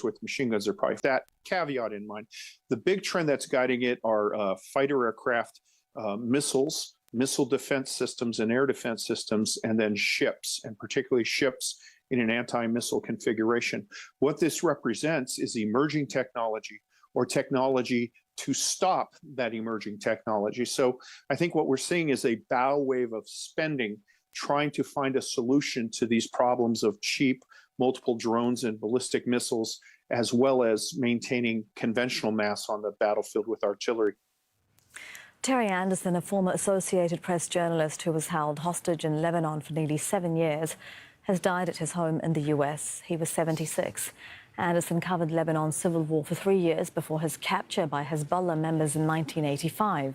with machine guns. They're probably that caveat in mind. The big trend that's guiding it are fighter aircraft, missiles, missile defense systems and air defense systems, and then ships, and particularly ships in an anti-missile configuration. What this represents is emerging technology or technology to stop that emerging technology. So I think what we're seeing is a bow wave of spending trying to find a solution to these problems of cheap multiple drones and ballistic missiles, as well as maintaining conventional mass on the battlefield with artillery. Terry Anderson, a former Associated Press journalist who was held hostage in Lebanon for nearly 7 years, has died at his home in the US. He was 76. Anderson covered Lebanon's civil war for 3 years before his capture by Hezbollah members in 1985.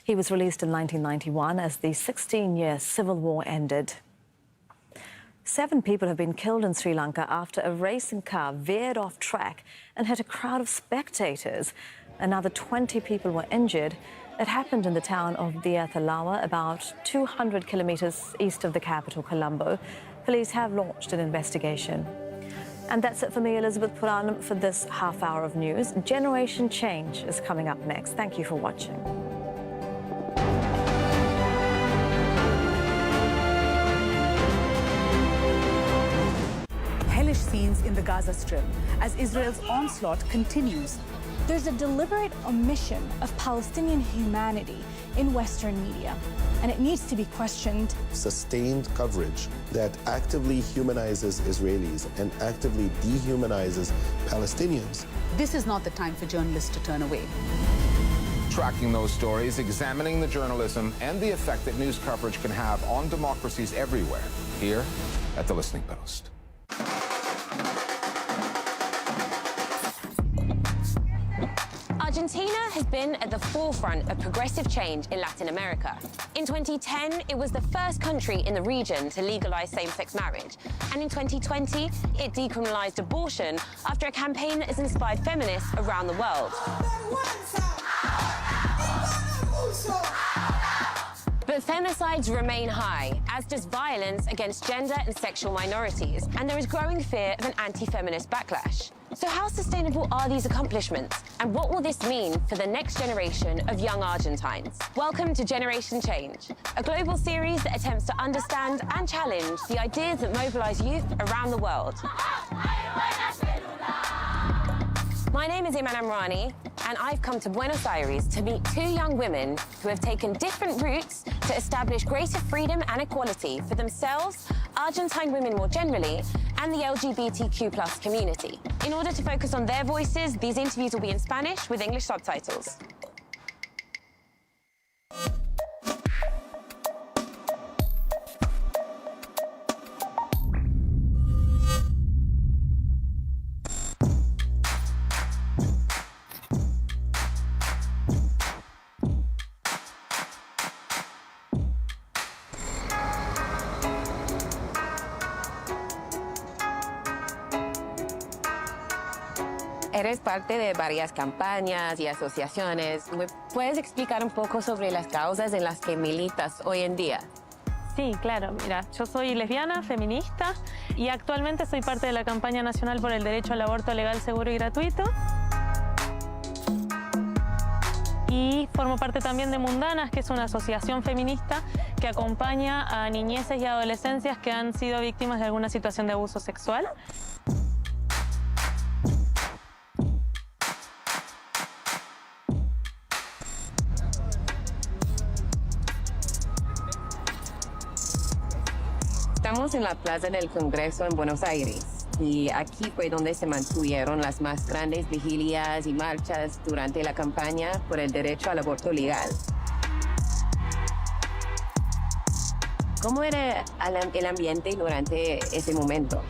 He was released in 1991 as the 16-year civil war ended. 7 people have been killed in Sri Lanka after a racing car veered off track and hit a crowd of spectators. Another 20 people were injured. It happened in the town of Diathalawa, about 200 kilometers east of the capital, Colombo. Police have launched an investigation. And that's it for me, Elizabeth Puranam, for this half hour of news. Generation Change is coming up next. Thank you for watching. Hellish scenes in the Gaza Strip as Israel's onslaught continues. There's a deliberate omission of Palestinian humanity in Western media, and it needs to be questioned. Sustained coverage that actively humanizes Israelis and actively dehumanizes Palestinians. This is not the time for journalists to turn away. Tracking those stories, examining the journalism and the effect that news coverage can have on democracies everywhere, here at The Listening Post. Argentina has been at the forefront of progressive change in Latin America. In 2010, it was the first country in the region to legalize same-sex marriage. And in 2020, it decriminalized abortion after a campaign that has inspired feminists around the world. But femicides remain high, as does violence against gender and sexual minorities, and there is growing fear of an anti-feminist backlash. So how sustainable are these accomplishments, and what will this mean for the next generation of young Argentines? Welcome to Generation Change, a global series that attempts to understand and challenge the ideas that mobilize youth around the world. My name is Iman Amrani, and I've come to Buenos Aires to meet 2 young women who have taken different routes to establish greater freedom and equality for themselves, Argentine women more generally, and the LGBTQ+ community. In order to focus on their voices, these interviews will be in Spanish with English subtitles. Eres parte de varias campañas y asociaciones. ¿Me puedes explicar un poco sobre las causas en las que militas hoy en día? Sí, claro. Mira, yo soy lesbiana, feminista y actualmente soy parte de la campaña nacional por el derecho al aborto legal, seguro y gratuito. Y formo parte también de Mundanas, que es una asociación feminista que acompaña a niñeces y adolescencias que han sido víctimas de alguna situación de abuso sexual. Estamos en la Plaza del Congreso en Buenos Aires y aquí fue donde se mantuvieron las más grandes vigilias y marchas durante la campaña por el derecho al aborto legal. ¿Cómo era el ambiente durante ese momento?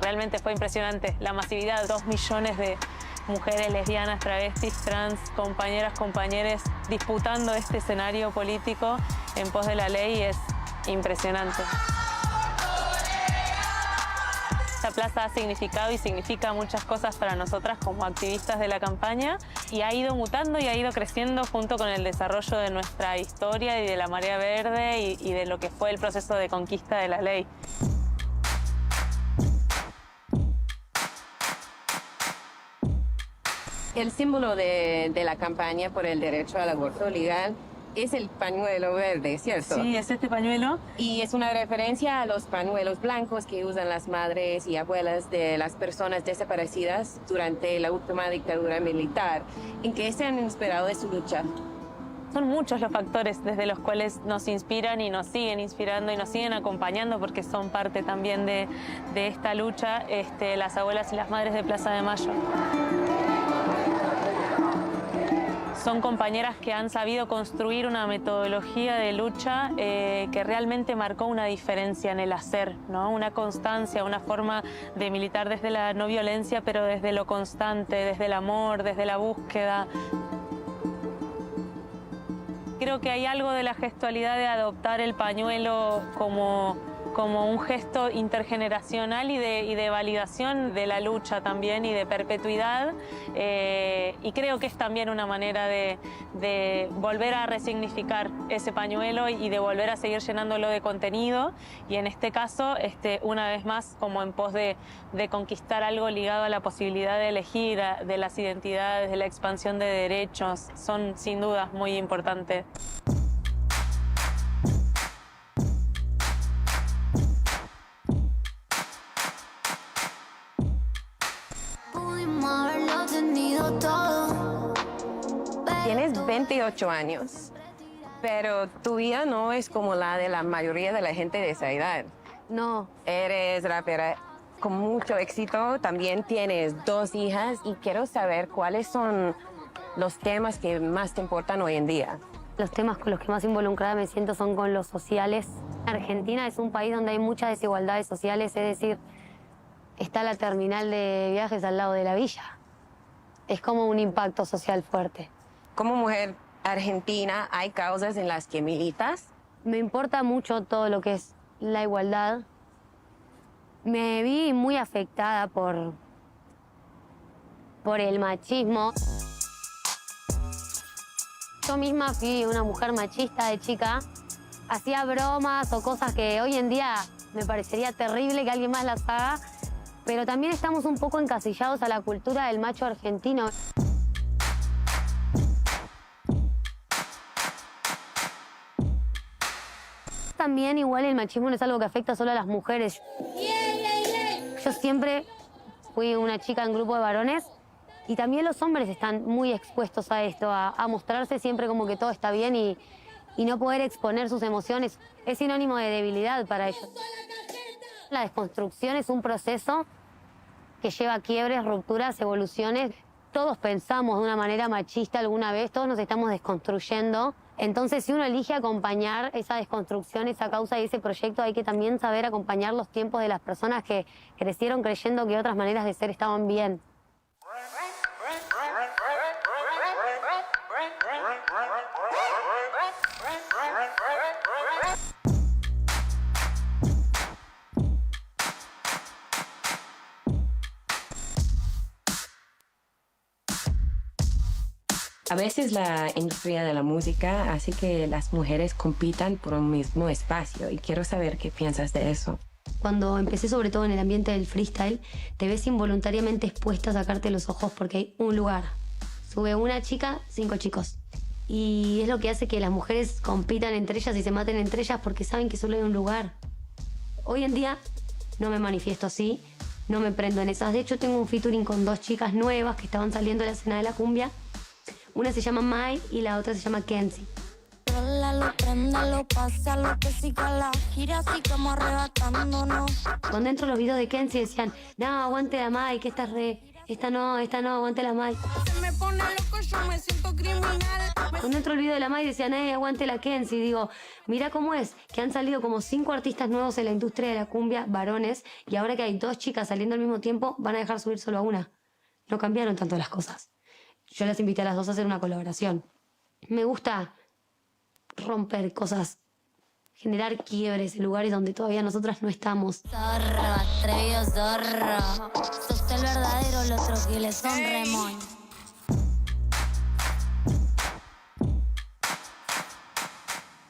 Realmente fue impresionante la masividad, 2 millones de mujeres lesbianas, travestis, trans, compañeras, compañeros disputando este escenario político en pos de la ley es impresionante. Esta plaza ha significado y significa muchas cosas para nosotras como activistas de la campaña y ha ido mutando y ha ido creciendo junto con el desarrollo de nuestra historia y de la marea verde y de lo que fue el proceso de conquista de la ley. El símbolo de la campaña por el derecho al aborto legal es el pañuelo verde, ¿cierto? Sí, es este pañuelo. Y es una referencia a los pañuelos blancos que usan las madres y abuelas de las personas desaparecidas durante la última dictadura militar. ¿En qué se han inspirado de su lucha? Son muchos los factores desde los cuales nos inspiran y nos siguen inspirando y nos siguen acompañando porque son parte también de esta lucha, las abuelas y las madres de Plaza de Mayo. Son compañeras que han sabido construir una metodología de lucha que realmente marcó una diferencia en el hacer, ¿no? Una constancia, una forma de militar desde la no violencia, pero desde lo constante, desde el amor, desde la búsqueda. Creo que hay algo de la gestualidad de adoptar el pañuelo como un gesto intergeneracional y de validación de la lucha también y de perpetuidad. Y creo que es también una manera de volver a resignificar ese pañuelo y de volver a seguir llenándolo de contenido. Y en este caso, una vez más, como en pos de conquistar algo ligado a la posibilidad de elegir, de las identidades, de la expansión de derechos, son sin duda muy importantes. Tienes 28 años, pero tu vida no es como la de la mayoría de la gente de esa edad. No. Eres rapera con mucho éxito, también tienes 2 hijas y quiero saber cuáles son los temas que más te importan hoy en día. Los temas con los que más involucrada me siento son con los sociales. Argentina es un país donde hay muchas desigualdades sociales, es decir, está la terminal de viajes al lado de la villa. Es como un impacto social fuerte. Como mujer argentina, ¿hay causas en las que militas? Me importa mucho todo lo que es la igualdad. Me vi muy afectada por el machismo. Yo misma fui una mujer machista de chica. Hacía bromas o cosas que hoy en día me parecería terrible que alguien más las haga. Pero también estamos un poco encasillados a la cultura del macho argentino. También igual el machismo no es algo que afecta solo a las mujeres. Yo siempre fui una chica en grupo de varones y también los hombres están muy expuestos a esto, a mostrarse siempre como que todo está bien y no poder exponer sus emociones. Es sinónimo de debilidad para ellos. La desconstrucción es un proceso que lleva quiebres, rupturas, evoluciones. Todos pensamos de una manera machista alguna vez, todos nos estamos desconstruyendo. Entonces, si uno elige acompañar esa desconstrucción, esa causa y ese proyecto, hay que también saber acompañar los tiempos de las personas que crecieron creyendo que otras maneras de ser estaban bien. A veces la industria de la música hace que las mujeres compitan por un mismo espacio y quiero saber qué piensas de eso. Cuando empecé sobre todo en el ambiente del freestyle, te ves involuntariamente expuesta a sacarte los ojos porque hay un lugar. Sube una chica, 5 chicos. Y es lo que hace que las mujeres compitan entre ellas y se maten entre ellas porque saben que solo hay un lugar. Hoy en día no me manifiesto así, no me prendo en esas. De hecho, tengo un featuring con 2 chicas nuevas que estaban saliendo de la escena de la cumbia. Una se llama Mai y la otra se llama Kenzie. Cuando entro los videos de Kenzie decían, no, aguante la Mai, que esta no, aguante la Mai. Se me pone loco, yo me siento criminal. Cuando entro el video de la Mai decían, aguante la Kenzie. Digo, mira cómo es, que han salido como 5 artistas nuevos en la industria de la cumbia, varones, y ahora que hay 2 chicas saliendo al mismo tiempo, van a dejar subir solo a una. No cambiaron tanto las cosas. Yo las invité a las 2 a hacer una colaboración. Me gusta romper cosas, generar quiebres en lugares donde todavía nosotras no estamos. Zorro, atrevido zorro. Sos el verdadero, los otros que le son remón.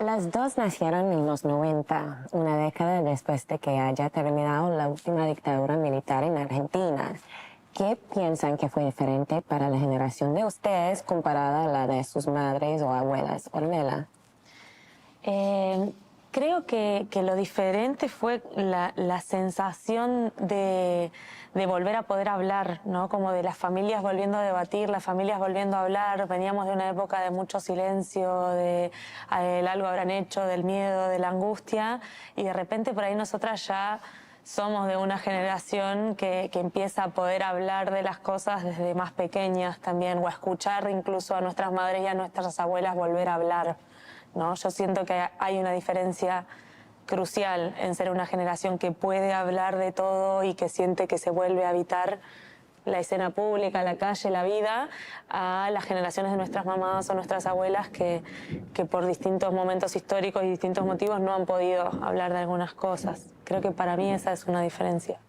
Las 2 nacieron en los 90, una década después de que haya terminado la última dictadura militar en Argentina. ¿Qué piensan que fue diferente para la generación de ustedes comparada a la de sus madres o abuelas? Ornella. Creo que lo diferente fue la sensación de volver a poder hablar, ¿no? Como de las familias volviendo a debatir, las familias volviendo a hablar. Veníamos de una época de mucho silencio, de el algo habrán hecho, del miedo, de la angustia, y de repente por ahí nosotras ya somos de una generación que empieza a poder hablar de las cosas desde más pequeñas también, o a escuchar incluso a nuestras madres y a nuestras abuelas volver a hablar, ¿no? Yo siento que hay una diferencia crucial en ser una generación que puede hablar de todo y que siente que se vuelve a habitar la escena pública, la calle, la vida, a las generaciones de nuestras mamás o nuestras abuelas que por distintos momentos históricos y distintos motivos no han podido hablar de algunas cosas. Creo que para mí esa es una diferencia.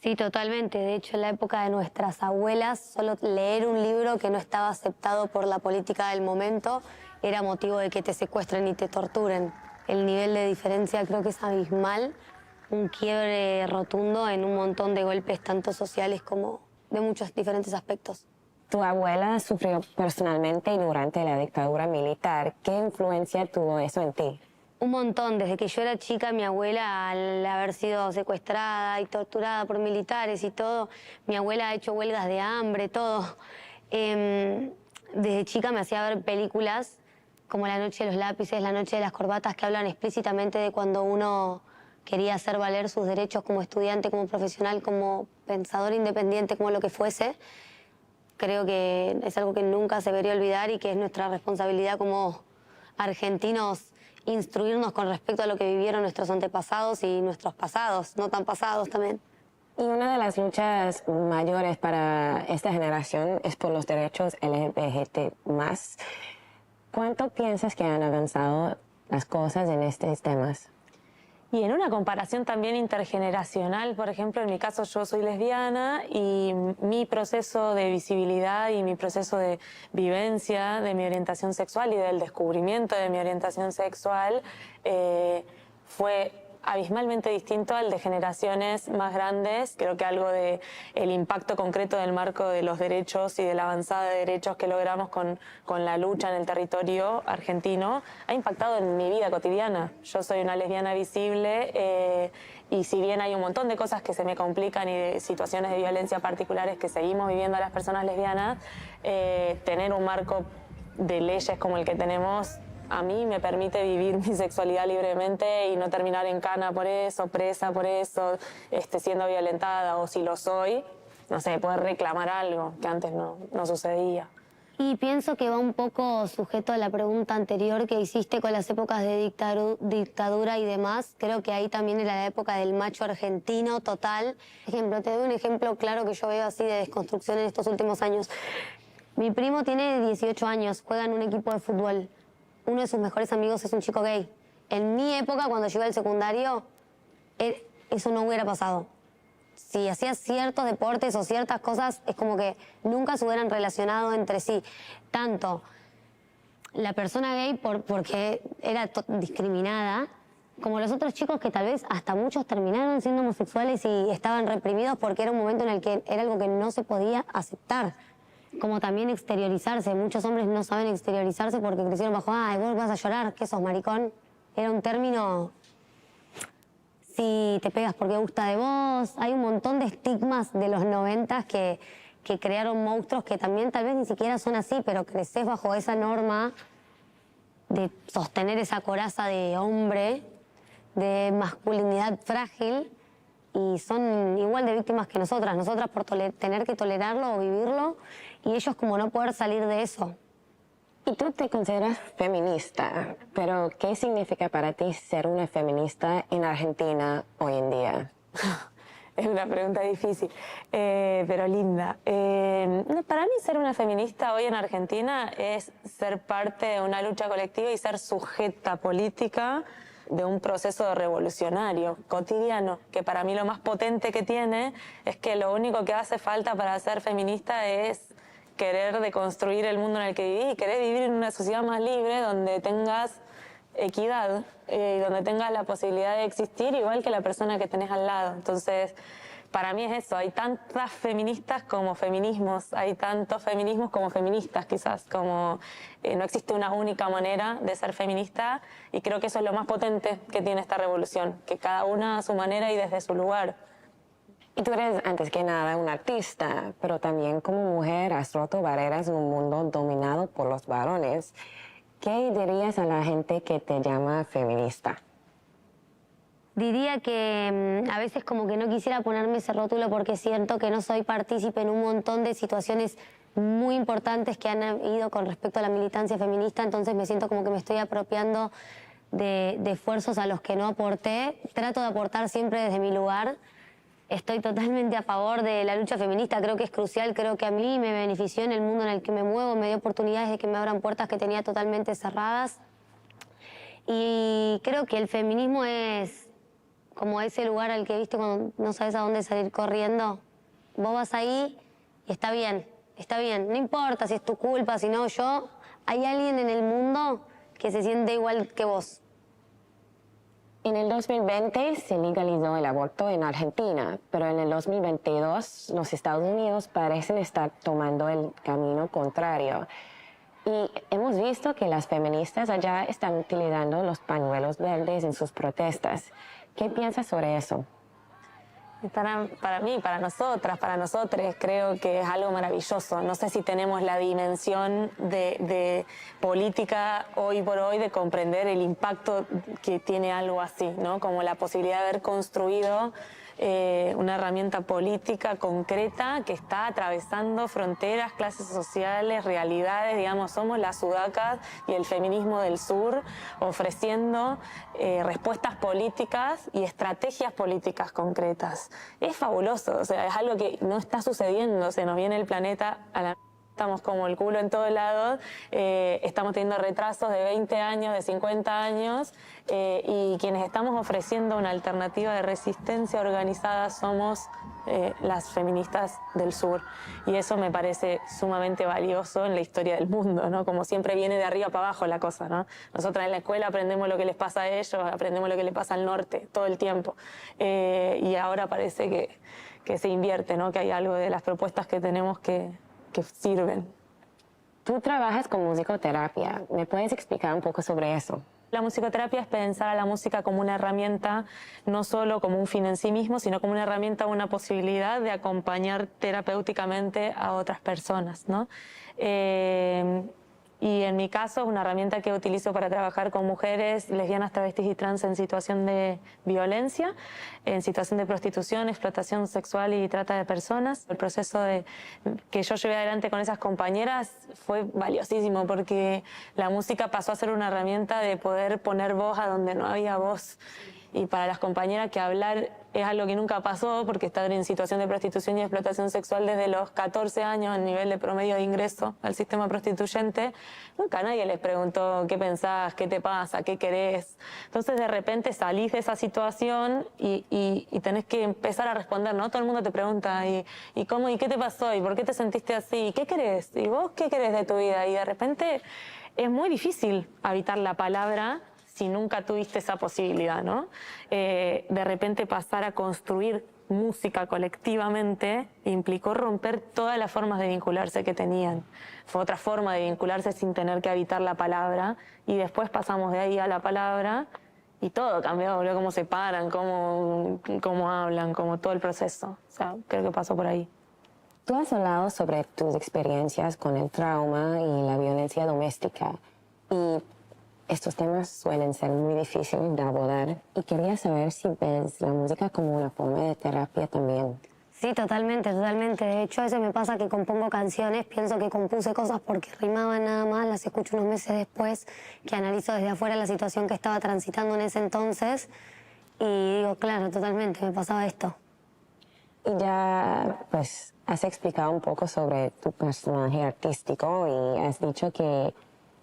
Sí, totalmente. De hecho, en la época de nuestras abuelas, solo leer un libro que no estaba aceptado por la política del momento era motivo de que te secuestren y te torturen. El nivel de diferencia creo que es abismal, un quiebre rotundo en un montón de golpes, tanto sociales como de muchos diferentes aspectos. Tu abuela sufrió personalmente y durante la dictadura militar. ¿Qué influencia tuvo eso en ti? Un montón. Desde que yo era chica, mi abuela, al haber sido secuestrada y torturada por militares y todo, mi abuela ha hecho huelgas de hambre, todo. Desde chica me hacía ver películas como La noche de los lápices, La noche de las corbatas, que hablan explícitamente de cuando uno quería hacer valer sus derechos como estudiante, como profesional, como pensador independiente, como lo que fuese. Creo que es algo que nunca se debería olvidar y que es nuestra responsabilidad como argentinos instruirnos con respecto a lo que vivieron nuestros antepasados y nuestros pasados, no tan pasados también. Y una de las luchas mayores para esta generación es por los derechos LGBT+. ¿Cuánto piensas que han avanzado las cosas en estos temas? Y en una comparación también intergeneracional, por ejemplo, en mi caso yo soy lesbiana y mi proceso de visibilidad y mi proceso de vivencia de mi orientación sexual y del descubrimiento de mi orientación sexual fue abismalmente distinto al de generaciones más grandes. Creo que algo de el impacto concreto del marco de los derechos y de la avanzada de derechos que logramos con la lucha en el territorio argentino ha impactado en mi vida cotidiana. Yo soy una lesbiana visible y si bien hay un montón de cosas que se me complican y de situaciones de violencia particulares que seguimos viviendo las personas lesbianas, tener un marco de leyes como el que tenemos a mí me permite vivir mi sexualidad libremente y no terminar en cana por eso, presa por eso, siendo violentada, o si lo soy, no sé, poder reclamar algo que antes no sucedía. Y pienso que va un poco sujeto a la pregunta anterior que hiciste con las épocas de dictadura y demás. Creo que ahí también era la época del macho argentino total. Ejemplo, te doy un ejemplo claro que yo veo así de desconstrucción en estos últimos años. Mi primo tiene 18 años, juega en un equipo de fútbol. Uno de sus mejores amigos es un chico gay. En mi época, cuando yo iba al secundario, eso no hubiera pasado. Si hacías ciertos deportes o ciertas cosas, es como que nunca se hubieran relacionado entre sí. Tanto la persona gay porque era discriminada, como los otros chicos que tal vez hasta muchos terminaron siendo homosexuales y estaban reprimidos porque era un momento en el que era algo que no se podía aceptar. Como también exteriorizarse. Muchos hombres no saben exteriorizarse porque crecieron bajo, ay, vos vas a llorar, ¿qué sos, maricón? Era un término, si te pegas porque gusta de vos. Hay un montón de estigmas de los 90 que crearon monstruos que también tal vez ni siquiera son así, pero creces bajo esa norma de sostener esa coraza de hombre, de masculinidad frágil, y son igual de víctimas que nosotras por tener que tolerarlo o vivirlo, y ellos como no poder salir de eso. Y tú te consideras feminista, pero ¿qué significa para ti ser una feminista en Argentina hoy en día? Es una pregunta difícil, pero linda. Para mí ser una feminista hoy en Argentina es ser parte de una lucha colectiva y ser sujeta política de un proceso revolucionario, cotidiano, que para mí lo más potente que tiene es que lo único que hace falta para ser feminista es querer deconstruir el mundo en el que vivís y querer vivir en una sociedad más libre donde tengas equidad y donde tengas la posibilidad de existir igual que la persona que tenés al lado. Entonces, para mí es eso, hay tantas feministas como feminismos, hay tantos feminismos como feministas quizás, como no existe una única manera de ser feminista y creo que eso es lo más potente que tiene esta revolución, que cada una a su manera y desde su lugar. Y tú eres, antes que nada, una artista, pero también como mujer has roto barreras en un mundo dominado por los varones. ¿Qué dirías a la gente que te llama feminista? Diría que a veces como que no quisiera ponerme ese rótulo porque siento que no soy partícipe en un montón de situaciones muy importantes que han habido con respecto a la militancia feminista, entonces me siento como que me estoy apropiando de esfuerzos a los que no aporté. Trato de aportar siempre desde mi lugar. Estoy totalmente a favor de la lucha feminista, creo que es crucial, creo que a mí me benefició en el mundo en el que me muevo, me dio oportunidades de que me abran puertas que tenía totalmente cerradas. Y creo que el feminismo es como ese lugar al que, viste, cuando no sabes a dónde salir corriendo, vos vas ahí y está bien, no importa si es tu culpa, si no, hay alguien en el mundo que se siente igual que vos. En el 2020 se legalizó el aborto en Argentina, pero en el 2022 los Estados Unidos parecen estar tomando el camino contrario. Y hemos visto que las feministas allá están utilizando los pañuelos verdes en sus protestas. ¿Qué piensas sobre eso? Para mí, para nosotras, para nosotros, creo que es algo maravilloso. No sé si tenemos la dimensión de política hoy por hoy de comprender el impacto que tiene algo así, ¿no? Como la posibilidad de haber construido una herramienta política concreta que está atravesando fronteras, clases sociales, realidades, digamos, somos las sudacas y el feminismo del sur ofreciendo respuestas políticas y estrategias políticas concretas. Es fabuloso, o sea, es algo que no está sucediendo, se nos viene el planeta a la... Estamos como el culo en todos lados, estamos teniendo retrasos de 20 años, de 50 años, y quienes estamos ofreciendo una alternativa de resistencia organizada somos las feministas del sur. Y eso me parece sumamente valioso en la historia del mundo, ¿no? Como siempre viene de arriba para abajo la cosa, ¿no? Nosotras en la escuela aprendemos lo que les pasa a ellos, aprendemos lo que les pasa al norte todo el tiempo. Y ahora parece que se invierte, ¿no? Que hay algo de las propuestas que tenemos que sirven. Tú trabajas con musicoterapia. ¿Me puedes explicar un poco sobre eso? La musicoterapia es pensar a la música como una herramienta, no solo como un fin en sí mismo, sino como una herramienta, una posibilidad de acompañar terapéuticamente a otras personas, ¿no? Y en mi caso es una herramienta que utilizo para trabajar con mujeres lesbianas, travestis y trans en situación de violencia, en situación de prostitución, explotación sexual y trata de personas. El proceso que yo llevé adelante con esas compañeras fue valiosísimo porque la música pasó a ser una herramienta de poder poner voz a donde no había voz. Y para las compañeras que hablar es algo que nunca pasó porque estaban en situación de prostitución y explotación sexual desde los 14 años, el nivel de promedio de ingreso al sistema prostituyente, nunca nadie les preguntó qué pensás, qué te pasa, qué querés. Entonces de repente salís de esa situación y tenés que empezar a responder, ¿no? Todo el mundo te pregunta, ¿y cómo, y qué te pasó? ¿Y por qué te sentiste así? ¿Qué querés? ¿Y vos qué querés de tu vida? Y de repente es muy difícil habitar la palabra si nunca tuviste esa posibilidad, ¿no? De repente pasar a construir música colectivamente implicó romper todas las formas de vincularse que tenían. Fue otra forma de vincularse sin tener que habitar la palabra y después pasamos de ahí a la palabra y todo cambió, boludo, cómo se paran, cómo hablan, como todo el proceso. O sea, creo que pasó por ahí. Tú has hablado sobre tus experiencias con el trauma y la violencia doméstica y estos temas suelen ser muy difíciles de abordar y quería saber si ves la música como una forma de terapia también. Sí, totalmente. De hecho, a veces me pasa que compongo canciones, pienso que compuse cosas porque rimaban nada más, las escucho unos meses después, que analizo desde afuera la situación que estaba transitando en ese entonces y digo, claro, totalmente, me pasaba esto. Y ya, pues, has explicado un poco sobre tu personaje artístico y has dicho que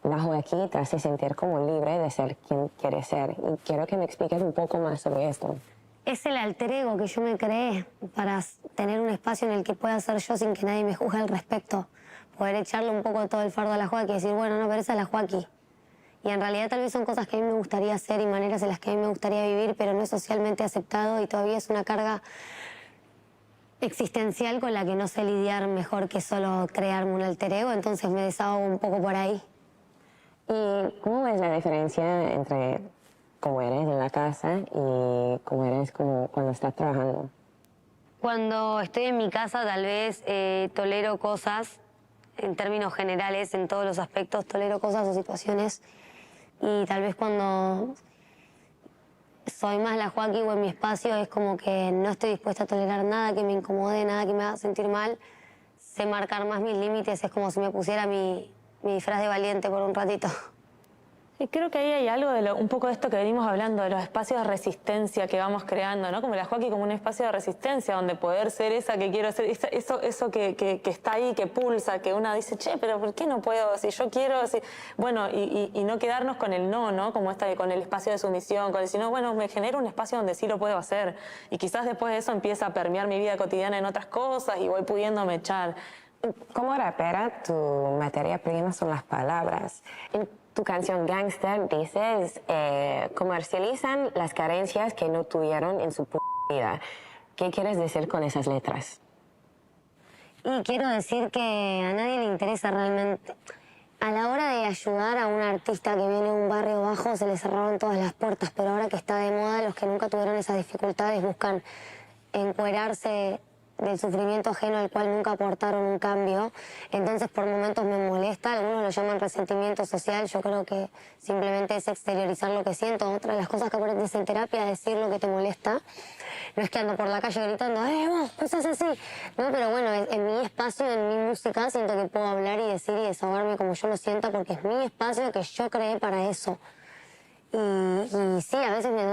bajo aquí te hace sentir como libre de ser quien quieres ser. Y quiero que me expliques un poco más sobre esto. Es el alter ego que yo me creé para tener un espacio en el que pueda ser yo sin que nadie me juzgue al respecto. Poder echarle un poco todo el fardo a la Joaquí y decir, bueno, no, pero esa es la Joaquí. Y en realidad tal vez son cosas que a mí me gustaría hacer y maneras en las que a mí me gustaría vivir, pero no es socialmente aceptado y todavía es una carga existencial con la que no sé lidiar mejor que solo crearme un alter ego, entonces me desahogo un poco por ahí. ¿Y cómo ves la diferencia entre cómo eres en la casa y cómo eres como cuando estás trabajando? Cuando estoy en mi casa tal vez tolero cosas, en términos generales, en todos los aspectos, tolero cosas o situaciones. Y tal vez cuando soy más la Joaquí o en mi espacio es como que no estoy dispuesta a tolerar nada que me incomode, nada que me haga sentir mal. Sé marcar más mis límites, es como si me pusiera mi disfraz de valiente por un ratito. Y creo que ahí hay algo de un poco de esto que venimos hablando, de los espacios de resistencia que vamos creando, ¿no? Como la Joaquí como un espacio de resistencia donde poder ser esa que quiero ser, eso que está ahí, que pulsa, que una dice, che, pero ¿por qué no puedo? Si yo quiero, si... Bueno, y no quedarnos con el no, ¿no? Como con el espacio de sumisión, con el sino, bueno, me genero un espacio donde sí lo puedo hacer. Y quizás después de eso empieza a permear mi vida cotidiana en otras cosas y voy pudiéndome echar. Como rapera, tu materia prima son las palabras. En tu canción Gangster dices, comercializan las carencias que no tuvieron en su vida. ¿Qué quieres decir con esas letras? Y quiero decir que a nadie le interesa realmente. A la hora de ayudar a un artista que viene de un barrio bajo se le cerraron todas las puertas, pero ahora que está de moda, los que nunca tuvieron esas dificultades buscan encuerarse del sufrimiento ajeno al cual nunca aportaron un cambio. Entonces por momentos me molesta, algunos lo llaman resentimiento social, yo creo que simplemente es exteriorizar lo que siento. Otra de las cosas que aprendes en terapia es decir lo que te molesta. No es que ando por la calle gritando, vos, cosas así. No, pero bueno, en mi espacio, en mi música, siento que puedo hablar y decir y desahogarme como yo lo sienta porque es mi espacio que yo creé para eso. Y sí, a veces me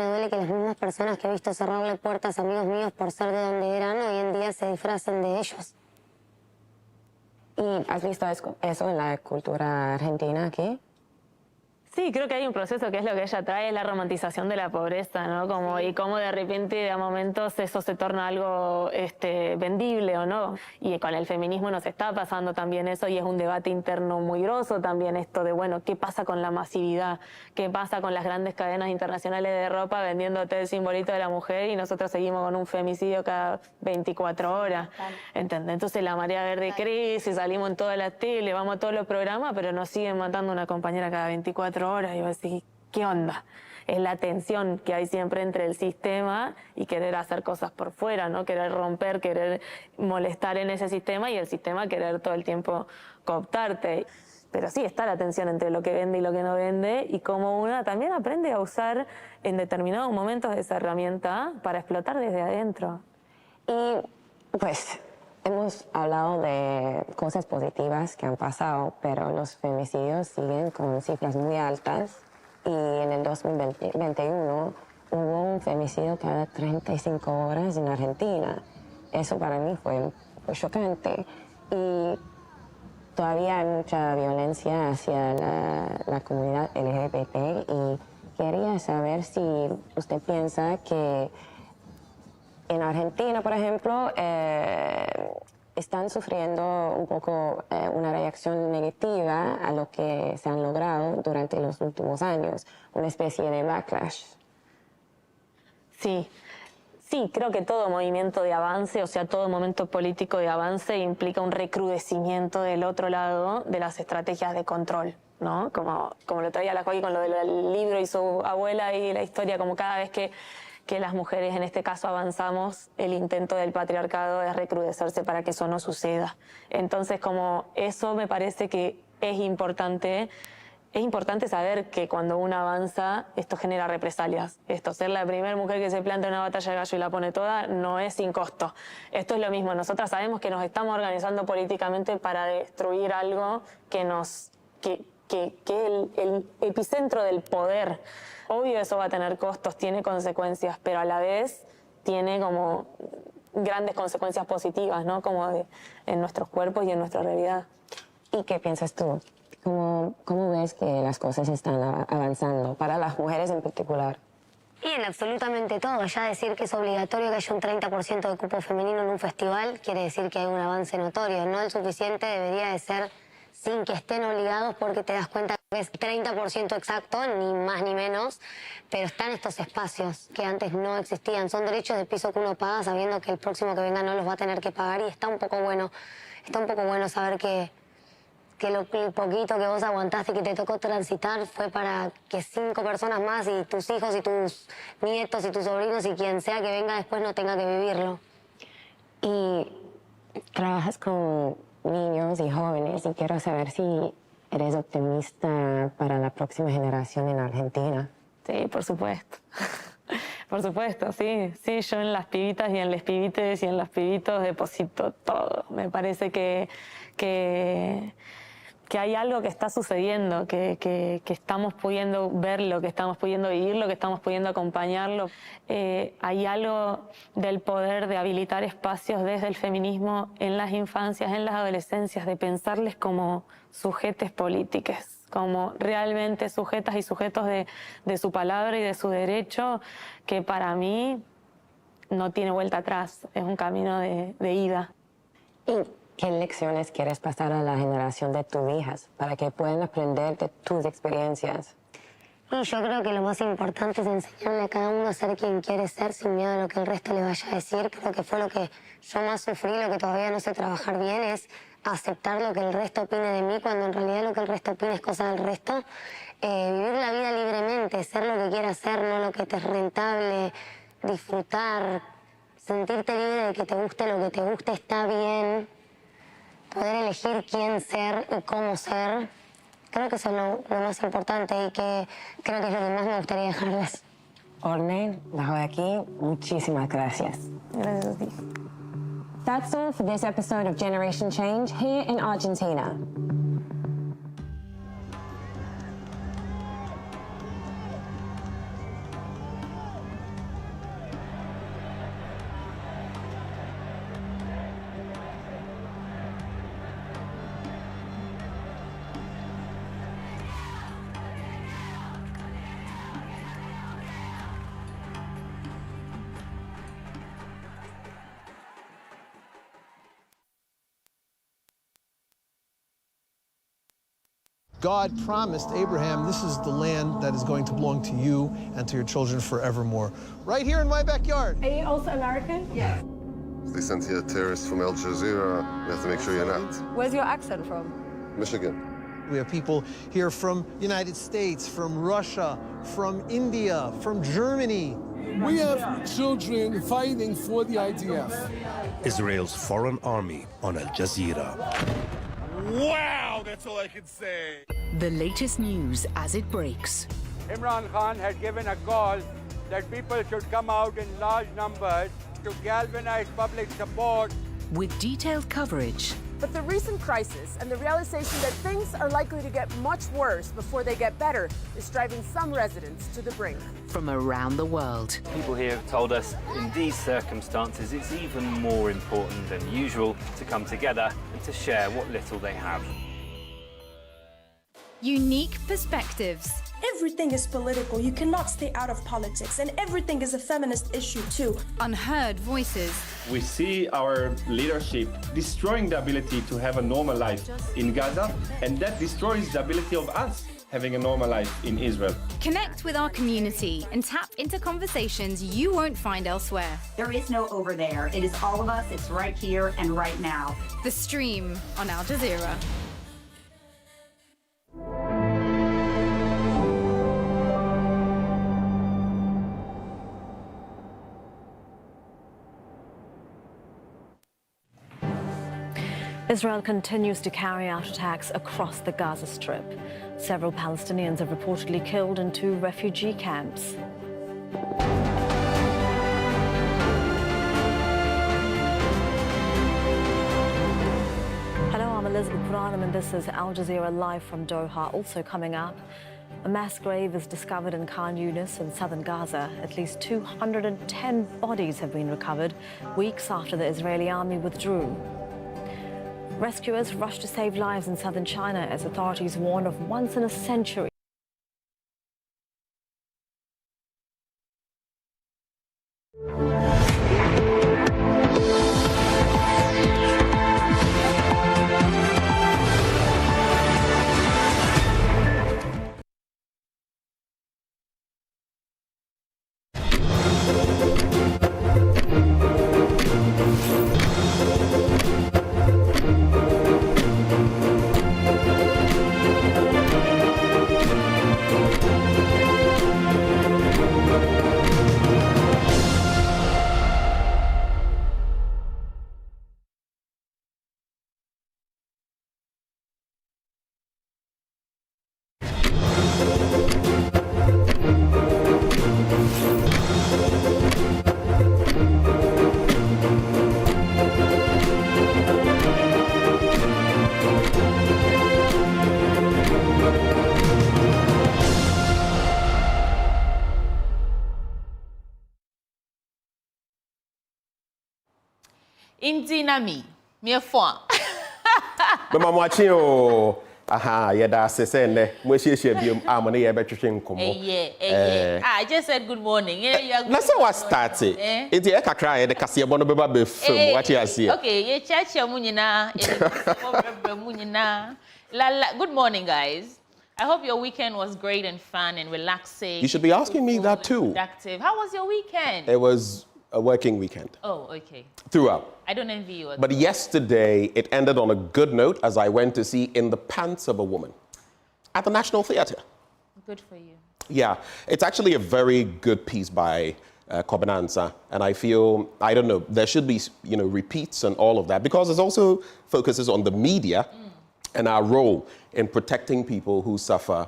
duele que las mismas personas que he visto cerrarle puertas a amigos míos por ser de donde eran, hoy en día se disfracen de ellos. ¿Y has visto eso en la cultura argentina aquí? Sí, creo que hay un proceso que es lo que ella trae, la romantización de la pobreza, ¿no? Como, y cómo de repente a momentos eso se torna algo vendible o no. Y con el feminismo nos está pasando también eso y es un debate interno muy grosso también esto de, bueno, ¿qué pasa con la masividad? ¿Qué pasa con las grandes cadenas internacionales de ropa vendiéndote el simbolito de la mujer y nosotros seguimos con un femicidio cada 24 horas? ¿Entendés? Entonces la marea verde crece, salimos en toda la tele, vamos a todos los programas, pero nos siguen matando a una compañera cada 24 horas y va a decir, ¿qué onda? Es la tensión que hay siempre entre el sistema y querer hacer cosas por fuera, ¿no? Querer romper, querer molestar en ese sistema y el sistema querer todo el tiempo cooptarte. Pero sí está la tensión entre lo que vende y lo que no vende y cómo una también aprende a usar en determinados momentos esa herramienta para explotar desde adentro. Y pues hemos hablado de cosas positivas que han pasado, pero los femicidios siguen con cifras muy altas y en el 2021 hubo un femicidio cada 35 horas en Argentina. Eso para mí fue chocante y todavía hay mucha violencia hacia la comunidad LGBT y quería saber si usted piensa que en Argentina, por ejemplo, están sufriendo un poco una reacción negativa a lo que se han logrado durante los últimos años, una especie de backlash. Sí, creo que todo movimiento de avance, o sea, todo momento político de avance implica un recrudecimiento del otro lado de las estrategias de control, ¿no? Como lo traía la Joaquín con lo del libro y su abuela y la historia, como cada vez que las mujeres en este caso avanzamos, el intento del patriarcado es recrudecerse para que eso no suceda. Entonces, como eso me parece que es importante saber que cuando uno avanza, esto genera represalias. Ser la primera mujer que se planta en una batalla de gallo y la pone toda no es sin costo. Esto es lo mismo, nosotras sabemos que nos estamos organizando políticamente para destruir algo que es el epicentro del poder. Obvio eso va a tener costos, tiene consecuencias, pero a la vez tiene como grandes consecuencias positivas, ¿no? Como en nuestros cuerpos y en nuestra realidad. ¿Y qué piensas tú? ¿Cómo ves que las cosas están avanzando para las mujeres en particular? Y en absolutamente todo. Ya decir que es obligatorio que haya un 30% de cupo femenino en un festival quiere decir que hay un avance notorio. No el suficiente, debería de ser sin que estén obligados porque te das cuenta Es 30% exacto, ni más ni menos, pero están estos espacios que antes no existían. Son derechos de piso que uno paga sabiendo que el próximo que venga no los va a tener que pagar, y está un poco bueno saber que el poquito que vos aguantaste y que te tocó transitar fue para que 5 personas más y tus hijos y tus nietos y tus sobrinos y quien sea que venga después no tenga que vivirlo. Y trabajas con niños y jóvenes y quiero saber si eres optimista para la próxima generación en Argentina. Sí, por supuesto. Por supuesto, sí. Sí, yo en las pibitas y en los pibites y en los pibitos deposito todo. Me parece que hay algo que está sucediendo, que estamos pudiendo verlo, que estamos pudiendo vivirlo, que estamos pudiendo acompañarlo. Hay algo del poder de habilitar espacios desde el feminismo en las infancias, en las adolescencias, de pensarles como sujetes políticos, como realmente sujetas y sujetos de su palabra y de su derecho, que para mí no tiene vuelta atrás, es un camino de ida. ¿Qué lecciones quieres pasar a la generación de tus hijas para que puedan aprender de tus experiencias? Y yo creo que lo más importante es enseñarle a cada uno a ser quien quiere ser sin miedo a lo que el resto le vaya a decir. Creo que fue lo que yo más sufrí, lo que todavía no sé trabajar bien, es aceptar lo que el resto opine de mí, cuando en realidad lo que el resto opine es cosa del resto. Vivir la vida libremente, ser lo que quieras ser, no lo que te es rentable, disfrutar, sentirte libre de que te guste lo que te guste está bien. Poder elegir quién ser y cómo ser, creo que eso es lo más importante y que creo que es lo que más me gustaría dejarles. Orne, bajo de aquí, muchísimas gracias. Gracias a ti. That's all for this episode of Generation Change here in Argentina. God promised Abraham, this is the land that is going to belong to you and to your children forevermore. Right here in my backyard. Are you also American? Yes. They sent here terrorists from Al Jazeera. We have to make sure you're not. Where's your accent from? Michigan. We have people here from United States, from Russia, from India, from Germany. We have children fighting for the IDF. Israel's foreign army on Al Jazeera. Wow, that's all I can say. The latest news as it breaks. Imran Khan had given a call that people should come out in large numbers to galvanize public support. With detailed coverage. But the recent crisis and the realization that things are likely to get much worse before they get better is driving some residents to the brink. From around the world. People here have told us in these circumstances it's even more important than usual to come together and to share what little they have. Unique perspectives. Everything is political. You cannot stay out of politics. And everything is a feminist issue, too. Unheard voices. We see our leadership destroying the ability to have a normal life in Gaza, and that destroys the ability of us having a normal life in Israel. Connect with our community and tap into conversations you won't find elsewhere. There is no over there. It is all of us. It's right here and right now. The Stream on Al Jazeera. Israel continues to carry out attacks across the Gaza Strip. Several Palestinians have reportedly killed in 2 refugee camps. Hello, I'm Elizabeth Branham and this is Al Jazeera live from Doha. Also coming up, a mass grave is discovered in Khan Yunis in southern Gaza. At least 210 bodies have been recovered weeks after the Israeli army withdrew. Rescuers rush to save lives in southern China as authorities warn of once-in-a-century Indinami, me phone. But I'm watching you. Aha, yeah, that's the same. When she be money, I bet you can come. I just said good morning. Let's say what started. It's the Ekakra, the Cassia Bonoba film. What you see? Okay, you church your munina. Good morning, guys. I hope your weekend was great and fun and relaxing. You should be asking me that too. Productive. How was your weekend? It was a working weekend. Oh, okay. Throughout. I don't envy you. But yesterday, it ended on a good note as I went to see In the Pants of a Woman at the National Theatre. Good for you. Yeah, it's actually a very good piece by Kobenansa, and I feel, I don't know, there should be, repeats and all of that, because it also focuses on the media and our role in protecting people who suffer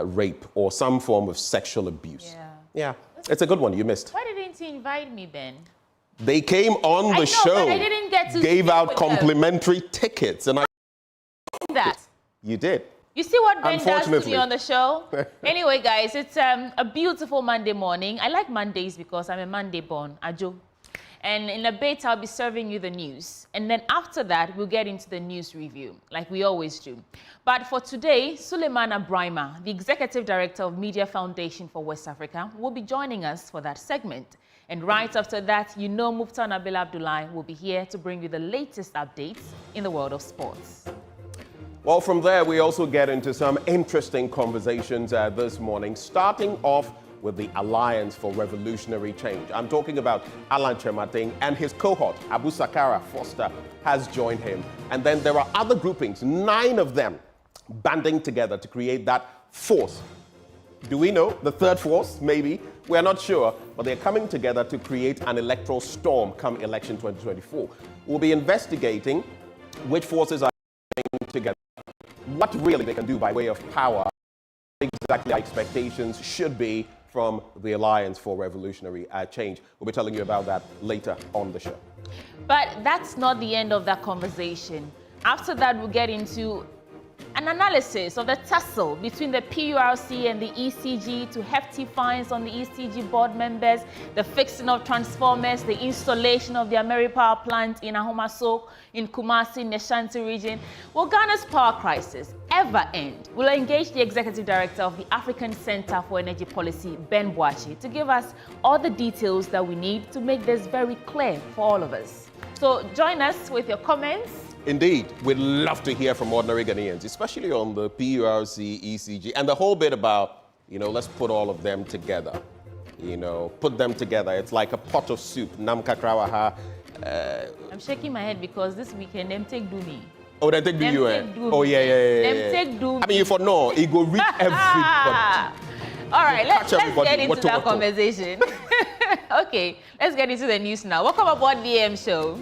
rape or some form of sexual abuse. Yeah, it's a good one. You missed. Why didn't you invite me, Ben? They came on the show, but I didn't get to gave out complimentary tickets, and I that. You did. You see what Ben does to me on the show? Anyway, guys, it's a beautiful Monday morning. I like Mondays because I'm a Monday born, Ajo. And in a bit, I'll be serving you the news. And then after that, we'll get into the news review, like we always do. But for today, Suleimana Brahima, the Executive Director of Media Foundation for West Africa, will be joining us for that segment. And right after that, Mufta Nabil Abdullahi will be here to bring you the latest updates in the world of sports. Well, from there, we also get into some interesting conversations this morning, starting off with the Alliance for Revolutionary Change. I'm talking about Alan Chemating, and his cohort, Abu Sakara Foster, has joined him. And then there are other groupings, 9 of them, banding together to create that force. Do we know the third force? Maybe. We're not sure, but they're coming together to create an electoral storm come election 2024. We'll be investigating which forces are coming together, what really they can do by way of power, exactly our expectations should be from the Alliance for Revolutionary Change. We'll be telling you about that later on the show. But that's not the end of that conversation. After that, we'll get into an analysis of the tussle between the PURC and the ECG to hefty fines on the ECG board members, the fixing of transformers, the installation of the AmeriPower plant in Ahomaso, in Kumasi, in the Ashanti region. Will Ghana's power crisis ever end? We'll engage the Executive Director of the African Center for Energy Policy, Ben Boachi, to give us all the details that we need to make this very clear for all of us. So join us with your comments. Indeed, we'd love to hear from ordinary Ghanaians, especially on the PURC, ECG, and the whole bit about, let's put all of them together. Put them together. It's like a pot of soup. Nam kakrawaha. I'm shaking my head because this weekend, them take do me. Oh, they take do you, eh? Oh, yeah. Them take do me. I mean, if you know, it go reach everybody. All right, let's get into that conversation. Okay, let's get into the news now. Welcome aboard the AM show.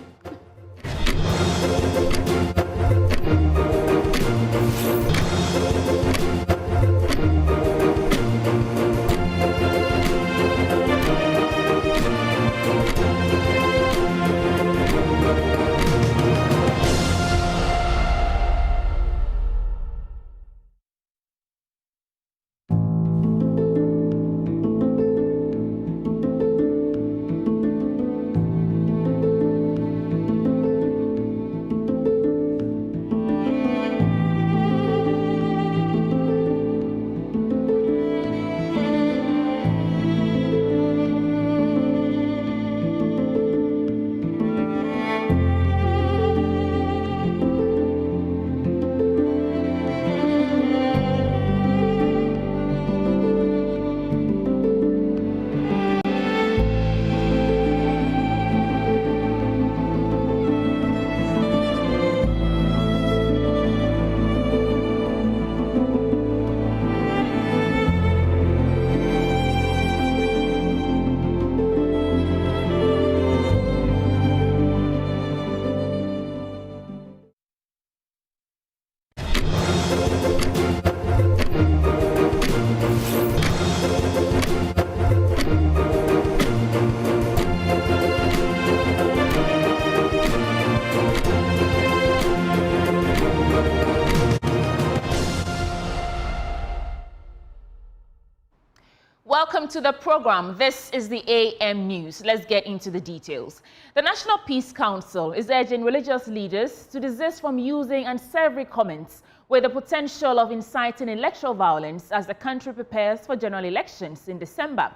Welcome to the program. This is the AM News. Let's get into the details. The National Peace Council is urging religious leaders to desist from using unsavory comments with the potential of inciting electoral violence as the country prepares for general elections in December.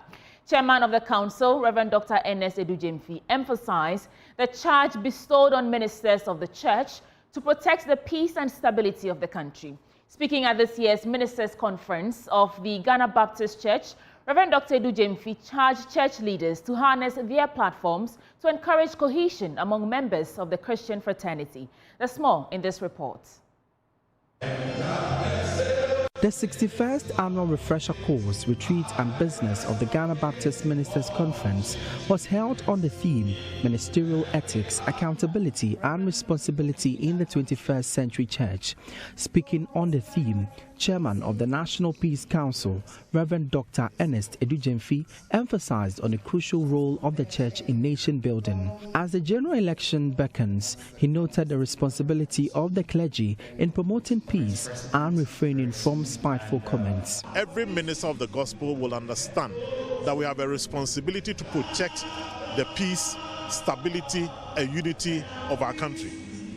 Chairman of the Council, Reverend Dr. Ernest Edujemfi, emphasized the charge bestowed on ministers of the church to protect the peace and stability of the country. Speaking at this year's Ministers' Conference of the Ghana Baptist Church, Reverend Dr. Edujemfi charged church leaders to harness their platforms to encourage cohesion among members of the Christian fraternity. There's more in this report. The 61st Annual Refresher Course, Retreat and Business of the Ghana Baptist Ministers' Conference was held on the theme Ministerial Ethics, Accountability and Responsibility in the 21st Century Church. Speaking on the theme, Chairman of the National Peace Council, Reverend Dr. Ernest Edujemfi, emphasized on the crucial role of the church in nation building. As the general election beckons, he noted the responsibility of the clergy in promoting peace and refraining from spiteful comments. Every minister of the gospel will understand that we have a responsibility to protect the peace, stability, and unity of our country.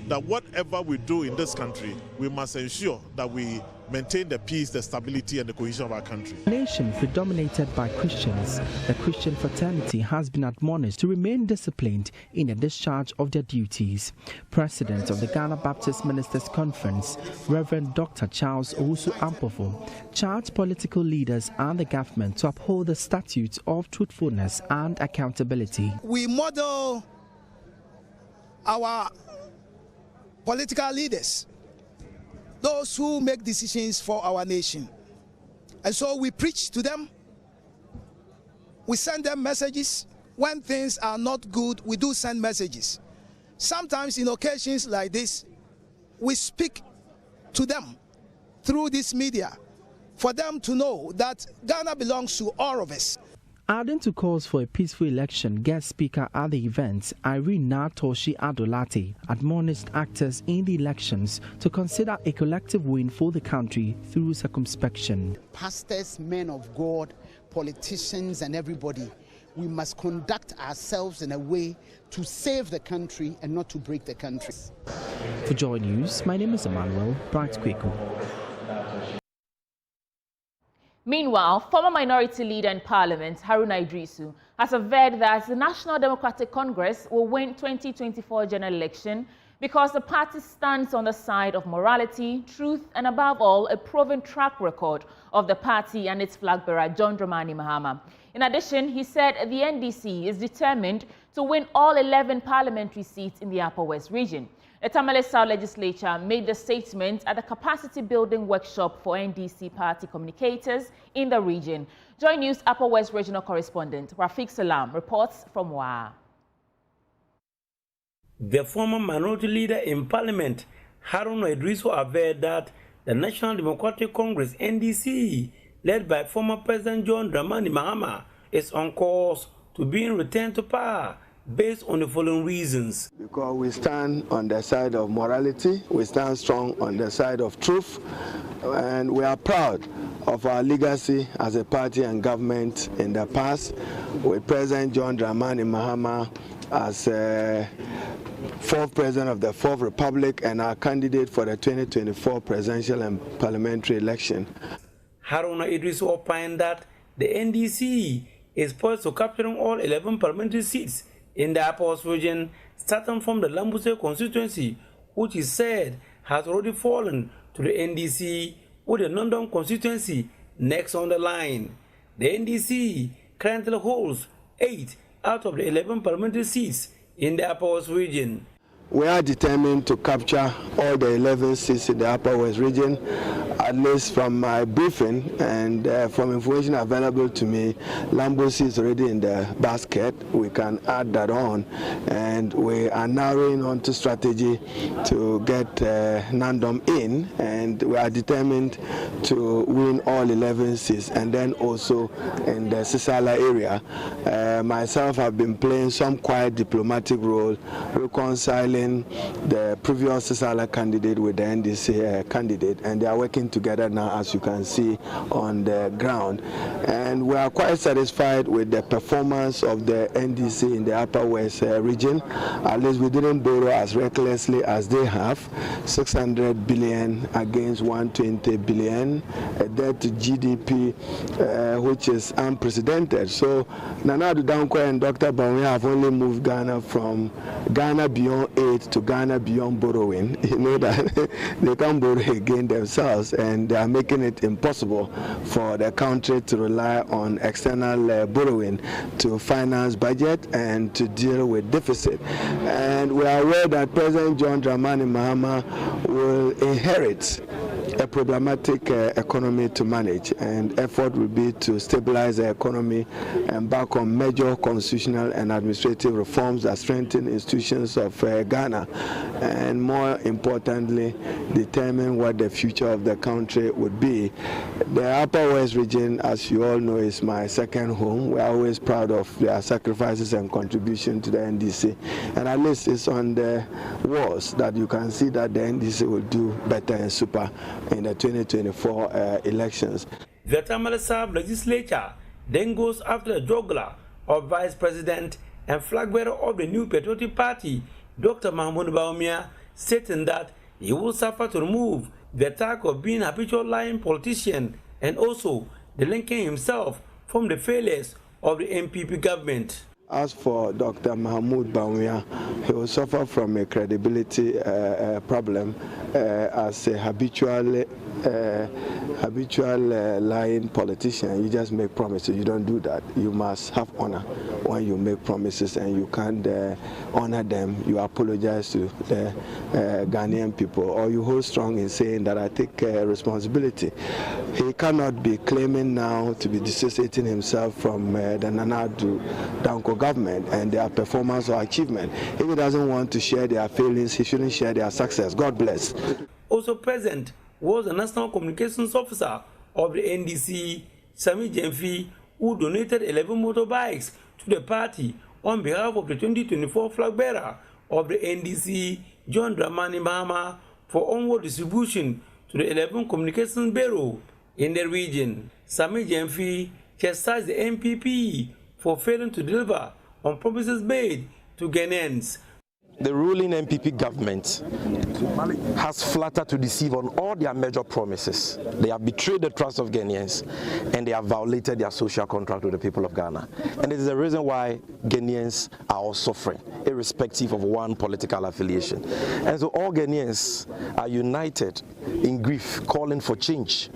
That whatever we do in this country, we must ensure that we maintain the peace, the stability, and the cohesion of our country. A nation predominated by Christians, the Christian fraternity has been admonished to remain disciplined in the discharge of their duties. President of the Ghana Baptist Ministers' Conference, Reverend Dr. Charles Owusu-Ampofo, charged political leaders and the government to uphold the statutes of truthfulness and accountability. We model our political leaders, those who make decisions for our nation. And so we preach to them, we send them messages. When things are not good, we do send messages. Sometimes in occasions like this, we speak to them through this media for them to know that Ghana belongs to all of us. Adding to calls for a peaceful election, guest speaker at the event, Irene Natoshi Adolate, admonished actors in the elections to consider a collective win for the country through circumspection. Pastors, men of God, politicians and everybody, we must conduct ourselves in a way to save the country and not to break the country. For JoyNews, my name is Emmanuel Bright Kweku. Meanwhile, former Minority Leader in Parliament, Haruna Idrisu, has averred that the National Democratic Congress will win 2024 general election because the party stands on the side of morality, truth, and above all, a proven track record of the party and its flag bearer, John Dramani Mahama. In addition, he said the NDC is determined to win all 11 parliamentary seats in the Upper West region. The Tamale South Legislature made the statement at the capacity building workshop for NDC party communicators in the region. JoyNews Upper West regional correspondent Rafiq Salam reports from Bawa. The former minority leader in parliament, Haruna Idrisu, averred that the National Democratic Congress (NDC), led by former President John Dramani Mahama, is on course to being returned to power based on the following reasons. Because we stand on the side of morality, we stand strong on the side of truth, and we are proud of our legacy as a party and government in the past, with President John Dramani Mahama as fourth president of the Fourth Republic and our candidate for the 2024 presidential and parliamentary election. Haruna Idrisu opined that the NDC is poised to capturing all 11 parliamentary seats in the Upper West region, starting from the Lambuse constituency, which is said has already fallen to the NDC, with the London constituency next on the line. The NDC currently holds 8 out of the 11 parliamentary seats in the Upper West region. We are determined to capture all the 11 seats in the Upper West region. At least from my briefing and from information available to me, Lambuse is already in the basket. We can add that on, and we are narrowing on to strategy to get Nandom in, and we are determined to win all 11 seats. And then also in the Sisala area, myself have been playing some quiet diplomatic role, reconciling coupling the previous Sisala candidate with the NDC candidate, and they are working together now, as you can see on the ground. And we are quite satisfied with the performance of the NDC in the Upper West region. At least we didn't borrow as recklessly as they have. 600 billion against 120 billion, a debt to GDP which is unprecedented. So Nana Addo Dankwa and Dr. Bawa have only moved Ghana from Ghana beyond aid to Ghana beyond borrowing. You know that they can't borrow again themselves, and they are making it impossible for the country to rely on external borrowing to finance budget and to deal with deficit. And we are aware that President John Dramani Mahama will inherit a problematic economy to manage, and effort will be to stabilize the economy and back on major constitutional and administrative reforms that strengthen institutions of Ghana, and more importantly, determine what the future of the country would be. The Upper West region, as you all know, is my second home. We are always proud of their sacrifices and contribution to the NDC, and at least it's on the walls that you can see that the NDC will do better and super in the 2024 elections. The Tamale Sab legislature then goes after the juggler of Vice President and flag bearer of the new Patriotic Party, Dr. Mahmoud Bawumia, stating that he will suffer to remove the attack of being a habitual lying politician and also the linking himself from the failures of the MPP government. As for Dr. Mahmoud Bawumia, he will suffer from a credibility problem as a habitual lying politician. You just make promises. You don't do that. You must have honor when you make promises, and you can't honor them. You apologize to the Ghanaian people, or you hold strong in saying that I take responsibility. He cannot be claiming now to be dissociating himself from the Nana Addo Dankwa government and their performance or achievement. If he doesn't want to share their failings, he shouldn't share their success. God bless. Also present was the National Communications Officer of the NDC, Sami Jemfi, who donated 11 motorbikes to the party on behalf of the 2024 flag bearer of the NDC, John Dramani Mahama, for onward distribution to the 11 communications bureau in the region. Sami Jemfi chastised the MPP for failing to deliver on promises made to Ghanaians. The ruling MPP government has flattered to deceive on all their major promises. They have betrayed the trust of Ghanaians, and they have violated their social contract with the people of Ghana. And it is the reason why Ghanaians are all suffering, irrespective of one political affiliation. And so all Ghanaians are united in grief, calling for change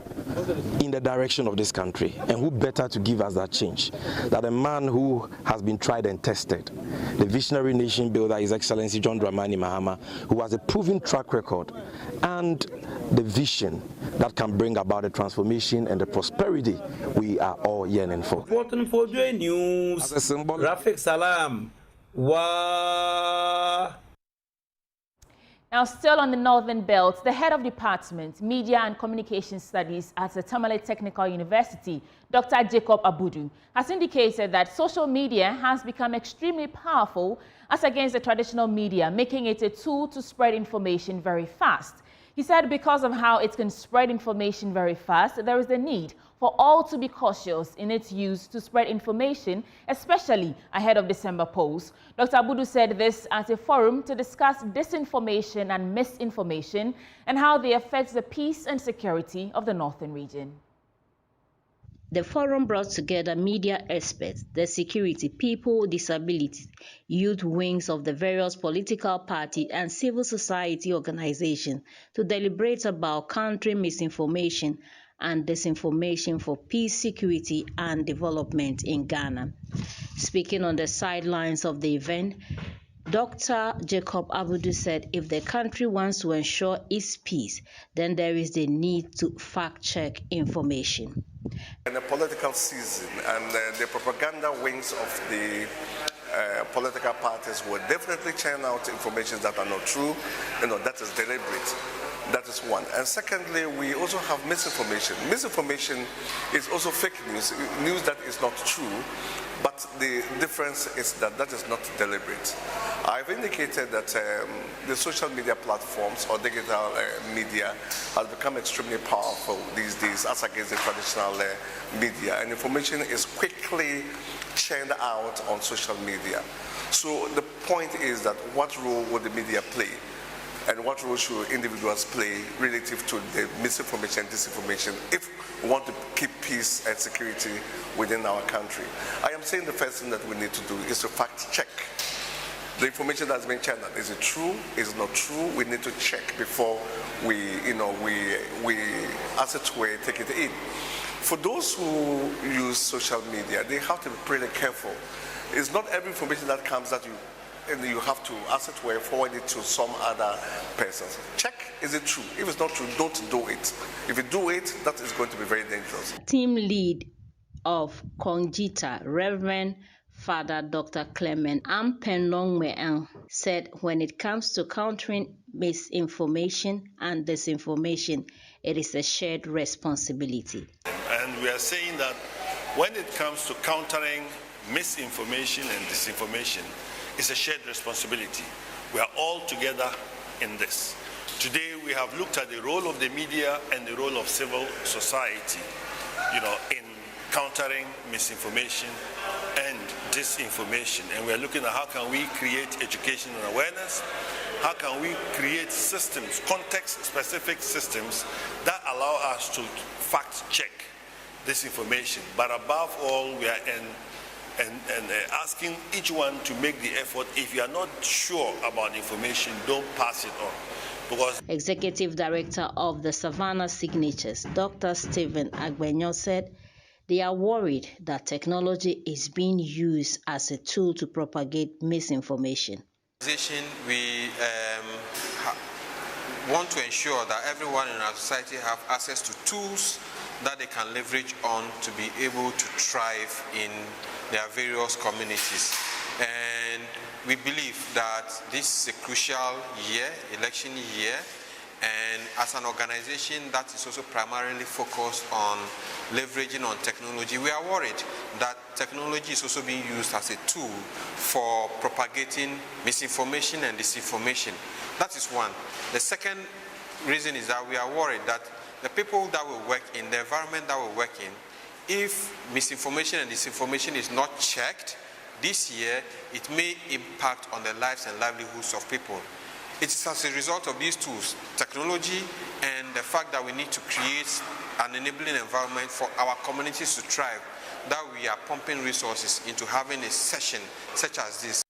in the direction of this country. And who better to give us that change than a man who has been tried and tested, the visionary nation builder, His Excellency John Dramani Mahama, who has a proven track record and the vision that can bring about the transformation and the prosperity we are all yearning for. Reporting for JoyNews, Rafik Salam. Now, still on the Northern Belt, the head of Department, Media and Communication Studies at the Tamale Technical University, Dr. Jacob Abudu, has indicated that social media has become extremely powerful as against the traditional media, making it a tool to spread information very fast. He said because of how it can spread information very fast, there is a need for all to be cautious in its use to spread information, especially ahead of December polls. Dr. Abudu said this at a forum to discuss disinformation and misinformation and how they affect the peace and security of the northern region. The forum brought together media experts, the security people, disabilities, youth wings of the various political parties and civil society organizations to deliberate about countering misinformation and disinformation for peace, security, and development in Ghana. Speaking on the sidelines of the event, Dr. Jacob Abudu said if the country wants to ensure its peace, then there is the need to fact-check information. In the political season, and the propaganda wings of the political parties will definitely churn out information that are not true, that is deliberate. That is one. And secondly, we also have misinformation. Misinformation is also fake news, news that is not true, but the difference is that that is not deliberate. I've indicated that the social media platforms or digital media has become extremely powerful these days as against the traditional media, and information is quickly churned out on social media. So the point is that what role would the media play? And what role should individuals play relative to the misinformation and disinformation if we want to keep peace and security within our country? I am saying the first thing that we need to do is to fact check the information that's been channeled. Is it true? Is it not true? We need to check before we as it were, take it in. For those who use social media, they have to be pretty careful. It's not every information that comes that you have to, as it were, forward it to some other persons. Check, is it true? If it's not true, don't do it. If you do it, that is going to be very dangerous. Team lead of Kongita, Reverend Father Dr. Clement Ampenlongmeang, said when it comes to countering misinformation and disinformation, it is a shared responsibility. And we are saying that when it comes to countering misinformation and disinformation, it's a shared responsibility. We are all together in this. Today we have looked at the role of the media and the role of civil society, in countering misinformation and disinformation. And we are looking at how can we create education and awareness, how can we create systems, context-specific systems that allow us to fact-check this information. But above all, we are asking each one to make the effort. If you are not sure about information, don't pass it on. Because Executive Director of the Savannah Signatures, Dr. Stephen Agbenyo, said they are worried that technology is being used as a tool to propagate misinformation. We want to ensure that everyone in our society have access to tools that they can leverage on to be able to thrive in their various communities. And we believe that this is a crucial year, election year, and as an organization that is also primarily focused on leveraging on technology, we are worried that technology is also being used as a tool for propagating misinformation and disinformation. That is one. The second reason is that we are worried that the people that will work in, the environment that will work in, if misinformation and disinformation is not checked this year, it may impact on the lives and livelihoods of people. It's as a result of these tools, technology, and the fact that we need to create an enabling environment for our communities to thrive, that we are pumping resources into having a session such as this.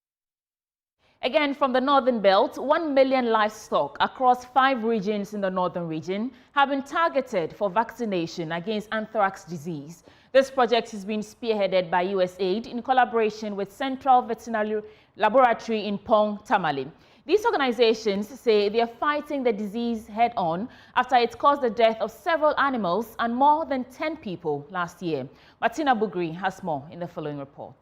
Again, from the Northern Belt, 1 million livestock across 5 regions in the Northern region have been targeted for vaccination against anthrax disease. This project is being spearheaded by USAID in collaboration with Central Veterinary Laboratory in Pong, Tamale. These organizations say they are fighting the disease head-on after it caused the death of several animals and more than 10 people last year. Martina Bugri has more in the following report.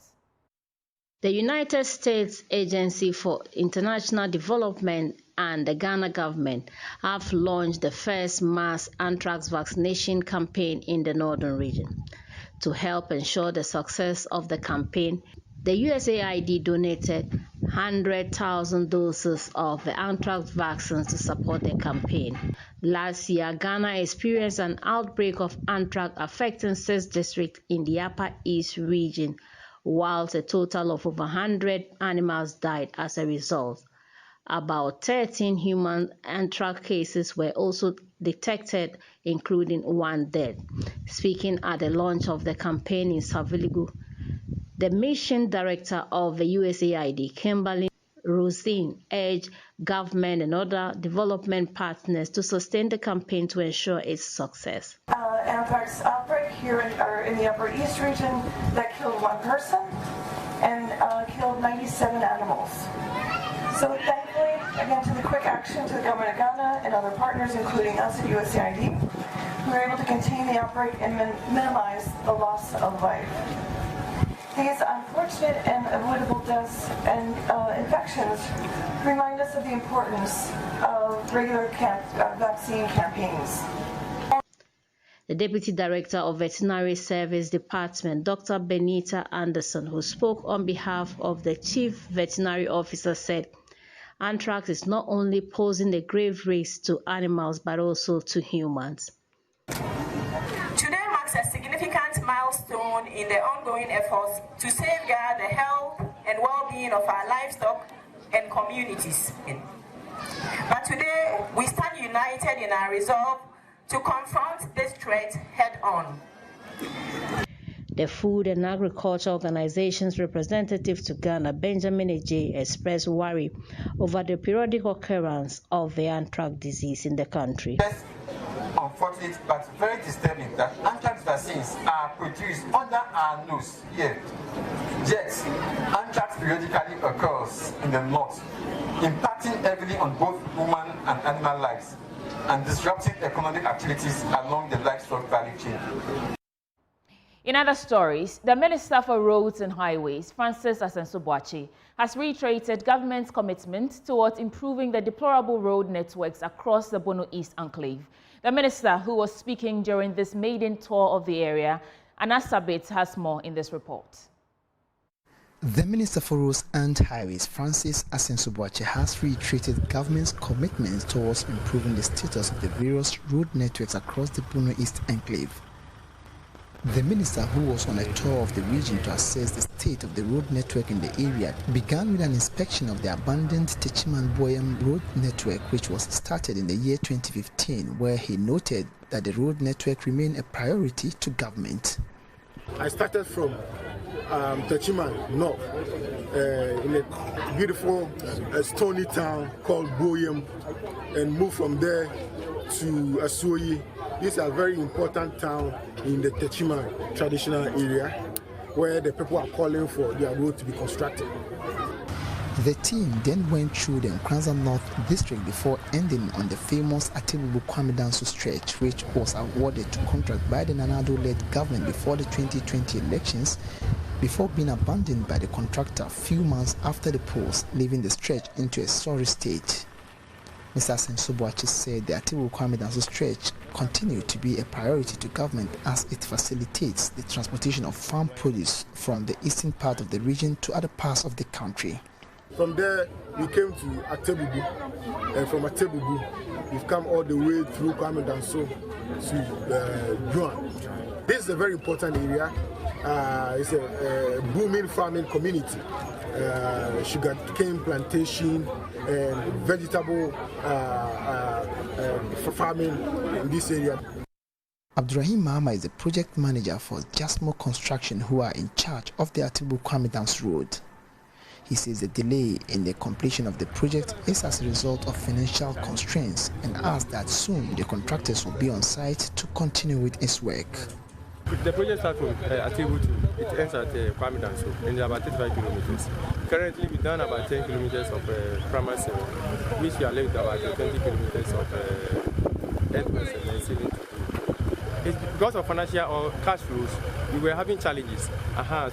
The United States Agency for International Development and the Ghana government have launched the first mass anthrax vaccination campaign in the northern region. To help ensure the success of the campaign, the USAID donated 100,000 doses of the anthrax vaccines to support the campaign. Last year, Ghana experienced an outbreak of anthrax affecting 6 districts in the Upper East region, whilst a total of over 100 animals died as a result. About 13 human anthrax cases were also detected, including 1 death. Speaking at the launch of the campaign in Saviligu, the mission director of the USAID, Kimberly Rosin, urged government and other development partners to sustain the campaign to ensure its success. Anthrax outbreak here in the Upper East region that killed 1 person and killed 97 animals. So thankfully, again, to the quick action to the government of Ghana and other partners, including us at USAID, we were able to contain the outbreak and minimize the loss of life. These unfortunate and avoidable deaths and infections remind us of the importance of regular vaccine campaigns. The Deputy Director of Veterinary Service Department, Dr. Benita Anderson, who spoke on behalf of the Chief Veterinary Officer, said anthrax is not only posing a grave risk to animals but also to humans. Today marks a significant milestone in the ongoing efforts to safeguard the health and well-being of our livestock and communities. But today we stand united in our resolve to confront this threat head-on. The Food and Agriculture Organization's representative to Ghana, Benjamin Ejay, expressed worry over the periodic occurrence of the anthrax disease in the country. Yes, unfortunate but very disturbing that anthrax vaccines are produced under our nose here. Yet, anthrax periodically occurs in the north, impacting heavily on both human and animal lives and disrupting economic activities along the livestock value chain. In other stories, the Minister for Roads and Highways, Francis Asensio-Boakye, has reiterated government's commitment towards improving the deplorable road networks across the Bono East Enclave. The minister, who was speaking during this maiden tour of the area, Anasabit, has more in this report. The Minister for Roads and Highways, Francis Asensio-Boakye, has reiterated government's commitment towards improving the status of the various road networks across the Bono East Enclave. The minister, who was on a tour of the region to assess the state of the road network in the area, began with an inspection of the abandoned Techiman-Boyam road network, which was started in the year 2015, where he noted that the road network remained a priority to government. I started from Techiman North in a beautiful stony town called Boyam and moved from there to Asoyi. This is a very important town in the Techiman traditional area where the people are calling for their road to be constructed. The team then went through the Nkranza North district before ending on the famous Atebubu-Kwame Danso stretch, which was awarded to contract by the Nana-Addo-led government before the 2020 elections, before being abandoned by the contractor a few months after the polls, leaving the stretch into a sorry state. Mr. Asensio-Boakye said the Atebubu-Kwame Danso stretch continued to be a priority to government as it facilitates the transportation of farm produce from the eastern part of the region to other parts of the country. From there, we came to Atebubu, and from Atebubu, we've come all the way through Kwame Danso to Juan. This is a very important area. It's a booming farming community. Sugar cane plantation and vegetable farming in this area. Abdurrahim Mahama is the project manager for Jasmo Construction, who are in charge of the Atebubu-Kwame Danso road. He says the delay in the completion of the project is as a result of financial constraints and asks that soon the contractors will be on site to continue with its work. The project starts from Atebubu, it ends at Kwame Danso, and it's about 35 kilometers. Currently, we've done about 10 kilometers of primary civil, which we are left about 20 kilometers of earthworks and civil. It's because of financial or cash flows, we were having challenges.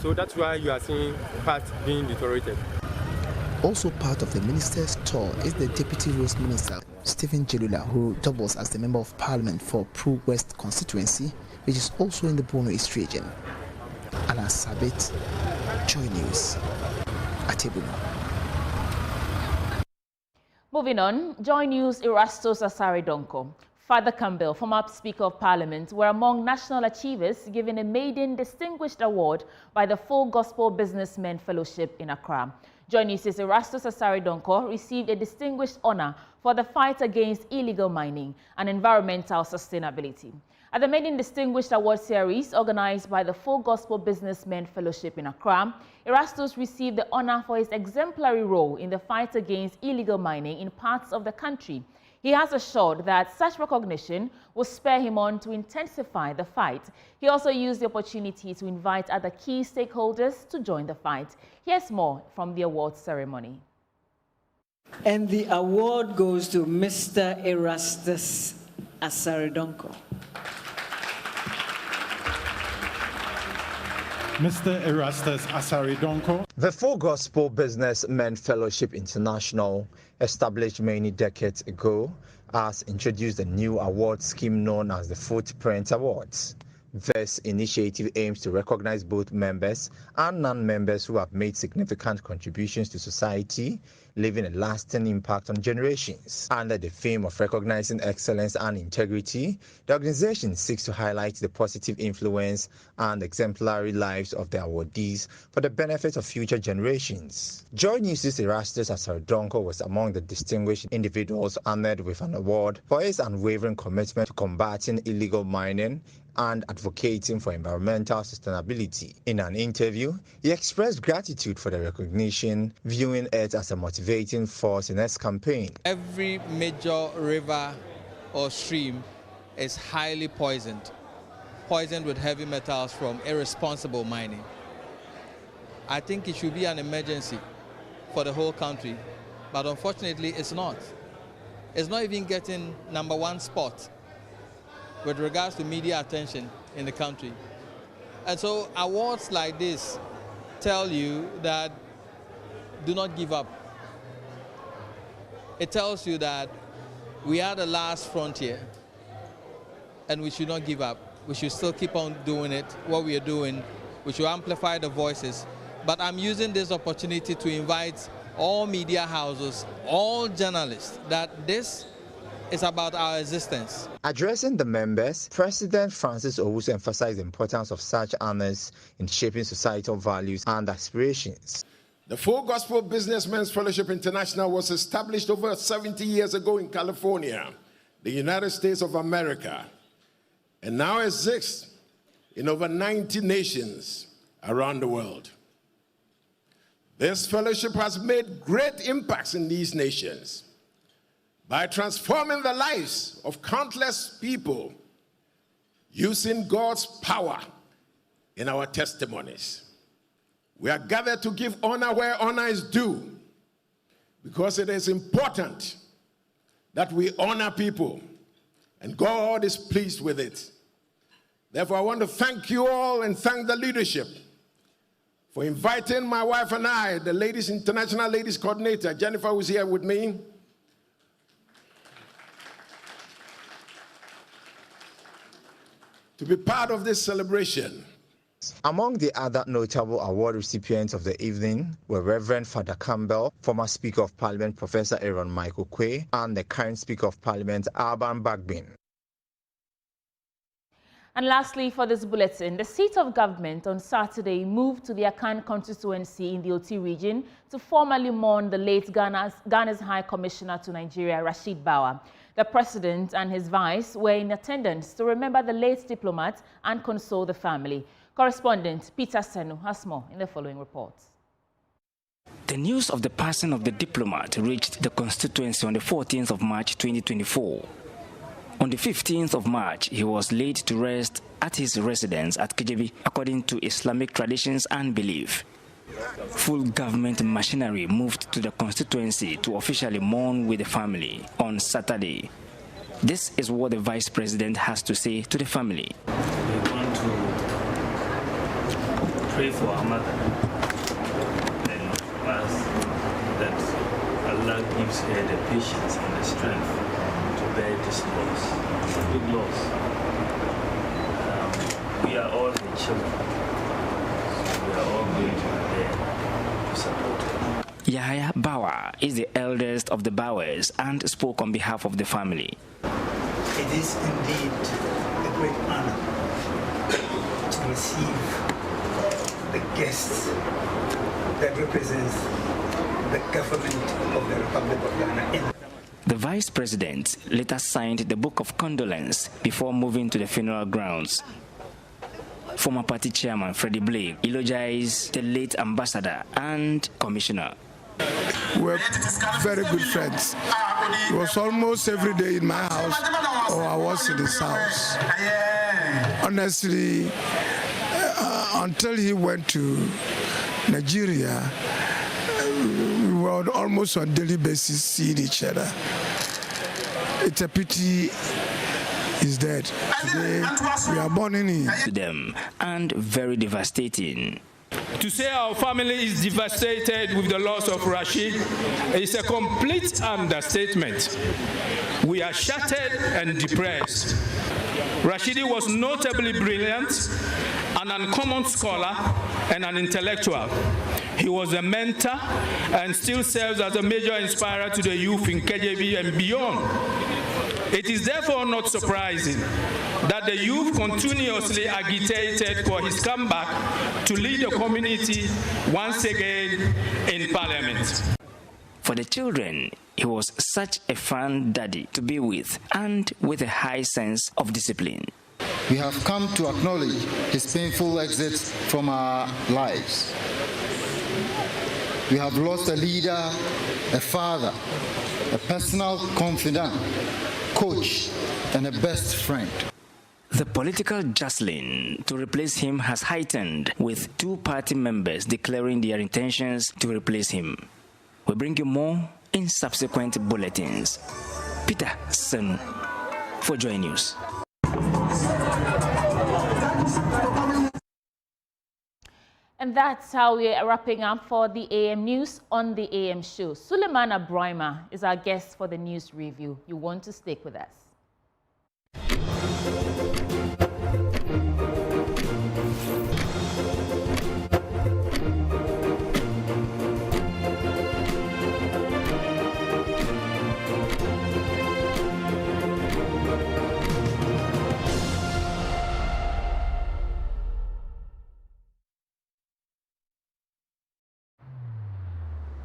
So that's why you are seeing parts being deteriorated. Also part of the minister's tour is the Deputy Roads Minister, Stephen Jelula, who doubles as the Member of Parliament for Pru West constituency, which is also in the Bono East region. Anasabit, JoyNews, Atebubu. Moving on, JoyNews Erastus Asare Donko, Father Campbell, former Speaker of Parliament, were among national achievers given a maiden distinguished award by the Full Gospel Businessmen Fellowship in Accra. JoyNews' Erastus Asare Donko received a distinguished honor for the fight against illegal mining and environmental sustainability. At the maiden distinguished award series organized by the Full Gospel Businessmen Fellowship in Accra, Erastus received the honor for his exemplary role in the fight against illegal mining in parts of the country. He has assured that such recognition will spur him on to intensify the fight. He also used the opportunity to invite other key stakeholders to join the fight. Here's more from the awards ceremony. And the award goes to Mr. Erastus Asare Donko. Mr. Erastus Asaridonko. The Full Gospel Businessmen Fellowship International, established many decades ago, has introduced a new award scheme known as the Footprint Awards. This initiative aims to recognize both members and non-members who have made significant contributions to society, leaving a lasting impact on generations. Under the theme of recognizing excellence and integrity, the organization seeks to highlight the positive influence and exemplary lives of the awardees for the benefit of future generations. JoyNews' Erastus Asaridonko was among the distinguished individuals honored with an award for his unwavering commitment to combating illegal mining and advocating for environmental sustainability. In an interview, he expressed gratitude for the recognition, viewing it as a motivating force in his campaign. Every major river or stream is highly poisoned with heavy metals from irresponsible mining. I think it should be an emergency for the whole country, but unfortunately it's not. It's not even getting #1 spot with regards to media attention in the country. And so awards like this tell you that do not give up. It tells you that we are the last frontier and we should not give up. We should still keep on doing it, what we are doing. We should amplify the voices. But I'm using this opportunity to invite all media houses, all journalists, that this is about our existence. Addressing the members, President Francis Owusu emphasized the importance of such honors in shaping societal values and aspirations. The Full Gospel Businessmen's Fellowship International was established over 70 years ago in California, the United States of America, and now exists in over 90 nations around the world. This fellowship has made great impacts in these nations by transforming the lives of countless people, using God's power in our testimonies. We are gathered to give honor where honor is due, because it is important that we honor people, and God is pleased with it. Therefore, I want to thank you all and thank the leadership for inviting my wife and I, the International Ladies Coordinator, Jennifer, who's here with me, to be part of this celebration. Among the other notable award recipients of the evening were Reverend Father Campbell, former Speaker of Parliament Professor Aaron Michael Quay, and the current Speaker of Parliament Alban Bagbin. And lastly, for this bulletin, the seat of government on Saturday moved to the Akan constituency in the Oti region to formally mourn the late Ghana's High Commissioner to Nigeria, Rashid Bawa. The president and his vice were in attendance to remember the late diplomat and console the family. Correspondent Peter Senu has more in the following report. The news of the passing of the diplomat reached the constituency on the 14th of March 2024. On the 15th of March, he was laid to rest at his residence at Kijebi, according to Islamic traditions and belief. Full government machinery moved to the constituency to officially mourn with the family on Saturday. This is what the vice president has to say to the family. We want to pray for our mother and ask that Allah gives her the patience and the strength to bear this loss. It's a big loss. We are all the children. We are all going to be there to support her. Yahaya Bawa is the eldest of the Bawers and spoke on behalf of the family. It is indeed a great honor to receive the guests that represents the government of the Republic of Ghana. The vice president later signed the book of condolence before moving to the funeral grounds. Former party chairman Freddie Blake eulogized the late ambassador and commissioner. We're very good friends. He was almost every day in my house, or I was in his house. Honestly, until he went to Nigeria, we were almost on a daily basis seeing each other. It's a pity is dead. Today, we are mourning him. To them, and very devastating. To say our family is devastated with the loss of Rashid is a complete understatement. We are shattered and depressed. Rashidi was notably brilliant, an uncommon scholar, and an intellectual. He was a mentor and still serves as a major inspirer to the youth in KJV and beyond. It is therefore not surprising that the youth continuously agitated for his comeback to lead the community once again in Parliament. For the children, he was such a fun daddy to be with, and with a high sense of discipline. We have come to acknowledge his painful exit from our lives. We have lost a leader, a father, a personal confidant, coach, and a best friend. The political jostling to replace him has heightened, with two party members declaring their intentions to replace him. We bring you more in subsequent bulletins. Peter Senu for JoyNews. And that's how we are wrapping up for the AM News on the AM show. Suleiman Abraima is our guest for the news review. You want to stick with us.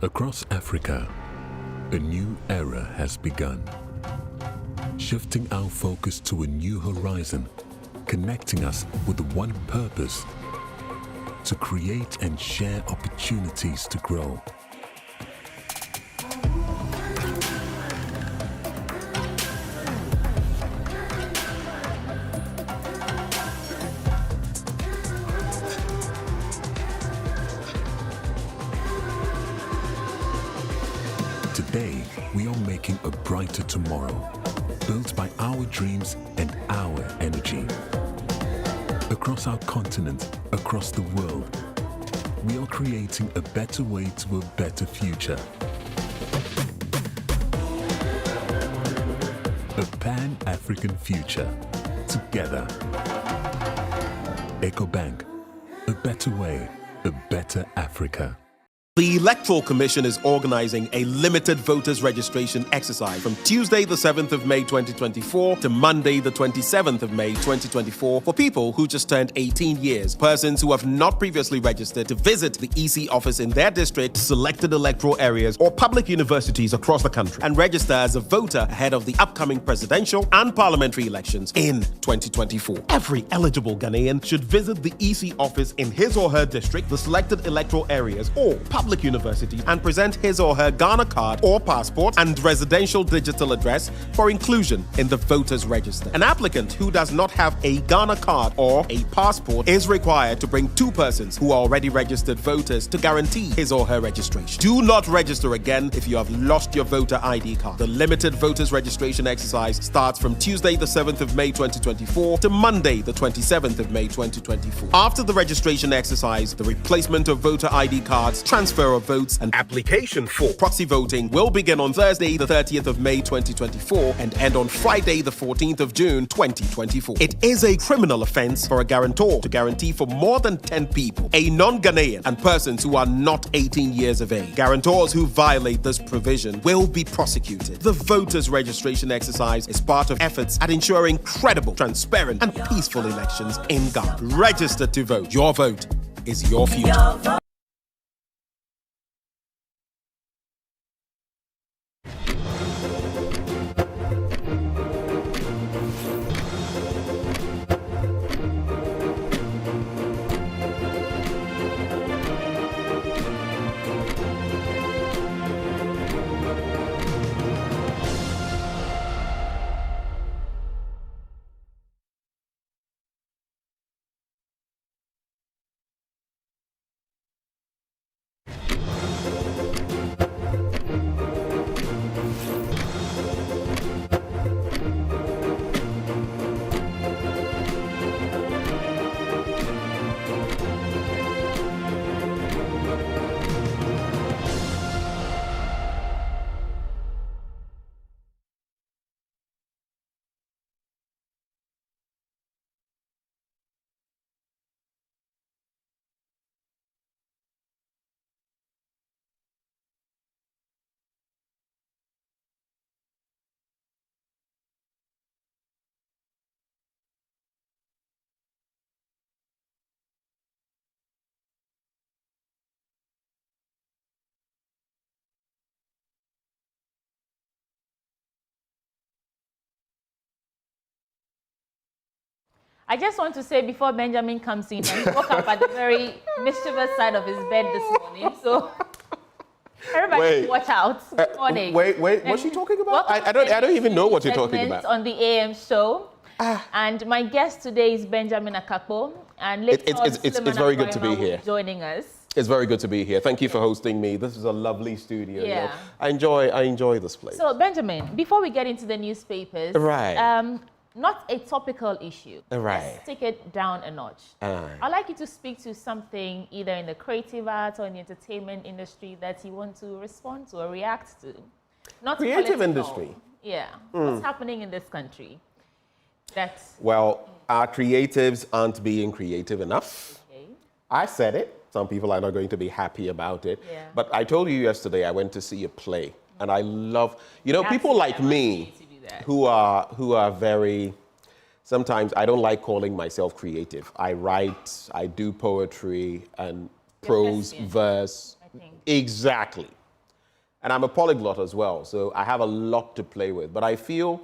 Across Africa, a new era has begun, shifting our focus to a new horizon, connecting us with one purpose: to create and share opportunities to grow. Today, we are making a brighter tomorrow, built by our dreams and our energy. Across our continent, across the world, we are creating a better way to a better future. A Pan-African future, together. EcoBank, a better way, a better Africa. The Electoral Commission is organizing a limited voters registration exercise from Tuesday the 7th of May 2024 to Monday the 27th of May 2024 for people who just turned 18 years, persons who have not previously registered to visit the EC office in their district, selected electoral areas or public universities across the country, and register as a voter ahead of the upcoming presidential and parliamentary elections in 2024. Every eligible Ghanaian should visit the EC office in his or her district, the selected electoral areas or public university, and present his or her Ghana card or passport and residential digital address for inclusion in the voters register. An applicant who does not have a Ghana card or a passport is required to bring two persons who are already registered voters to guarantee his or her registration. Do not register again if you have lost your voter ID card. The limited voters registration exercise starts from Tuesday the 7th of May 2024 to Monday the 27th of May 2024. After the registration exercise, the replacement of voter ID cards, transfer of votes, and application for proxy voting will begin on Thursday the 30th of May 2024 and end on Friday the 14th of June 2024. It is a criminal offense for a guarantor to guarantee for more than 10 people, a non-Ghanaian, and persons who are not 18 years of age. Guarantors who violate this provision will be prosecuted. The voters registration exercise is part of efforts at ensuring credible, transparent, and peaceful elections in Ghana. Register to vote. Your vote is your future. I just want to say before Benjamin comes in, that he woke up at the very mischievous side of his bed this morning. So everybody watch out. Good morning. Wait, what's she talking about? I don't even know what you're talking about. On the AM show. And my guest today is Benjamin Akakpo. And it's very good to be here. Joining us. It's very good to be here. Thank you for hosting me. This is a lovely studio. Yeah. You know, I enjoy this place. So Benjamin, before we get into the newspapers, right. Not a topical issue. Right. Let's take it down a notch. I'd like you to speak to something either in the creative arts or in the entertainment industry that you want to respond to or react to. Not creative political. Industry. Yeah. What's happening in this country? Well, our creatives aren't being creative enough. Okay. I said it. Some people are not going to be happy about it. Yeah. But I told you yesterday I went to see a play. And I love, people like me who are very, sometimes I don't like calling myself creative. I write, I do poetry and prose, verse. Exactly. And I'm a polyglot as well, so I have a lot to play with. But I feel,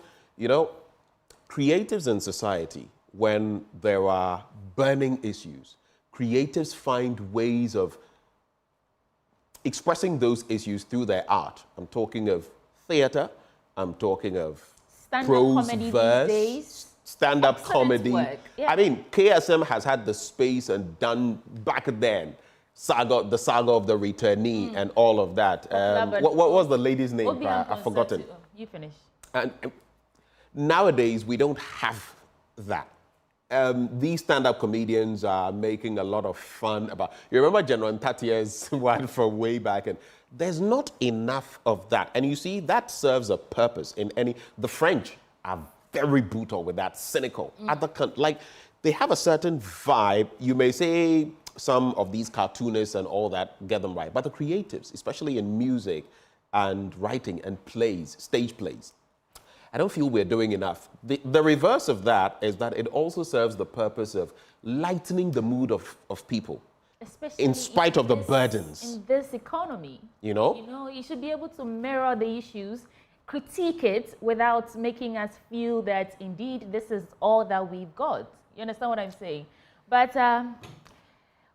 creatives in society, when there are burning issues, creatives find ways of expressing those issues through their art. I'm talking of theater, I'm talking of prose, verse, stand-up comedy. Yeah. I mean, KSM has had the space and done back then, the saga of the returnee and all of that. What was the lady's name? I've forgotten. You finish. And nowadays, we don't have that. These stand-up comedians are making a lot of fun about... You remember General Ntatia's one from way back, and there's not enough of that. And you see, that serves a purpose in any... The French are very brutal with that, cynical. They have a certain vibe. You may say some of these cartoonists and all that get them right, but the creatives, especially in music and writing and plays, stage plays, I don't feel we're doing enough. The reverse of that is that it also serves the purpose of lightening the mood of people. Especially in spite of the burdens. In this economy. You should be able to mirror the issues, critique it without making us feel that indeed this is all that we've got. You understand what I'm saying? But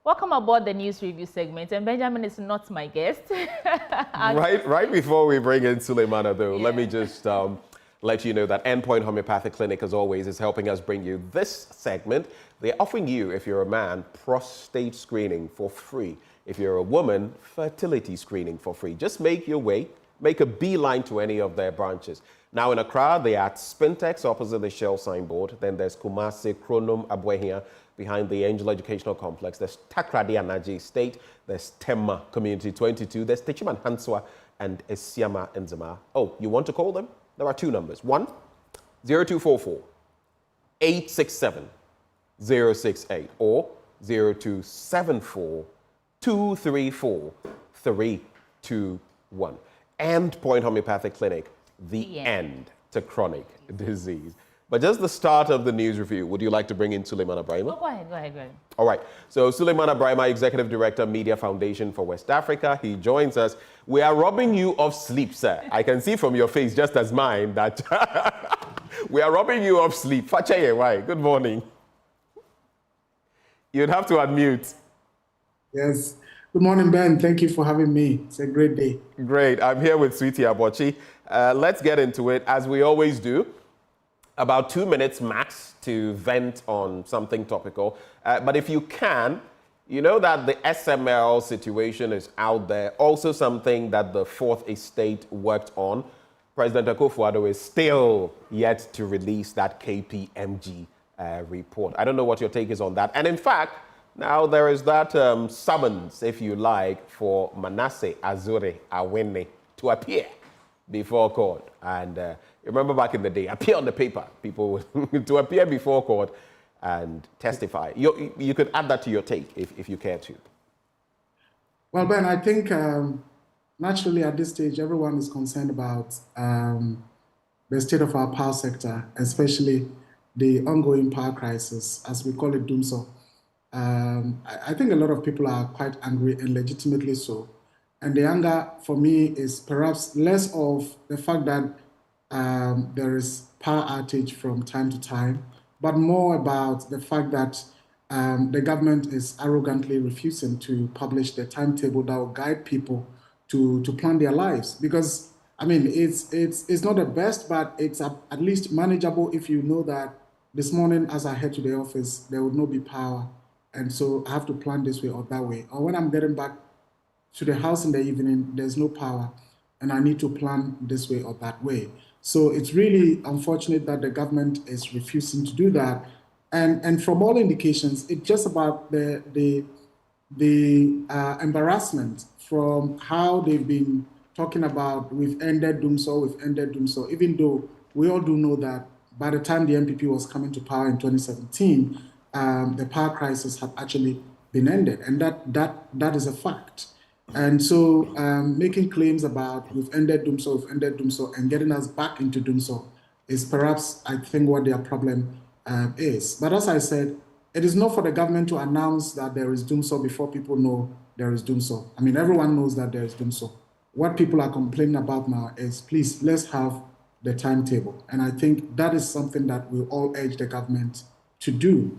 welcome aboard the news review segment. And Benjamin is not my guest. Right before we bring in Suleimana, though, let me just... let you know that Endpoint Homeopathic Clinic, as always, is helping us bring you this segment. They're offering you, if you're a man, prostate screening for free. If you're a woman, fertility screening for free. Just make your way, make a beeline to any of their branches. Now in Accra, they are at Spintex opposite the Shell signboard. Then there's Kumasi, Kronom, Abuehia behind the Angel Educational Complex. There's Takrady Anaji Estate. There's Tema Community 22. There's Techiman Hanswa and Esiama Nzema. Oh, you want to call them? There are two numbers. 1-0244-867-068 or 0274-234-321. Endpoint Homeopathic Clinic, the end to chronic disease. But just the start of the news review, would you like to bring in Suleimana Brahima? Oh, go ahead. All right. So Suleimana Brahima, Executive Director, Media Foundation for West Africa. He joins us. We are robbing you of sleep, sir. I can see from your face, just as mine, that we are robbing you of sleep. Facheye, why? Good morning. You'd have to unmute. Yes. Good morning, Ben. Thank you for having me. It's a great day. Great. I'm here with Sweetie Abochi. Let's get into it, as we always do. About 2 minutes max to vent on something topical. But if you can, you know that the SML situation is out there. Also something that the Fourth Estate worked on. President Akufo-Addo is still yet to release that KPMG report. I don't know what your take is on that. And in fact, now there is that summons, if you like, for Manasseh Azure Awene to appear before court. And remember back in the day, appear on the paper, people to appear before court and testify. You could add that to your take if you care to. Well, Ben, I think naturally at this stage, everyone is concerned about the state of our power sector, especially the ongoing power crisis, as we call it, doomsday. I think a lot of people are quite angry, and legitimately so. And the anger for me is perhaps less of the fact that there is power outage from time to time, but more about the fact that the government is arrogantly refusing to publish the timetable that will guide people to plan their lives. Because, I mean, it's not the best, but it's at least manageable if you know that this morning as I head to the office, there would not be power. And so I have to plan this way or that way. Or when I'm getting back to the house in the evening, there's no power, and I need to plan this way or that way. So it's really unfortunate that the government is refusing to do that. And from all indications, it's just about the embarrassment from how they've been talking about we've ended doomsday, even though we all do know that by the time the MPP was coming to power in 2017, the power crisis had actually been ended, and that is a fact. And so making claims about we've ended doomsday, and getting us back into doomsday is perhaps, I think, what their problem is. But as I said, it is not for the government to announce that there is doomsday before people know there is doomsday. I mean, everyone knows that there is doomsday. What people are complaining about now is, please, let's have the timetable. And I think that is something that we all urge the government to do.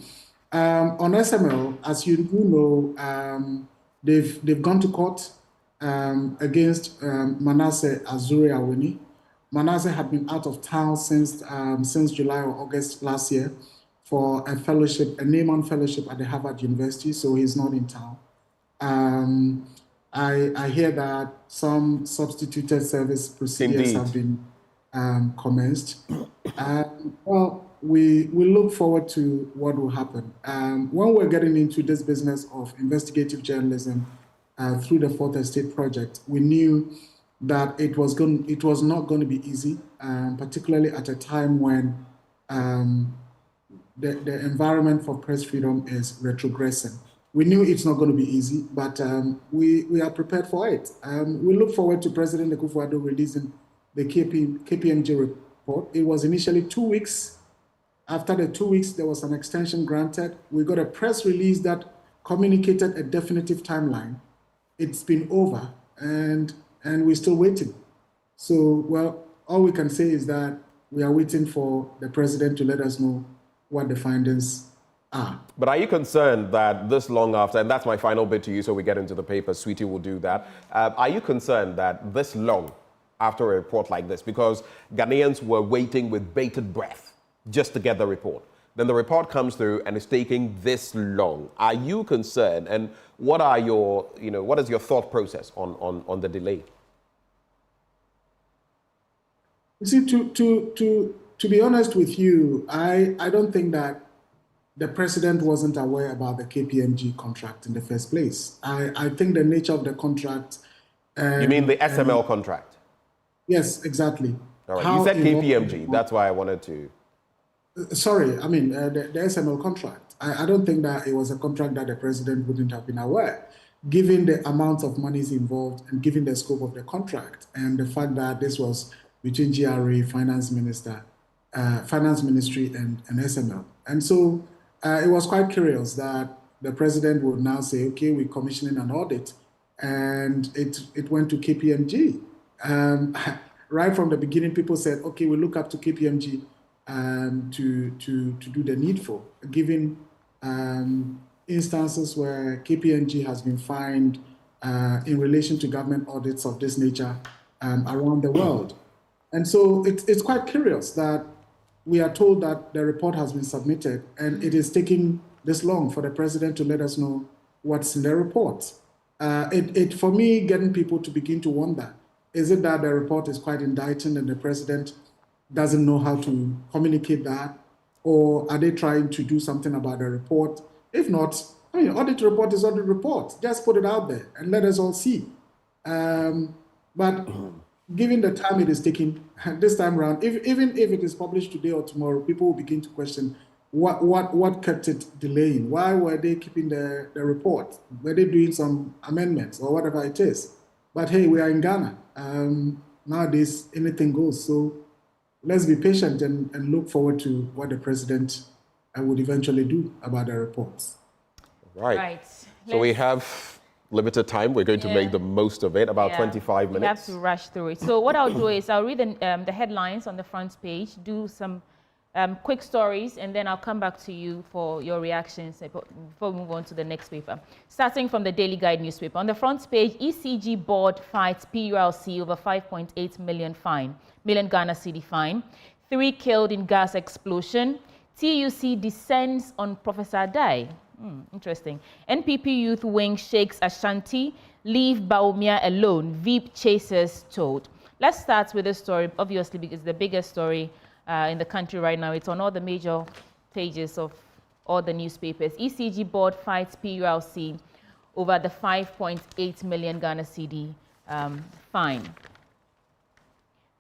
On SML, as you do know, they've gone to court against Manasseh Azuri Awini. Manasseh had been out of town since July or August last year for a fellowship, a name-on fellowship at the Harvard University, so he's not in town. I hear that some substituted service procedures have been commenced. Well, we look forward to what will happen. When we're getting into this business of investigative journalism through the Fourth Estate Project, we knew that it was not going to be easy, particularly at a time when the environment for press freedom is retrogressing. We knew it's not going to be easy, but we are prepared for it. We look forward to President Akufo-Addo releasing the KPMG report. It was initially 2 weeks. After the 2 weeks, there was an extension granted. We got a press release that communicated a definitive timeline. It's been over, and we're still waiting. So, well, all we can say is that we are waiting for the president to let us know what the findings are. But are you concerned that this long after, and that's my final bit to you so we get into the paper, Sweetie will do that. Are you concerned that this long after a report like this, because Ghanaians were waiting with bated breath just to get the report, then the report comes through and it's taking this long? Are you concerned? And what are your, what is your thought process on the delay? You see, to be honest with you, I don't think that the president wasn't aware about the KPMG contract in the first place. I think the nature of the contract... you mean the SML contract? Yes, exactly. All right. You said KPMG. That's why I wanted to... Sorry, I mean, the SML contract. I don't think that it was a contract that the president wouldn't have been aware, given the amount of monies involved and given the scope of the contract and the fact that this was between GRA, Finance Ministry, and SML. And so it was quite curious that the president would now say, okay, we're commissioning an audit, and it went to KPMG. Right from the beginning, people said, okay, we look up to KPMG to do the needful, given instances where KPMG has been fined in relation to government audits of this nature around the world. And so it's quite curious that we are told that the report has been submitted and it is taking this long for the president to let us know what's in the report. For me, getting people to begin to wonder, is it that the report is quite indicting and the president doesn't know how to communicate that? Or are they trying to do something about the report? If not, I mean, audit report is audit report. Just put it out there and let us all see. But given the time it is taking this time around, even if it is published today or tomorrow, people will begin to question what kept it delaying. Why were they keeping the report? Were they doing some amendments or whatever it is? But hey, we are in Ghana. Nowadays, anything goes. So let's be patient and look forward to what the president would eventually do about the reports. Right. So we have limited time. We're going to make the most of it, about 25 minutes. We have to rush through it. So what I'll do is I'll read the headlines on the front page, do some quick stories, and then I'll come back to you for your reactions before we move on to the next paper. Starting from the Daily Guide newspaper. On the front page, ECG board fights PULC over 5.8 million Ghana cedi fine. 3 killed in gas explosion. TUC descends on Professor Adai. Interesting. NPP youth wing shakes Ashanti. Leave Baumia alone. Veep chasers told. Let's start with this story, obviously, because it's the biggest story in the country right now. It's on all the major pages of all the newspapers. ECG board fights PULC over the 5.8 million Ghana cedi fine.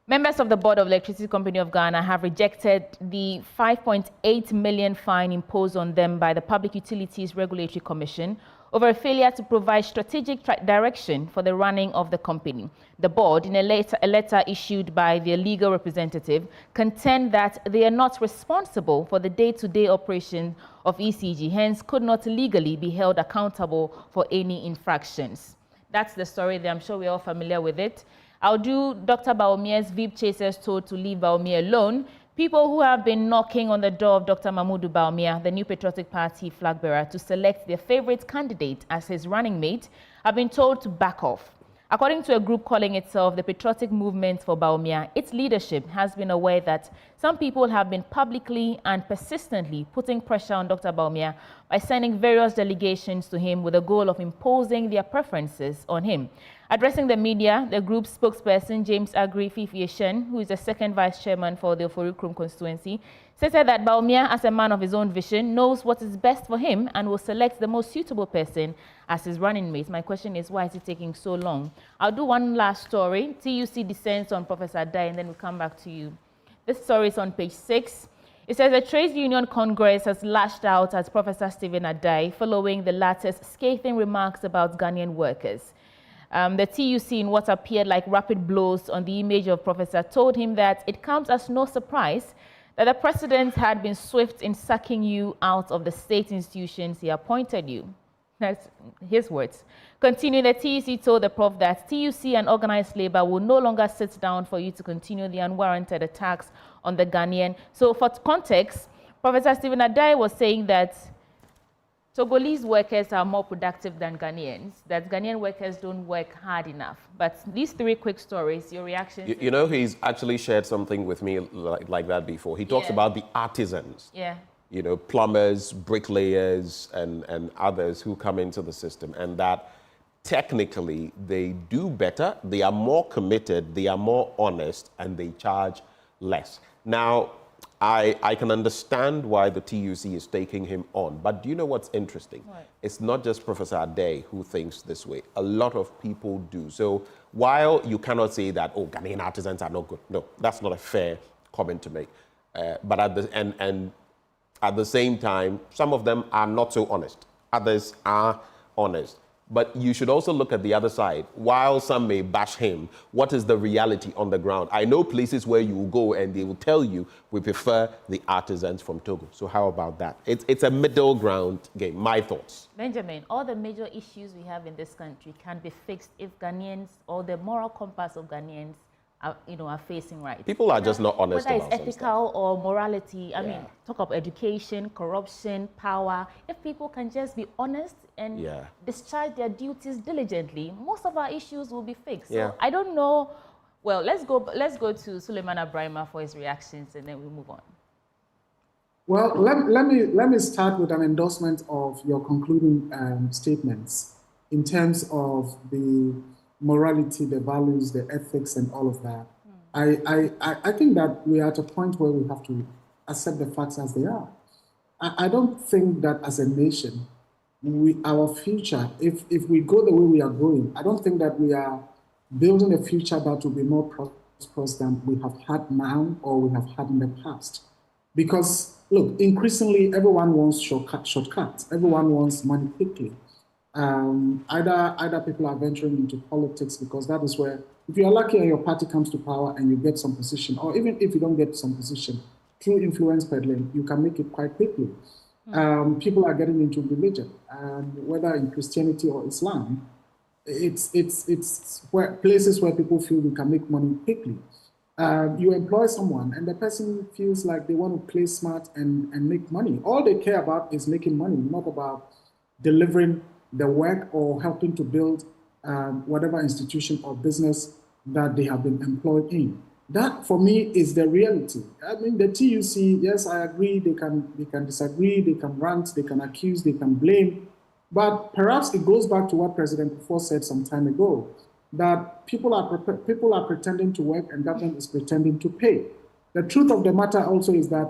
Members of the Board of Electricity Company of Ghana have rejected the 5.8 million fine imposed on them by the Public Utilities Regulatory Commission over a failure to provide strategic direction for the running of the company. The board, in a letter issued by their legal representative, contend that they are not responsible for the day-to-day operation of ECG, hence could not legally be held accountable for any infractions. That's the story there. I'm sure we're all familiar with it. I'll do Dr. Baumia's Veep chasers told to leave Baumia alone. People who have been knocking on the door of Dr. Mahmoud Baumia, the New Patriotic Party flag bearer, to select their favorite candidate as his running mate, have been told to back off. According to a group calling itself the Patriotic Movement for Baumia, its leadership has been aware that some people have been publicly and persistently putting pressure on Dr. Baumia by sending various delegations to him with the goal of imposing their preferences on him. Addressing the media, the group's spokesperson, James Agri Fifieshen, who is the second vice chairman for the Ofori-Krum constituency, stated that Baumia, as a man of his own vision, knows what is best for him and will select the most suitable person as his running mate. My question is, why is it taking so long? I'll do one last story. TUC descends on Professor Adai, and then we'll come back to you. This story is on page 6. It says the Trades Union Congress has lashed out at Professor Stephen Adai following the latter's scathing remarks about Ghanaian workers. The TUC, in what appeared like rapid blows on the image of Professor, told him that it comes as no surprise that the president had been swift in sacking you out of the state institutions he appointed you. That's his words. Continuing, the TUC told the prof that TUC and organized labor will no longer sit down for you to continue the unwarranted attacks on the Ghanaian. So for context, Professor Stephen Adai was saying that Togolese workers are more productive than Ghanaians, that Ghanaian workers don't work hard enough. But these 3 quick stories, your reactions? You know, he's actually shared something with me like that before. He talks about the artisans. Yeah. You know, plumbers, bricklayers, and others who come into the system, and that technically they do better, they are more committed, they are more honest, and they charge less. Now, I can understand why the TUC is taking him on, but do you know what's interesting? What? It's not just Professor Adai who thinks this way. A lot of people do. So while you cannot say that, oh, Ghanaian artisans are not good, no, that's not a fair comment to make. But at the same time, some of them are not so honest. Others are honest. But you should also look at the other side. While some may bash him, what is the reality on the ground? I know places where you will go and they will tell you, we prefer the artisans from Togo. So how about that? It's a middle ground game. My thoughts. Benjamin, all the major issues we have in this country can be fixed if Ghanaians, or the moral compass of Ghanaians, are facing right. People are just not honest about whether it's ethical or morality. I mean, talk of education, corruption, power. If people can just be honest and discharge their duties diligently, most of our issues will be fixed. So I don't know. Well, let's go to Suleiman Abrahima for his reactions, and then we'll move on. Well, let me start with an endorsement of your concluding statements in terms of the morality, the values, the ethics, and all of that. I think that we are at a point where we have to accept the facts as they are. I don't think that as a nation, our future, if we go the way we are going, I don't think that we are building a future that will be more prosperous than we have had now or we have had in the past. Because, look, increasingly, everyone wants shortcuts. Everyone wants money quickly. Either people are venturing into politics because that is where, if you are lucky and your party comes to power and you get some position, or even if you don't get some position, through influence peddling, you can make it quite quickly. People are getting into religion, whether in Christianity or Islam. It's where places where people feel we can make money quickly. you employ someone and the person feels like they want to play smart and make money. All they care about is making money, not about delivering the work or helping to build whatever institution or business that they have been employed in. That, for me, is the reality. I mean, the TUC, yes, I agree, they can disagree, they can rant, they can accuse, they can blame, but perhaps it goes back to what President Kufuor said some time ago, that people are pretending to work and government is pretending to pay. The truth of the matter also is that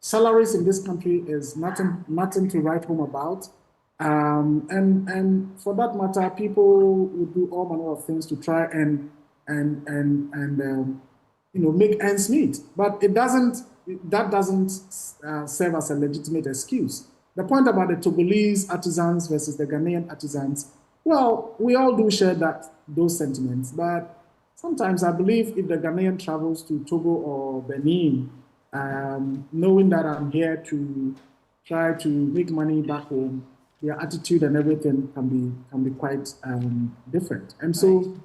salaries in this country is nothing to write home about. And for that matter, people would do all manner of things to try and make ends meet. But that doesn't serve as a legitimate excuse. The point about the Togolese artisans versus the Ghanaian artisans, well, we all do share those sentiments, but sometimes I believe if the Ghanaian travels to Togo or Benin, knowing that I'm here to try to make money back home, their attitude and everything can be quite different. And so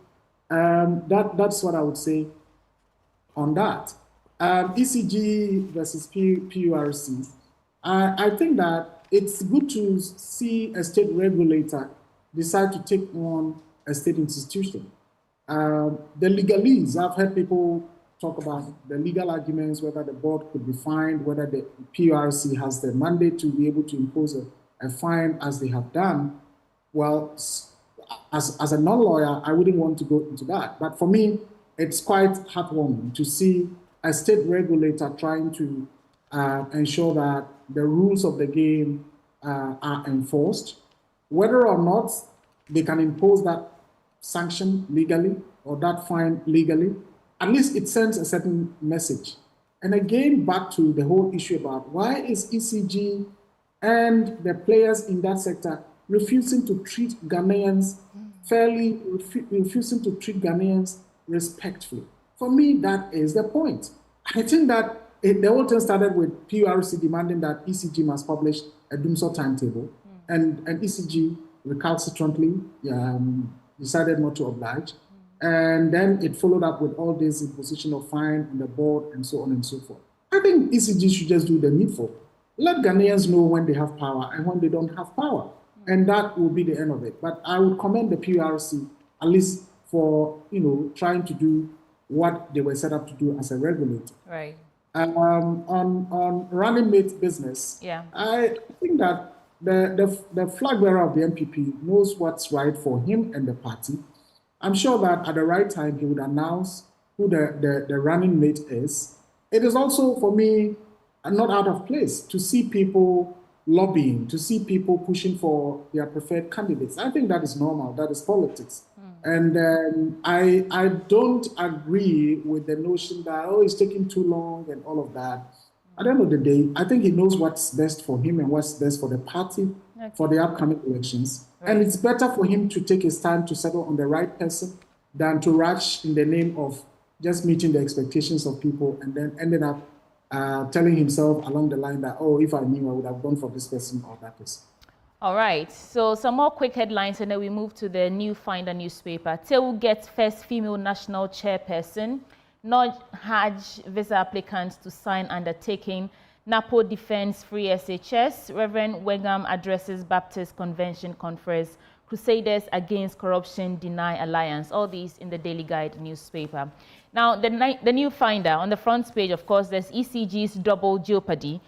that's what I would say on that. ECG versus PURC. I think that it's good to see a state regulator decide to take on a state institution. The legalese, I've heard people talk about the legal arguments, whether the board could be fined, whether the PURC has the mandate to be able to impose a fine as they have done. Well, as a non-lawyer, I wouldn't want to go into that. But for me, it's quite heartwarming to see a state regulator trying to ensure that the rules of the game are enforced. Whether or not they can impose that sanction legally or that fine legally, at least it sends a certain message. And again, back to the whole issue about why is ECG and the players in that sector refusing to treat Ghanaians fairly, refusing to treat Ghanaians respectfully. For me, that is the point. I think that the whole thing started with PURC demanding that ECG must publish a doomsday timetable, and ECG recalcitrantly decided not to oblige. And then it followed up with all this imposition of fine on the board and so on and so forth. I think ECG should just do the needful. Let Ghanaians know when they have power and when they don't have power. And that will be the end of it. But I would commend the PURC, at least for trying to do what they were set up to do as a regulator. Right. On running mate business, yeah, I think that the flag bearer of the MPP knows what's right for him and the party. I'm sure that at the right time he would announce who the running mate is. It is also, for me, not out of place to see people lobbying, to see people pushing for their preferred candidates. I think that is normal, that is politics. And I don't agree with the notion that, it's taking too long and all of that. At the end of the day, I think he knows what's best for him and what's best for the party for the upcoming elections. Right. And it's better for him to take his time to settle on the right person than to rush in the name of just meeting the expectations of people and then ending up telling himself along the line that, if I knew, I would have gone for this person or that person. All right, so some more quick headlines and then we move to the New Finder newspaper. Tewu gets first female national chairperson. Nudge Hajj visa applicants to sign undertaking. NAPO defends free SHS. Reverend Wegam addresses Baptist Convention Conference. Crusaders Against Corruption deny alliance. All these in the Daily Guide newspaper. Now, the New Finder, on the front page, of course, there's ECG's double jeopardy.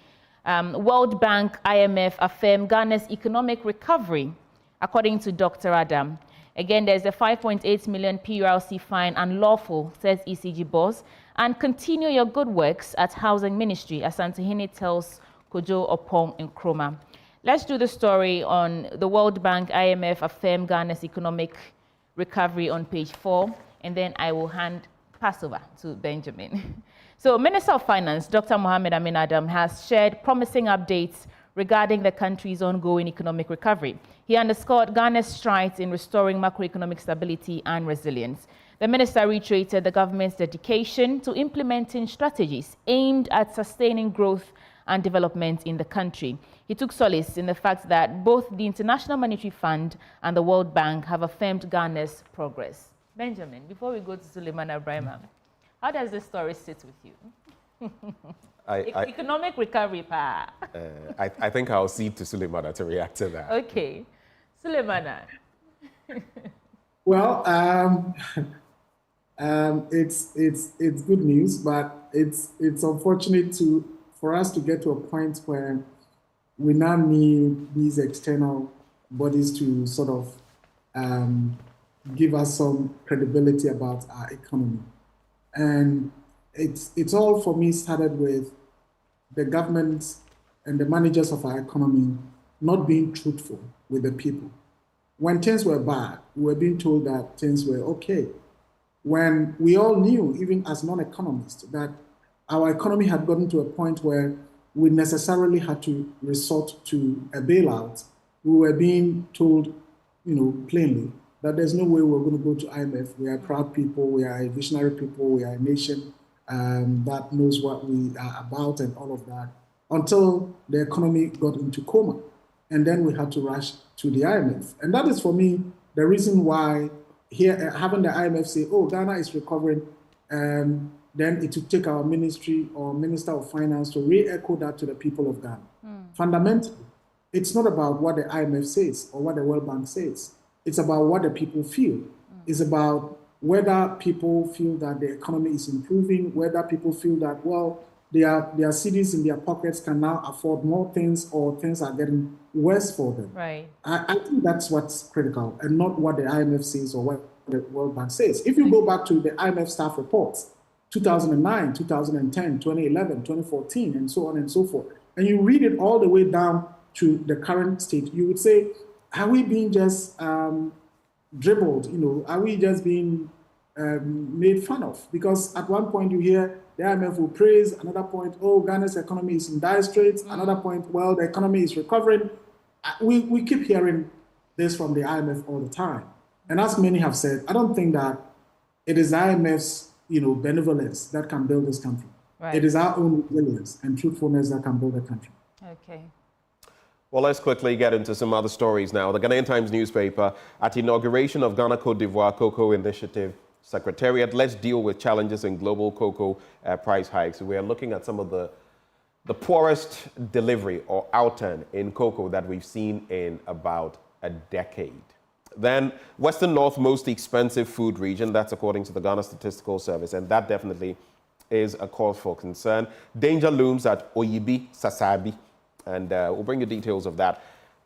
World Bank, IMF affirm Ghana's economic recovery, according to Dr. Adam. Again, there's a 5.8 million PURC fine, unlawful, says ECG boss. And continue your good works at Housing Ministry, Asantehene tells Kojo Opong and Kroma. Let's do the story on the World Bank, IMF affirm Ghana's economic recovery on page 4, and then I will pass over to Benjamin. So, Minister of Finance, Dr. Mohamed Amin Adam, has shared promising updates regarding the country's ongoing economic recovery. He underscored Ghana's strides in restoring macroeconomic stability and resilience. The minister reiterated the government's dedication to implementing strategies aimed at sustaining growth and development in the country. He took solace in the fact that both the International Monetary Fund and the World Bank have affirmed Ghana's progress. Benjamin, before we go to Suleiman Ibrahima. How does this story sit with you? Economic recovery, pa. I think I'll cede to Suleimana to react to that. Okay. Suleimana. Well, it's good news, but it's unfortunate for us to get to a point where we now need these external bodies to sort of give us some credibility about our economy. And it's all, for me, started with the government and the managers of our economy not being truthful with the people. When things were bad, we were being told that things were okay. When we all knew, even as non-economists, that our economy had gotten to a point where we necessarily had to resort to a bailout, we were being told, plainly, that there's no way we're going to go to IMF. We are proud people, we are a visionary people, we are a nation that knows what we are about and all of that, until the economy got into coma. And then we had to rush to the IMF. And that is, for me, the reason why here, having the IMF say, oh, Ghana is recovering, then it will take our ministry or Minister of Finance to re-echo that to the people of Ghana. Fundamentally, it's not about what the IMF says or what the World Bank says. It's about what the people feel. It's about whether people feel that the economy is improving, whether people feel that, well, their cedis in their pockets can now afford more things, or things are getting worse for them. Right. I think that's what's critical, and not what the IMF says or what the World Bank says. If you go back to the IMF staff reports, 2009, 2010, 2011, 2014, and so on and so forth, and you read it all the way down to the current state, you would say, are we being just dribbled? Are we just being made fun of? Because at one point you hear the IMF will praise, another point, oh, Ghana's economy is in dire straits, another point, well, the economy is recovering. We keep hearing this from the IMF all the time. And as many have said, I don't think that it is IMF's benevolence that can build this country. Right. It is our own resilience and truthfulness that can build the country. Okay. Well, let's quickly get into some other stories now. The Ghanaian Times newspaper, at inauguration of Ghana Cote d'Ivoire Cocoa Initiative Secretariat, let's deal with challenges in global cocoa price hikes. We are looking at some of the poorest delivery or outturn in cocoa that we've seen in about a decade. Then, Western North, most expensive food region, that's according to the Ghana Statistical Service, and that definitely is a cause for concern. Danger looms at Oyibi, Sasabi, and we'll bring you details of that.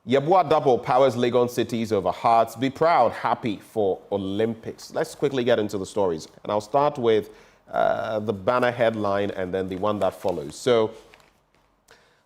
Yabua Double powers Legon cities over hearts. Be proud, happy for Olympics. Let's quickly get into the stories. And I'll start with the banner headline and then the one that follows. So,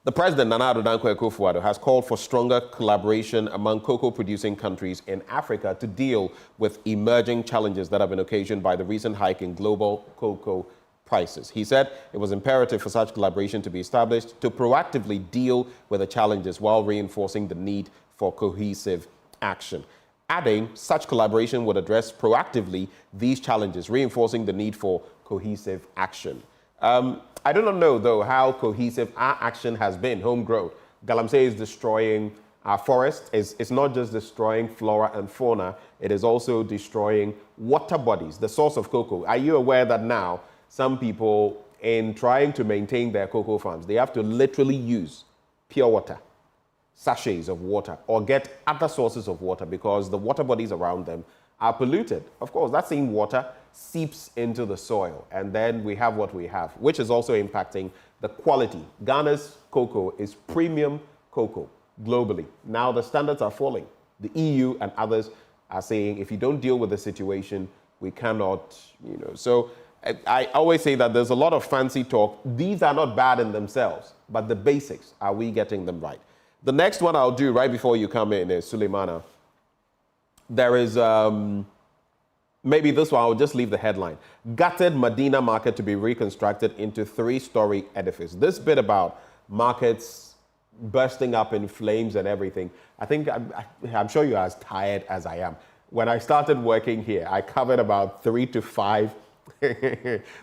the President, Nana Addo Dankwa Akufo-Addo, has called for stronger collaboration among cocoa-producing countries in Africa to deal with emerging challenges that have been occasioned by the recent hike in global cocoa prices. He said it was imperative for such collaboration to be established to proactively deal with the challenges while reinforcing the need for cohesive action. Adding, such collaboration would address proactively these challenges, reinforcing the need for cohesive action. I do not know, though, how cohesive our action has been, homegrown. Galamsey is destroying our forest. It's not just destroying flora and fauna, it is also destroying water bodies, the source of cocoa. Are you aware that now some people, in trying to maintain their cocoa farms, they have to literally use pure water, sachets of water, or get other sources of water because the water bodies around them are polluted? Of course, that same water seeps into the soil, and then we have what we have, which is also impacting the quality. Ghana's cocoa is premium cocoa globally. Now the standards are falling. The EU and others are saying, if you don't deal with the situation, we cannot, So I always say that there's a lot of fancy talk. These are not bad in themselves, but the basics, are we getting them right? The next one I'll do right before you come in is Suleimana. There is, maybe this one, I'll just leave the headline. Gutted Medina market to be reconstructed into 3-story edifice. This bit about markets bursting up in flames and everything, I think I'm sure you're as tired as I am. When I started working here, I covered about 3 to 5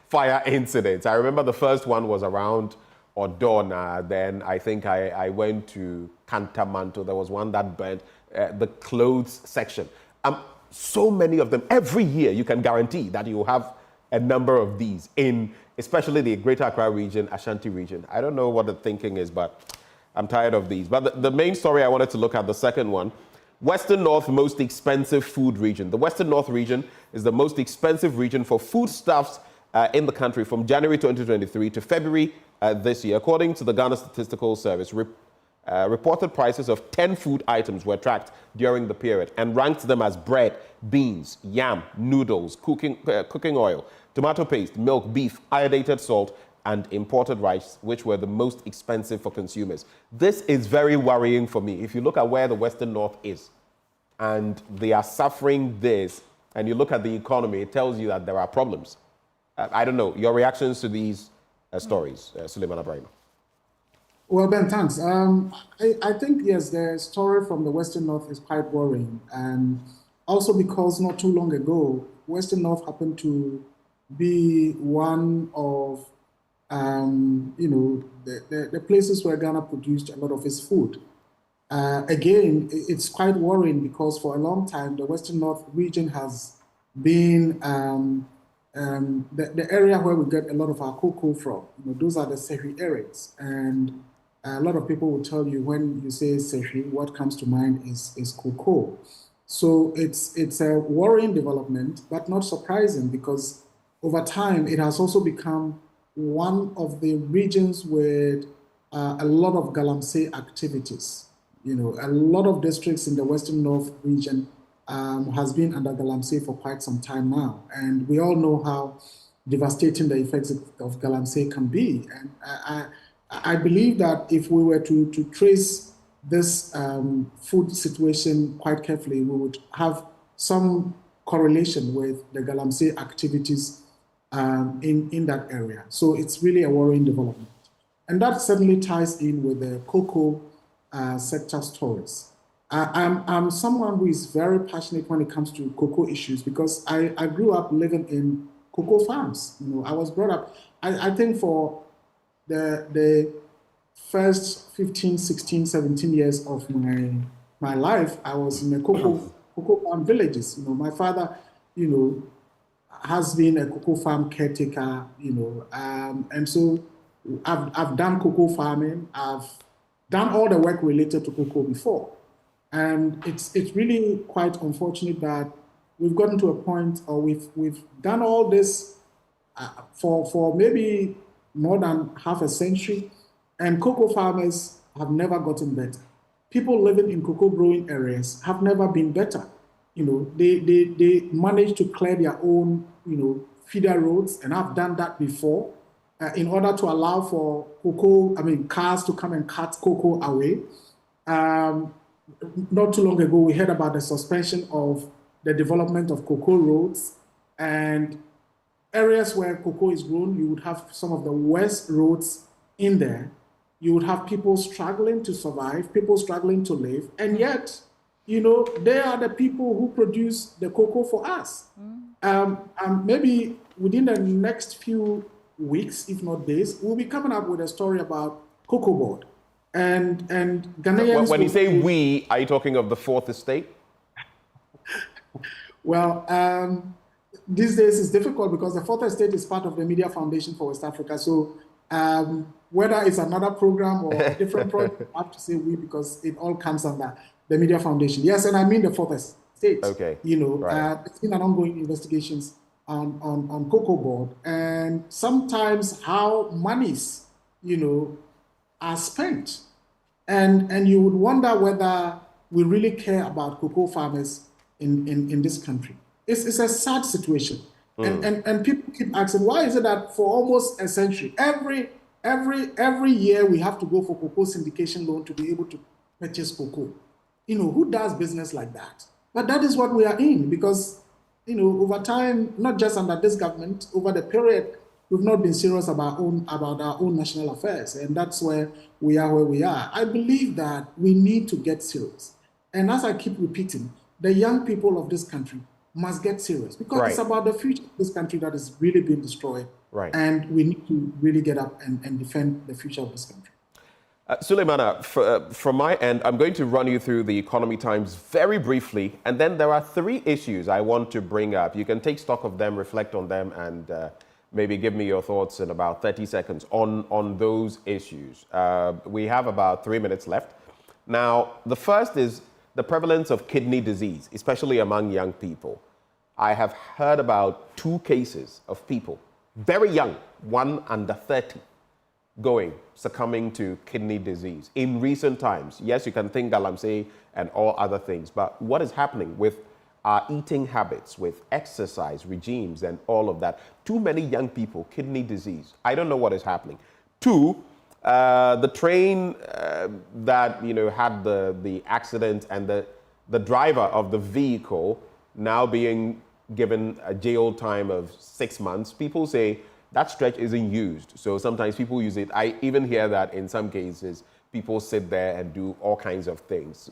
fire incidents. I remember the first one was around Odona. Then I think I went to Cantamanto. There was one that burnt the clothes section. So many of them. Every year you can guarantee that you have a number of these in especially the Greater Accra region, Ashanti region. I don't know what the thinking is, but I'm tired of these. But the main story I wanted to look at, the second one, Western North most expensive food region. The Western North region is the most expensive region for foodstuffs in the country from January 2023 to February this year. According to the Ghana Statistical Service, reported prices of 10 food items were tracked during the period and ranked them as bread, beans, yam, noodles, cooking oil, tomato paste, milk, beef, iodinated salt, and imported rice, which were the most expensive for consumers. This is very worrying for me. If you look at where the Western North is, and they are suffering this, and you look at the economy, it tells you that there are problems. I don't know, your reactions to these stories, Suleiman Ibrahim. Well, Ben, thanks. I think, yes, the story from the Western North is quite worrying. And also because not too long ago, Western North happened to be one of, the places where Ghana produced a lot of its food. Again, it's quite worrying because for a long time, the Western North region has been the area where we get a lot of our cocoa from. Those are the Sehri areas. And a lot of people will tell you when you say Sehri, what comes to mind is cocoa. So it's a worrying development, but not surprising because over time, it has also become one of the regions with a lot of galamsey activities. A lot of districts in the Western North region has been under galamsey for quite some time now. And we all know how devastating the effects of galamsey can be. And I believe that if we were to trace this food situation quite carefully, we would have some correlation with the galamsey activities in that area. So it's really a worrying development. And that certainly ties in with the cocoa sector stories. I'm someone who is very passionate when it comes to cocoa issues because I grew up living in cocoa farms. I was brought up, I think for the first 15, 16, 17 years of my life, I was in the cocoa farm villages. My father, has been a cocoa farm caretaker, and so I've done cocoa farming. I've done all the work related to cocoa before. And it's really quite unfortunate that we've gotten to a point, or we've done all this for maybe more than half a century, and cocoa farmers have never gotten better. People living in cocoa growing areas have never been better. They manage to clear their own, feeder roads, and I've done that before in order to allow for cars to come and cut cocoa away. Not too long ago, we heard about the suspension of the development of cocoa roads, and areas where cocoa is grown, you would have some of the worst roads in there. You would have people struggling to survive, people struggling to live, and yet, they are the people who produce the cocoa for us. Maybe within the next few weeks, if not days, we'll be coming up with a story about Cocoa Board. And Ghanaians... When you say we, are you talking of the Fourth Estate? Well, these days it's difficult because the Fourth Estate is part of the Media Foundation for West Africa. So whether it's another program or a different project, I have to say we because it all comes under the Media Foundation. Yes, and I mean the Fourth Estate. Okay. Right. It's been an ongoing investigations on Cocoa Board, and sometimes how monies, are spent. And you would wonder whether we really care about cocoa farmers in this country. It's a sad situation. And people keep asking, why is it that for almost a century, every year we have to go for cocoa syndication loan to be able to purchase cocoa? Who does business like that? But that is what we are in because, over time, not just under this government, over the period, we've not been serious about our own national affairs. And that's where we are where we are. I believe that we need to get serious. And as I keep repeating, the young people of this country must get serious because it's about the future of this country that is really being destroyed. Right. And we need to really get up and defend the future of this country. Suleimana, from my end, I'm going to run you through the Economy Times very briefly, and then there are 3 issues I want to bring up. You can take stock of them, reflect on them, and maybe give me your thoughts in about 30 seconds on those issues. We have about 3 minutes left. Now, the first is the prevalence of kidney disease, especially among young people. I have heard about 2 cases of people, very young, one under 30, succumbing to kidney disease in recent times. Yes, you can think galamsey and all other things, but what is happening with our eating habits, with exercise regimes and all of that? Too many young people, kidney disease. I don't know what is happening. 2, the train that had the accident and the driver of the vehicle now being given a jail time of 6 months. People say that stretch isn't used. So sometimes people use it. I even hear that in some cases, people sit there and do all kinds of things.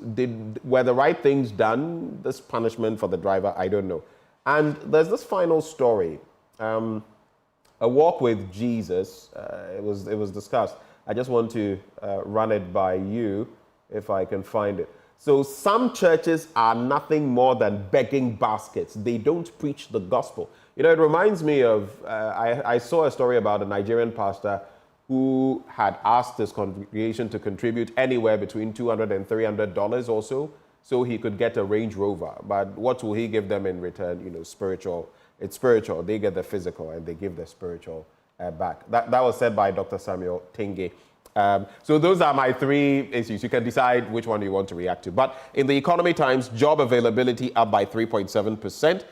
Were the right things done? This punishment for the driver, I don't know. And there's this final story. A walk with Jesus, it was discussed. I just want to run it by you, if I can find it. So some churches are nothing more than begging baskets. They don't preach the gospel. It reminds me of, I saw a story about a Nigerian pastor who had asked his congregation to contribute anywhere between $200 and $300 or so he could get a Range Rover. But what will he give them in return? Spiritual. It's spiritual. They get the physical and they give the spiritual back. That was said by Dr. Samuel Tenge. So those are my 3 issues. You can decide which one you want to react to. But in the Economy Times, job availability up by 3.7%.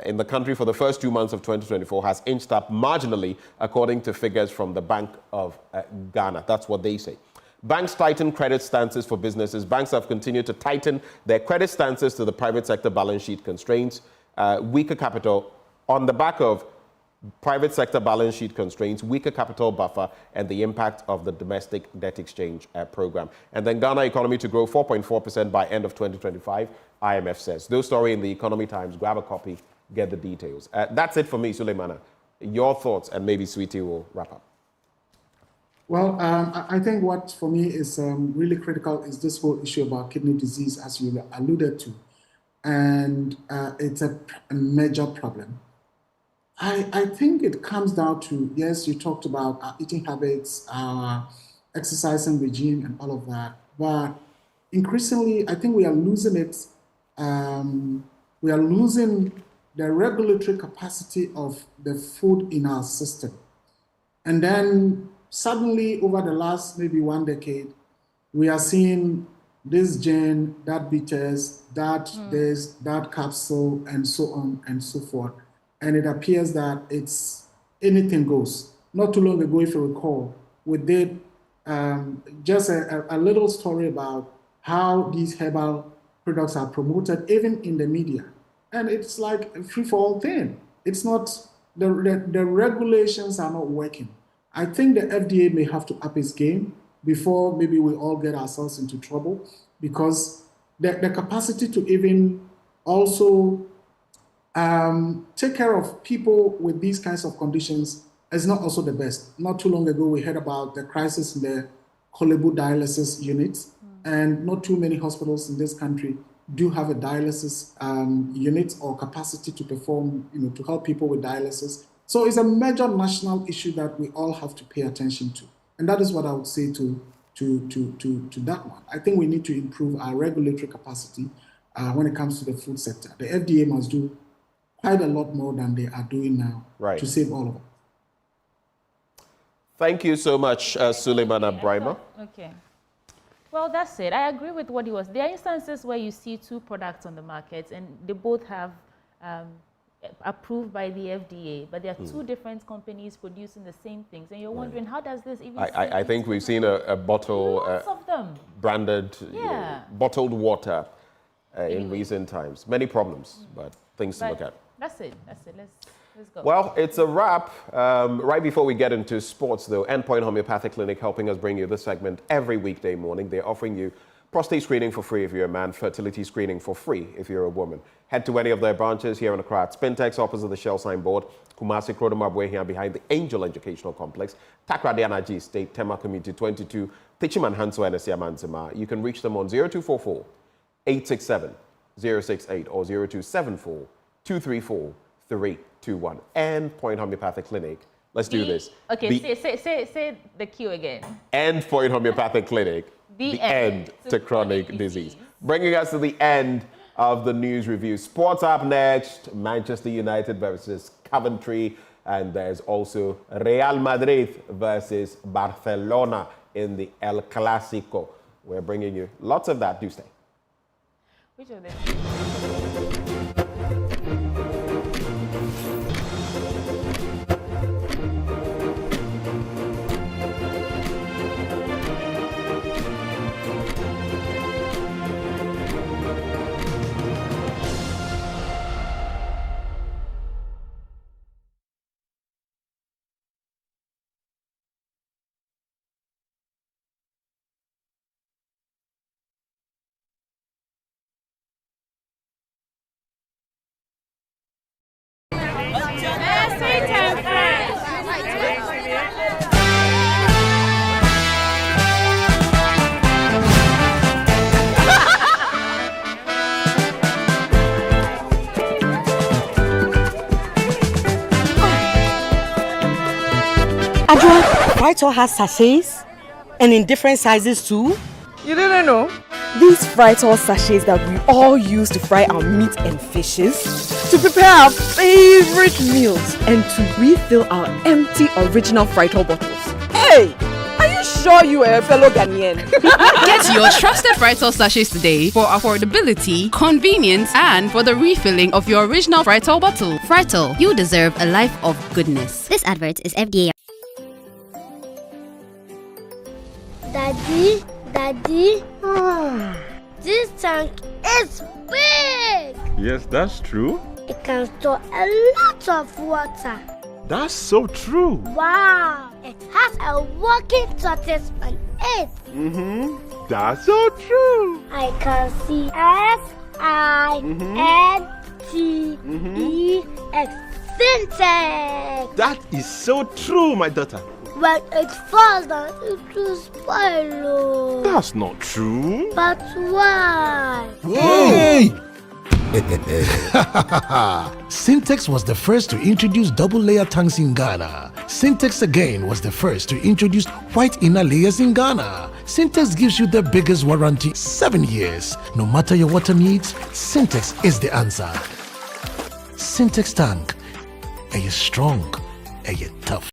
In the country for the first 2 months of 2024 has inched up marginally, according to figures from the Bank of Ghana. That's what they say. Banks tighten credit stances for businesses. Banks have continued to tighten their credit stances to the private sector balance sheet constraints. Weaker capital on the back of private sector balance sheet constraints, weaker capital buffer, and the impact of the domestic debt exchange program. And then Ghana economy to grow 4.4% by end of 2025, IMF says. Those story in the Economy Times. Grab a copy, get the details. That's it for me, Suleimana. Your thoughts, and maybe Sweetie will wrap up. Well, I think what for me is really critical is this whole issue about kidney disease, as you alluded to. And it's a major problem. I think it comes down to, yes, you talked about our eating habits, our exercising regime and all of that. But increasingly, I think we are losing it. We are losing the regulatory capacity of the food in our system. And then suddenly, over the last maybe 1 decade, we are seeing this gin, that bitters, that this, that capsule, and so on and so forth. And it appears that it's anything goes. Not too long ago, if you recall, we did just a little story about how these herbal products are promoted, even in the media. And it's like a free-for-all thing. It's not, the regulations are not working. I think the FDA may have to up its game before maybe we all get ourselves into trouble, because the capacity to even also take care of people with these kinds of conditions is not also the best. Not too long ago, we heard about the crisis in the Kolebu dialysis units, and not too many hospitals in this country do have a dialysis unit or capacity to perform, to help people with dialysis. So it's a major national issue that we all have to pay attention to. And that is what I would say to that one. I think we need to improve our regulatory capacity when it comes to the food sector. The FDA must do quite a lot more than they are doing now to save all of it. Thank you so much, Suleimana Brima. Okay. Well, that's it. I agree with what he was. There are instances where you see 2 products on the market and they both have approved by the FDA, but there are 2 different companies producing the same things. And you're wondering, how does this even... I think we've seen a bottle... Lots of them. Branded, bottled water in recent times. Many problems, but things to look at. That's it. Let's go. Well, it's a wrap. Right before we get into sports, though, Endpoint Homeopathic Clinic helping us bring you this segment every weekday morning. They're offering you prostate screening for free if you're a man, fertility screening for free if you're a woman. Head to any of their branches here in Accra at Spintex opposite the Shell signboard, Kumasi Krodomabwe here behind the Angel Educational Complex, Takradiana G State, Tema Community 22, Tichiman Hanso and Esiamanzima. You can reach them on 0244 867 068 or 0274 234 321. And Point Homeopathic Clinic. Let's do this. Okay, say the cue again. End Point Homeopathic Clinic. The end to chronic disease. Bringing us to the end of the news review. Sports up next. Manchester United versus Coventry. And there's also Real Madrid versus Barcelona in the El Clasico. We're bringing you lots of that. Do stay. Which of them? Fritor has sachets and in different sizes too. You didn't know? These Fritor sachets that we all use to fry our meat and fishes, to prepare our favorite meals, and to refill our empty original Fritor bottles. Hey! Are you sure you are a fellow Ghanaian? Get your trusted Fritor sachets today for affordability, convenience, and for the refilling of your original Fritor bottle. Fritor, you deserve a life of goodness. This advert is FDA. Daddy, this tank is big. Yes, that's true. It can store a lot of water. That's so true. Wow, it has a working tortoise on it. That's so true. I can see SINTEX. Syntax. That is so true, my daughter. When it falls down, it will spoil. That's not true. But why? Hey! Syntex was the first to introduce double-layer tanks in Ghana. Syntex again was the first to introduce white inner layers in Ghana. Syntex gives you the biggest warranty, 7 years. No matter your water needs, Syntex is the answer. Syntex tank. Are you strong? Are you tough?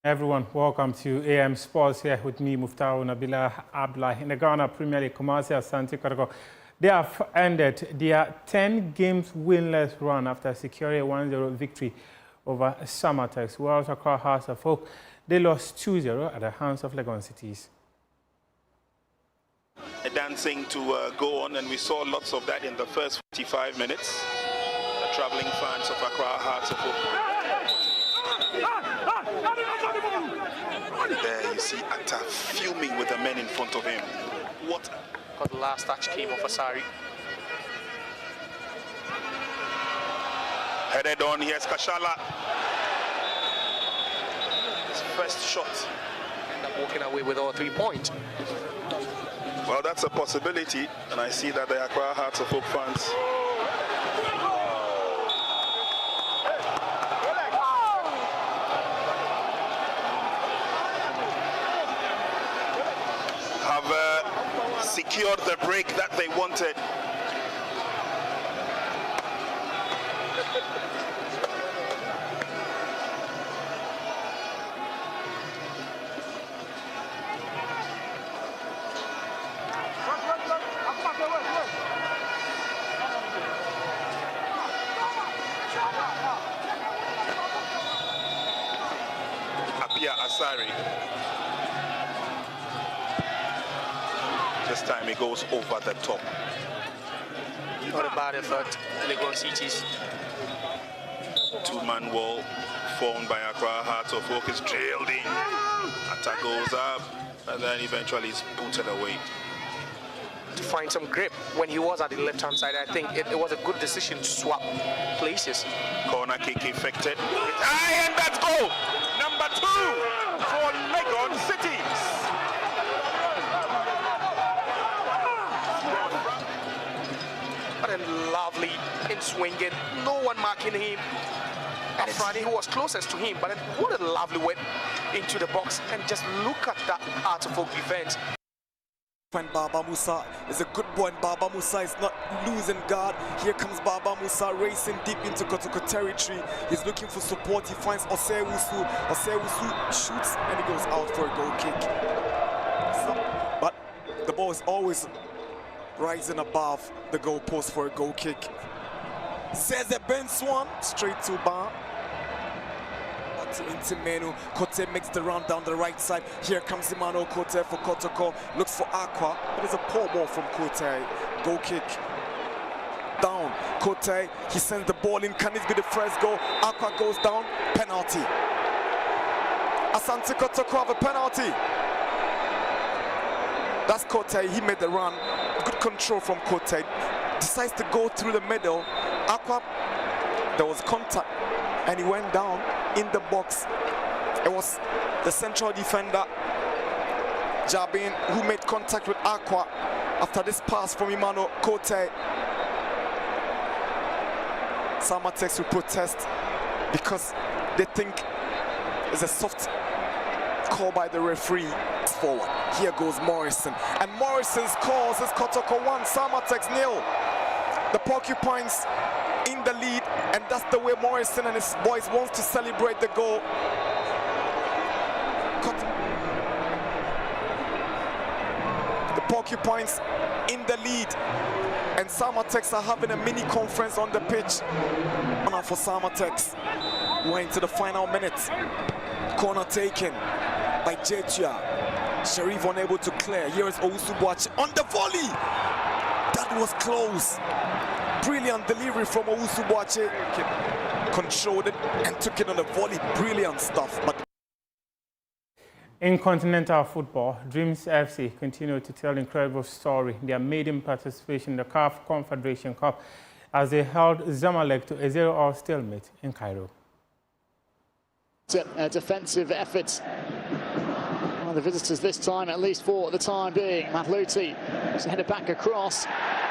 Everyone, welcome to AM Sports here with me, Muftau Nabila Abdullah. In the Ghana Premier League, Kumasi Asante Kotoko, they have ended their 10 games winless run after securing a 1-0 victory over Samatex. Whereas Accra Hearts of Oak, they lost 2-0 at the hands of Legon Cities. Dancing to go on, and we saw lots of that in the first 45 minutes. The travelling fans of Accra Hearts of Oak. There you see Atta fuming with the men in front of him. What? Because the last touch came off Asari. Headed on, here's Kashala. His first shot. End up walking away with all 3 points. Well, that's a possibility, and I see that the Accra Hearts of Oak fans have secured the break that they wanted. Asari. This time he goes over the top. Not a bad effort, Legon Cities. Two-man wall formed by Accra Hearts of Oak is trailed in. Attack goes up and then eventually is booted away. To find some grip when he was at the left-hand side, I think it was a good decision to swap places. Corner kick effected. High and that's goal! Number 2 for Legon Cities. But then lovely in swinging, no one marking him. And Friday, who was closest to him, but then what a lovely whip into the box. And just look at that Hearts of Oak defense. And Baba Musa is a good boy, and Baba Musa is not losing guard. Here comes Baba Musa racing deep into Kotoko territory. He's looking for support. He finds Osewusu. Osewusu shoots and he goes out for a goal kick. But the ball is always rising above the goal post for a goal kick. Says the Ben Swan straight to Bar. To Intimenu. Kote makes the round down the right side. Here comes Imano Kote for Kotoko. Looks for Aqua. It is a poor ball from Kote. Goal kick. Down. Kote. He sends the ball in. Can this be the first goal? Aqua goes down. Penalty. Asante Kotoko have a penalty. That's Kote. He made the run. Good control from Kote. Decides to go through the middle. Aqua. There was contact. And he went down in the box. It was the central defender, Jabin, who made contact with Aqua after this pass from Imano Kote. Samatex will protest because they think it's a soft call by the referee. Forward. Here goes Morrison. And Morrison scores. It's Kotoko 1, Samatex 0. The Porcupines in the lead, and that's the way Morrison and his boys want to celebrate the goal. The Porcupines in the lead, and Samatex are having a mini conference on the pitch. Corner for Samatex. We're into the final minutes. Corner taken by Jetia. Sharif unable to clear. Here is Owusu-Boakye on the volley. That was close. Brilliant delivery from Owusu-Boakye. Controlled it and took it on the volley. Brilliant stuff. But in continental football, Dreams FC continue to tell incredible story. Their maiden participation in the CAF Confederation Cup as they held Zamalek to a 0-0 stalemate in Cairo. A defensive effort. One of the visitors this time, at least for the time being. Matluti just headed back across.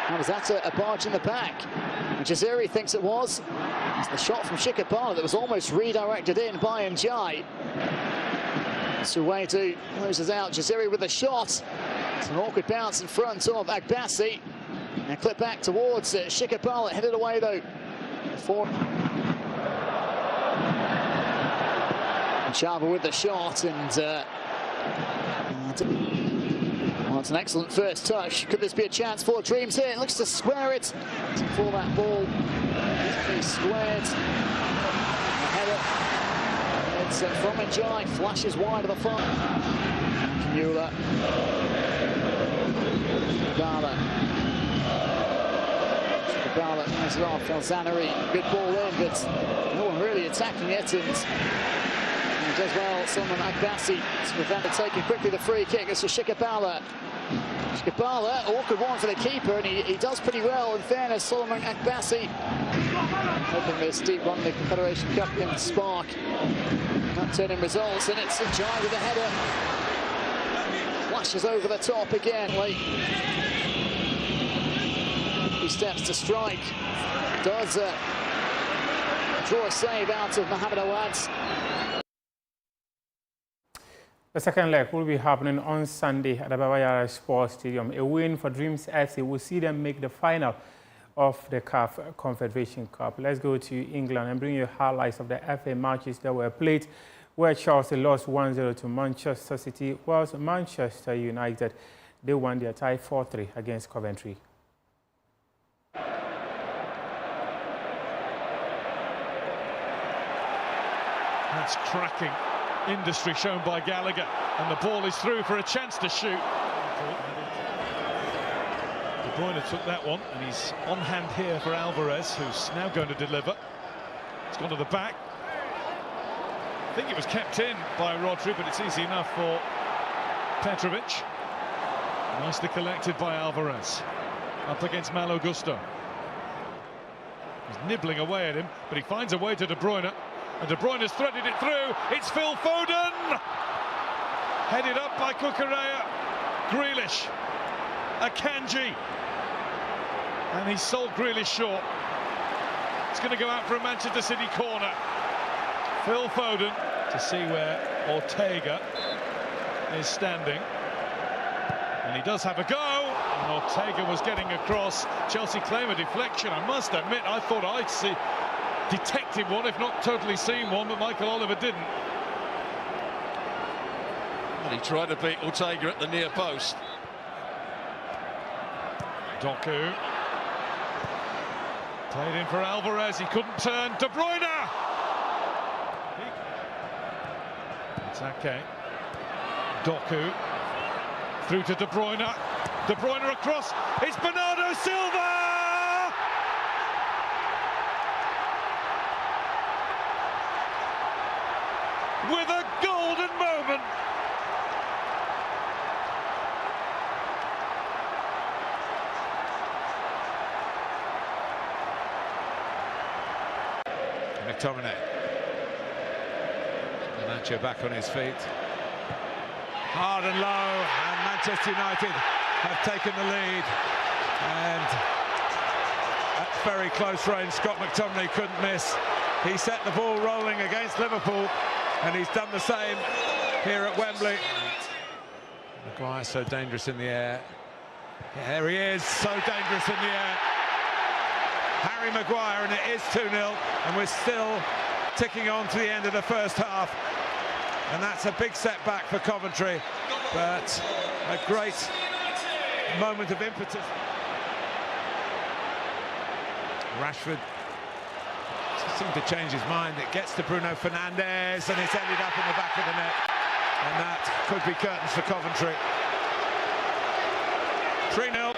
And was that a barge in the back? And Jaziri thinks it was. It's the shot from Shikabala that was almost redirected in by Njai. Suwaitu loses out. Jaziri with the shot. It's an awkward bounce in front of Agbasi. And clip back towards Shikabala. Headed away though. Chava with the shot, and well, it's an excellent first touch. Could this be a chance for Dreams here? It looks to square it for that ball. Squared. The header. It's from Njai, flashes wide of the far. Kamula. Bala has it off. Elzanari, good ball in, but no one really attacking it. And He does well, Solomon Agbasi. With that taking quickly the free kick. It's to Shikabala. Shikabala, awkward one for the keeper, and he does pretty well. In fairness, Solomon Agbasi hoping this deep run in the Confederation Cup can spark that turning results, and it's a Jai with a header. Flashes over the top again. Late. He steps to strike. Does draw a save out of Mohamed Awad's. The second leg will be happening on Sunday at the Bawa Sports Stadium. A win for Dreams FC will see them make the final of the CAF Confederation Cup. Let's go to England and bring you highlights of the FA matches that were played, where Chelsea lost 1-0 to Manchester City, whilst Manchester United, they won their tie 4-3 against Coventry. That's cracking industry shown by Gallagher, and the ball is through for a chance to shoot. De Bruyne took that one, and he's on hand here for Alvarez, who's now going to deliver. It's gone to the back. I think it was kept in by Rodri, but it's easy enough for Petrovic. Nicely collected by Alvarez. Up against Malo Gusto. He's nibbling away at him, but he finds a way to De Bruyne. And De Bruyne has threaded it through. It's Phil Foden! Headed up by Kukurea. Grealish. Akanji. And he sold Grealish short. It's going to go out for a Manchester City corner. Phil Foden to see where Ortega is standing. And he does have a go. And Ortega was getting across. Chelsea claim a deflection. I must admit, I thought I'd detected one, if not totally seen one, but Michael Oliver didn't. And he tried to beat Ortega at the near post. Doku. Played in for Alvarez, he couldn't turn. De Bruyne! It's okay. Doku. Through to De Bruyne. De Bruyne across. It's Bernardo Silva! With a golden moment. McTominay. Nacho back on his feet. Hard and low, and Manchester United have taken the lead. And at very close range, Scott McTominay couldn't miss. He set the ball rolling against Liverpool, and he's done the same here at Wembley. Maguire so dangerous in the air. Yeah, there he is, so dangerous in the air. Harry Maguire, and it is 2-0, and we're still ticking on to the end of the first half. And that's a big setback for Coventry, but a great moment of impetus. Rashford seemed to change his mind. It gets to Bruno Fernandes, and it's ended up in the back of the net. And that could be curtains for Coventry. 3-0.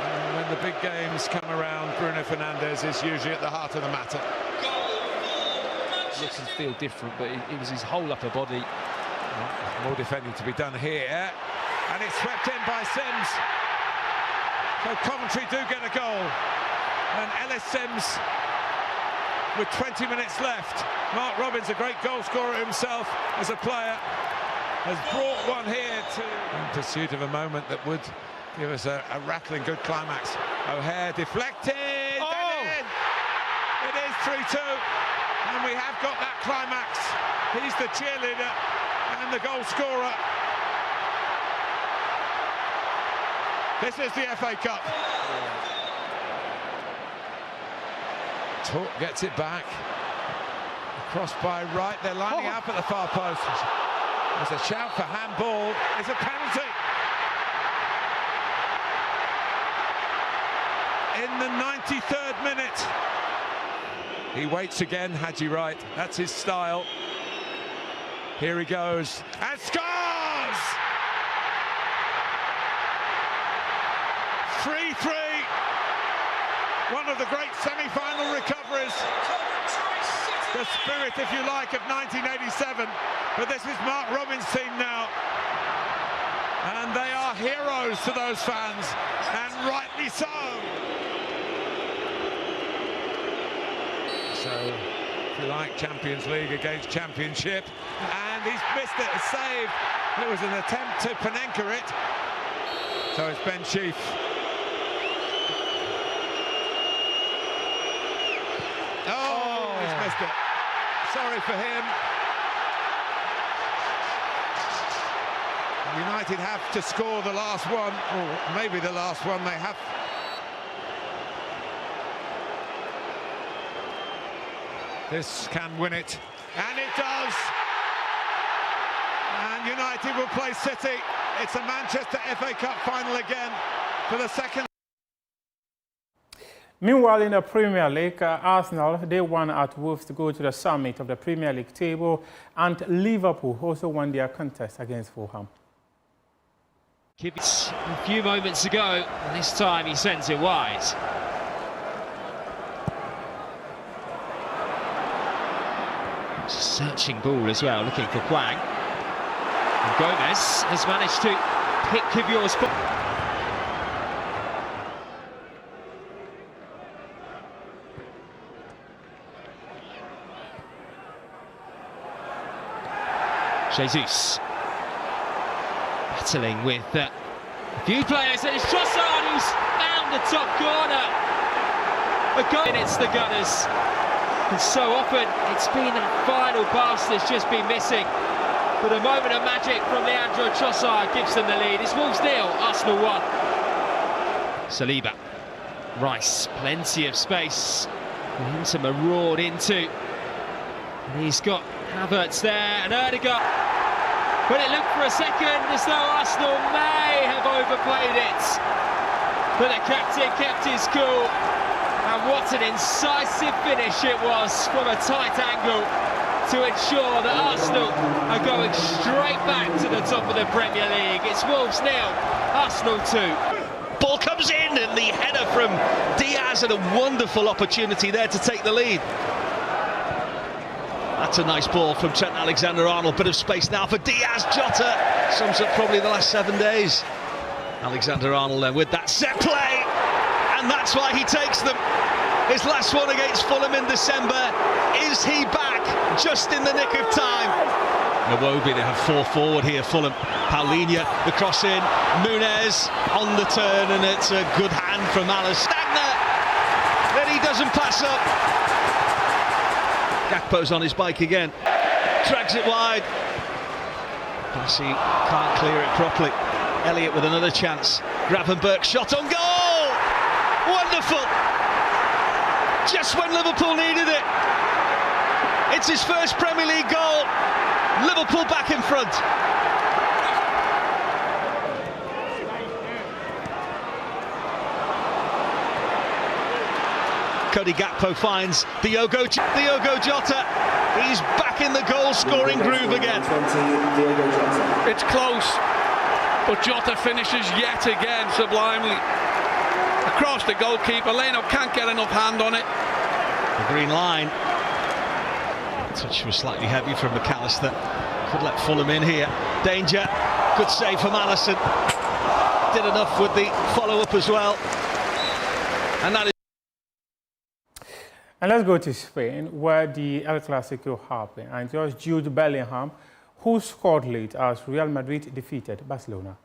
And when the big games come around, Bruno Fernandes is usually at the heart of the matter. Looks and feel different, but it was his whole upper body. More defending to be done here, and it's swept in by Sims. So Coventry do get a goal, and Ellis Sims, with 20 minutes left. Mark Robbins, a great goal scorer himself as a player, has brought one here in pursuit of a moment that would give us a rattling good climax. O'Hare deflected, and it is 3-2. And we have got that climax. He's the cheerleader and the goal scorer. This is the FA Cup. Talk gets it back. Across by Wright. They're lining up at the far post. There's a shout for handball. It's a penalty. In the 93rd minute. He waits again, Haji Wright. That's his style. Here he goes, and scores! 3-3. One of the great semi-final recoveries the spirit, if you like, of 1987. But this is Mark Robins' team now. And they are heroes to those fans, and rightly so. So, if you like, Champions League against Championship. And he's missed it, a save. It was an attempt to Panenka it. So it's Ben Sheaf. Oh, he's missed it. Sorry for him. United have to score the last one, or maybe the last one they have. This can win it, and it does. And United will play City. It's a Manchester FA Cup final again for the second. Meanwhile, in the Premier League, Arsenal, they won at Wolves to go to the summit of the Premier League table, and Liverpool also won their contest against Fulham. It's a few moments ago, and this time he sends it wide. Searching ball as well, looking for Kwang. And Gomez has managed to pick Kivior's ball. Jesus. Battling with a few players, and it's Trossard who's found the top corner. A goal, and it's the Gunners. And so often it's been that final pass that's just been missing. But a moment of magic from Leandro Trossard gives them the lead. It's Wolves 0, Arsenal 1. Saliba, Rice, plenty of space for him to maraud into. And he's got Havertz there, and Erdegaard. But it looked for a second as though Arsenal may have overplayed it. But the captain kept his cool. And what an incisive finish it was from a tight angle to ensure that Arsenal are going straight back to the top of the Premier League. It's Wolves 0, Arsenal 2. Ball comes in, and the header from Diaz, and a wonderful opportunity there to take the lead. That's a nice ball from Trent Alexander-Arnold. Bit of space now for Diaz. Jota sums up probably the last 7 days. Alexander-Arnold then with that set play, and that's why he takes them. His last one against Fulham in December. Is he back just in the nick of time? Nwobi, they have 4 forward here, Fulham. Paulinho, the cross in. Muniz on the turn, and it's a good hand from Alice. Stagner, then he doesn't pass up. Gakpo's on his bike again. Drags it wide. Bassey can't clear it properly. Elliott with another chance. Gravenberch shot on goal! Wonderful! Just when Liverpool needed it. It's his first Premier League goal. Liverpool back in front. Cody Gakpo finds Diogo Jota. He's back in the goal-scoring groove again. It's close, but Jota finishes yet again sublimely. Across the goalkeeper, Leno can't get enough hand on it. The green line. Touch was slightly heavy from McAllister. Could let Fulham in here. Danger. Good save from Alisson. Did enough with the follow-up as well. And that is. And let's go to Spain, where the El Clasico happened, and it was Jude Bellingham who scored late as Real Madrid defeated Barcelona.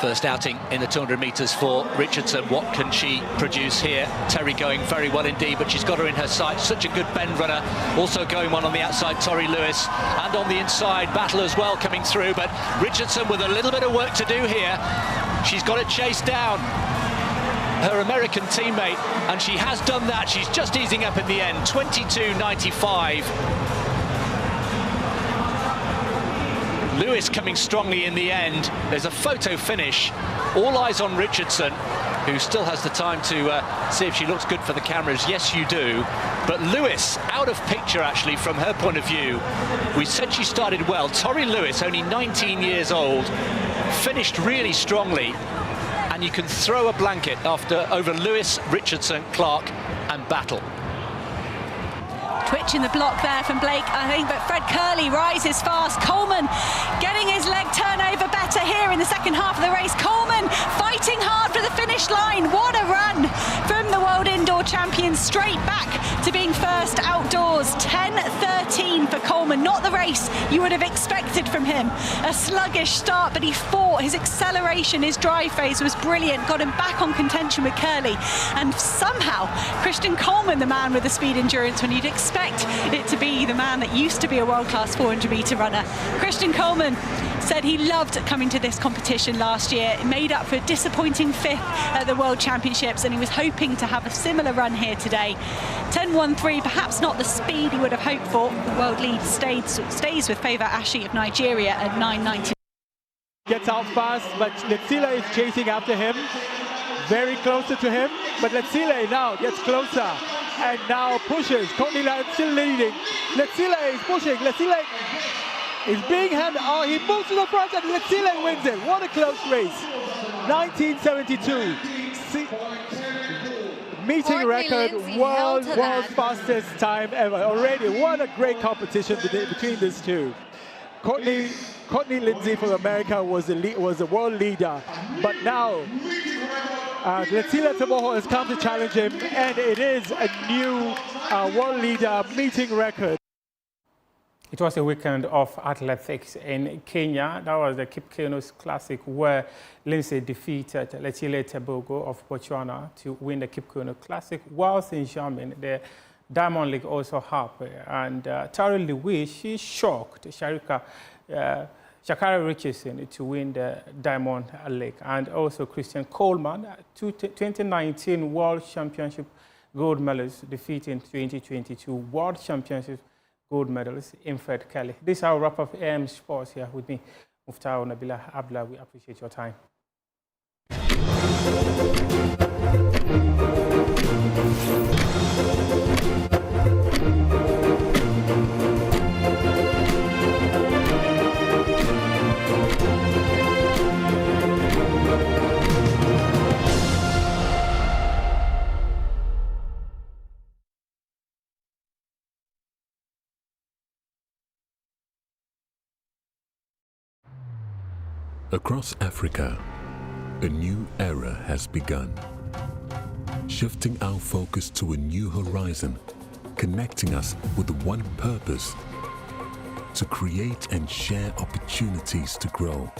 First outing in the 200 metres for Richardson. What can she produce here? Terry going very well indeed, but she's got her in her sight. Such a good bend runner. Also going one on the outside, Tori Lewis. And on the inside, Battle as well coming through. But Richardson with a little bit of work to do here. She's got to chase down her American teammate, and she has done that. She's just easing up in the end. 22.95. Lewis coming strongly in the end. There's a photo finish. All eyes on Richardson, who still has the time to see if she looks good for the cameras. Yes, you do. But Lewis, out of picture, actually, from her point of view. We said she started well. Tori Lewis, only 19 years old, finished really strongly. and you can throw a blanket over Lewis, Richardson, Clark and Battle. Twitch in the block there from Blake, I think, but Fred Curley rises fast. Coleman getting his leg turnover better here in the second half of the race. Coleman fighting hard for the finish line. What a run from the World Indoor Champion, straight back to being first outdoors. 10:13 for Coleman, not the race you would have expected from him. A sluggish start, but he fought. His acceleration, his drive phase was brilliant, got him back on contention with Curley. And somehow, Christian Coleman, the man with the speed endurance, when you'd expect it to be the man that used to be a world-class 400-metre runner. Christian Coleman said he loved coming to this competition last year. It made up for a disappointing 5th at the World Championships, and he was hoping to have a similar run here today. 10:13, perhaps not the speed he would have hoped for. The world lead stays with Favour Ashi of Nigeria at 9:90. Gets out fast, but Letsile is chasing after him, very closer to him, but Letsile now gets closer and now pushes. Courtney Lyon still leading. Letsile is pushing. Letsile is being handed. Oh, he moves to the front and Letsile wins it. What a close race. 1972. Meeting record, world's fastest time ever. Already, what a great competition between these two. Courtney Lindsay from America was the world leader, but now Letsile Teboho has come to challenge him, and it is a new world leader meeting record. It was a weekend of athletics in Kenya. That was the Kipkenos Classic, where Lindsay defeated Letsile Tebogo of Botswana to win the Kipkenos Classic, whilst in Xiamen, the Diamond League also happened. And Tara Lewis, she shocked Shakara Richardson to win the Diamond League. And also Christian Coleman, 2019 World Championship gold medalist, defeating 2022 World Championship gold medalist in Fred Kelly. This is our wrap up AM Sports here with me, Muftau Nabila Abla. We appreciate your time. Across Africa, a new era has begun, shifting our focus to a new horizon, connecting us with one purpose: to create and share opportunities to grow.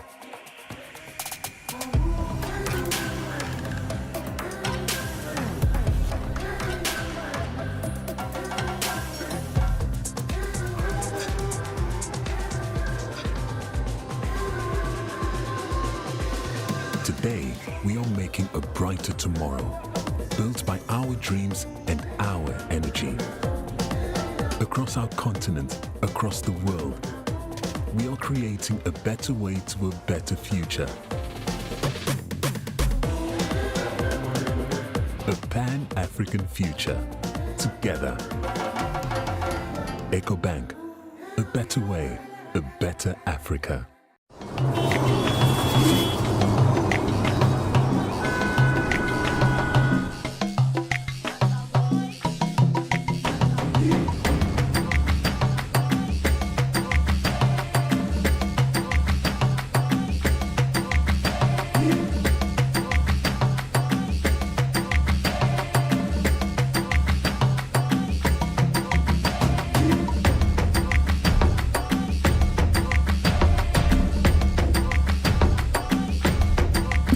Today, we are making a brighter tomorrow, built by our dreams and our energy. Across our continent, across the world, we are creating a better way to a better future. A Pan-African future. Together. EcoBank. A better way, a better Africa.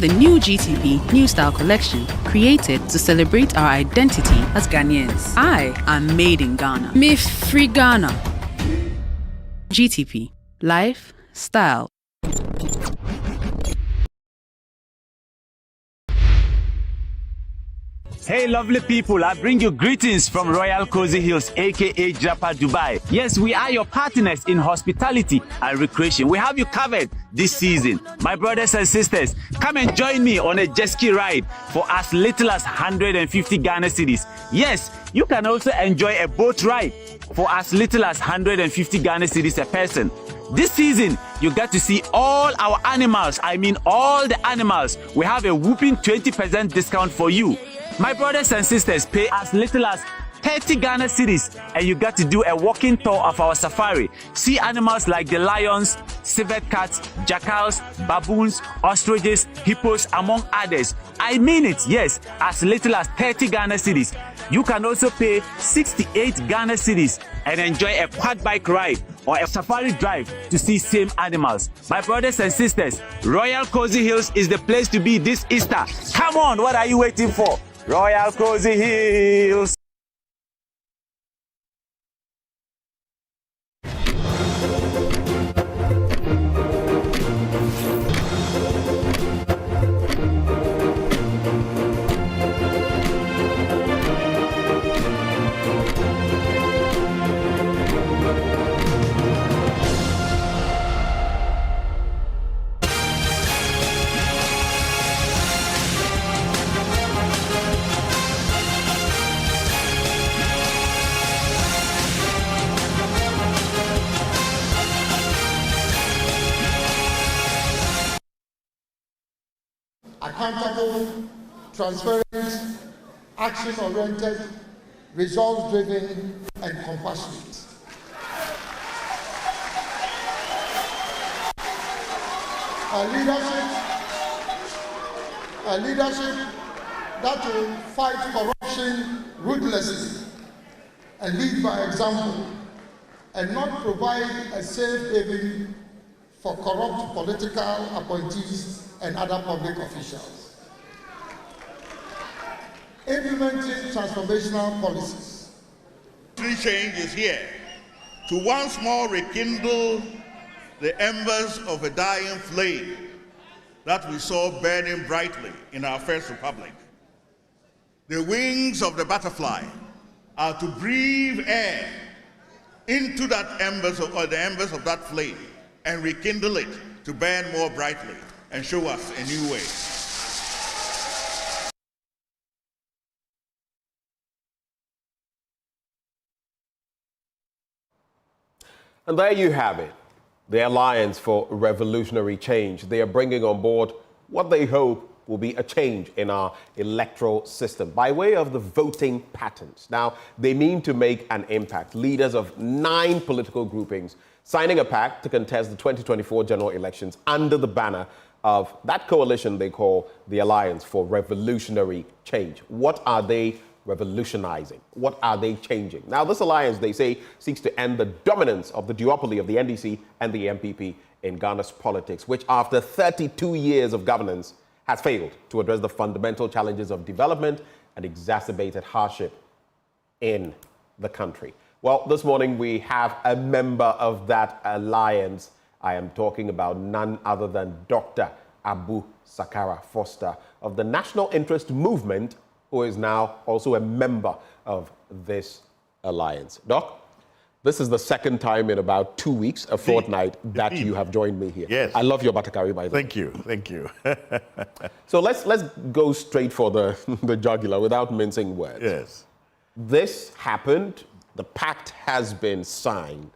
The new GTP New Style Collection, created to celebrate our identity as Ghanaians. I am made in Ghana. Me free Ghana. GTP. Life, style. Hey lovely people, I bring you greetings from Royal Cozy Hills, aka Japa Dubai. Yes, we are your partners in hospitality and recreation. We have you covered this season. My brothers and sisters, come and join me on a jet ski ride for as little as 150 Ghana cedis. Yes, you can also enjoy a boat ride for as little as 150 Ghana cedis a person. This season, you get to see all our animals. I mean all the animals. We have a whooping 20% discount for you. My brothers and sisters, pay as little as 30 Ghana cedis and you get to do a walking tour of our safari. See animals like the lions, civet cats, jackals, baboons, ostriches, hippos, among others. I mean it, yes, as little as 30 Ghana cedis. You can also pay 68 Ghana cedis and enjoy a quad bike ride or a safari drive to see same animals. My brothers and sisters, Royal Cozy Hills is the place to be this Easter. Come on, what are you waiting for? Royal Cozy Hills. Accountable, transparent, action-oriented, results-driven, and compassionate. A leadership that will fight corruption ruthlessly and lead by example, and not provide a safe haven for corrupt political appointees and other public officials. Implementing transformational policies. Change is here to once more rekindle the embers of a dying flame that we saw burning brightly in our first republic. The wings of the butterfly are to breathe air into that the embers of that flame and rekindle it to burn more brightly and show us a new way. And there you have it, the Alliance for Revolutionary Change. They are bringing on board what they hope will be a change in our electoral system by way of the voting patterns. Now, they mean to make an impact. Leaders of 9 political groupings signing a pact to contest the 2024 general elections under the banner of that coalition they call the Alliance for Revolutionary Change. What are they revolutionizing? What are they changing? Now, this alliance, they say, seeks to end the dominance of the duopoly of the NDC and the MPP in Ghana's politics, which after 32 years of governance has failed to address the fundamental challenges of development and exacerbated hardship in the country. Well, this morning we have a member of that alliance. I am talking about none other than Dr. Abu Sakara Foster of the National Interest Movement, who is now also a member of this alliance. Doc, this is the second time in about 2 weeks, a fortnight, that you have joined me here. Yes. I love your batakari, by the way. Thank you, thank you. So let's go straight for the jugular without mincing words. Yes. This happened. The pact has been signed.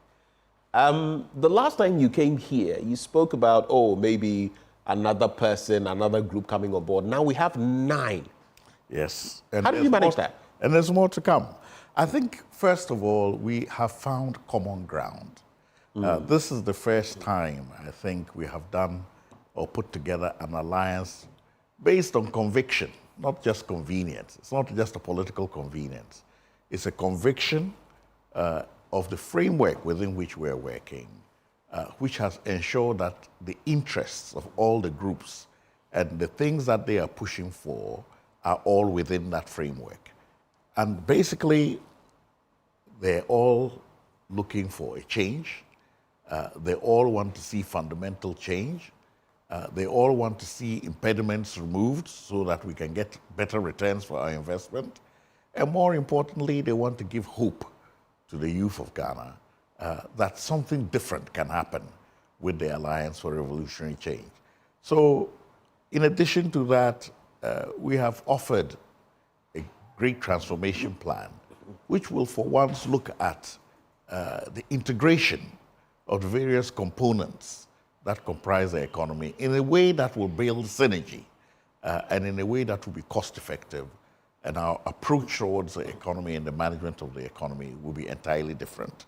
The last time you came here, you spoke about, maybe another person, another group coming on board. Now we have 9. Yes. How did you manage that? And there's more to come. I think, first of all, we have found common ground. This is the first time, I think, we have done or put together an alliance based on conviction, not just convenience. It's not just a political convenience. It's a conviction of the framework within which we're working, which has ensured that the interests of all the groups and the things that they are pushing for are all within that framework. And basically, they're all looking for a change. They all want to see fundamental change. They all want to see impediments removed so that we can get better returns for our investment. And more importantly, they want to give hope to the youth of Ghana that something different can happen with the Alliance for Revolutionary Change. So, in addition to that, we have offered a great transformation plan, which will for once look at the integration of the various components that comprise the economy in a way that will build synergy and in a way that will be cost effective. And our approach towards the economy and the management of the economy will be entirely different.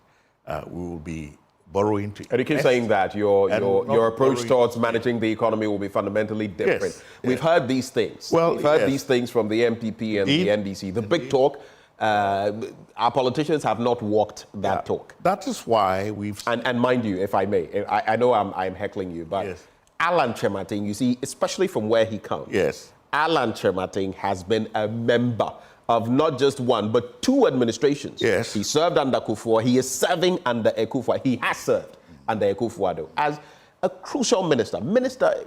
We will be borrowing to And you keep saying that your approach towards managing the economy will be fundamentally different. Yes, We've heard these things. Well, we've heard these things from the MPP and the NDC. The big talk. Our politicians have not walked that talk. That is why we've... And mind you, if I may, I know I'm heckling you, but Alan Chemating, you see, especially from where he comes, Alan Chemating has been a member of not just one, but two administrations. Yes. He served under Kufuor. He is serving under Kufuor. He has served under Kufuor as a crucial minister,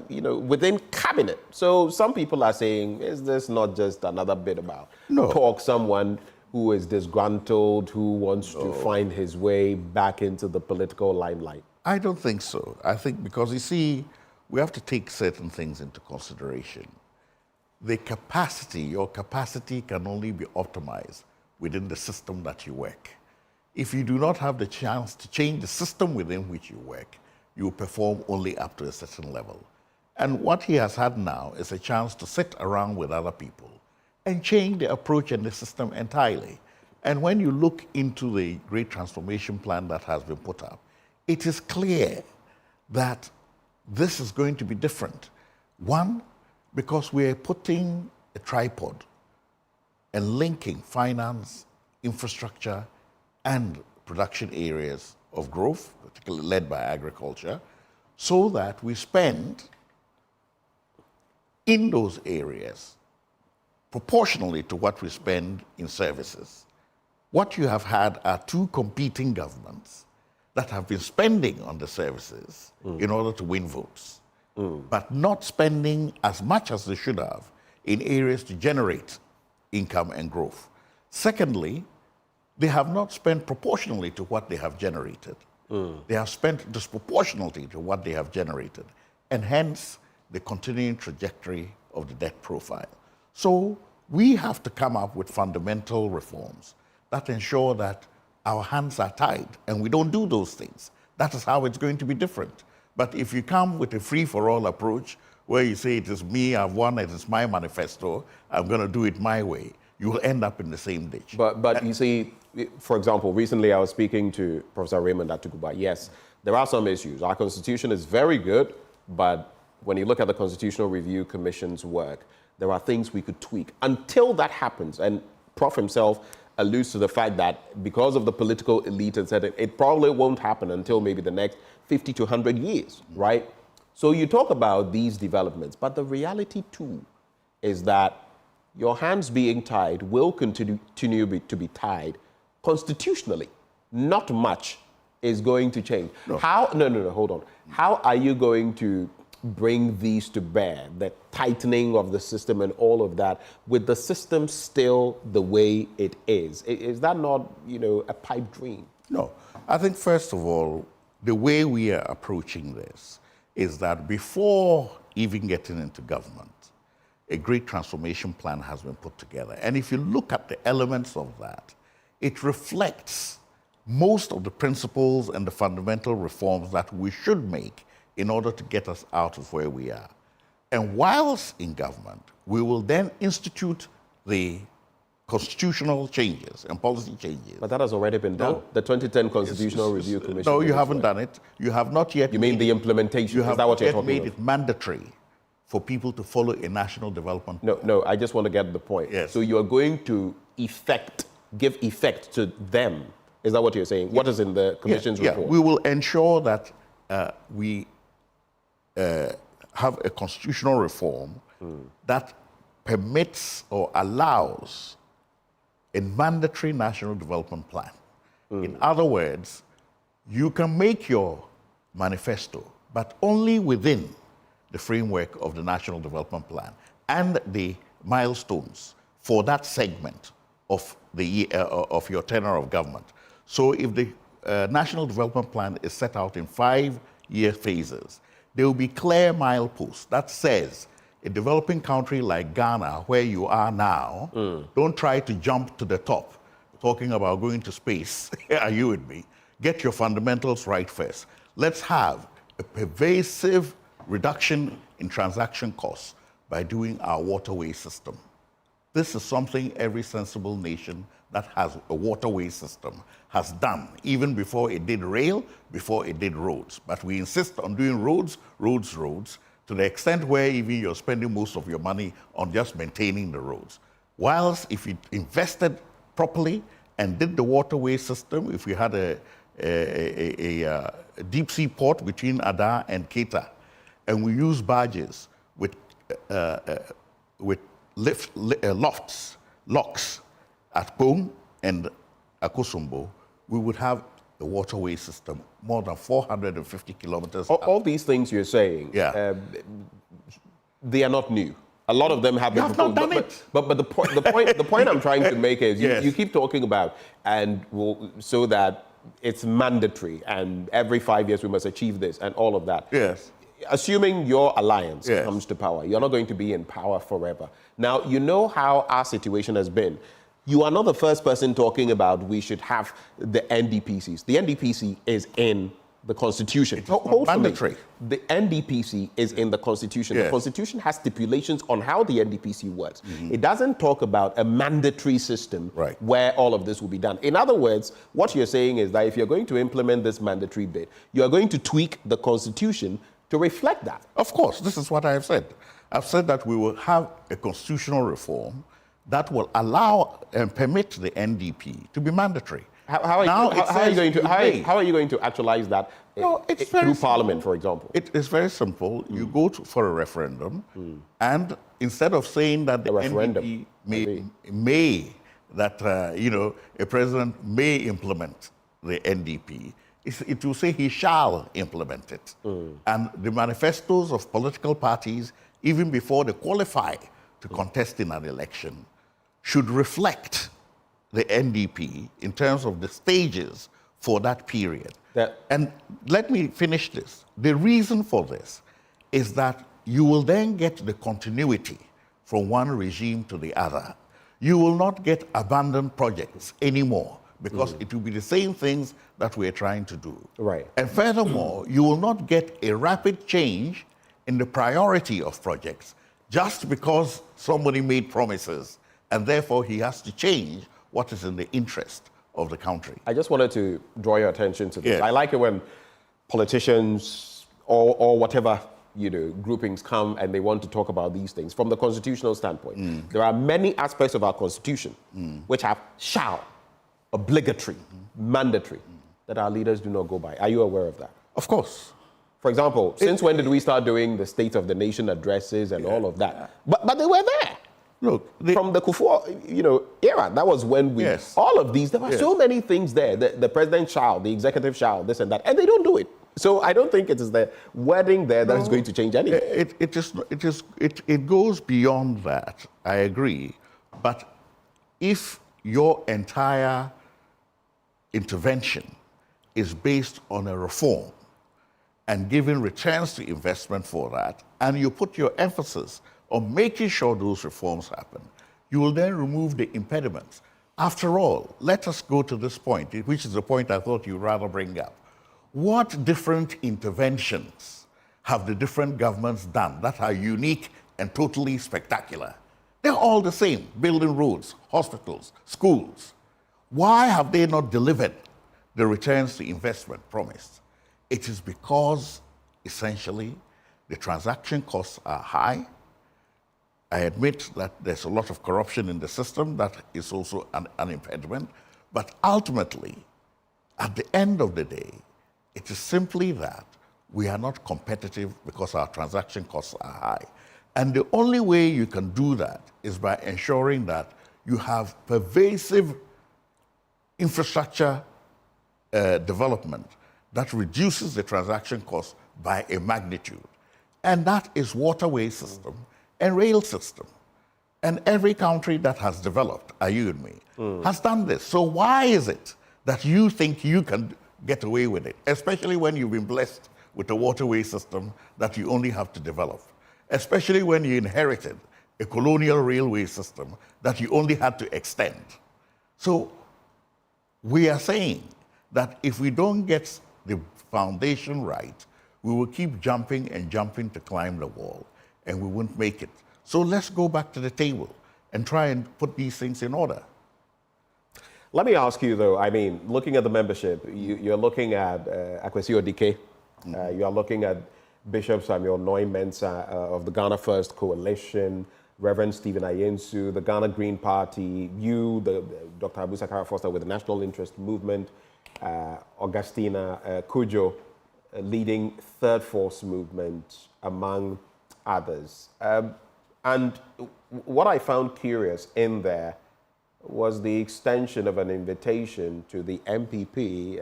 within cabinet. So some people are saying, is this not just another bit about talk, someone who is disgruntled, who wants to find his way back into the political limelight? I don't think so. I think because, you see, we have to take certain things into consideration. Your capacity can only be optimized within the system that you work. If you do not have the chance to change the system within which you work, you will perform only up to a certain level. And what he has had now is a chance to sit around with other people and change the approach and the system entirely. And when you look into the great transformation plan that has been put up, it is clear that this is going to be different. One, because we're putting a tripod and linking finance, infrastructure, and production areas of growth, particularly led by agriculture, so that we spend in those areas proportionally to what we spend in services. What you have had are two competing governments that have been spending on the services in order to win votes, but not spending as much as they should have in areas to generate income and growth. Secondly, they have not spent proportionally to what they have generated. They have spent disproportionately to what they have generated, and hence the continuing trajectory of the debt profile. So we have to come up with fundamental reforms that ensure that our hands are tied, and we don't do those things. That is how it's going to be different. But if you come with a free-for-all approach, where you say, it is me, I've won, it is my manifesto, I'm going to do it my way, you will end up in the same ditch. But you see, for example, recently I was speaking to Professor Raymond Atukuba. Yes, there are some issues. Our constitution is very good, but when you look at the Constitutional Review Commission's work, there are things we could tweak. Until that happens, and Prof himself alludes to the fact that because of the political elite, etc., it probably won't happen until maybe the next 50 to 100 years, right? So you talk about these developments, but the reality too is that your hands being tied will continue to be tied constitutionally. Not much is going to change. No. Hold on. How are you going to bring these to bear, the tightening of the system and all of that, with the system still the way it is? Is that not, a pipe dream? No. I think, first of all, the way we are approaching this is that before even getting into government, a great transformation plan has been put together. And if you look at the elements of that, it reflects most of the principles and the fundamental reforms that we should make in order to get us out of where we are. And whilst in government, we will then institute the constitutional changes and policy changes. But that has already been done. No. The 2010 Constitutional Review Commission. No, you haven't done it. You have not yet. You mean the implementation? You have Is that what you're not talking yet made about? it mandatory for people to follow a national development plan. No, I just want to get the point. Yes. So you are going to give effect to them. Is that what you're saying? What is in the Commission's report? We will ensure that we have a constitutional reform that permits or allows a mandatory national development plan. In other words, you can make your manifesto, but only within the framework of the national development plan and the milestones for that segment of of your tenure of government. So if the national development plan is set out in 5-year phases, there will be clear mileposts that says a developing country like Ghana, where you are now, don't try to jump to the top, talking about going to space. Are you with me? get your fundamentals right first. Let's have a pervasive reduction in transaction costs by doing our waterway system. This is something every sensible nation that has a waterway system has done, even before it did rail, before it did roads. But we insist on doing roads, to the extent where even you're spending most of your money on just maintaining the roads. Whilst if you invested properly and did the waterway system, if we had a deep sea port between Ada and Keita, and we use barges with locks at Pong and Akosombo, we would have a waterway system more than 450 kilometers. All these things you're saying, they are not new. A lot of them have been proposed. Not done it. But the point I'm trying to make is you keep talking about so that it's mandatory and every 5 years we must achieve this and all of that. Yes. Assuming your alliance comes to power, you're not going to be in power forever. Now, you know how our situation has been. You are not the first person talking about we should have the NDPCs. The NDPC is in the Constitution. It's mandatory. The NDPC is in the Constitution. Yes. The Constitution has stipulations on how the NDPC works. It doesn't talk about a mandatory system where all of this will be done. In other words, what you're saying is that if you're going to implement this mandatory bit, you are going to tweak the Constitution to reflect that. Of course, this is what I have said. I've said that we will have a constitutional reform that will allow and permit the NDP to be mandatory. How are you going to actualize that through Parliament, for example? It is very simple. You go for a referendum, and instead of saying that the NDP a president may implement the NDP, it will say he shall implement it. And the manifestos of political parties, even before they qualify to contest in an election, should reflect the NDP in terms of the stages for that period. And let me finish this. The reason for this is that you will then get the continuity from one regime to the other. You will not get abandoned projects anymore because it will be the same things that we're trying to do. Right. And furthermore, you will not get a rapid change in the priority of projects just because somebody made promises and therefore he has to change what is in the interest of the country. I just wanted to draw your attention to this. I like it when politicians or whatever groupings come and they want to talk about these things from the constitutional standpoint. There are many aspects of our constitution which have shall, obligatory, mandatory, that our leaders do not go by. Are you aware of that? Of course. For example, since when did we start doing the State of the Nation addresses and all of that? But they were there. Look, from the Kufuor, era, that was when we, all of these, there were so many things there. The president shall, the executive shall, this and that, and they don't do it. So I don't think it is the wording there that is going to change anything. It goes beyond that, I agree. But if your entire intervention is based on a reform and giving returns to investment for that, and you put your emphasis on making sure those reforms happen, you will then remove the impediments. After all, let us go to this point, which is the point I thought you'd rather bring up. What different interventions have the different governments done that are unique and totally spectacular? They're all the same, building roads, hospitals, schools. Why have they not delivered the returns to investment promised? It is because, essentially, the transaction costs are high. I admit that there's a lot of corruption in the system. That is also an impediment. But ultimately, at the end of the day, it is simply that we are not competitive because our transaction costs are high. And the only way you can do that is by ensuring that you have pervasive infrastructure development that reduces the transaction cost by a magnitude. And that is waterway system and rail system. And every country that has developed, are you and me, has done this. So why is it that you think you can get away with it, especially when you've been blessed with a waterway system that you only have to develop, especially when you inherited a colonial railway system that you only had to extend? So we are saying that if we don't get the foundation right, we will keep jumping and jumping to climb the wall, and we won't make it. So let's go back to the table and try and put these things in order. Let me ask you, though, I mean, looking at the membership, you're looking at Akwesi Odike, you are looking at Bishop Samuel Noy Mensah of the Ghana First Coalition, Reverend Stephen Ayensu, the Ghana Green Party, Dr. Abu Sakara Foster with the National Interest Movement, Augustina Kujo leading Third Force Movement, among others. And what I found curious in there was the extension of an invitation to the MPP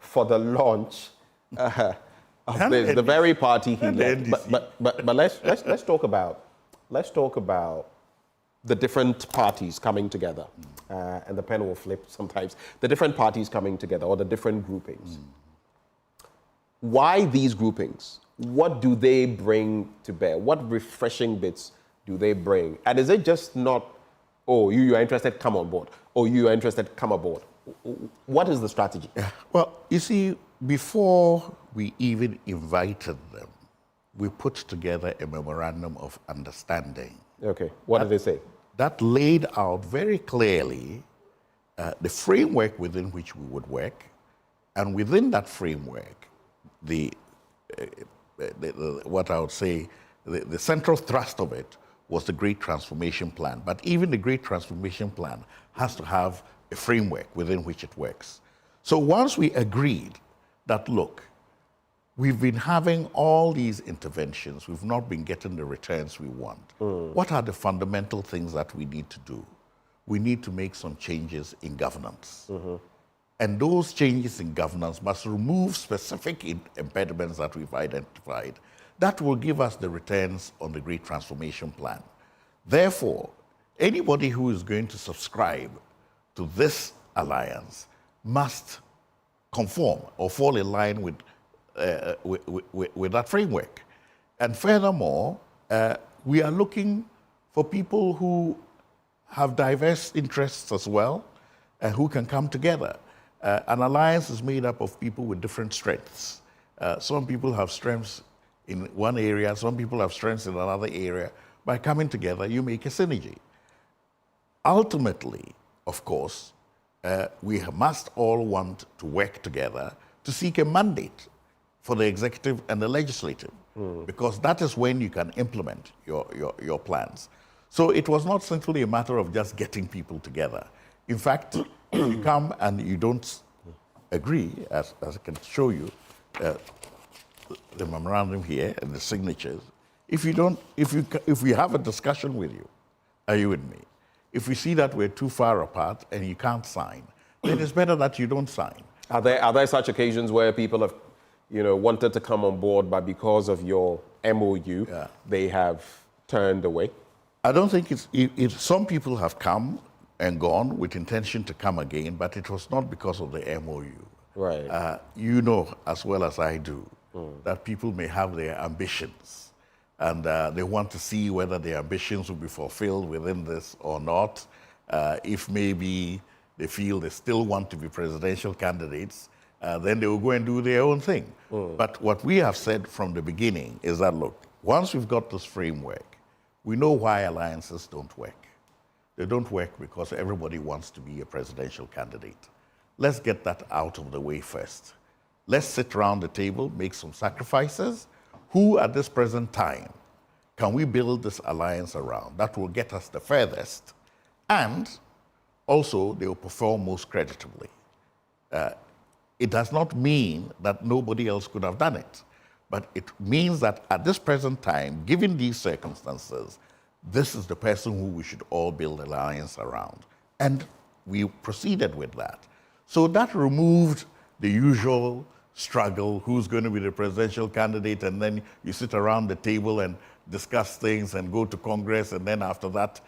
for the launch of the very party he led. But let's talk about the different parties coming together, and the pen will flip sometimes. The different parties coming together, or the different groupings. Why these groupings? What do they bring to bear? What refreshing bits do they bring? And is it just not, oh, you are interested, come on board. Oh, you are interested, come aboard. What is the strategy? Well, you see, before we even invited them, we put together a memorandum of understanding. Okay, what did they say? That laid out very clearly the framework within which we would work, and within that framework, what I would say, the central thrust of it was the Great Transformation Plan. But even the Great Transformation Plan has to have a framework within which it works. So once we agreed that, look, we've been having all these interventions, we've not been getting the returns we want. What are the fundamental things that we need to do? We need to make some changes in governance. And those changes in governance must remove specific impediments that we've identified. That will give us the returns on the Great Transformation Plan. Therefore, anybody who is going to subscribe to this alliance must conform or fall in line with that framework. And furthermore, we are looking for people who have diverse interests as well, and who can come together. An alliance is made up of people with different strengths. Some people have strengths in one area, some people have strengths in another area. By coming together, you make a synergy. Ultimately, of course, we must all want to work together to seek a mandate for the executive and the legislative, because that is when you can implement your plans. So it was not simply a matter of just getting people together. In fact, if you come and you don't agree, as I can show you, the memorandum here and the signatures, if we have a discussion with you, are you with me? If we see that we're too far apart and you can't sign, then it's better that you don't sign. Are there such occasions where people have, wanted to come on board, but because of your MOU, they have turned away? I don't think some people have come and gone with intention to come again, but it was not because of the MOU. Right. You know as well as I do that people may have their ambitions, and they want to see whether their ambitions will be fulfilled within this or not. If maybe they feel they still want to be presidential candidates, then they will go and do their own thing. But what we have said from the beginning is that, look, once we've got this framework, we know why alliances don't work. They don't work because everybody wants to be a presidential candidate. Let's get that out of the way first. Let's sit around the table, make some sacrifices. Who at this present time can we build this alliance around? That will get us the furthest. And also, they will perform most creditably. It does not mean that nobody else could have done it. But it means that at this present time, given these circumstances, this is the person who we should all build an alliance around. And we proceeded with that. So that removed the usual struggle, who's going to be the presidential candidate, and then you sit around the table and discuss things and go to Congress, and then after that,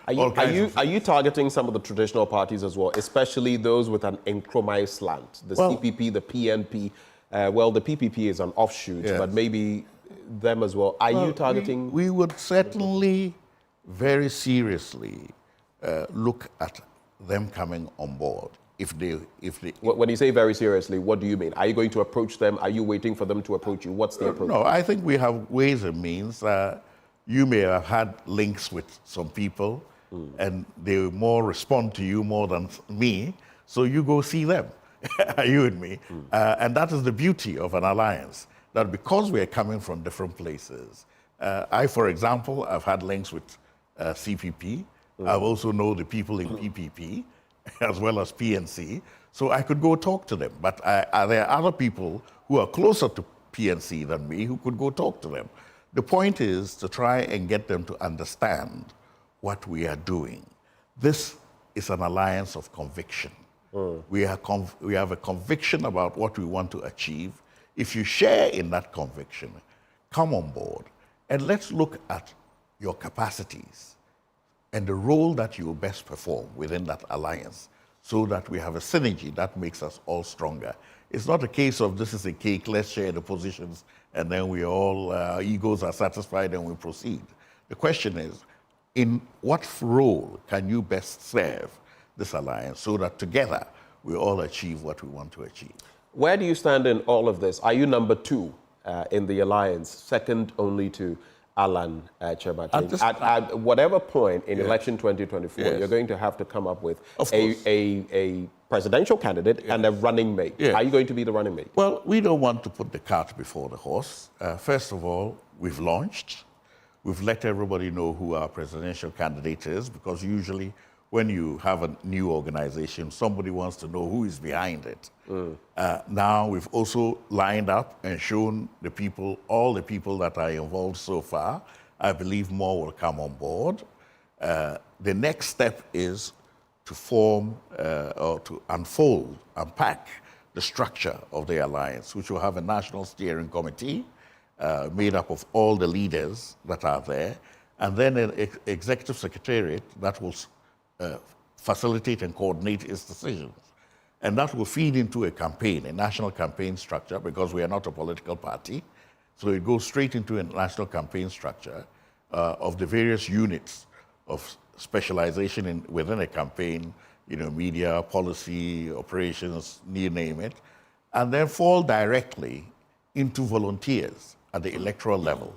Are you targeting some of the traditional parties as well, especially those with an Nkrumah slant, the CPP, the PNP? The PPP is an offshoot, but maybe them as well. Are you targeting? We would certainly very seriously look at them coming on board. When you say very seriously, what do you mean? Are you going to approach them? Are you waiting for them to approach you? What's the approach? No, I think we have ways and means. You may have had links with some people, and they more respond to you more than me, so you go see them. Are you with me? And that is the beauty of an alliance, that because we are coming from different places, I, for example, I've had links with CPP. I also know the people in PPP, as well as PNC, so I could go talk to them. But there are other people who are closer to PNC than me who could go talk to them. The point is to try and get them to understand what we are doing. This is an alliance of conviction. We have a conviction about what we want to achieve. If you share in that conviction, come on board and let's look at your capacities and the role that you will best perform within that alliance, so that we have a synergy that makes us all stronger. It's not a case of this is a cake, let's share the positions, and then we all, egos are satisfied and we proceed. The question is, in what role can you best serve this alliance so that together we all achieve what we want to achieve? Where do you stand in all of this? Are you number 2 in the alliance, second only to Alan Chebating? At whatever point in election 2024, you're going to have to come up with a presidential candidate and a running mate. Are you going to be the running mate? Well, we don't want to put the cart before the horse. First of all, we've launched. We've let everybody know who our presidential candidate is, because usually when you have a new organization, somebody wants to know who is behind it. Now we've also lined up and shown the people, all the people that are involved so far. I believe more will come on board. The next step is to form or to unpack the structure of the alliance, which will have a national steering committee made up of all the leaders that are there, and then an executive secretariat that will facilitate and coordinate its decisions. And that will feed into a campaign, a national campaign structure, because we are not a political party. So it goes straight into a national campaign structure of the various units of specialization within a campaign, media, policy, operations, you name it, and then fall directly into volunteers at the electoral level.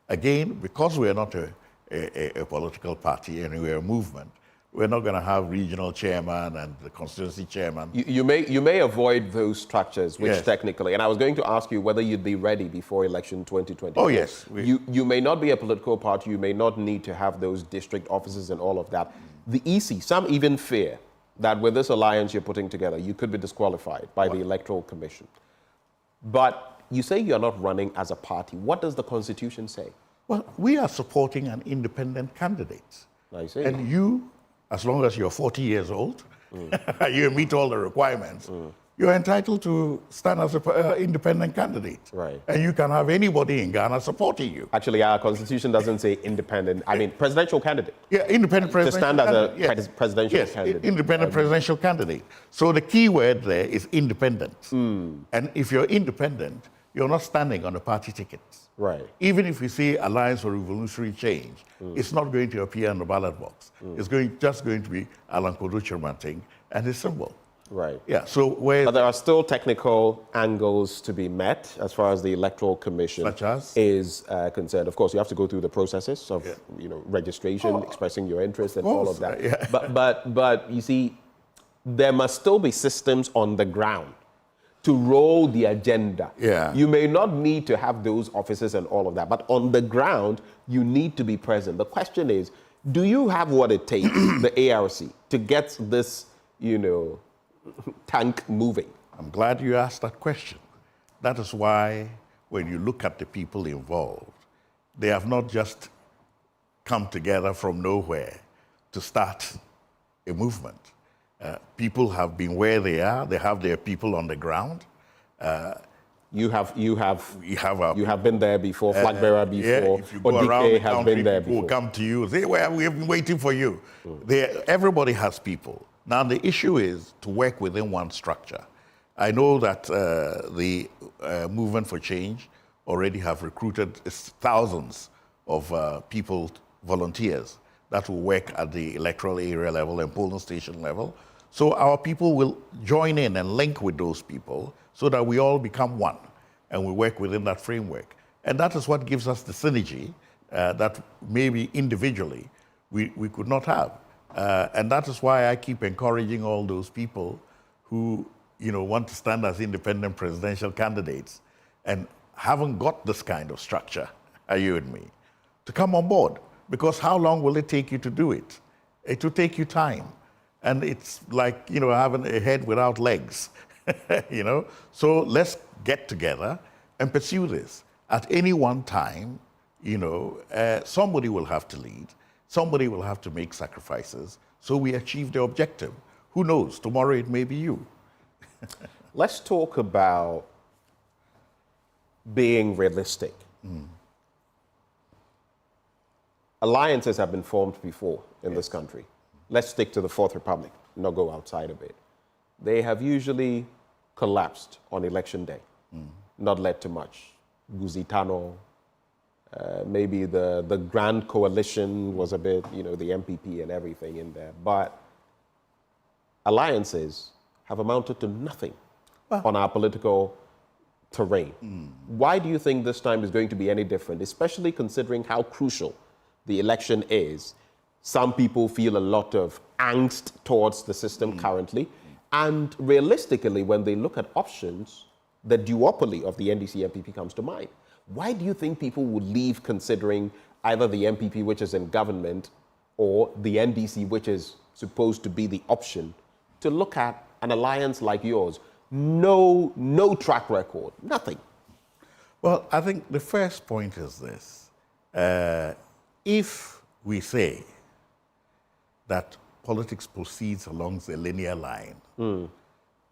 Again, because we are not a political party and we are a movement, we're not going to have regional chairman and the constituency chairman. You may avoid those structures, which technically, and I was going to ask you whether you'd be ready before election 2020. Oh, yes. You may not be a political party, you may not need to have those district offices and all of that. The EC, some even fear that with this alliance you're putting together, you could be disqualified by the Electoral Commission. But you say you're not running as a party. What does the Constitution say? Well, we are supporting an independent candidate. I see. And you, as long as you're 40 years old, you meet all the requirements, you're entitled to stand as an independent candidate. Right. And you can have anybody in Ghana supporting you. Actually, our Constitution doesn't say independent. I mean, presidential candidate. Yeah, independent presidential candidate. To stand as a presidential candidate. Independent presidential candidate. So the key word there is independent. And if you're independent, you're not standing on a party ticket. Right. Even if we say Alliance for Revolutionary Change, it's not going to appear on the ballot box. It's just going to be Alan Kodo and his symbol. Right. Yeah. So but there are still technical angles to be met as far as the Electoral Commission is concerned. Of course, you have to go through the processes of registration, expressing your interest, and all of that. But you see, there must still be systems on the ground to roll the agenda. Yeah. You may not need to have those offices and all of that, but on the ground, you need to be present. The question is, do you have what it takes, the ARC, to get this, tank moving? I'm glad you asked that question. That is why when you look at the people involved, they have not just come together from nowhere to start a movement. People have been where they are. They have their people on the ground. You have been there before. Flag bearer before. Yeah, if you go around the country, people will come to you and say, "Well, we have been waiting for you." Everybody has people. Now the issue is to work within one structure. I know that the Movement for Change already have recruited thousands of people, volunteers, that will work at the electoral area level and polling station level. So our people will join in and link with those people so that we all become one and we work within that framework. And that is what gives us the synergy that maybe individually we could not have. And that is why I keep encouraging all those people who want to stand as independent presidential candidates and haven't got this kind of structure, are you and me, to come on board. Because how long will it take you to do it? It will take you time. And it's like, having a head without legs, So let's get together and pursue this. At any one time, somebody will have to lead. Somebody will have to make sacrifices so we achieve the objective. Who knows? Tomorrow it may be you. Let's talk about being realistic. Alliances have been formed before in this country. Let's stick to the Fourth Republic, not go outside of it. They have usually collapsed on election day, not led to much. Guzitano, maybe the Grand Coalition was a bit, the MPP and everything in there. But alliances have amounted to nothing on our political terrain. Why do you think this time is going to be any different, especially considering how crucial the election is? Some people feel a lot of angst towards the system currently. And realistically, when they look at options, the duopoly of the NDC MPP comes to mind. Why do you think people would leave considering either the MPP, which is in government, or the NDC, which is supposed to be the option, to look at an alliance like yours? No track record, nothing. Well, I think the first point is this. If we say that politics proceeds along the linear line,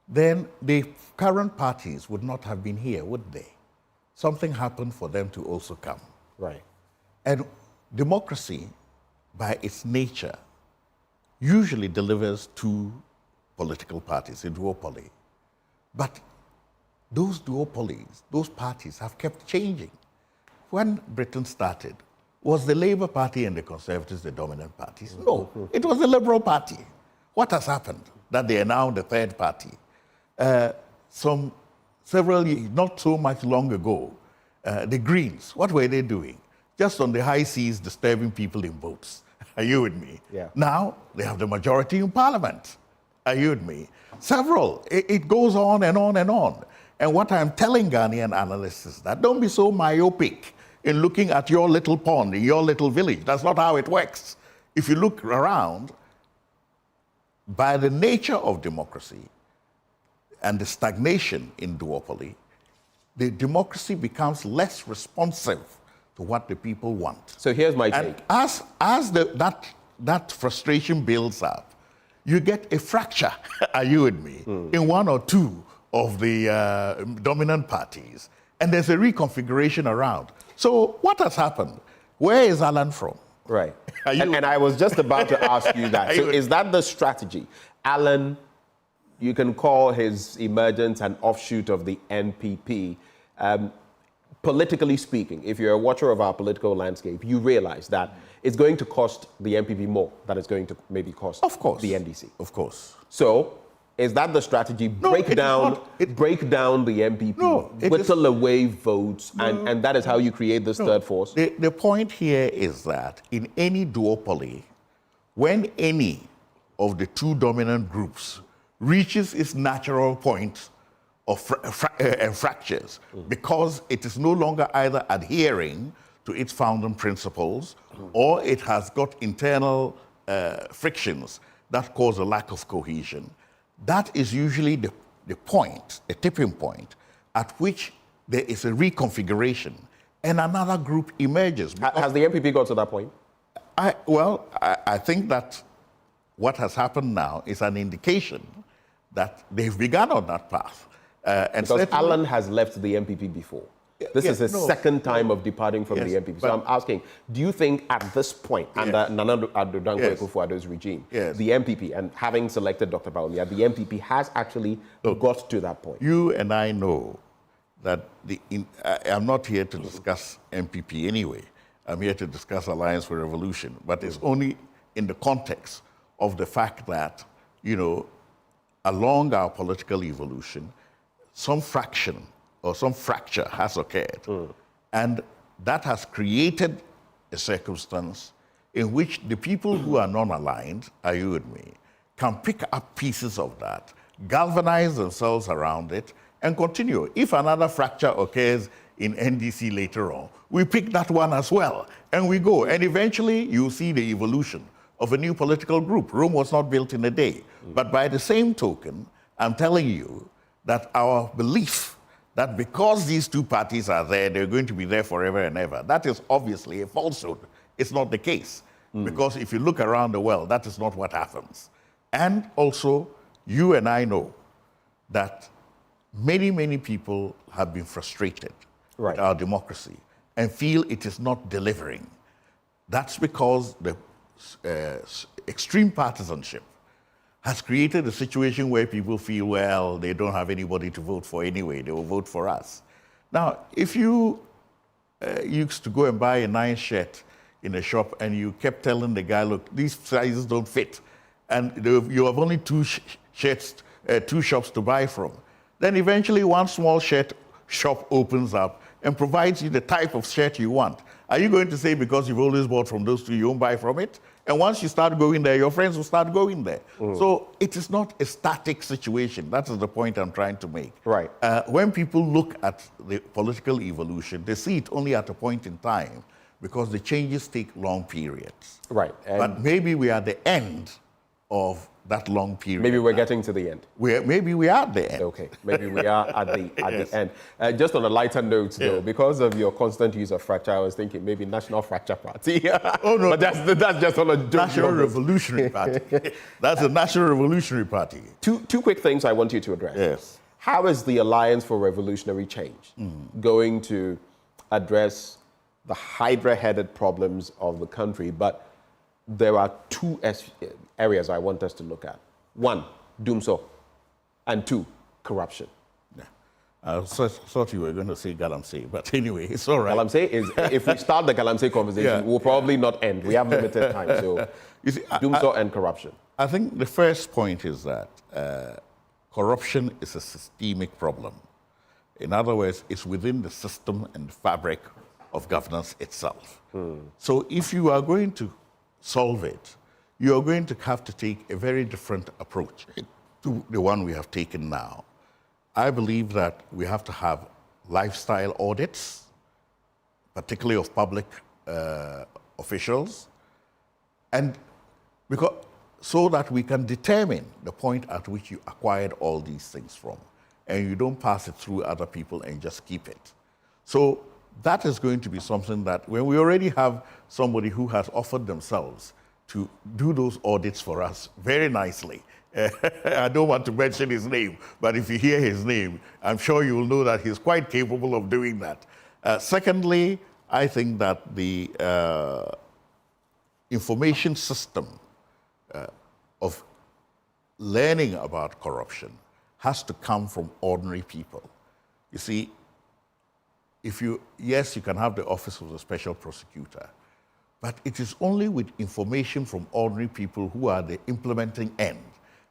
then the current parties would not have been here, would they? Something happened for them to also come. Right. And democracy, by its nature, usually delivers two political parties, a duopoly. But those duopolies, those parties have kept changing. When Britain started, was the Labour Party and the Conservatives the dominant parties? No, it was the Liberal Party. What has happened? That they are now the third party. Several years, not so much long ago, the Greens, what were they doing? Just on the high seas, disturbing people in votes. Are you with me? Yeah. Now, they have the majority in Parliament. Are you with me? Several. It goes on and on and on. And what I'm telling Ghanaian analysts is that don't be so myopic in looking at your little pond in your little village. That's not how it works. If you look around, by the nature of democracy and the stagnation in duopoly, the democracy becomes less responsive to what the people want. So here's my take. As that frustration builds up, you get a fracture, are you with me, in one or two of the dominant parties, and there's a reconfiguration around. So what has happened? Where is Alan from? Right. And I was just about to ask you that. So is that the strategy? Alan, you can call his emergence an offshoot of the NPP. Politically speaking, if you're a watcher of our political landscape, you realize that it's going to cost the NPP more than it's going to maybe cost the NDC. Of course. So is that the strategy? Break down the MPP, whittle away votes, and that is how you create this third force? The point here is that in any duopoly, when any of the two dominant groups reaches its natural point of fractures, because it is no longer either adhering to its founding principles or it has got internal frictions that cause a lack of cohesion, that is usually the point, the tipping point, at which there is a reconfiguration and another group emerges. Has the MPP got to that point? I think that what has happened now is an indication that they've begun on that path. Because Alan has left the MPP before. This is his second time of departing from the MPP. So I'm asking, do you think at this point, under Nana Addo Dankwa Akufo-Addo's regime, the MPP, and having selected Dr. Bawumia, the MPP has actually got to that point? You and I know that I'm not here to discuss MPP anyway. I'm here to discuss Alliance for Revolution, but it's only in the context of the fact that, you know, along our political evolution, some fraction or some fracture has occurred. And that has created a circumstance in which the people who are non-aligned, are you with me, can pick up pieces of that, galvanize themselves around it, and continue. If another fracture occurs in NDC later on, we pick that one as well, and we go. And eventually, you'll see the evolution of a new political group. Rome was not built in a day. But by the same token, I'm telling you that our belief that because these two parties are there, they're going to be there forever and ever, that is obviously a falsehood. It's not the case. Because if you look around the world, that is not what happens. And also, you and I know that many, many people have been frustrated with our democracy and feel it is not delivering. That's because the extreme partisanship has created a situation where people feel, well, they don't have anybody to vote for anyway, they will vote for us. Now, if you used to go and buy a nice shirt in a shop and you kept telling the guy, look, these sizes don't fit, and you have only two shops to buy from, then eventually one small shop opens up and provides you the type of shirt you want. Are you going to say because you've always bought from those two, you won't buy from it? And once you start going there, your friends will start going there. So it is not a static situation. That is the point I'm trying to make. When people look at the political evolution, they see it only at a point in time because the changes take long periods. But maybe we are at the end of that long period. Maybe we're getting to the end. Maybe we are at the end. Okay, maybe we are at the end. Just on a lighter note, though, because of your constant use of fracture, I was thinking maybe National Fracture Party. Oh no, but that's just on a National Revolutionary Party. That's a National Revolutionary Party. Two quick things I want you to address. Yes. How is the Alliance for Revolutionary Change going to address the hydra-headed problems of the country? But there are two areas I want us to look at. One, doomsday, and two, corruption. I thought you were going to say Galamsey, but anyway, it's all right. Galamsey is, if we start the Galamsey conversation, we'll probably not end. We have limited time, so you see, doomsday and corruption. I think the first point is that corruption is a systemic problem. In other words, it's within the system and the fabric of governance itself. So if you are going to solve it, you are going to have to take a very different approach to the one we have taken now. I believe that we have to have lifestyle audits, particularly of public officials, and so that we can determine the point at which you acquired all these things from, and you don't pass it through other people and just keep it. So that is going to be something that when we already have somebody who has offered themselves to do those audits for us very nicely. I don't want to mention his name, but if you hear his name, I'm sure you will know that he's quite capable of doing that. Secondly, I think that the information system of learning about corruption has to come from ordinary people. You see, yes, you can have the Office of the Special Prosecutor, but it is only with information from ordinary people who are the implementing end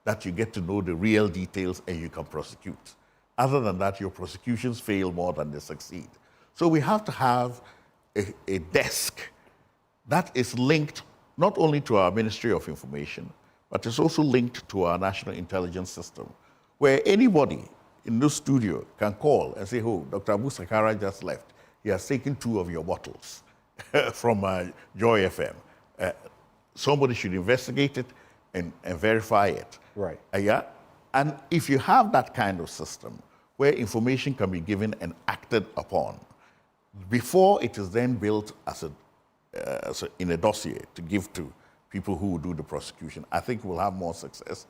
that you get to know the real details and you can prosecute. Other than that, your prosecutions fail more than they succeed. So we have to have a desk that is linked not only to our Ministry of Information, but it's also linked to our National Intelligence System, where anybody in this studio can call and say, oh, Dr. Abu Sakara just left. He has taken 2 of your bottles from Joy FM. Somebody should investigate it and verify it. And if you have that kind of system where information can be given and acted upon, before it is then built in a dossier to give to people who will do the prosecution, I think we'll have more success.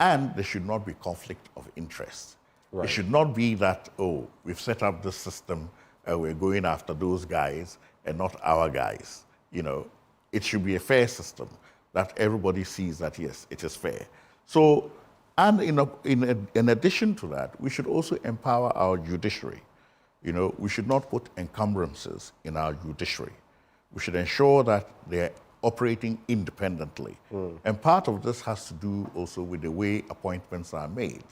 And there should not be conflict of interest. It should not be that, oh, we've set up this system and we're going after those guys and not our guys. You know, it should be a fair system that everybody sees that, yes, it is fair. So, and in addition to that, we should also empower our judiciary. You know, we should not put encumbrances in our judiciary. We should ensure that they're operating independently. And part of this has to do also with the way appointments are made.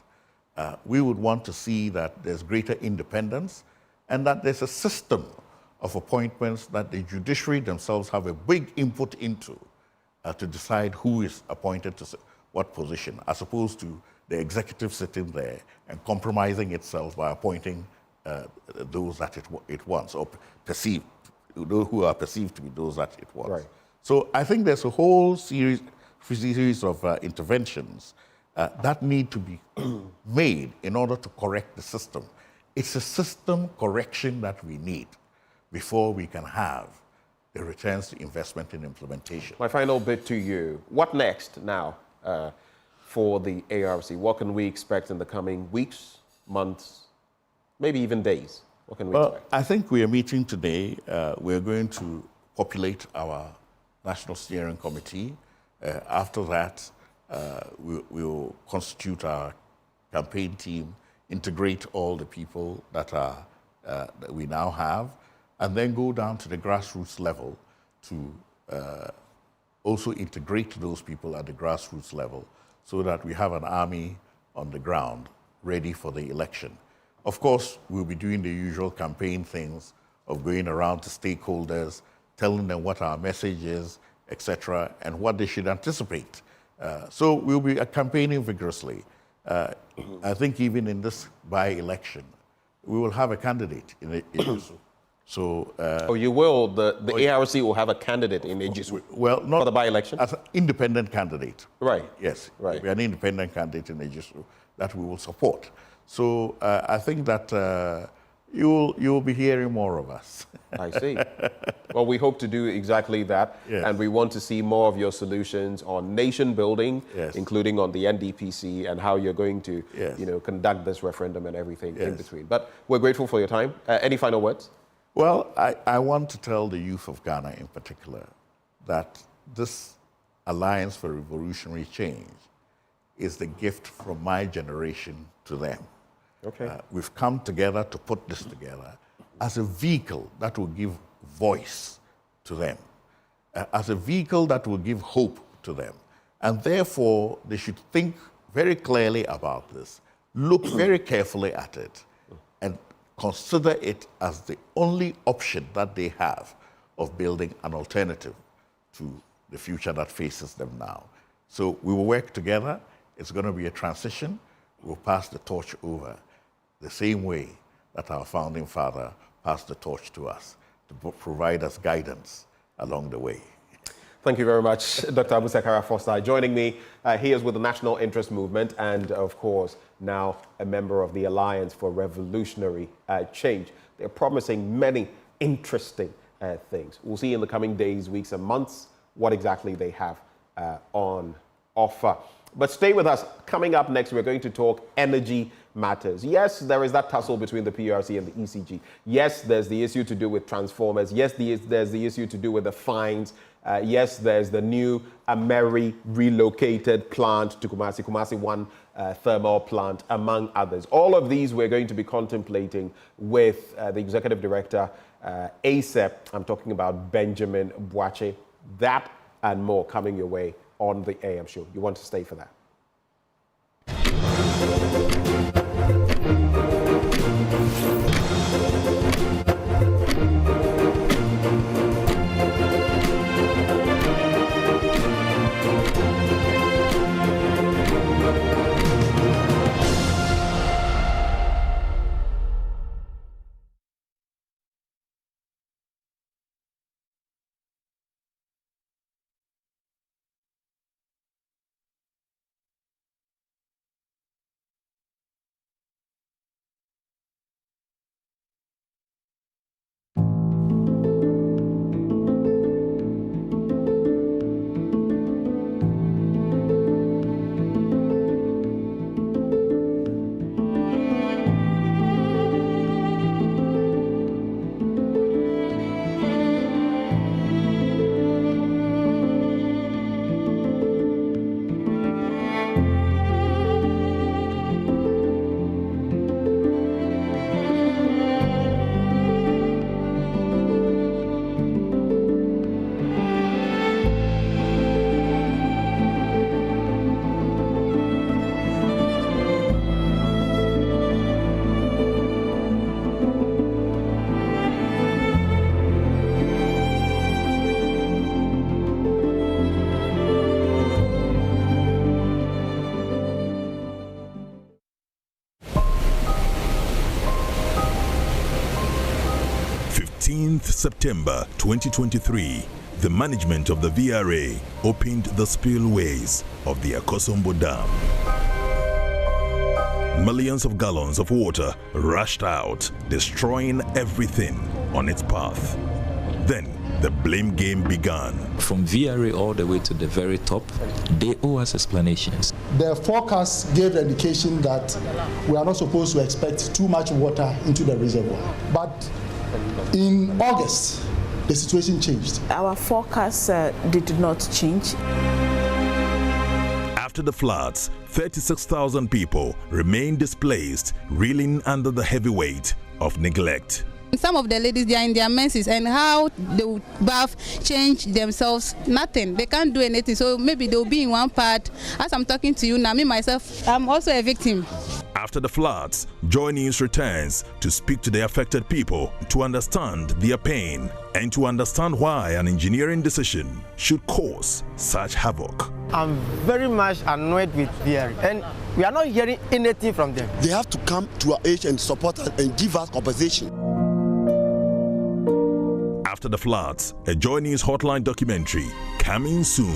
We would want to see that there's greater independence and that there's a system of appointments that the judiciary themselves have a big input into to decide who is appointed to what position, as opposed to the executive sitting there and compromising itself by appointing those that it wants, or perceived, those who are perceived to be those that it wants. Right. So I think there's a whole series of interventions that need to be made in order to correct the system. It's a system correction that we need before we can have the returns to investment in implementation. My final bit to you. What next now for the ARC? What can we expect in the coming weeks, months, maybe even days? What can we expect? I think we are meeting today. We're going to populate our National Steering Committee. After that, we'll constitute our campaign team, integrate all the people that we now have, and then go down to the grassroots level to also integrate those people at the grassroots level so that we have an army on the ground ready for the election. Of course, we'll be doing the usual campaign things of going around to stakeholders, telling them what our message is, etc., and what they should anticipate. So we'll be campaigning vigorously. I think even in this by-election, we will have a candidate in Ejisu. So, you will? The ARC will have a candidate in Ejisu? Well, not for the by-election? As an independent candidate. Right. Yes. Right. We're an independent candidate in Ejisu that we will support. So I think that you'll be hearing more of us. I see. Well, we hope to do exactly that. Yes. And we want to see more of your solutions on nation building, yes, including on the NDPC and how you're going to yes, conduct this referendum and everything yes, in between. But we're grateful for your time. Any final words? Well, I want to tell the youth of Ghana in particular that this Alliance for Revolutionary Change is the gift from my generation to them. Okay. We've come together to put this together as a vehicle that will give voice to them, as a vehicle that will give hope to them. And therefore, they should think very clearly about this, look very carefully at it, and consider it as the only option that they have of building an alternative to the future that faces them now. So we will work together. It's going to be a transition. We'll pass the torch over the same way that our founding father passed the torch to us, to provide us guidance along the way. Thank you very much, Dr. Abusakara Foster. Joining me, he is with the National Interest Movement and, of course, now a member of the Alliance for Revolutionary Change. They're promising many interesting things. We'll see in the coming days, weeks, and months what exactly they have on offer. But stay with us. Coming up next, we're going to talk energy matters. Yes, there is that tussle between the PRC and the ECG. Yes, there's the issue to do with transformers. Yes, there's the issue to do with the fines. Yes, there's the new Ameri relocated plant to Kumasi, Kumasi 1 thermal plant, among others. All of these we're going to be contemplating with the Executive Director, ASEP. I'm talking about Benjamin Boakye. That and more coming your way on the AM show. You want to stay for that. 10th September 2023, the management of the VRA opened the spillways of the Akosombo Dam. Millions of gallons of water rushed out, destroying everything on its path. Then the blame game began. From VRA all the way to the very top, they owe us explanations. The forecast gave the indication that we are not supposed to expect too much water into the reservoir. But in August, the situation changed. Our forecast did not change. After the floods, 36,000 people remain displaced, reeling under the heavy weight of neglect. Some of the ladies, they are in their menses, and how they will bath, change themselves, nothing. They can't do anything, so maybe they'll be in one part. As I'm talking to you now, me myself, I'm also a victim. After the floods, JoyNews returns to speak to the affected people to understand their pain and to understand why an engineering decision should cause such havoc. I'm very much annoyed with VRA, and we are not hearing anything from them. They have to come to our aid and support us and give us compensation. After the floods, a JoyNews hotline documentary coming soon.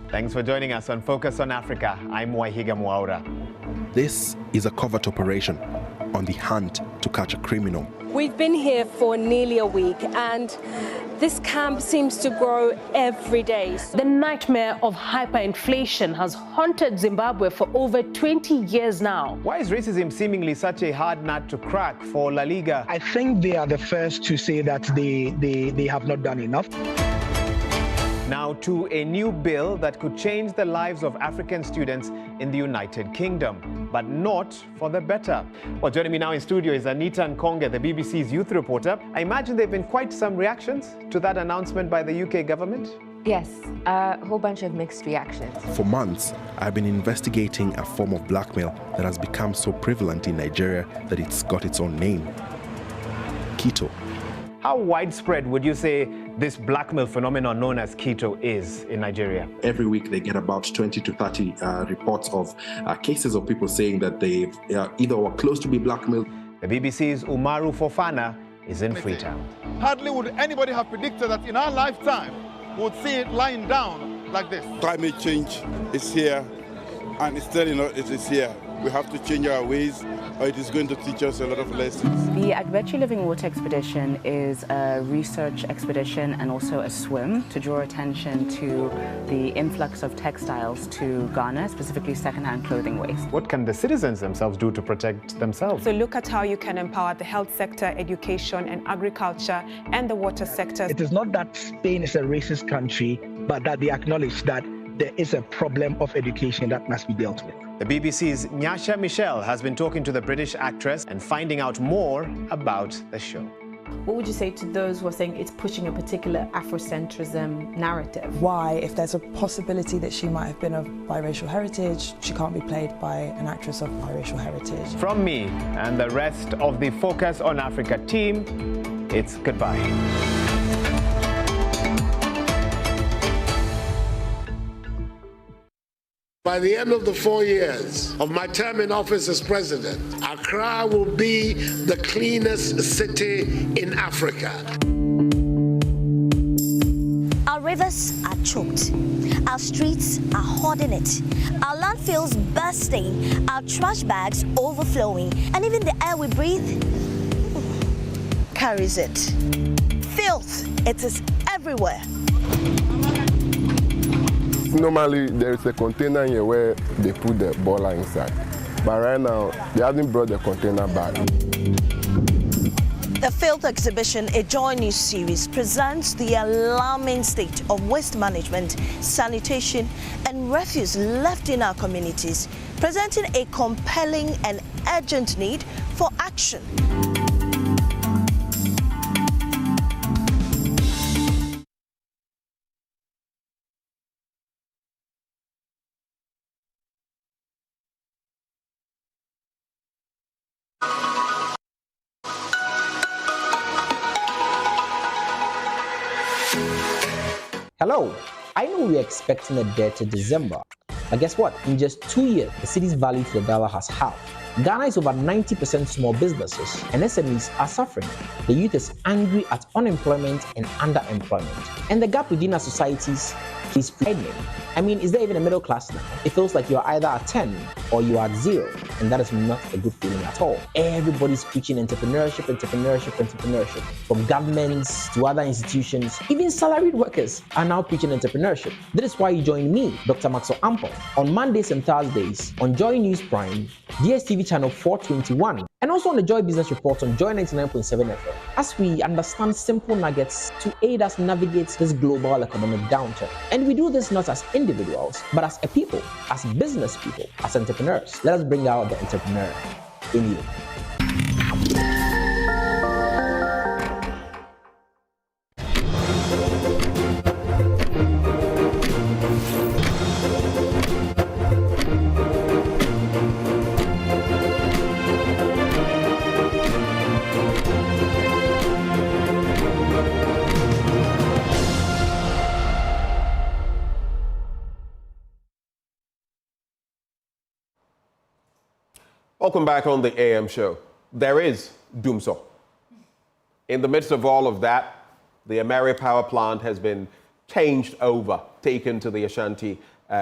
Thanks for joining us on Focus on Africa. I'm Waihiga Mwaura. This is a covert operation on the hunt to catch a criminal. We've been here for nearly a week, and this camp seems to grow every day. The nightmare of hyperinflation has haunted Zimbabwe for over 20 years now. Why is racism seemingly such a hard nut to crack for La Liga? I think they are the first to say that they have not done enough. Now to a new bill that could change the lives of African students in the United Kingdom, but not for the better. Well, joining me now in studio is Anita Nkonge, the BBC's youth reporter. I imagine there have been quite some reactions to that announcement by the UK government? Yes, a whole bunch of mixed reactions. For months, I've been investigating a form of blackmail that has become so prevalent in Nigeria that it's got its own name: keto. How widespread would you say this blackmail phenomenon known as keto is in Nigeria? Every week they get about 20 to 30 reports of cases of people saying that they either were close to be blackmailed. The BBC's Umaru Fofana is in Freetown. Hardly would anybody have predicted that in our lifetime we would see it lying down like this. Climate change is here, and it's telling us it is here. We have to change our ways, or it is going to teach us a lot of lessons. The Obituary Living Water Expedition is a research expedition and also a swim to draw attention to the influx of textiles to Ghana, specifically second-hand clothing waste. What can the citizens themselves do to protect themselves? So look at how you can empower the health sector, education and agriculture and the water sector. It is not that Spain is a racist country, but that they acknowledge that there is a problem of education that must be dealt with. The BBC's Nyasha Michelle has been talking to the British actress and finding out more about the show. What would you say to those who are saying it's pushing a particular Afrocentrism narrative? Why, if there's a possibility that she might have been of biracial heritage, she can't be played by an actress of biracial heritage? From me and the rest of the Focus on Africa team, it's goodbye. By the end of the 4 years of my term in office as president, Accra will be the cleanest city in Africa. Our rivers are choked. Our streets are hoarding it. Our landfills bursting. Our trash bags overflowing. And even the air we breathe carries it. Filth, it is everywhere. Normally, there is a container here where they put the boiler inside. But right now, they haven't brought the container back. The Filth Exhibition, a JoyNews series, presents the alarming state of waste management, sanitation, and refuse left in our communities, presenting a compelling and urgent need for action. Hello, I know we're expecting a dirty December, but guess what? In just 2 years, the city's value to the dollar has halved. Ghana is over 90% small businesses, and SMEs are suffering. The youth is angry at unemployment and underemployment, and the gap within our societies is widening. I mean, is there even a middle class now? It feels like you're either at 10 or you're at 0, and that is not a good feeling at all. Everybody's preaching entrepreneurship, from governments to other institutions. Even salaried workers are now preaching entrepreneurship. That is why you join me, Dr. Maxwell Ampo, on Mondays and Thursdays on Joy News Prime, DSTV channel 421, and also on the Joy Business Report on Joy 99.7 FM, as we understand simple nuggets to aid us navigate this global economic downturn. And we do this not as individuals, but as a people, as business people, as entrepreneurs. Let us bring out the entrepreneur in you. Welcome back on the AM show. There is Dumso. In the midst of all of that, the Ameri power plant has been changed over, taken to the Ashanti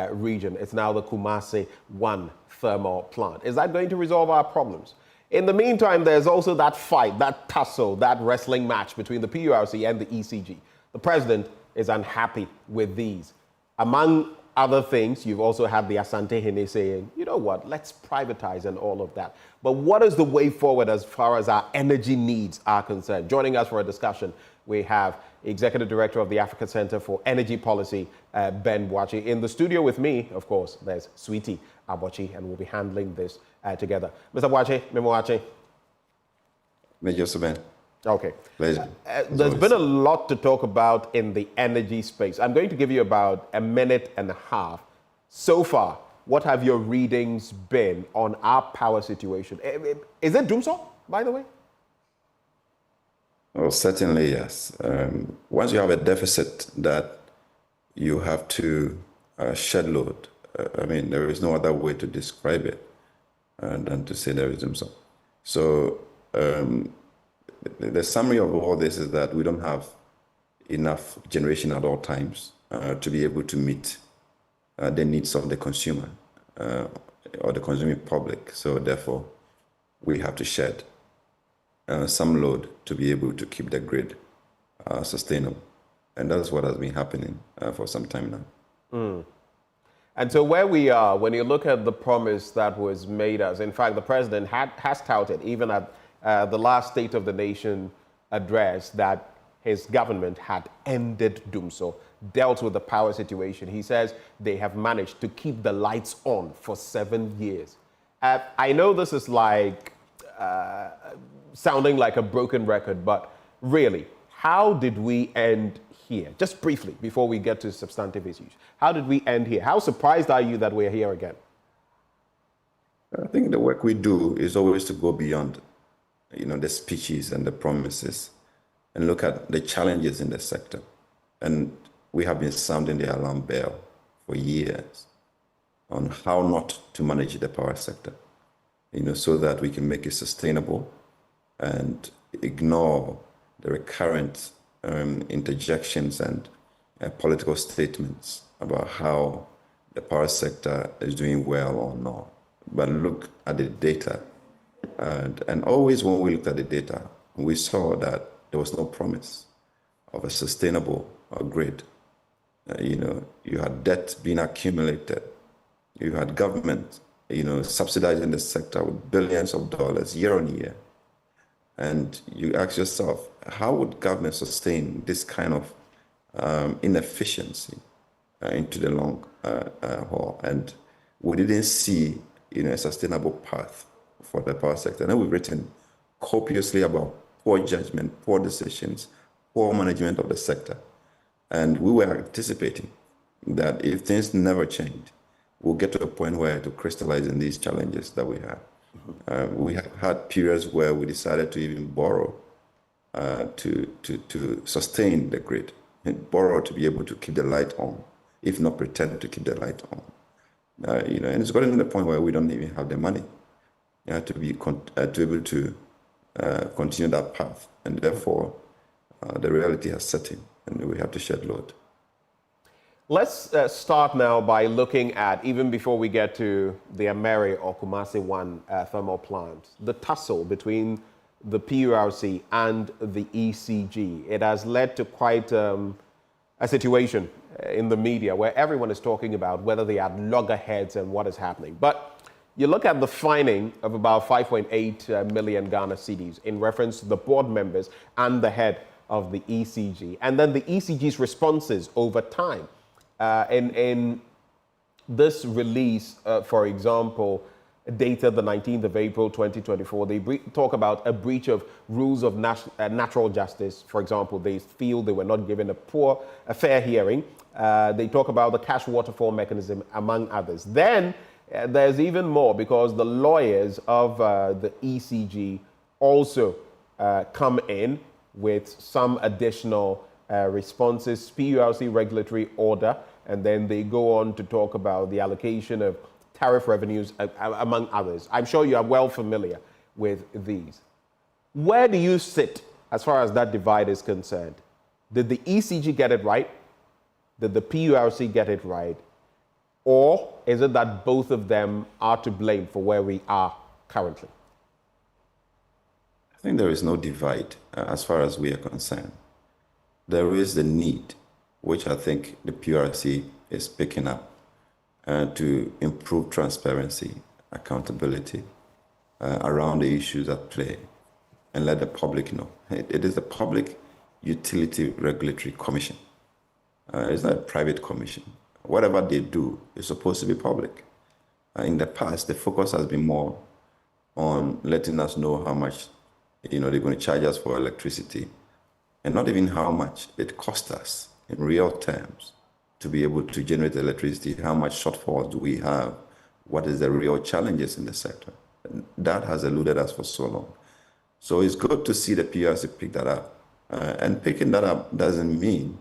region. It's now the Kumasi 1 thermal plant. Is that going to resolve our problems? In the meantime, there's also that fight, that tussle, that wrestling match between the PURC and the ECG. The president is unhappy with these. Among other things, you've also had the Asante Hene saying, you know what, let's privatize and all of that. But what is the way forward as far as our energy needs are concerned? Joining us for a discussion, we have Executive Director of the Africa Center for Energy Policy, Ben Boakye. In the studio with me, of course, there's Sweetie Abochi, and we'll be handling this together. Mr. Boakye, Memoache. Major Ben. Okay. Pleasure. There's been a lot to talk about in the energy space. I'm going to give you about a minute and a half. So far, what have your readings been on our power situation? Is it Dumso, by the way? Well, certainly, yes. Once you have a deficit that you have to shed load, I mean, there is no other way to describe it than to say there is Dumso. So, the summary of all this is that we don't have enough generation at all times to be able to meet the needs of the consumer or the consuming public. So therefore, we have to shed some load to be able to keep the grid sustainable. And that's what has been happening for some time now. Mm. And so where we are, when you look at the promise that was made us, in fact, the president has touted, even at the last State of the Nation address, that his government had ended Dumso, dealt with the power situation. He says they have managed to keep the lights on for 7 years. I know this is like sounding like a broken record, but really, how did we end here? Just briefly, before we get to substantive issues. How did we end here? How surprised are you that we're here again? I think the work we do is always to go beyond the speeches and the promises and look at the challenges in the sector. And we have been sounding the alarm bell for years on how not to manage the power sector, so that we can make it sustainable and ignore the recurrent interjections and political statements about how the power sector is doing well or not. But look at the data. And always when we looked at the data, we saw that there was no promise of a sustainable grid. You had debt being accumulated. You had government, subsidizing the sector with billions of dollars year on year. And you ask yourself, how would government sustain this kind of inefficiency into the long haul? And we didn't see a sustainable path for the power sector. And we've written copiously about poor judgment, poor decisions, poor management of the sector. And we were anticipating that if things never change, we'll get to a point where to crystallize in these challenges that we have. We have had periods where we decided to even borrow to sustain the grid, and borrow to be able to keep the light on if not pretend to keep the light on. And it's gotten to the point where we don't even have the money to be able to continue that path, and therefore the reality has set in, and we have to shed load. Let's start now by looking at, even before we get to the Ameri or Kumasi 1 thermal plant, the tussle between the PURC and the ECG. It has led to quite a situation in the media where everyone is talking about whether they are loggerheads and what is happening. But you look at the fining of about 5.8 million Ghana cedis in reference to the board members and the head of the ECG, and then the ECG's responses over time. In this release, for example, dated the 19th of April 2024, they talk about a breach of rules of natural justice. For example, they feel they were not given a fair hearing. They talk about the cash waterfall mechanism, among others. Then there's even more, because the lawyers of the ECG also come in with some additional responses, PURC regulatory order, and then they go on to talk about the allocation of tariff revenues, among others. I'm sure you are well familiar with these. Where do you sit as far as that divide is concerned? Did the ECG get it right? Did the PURC get it right? Or is it that both of them are to blame for where we are currently? I think there is no divide as far as we are concerned. There is the need, which I think the PURC is picking up, to improve transparency, accountability around the issues at play, and let the public know. It is the Public Utility Regulatory Commission. It's not a private commission. Whatever they do is supposed to be public. In the past, the focus has been more on letting us know how much they're going to charge us for electricity, and not even how much it costs us in real terms to be able to generate electricity, how much shortfall do we have, what is the real challenges in the sector. That has eluded us for so long. So it's good to see the PURC pick that up. And picking that up doesn't mean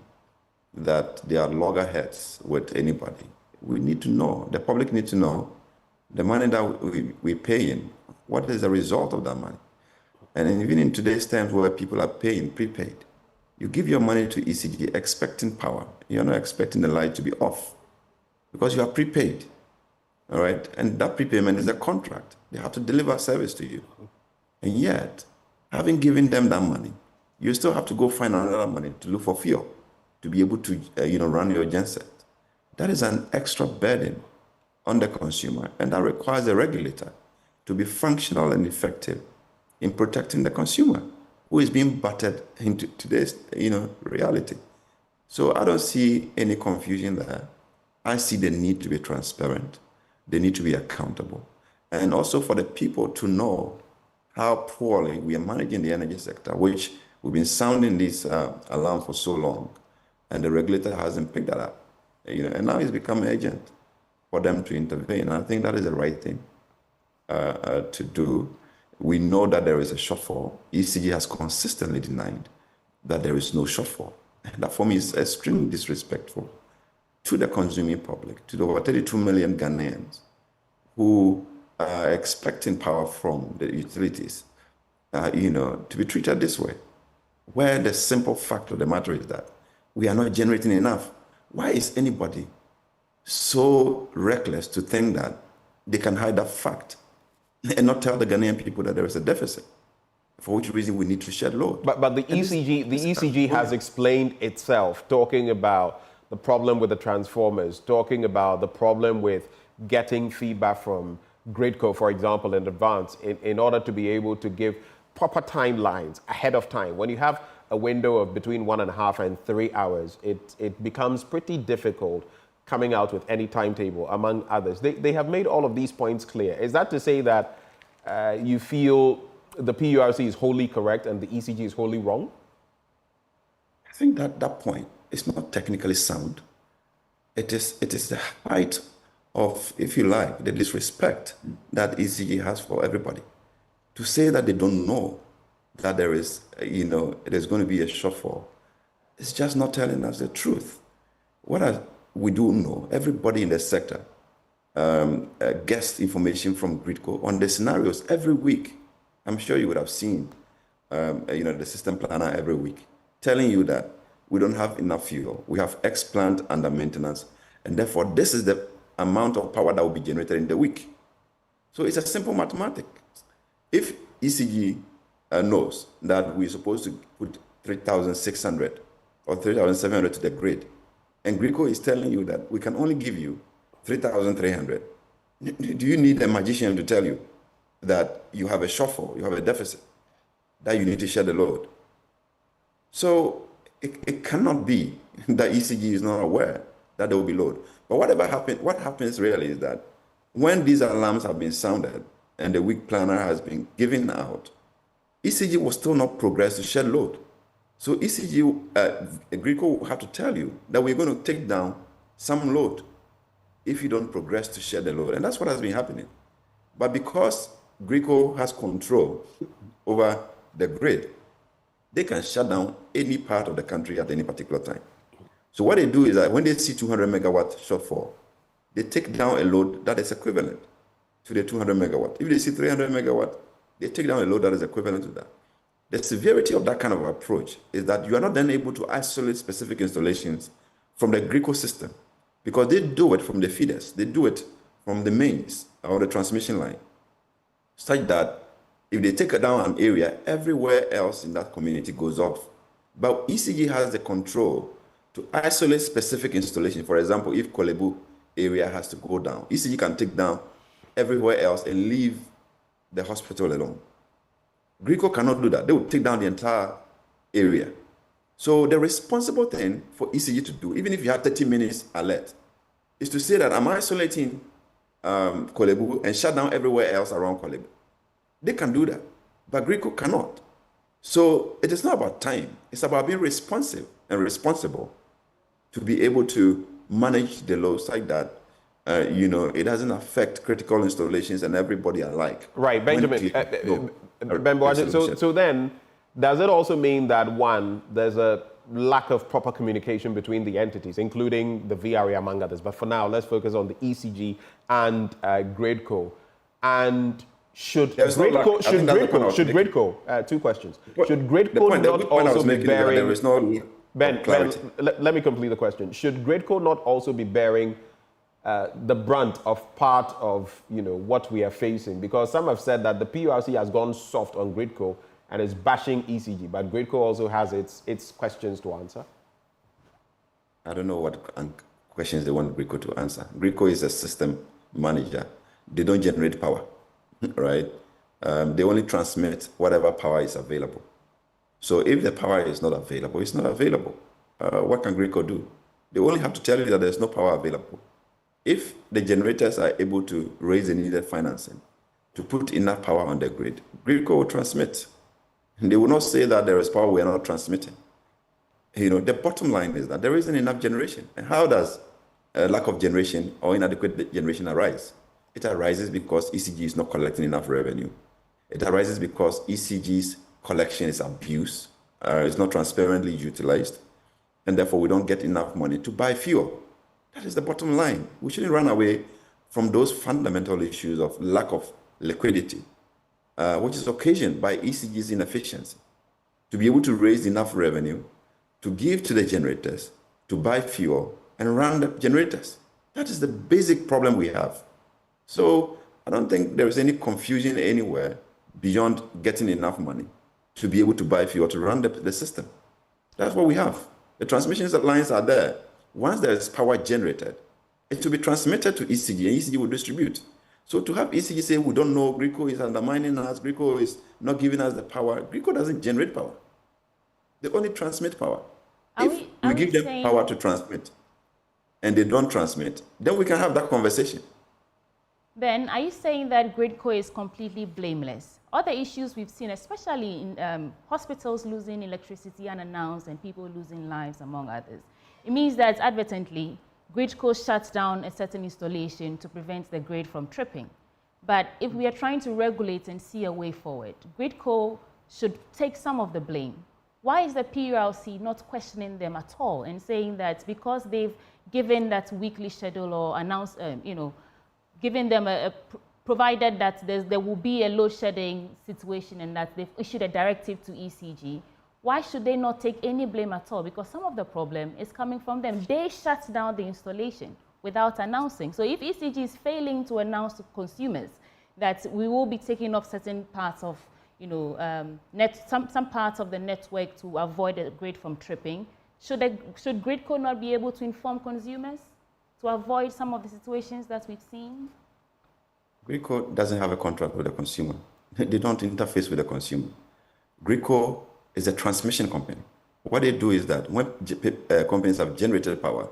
that they are loggerheads with anybody. We need to know, the public needs to know, the money that we pay in, what is the result of that money? And even in today's times where people are paying prepaid, you give your money to ECG expecting power. You're not expecting the light to be off because you are prepaid, all right? And that prepayment is a contract. They have to deliver service to you. And yet, having given them that money, you still have to go find another money to look for fuel to be able to run your genset. That is an extra burden on the consumer, and that requires a regulator to be functional and effective in protecting the consumer who is being battered into today's reality. So I don't see any confusion there. I see the need to be transparent. They need to be accountable. And also for the people to know how poorly we are managing the energy sector, which we've been sounding this alarm for so long, and the regulator hasn't picked that up. And now it's become urgent for them to intervene. And I think that is the right thing to do. We know that there is a shortfall. ECG has consistently denied that there is no shortfall. And that for me is extremely disrespectful to the consuming public, to the over 32 million Ghanaians who are expecting power from the utilities, to be treated this way, where the simple fact of the matter is that we are not generating enough. Why is anybody so reckless to think that they can hide that fact and not tell the Ghanaian people that there is a deficit, for which reason we need to shed load? But the ECG has explained itself, talking about the problem with the transformers, talking about the problem with getting feedback from Gridco, for example, in advance, in order to be able to give proper timelines ahead of time. When you have a window of between 1.5 and 3 hours, it becomes pretty difficult coming out with any timetable, among others. They have made all of these points clear. Is that to say that you feel the PURC is wholly correct and the ECG is wholly wrong? I think that point is not technically sound. It is the height of, if you like, the disrespect that ECG has for everybody. To say that they don't know that there is, there's going to be a shortfall, it's just not telling us the truth. What we do know, everybody in the sector gets information from Gridco on the scenarios every week. I'm sure you would have seen, the system planner every week telling you that we don't have enough fuel. We have X plant under maintenance, and therefore this is the amount of power that will be generated in the week. So it's a simple mathematics. If ECG knows that we're supposed to put 3,600 or 3,700 to the grid, and Gridco is telling you that we can only give you 3,300, do you need a magician to tell you that you have a shortfall, you have a deficit, that you need to share the load? So it cannot be that ECG is not aware that there will be load. But what happens really is that when these alarms have been sounded and the week planner has been given out, ECG will still not progress to shed load. So ECG, Gridco will have to tell you that we're going to take down some load if you don't progress to share the load. And that's what has been happening. But because Gridco has control over the grid, they can shut down any part of the country at any particular time. So what they do is that when they see 200 megawatt shortfall, they take down a load that is equivalent to the 200 megawatt. If they see 300 megawatt, they take down a load that is equivalent to that. The severity of that kind of approach is that you are not then able to isolate specific installations from the Gridco system, because they do it from the feeders, they do it from the mains or the transmission line, such that if they take down an area, everywhere else in that community goes off. But ECG has the control to isolate specific installation. For example, if Kolebu area has to go down, ECG can take down everywhere else and leave the hospital alone. Gridco cannot do that. They will take down the entire area. So the responsible thing for ECG to do, even if you have 30 minutes alert, is to say that I'm isolating Kolebu and shut down everywhere else around Kolebu. They can do that, but Gridco cannot. So it is not about time. It's about being responsive and responsible to be able to manage the loads like that. It doesn't affect critical installations and everybody alike. Right, Benjamin. So then, does it also mean that, one, there's a lack of proper communication between the entities, including the VRA among others? But for now, let's focus on the ECG and Gridco. And should Gridco, two questions. Should Gridco not also be bearing... There is no Ben, let me complete the question. Should Gridco not also be bearing the brunt of part of what we are facing? Because some have said that the PURC has gone soft on Gridco and is bashing ECG, but Gridco also has its questions to answer. I don't know what questions they want Gridco to answer. Gridco is a system manager. They don't generate power, right? They only transmit whatever power is available. So if the power is not available, it's not available. What can Gridco do? They only have to tell you that there's no power available. If the generators are able to raise the needed financing to put enough power on the grid, Gridco will transmit. They will not say that there is power we are not transmitting. The bottom line is that there isn't enough generation. And how does a lack of generation or inadequate generation arise? It arises because ECG is not collecting enough revenue. It arises because ECG's collection is abused, it's not transparently utilized, and therefore we don't get enough money to buy fuel. That is the bottom line. We shouldn't run away from those fundamental issues of lack of liquidity, which is occasioned by ECG's inefficiency, to be able to raise enough revenue to give to the generators, to buy fuel and run the generators. That is the basic problem we have. So I don't think there is any confusion anywhere beyond getting enough money to be able to buy fuel to run the system. That's what we have. The transmission lines are there. Once there is power generated, it will be transmitted to ECG, and ECG will distribute. So to have ECG say, we don't know, Gridco is undermining us, Gridco is not giving us the power. Gridco doesn't generate power. They only transmit power. If we give them power to transmit, and they don't transmit, then we can have that conversation. Ben, are you saying that Gridco is completely blameless? Other issues we've seen, especially in hospitals losing electricity unannounced and people losing lives, among others. It means that advertently, Gridco shuts down a certain installation to prevent the grid from tripping. But if we are trying to regulate and see a way forward, Gridco should take some of the blame Why is the PURC not questioning them at all and saying that because they've given that weekly schedule or announced, giving them provided that there will be a load shedding situation and that they've issued a directive to ECG, why should they not take any blame at all? Because some of the problem is coming from them. They shut down the installation without announcing. So if ECG is failing to announce to consumers that we will be taking off certain parts of, some parts of the network to avoid the grid from tripping, should Gridco not be able to inform consumers to avoid some of the situations that we've seen? Gridco doesn't have a contract with the consumer. They don't interface with the consumer. Gridco is a transmission company. What they do is that when companies have generated power,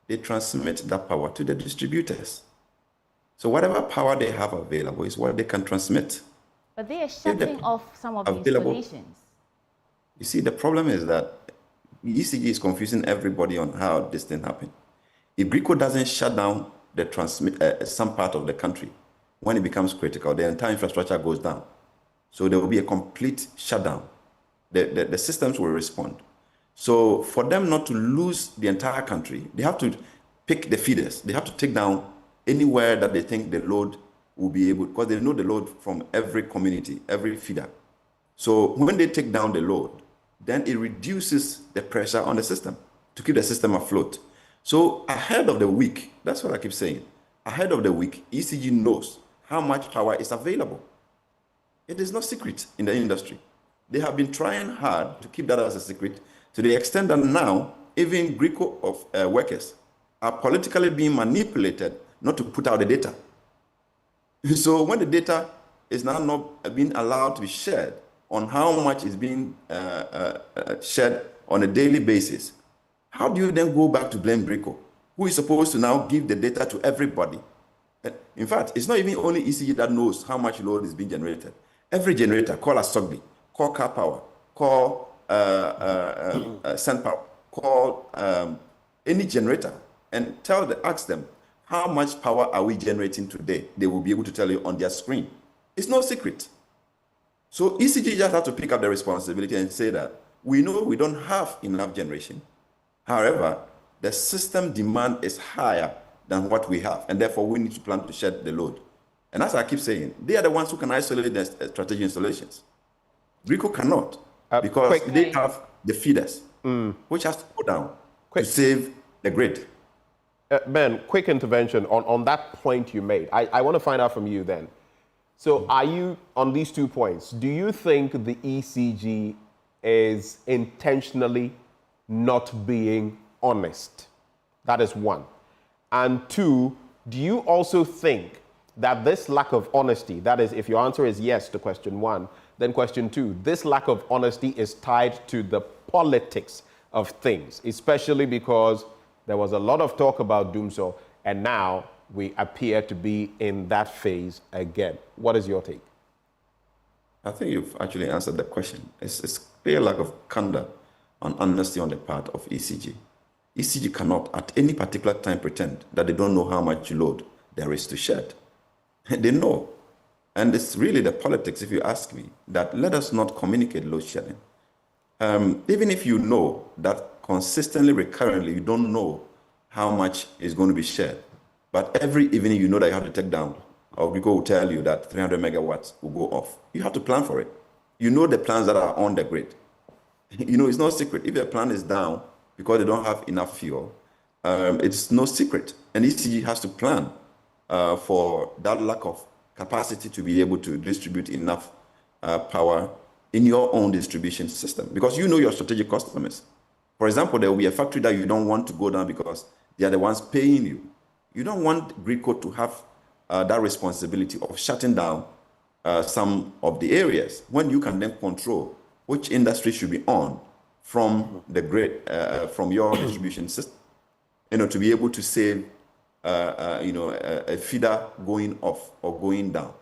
they transmit that power to the distributors. So whatever power they have available is what they can transmit. But they are shutting off some of the installations. You see, the problem is that ECG is confusing everybody on how this thing happened. If Gridco doesn't shut down the some part of the country, when it becomes critical, the entire infrastructure goes down. So there will be a complete shutdown. The systems will respond. So for them not to lose the entire country, they have to pick the feeders. They have to take down anywhere that they think the load will be able, because they know the load from every community, every feeder. So when they take down the load, then it reduces the pressure on the system to keep the system afloat. So ahead of the week, that's what I keep saying, ahead of the week, ECG knows how much power is available. It is not secret in the industry. They have been trying hard to keep that as a secret to the extent that now even Gridco of workers are politically being manipulated not to put out the data. So when the data is now not being allowed to be shared on how much is being shared on a daily basis, how do you then go back to blame Gridco, who is supposed to now give the data to everybody? In fact, it's not even only ECG that knows how much load is being generated. Every generator, call us Sogby, call Car Power, call Sun Power, call any generator and ask them, how much power are we generating today? They will be able to tell you on their screen. It's no secret. So ECG just have to pick up the responsibility and say that we know we don't have enough generation. However, the system demand is higher than what we have, and therefore we need to plan to shed the load. And as I keep saying, they are the ones who can isolate the strategic installations. Gridco cannot, because they have the feeders, which has to go down to save the grid. Ben, quick intervention on that point you made. I want to find out from you then. So are you, on these 2 points, do you think the ECG is intentionally not being honest? That is one. And two, do you also think that this lack of honesty, that is, if your answer is yes to question one, then question two, this lack of honesty is tied to the politics of things, especially because there was a lot of talk about Doomso, and now we appear to be in that phase again. What is your take? I think you've actually answered the question. It's clear lack of candor and honesty on the part of ECG. ECG cannot at any particular time pretend that they don't know how much load there is to shed. They know. And it's really the politics, if you ask me, that let us not communicate load shedding. Even if you know that consistently, recurrently, you don't know how much is going to be shared, but every evening you know that you have to take down, or Gridco will tell you that 300 megawatts will go off. You have to plan for it. You know the plans that are on the grid. You know, it's no secret. If a plan is down because they don't have enough fuel, it's no secret. And ECG has to plan for that lack of capacity to be able to distribute enough power in your own distribution system, because you know your strategic customers. For example, there will be a factory that you don't want to go down because they are the ones paying you. You don't want Gridco to have that responsibility of shutting down some of the areas when you can then control which industry should be on from the grid, from your distribution system, to be able to save, a feeder going off or going down.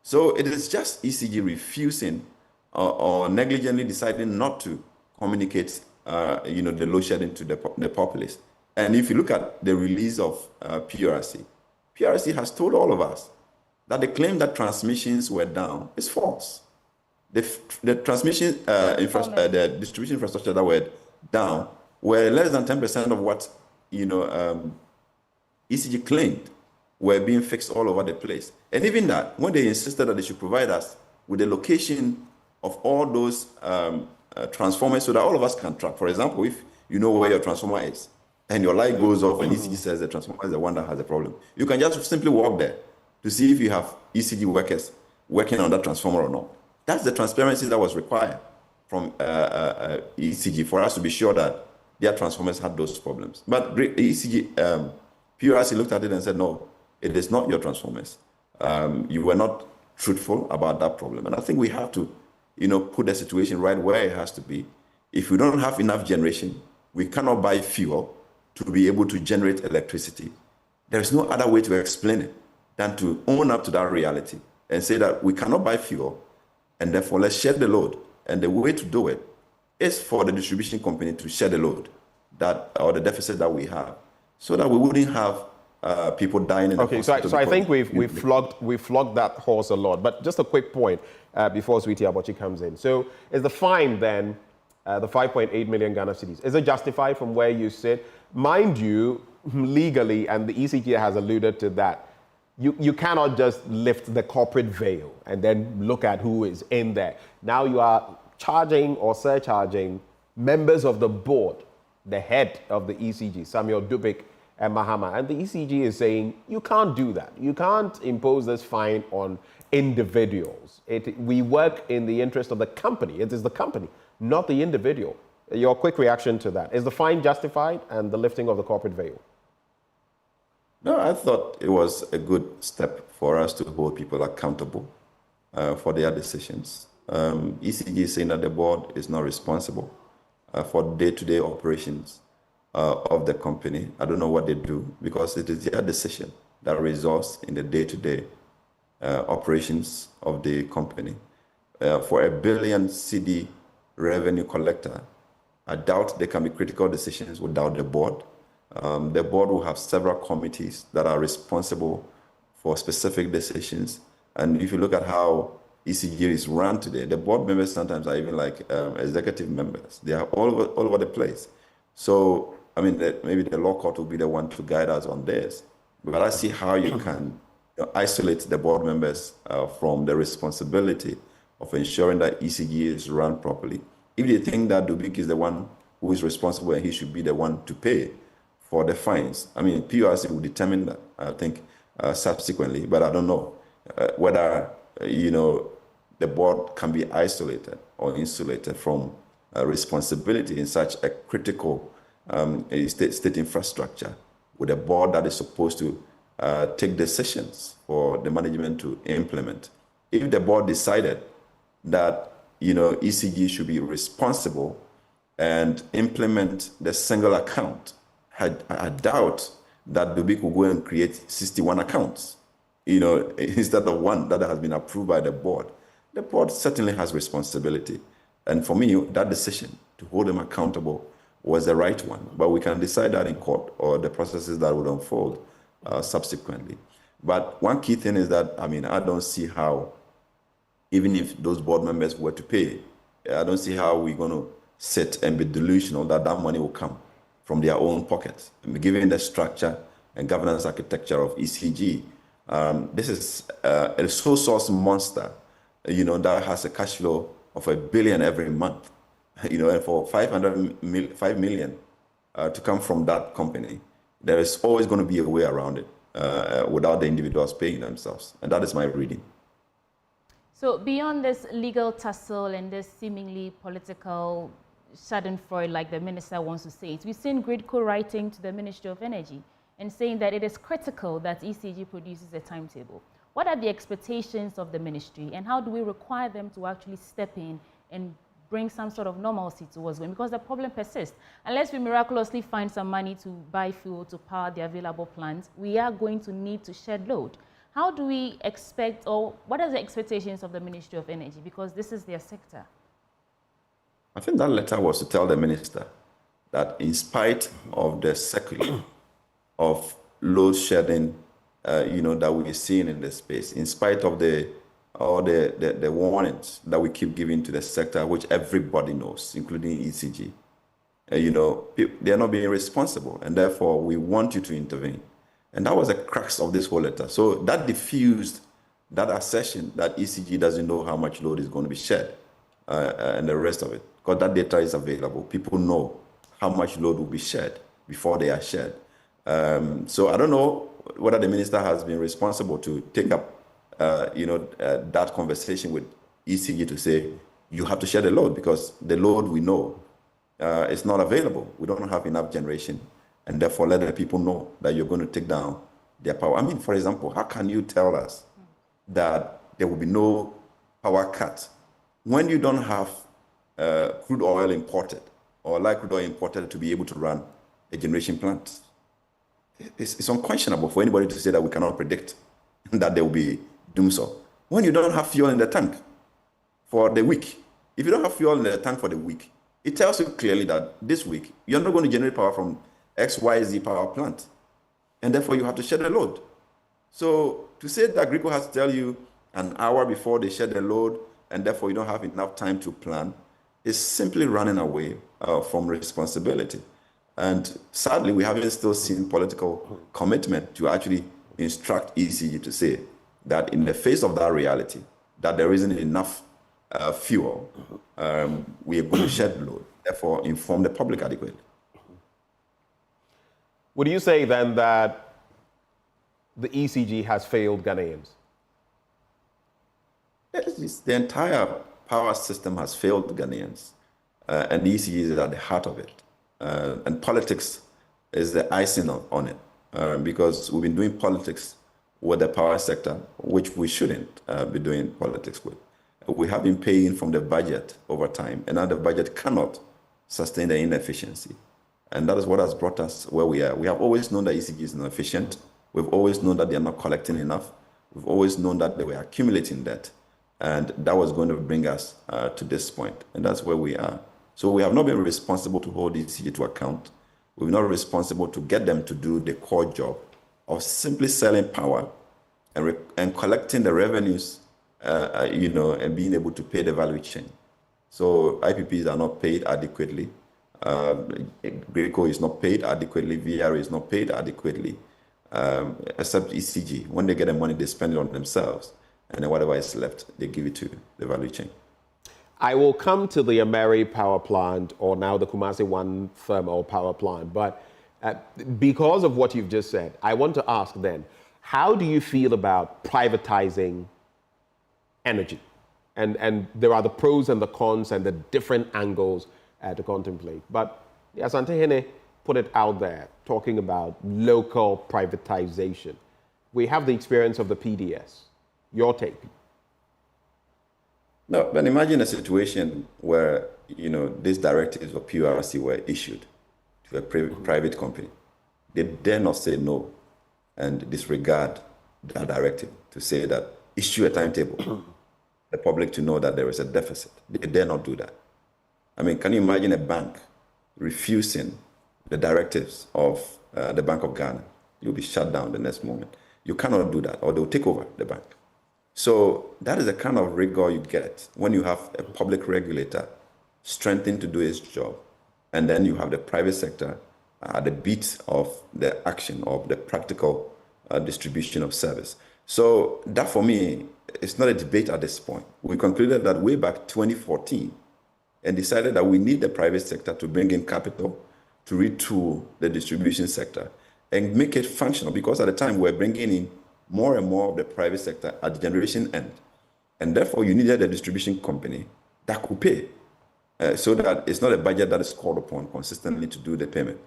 So it is just ECG refusing or negligently deciding not to communicate, the load shedding to the populace. And if you look at the release of PRC has told all of us that the claim that transmissions were down is false. the transmission the distribution infrastructure that were down were less than 10% of what ECG claimed were being fixed all over the place. And even that, when they insisted that they should provide us with the location of all those transformers so that all of us can track. For example, if you know where your transformer is and your light goes off and ECG says the transformer is the one that has a problem, you can just simply walk there to see if you have ECG workers working on that transformer or not. That's the transparency that was required from ECG for us to be sure that their transformers had those problems. But ECG, PRC looked at it and said, no, it is not your transformers. You were not truthful about that problem. And I think we have to, put the situation right where it has to be. If we don't have enough generation, we cannot buy fuel to be able to generate electricity. There is no other way to explain it than to own up to that reality and say that we cannot buy fuel, and therefore let's share the load. And the way to do it is for the distribution company to share the load or the deficit that we have, so that we wouldn't have people dying in the hospital. So I think we've flogged that horse a lot. But just a quick point before Sweetie Abochi comes in. So is the fine then, the 5.8 million Ghana cedis, is it justified from where you sit? Mind you, legally, and the ECG has alluded to that, you cannot just lift the corporate veil and then look at who is in there. Now you are charging or surcharging members of the board, the head of the ECG, Samuel Dubik and Mahama. And the ECG is saying, you can't do that. You can't impose this fine on individuals. We work in the interest of the company. It is the company, not the individual. Your quick reaction to that. Is the fine justified and the lifting of the corporate veil? No, I thought it was a good step for us to hold people accountable for their decisions. ECG is saying that the board is not responsible for day-to-day operations of the company. I don't know what they do, because it is their decision that results in the day-to-day operations of the company. For a 1 billion cedi revenue collector, I doubt there can be critical decisions without the board. The board will have several committees that are responsible for specific decisions. And if you look at how ECG is run today, the board members sometimes are even like executive members. They are all over the place. So, I mean, maybe the law court will be the one to guide us on this. But I see how you can isolate the board members from the responsibility of ensuring that ECG is run properly. If they think that Dubik is the one who is responsible and he should be the one to pay for the fines, I mean, PRC will determine that, I think, subsequently. But I don't know whether, the board can be isolated or insulated from responsibility in such a critical state infrastructure, with a board that is supposed to take decisions for the management to implement. If the board decided that ECG should be responsible and implement the single account, I doubt that Dubik will go and create 61 accounts, instead of one that has been approved by the board. The board certainly has responsibility. And for me, that decision to hold them accountable was the right one. But we can decide that in court or the processes that would unfold subsequently. But one key thing is that, I don't see how, even if those board members were to pay, I don't see how we're going to sit and be delusional that money will come from their own pockets. Given the structure and governance architecture of ECG, this is a sole source monster, that has a cash flow of 1 billion every month, and for 5 million to come from that company, there is always going to be a way around it without the individuals paying themselves. And that is my reading. So beyond this legal tussle and this seemingly political schadenfreude, like the minister wants to say it, we've seen Gridco writing to the Ministry of Energy and saying that it is critical that ECG produces a timetable. What are the expectations of the ministry, and how do we require them to actually step in and bring some sort of normalcy to what's going on? Because the problem persists. Unless we miraculously find some money to buy fuel to power the available plants, we are going to need to shed load. How do we expect, or what are the expectations of the Ministry of Energy? Because this is their sector. I think that letter was to tell the minister that in spite of the circular of load shedding, that we're seeing in the space, in spite of the or the warnings that we keep giving to the sector, which everybody knows, including ECG, they're not being responsible, and therefore we want you to intervene. And that was the crux of this whole letter. So that diffused that assertion that ECG doesn't know how much load is going to be shed and the rest of it, because that data is available. People know how much load will be shed before they are shed. So I don't know whether the minister has been responsible to take up that conversation with ECG to say, you have to share the load, because the load we know is not available. We don't have enough generation, and therefore let the people know that you're going to take down their power. I mean, for example, how can you tell us that there will be no power cut when you don't have crude oil imported or light crude oil imported to be able to run a generation plant? It's unquestionable for anybody to say that we cannot predict that there will be doomsday when you don't have fuel in the tank for the week. If you don't have fuel in the tank for the week, it tells you clearly that this week you're not going to generate power from XYZ power plant, and therefore you have to share the load. So to say that Agrico has to tell you an hour before they share the load, and therefore you don't have enough time to plan, is simply running away from responsibility. And sadly, we haven't still seen political commitment to actually instruct ECG to say that in the face of that reality, that there isn't enough fuel, we are going to shed load, therefore inform the public adequately. Would you say then that the ECG has failed Ghanaians? The entire power system has failed Ghanaians, and the ECG is at the heart of it. And politics is the icing on it, because we've been doing politics with the power sector, which we shouldn't be doing politics with. We have been paying from the budget over time, and now the budget cannot sustain the inefficiency. And that is what has brought us where we are. We have always known that ECG is inefficient. We've always known that they are not collecting enough. We've always known that they were accumulating debt. And that was going to bring us to this point. And that's where we are. So we have not been responsible to hold ECG to account. We're not responsible to get them to do the core job of simply selling power and collecting the revenues, and being able to pay the value chain. So IPPs are not paid adequately. Greco is not paid adequately. VR is not paid adequately, except ECG. When they get the money, they spend it on themselves. And then whatever is left, they give it to the value chain. I will come to the Ameri power plant, or now the Kumasi 1 thermal power plant. But because of what you've just said, I want to ask then, how do you feel about privatizing energy? And there are the pros and the cons and the different angles to contemplate. But Asante Hene put it out there, talking about local privatization. We have the experience of the PDS. Your take? No, but imagine a situation where, these directives of PURC were issued to a private company. They dare not say no and disregard that directive to say that issue a timetable, the public to know that there is a deficit. They dare not do that. I mean, can you imagine a bank refusing the directives of the Bank of Ghana? You'll be shut down the next moment. You cannot do that, or they'll take over the bank. So that is the kind of rigor you get when you have a public regulator strengthened to do its job, and then you have the private sector at the beat of the action of the practical distribution of service. So that, for me, it's not a debate at this point. We concluded that way back 2014 and decided that we need the private sector to bring in capital to retool the distribution sector and make it functional, because at the time we're bringing in more and more of the private sector at the generation end. And therefore, you needed a distribution company that could pay, so that it's not a budget that is called upon consistently to do the payment.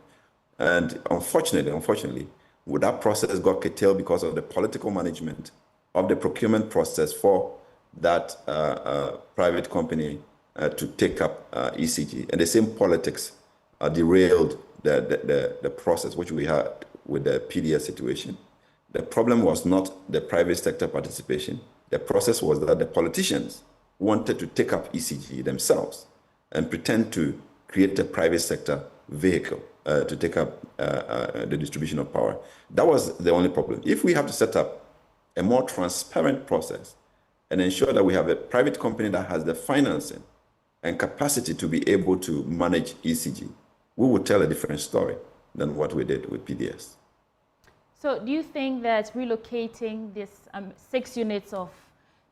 And unfortunately, that process got curtailed because of the political management of the procurement process for that private company to take up ECG. And the same politics derailed the process, which we had with the PDS situation. The problem was not the private sector participation. The process was that the politicians wanted to take up ECG themselves and pretend to create a private sector vehicle to take up the distribution of power. That was the only problem. If we have to set up a more transparent process and ensure that we have a private company that has the financing and capacity to be able to manage ECG, we would tell a different story than what we did with PDS. So do you think that relocating this 6 units of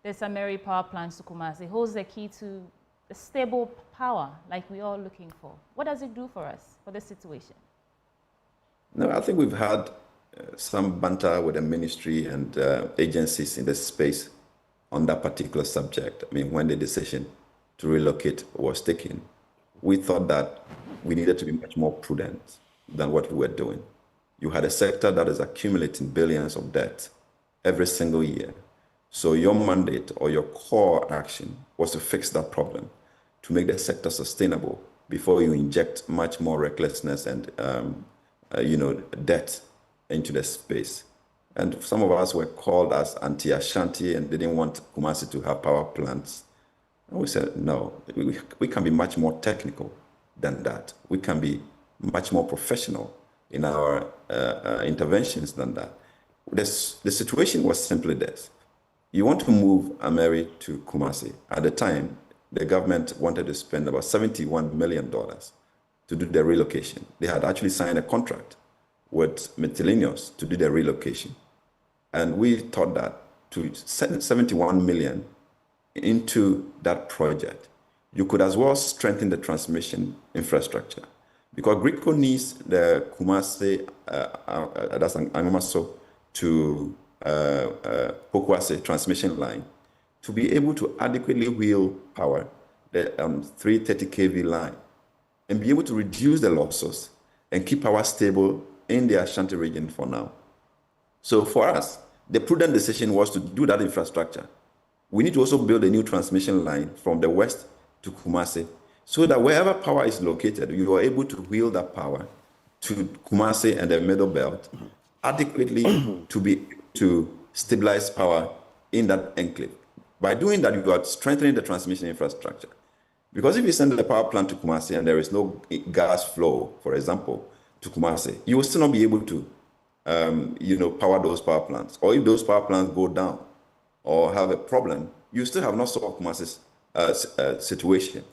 the Samari power plants to Kumasi holds the key to a stable power like we're all looking for? What does it do for us, for this situation? No, I think we've had some banter with the ministry and agencies in this space on that particular subject. I mean, when the decision to relocate was taken, we thought that we needed to be much more prudent than what we were doing. You had a sector that is accumulating billions of debt every single year. So your mandate or your core action was to fix that problem, to make the sector sustainable before you inject much more recklessness and debt into the space. And some of us were called as anti-Ashanti and didn't want Kumasi to have power plants. And we said, no, we can be much more technical than that. We can be much more professional in our interventions than that. The situation was simply this. You want to move Ameri to Kumasi. At the time, the government wanted to spend about $71 million to do the relocation. They had actually signed a contract with Miscellaneous to do the relocation. And we thought that to send 71 million into that project, you could as well strengthen the transmission infrastructure. Because GRICO needs the Kumasi, that's Angamaso, to Pokwase transmission line to be able to adequately wheel power, the 330 kV line, and be able to reduce the losses and keep power stable in the Ashanti region for now. So for us, the prudent decision was to do that infrastructure. We need to also build a new transmission line from the west to Kumasi, so that wherever power is located, you are able to wheel that power to Kumasi and the Middle Belt adequately to stabilize power in that enclave. By doing that, you are strengthening the transmission infrastructure. Because if you send the power plant to Kumasi and there is no gas flow, for example, to Kumasi, you will still not be able to power those power plants. Or if those power plants go down or have a problem, you still have not solved Kumasi's situation.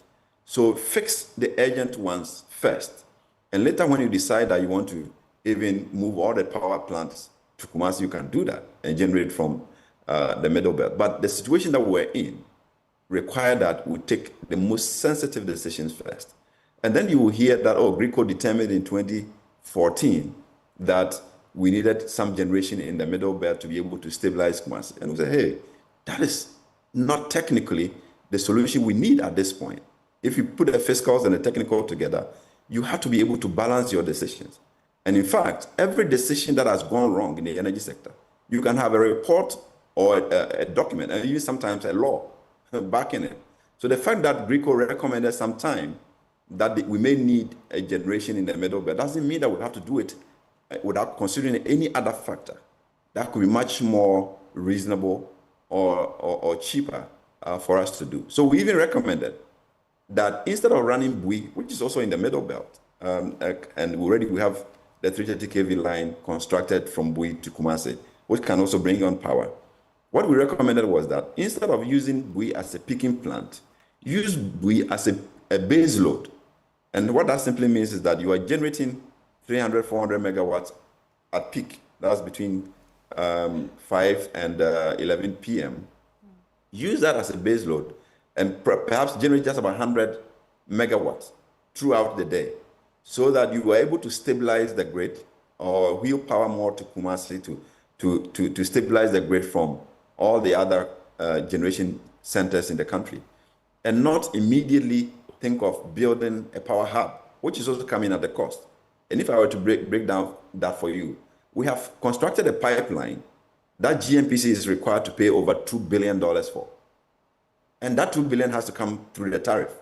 So fix the urgent ones first. And later when you decide that you want to even move all the power plants to Kumasi, you can do that and generate from the Middle Belt. But the situation that we're in require that we take the most sensitive decisions first. And then you will hear that, GRICO determined in 2014 that we needed some generation in the Middle Belt to be able to stabilize Kumasi. And we say, hey, that is not technically the solution we need at this point. If you put the fiscals and the technical together, you have to be able to balance your decisions. And in fact, every decision that has gone wrong in the energy sector, you can have a report or a document, and use sometimes a law backing it. So the fact that GRICO recommended some time that we may need a generation in the Middle Belt doesn't mean that we have to do it without considering any other factor that could be much more reasonable or cheaper for us to do. So we even recommended that instead of running Bui, which is also in the Middle Belt, and we have the 330 kV line constructed from Bui to Kumasi, which can also bring on power. What we recommended was that instead of using Bui as a peaking plant, use Bui as a base load. And what that simply means is that you are generating 300, 400 megawatts at peak. That's between 5 and 11 p.m. Use that as a base load and perhaps generate just about 100 megawatts throughout the day so that you were able to stabilize the grid or wheel power more to Kumasi to stabilize the grid from all the other generation centers in the country, and not immediately think of building a power hub, which is also coming at a cost. And if I were to break down that for you, we have constructed a pipeline that GNPC is required to pay over $2 billion for. And that $2 billion has to come through the tariff.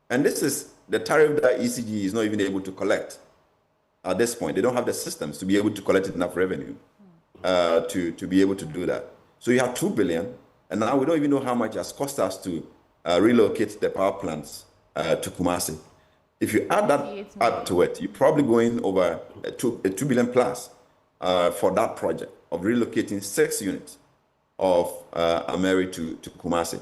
And this is the tariff that ECG is not even able to collect at this point. They don't have the systems to be able to collect enough revenue to be able to do that. So you have $2 billion, and now we don't even know how much it has cost us to relocate the power plants to Kumasi. If you add that up to it, you're probably going over $2 billion plus for that project of relocating 6 units of Ameri to Kumasi.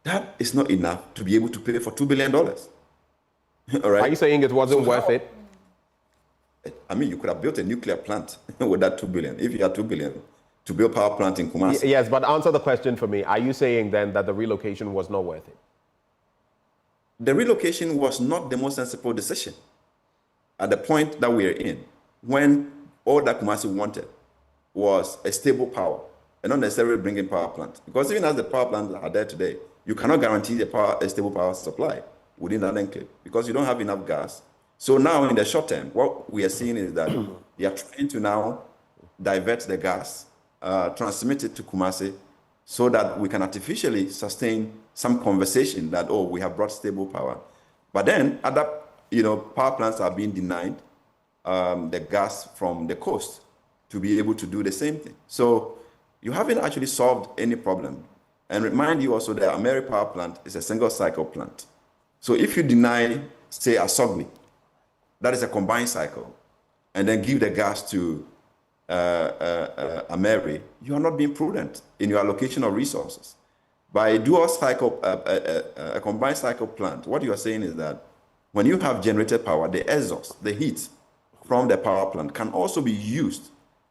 That is not enough to be able to pay for $2 billion. All right? Are you saying it wasn't worth it? I mean, you could have built a nuclear plant with that $2 billion. If you had $2 billion to build power plant in Kumasi. Yes, but answer the question for me. Are you saying then that the relocation was not worth it? The relocation was not the most sensible decision at the point that we're in, when all that Kumasi wanted was a stable power and not necessarily bringing power plant. Because even as the power plants are there today, you cannot guarantee a stable power supply within that enclave because you don't have enough gas. So now in the short term, what we are seeing is that they are trying to now divert the gas, transmit it to Kumasi so that we can artificially sustain some conversation that, oh, we have brought stable power. But then other power plants are being denied the gas from the coast to be able to do the same thing. So you haven't actually solved any problem. And remind you also that Ameri power plant is a single cycle plant. So if you deny, say, Asogli, that is a combined cycle, and then give the gas to Ameri, you are not being prudent in your allocation of resources. By dual cycle, a combined cycle plant, what you are saying is that when you have generated power, the exhaust, the heat from the power plant can also be used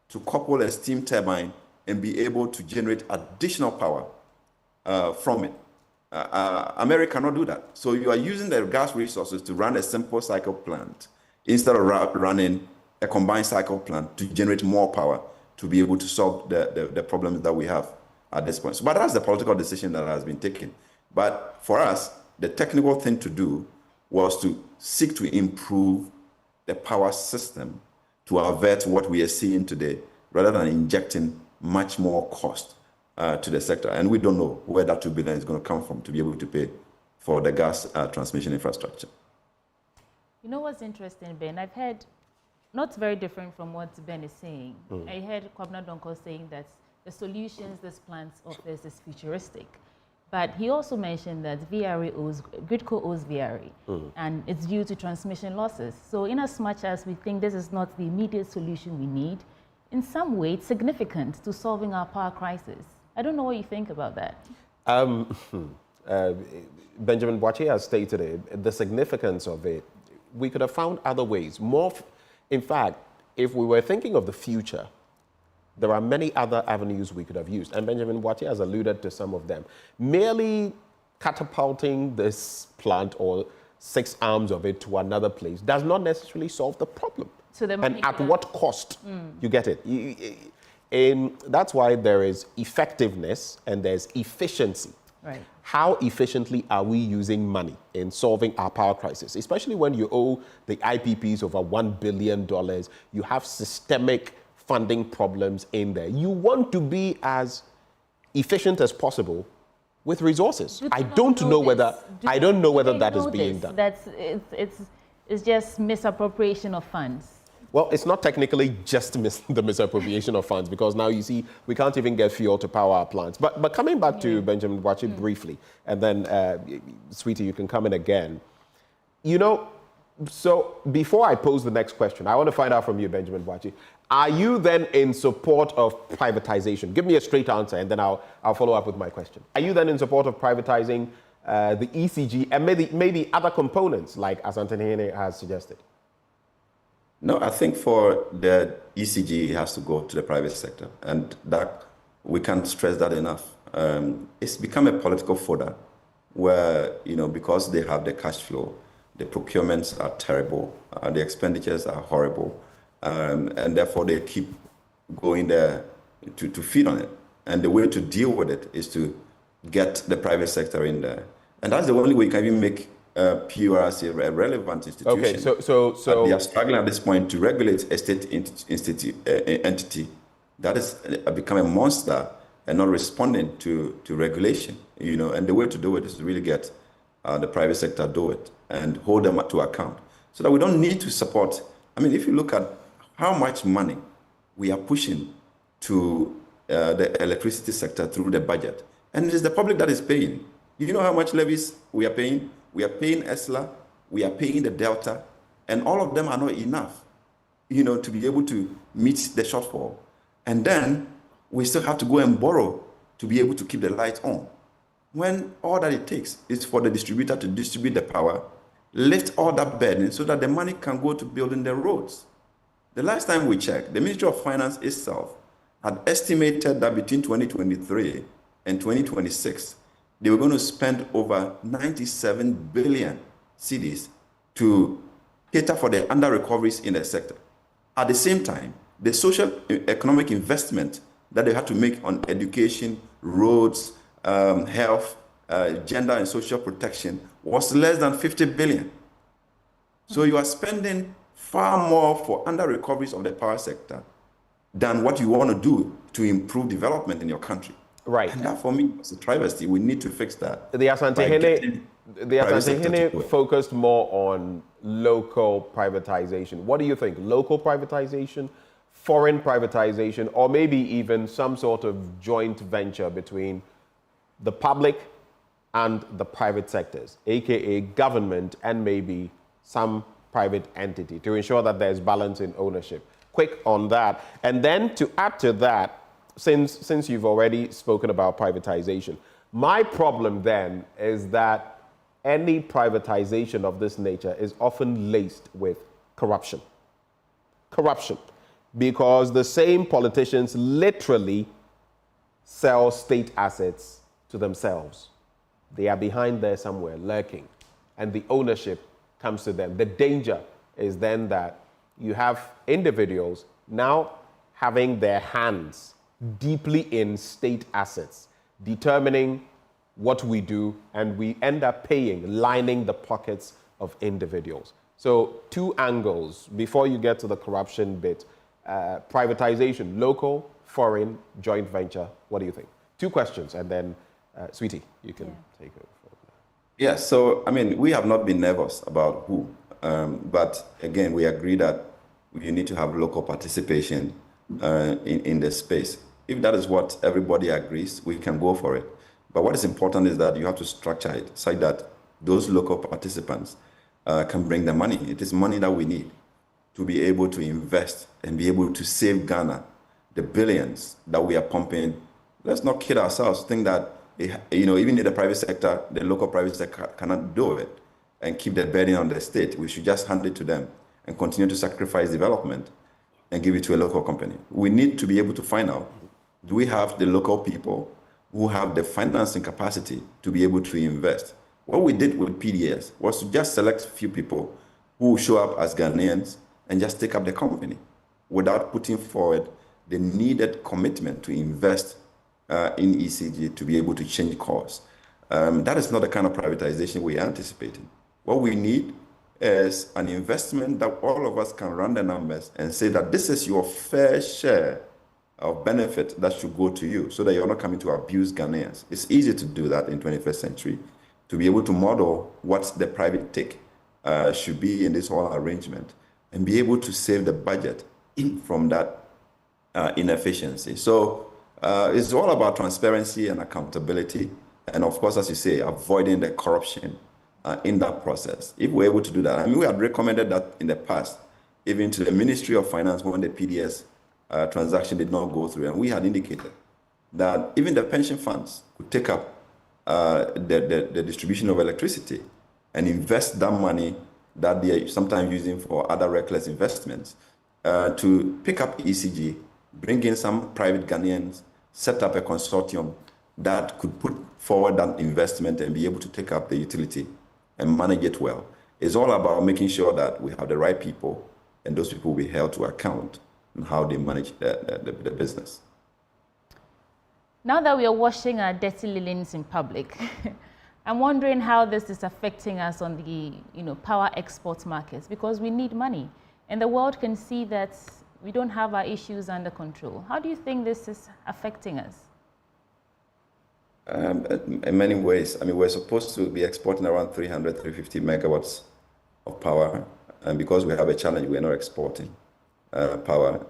to couple a steam turbine and be able to generate additional power from it. Ameri cannot do that. So you are using the gas resources to run a simple cycle plant instead of running a combined cycle plant to generate more power to be able to solve the problems that we have at this point. So, but that's the political decision that has been taken. But for us, the technical thing to do was to seek to improve the power system to avert what we are seeing today, rather than injecting much more cost to the sector. And we don't know where that $2 billion is going to come from to be able to pay for the gas transmission infrastructure. You know what's interesting, Ben? I've heard, not very different from what Ben is saying. I heard Kwabena Donko saying that the solutions this plant offers is futuristic. But he also mentioned that Gridco owes VRE, and it's due to transmission losses. So in as much as we think this is not the immediate solution we need, in some way it's significant to solving our power crisis. I don't know what you think about that. Benjamin Boakye has stated it, the significance of it. We could have found other ways. In fact, if we were thinking of the future, there are many other avenues we could have used. And Benjamin Boakye has alluded to some of them. Merely catapulting this plant or 6 arms of it to another place does not necessarily solve the problem. So and at what cost? You get it. And that's why there is effectiveness and there's efficiency. Right. How efficiently are we using money in solving our power crisis? Especially when you owe the IPPs over $1 billion, you have systemic funding problems in there. You want to be as efficient as possible with resources. I don't know whether that is being done. It's just misappropriation of funds. Well, it's not technically just the misappropriation of funds, because now you see we can't even get fuel to power our plants. But coming back to Benjamin Boakye briefly, and then Sweetie, you can come in again. You know, so before I pose the next question, I want to find out from you, Benjamin Boakye, are you then in support of privatization? Give me a straight answer, and then I'll follow up with my question. Are you then in support of privatizing the ECG and maybe other components, like Asante Nene has suggested? No, I think for the ECG, it has to go to the private sector, and that we can't stress that enough. It's become a political fodder where, because they have the cash flow, the procurements are terrible, the expenditures are horrible, and therefore they keep going there to feed on it. And the way to deal with it is to get the private sector in there. And that's the only way you can even make PURC a relevant institution. Okay, so they are struggling at this point to regulate a state entity that has become a monster and not responding to regulation. And the way to do it is to really get the private sector do it and hold them to account, so that we don't need to support. I mean, if you look at how much money we are pushing to the electricity sector through the budget, and it is the public that is paying. You know how much levies we are paying? We are paying ESLA, we are paying the Delta, and all of them are not enough, to be able to meet the shortfall. And then we still have to go and borrow to be able to keep the lights on, when all that it takes is for the distributor to distribute the power, lift all that burden so that the money can go to building the roads. The last time we checked, the Ministry of Finance itself had estimated that between 2023 and 2026, they were going to spend over 97 billion cedis to cater for the under-recoveries in the sector. At the same time, the social economic investment that they had to make on education, roads, health, gender and social protection was less than 50 billion. So you are spending far more for under-recoveries of the power sector than what you want to do to improve development in your country. Right. And that, for me, is a travesty. We need to fix that. The Asante-Hene focused more on local privatization. What do you think? Local privatization, foreign privatization, or maybe even some sort of joint venture between the public and the private sectors, aka government and maybe some private entity, to ensure that there's balance in ownership? Quick on that. And then to add to that, since you've already spoken about privatization, my problem then is that any privatization of this nature is often laced with corruption. Corruption. Because the same politicians literally sell state assets to themselves. They are behind there somewhere, lurking, and the ownership comes to them. The danger is then that you have individuals now having their hands deeply in state assets, determining what we do, and we end up lining the pockets of individuals. So 2 angles before you get to the corruption bit. Privatization, local, foreign, joint venture. What do you think? 2 questions, and then Sweetie, you can take over. Yeah, so, I mean, we have not been nervous about who, but again, we agree that you need to have local participation in the space. If that is what everybody agrees, we can go for it. But what is important is that you have to structure it so that those local participants can bring the money. It is money that we need to be able to invest and be able to save Ghana the billions that we are pumping. Let's not kid ourselves, think that, even in the private sector, the local private sector cannot do it and keep the burden on the state. We should just hand it to them and continue to sacrifice development and give it to a local company. We need to be able to find out, do we have the local people who have the financing capacity to be able to invest? What we did with PDS was to just select a few people who show up as Ghanaians and just take up the company without putting forward the needed commitment to invest in ECG to be able to change course. That is not the kind of privatization we are anticipating. What we need is an investment that all of us can run the numbers and say that this is your fair share of benefit that should go to you, so that you're not coming to abuse Ghanaians. It's easy to do that in 21st century, to be able to model what the private take should be in this whole arrangement and be able to save the budget from that inefficiency. So it's all about transparency and accountability. And of course, as you say, avoiding the corruption in that process. If we're able to do that, I mean, we had recommended that in the past, even to the Ministry of Finance when the PDS transaction did not go through. And we had indicated that even the pension funds could take up the distribution of electricity and invest that money that they are sometimes using for other reckless investments to pick up ECG, bring in some private Ghanaians, set up a consortium that could put forward that investment and be able to take up the utility and manage it well. It's all about making sure that we have the right people and those people will be held to account on how they manage the business. Now that we are washing our dirty linens in public, I'm wondering how this is affecting us on the power export markets, because we need money and the world can see that we don't have our issues under control. How do you think this is affecting us? In many ways. I mean, we're supposed to be exporting around 300, 350 megawatts of power. And because we have a challenge, we're not exporting power.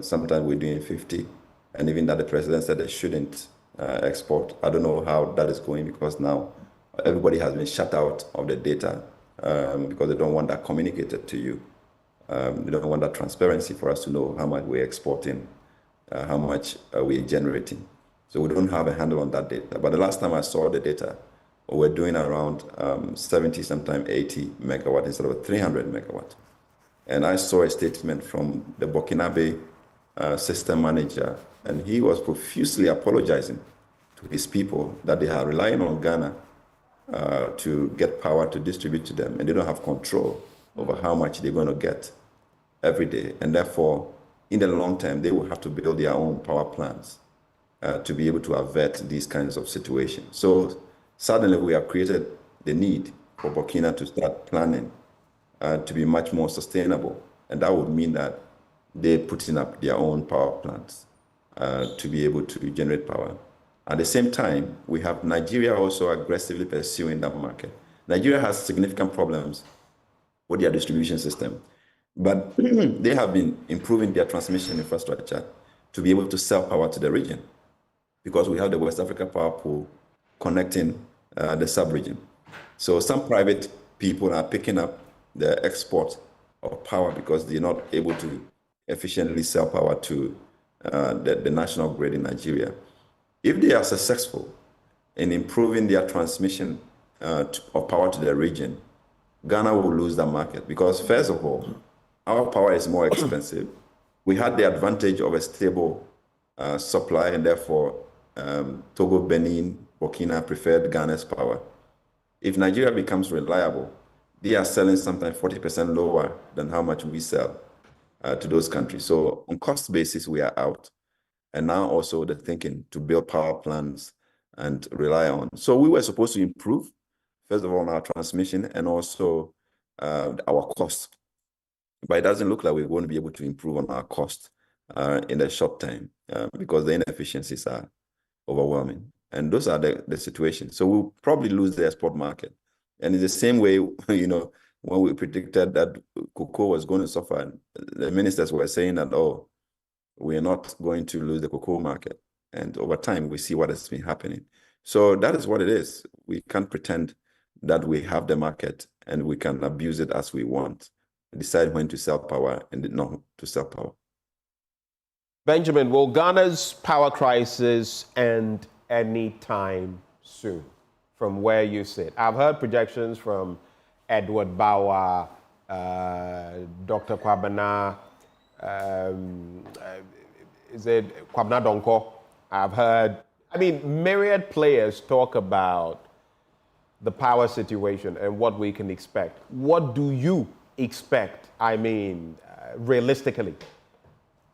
Sometimes we're doing 50. And even that the president said they shouldn't export. I don't know how that is going, because now everybody has been shut out of the data because they don't want that communicated to you. They don't want that transparency for us to know how much we're exporting, how much we're generating. So we don't have a handle on that data. But the last time I saw the data, we're doing around 70, sometimes 80 megawatt instead of 300 megawatt. And I saw a statement from the Burkinabe system manager, and he was profusely apologizing to his people that they are relying on Ghana to get power to distribute to them, and they don't have control over how much they're going to get every day. And therefore, in the long term, they will have to build their own power plants to be able to avert these kinds of situations. So suddenly we have created the need for Burkina to start planning to be much more sustainable. And that would mean that they're putting up their own power plants to be able to generate power. At the same time, we have Nigeria also aggressively pursuing that market. Nigeria has significant problems with their distribution system, but they have been improving their transmission infrastructure to be able to sell power to the region, because we have the West Africa Power Pool connecting the sub-region. So some private people are picking up the export of power because they're not able to efficiently sell power to the national grid in Nigeria. If they are successful in improving their transmission of power to the region, Ghana will lose that market because, first of all, our power is more expensive. We had the advantage of a stable supply, and therefore Togo, Benin, Burkina preferred Ghana's power. If Nigeria becomes reliable, they are selling sometimes 40% lower than how much we sell to those countries. So on cost basis, we are out. And now also the thinking to build power plants and rely on. So we were supposed to improve, first of all, on our transmission and also our cost. But it doesn't look like we're going to be able to improve on our cost in the short term because the inefficiencies are overwhelming. And those are the situations. So we'll probably lose the export market. And in the same way, you know, when we predicted that cocoa was going to suffer, the ministers were saying that, oh, we are not going to lose the cocoa market. And over time, we see what has been happening. So that is what it is. We can't pretend that we have the market and we can abuse it as we want, decide when to sell power and not to sell power. Benjamin, will Ghana's power crisis end any time soon from where you sit? I've heard projections from Edward Bawa, Dr. Kwabena, is it Kwabena Donko? I've heard, I mean, myriad players talk about the power situation and what we can expect. What do you expect, I mean, realistically,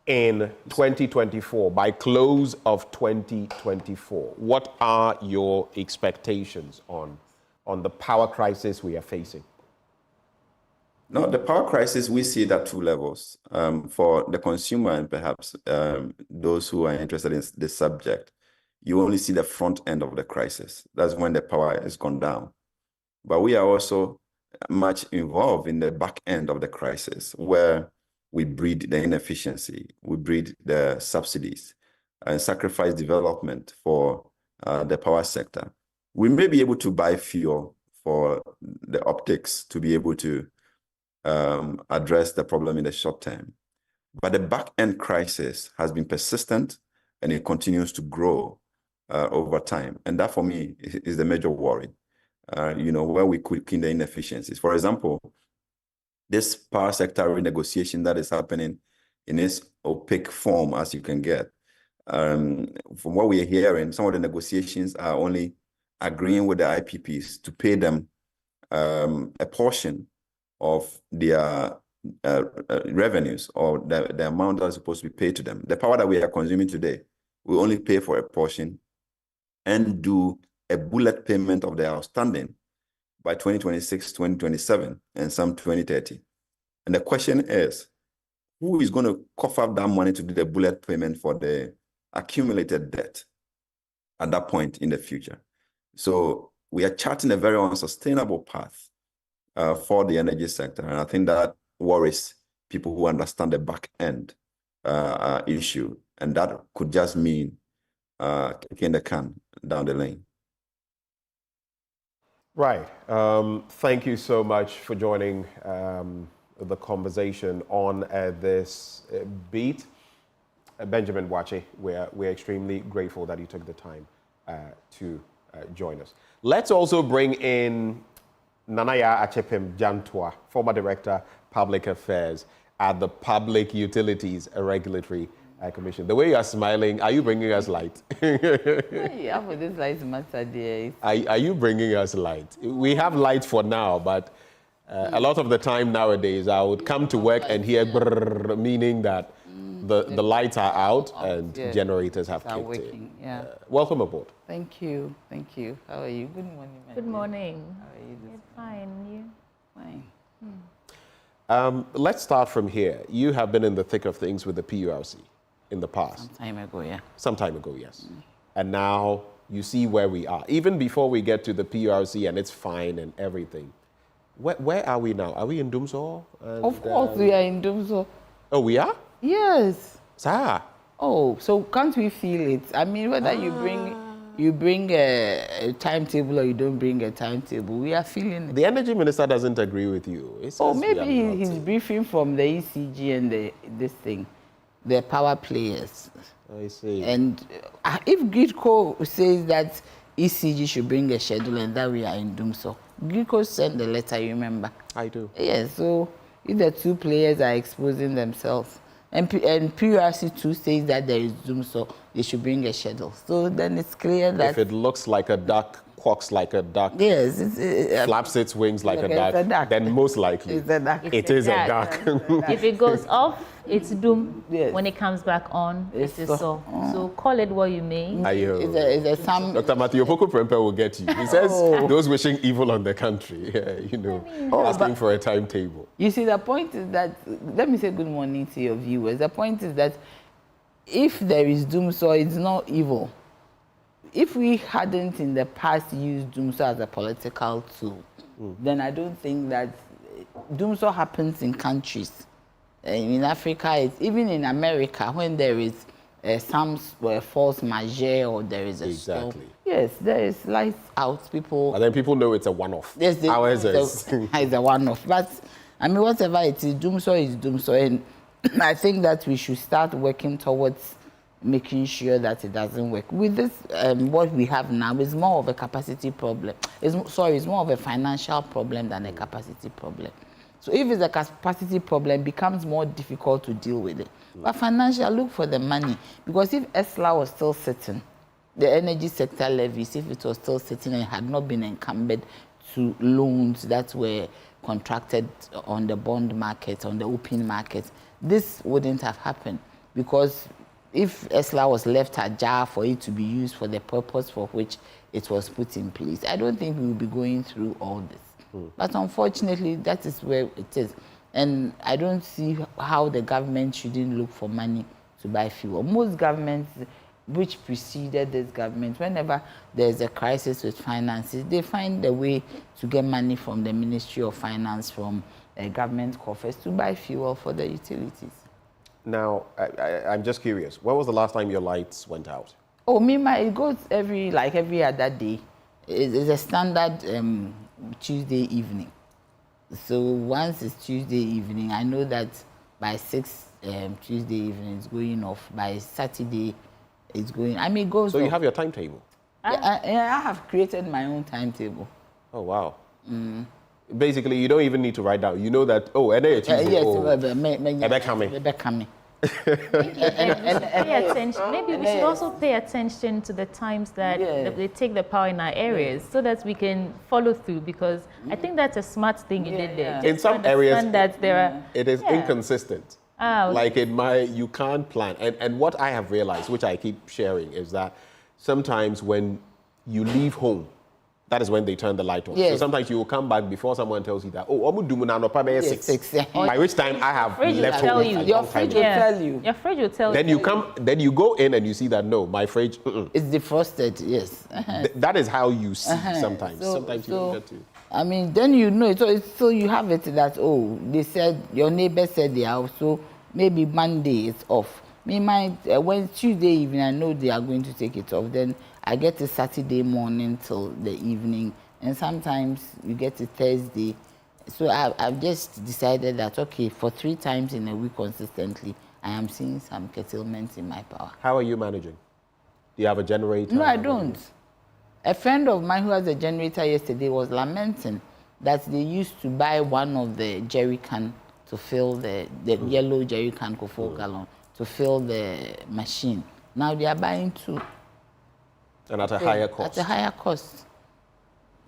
in 2024, by close of 2024? What are your expectations on the power crisis we are facing? No, the power crisis, we see it at two levels. For the consumer and perhaps those who are interested in this subject, you only see the front end of the crisis. That's when the power has gone down. But we are also much involved in the back end of the crisis, where we breed the inefficiency, we breed the subsidies, and sacrifice development for the power sector. We may be able to buy fuel for the optics to be able to address the problem in the short term. But the back-end crisis has been persistent and it continues to grow over time. And that, for me, is the major worry, you know, where we could clean the inefficiencies. For example, this power sector renegotiation that is happening in its opaque form as you can get. From what we are hearing, some of the negotiations are only agreeing with the IPPs to pay them a portion of their revenues or the amount that is supposed to be paid to them. The power that we are consuming today, we only pay for a portion and do a bullet payment of the outstanding by 2026, 2027, and some 2030. And the question is, who is going to cough up that money to do the bullet payment for the accumulated debt at that point in the future? So we are charting a very unsustainable path for the energy sector. And I think that worries people who understand the back end issue. And that could just mean kicking the can down the lane. Right. Thank you so much for joining the conversation on this beat. Benjamin Wache, we're extremely grateful that you took the time to join us. Let's also bring in Nanaya Achepem Jantwa, former Director, Public Affairs at the Public Utilities Regulatory Commission. The way you are smiling, are you bringing us light? Yeah, for this light matter, dear. Are you bringing us light? We have light for now, but a lot of the time nowadays, I would come to work and hear brrr, meaning that the lights are out and generators have kicked in. Yeah. Welcome aboard. Thank you. Thank you. How are you? Good morning. Good morning. How are you? Fine. You? Fine. Let's start from here. You have been in the thick of things with the PURC in the past. Some time ago, yeah. Some time ago, yes. And now you see where we are. Even before we get to the PURC and it's fine and everything, where are we now? Are we in Dumso? Of course, we are in Dumso. Oh, we are? Yes. Sir. Oh, so can't we feel it? I mean, whether you bring a timetable or you don't bring a timetable, we are feeling it. The energy minister doesn't agree with you. Maybe he's briefing from the ECG and this thing, the power players. I see. And if Gidco says that ECG should bring a schedule and that we are in Dumso, Gidco sent the letter, you remember? I do. Yes, so if the two players are exposing themselves, and PURC too says that there is Zoom, so they should bring a schedule. So then it's clear that if it looks like a duck, quacks like a duck, yes, flaps its wings like a duck, then most likely it is a duck. If it goes off, it's doom. Yes. When it comes back on, it is so. So call it what you may. Dr. Matthew Poko Prempe will get you. He says those wishing evil on the country, asking for a timetable. You see, the point is that, let me say good morning to your viewers. The point is that if there is doomsday, it's not evil. If we hadn't in the past used doomsday as a political tool, then I don't think that doomsday happens in countries. In Africa, even in America, when there is some force majeure or there is a storm. Yes, there is lights out. People. And then people know it's a one-off. Yes, it's a one-off. But I mean, whatever it is, doomsday is doomsday, and I think that we should start working towards making sure that it doesn't work. With this, what we have now is more of a capacity problem. It's more of a financial problem than a capacity problem. So if it's a capacity problem, it becomes more difficult to deal with it. But financial, look for the money. Because if ESLA was still sitting, the energy sector levies, if it was still sitting and had not been encumbered to loans that were contracted on the bond market, on the open market, this wouldn't have happened. Because if ESLA was left ajar for it to be used for the purpose for which it was put in place, I don't think we would be going through all this. But unfortunately, that is where it is. And I don't see how the government shouldn't look for money to buy fuel. Most governments which preceded this government, whenever there's a crisis with finances, they find a way to get money from the Ministry of Finance, from government coffers to buy fuel for the utilities. Now, I'm just curious. When was the last time your lights went out? Oh, it goes every other day. It's a standard Tuesday evening. So once it's Tuesday evening, I know that by 6 Tuesday evening it's going off. By Saturday it's going. I mean, it goes. So off. You have your timetable. I have created my own timetable. Oh wow. Basically, you don't even need to write down. You know that. Oh, and then coming. Pay attention. Maybe we should also pay attention to the times that they take the power in our areas, so that we can follow through. Because I think that's a smart thing you did there. In some areas, that there are, it is inconsistent. Like you can't plan. And what I have realized, which I keep sharing, is that sometimes when you leave home, that is when they turn the light on. Yes. So sometimes you will come back before someone tells you that, oh, I'm doing now, 6. By which time I have left home. Your fridge will tell you. Your fridge will tell you. Then you go in and you see that, no, my fridge, it's defrosted, yes. That is how you see sometimes. Sometimes you don't get to. I mean, then you know, so you have it that, oh, they said, your neighbor said they are, so maybe Monday it's off. When Tuesday evening, I know they are going to take it off, then I get to Saturday morning till the evening, and sometimes you get to Thursday. So I've just decided that, okay, for 3 times in a week consistently, I am seeing some curtailment in my power. How are you managing? Do you have a generator? No, I don't. A friend of mine who has a generator yesterday was lamenting that they used to buy one of the jerry can to fill the yellow jerry can, 4 gallon, to fill the machine. Now they are buying 2. And at a higher cost. At a higher cost.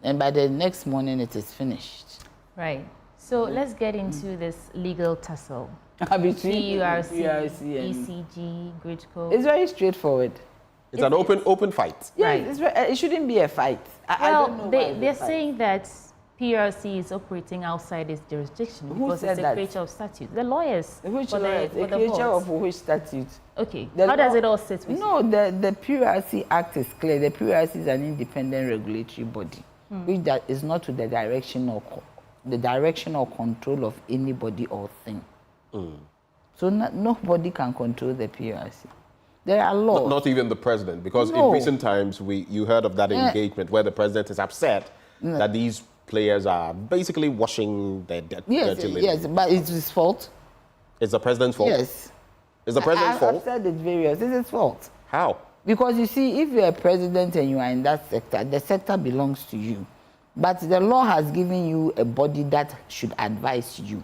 And by the next morning, it is finished. Right. So let's get into this legal tussle. Between PURC, and ECG, Gridco. It's very straightforward. It's an open fight. Yes, right. It shouldn't be a fight. I don't know they're saying that PRC is operating outside its jurisdiction because it's a creature of statute. The lawyers. Which lawyers? A creature of which statute? Okay. How does it all sit with you? No, the PRC Act is clear. The PRC is an independent regulatory body, which that is not to the direction or control of anybody or thing. So nobody can control the PRC. There are laws. Not even the president, because in recent times you heard of that engagement where the president is upset that these players are basically washing their dirty linen. Yes, but it's his fault. It's the president's fault? Yes. It's the president's fault? I've said it various. It's his fault. How? Because you see, if you're a president and you are in that sector, the sector belongs to you. But the law has given you a body that should advise you.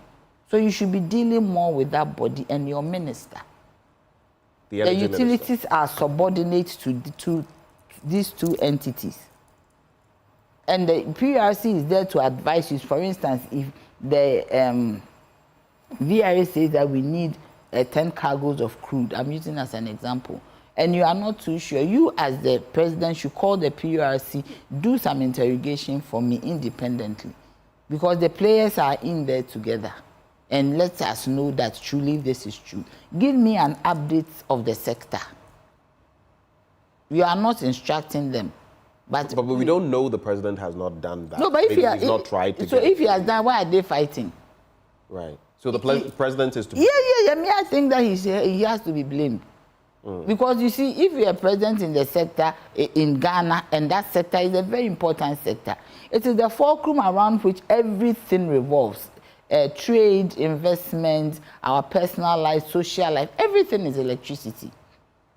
So you should be dealing more with that body and your minister. The utilities are subordinate to these 2 entities. And the PRC is there to advise you. For instance, if the VRA says that we need 10 cargoes of crude, I'm using as an example, and you are not too sure, you as the president should call the PRC, do some interrogation for me independently, because the players are in there together. And let us know that truly this is true. Give me an update of the sector. You are not instructing them. But we don't know the president has not done that. No, but if he's not tried to. So if he has done, why are they fighting? Right. So the president is to. Yeah. Me, I think that he has to be blamed. Because you see, if you're a president in the sector in Ghana, and that sector is a very important sector, it is the fulcrum around which everything revolves. Trade, investment, our personal life, social life, everything is electricity.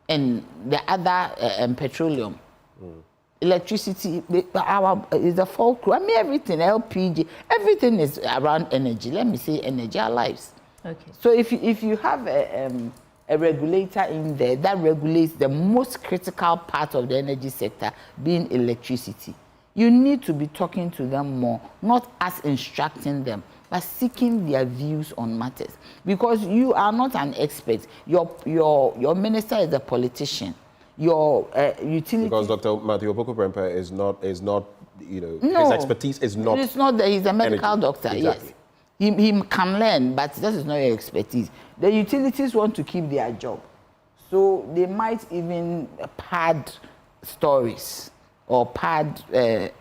And the other petroleum. Electricity is the fulcrum. I mean, everything, LPG, everything is around energy. Let me say energy, our lives. Okay. So if you have a regulator in there that regulates the most critical part of the energy sector, being electricity, you need to be talking to them more, not as instructing them, but seeking their views on matters. Because you are not an expert. Your minister is a politician. Your utility. Because Dr. Matthew Opoku-Prempeh is not, his expertise is not. It's not that he's a medical energy. doctor, Exactly. yes. He can learn, but that is not your expertise. The utilities want to keep their job. So they might even pad stories or pad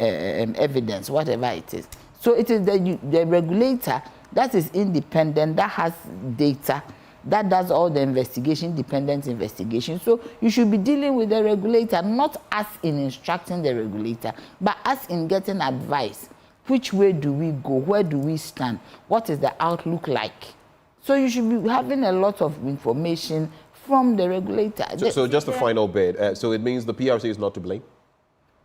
evidence, whatever it is. So it is the regulator that is independent, that has data, that does all the independent investigation. So you should be dealing with the regulator, not us in instructing the regulator, but us in getting advice. Which way do we go? Where do we stand? What is the outlook like? So you should be having a lot of information from the regulator. So just a final bit. So it means the PRC is not to blame?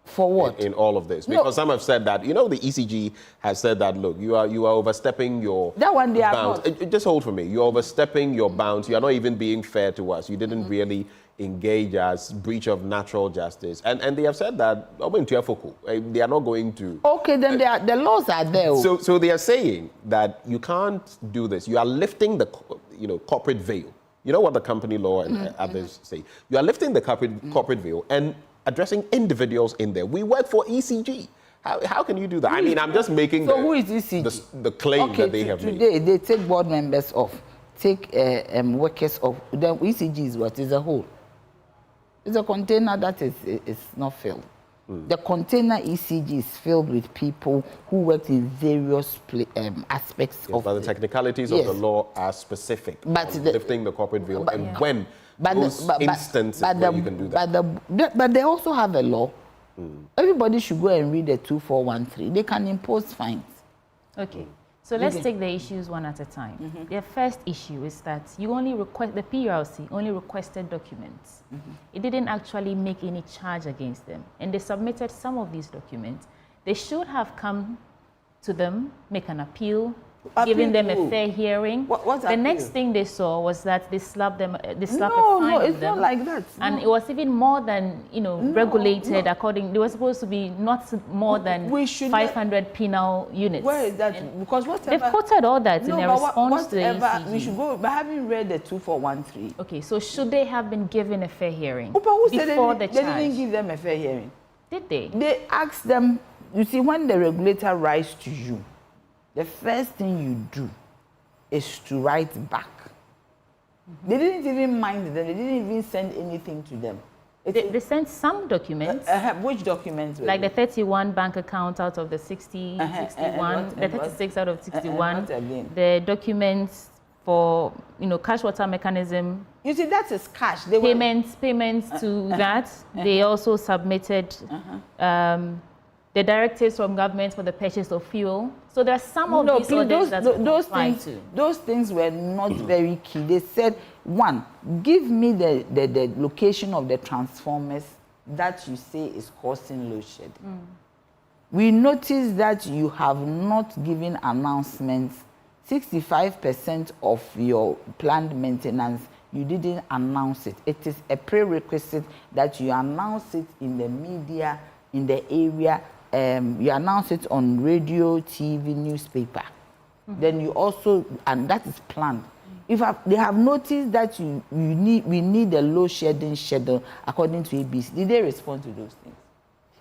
For what? In all of this? Because some have said that, the ECG has said that, look, you are overstepping your that one they bounds. Just hold for me. You're overstepping your bounds. You are not even being fair to us. You didn't really engage as breach of natural justice. And they have said that, they are not going to. Okay, then the laws are there. So they are saying that you can't do this. You are lifting the corporate veil. You know what the company law and others say. You are lifting the corporate veil and addressing individuals in there. We work for ECG. How can you do that? I mean, I'm just making who is ECG? The claim that they have made. Today, they take board members off, take workers off. The ECG is what? Is a whole. It's a container that is not filled. The container ECG is filled with people who work in various aspects of but the technicalities of the law are specific. But lifting the corporate veil and when instances where you can do that. But they also have a law. Everybody should go and read the 2413. They can impose fines. Okay. So let's take the issues one at a time. The first issue is that you only request, the PURC only requested documents. It didn't actually make any charge against them. And they submitted some of these documents. They should have come to them, make an appeal, giving them a fair hearing. The next thing they saw was that they slapped them. They slapped a fine No, on it's them. not like that. And it was even more than regulated. According, they were supposed to be not more than 500 penal units. Where is that? Because whatever they've quoted all that in their response to the ECG. We should go. But having read the 2413. Okay, so should they have been given a fair hearing but who said before they didn't give them a fair hearing? Did they? They asked them. You see, when the regulator writes to you, the first thing you do is to write back. They didn't even mind them. They didn't even send anything to them. They sent some documents. Which documents? Like the 31 bank account out of the 61, the 36 out of 61. The documents for, cash water mechanism. You see, that is cash. Payments to that. They also submitted the directives from government for the purchase of fuel. So there are some of these those things were not very key. They said, one, give me the location of the transformers that you say is causing load shedding. We noticed that you have not given announcements. 65% of your planned maintenance, you didn't announce it. It is a prerequisite that you announce it in the media, in the area. You announce it on radio, TV, newspaper. Then you also, and that is planned. If they have noticed that we need a load shedding schedule according to ABC, did they respond to those things?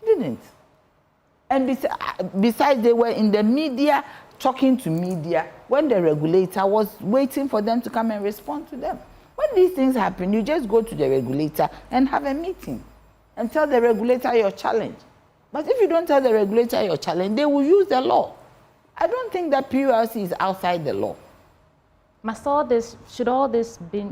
They didn't. And besides, they were in the media, talking to media, when the regulator was waiting for them to come and respond to them. When these things happen, you just go to the regulator and have a meeting and tell the regulator your challenge. But if you don't tell the regulator your challenge, they will use the law. I don't think that PURC is outside the law. Should all this be,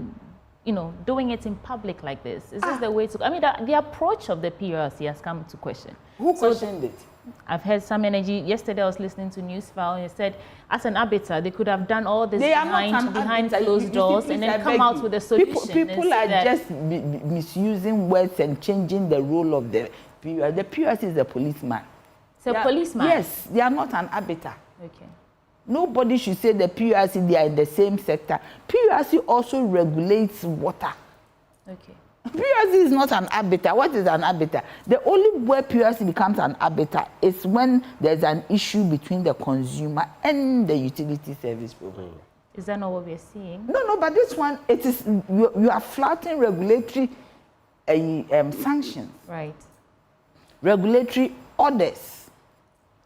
doing it in public like this? Is this the way to, the approach of the PURC has come to question. Who questioned it? I've heard some energy. Yesterday I was listening to Newsfile and it said, as an arbiter, they could have done all this behind closed doors and then come out with a solution. People are just misusing words and changing the role of the PURC. The PURC is a policeman. It's a policeman? Yes, they are not an arbiter. Okay. Nobody should say the PURC, they are in the same sector. PURC also regulates water. Okay. PURC is not an arbiter. What is an arbiter? The only way PURC becomes an arbiter is when there's an issue between the consumer and the utility service provider. Is that not what we're seeing? No, but this one, it is, you are flouting regulatory sanctions. Right. Regulatory orders.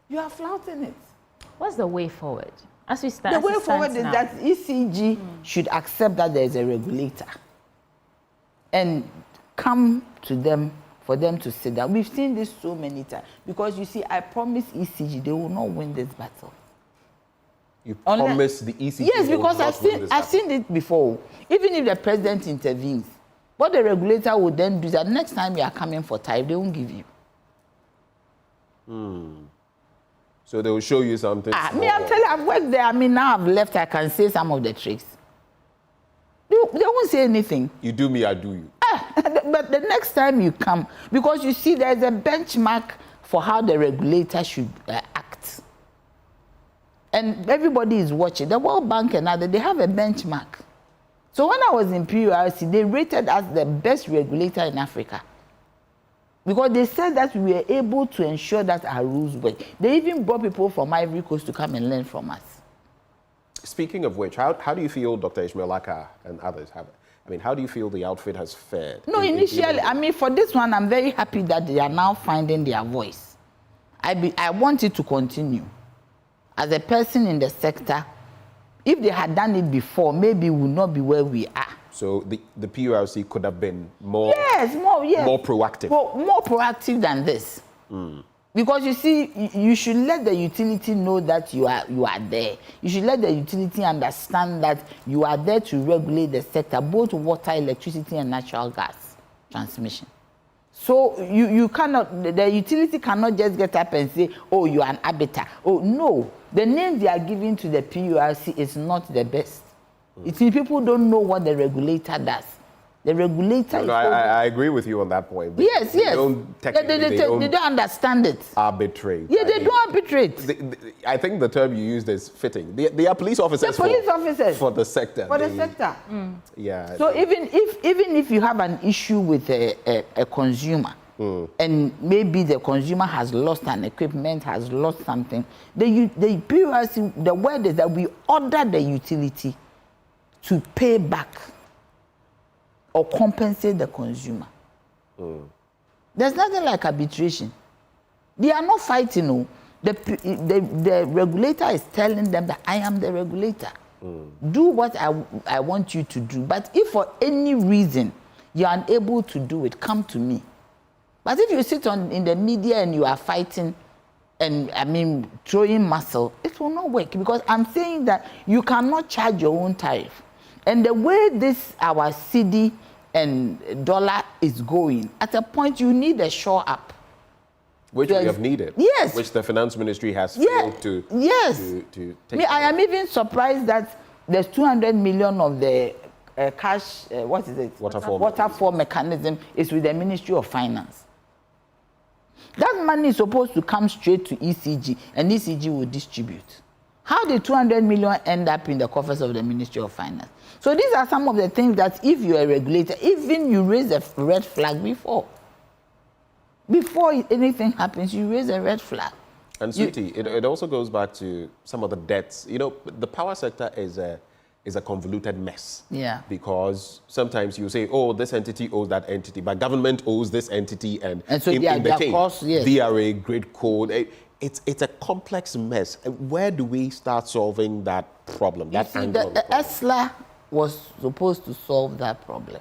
You are flouting it. What's the way forward? As we start, the way forward is that ECG should accept that there is a regulator and come to them for them to sit down. We've seen this so many times. Because you see, I promise ECG, they will not win this battle. You promise the ECG? Yes, because I've seen it before. Even if the president intervenes, what the regulator would then do is that next time you are coming for time, they won't give you. So they will show you something. I'm telling you, I've worked there. Now I've left, I can say some of the tricks. They won't say anything. You do me, I do you. But the next time you come, because you see there's a benchmark for how the regulator should act. And everybody is watching. The World Bank and others, they have a benchmark. So when I was in PURC, they rated us the best regulator in Africa. Because they said that we were able to ensure that our rules work. They even brought people from Ivory Coast to come and learn from us. Speaking of which, how do you feel Dr. Ishmael Lanka and others have it? How do you feel the outfit has fared? No, initially, for this one, I'm very happy that they are now finding their voice. I want it to continue. As a person in the sector, if they had done it before, maybe we would not be where we are. So the PURC could have been more proactive. More proactive than this. Because you see, you should let the utility know that you are there. You should let the utility understand that you are there to regulate the sector, both water, electricity, and natural gas transmission. So you cannot, the utility cannot just get up and say, oh, you are an arbiter. Oh, no. the name they are giving to the PURC is not the best. It's people don't know what the regulator does. The regulator. No, I agree with you on that point. Yes. They don't they don't understand it. Arbitrate. Yeah, they don't arbitrate. I think the term you used is fitting. They are police officers. They're police officers for the sector. For the sector. Yeah. So even if you have an issue with a consumer, and maybe the consumer has lost an equipment, has lost something, the PURC, the word is that we order the utility to pay back or compensate the consumer. There's nothing like arbitration. They are not fighting. No. The regulator is telling them that I am the regulator. Do what I want you to do. But if for any reason you are unable to do it, come to me. But if you sit in the media and you are fighting and throwing muscle, it will not work, because I'm saying that you cannot charge your own tariff. And the way our cedi and dollar is going, at a point you need a shore up. Which we have needed. Yes. Which the finance ministry has failed to take. I am even surprised that there's 200 million of the cash, waterfall mechanism is with the Ministry of Finance. That money is supposed to come straight to ECG, and ECG will distribute. How did 200 million end up in the coffers of the Ministry of Finance? So these are some of the things that if you're a regulator, even you raise a red flag before anything happens, you raise a red flag. And Sweetie, it also goes back to some of the debts. You know, the power sector is a convoluted mess. Yeah. Because sometimes you say, oh, this entity owes that entity, but government owes this entity, and so in the case, costs, yes. DRA, grid code. It's a complex mess. Where do we start solving that problem? The ESLA was supposed to solve that problem.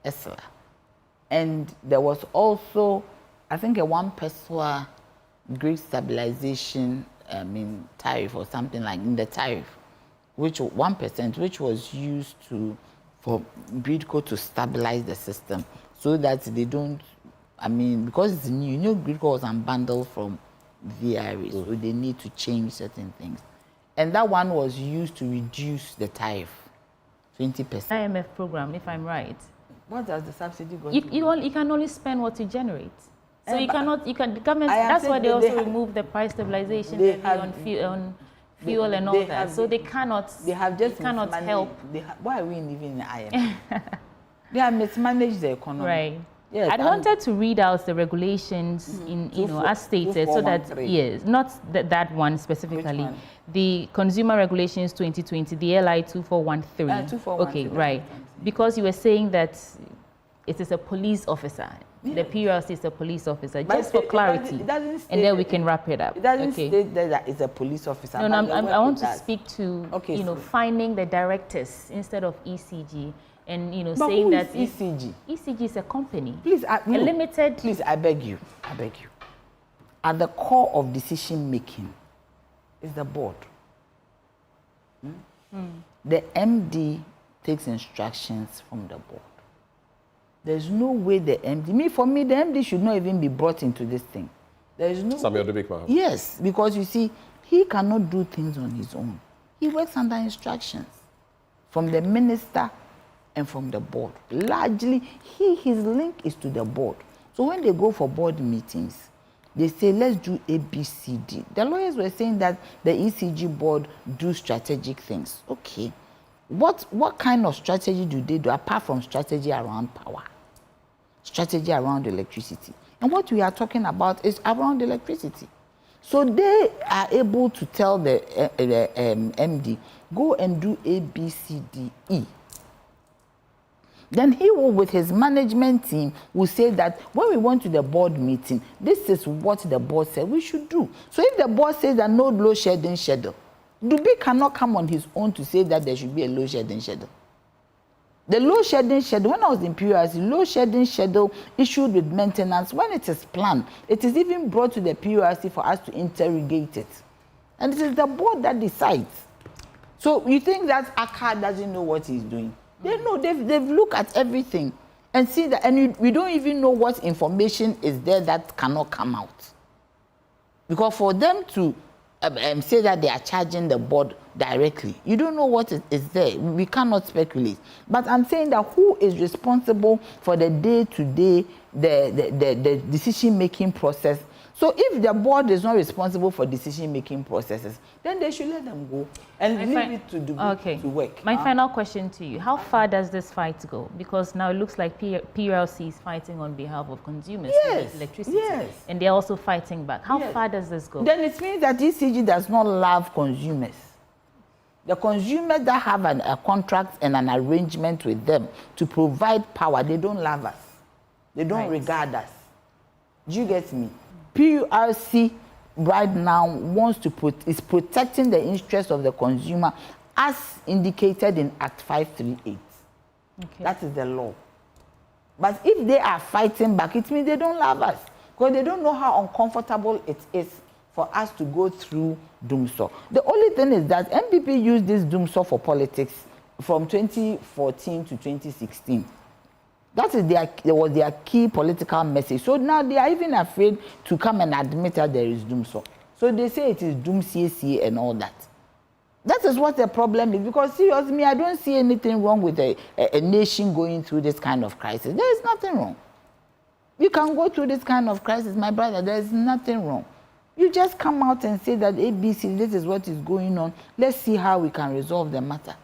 ESLA. And there was also, I think, a 1% grid stabilization tariff or something like in the tariff, which 1%, which was used for gridco to stabilize the system so that they don't, because it's new, gridco was unbundled from VRA, so they need to change certain things. And that one was used to reduce the tariff, 20%. IMF program, if I'm right. What does the subsidy go to? You can only spend what you generate. So the government, that's why they also remove the price stabilization on fuel and all that. So they cannot help. Why are we living in the IMF? They have mismanaged the economy. Right. Yes, I wanted to read out the regulations as stated, so that not that one specifically. One? The Consumer Regulations 2020, the LI 2413. 2413. Okay, right. Because you were saying that it is a police officer. Yeah. The PURC is a police officer. But just for clarity, it doesn't and then we can wrap it up. It doesn't state that it's a police officer. No, I want to speak to finding the directors instead of ECG. And saying that ECG. ECG is a company. Please, limited. Please, I beg you. At the core of decision making is the board. The MD takes instructions from the board. There's no way the MD. For me, the MD should not even be brought into this thing. There is no. Samuel the big man. Yes, because you see, he cannot do things on his own. He works under instructions from the minister and from the board. Largely, his link is to the board. So when they go for board meetings, they say, let's do A, B, C, D. The lawyers were saying that the ECG board do strategic things. Okay. What kind of strategy do they do apart from strategy around power? Strategy around electricity. And what we are talking about is around electricity. So they are able to tell the MD, go and do A, B, C, D, E. Then he will, with his management team, will say that when we went to the board meeting, this is what the board said we should do. So if the board says that no load shedding schedule, Dubi cannot come on his own to say that there should be a load shedding schedule. The load shedding schedule, when I was in PURC, load shedding schedule issued with maintenance, when it is planned, it is even brought to the PURC for us to interrogate it. And it is the board that decides. So you think that ACA doesn't know what he's doing? They know, they've looked at everything and see that, and we don't even know what information is there that cannot come out. Because for them to say that they are charging the board directly, you don't know what is there. We cannot speculate. But I'm saying that who is responsible for the day-to-day, the decision-making process? So if the board is not responsible for decision-making processes, then they should let them go and leave it to work. My final question to you, how far does this fight go? Because now it looks like PLC is fighting on behalf of consumers to get electricity, and they're also fighting back. How far does this go? Then it means that ECG does not love consumers. The consumers that have a contract and an arrangement with them to provide power, they don't love us. They don't regard us. Do you get me? PURC right now wants to is protecting the interests of the consumer as indicated in Act 538. That is the law. But if they are fighting back, it means they don't love us, because they don't know how uncomfortable it is for us to go through doomsaw. The only thing is that MPP used this doomsaw for politics from 2014 to 2016. That was their key political message. So now they are even afraid to come and admit that there is doomsaw. So they say it is doomsaw and all that. That is what the problem is. Because seriously, I don't see anything wrong with a nation going through this kind of crisis. There is nothing wrong. You can go through this kind of crisis, my brother. There is nothing wrong. You just come out and say that ABC, this is what is going on. Let's see how we can resolve the matter.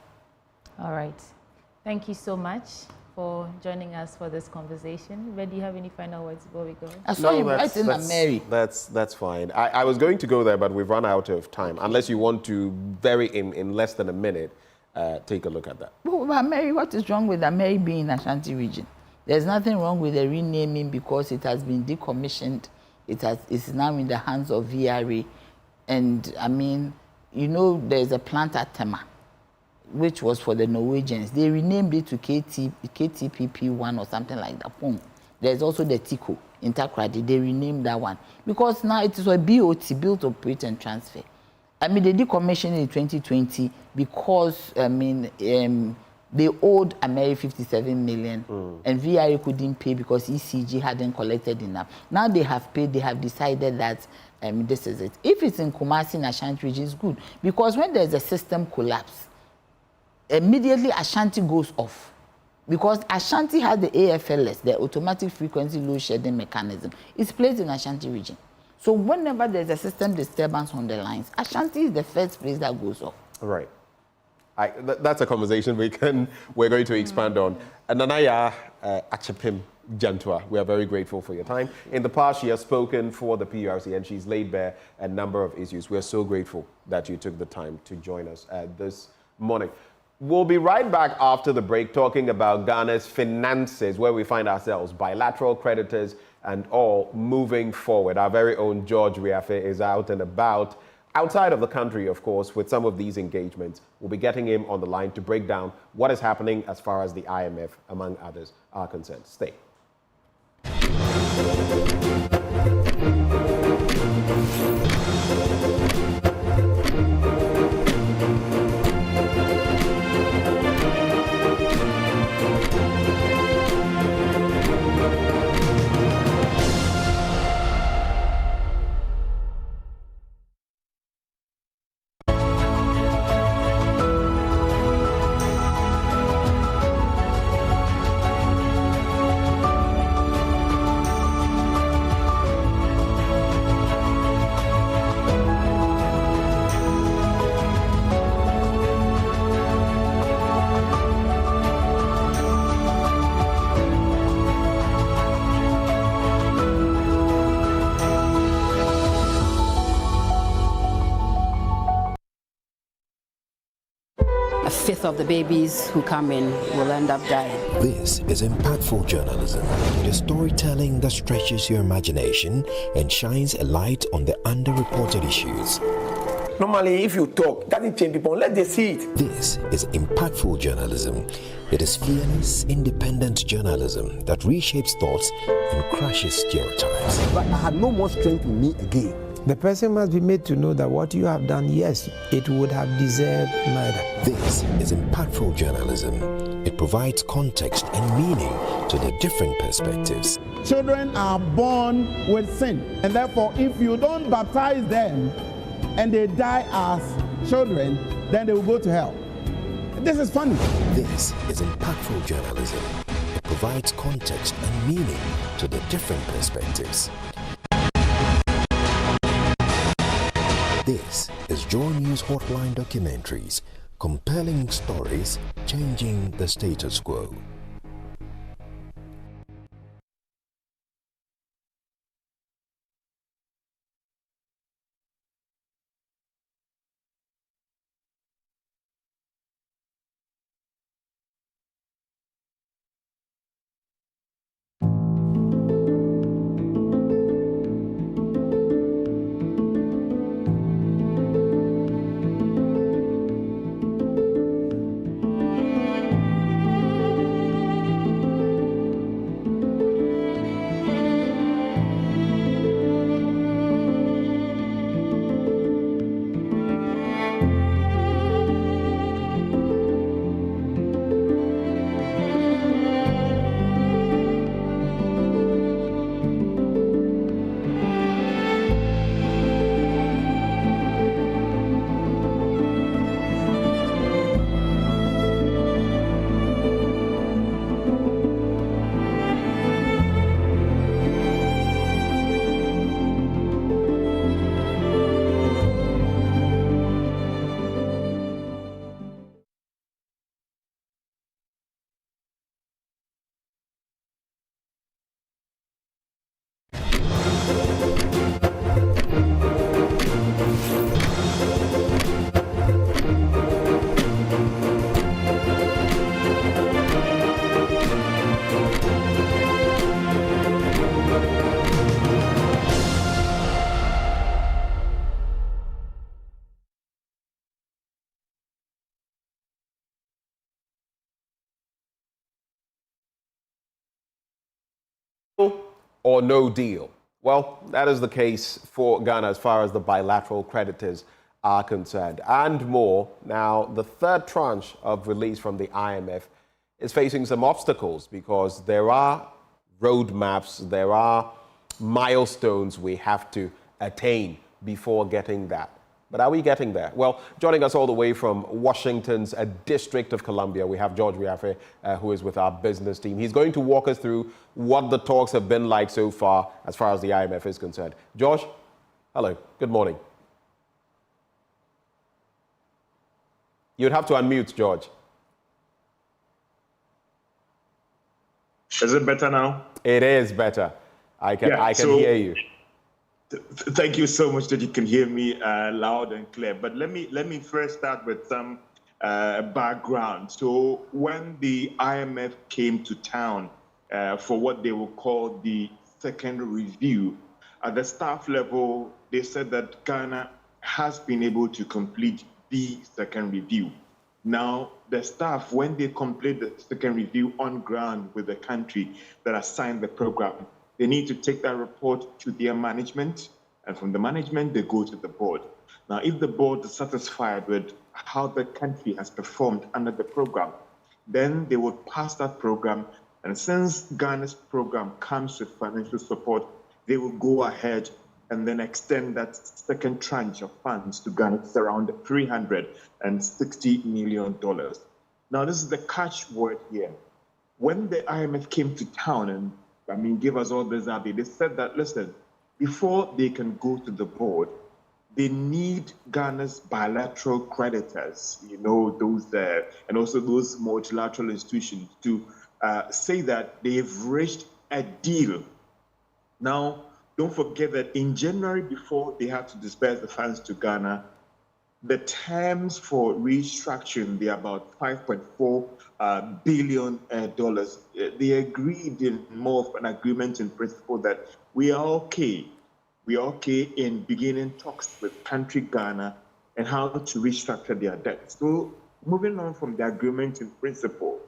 All right. Thank you so much for joining us for this conversation. But do you have any final words before we go? I saw you writing a Mary. That's fine. I was going to go there, but we've run out of time. Unless you want to, in less than a minute, take a look at that. But Mary, what is wrong with Mary being in Ashanti region? There's nothing wrong with the renaming because it has been decommissioned. It's now in the hands of VRA. And I mean, you know, there's a plant at Tema, which was for the Norwegians. They renamed it to KTPP1 or something like that. Boom. There's also the TICO, Intercradi. They renamed that one. Because now it is a BOT, Build, Operate and Transfer. I mean, they decommissioned in 2020 because, I mean, they owed America 57 million and VRA couldn't pay because ECG hadn't collected enough. Now they have paid, they have decided that this is it. If it's in Kumasi and Ashanti region, it's good. Because when there's a system collapse, immediately Ashanti goes off. Because Ashanti has the AFLS, the automatic frequency load shedding mechanism. It's placed in Ashanti region. So whenever there's a system disturbance on the lines, Ashanti is the first place that goes off. Right. That's a conversation we're going to expand on. And Nanaya Achepim Jantua, we are very grateful for your time. In the past, she has spoken for the PRC and she's laid bare a number of issues. We're so grateful that you took the time to join us this morning. We'll be right back after the break talking about Ghana's finances, where we find ourselves, bilateral creditors and all moving forward. Our very own George Riafe is out and about, outside of the country, of course, with some of these engagements. We'll be getting him on the line to break down what is happening as far as the IMF, among others, are concerned. Stay. Of the babies who come in will end up dying. This is impactful journalism, the storytelling that stretches your imagination and shines a light on the underreported issues. Normally, if you talk, that will change people. Let them see it. This is impactful journalism. It is fearless, independent journalism that reshapes thoughts and crushes stereotypes. But I had no more strength in me again. The person must be made to know that what you have done, yes, it would have deserved murder. This is impactful journalism. It It provides context and meaning to the different perspectives. Children are born with sin, and therefore if you don't baptize them and they die as children, then they will go to hell. This is funny. This is impactful journalism. It provides context and meaning to the different perspectives. This is JoyNews Hotline Documentaries, compelling stories changing the status quo. Or no deal? Well, that is the case for Ghana as far as the bilateral creditors are concerned. And more, now the third tranche of release from the IMF is facing some obstacles because there are roadmaps, there are milestones we have to attain before getting that. But are we getting there? Well, joining us all the way from Washington's District of Columbia, we have George Riafe, who is with our business team. He's going to walk us through what the talks have been like so far as the IMF is concerned. George, hello, good morning. You'd have to unmute, George. Is it better now? It is better. I can hear you. Thank you so much that you can hear me loud and clear. But let me first start with some background. So when the IMF came to town for what they will call the second review, at the staff level, they said that Ghana has been able to complete the second review. Now, the staff, when they complete the second review on ground with the country that has signed the program, they need to take that report to their management, and from the management, they go to the board. Now, if the board is satisfied with how the country has performed under the program, then they would pass that program. And since Ghana's program comes with financial support, they will go ahead and then extend that second tranche of funds to Ghana. It's around $360 million. Now, this is the catch word here. When the IMF came to town and give us all this update, they said that, listen, before they can go to the board, they need Ghana's bilateral creditors, those and also those multilateral institutions to say that they've reached a deal. Now, don't forget that in January, before they had to disperse the funds to Ghana, the terms for restructuring, they're about $5.4 billion. They agreed in more of an agreement in principle that we are okay. We are okay in beginning talks with country Ghana and how to restructure their debt. So moving on from the agreement in principle,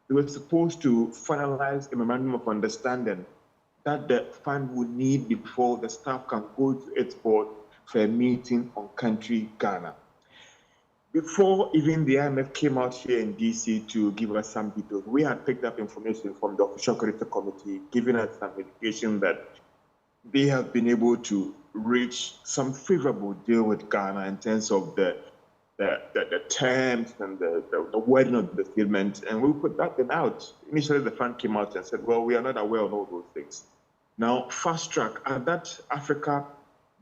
they were supposed to finalize a memorandum of understanding that the fund would need before the staff can go to its board for a meeting on country Ghana. Before even the IMF came out here in DC to give us some details, we had picked up information from the Official Credit Committee, giving us some indication that they have been able to reach some favorable deal with Ghana in terms of the terms and the wording of the statement, and we put that then out. Initially, the fund came out and said, well, we are not aware of all those things. Now, fast track, at that Africa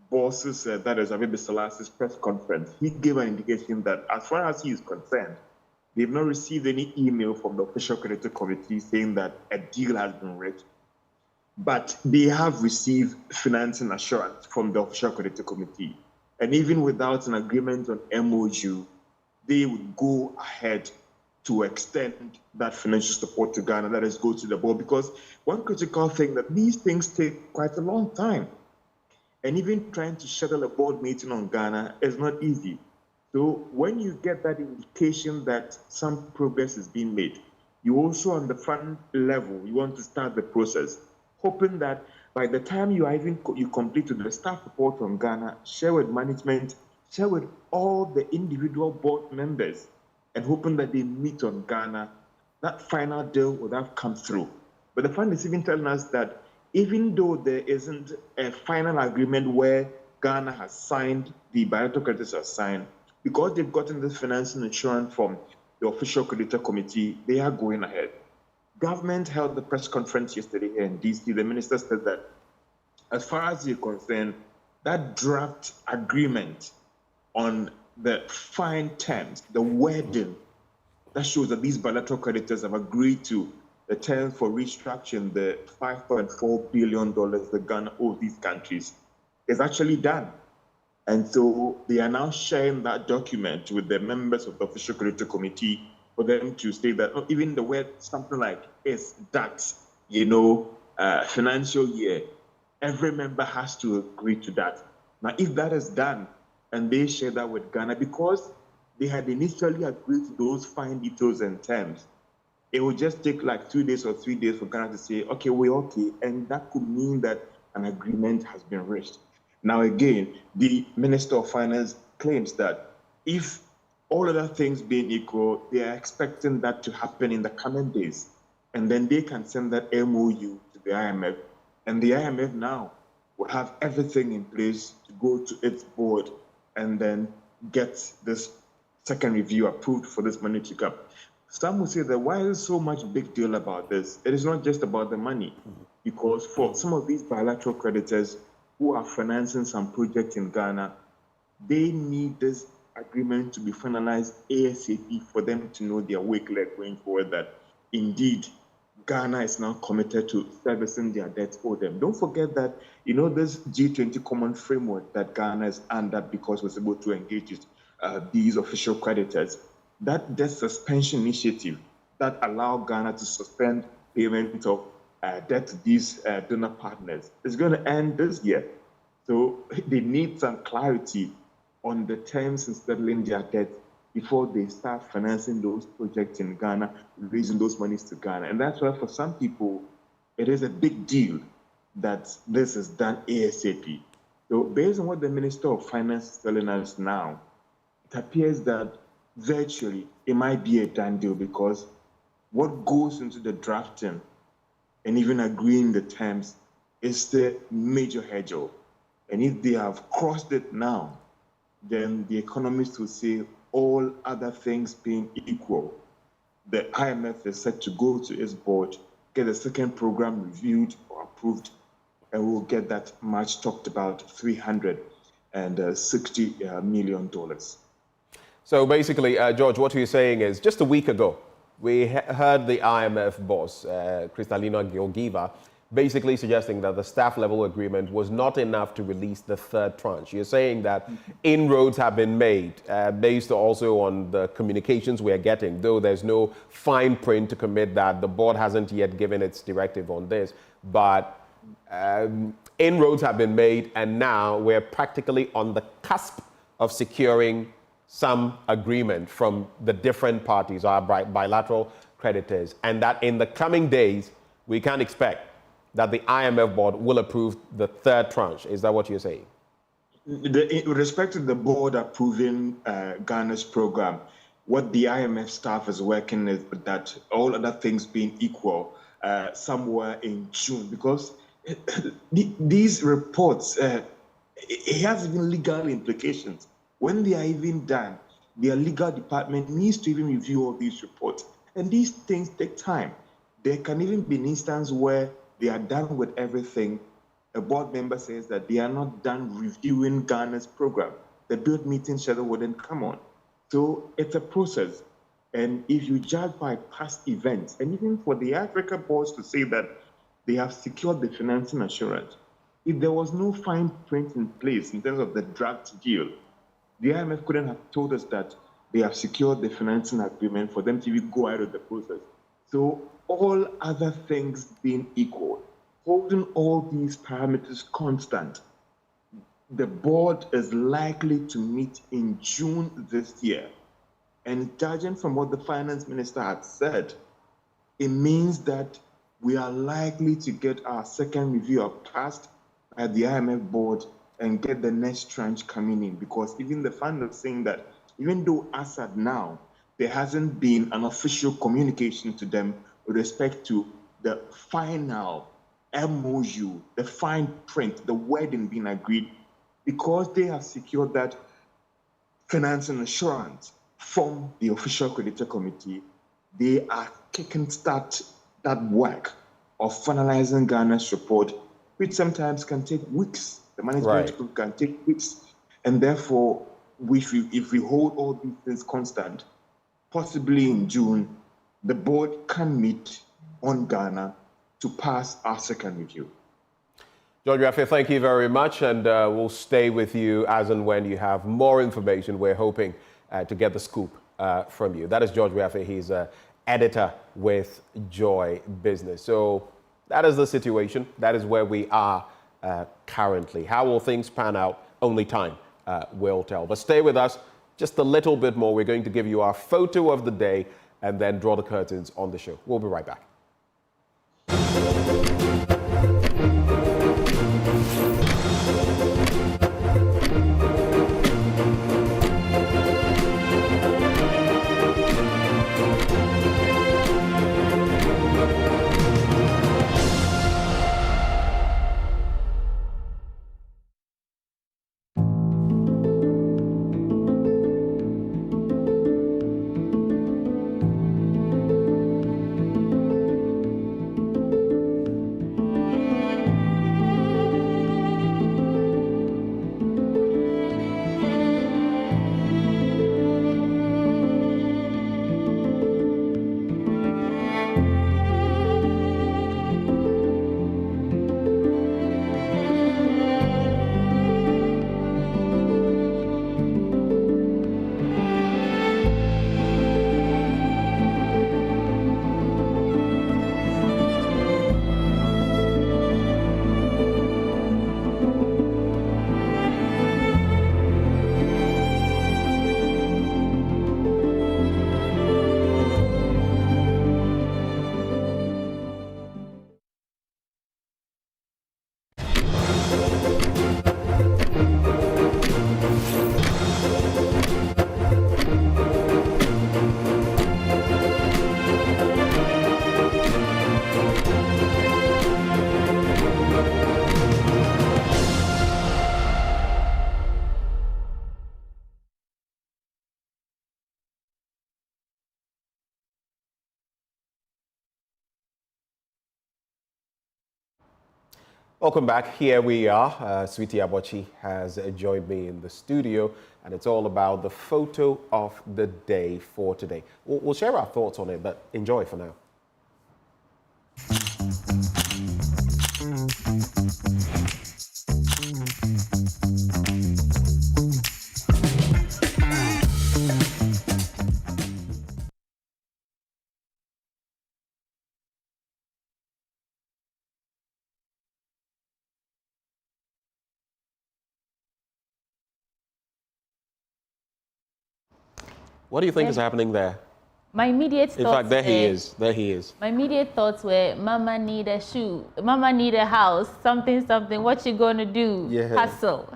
bosses, that is Abiy Selassie's press conference, he gave an indication that as far as he is concerned, they've not received any email from the Official Credit Committee saying that a deal has been reached, but they have received financing assurance from the Official Credit Committee. And even without an agreement on MOU, they would go ahead to extend that financial support to Ghana, that is, go to the board. Because one critical thing that these things take quite a long time. And even trying to schedule a board meeting on Ghana is not easy. So when you get that indication that some progress is being made, you also on the fund level, you want to start the process, hoping that by the time you complete the staff report on Ghana, share with management, share with all the individual board members, and hoping that they meet on Ghana, that final deal would have come through. But the fund is even telling us that even though there isn't a final agreement where Ghana has signed, the bilateral creditors have signed, because they've gotten this financing insurance from the Official Creditor Committee, they are going ahead. Government held the press conference yesterday here in DC. The minister said that as far as you're concerned, that draft agreement on the fine terms, the wording, that shows that these bilateral creditors have agreed to the terms for restructuring the $5.4 billion that Ghana owes these countries, is actually done. And so they are now sharing that document with the members of the Official Creditor Committee for them to say that even the word something like is that, financial year, every member has to agree to that. Now, if that is done and they share that with Ghana, because they had initially agreed to those fine details and terms, it would just take like 2 days or 3 days for Ghana to say, okay, we're okay. And that could mean that an agreement has been reached. Now, again, the Minister of Finance claims that if all other things being equal, they are expecting that to happen in the coming days. And then they can send that MOU to the IMF. And the IMF now will have everything in place to go to its board and then get this second review approved for this money to come. Some will say that why is so much big deal about this? It is not just about the money. Because for some of these bilateral creditors who are financing some projects in Ghana, they need this agreement to be finalized ASAP for them to know their wake leg going forward, that indeed Ghana is now committed to servicing their debts owed them. Don't forget that, this G20 common framework that Ghana is under because it was able to engage with these official creditors, that debt suspension initiative that allowed Ghana to suspend payment of debt to these donor partners is going to end this year. So they need some clarity on the terms in settling their debt before they start financing those projects in Ghana, raising those monies to Ghana. And that's why for some people, it is a big deal that this is done ASAP. So based on what the Minister of Finance is telling us now, it appears that virtually it might be a done deal, because what goes into the drafting and even agreeing the terms is the major hurdle. And if they have crossed it now, then the economists will say all other things being equal, the IMF is set to go to its board, get a second program reviewed or approved, and we'll get that much talked about $360 million. So basically, George, what you're saying is just a week ago, we heard the IMF boss, Kristalina Georgieva, basically suggesting that the staff level agreement was not enough to release the third tranche. You're saying that inroads have been made based also on the communications we're getting, though there's no fine print to commit that. The board hasn't yet given its directive on this, but inroads have been made, and now we're practically on the cusp of securing some agreement from the different parties, our bilateral creditors, and that in the coming days, we can expect that the IMF board will approve the third tranche. Is that what you're saying? With respect to the board approving Ghana's program, what the IMF staff is working is that all other things being equal, somewhere in June, because these reports, it has even legal implications. When they are even done, their legal department needs to even review all these reports. And these things take time. There can even be an instance where they are done with everything. A board member says that they are not done reviewing Ghana's program. The board meeting schedule wouldn't come on. So it's a process. And if you judge by past events, and even for the Africa boards to say that they have secured the financing assurance, if there was no fine print in place in terms of the draft deal, the IMF couldn't have told us that they have secured the financing agreement for them to even go out of the process. So all other things being equal, holding all these parameters constant, the board is likely to meet in June this year. And judging from what the finance minister had said, it means that we are likely to get our second review passed by the IMF board and get the next tranche coming in, because even the fund is saying that even though as at now, there hasn't been an official communication to them with respect to the final MOU, the fine print, the wording being agreed, because they have secured that financing assurance from the official creditor committee, they are kicking start that work of finalizing Ghana's report, which sometimes can take weeks. The management group can take weeks. And therefore, if we hold all these things constant, possibly in June, the board can meet on Ghana to pass our second review. George Rafe, thank you very much, and we'll stay with you as and when you have more information. We're hoping to get the scoop from you. That is George Rafe. He's an editor with Joy Business. So that is the situation. That is where we are currently. How will things pan out? Only time will tell. But stay with us just a little bit more. We're going to give you our photo of the day and then draw the curtains on the show. We'll be right back. Welcome back. Here we are. Sweetie Abochi has joined me in the studio, and it's all about the photo of the day for today. We'll share our thoughts on it, but enjoy for now. What do you think is happening there? My immediate thoughts. In fact, there he is. There he is. My immediate thoughts were, Mama need a shoe, Mama need a house, something, something. What you gonna do? Yeah. Hustle.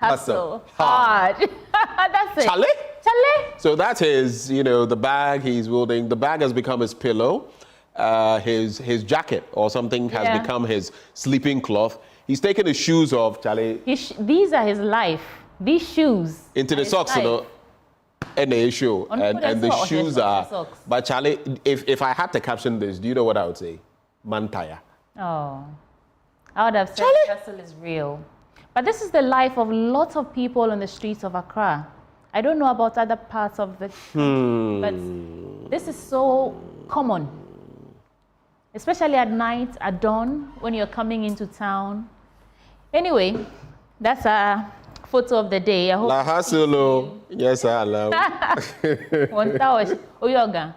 Hustle hard. That's it. Chale? Chale. So that's his, the bag he's wielding. The bag has become his pillow. His jacket or something has become his sleeping cloth. He's taken his shoes off, Chale. These are his life. These shoes. Into the socks, and the issue. And the shoes are. But Chale, if I had to caption this, do you know what I would say? Mantaya. Oh. I would have said hustle is real. But this is the life of lots of people on the streets of Accra. I don't know about other parts of the country, but this is so common. Especially at night, at dawn, when you're coming into town. Anyway, that's a photo of the day. I hope La hustle. Yes, I love. Oyoga.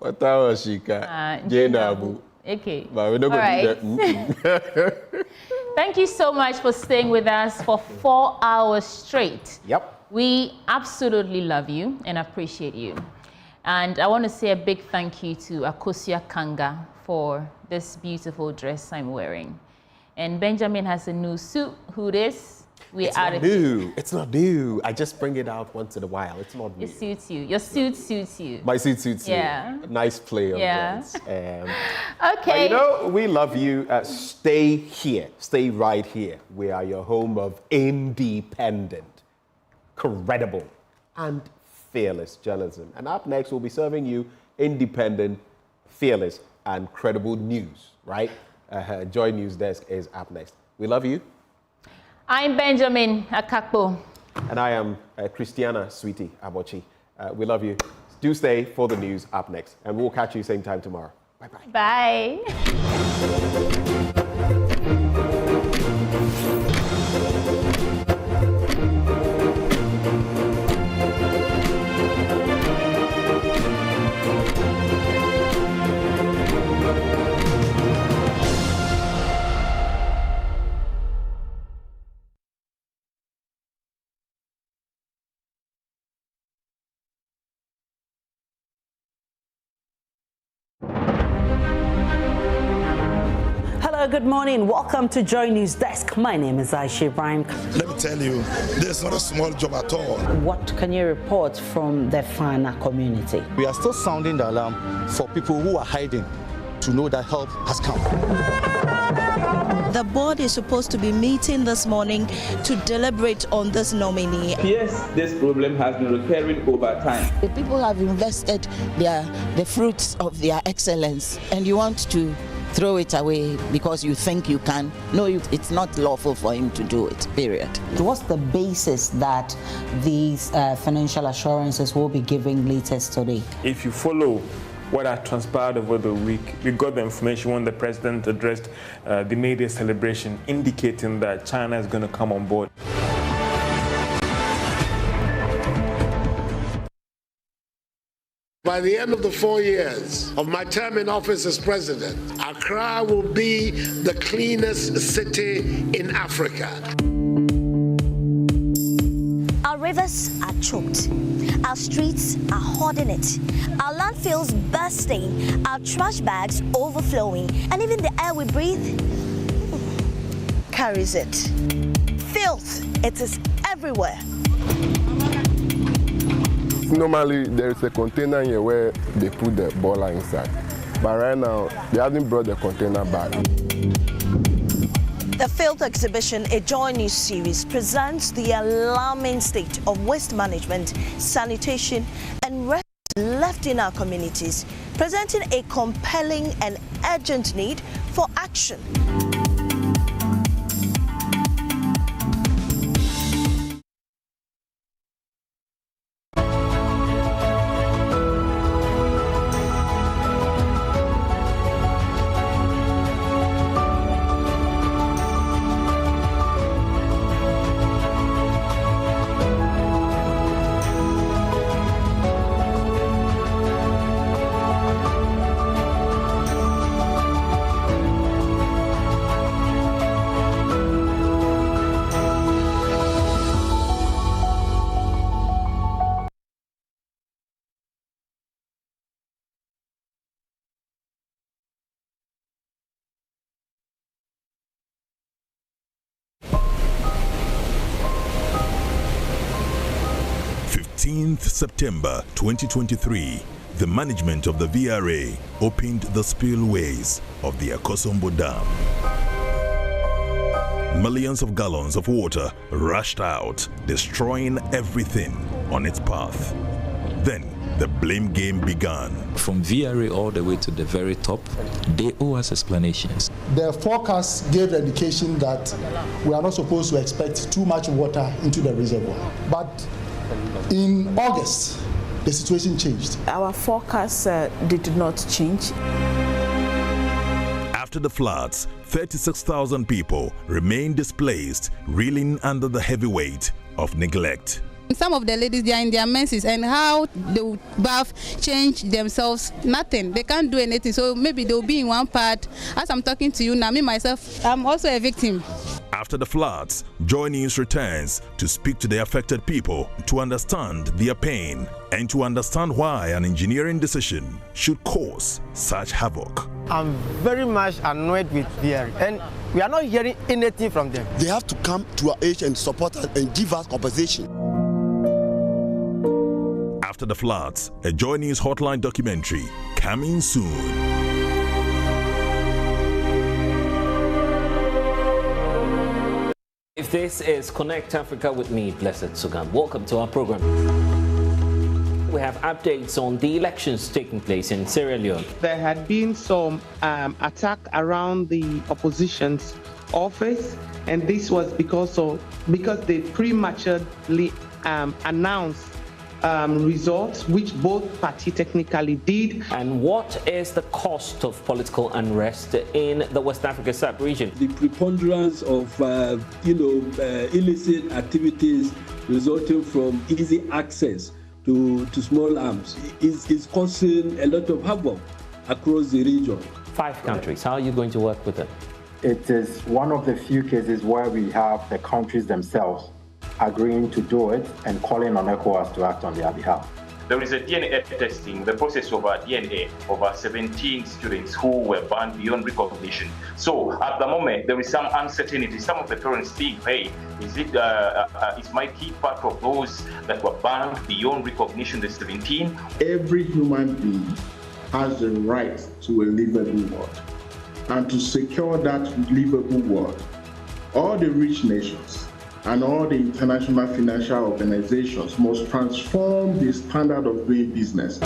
Shika. Jenabu. Okay. But we're not going to do that. Thank you so much for staying with us for 4 hours straight. Yep. We absolutely love you and appreciate you. And I want to say a big thank you to Akosia Kanga for this beautiful dress I'm wearing. And Benjamin has a new suit. Who this? It's not new. It's not new. I just bring it out once in a while. It's not new. It suits you. Your suit suits you. My suit suits you. Yeah. Nice play on words. Okay. We love you. Stay here. Stay right here. We are your home of independent, credible, and fearless journalism. And up next, we'll be serving you independent, fearless, and credible news, right? Joy News Desk is up next. We love you. I'm Benjamin Akakpo. And I am Christiana Sweetie Abochi. We love you. Do stay for the news up next. And we'll catch you same time tomorrow. Bye-bye. Bye. Good morning. Welcome to Joy News Desk. My name is Aisha Ibrahim. Let me tell you, this is not a small job at all. What can you report from the Fana community? We are still sounding the alarm for people who are hiding to know that help has come. The board is supposed to be meeting this morning to deliberate on this nominee. Yes, this problem has been recurring over time. The people have invested the fruits of their excellence, and you want to throw it away because you think you can. No, it's not lawful for him to do it, period. What's the basis that these financial assurances will be giving latest today? If you follow what had transpired over the week, we got the information when the president addressed the May Day celebration, indicating that China is going to come on board. By the end of the 4 years of my term in office as president, Accra will be the cleanest city in Africa. Our rivers are choked. Our streets are hoarding it. Our landfills bursting. Our trash bags overflowing. And even the air we breathe carries it. Filth, it is everywhere. Normally, there is a container here where they put the boiler inside. But right now, they haven't brought the container back. The Filth Exhibition, a JoyNews series, presents the alarming state of waste management, sanitation, and refuse left in our communities, presenting a compelling and urgent need for action. 18th September 2023, the management of the VRA opened the spillways of the Akosombo Dam. Millions of gallons of water rushed out, destroying everything on its path. Then the blame game began. From VRA all the way to the very top, they owe us explanations. The forecast gave the indication that we are not supposed to expect too much water into the reservoir. But in August, the situation changed. Our forecast did not change. After the floods, 36,000 people remain displaced, reeling under the heavy weight of neglect. Some of the ladies, they are in their menses, and how they will bath, change themselves, nothing. They can't do anything, so maybe they'll be in one part. As I'm talking to you now, me myself, I'm also a victim. After the floods, JoyNews returns to speak to the affected people to understand their pain and to understand why an engineering decision should cause such havoc. I'm very much annoyed with VRA, and we are not hearing anything from them. They have to come to our age and support us and give us compensation. After the floods, a JoyNews hotline documentary coming soon. If this is Connect Africa with me, Blessed Sugam, welcome to our program. We have updates on the elections taking place in Sierra Leone. There had been some attack around the opposition's office, and this was because they prematurely announced results, which both parties technically did. And what is the cost of political unrest in the West Africa sub-region? The preponderance of illicit activities resulting from easy access to small arms is causing a lot of havoc across the region. 5 countries. How are you going to work with them? It is one of the few cases where we have the countries themselves agreeing to do it and calling on ECOWAS to act on their behalf. There is a DNA testing, the process of DNA of 17 students who were banned beyond recognition. So at the moment, there is some uncertainty. Some of the parents think, hey, is my kid part of those that were banned beyond recognition, the 17? Every human being has the right to a livable world. And to secure that livable world, all the rich nations and all the international financial organizations must transform the standard of doing business.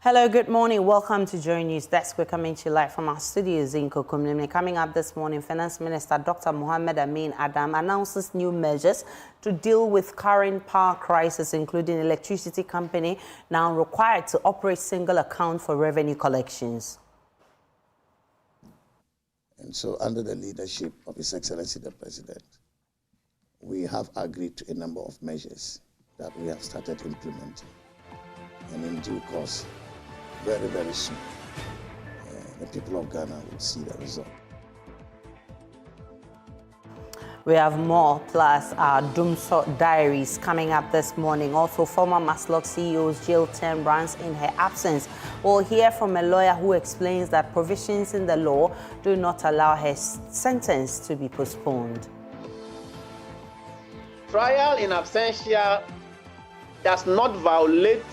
Hello, good morning. Welcome to JoyNews. That's we're coming to you live from our studios in Kokumlimne. Coming up this morning, Finance Minister Dr. Mohamed Amin Adam announces new measures to deal with current power crisis, including electricity company now required to operate single account for revenue collections. And so, under the leadership of His Excellency the President, we have agreed to a number of measures that we have started implementing. And in due course, very, very soon, the people of Ghana will see the result. We have more, plus our Doomsor diaries coming up this morning. Also, former Maslock CEO's jail term runs in her absence. We'll hear from a lawyer who explains that provisions in the law do not allow her sentence to be postponed. Trial in absentia does not violate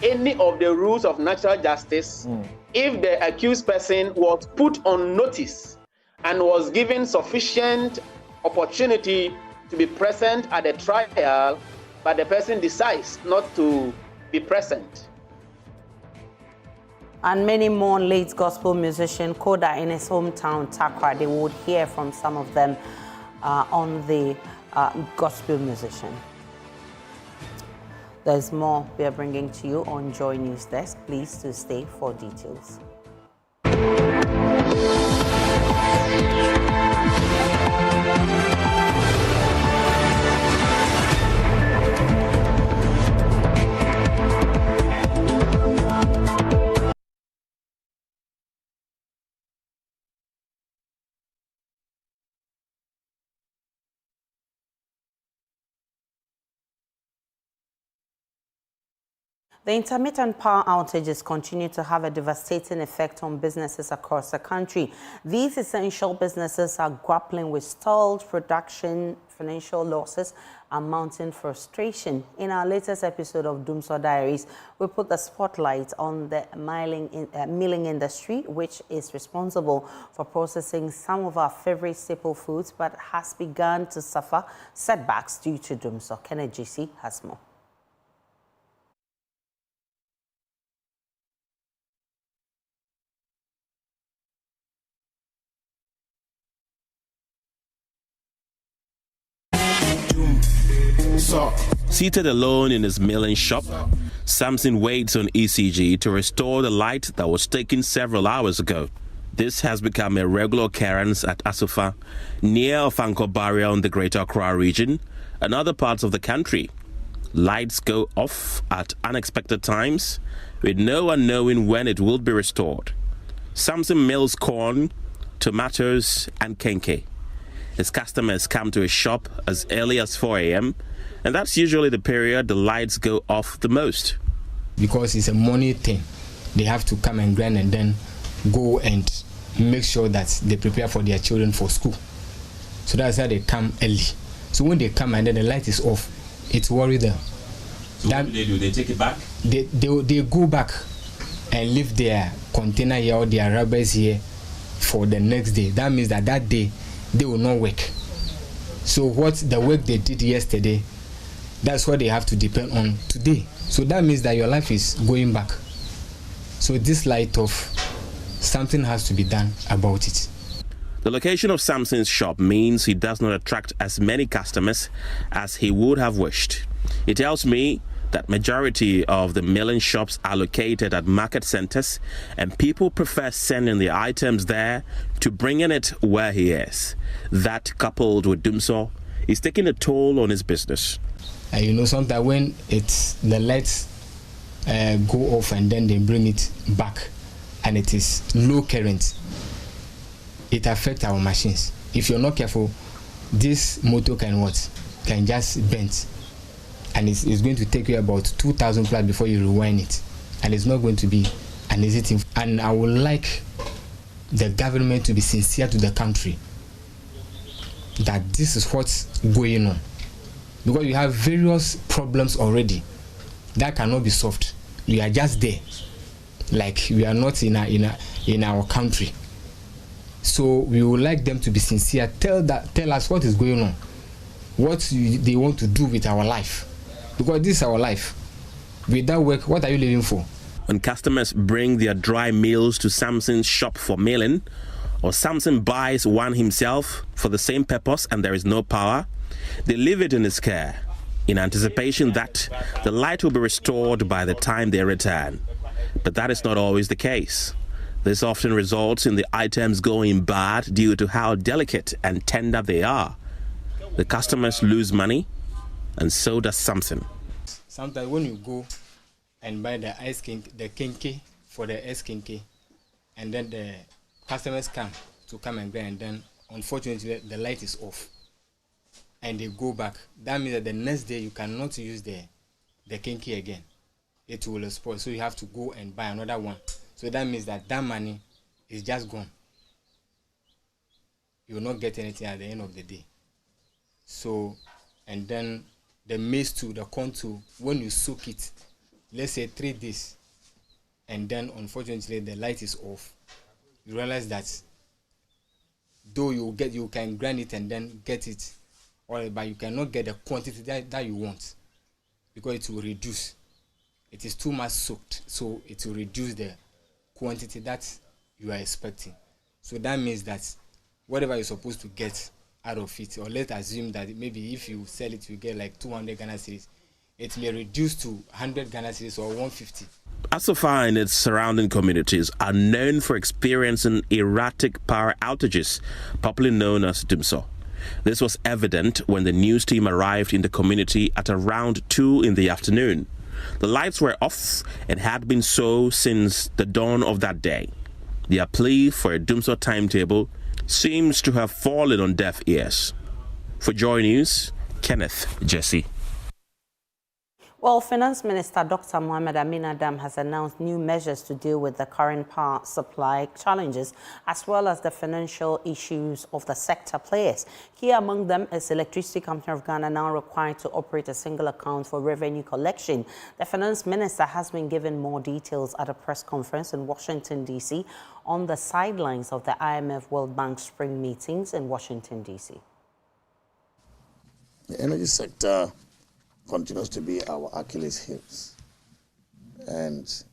any of the rules of natural justice if the accused person was put on notice and was given sufficient opportunity to be present at the trial, but the person decides not to be present. And many mourn late gospel musician Koda in his hometown, Takra. They would hear from some of them on the gospel musician. There's more we are bringing to you on Joy News Desk. Please do stay for details. The intermittent power outages continue to have a devastating effect on businesses across the country. These essential businesses are grappling with stalled production, financial losses, and mounting frustration. In our latest episode of Dumso Diaries, we put the spotlight on the milling industry, which is responsible for processing some of our favorite staple foods, but has begun to suffer setbacks due to Dumso. Kenneth GC has more. Seated alone in his milling shop, Samson waits on ECG to restore the light that was taken several hours ago. This has become a regular occurrence at Asufa, near Ofanko barrier in the Greater Accra region and other parts of the country. Lights go off at unexpected times, with no one knowing when it will be restored. Samson mills corn, tomatoes, and kenke. His customers come to his shop as early as 4 a.m., and that's usually the period the lights go off the most. Because it's a money thing, they have to come and grind and then go and make sure that they prepare for their children for school. So that's why they come early. So when they come and then the light is off, it's worried them. So what do? They take it back? They go back and leave their container here or their rubbers here for the next day. That means that that day they will not work. So what the work they did yesterday, that's what they have to depend on today. So that means that your life is going back. So this light off, something has to be done about it. The location of Samson's shop means he does not attract as many customers as he would have wished. He tells me that majority of the milling shops are located at market centers and people prefer sending the items there to bringing it where he is. That, coupled with Dumso, is taking a toll on his business. You know, sometimes when the lights go off and then they bring it back and it is low current, it affects our machines. If you're not careful, this motor can just bend, and it's going to take you about 2,000 plus before you rewind it, and it's not going to be an easy thing. And I would like the government to be sincere to the country that this is what's going on, because you have various problems already that cannot be solved. We are just there, like we are not in our country. So we would like them to be sincere. Tell us what is going on, what they want to do with our life, because this is our life. Without work, what are you living for? When customers bring their dry meals to Samson's shop for milling, or Samson buys one himself for the same purpose and there is no power, they leave it in his care in anticipation that the light will be restored by the time they return. But that is not always the case. This often results in the items going bad due to how delicate and tender they are. The customers lose money, and so does Samson. Sometimes when you go and buy the kenke for the kenke, and then the customers come and buy, and then unfortunately the light is off, and they go back. That means that the next day you cannot use the kenke again. It will spoil, so you have to go and buy another one. So that means that money is just gone. You will not get anything at the end of the day. So, and then the maize too, the corn too, when you soak it, let's say 3 days, and then unfortunately the light is off, you realize that though you can grind it and then get it, but you cannot get the quantity that you want because it will reduce. It is too much soaked, so it will reduce the quantity that you are expecting. So that means that whatever you're supposed to get out of it, or let's assume that maybe if you sell it, you get like 200 Ghana cedis, it may reduce to 100 Ghana cedis or 150. Asofar and its surrounding communities are known for experiencing erratic power outages, popularly known as Dumso. This was evident when the news team arrived in the community at around 2 in the afternoon. The lights were off and had been so since the dawn of that day. Their plea for a Dumso timetable seems to have fallen on deaf ears. For JoyNews, Kenneth Jesse. Well, Finance Minister Dr. Mohammed Amin Adam has announced new measures to deal with the current power supply challenges as well as the financial issues of the sector players. Key among them is Electricity Company of Ghana now required to operate a single account for revenue collection. The Finance Minister has been given more details at a press conference in Washington, D.C. on the sidelines of the IMF World Bank spring meetings in Washington, D.C. The energy sector continues to be our Achilles heels, and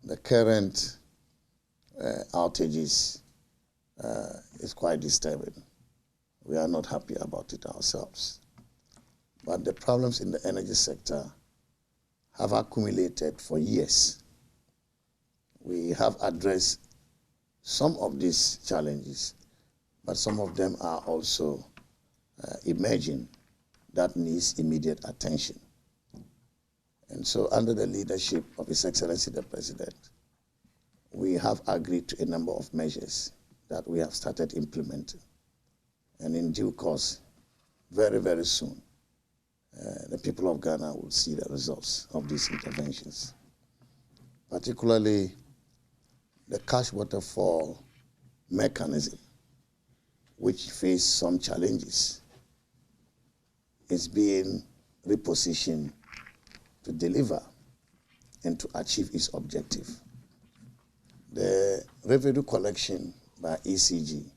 the current outages is quite disturbing. We are not happy about it ourselves, but the problems in the energy sector have accumulated for years. We have addressed some of these challenges, but some of them are also emerging that needs immediate attention. And so under the leadership of His Excellency the President, we have agreed to a number of measures that we have started implementing. And in due course, very, very soon, the people of Ghana will see the results of these interventions. Particularly the cash waterfall mechanism, which faced some challenges, is being repositioned to deliver and to achieve its objective. The revenue collection by ECG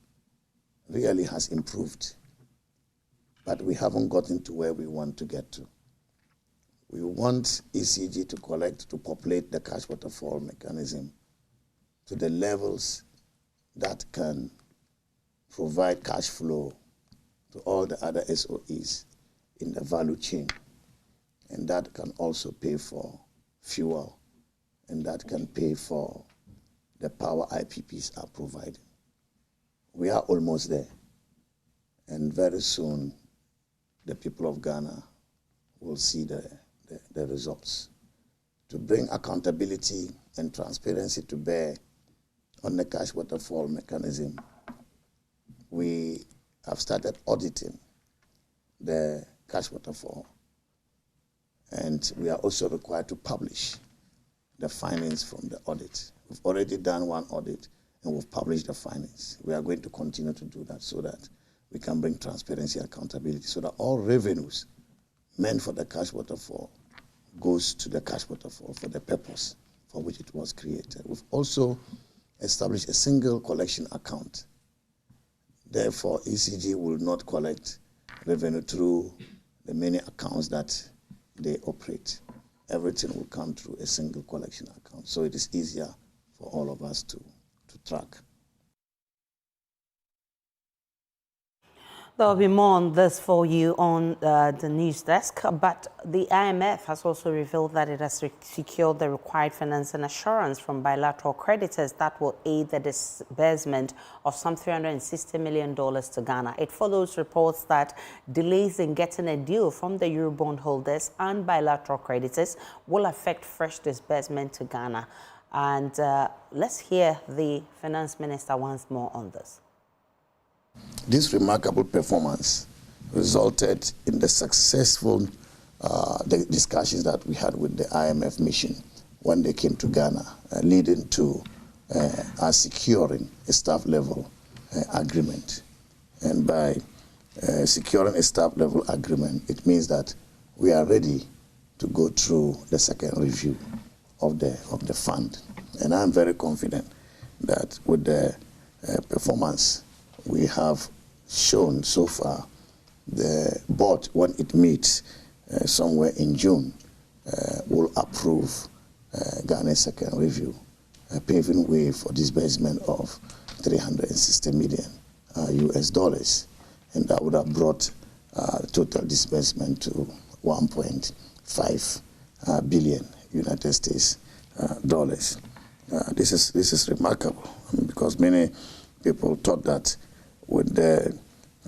really has improved, but we haven't gotten to where we want to get to. We want ECG to collect, to populate the cash waterfall mechanism to the levels that can provide cash flow to all the other SOEs in the value chain, and that can also pay for fuel, and that can pay for the power IPPs are providing. We are almost there, and very soon the people of Ghana will see the results. To bring accountability and transparency to bear on the cash waterfall mechanism, we have started auditing the cash waterfall, and we are also required to publish the findings from the audit. We've already done one audit and we've published the findings. We are going to continue to do that so that we can bring transparency and accountability so that all revenues meant for the cash waterfall goes to the cash waterfall for the purpose for which it was created. We've also established a single collection account. Therefore, ECG will not collect revenue through the many accounts that they operate. Everything will come through a single collection account, so it is easier for all of us to track. There will be more on this for you on the news desk, but the IMF has also revealed that it has secured the required financing assurance from bilateral creditors that will aid the disbursement of some $360 million to Ghana. It follows reports that delays in getting a deal from the Eurobond holders and bilateral creditors will affect fresh disbursement to Ghana. And let's hear the Finance Minister once more on this. This remarkable performance resulted in the successful discussions that we had with the IMF mission when they came to Ghana, leading to us securing a staff-level agreement. And by securing a staff-level agreement, it means that we are ready to go through the second review of the fund. And I'm very confident that with the performance we have shown so far the board, when it meets somewhere in June, will approve Ghana's second review, paving way for disbursement of 360 million US dollars. And that would have brought total disbursement to 1.5 billion United States dollars. This is remarkable, because many people thought that with the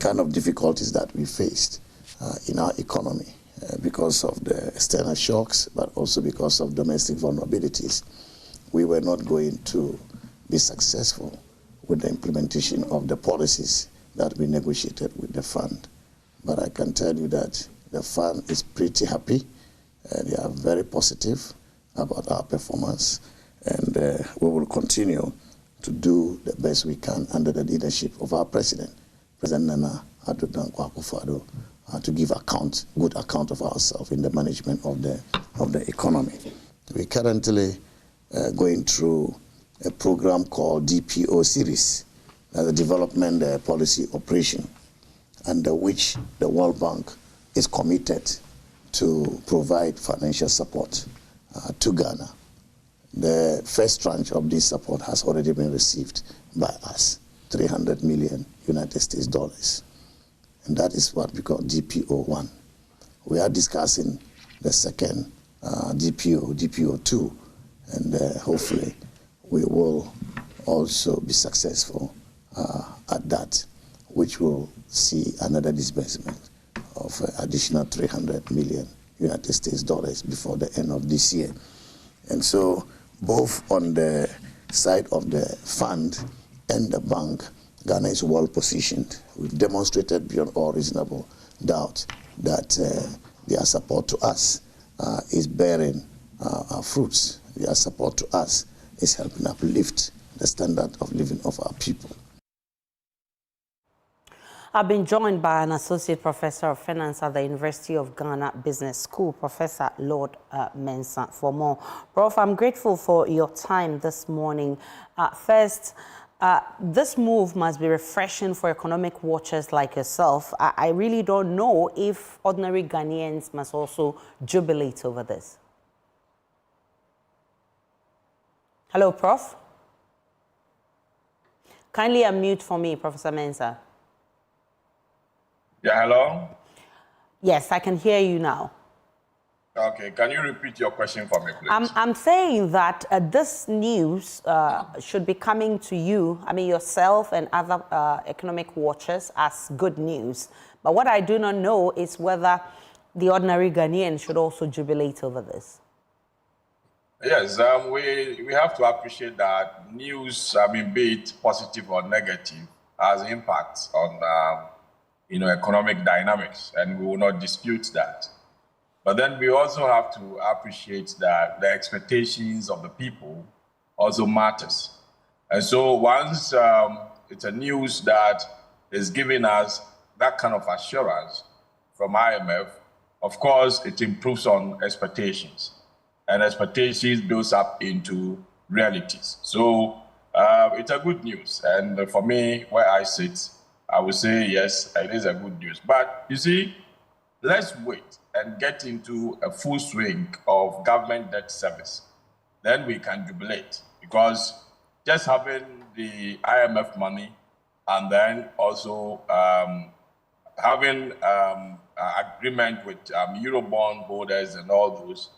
kind of difficulties that we faced in our economy because of the external shocks, but also because of domestic vulnerabilities, we were not going to be successful with the implementation of the policies that we negotiated with the fund. But I can tell you that the fund is pretty happy. They are very positive about our performance, and we will continue to do the best we can under the leadership of our President Nana Addo Dankwa Akufo-Addo, to give good account of ourselves in the management of the economy. We're currently going through a program called DPO series, the Development Policy Operation, under which the World Bank is committed to provide financial support to Ghana. The first tranche of this support has already been received by us, 300 million United States dollars. And that is what we call DPO1. We are discussing the second DPO2, and hopefully we will also be successful at that, which will see another disbursement of additional 300 million United States dollars before the end of this year. And so both on the side of the fund and the bank, Ghana is well positioned. We've demonstrated beyond all reasonable doubt that their support to us is bearing fruits. Their support to us is helping uplift the standard of living of our people. I've been joined by an associate professor of finance at the University of Ghana Business School, Professor Lord Mensah, for more. Prof, I'm grateful for your time this morning. First, this move must be refreshing for economic watchers like yourself. I really don't know if ordinary Ghanaians must also jubilate over this. Hello, Prof. Kindly unmute for me, Professor Mensah. Yeah, hello? Yes, I can hear you now. Okay, can you repeat your question for me, please? I'm saying that this news should be coming to you, yourself and other economic watchers, as good news. But what I do not know is whether the ordinary Ghanaian should also jubilate over this. Yes, we have to appreciate that news, be it positive or negative, has impacts on economic dynamics, and we will not dispute that. But then we also have to appreciate that the expectations of the people also matters. And so once it's a news that is giving us that kind of assurance from IMF, of course, it improves on expectations. And expectations builds up into realities. So it's a good news. And for me, where I sit, I would say, yes, it is a good news. But you see, let's wait and get into a full swing of government debt service. Then we can jubilate, because just having the IMF money and then also having agreement with Eurobond holders and all those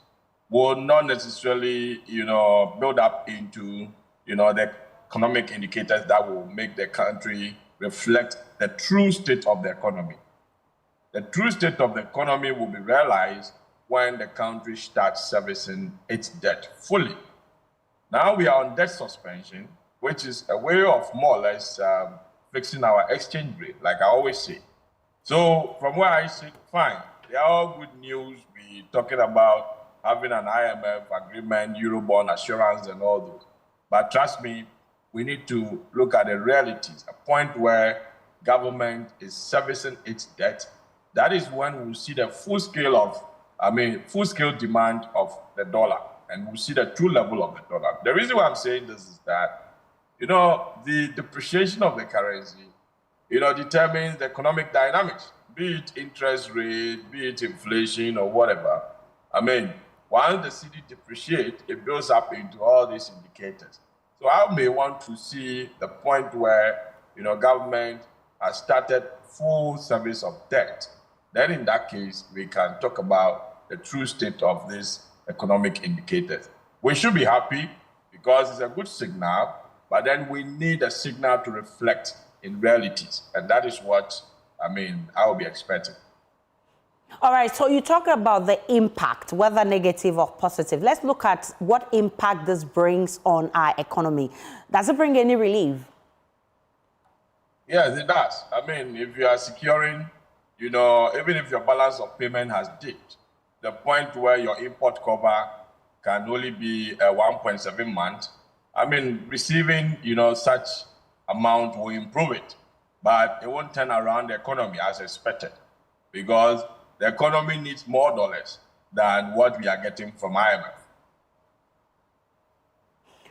will not necessarily, build up into, the economic indicators that will make the country reflect the true state of the economy. The true state of the economy will be realized when the country starts servicing its debt fully. Now we are on debt suspension, which is a way of more or less fixing our exchange rate, like I always say. So from where I sit, fine. They are all good news. We're talking about having an IMF agreement, Eurobond assurance, and all those. But trust me, we need to look at the realities, a point where government is servicing its debt. That is when we'll see the full scale demand of the dollar, and we'll see the true level of the dollar. The reason why I'm saying this is that, the depreciation of the currency determines the economic dynamics, be it interest rate, be it inflation or whatever. I mean, once the cedi depreciates, it builds up into all these indicators. So I may want to see the point where, government has started full service of debt. Then in that case, we can talk about the true state of these economic indicators. We should be happy because it's a good signal, but then we need a signal to reflect in realities. And that is what, I will be expecting. All right, so you talk about the impact, whether negative or positive. Let's look at what impact this brings on our economy. Does it bring any relief? Yes, it does. If you are securing, even if your balance of payment has dipped, the point where your import cover can only be 1.7 months, receiving, such amount will improve it, but it won't turn around the economy as expected because the economy needs more dollars than what we are getting from IMF.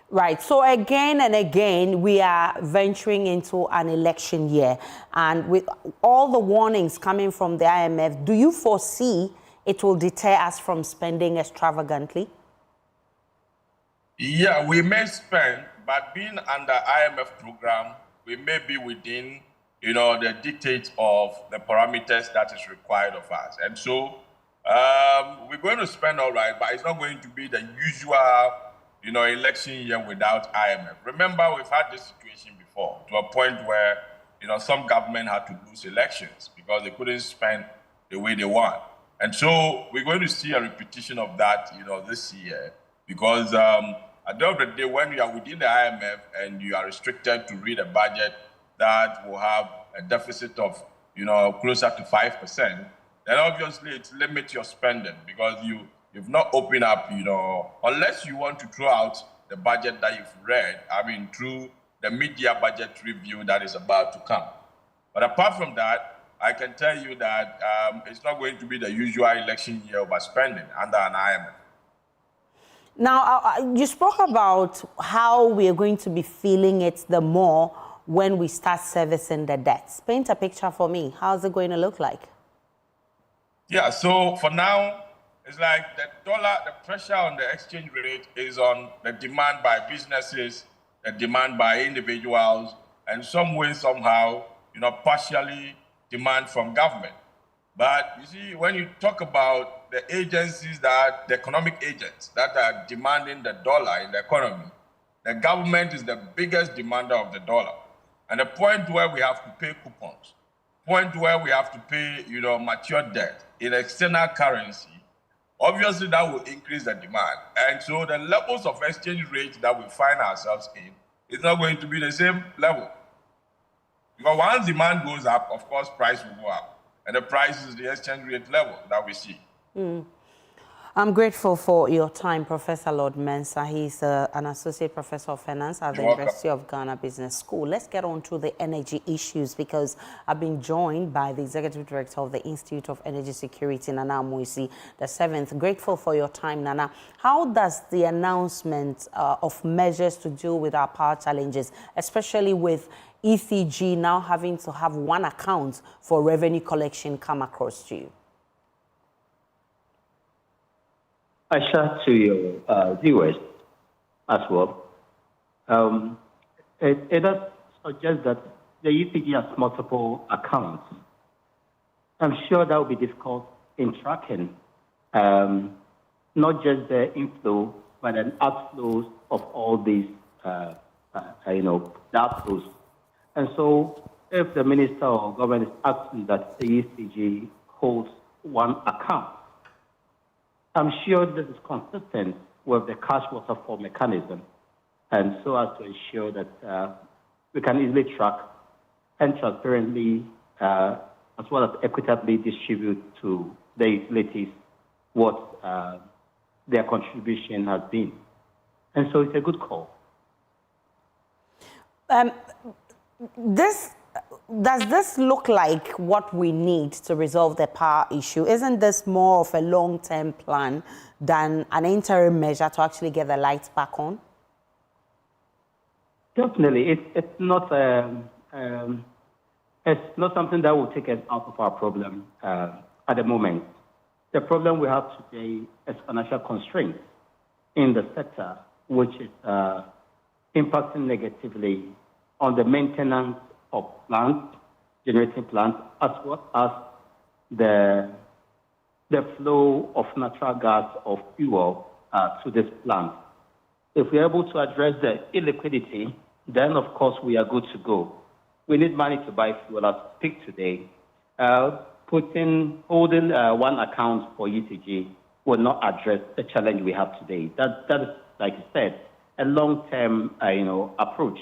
Right. So again and again, we are venturing into an election year. And with all the warnings coming from the IMF, do you foresee it will deter us from spending extravagantly? Yeah, we may spend, but being under IMF program, we may be within, the dictates of the parameters that is required of us. And so we're going to spend all right, but it's not going to be the usual, election year without IMF. Remember, we've had this situation before to a point where, some government had to lose elections because they couldn't spend the way they want. And so we're going to see a repetition of that, this year because at the end of the day, when you are within the IMF and you are restricted to read a budget that will have a deficit of, closer to 5%, then obviously it limits your spending because you've not opened up, unless you want to throw out the budget that you've read, through the media budget review that is about to come. But apart from that, I can tell you that it's not going to be the usual election year overspending under an IMF. Now, you spoke about how we are going to be feeling it the more when we start servicing the debts. Paint a picture for me. How's it going to look like? Yeah, so for now, it's like the dollar, the pressure on the exchange rate is on the demand by businesses, the demand by individuals, and some way, somehow, partially demand from government. But you see, when you talk about the agencies the economic agents that are demanding the dollar in the economy, the government is the biggest demander of the dollar. And the point where we have to pay coupons, point where we have to pay, mature debt in external currency, obviously that will increase the demand. And so the levels of exchange rate that we find ourselves in is not going to be the same level. Because once demand goes up, of course, price will go up. And the price is the exchange rate level that we see. I'm grateful for your time, Professor Lord Mensah. He's an associate professor of finance at the University of Ghana Business School. Let's get on to the energy issues because I've been joined by the executive director of the Institute of Energy Security, Nana Amoisi, the 7th. Grateful for your time, Nana. How does the announcement of measures to deal with our power challenges, especially with ECG now having to have one account for revenue collection, come across to you? I share to your viewers as well. It does suggest that the ECG has multiple accounts. I'm sure that will be difficult in tracking not just the inflow, but the outflows of all these, the outflows. And so if the minister or government is asking that the ECG holds one account, I'm sure this is consistent with the cash waterfall mechanism, and so as to ensure that we can easily track and transparently, as well as equitably distribute to the utilities what their contribution has been. And so it's a good call. Does this look like what we need to resolve the power issue? Isn't this more of a long-term plan than an interim measure to actually get the lights back on? Definitely. It's not It's not something that will take us out of our problem at the moment. The problem we have today is financial constraints in the sector, which is impacting negatively on the maintenance of plants, generating plants, as well as the flow of natural gas or fuel to this plant. If we're able to address the illiquidity, then of course we are good to go. We need money to buy fuel as we speak today. Holding one account for ECG will not address the challenge we have today. That is, like I said, a long-term approach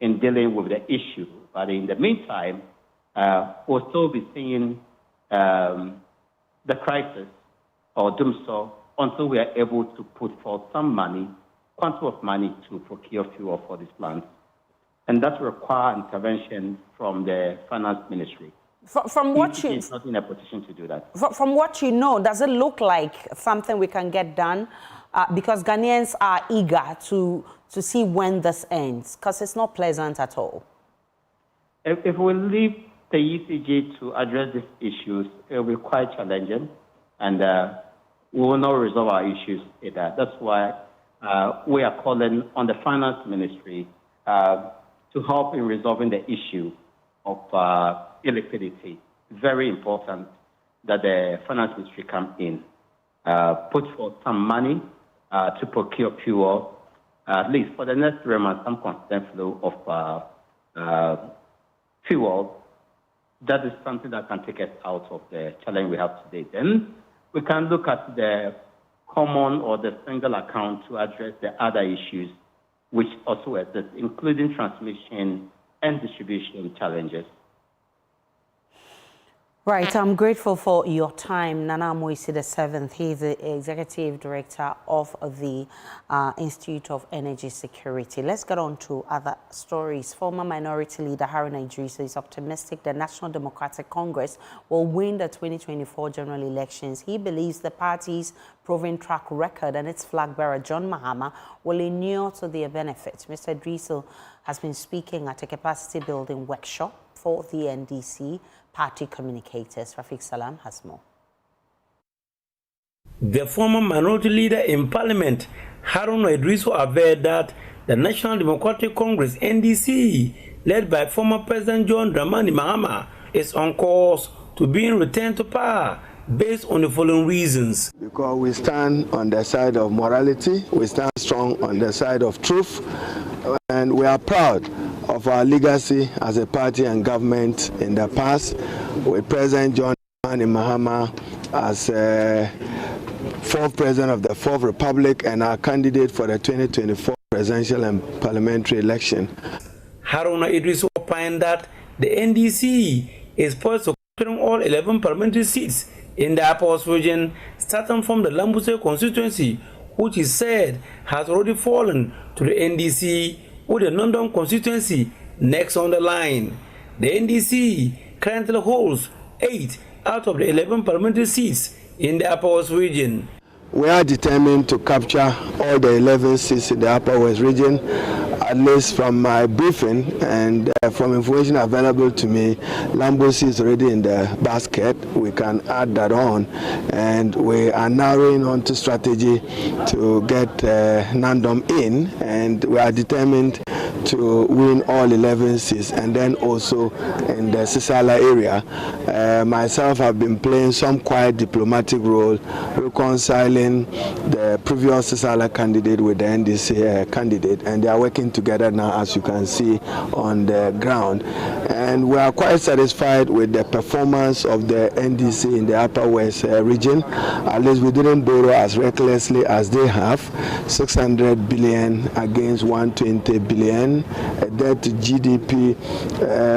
in dealing with the issue. But in the meantime, we'll still be seeing the crisis or doomsday until we are able to put forth some money, quantum of money to procure fuel for these plants. And that requires intervention from the finance ministry. From what you... It's not in a position to do that. From what you know, does it look like something we can get done? Because Ghanaians are eager to see when this ends, because it's not pleasant at all. If we leave the ECG to address these issues, it will be quite challenging, and we will not resolve our issues either. That's why we are calling on the finance ministry to help in resolving the issue of illiquidity. Very important that the finance ministry come in, put forth some money to procure fuel, at least for the next 3 months, some constant flow of fuel. That is something that can take us out of the challenge we have today. Then we can look at the common or the single account to address the other issues which also exist, including transmission and distribution challenges. Right, I'm grateful for your time. Nana Moisi VII, he is the Executive Director of the Institute of Energy Security. Let's get on to other stories. Former Minority Leader Haruna Idrissa is optimistic the National Democratic Congress will win the 2024 general elections. He believes the party's proven track record and its flag bearer, John Mahama, will inure to their benefit. Mr. Idrissa has been speaking at a capacity building workshop for the NDC party communicators. Rafiq Salam has more. The former minority leader in parliament, Haruna Idrissa, averred that the National Democratic Congress, NDC, led by former President John Dramani Mahama, is on course to being returned to power based on the following reasons. Because we stand on the side of morality, we stand strong on the side of truth, and we are proud of our legacy as a party and government in the past, with President John Dramani Mahama as fourth president of the Fourth Republic and our candidate for the 2024 presidential and parliamentary election. Haruna Idrissa opined that the NDC is poised to capture all 11 parliamentary seats in the Upper West region, starting from the Lambuse constituency, which he said has already fallen to the NDC, with the London constituency next on the line. The NDC currently holds 8 out of the 11 parliamentary seats in the Upper West region. We are determined to capture all the 11 seats in the Upper West region. At least from my briefing and from information available to me, Lambose is already in the basket. We can add that on, and we are narrowing on to strategy to get Nandom in, and we are determined to win all 11 seats, and then also in the Sisala area. Myself have been playing some quiet diplomatic role, reconciling the previous Sisala candidate with the NDC candidate, and they are working together now, as you can see on the ground. And we are quite satisfied with the performance of the NDC in the Upper West region. At least we didn't borrow as recklessly as they have, 600 billion against 120 billion, a debt to GDP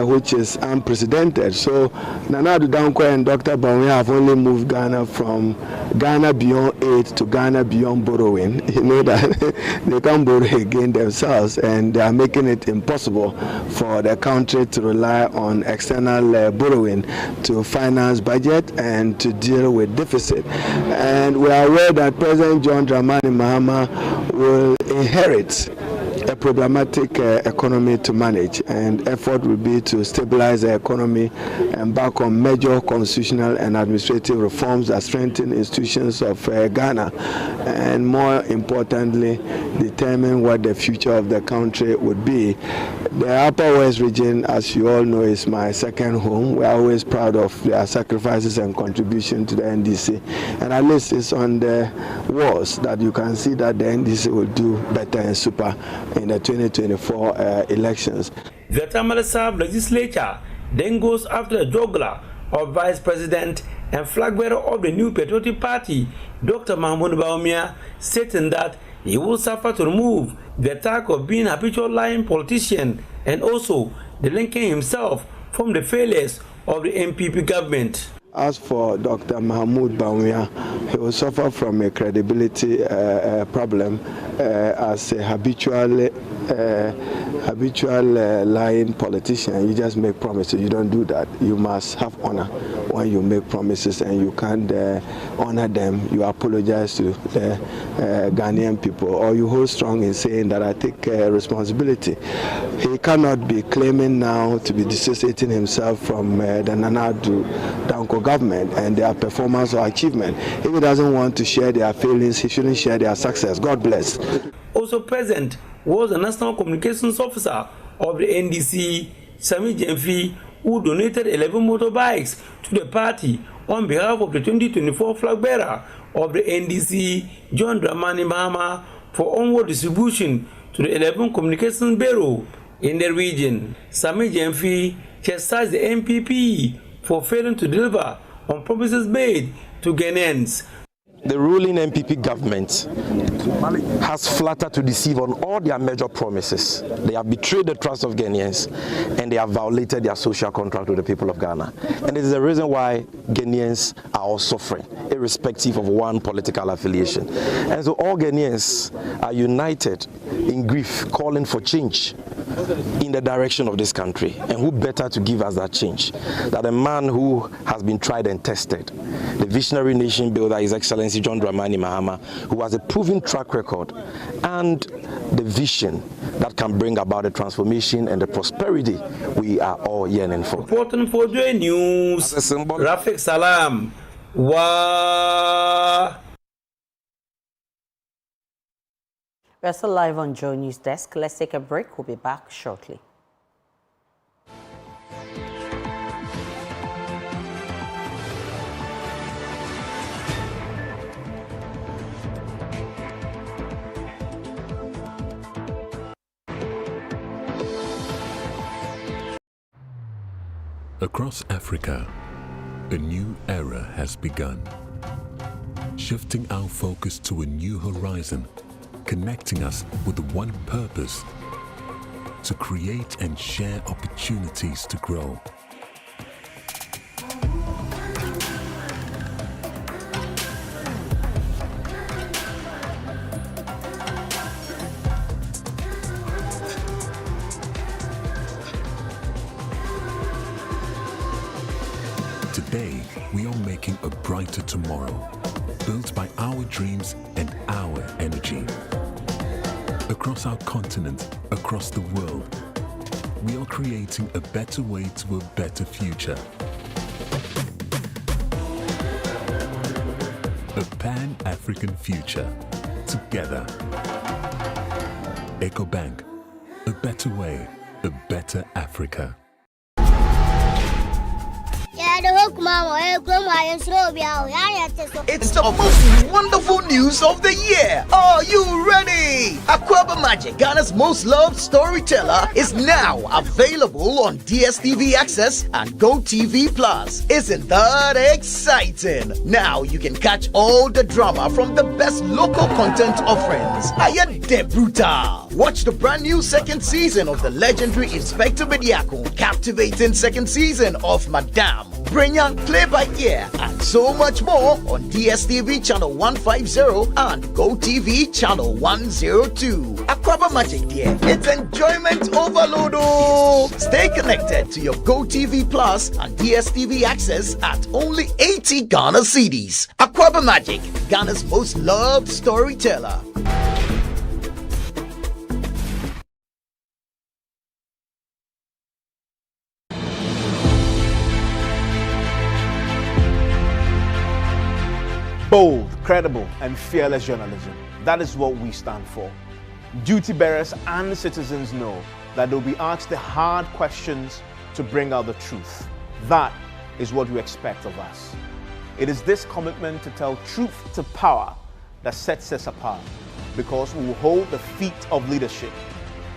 which is unprecedented. So Nana Addo Dankwa and Dr. Bawa have only moved Ghana from Ghana beyond aid to Ghana beyond borrowing. You know that they can't borrow again themselves, and they are making it impossible for the country to rely on external borrowing to finance budget and to deal with deficit. And we are aware that President John Dramani Mahama will inherit a problematic economy to manage, and effort will be to stabilize the economy and back on major constitutional and administrative reforms that strengthen institutions of Ghana, and more importantly, determine what the future of the country would be. The Upper West region, as you all know, is my second home. We are always proud of their sacrifices and contribution to the NDC, and at least it's on the walls that you can see that the NDC will do better and super in the 2024 elections. The Tamale Sab legislature then goes after the juggler of Vice President and flag bearer of the new Patriotic Party, Dr. Mahmoud Bawumia, stating that he will suffer to remove the attack of being a habitual lying politician and also the linking himself from the failures of the MPP government. As for Dr. Mahmoud Bawumia, he will suffer from a credibility problem as a habitual lying politician. You just make promises. You don't do that. You must have honor when you make promises, and you can't honor them. You apologize to the Ghanaian people, or you hold strong in saying that I take responsibility. He cannot be claiming now to be dissociating himself from the Nana Danko government and their performance or achievement. If he doesn't want to share their failings, he shouldn't share their success. God bless. Also present was the National Communications Officer of the NDC, Sami Jemfi, who donated 11 motorbikes to the party on behalf of the 2024 flag bearer of the NDC, John Dramani Mahama, for onward distribution to the 11 communications bureau in the region. Sami Jemfi chastised the MPP for failing to deliver on promises made to Ghanaians. The ruling MPP government has flattered to deceive on all their major promises. They have betrayed the trust of Ghanaians, and they have violated their social contract with the people of Ghana. And it is the reason why Ghanaians are all suffering, irrespective of one political affiliation. And so all Ghanaians are united in grief, calling for change in the direction of this country. And who better to give us that change than a man who has been tried and tested, the visionary nation builder, His Excellency John Dramani Mahama, who has a proven track record and the vision that can bring about the transformation and the prosperity we are all yearning for. Reporting for JoyNews, Rafik Salam. We're still live on JoyNews desk. Let's take a break. We'll be back shortly. Across Africa, a new era has begun, shifting our focus to a new horizon, connecting us with one purpose: to create and share opportunities to grow. Today, we are making a brighter tomorrow, built by our dreams and our energy. Across our continent, across the world, we are creating a better way to a better future. A Pan-African future, together. EcoBank, a better way, a better Africa. It's the most wonderful news of the year. Are you ready? Aquaba Magic, Ghana's most loved storyteller, is now available on DSTV Access and GoTV Plus. Isn't that exciting? Now you can catch all the drama from the best local content offerings. Aya de Brutal. Watch the brand new second season of the legendary Inspector Bediako, captivating second season of Madame, brilliant play-by-ear, and so much more on DSTV channel 150 and GoTV channel 102. Aquaba Magic, dear, it's enjoyment overload. Stay connected to your GoTV Plus and DSTV Access at only 80 Ghana cedis. Aquaba Magic, Ghana's most loved storyteller. Bold, credible, and fearless journalism. That is what we stand for. Duty bearers and citizens know that they'll be asked the hard questions to bring out the truth. That is what we expect of us. It is this commitment to tell truth to power that sets us apart, because we will hold the feet of leadership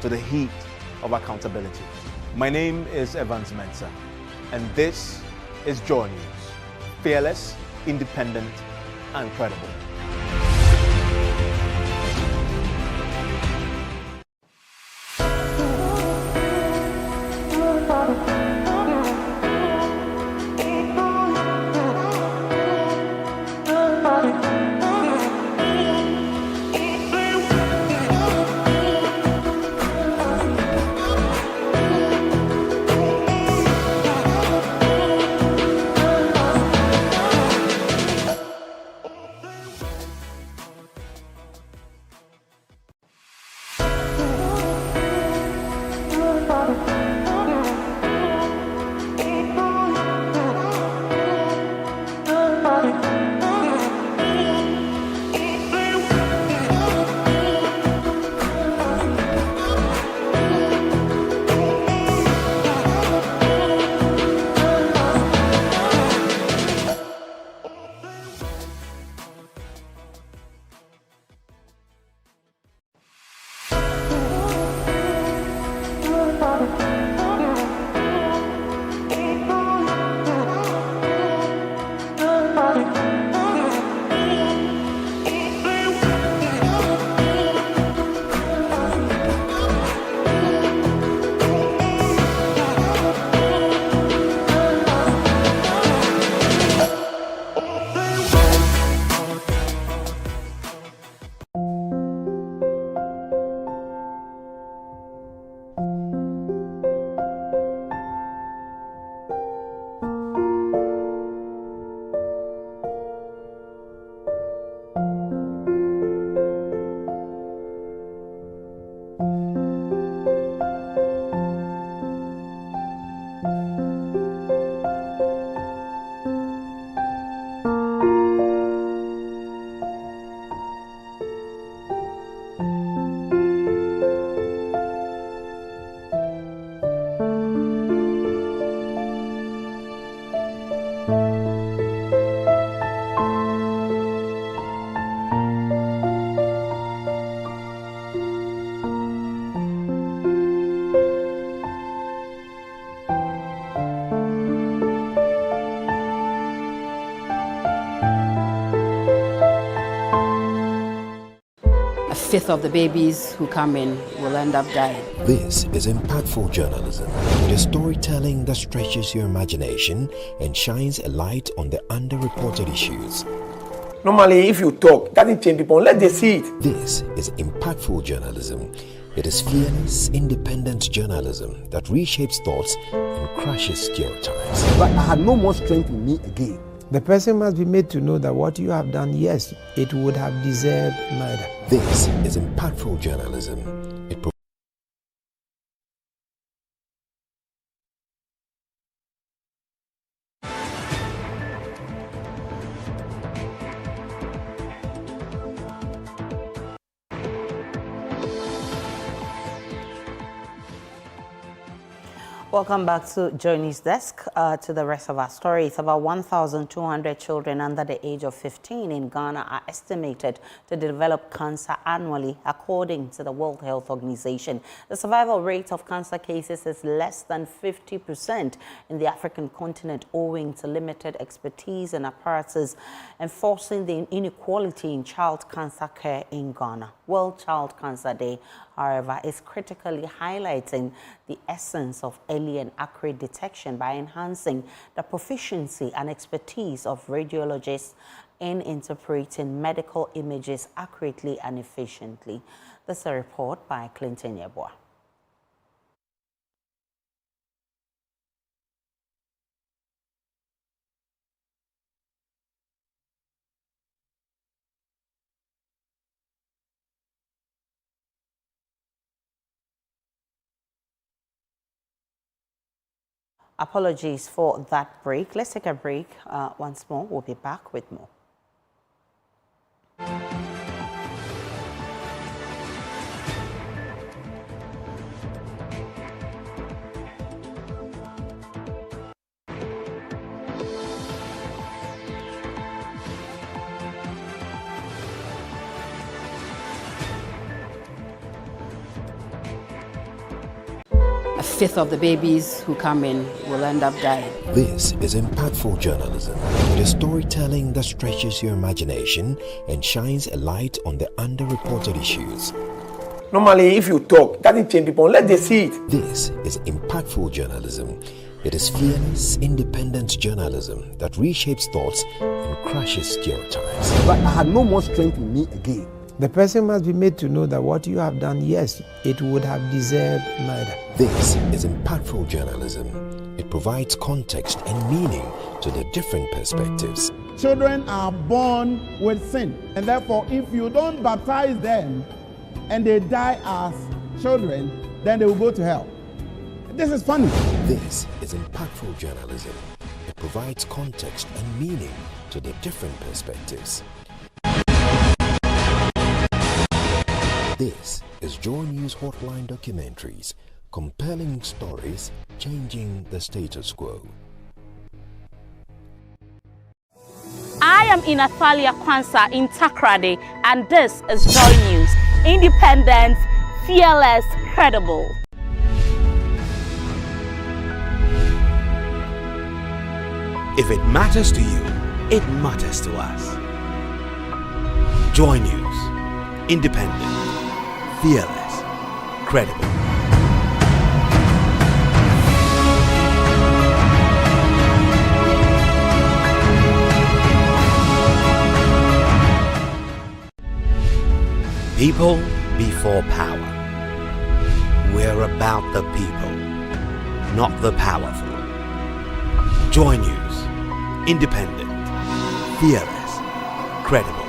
to the heat of accountability. My name is Evans Mensah, and this is Joy News. Fearless, independent, and credible. A fifth of the babies who come in will end up dying. This is impactful journalism, the storytelling that stretches your imagination and shines a light on the underreported issues. Normally, if you talk, that doesn't change people. Let them see it. This is impactful journalism. It is fearless, independent journalism that reshapes thoughts and crushes stereotypes. But I had no more strength in me again. The person must be made to know that what you have done, yes, it would have deserved murder. This is impactful journalism. It Welcome back to JoyNews Desk. To the rest of our story, it's about 1,200 children under the age of 15 in Ghana are estimated to develop cancer annually, according to the World Health Organization. The survival rate of cancer cases is less than 50% in the African continent, owing to limited expertise and apparatus, enforcing the inequality in child cancer care in Ghana. World Child Cancer Day, however, is critically highlighting the essence of early and accurate detection by enhancing the proficiency and expertise of radiologists in interpreting medical images accurately and efficiently. This is a report by Clinton Yeboah. Apologies for that break. Let's take a break once more. We'll be back with more. 1/5 of the babies who come in will end up dying. This is impactful journalism, the storytelling that stretches your imagination and shines a light on the underreported issues. Normally, if you talk, that will change people. Let them see it. This is impactful journalism. It is fearless, independent journalism that reshapes thoughts and crushes stereotypes. But I had no more strength in me again. The person must be made to know that what you have done, yes, it would have deserved murder. This is impactful journalism. It provides context and meaning to the different perspectives. Children are born with sin, and therefore if you don't baptize them and they die as children, then they will go to hell. This is funny. This is impactful journalism. It provides context and meaning to the different perspectives. This is JoyNews Hotline Documentaries, compelling stories changing the status quo. I am in Athalia Kwanzaa in Takrady, and this is JoyNews. Independent, fearless, credible. If it matters to you, it matters to us. JoyNews. Independent, fearless, credible. People before power. We're about the people, not the powerful. JoyNews. Independent, fearless, credible.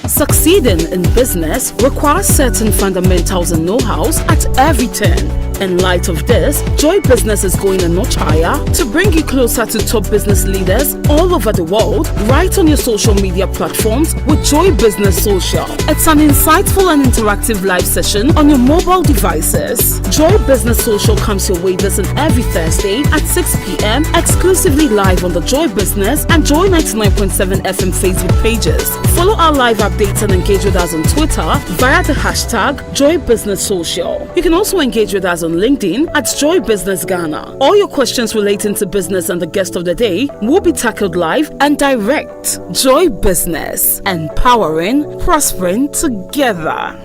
Succeeding in business requires certain fundamentals and know-hows at every turn. In light of this, Joy Business is going a notch higher to bring you closer to top business leaders all over the world, right on your social media platforms with Joy Business Social. It's an insightful and interactive live session on your mobile devices. Joy Business Social comes your way this and every Thursday at 6 p.m. exclusively live on the Joy Business and Joy 99.7 FM Facebook pages. Follow our live updates and engage with us on Twitter via the hashtag Joy Business Social. You can also engage with us on LinkedIn at Joy Business Ghana. All your questions relating to business and the guest of the day will be tackled live and direct. Joy Business, empowering, prospering together.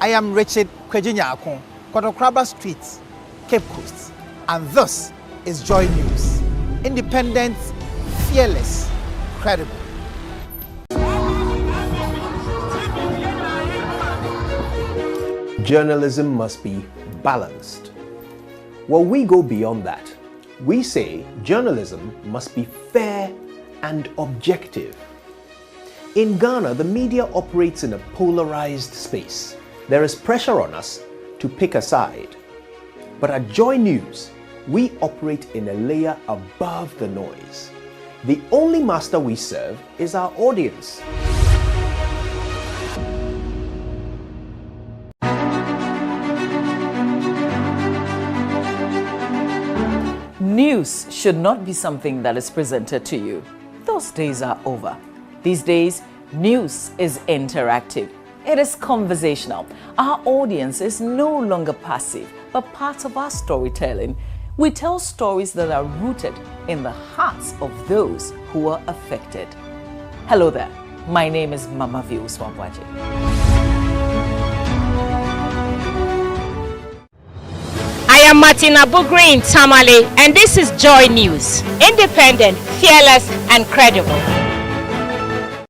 I am Rashid Kwejinyakon, Kotokraba Street, Cape Coast, and this is Joy News. Independent, fearless, credible. Journalism must be balanced. Well, we go beyond that. We say journalism must be fair and objective. In Ghana, the media operates in a polarized space. There is pressure on us to pick a side. But at Joy News, we operate in a layer above the noise. The only master we serve is our audience. News should not be something that is presented to you. Those days are over. These days, News is interactive. It is conversational. Our audience is no longer passive, but part of our storytelling. We tell stories that are rooted in the hearts of those who are affected. Hello there. My name is Mama View Swamwaji. I am Martina Bugri in Tamale, and this is Joy News. Independent, fearless, and credible.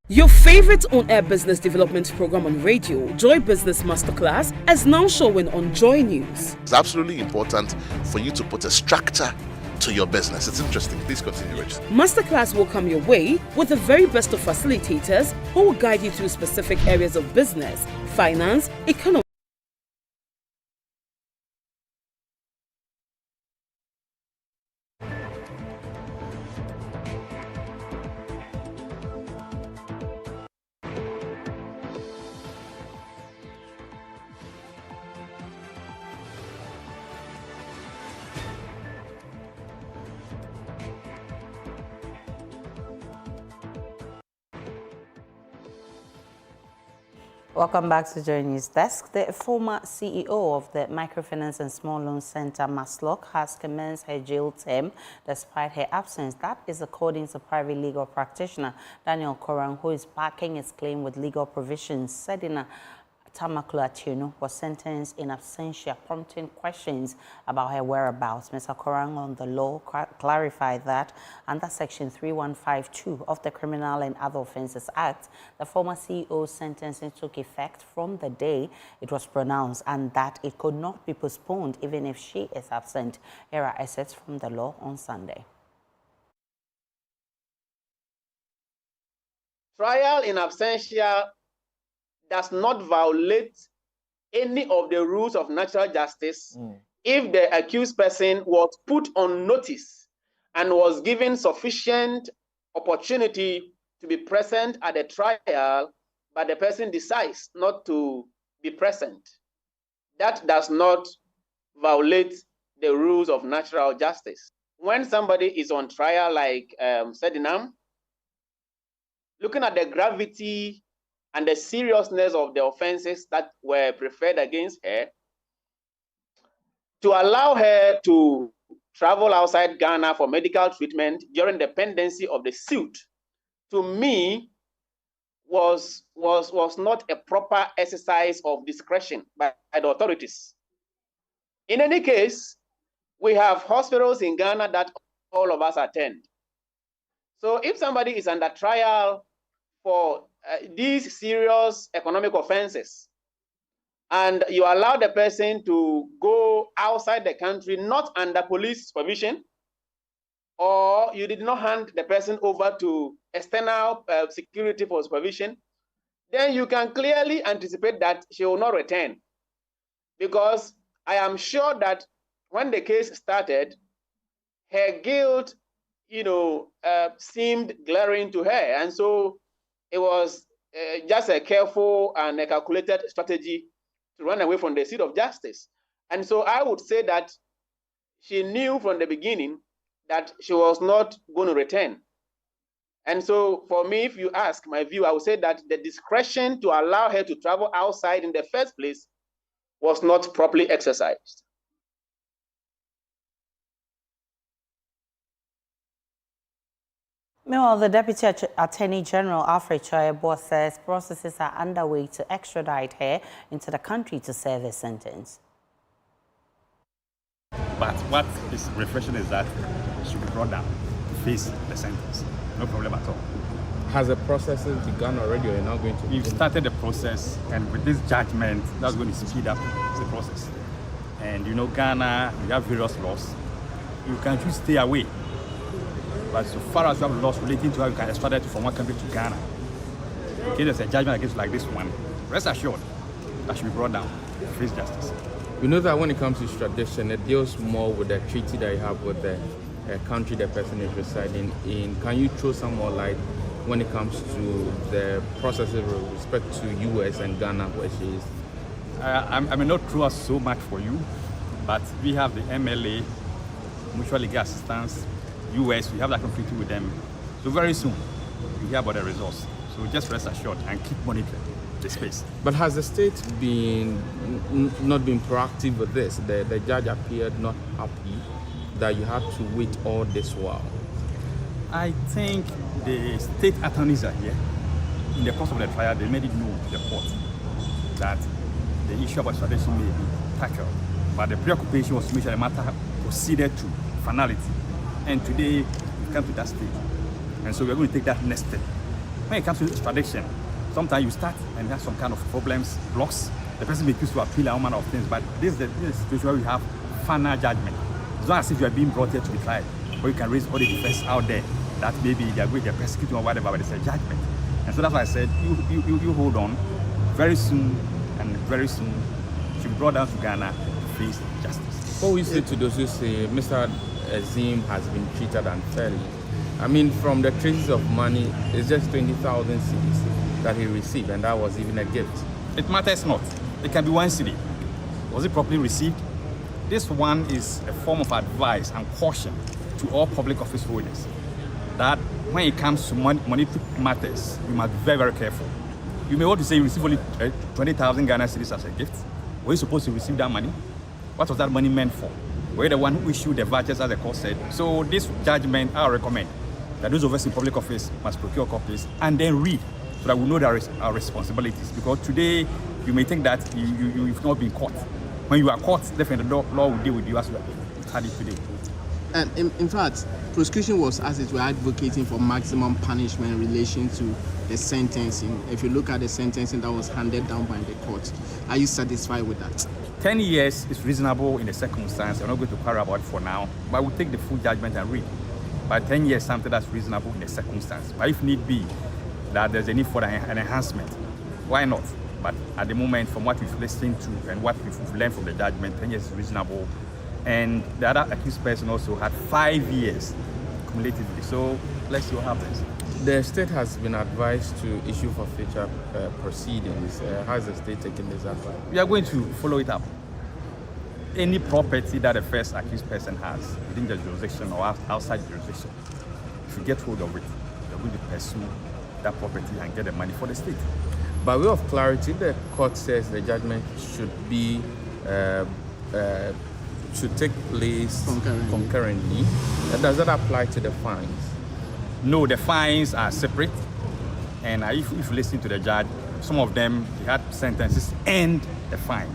Your favorite on-air business development program on radio, Joy Business Masterclass, is now showing on Joy News. It's absolutely important for you to put a structure to your business. It's interesting. Please continue, Rich. Masterclass will come your way with the very best of facilitators who will guide you through specific areas of business, finance, economy. Welcome back to JoyNews Desk. The former CEO of the Microfinance and Small Loan Center, Livestock, has commenced her jail term despite her absence. That is according to private legal practitioner Daniel Korang, who is backing his claim with legal provisions. Sedina Tamakula was sentenced in absentia, prompting questions about her whereabouts. Mr. Korang on the law clarified that under Section 3152 of the Criminal and Other Offences Act, the former CEO's sentencing took effect from the day it was pronounced and that it could not be postponed even if she is absent. Here are assets from the law on Sunday. Trial in absentia does not violate any of the rules of natural justice if the accused person was put on notice and was given sufficient opportunity to be present at the trial, but the person decides not to be present. That does not violate the rules of natural justice. When somebody is on trial, like Sedinam, looking at the gravity and the seriousness of the offenses that were preferred against her, to allow her to travel outside Ghana for medical treatment during the pendency of the suit, to me, was not a proper exercise of discretion by the authorities. In any case, we have hospitals in Ghana that all of us attend. So if somebody is under trial for these serious economic offenses, and you allow the person to go outside the country, not under police supervision, or you did not hand the person over to external security for supervision, then you can clearly anticipate that she will not return. Because I am sure that when the case started, her guilt, seemed glaring to her. And so it was just a careful and a calculated strategy to run away from the seat of justice. And so I would say that she knew from the beginning that she was not going to return. And so for me, if you ask my view, I would say that the discretion to allow her to travel outside in the first place was not properly exercised. Meanwhile, the Deputy Attorney General, Alfred Choyebo, says processes are underway to extradite her into the country to serve a sentence. But what is refreshing is that she should be brought down to face the sentence. No problem at all. Has the process begun already, or you're not going to? We've started the process, and with this judgment, that's going to speed up the process. And Ghana, we have various laws. You can choose to stay away. But so far as you have laws relating to how you can extradite from one country to Ghana, in case there's a judgment against like this one, rest assured that should be brought down to face justice. We know that when it comes to extradition, it deals more with the treaty that you have with the country the person is residing in. Can you throw some more light when it comes to the processes with respect to US and Ghana, where she is? I may not throw us so much for you, but we have the MLA, Mutual Legal Assistance, US, we have that treaty with them. So very soon, we hear about the results. So just rest assured and keep monitoring the space. But has the state been not been proactive with this? The judge appeared not happy that you had to wait all this while. I think the state attorneys are here. In the course of the trial, they made it known to the court that the issue of extradition may be tackled, but the preoccupation was to make sure the matter proceeded to finality. And today, we've come to that stage. And so we're going to take that next step. When it comes to extradition, sometimes you start and have some kind of problems, blocks. The person may choose to appeal all manner of things, but this is the situation where we have final judgment. It's not as if you are being brought here to be tried, or you can raise all the defense out there that maybe they're persecuting or whatever, but it's a judgment. And so that's why I said, you hold on. Very soon should be brought down to Ghana to face justice. What we say to those who say Mr. Azim has been treated unfairly? I mean, from the traces of money, it's just 20,000 cedis that he received, and that was even a gift. It matters not. It can be 1 cedi. Was it properly received? This one is a form of advice and caution to all public office holders that when it comes to monetary matters, you must be very, very careful. You may want to say you receive only 20,000 Ghana cedis as a gift. Were you supposed to receive that money? What was that money meant for? Were you the one who issued the vouchers, as the court said? So this judgment, I recommend that those of us in public office must procure copies and then read so that we know our responsibilities. Because today, you may think that you've not been caught. When you are caught, definitely the law will deal with you as well. Had it today. And in fact, prosecution was, as it were, advocating for maximum punishment in relation to the sentencing. If you look at the sentencing that was handed down by the court, are you satisfied with that? 10 years is reasonable in the circumstance. I'm not going to quarrel about it for now, but we'll take the full judgment and read. But 10 years is something that's reasonable in the circumstance. But if need be, that there's a need for an enhancement, why not? But at the moment, from what we've listened to and what we've learned from the judgment, 10 years is reasonable. And the other accused person also had 5 years cumulatively. So let's see what happens. The state has been advised to issue for future proceedings. How is the state taking this advice? We are going to follow it up. Any property that the first accused person has within the jurisdiction or outside the jurisdiction, if you get hold of it, you're going to pursue that property and get the money for the state. By way of clarity, the court says the judgment should be should take place concurrently. Does that apply to the fines? No, the fines are separate. And if you listen to the judge, some of them, they had sentences and the fine.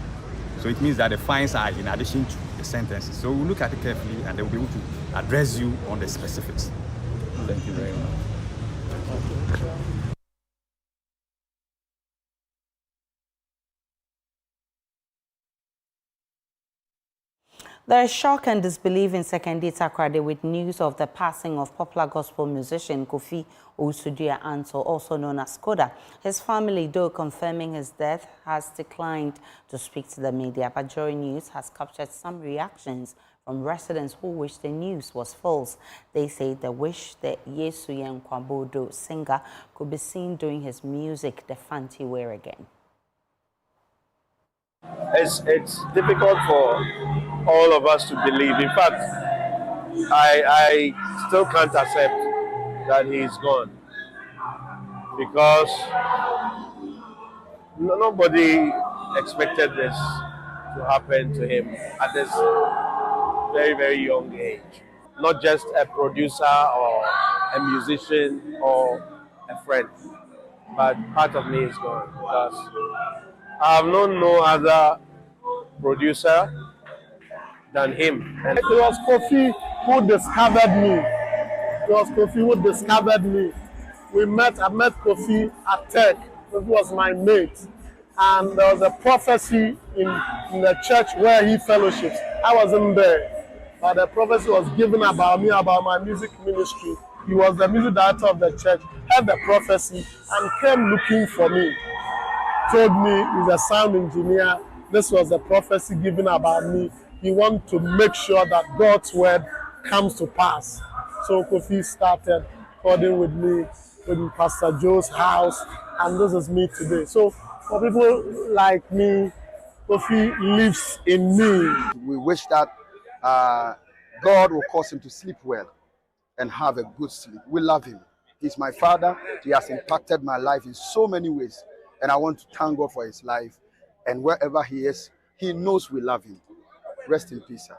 So it means that the fines are in addition to the sentences. So we'll look at it carefully and they will be able to address you on the specifics. Thank you very much. There is shock and disbelief in Sekondi Takoradi with news of the passing of popular gospel musician Kofi Ousudua-Anto, also known as Koda. His family, though confirming his death, has declined to speak to the media, but JoyNews has captured some reactions from residents who wish the news was false. They say they wish the Yesuyen Kwabodo singer could be seen doing his music the fancy way again. It's difficult for all of us to believe. In fact, I still can't accept that he's gone because nobody expected this to happen to him at this very, very young age. Not just a producer or a musician or a friend, but part of me is gone because I have known no other producer than him. It was Kofi who discovered me. It was Kofi who discovered me. I met Kofi at Tech. Kofi was my mate. And there was a prophecy in the church where he fellowships. I wasn't there. But the prophecy was given about me, about my music ministry. He was the music director of the church, heard the prophecy, and came looking for me. Told me he's a sound engineer. This was a prophecy given about me. He wanted to make sure that God's word comes to pass. So Kofi started recording with me in Pastor Joe's house, and this is me today. So for people like me, Kofi lives in me. We wish that God will cause him to sleep well and have a good sleep. We love him. He's my father. He has impacted my life in so many ways. And I want to thank God for his life. And wherever he is, he knows we love him. Rest in peace, sir.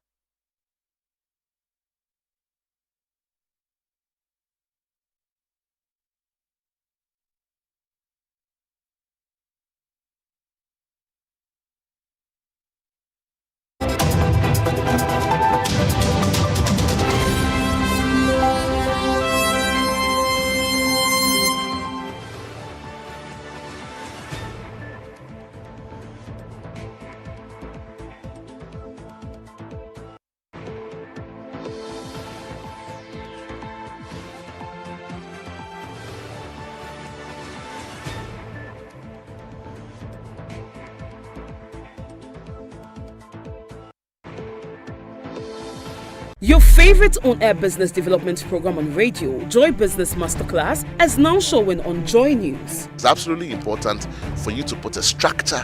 Your favorite on-air business development program on radio, Joy Business Masterclass, is now showing on Joy News. It's absolutely important for you to put a structure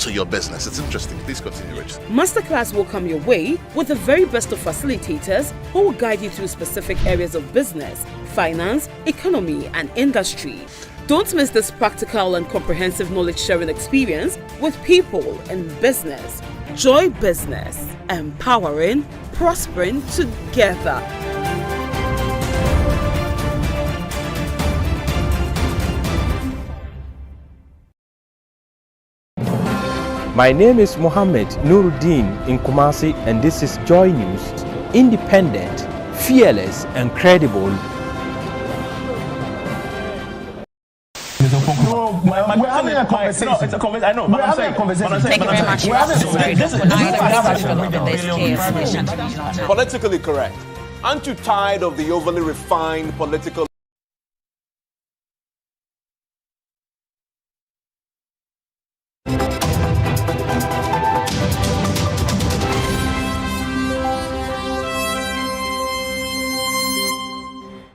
to your business. It's interesting. Please continue, Rashid. Masterclass will come your way with the very best of facilitators who will guide you through specific areas of business, finance, economy, and industry. Don't miss this practical and comprehensive knowledge sharing experience with people in business. Joy Business, empowering, prospering together. My name is Mohammed Nuruddin in Kumasi, and this is Joy News. Independent, fearless, and credible. No, we're having a conversation. No, it's a conversation. I know, but I'm saying conversation. Thank you very much. Politically correct. Aren't you tired of the overly refined political?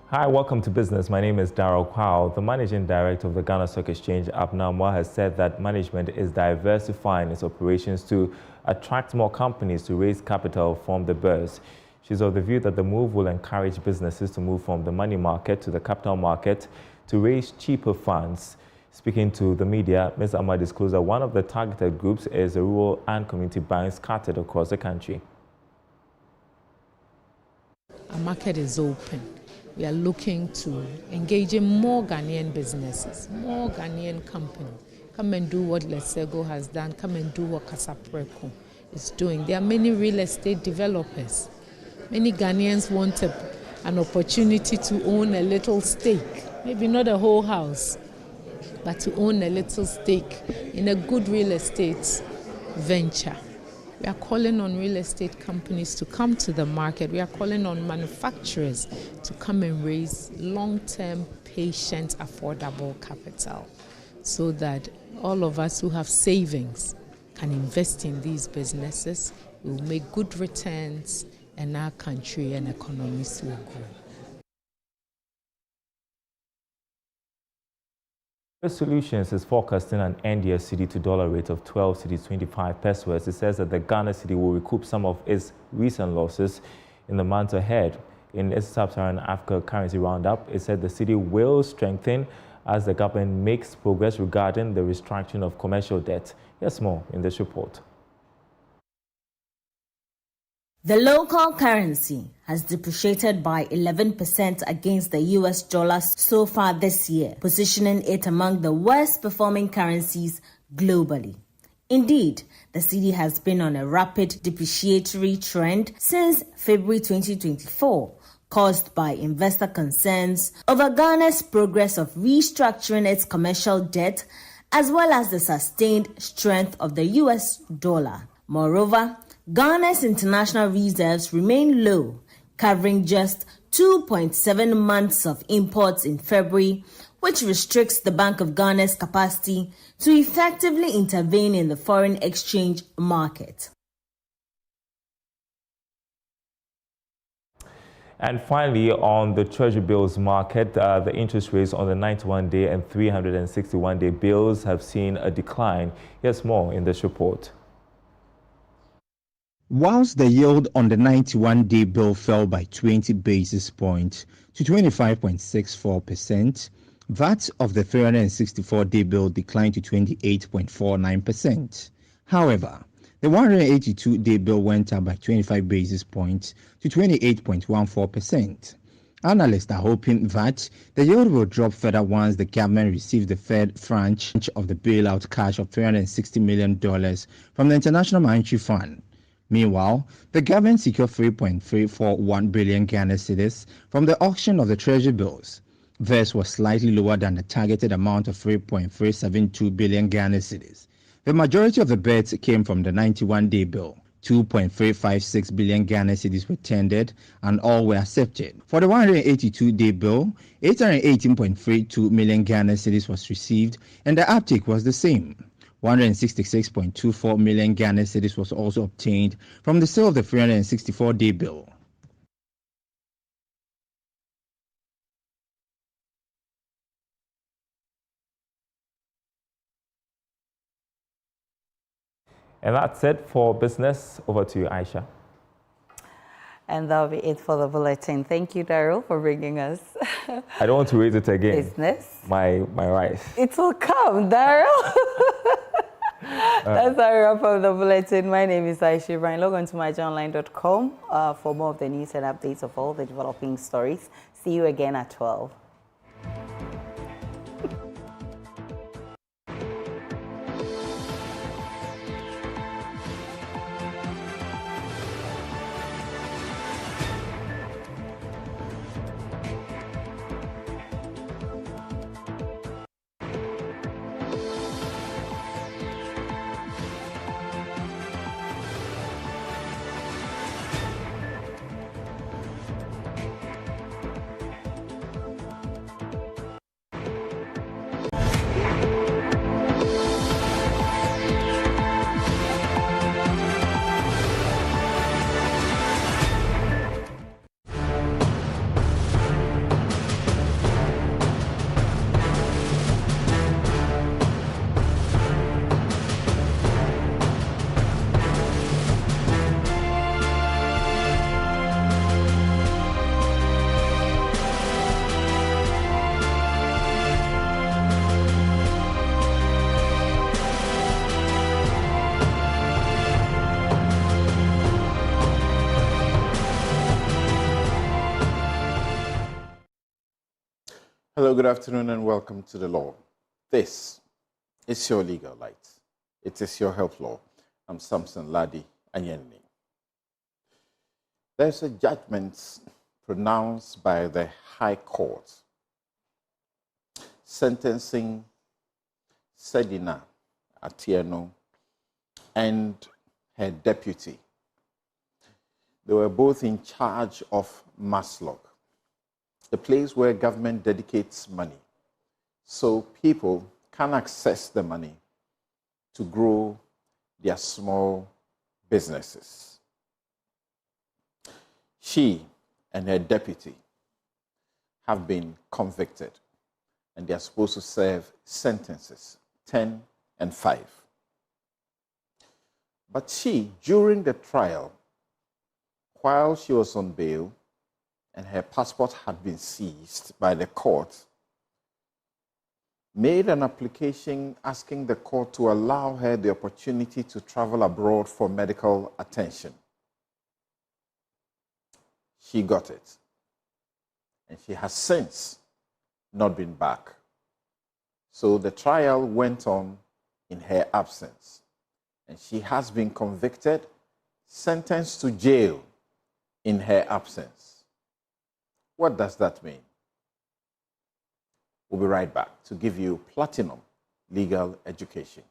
Hi, welcome to Business. My name is Darrell Kwao. The Managing Director of the Ghana Stock Exchange, Abnamwa, has said that management is diversifying its operations to attract more companies to raise capital from the bourse. She's of the view that the move will encourage businesses to move from the money market to the capital market to raise cheaper funds. Speaking to the media, Ms. Amma disclosed that one of the targeted groups is the rural and community banks scattered across the country. Our market is open. We are looking to engage in more Ghanaian businesses, more Ghanaian companies. Come and do what Lesego has done. Come and do what Kasapreko is doing. There are many real estate developers. Many Ghanaians want an opportunity to own a little stake, maybe not a whole house, but to own a little stake in a good real estate venture. We are calling on real estate companies to come to the market. We are calling on manufacturers to come and raise long-term, patient, affordable capital so that all of us who have savings can invest in these businesses. We will make good returns and our country and economies will grow. Solutions is forecasting an end-year cedi to dollar rate of 12 cedis 25 pesos. It says that the Ghana cedi will recoup some of its recent losses in the months ahead. In its Sub-Saharan Africa currency roundup, it said the cedi will strengthen as the government makes progress regarding the restructuring of commercial debt. Here's more in this report. The local currency has depreciated by 11% against the US dollar so far this year, positioning it among the worst performing currencies globally. Indeed, the cedi has been on a rapid depreciatory trend since February 2024, caused by investor concerns over Ghana's progress of restructuring its commercial debt, as well as the sustained strength of the US dollar. Moreover, Ghana's international reserves remain low, covering just 2.7 months of imports in February, which restricts the Bank of Ghana's capacity to effectively intervene in the foreign exchange market. And finally, on the Treasury bills market, the interest rates on the 91-day and 361-day bills have seen a decline. Here's more in this report. Whilst the yield on the 91-day bill fell by 20 basis points to 25.64%, that of the 364-day bill declined to 28.49%. However, the 182-day bill went up by 25 basis points to 28.14%. Analysts are hoping that the yield will drop further once the government receives the third tranche of the bailout cash of $360 million from the International Monetary Fund. Meanwhile, the government secured 3.341 billion Ghana cedis from the auction of the treasury bills. This was slightly lower than the targeted amount of 3.372 billion Ghana cedis. The majority of the bids came from the 91-day bill. 2.356 billion Ghana cedis were tendered and all were accepted. For the 182-day bill, 818.32 million Ghana cedis was received and the uptake was the same. 166.24 million Ghana cedis was also obtained from the sale of the 364-day bill. And that's it for business. Over to you, Aisha. And that'll be it for the bulletin. Thank you, Daryl, for bringing us. I don't want to read it again. Business. My rice. It will come, Daryl. That's how we wrap up the bulletin. My name is Aisha Brian. Log on to myjoyonline.com for more of the news and updates of all the developing stories. See you again at 12. Hello, good afternoon, and welcome to the law. This is your legal light. It is your health law. I'm Samson Ladi Anyeni. There's a judgment pronounced by the High Court sentencing Sedina Atieno and her deputy. They were both in charge of Maslog, the place where government dedicates money so people can access the money to grow their small businesses. She and her deputy have been convicted and they are supposed to serve sentences 10 and 5. But she, during the trial, while she was on bail, and her passport had been seized by the court, made an application asking the court to allow her the opportunity to travel abroad for medical attention. She got it. And she has since not been back. So the trial went on in her absence. And she has been convicted, sentenced to jail in her absence. What does that mean? We'll be right back to give you platinum legal education.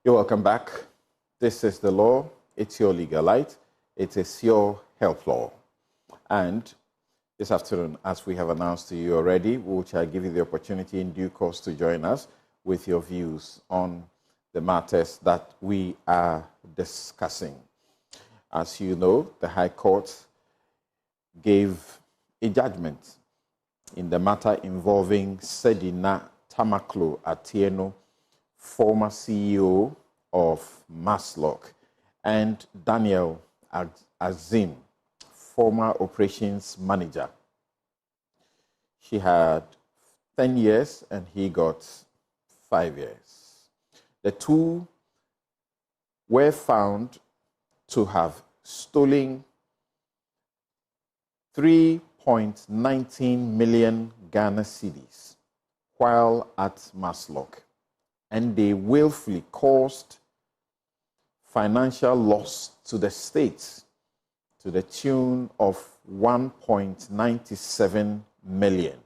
You're welcome back. This is the law. It's your legal light. It is your health law. And this afternoon, as we have announced to you already, we shall give you the opportunity in due course to join us with your views on the matters that we are discussing. As you know, the High Court gave a judgment in the matter involving Sedina Tamaklo Atieno, former CEO of Livestock, and Daniel Azim, former operations manager. She had 10 years and he got 5 years. The two were found to have stolen 3.19 million Ghana cedis while at Livestock, and they willfully caused financial loss to the state to the tune of 1.97 million.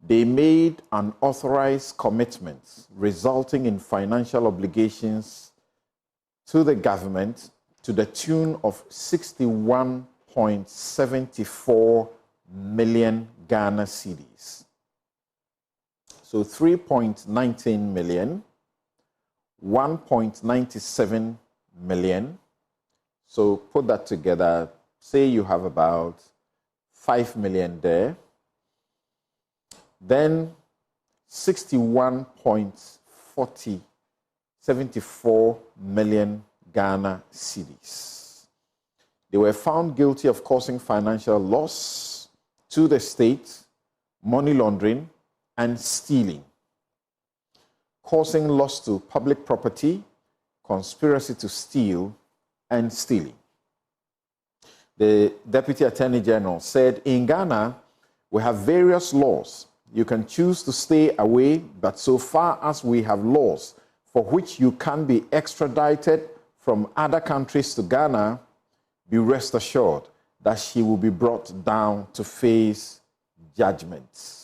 They made unauthorized commitments resulting in financial obligations to the government to the tune of 61.74 million Ghana cedis. So 3.19 million, 1.97 million. So put that together, say you have about 5 million there. Then 61.74 million Ghana cedis. They were found guilty of causing financial loss to the state, money laundering, and stealing, causing loss to public property, conspiracy to steal, and stealing. The Deputy Attorney General said, in Ghana, we have various laws. You can choose to stay away, but so far as we have laws for which you can be extradited from other countries to Ghana, be rest assured that she will be brought down to face judgments.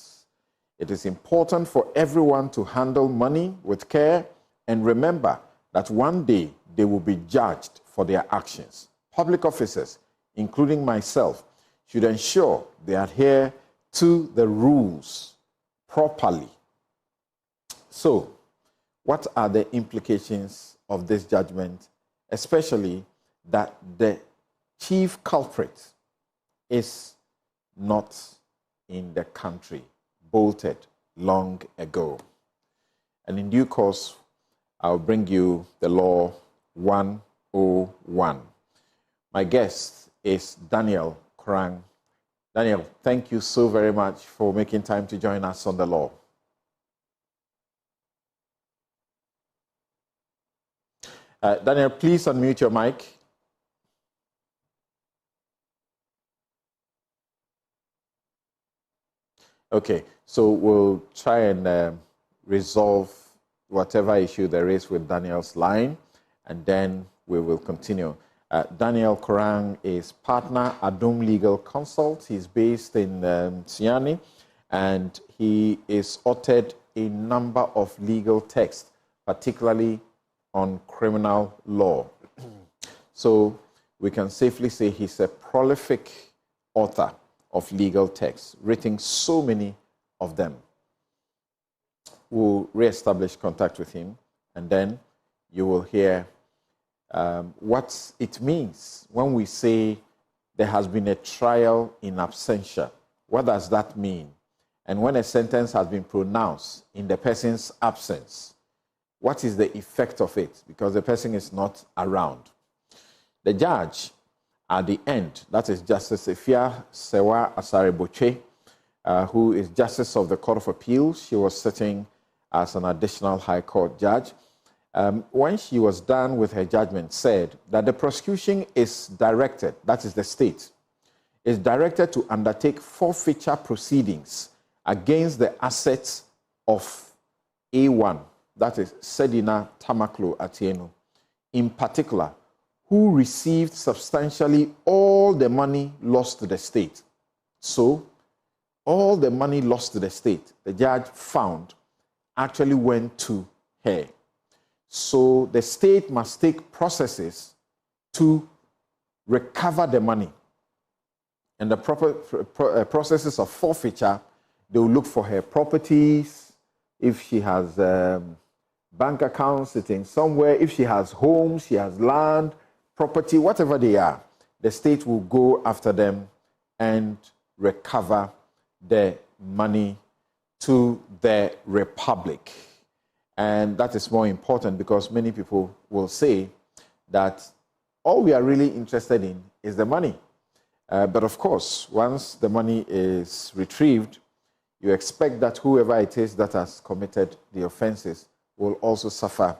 It is important for everyone to handle money with care and remember that one day they will be judged for their actions. Public officers, including myself, should ensure they adhere to the rules properly. So, what are the implications of this judgment, especially that the chief culprit is not in the country, bolted long ago? And in due course, I'll bring you the law 101. My guest is Daniel Krang. Daniel, thank you so very much for making time to join us on the law. Daniel, please unmute your mic. Okay, so we'll try and resolve whatever issue there is with Daniel's line, and then we will continue. Daniel Korang is partner at Dome Legal Consult. He's based in Siani, and he is authored a number of legal texts, particularly on criminal law. So we can safely say he's a prolific author of legal texts, written so many of them. We'll re-establish contact with him, and then you will hear what it means when we say there has been a trial in absentia. What does that mean? And when a sentence has been pronounced in the person's absence, what is the effect of it? Because the person is not around. The judge at the end, that is Justice Efia Sewa Asare-Boche, who is Justice of the Court of Appeals. She was sitting as an additional High Court judge. When she was done with her judgment, said that the prosecution is directed, that is the state, is directed to undertake forfeiture proceedings against the assets of A1, that is Sedina Tamaklo Atieno, in particular, who received substantially all the money lost to the state. So, all the money lost to the state, the judge found, actually went to her. So the state must take processes to recover the money. And the proper processes of forfeiture, they will look for her properties, if she has bank accounts sitting somewhere, if she has homes, she has land, property, whatever they are, the state will go after them and recover the money to the republic. And that is more important because many people will say that all we are really interested in is the money. But of course, once the money is retrieved, you expect that whoever it is that has committed the offenses will also suffer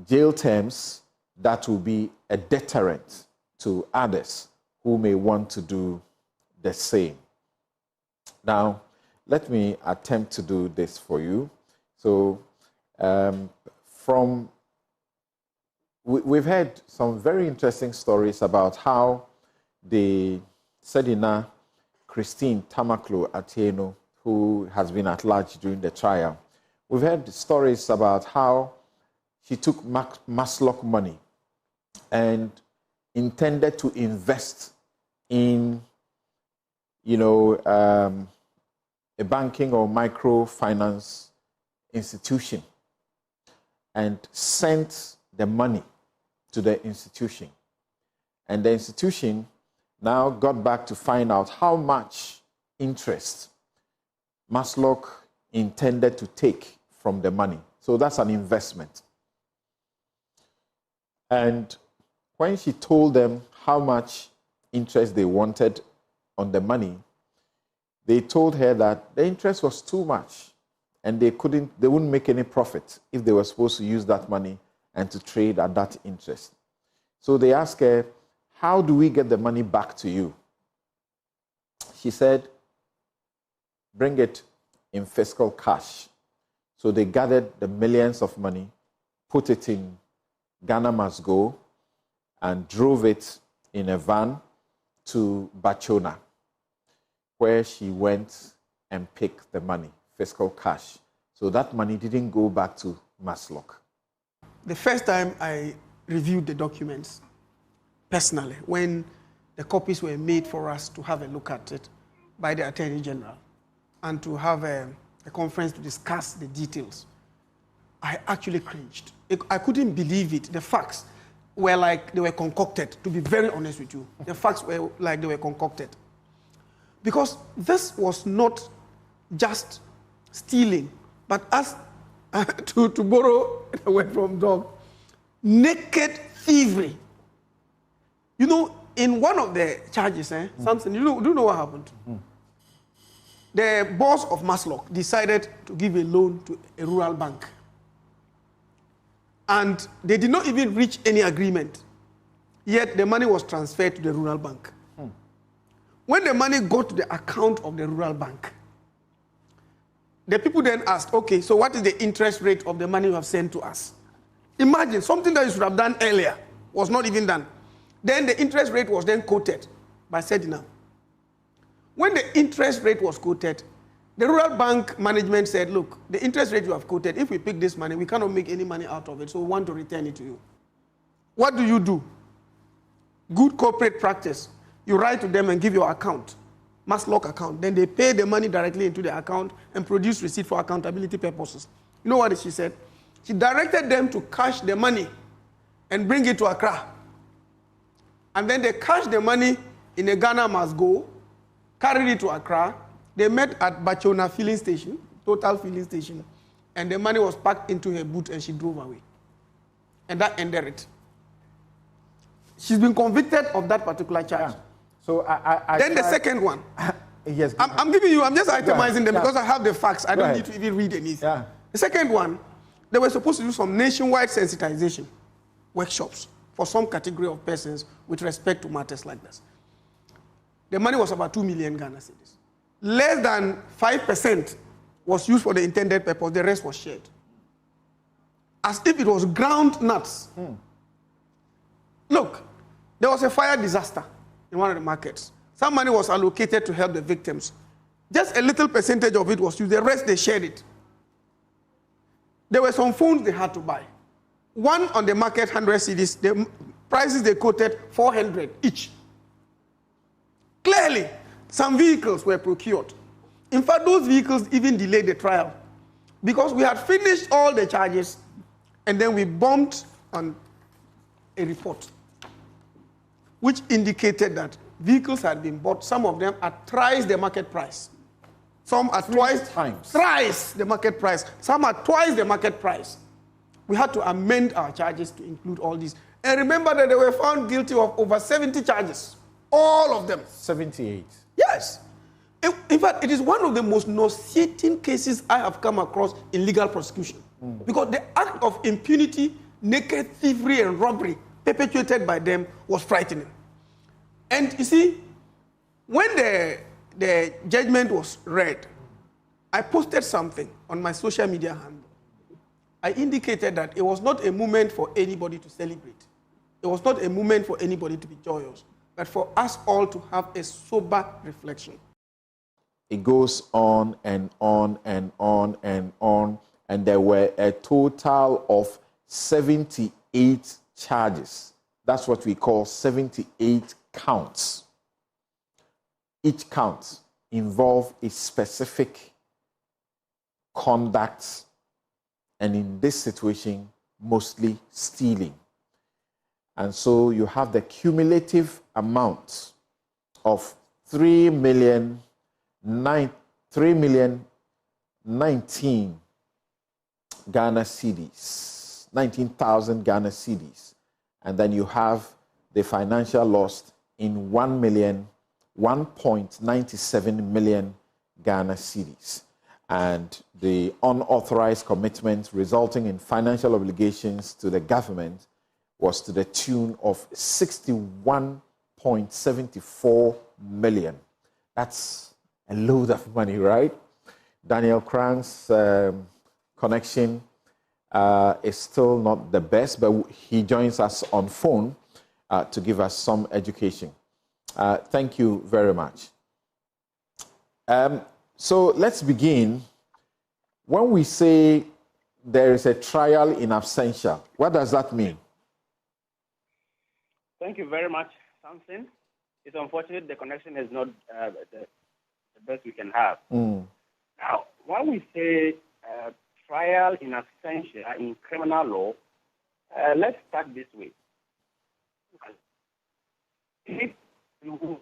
jail terms that will be a deterrent to others who may want to do the same. Now, let me attempt to do this for you. So, we've heard some very interesting stories about how the Sedina Christine Tamaklo Atieno, who has been at large during the trial. We've heard stories about how she took Maslock money and intended to invest in, a banking or microfinance institution and sent the money to the institution. And the institution now got back to find out how much interest Maslock intended to take from the money. So that's an investment. And when she told them how much interest they wanted on the money, they told her that the interest was too much and they wouldn't make any profit if they were supposed to use that money and to trade at that interest. So they asked her, how do we get the money back to you? She said, bring it in fiscal cash. So they gathered the millions of money, put it in Ghana Must Go, and drove it in a van to Bachona, where she went and picked the money, fiscal cash. So that money didn't go back to Maslock. The first time I reviewed the documents personally, when the copies were made for us to have a look at it by the Attorney General and to have a conference to discuss the details, I actually cringed. I couldn't believe it. The facts were like they were concocted, to be very honest with you. The facts were like they were concocted. Because this was not just stealing, but as to borrow a word from Dog, naked thievery. You know, in one of the charges, Samson, do you know what happened? The boss of Maslock decided to give a loan to a rural bank. And they did not even reach any agreement. Yet the money was transferred to the rural bank. When the money got to the account of the rural bank, the people then asked, okay, so what is the interest rate of the money you have sent to us? Imagine, something that you should have done earlier was not even done. Then the interest rate was then quoted by Sedina. When the interest rate was quoted, the rural bank management said, look, the interest rate you have quoted, if we pick this money, we cannot make any money out of it, so we want to return it to you. What do? Good corporate practice. You write to them and give your account, Maslock account. Then they pay the money directly into the account and produce receipt for accountability purposes. You know what she said? She directed them to cash the money and bring it to Accra. And then they cashed the money in a Ghana Must Go, carried it to Accra. They met at Bachona filling station, Total filling station, and the money was packed into her boot and she drove away. And that ended it. She's been convicted of that particular charge. Yeah. So then the second one. Yes. I'm giving you, I'm just itemizing them because I have the facts. I don't need to even read anything. Yeah. The second one, they were supposed to do some nationwide sensitization workshops for some category of persons with respect to matters like this. The money was about 2 million Ghana cedis. Less than 5% was used for the intended purpose. The rest was shared. As if it was ground nuts. Look, there was a fire disaster in one of the markets. Some money was allocated to help the victims. Just a little percentage of it was used. The rest, they shared it. There were some phones they had to buy. One on the market, 100 cedis, the prices they quoted 400 each. Clearly, some vehicles were procured. In fact, those vehicles even delayed the trial because we had finished all the charges and then we bumped on a report which indicated that vehicles had been bought, some of them at thrice the market price. Some at thrice the market price. Some at twice the market price. We had to amend our charges to include all these. And remember that they were found guilty of over 70 charges. All of them. 78. Yes. In fact, it is one of the most nauseating cases I have come across in legal prosecution. Because the act of impunity, naked thievery and robbery perpetuated by them was frightening. And you see, when the judgment was read, I posted something on my social media handle. I indicated that it was not a moment for anybody to celebrate. It was not a moment for anybody to be joyous, but for us all to have a sober reflection. It goes on and on and on and on, and there were a total of 78 charges. That's what we call 78 counts. Each count involved a specific conduct, and in this situation, mostly stealing. And so you have the cumulative amount of 3,019,000 Ghana cedis, 19,000 Ghana cedis. And then you have the financial loss in 1.97 million Ghana cedis. And the unauthorized commitment resulting in financial obligations to the government was to the tune of 61.74 million. That's a load of money, right? Daniel Crank's connection is still not the best, but he joins us on phone to give us some education. Thank you very much. So let's begin. When we say there is a trial in absentia, what does that mean? Thank you very much, Samson. It's unfortunate the connection is not the best we can have. Now, when we say trial in absentia in criminal law, let's start this way. If you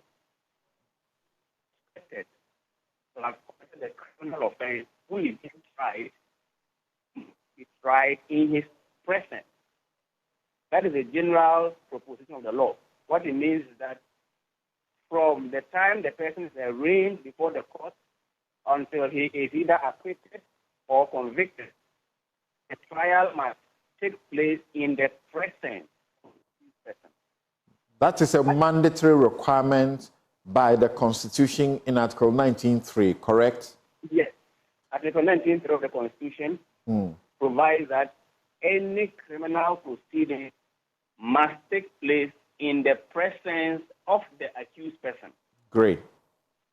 have committed a criminal offense, who is being tried in his presence. That is a general proposition of the law. What it means is that from the time the person is arraigned before the court until he is either acquitted or convicted, the trial must take place in the presence of the person. That is a mandatory requirement by the Constitution in Article 19.3, correct? Yes. Article 19.3 of the Constitution provides that any criminal proceeding must take place in the presence of the accused person. Great.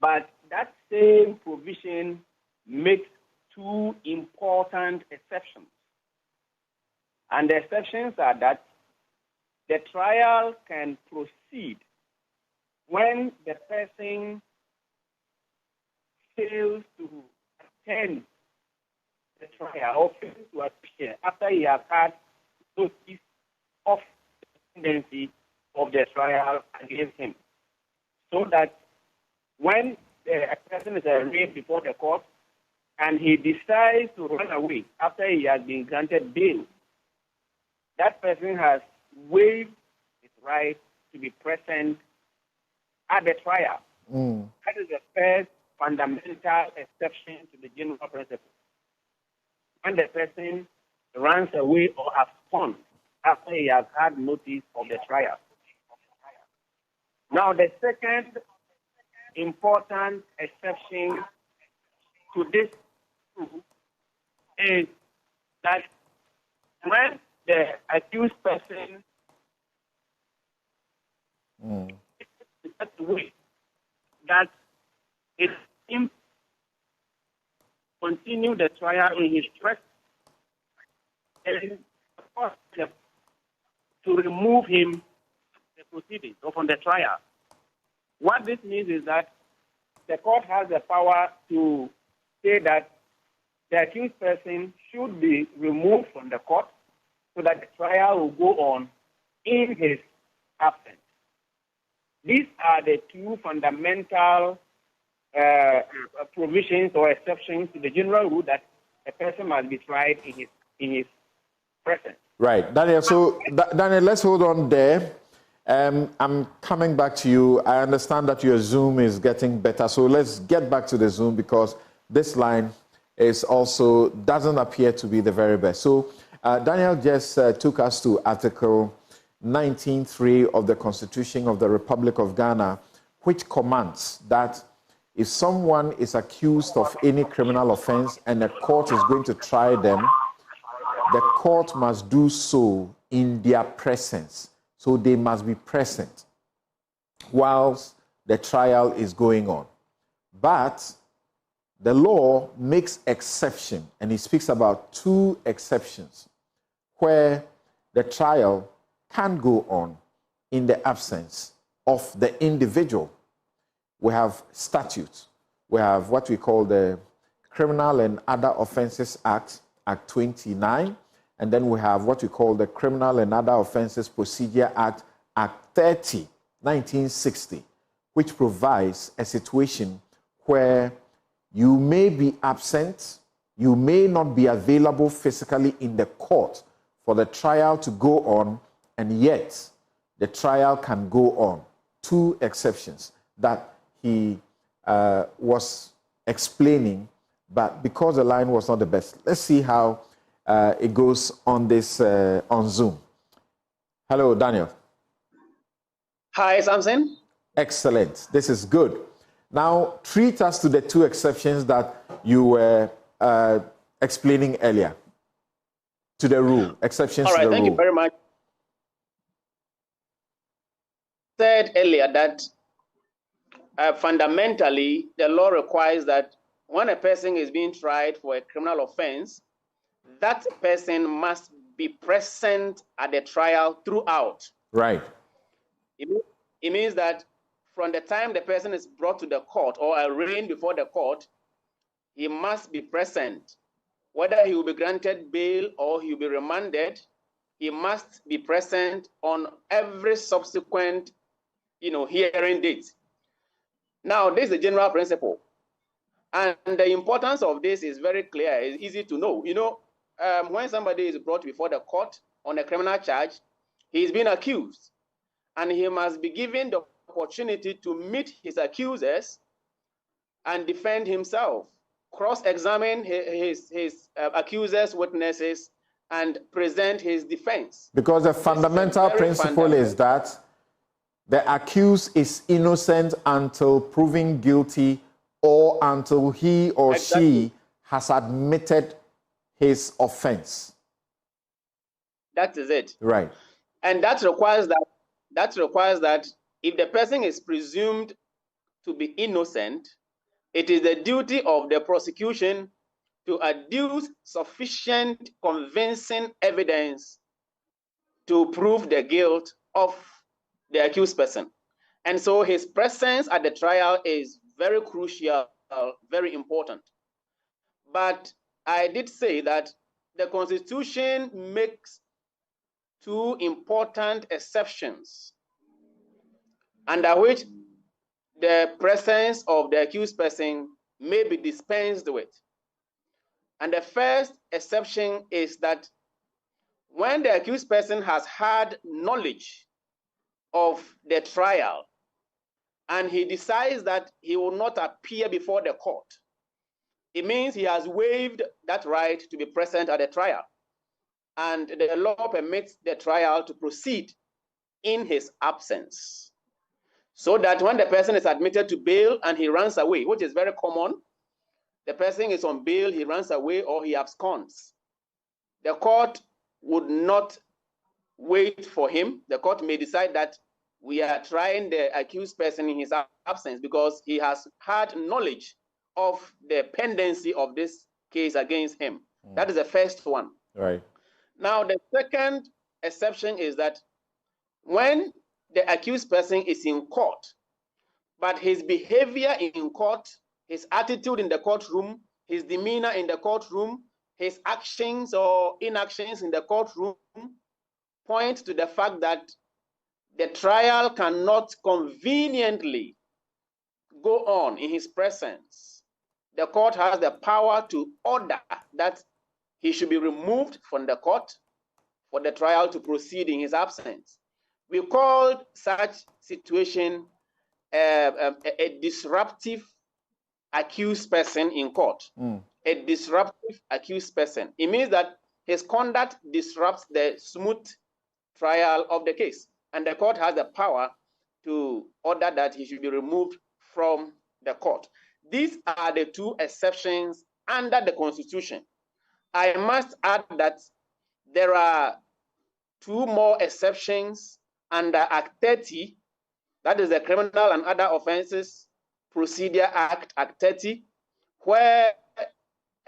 But that same provision makes two important exceptions. And the exceptions are that the trial can proceed when the person fails to attend the trial or fails to appear after he has had notice of the tendency of the trial against him. So that when the person is arraigned before the court and he decides to run away after he has been granted bail, that person has waived his right to be present at the trial. That is the first fundamental exception to the general principle. When the person runs away or absconds after he has had notice of the trial. Now, the second important exception to this rule is that when the accused person that way that it continue the trial in his presence, and court to remove him from the proceedings or from the trial. What this means is that the court has the power to say that the accused person should be removed from the court so that the trial will go on in his absence. These are the two fundamental provisions or exceptions to the general rule that a person must be tried in his presence. Right, Daniel. So, Daniel, let's hold on there. I'm coming back to you. I understand that your Zoom is getting better, so let's get back to the Zoom because this line is also doesn't appear to be the very best. So, Daniel just took us to Article 19.3 of the Constitution of the Republic of Ghana, which commands that if someone is accused of any criminal offense and the court is going to try them, the court must do so in their presence. So they must be present whilst the trial is going on. But the law makes exception, and it speaks about two exceptions where the trial can go on in the absence of the individual. We have statutes. We have what we call the Criminal and Other Offences Act, Act 29, and then we have what we call the Criminal and Other Offences Procedure Act, Act 30, 1960, which provides a situation where you may be absent, you may not be available physically in the court for the trial to go on, and yet the trial can go on. Two exceptions that he was explaining, but because the line was not the best. Let's see how it goes on this on Zoom. Hello, Daniel. Hi, Samson. Excellent. This is good. Now, treat us to the two exceptions that you were explaining earlier to the rule. Exceptions All right, to the rule. thank you very much. Said earlier that fundamentally the law requires that when a person is being tried for a criminal offense, that person must be present at the trial throughout. Right. It means that from the time the person is brought to the court or arraigned before the court, he must be present. Whether he will be granted bail or he will be remanded, he must be present on every subsequent hearing date. Now, this is the general principle. And the importance of this is very clear. It's easy to know. When somebody is brought before the court on a criminal charge, he's been accused. And he must be given the opportunity to meet his accusers and defend himself, cross-examine his accusers' witnesses, and present his defense. Because the fundamental principle is that the accused is innocent until proven guilty or until he or she has admitted his offense. That is it. Right. And that requires that if the person is presumed to be innocent, it is the duty of the prosecution to adduce sufficient convincing evidence to prove the guilt of the accused person. And so his presence at the trial is very crucial, very important. But I did say that the Constitution makes two important exceptions under which the presence of the accused person may be dispensed with. And the first exception is that when the accused person has had knowledge of the trial and he decides that he will not appear before the court, it means he has waived that right to be present at the trial. And the law permits the trial to proceed in his absence. So that when the person is admitted to bail and he runs away, which is very common, the person is on bail, he runs away, or he absconds, the court would not wait for him. The court may decide that we are trying the accused person in his absence because he has had knowledge of the pendency of this case against him. That is the first one. Right. Now, the second exception is that when the accused person is in court, but his behavior in court, his attitude in the courtroom, his demeanor in the courtroom, his actions or inactions in the courtroom point to the fact that the trial cannot conveniently go on in his presence. The court has the power to order that he should be removed from the court for the trial to proceed in his absence. We call such situation a disruptive accused person in court. A disruptive accused person. It means that his conduct disrupts the smooth trial of the case, and the court has the power to order that he should be removed from the court. These are the two exceptions under the Constitution. I must add that there are two more exceptions under Act 30, that is the Criminal and Other Offences Procedure Act, Act 30, where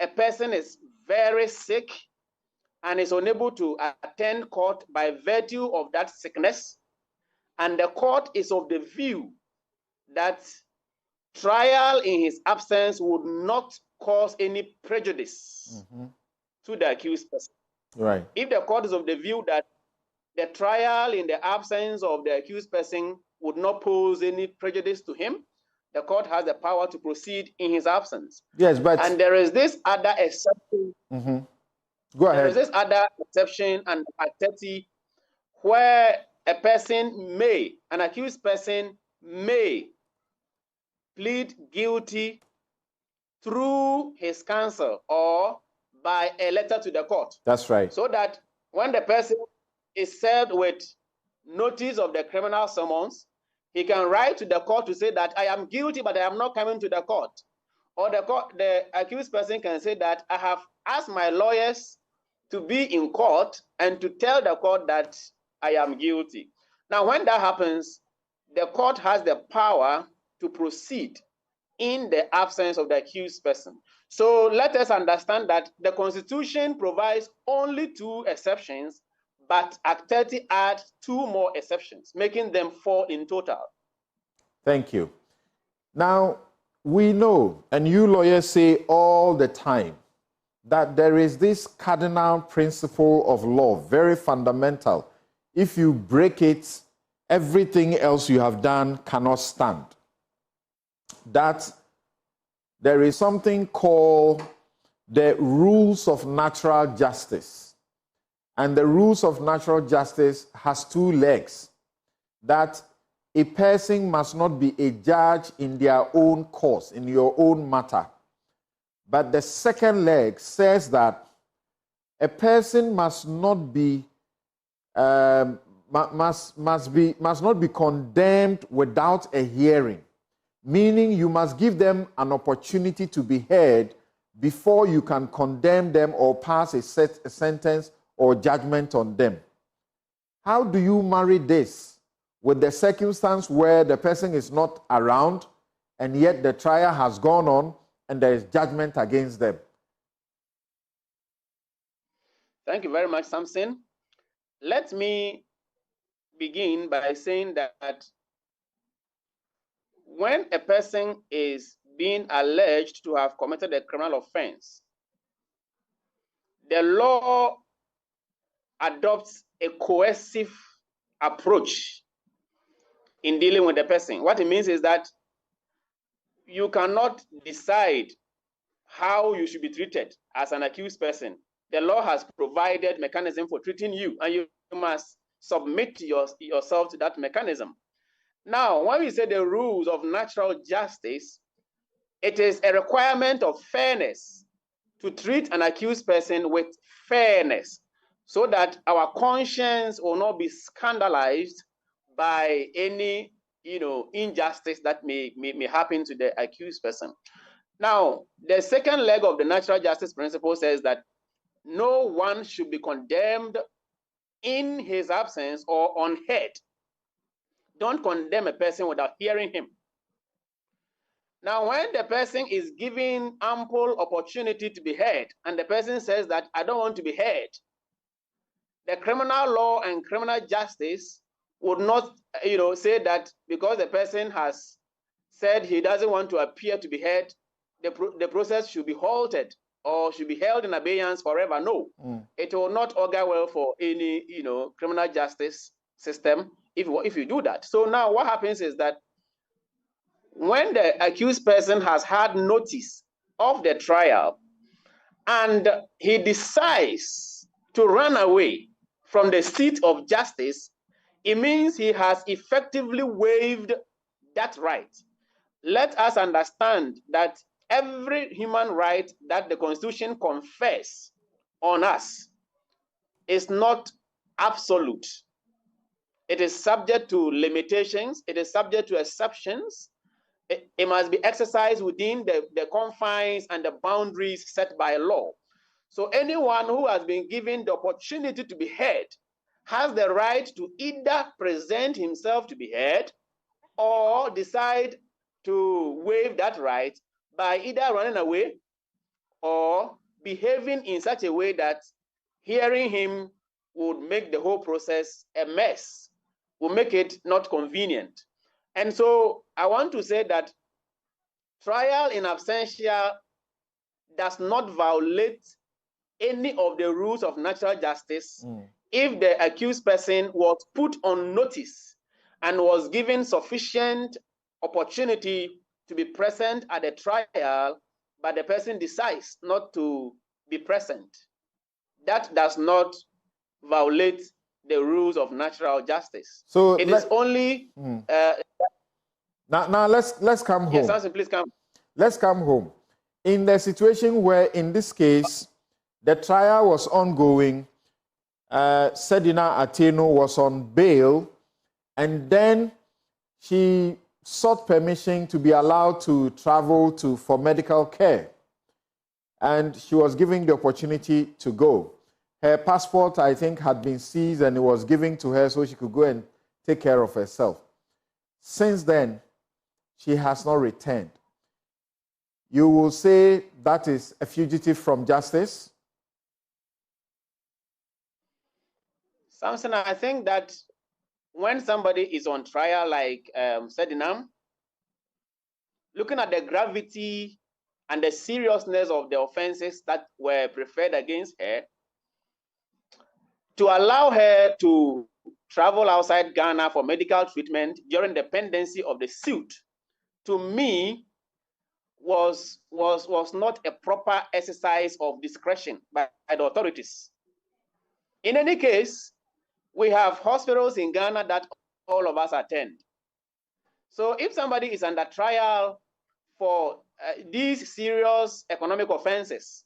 a person is very sick and is unable to attend court by virtue of that sickness, and the court is of the view that trial in his absence would not cause any prejudice to the accused person. Right. If the court is of the view that the trial in the absence of the accused person would not pose any prejudice to him, the court has the power to proceed in his absence. Yes, but... And there is this other exception. Go ahead. There is this other exception under Act 30 where a person may, an accused person may plead guilty through his counsel or by a letter to the court. That's right. So that when the person is served with notice of the criminal summons, he can write to the court to say that I am guilty, but I am not coming to the court. Or the accused person can say that I have asked my lawyers to be in court and to tell the court that I am guilty. Now, when that happens, the court has the power to proceed in the absence of the accused person. So let us understand that the Constitution provides only two exceptions, but Act 30 adds two more exceptions, making them 4 in total. Thank you. Now, we know, and you lawyers say all the time, that there is this cardinal principle of law, very fundamental. If you break it, everything else you have done cannot stand. That there is something called the rules of natural justice. And the rules of natural justice has two legs. That a person must not be a judge in their own cause, in your own matter. But the second leg says that a person must not be must not be condemned without a hearing, meaning you must give them an opportunity to be heard before you can condemn them or pass a sentence or judgment on them. How do you marry this with the circumstance where the person is not around and yet the trial has gone on and there is judgment against them? Thank you very much, Samson. Let me begin by saying that when a person is being alleged to have committed a criminal offense, the law adopts a coercive approach in dealing with the person. What it means is that you cannot decide how you should be treated as an accused person. The law has provided mechanism for treating you, and you must submit yourself to that mechanism. Now, when we say the rules of natural justice, it is a requirement of fairness to treat an accused person with fairness so that our conscience will not be scandalized by any injustice that may happen to the accused person. Now, the second leg of the natural justice principle says that no one should be condemned in his absence or unheard. Don't condemn a person without hearing him. Now, when the person is given ample opportunity to be heard, and the person says that I don't want to be heard, the criminal law and criminal justice would not, say that because the person has said he doesn't want to appear to be heard, the process should be halted or should be held in abeyance forever. No, it will not augur well for any, criminal justice system if you do that. So now what happens is that when the accused person has had notice of the trial and he decides to run away from the seat of justice, it means he has effectively waived that right. Let us understand that every human right that the Constitution confers on us is not absolute. It is subject to limitations. It is subject to exceptions. It must be exercised within the confines and the boundaries set by law. So anyone who has been given the opportunity to be heard has the right to either present himself to be heard or decide to waive that right by either running away or behaving in such a way that hearing him would make the whole process a mess, would make it not convenient. And so I want to say that trial in absentia does not violate any of the rules of natural justice if the accused person was put on notice and was given sufficient opportunity to be present at the trial, but the person decides not to be present. That does not violate the rules of natural justice. So it is only now let's come home. Yes, Samson, please come. Let's come home. In the situation where, in this case, the trial was ongoing, Sedina Ateno was on bail, and then she sought permission to be allowed to travel for medical care. And she was given the opportunity to go. Her passport, I think, had been seized and it was given to her so she could go and take care of herself. Since then, she has not returned. You will say that is a fugitive from justice? Samson, I think that when somebody is on trial like Sedinam, looking at the gravity and the seriousness of the offenses that were preferred against her, to allow her to travel outside Ghana for medical treatment during the pendency of the suit, to me, was not a proper exercise of discretion by the authorities. In any case, we have hospitals in Ghana that all of us attend. So if somebody is under trial for these serious economic offenses,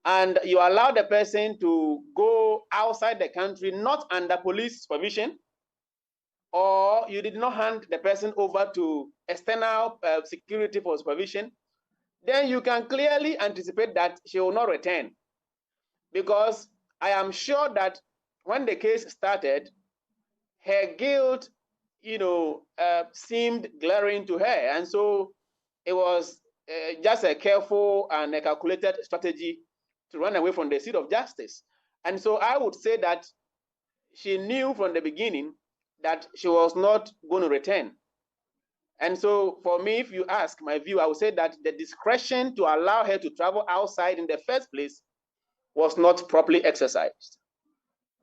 and you allow the person to go outside the country, not under police supervision, or you did not hand the person over to external security for supervision, then you can clearly anticipate that she will not return. Because I am sure that when the case started, her guilt, seemed glaring to her. And so it was just a careful and a calculated strategy to run away from the seat of justice. And so I would say that she knew from the beginning that she was not going to return. And so for me, if you ask my view, I would say that the discretion to allow her to travel outside in the first place was not properly exercised.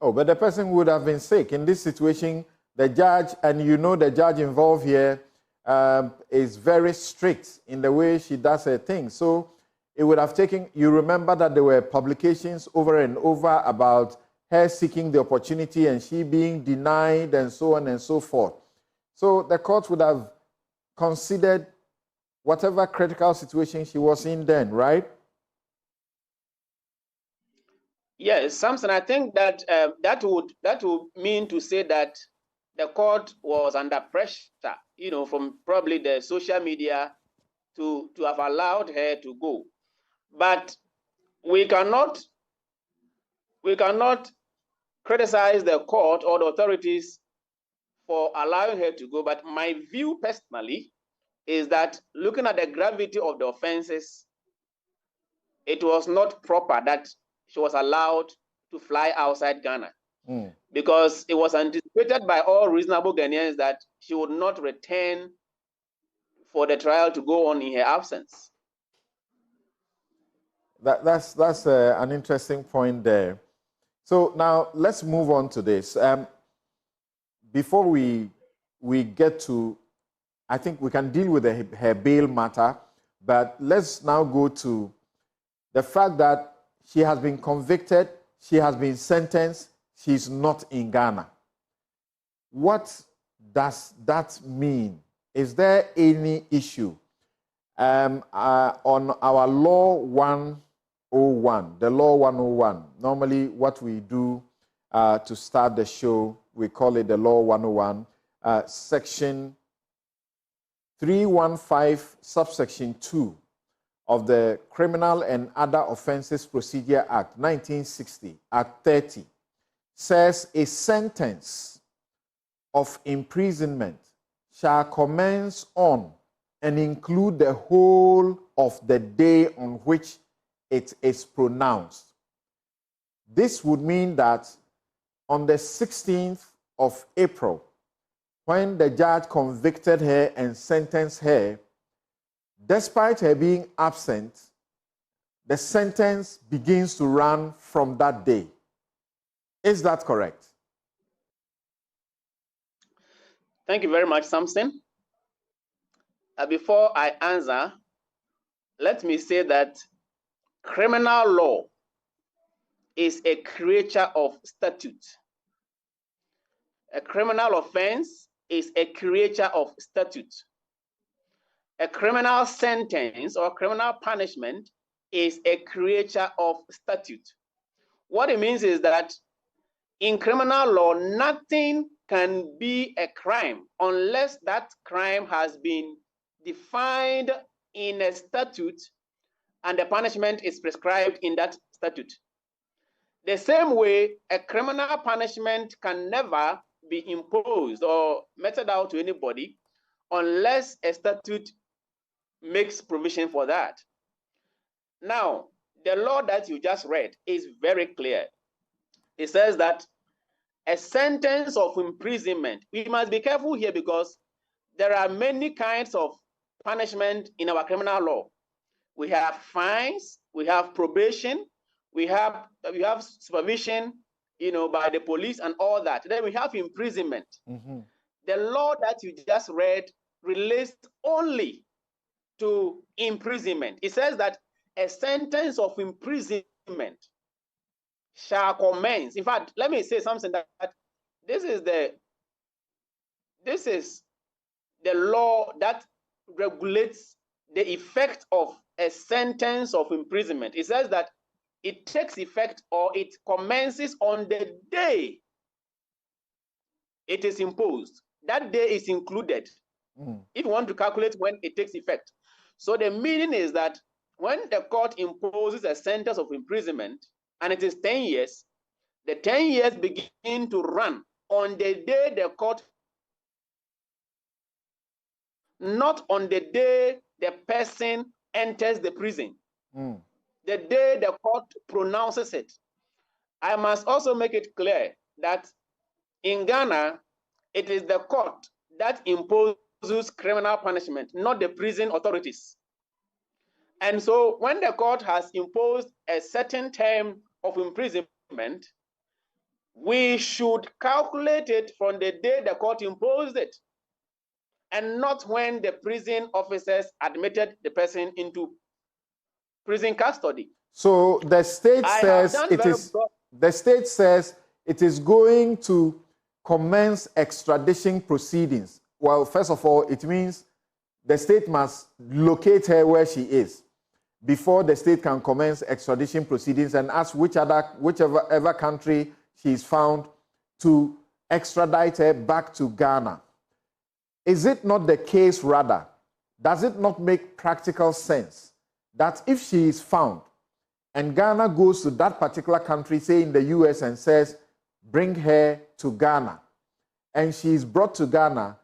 Oh, but the person would have been sick. In this situation, the judge, and the judge involved here is very strict in the way she does her thing. So it would have taken, you remember that there were publications over and over about her seeking the opportunity and she being denied and so on and so forth. So the court would have considered whatever critical situation she was in then, right? Yes, Samson, I think that that would mean to say that the court was under pressure, from probably the social media to have allowed her to go. But we cannot criticize the court or the authorities for allowing her to go. But my view personally is that looking at the gravity of the offenses, it was not proper that she was allowed to fly outside Ghana because it was anticipated by all reasonable Ghanaians that she would not return for the trial to go on in her absence. That's an interesting point there. So now let's move on to this. Before we get to, I think we can deal with her bail matter, but let's now go to the fact that she has been convicted, she has been sentenced, she's not in Ghana. What does that mean? Is there any issue on our Law 101, the Law 101? Normally what we do to start the show, we call it the Law 101, Section 315, subsection 2 of the Criminal and Other Offences Procedure Act, 1960, Act 30, says a sentence of imprisonment shall commence on and include the whole of the day on which it is pronounced. This would mean that on the 16th of April, when the judge convicted her and sentenced her, despite her being absent, the sentence begins to run from that day. Is that correct? Thank you very much, Samson. Before I answer, let me say that criminal law is a creature of statute. A criminal offense is a creature of statute. A criminal sentence or criminal punishment is a creature of statute. What it means is that in criminal law, nothing can be a crime unless that crime has been defined in a statute and the punishment is prescribed in that statute. The same way, a criminal punishment can never be imposed or meted out to anybody unless a statute makes provision for that. Now, the law that you just read is very clear. It says that a sentence of imprisonment, we must be careful here because there are many kinds of punishment in our criminal law. We have fines, we have probation, we have supervision, by the police and all that. Then we have imprisonment. Mm-hmm. The law that you just read relates only to imprisonment. It says that a sentence of imprisonment shall commence. In fact, let me say something that this is the law that regulates the effect of a sentence of imprisonment. It says that it takes effect or it commences on the day it is imposed. That day is included. If you want to calculate when it takes effect. So the meaning is that when the court imposes a sentence of imprisonment and it is 10 years, the 10 years begin to run on the day the court, not on the day the person enters the prison. The day the court pronounces it. I must also make it clear that in Ghana, it is the court that imposes criminal punishment, not the prison authorities. And so when the court has imposed a certain term of imprisonment, we should calculate it from the day the court imposed it, and not when the prison officers admitted the person into prison custody. So the state says it is going to commence extradition proceedings. Well, first of all, it means the state must locate her where she is before the state can commence extradition proceedings and ask whichever country she is found to extradite her back to Ghana. Is it not the case, rather, does it not make practical sense that if she is found and Ghana goes to that particular country, say in the US, and says, bring her to Ghana, and she is brought to Ghana,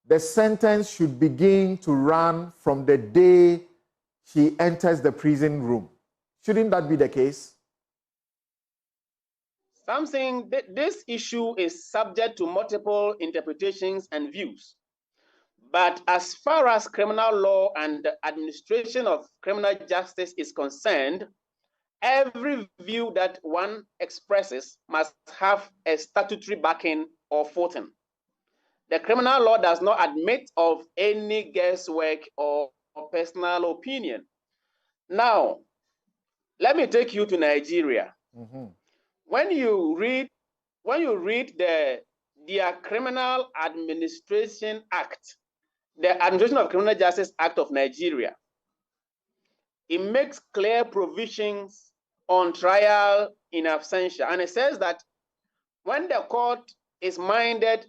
the sentence should begin to run from the day she enters the prison room? Shouldn't that be the case? Something, this issue is subject to multiple interpretations and views. But as far as criminal law and the administration of criminal justice is concerned, every view that one expresses must have a statutory backing or footing. The criminal law does not admit of any guesswork or personal opinion. Now, let me take you to Nigeria. When you read their Criminal Administration Act, the Administration of Criminal Justice Act of Nigeria, it makes clear provisions on trial in absentia. And it says that when the court is minded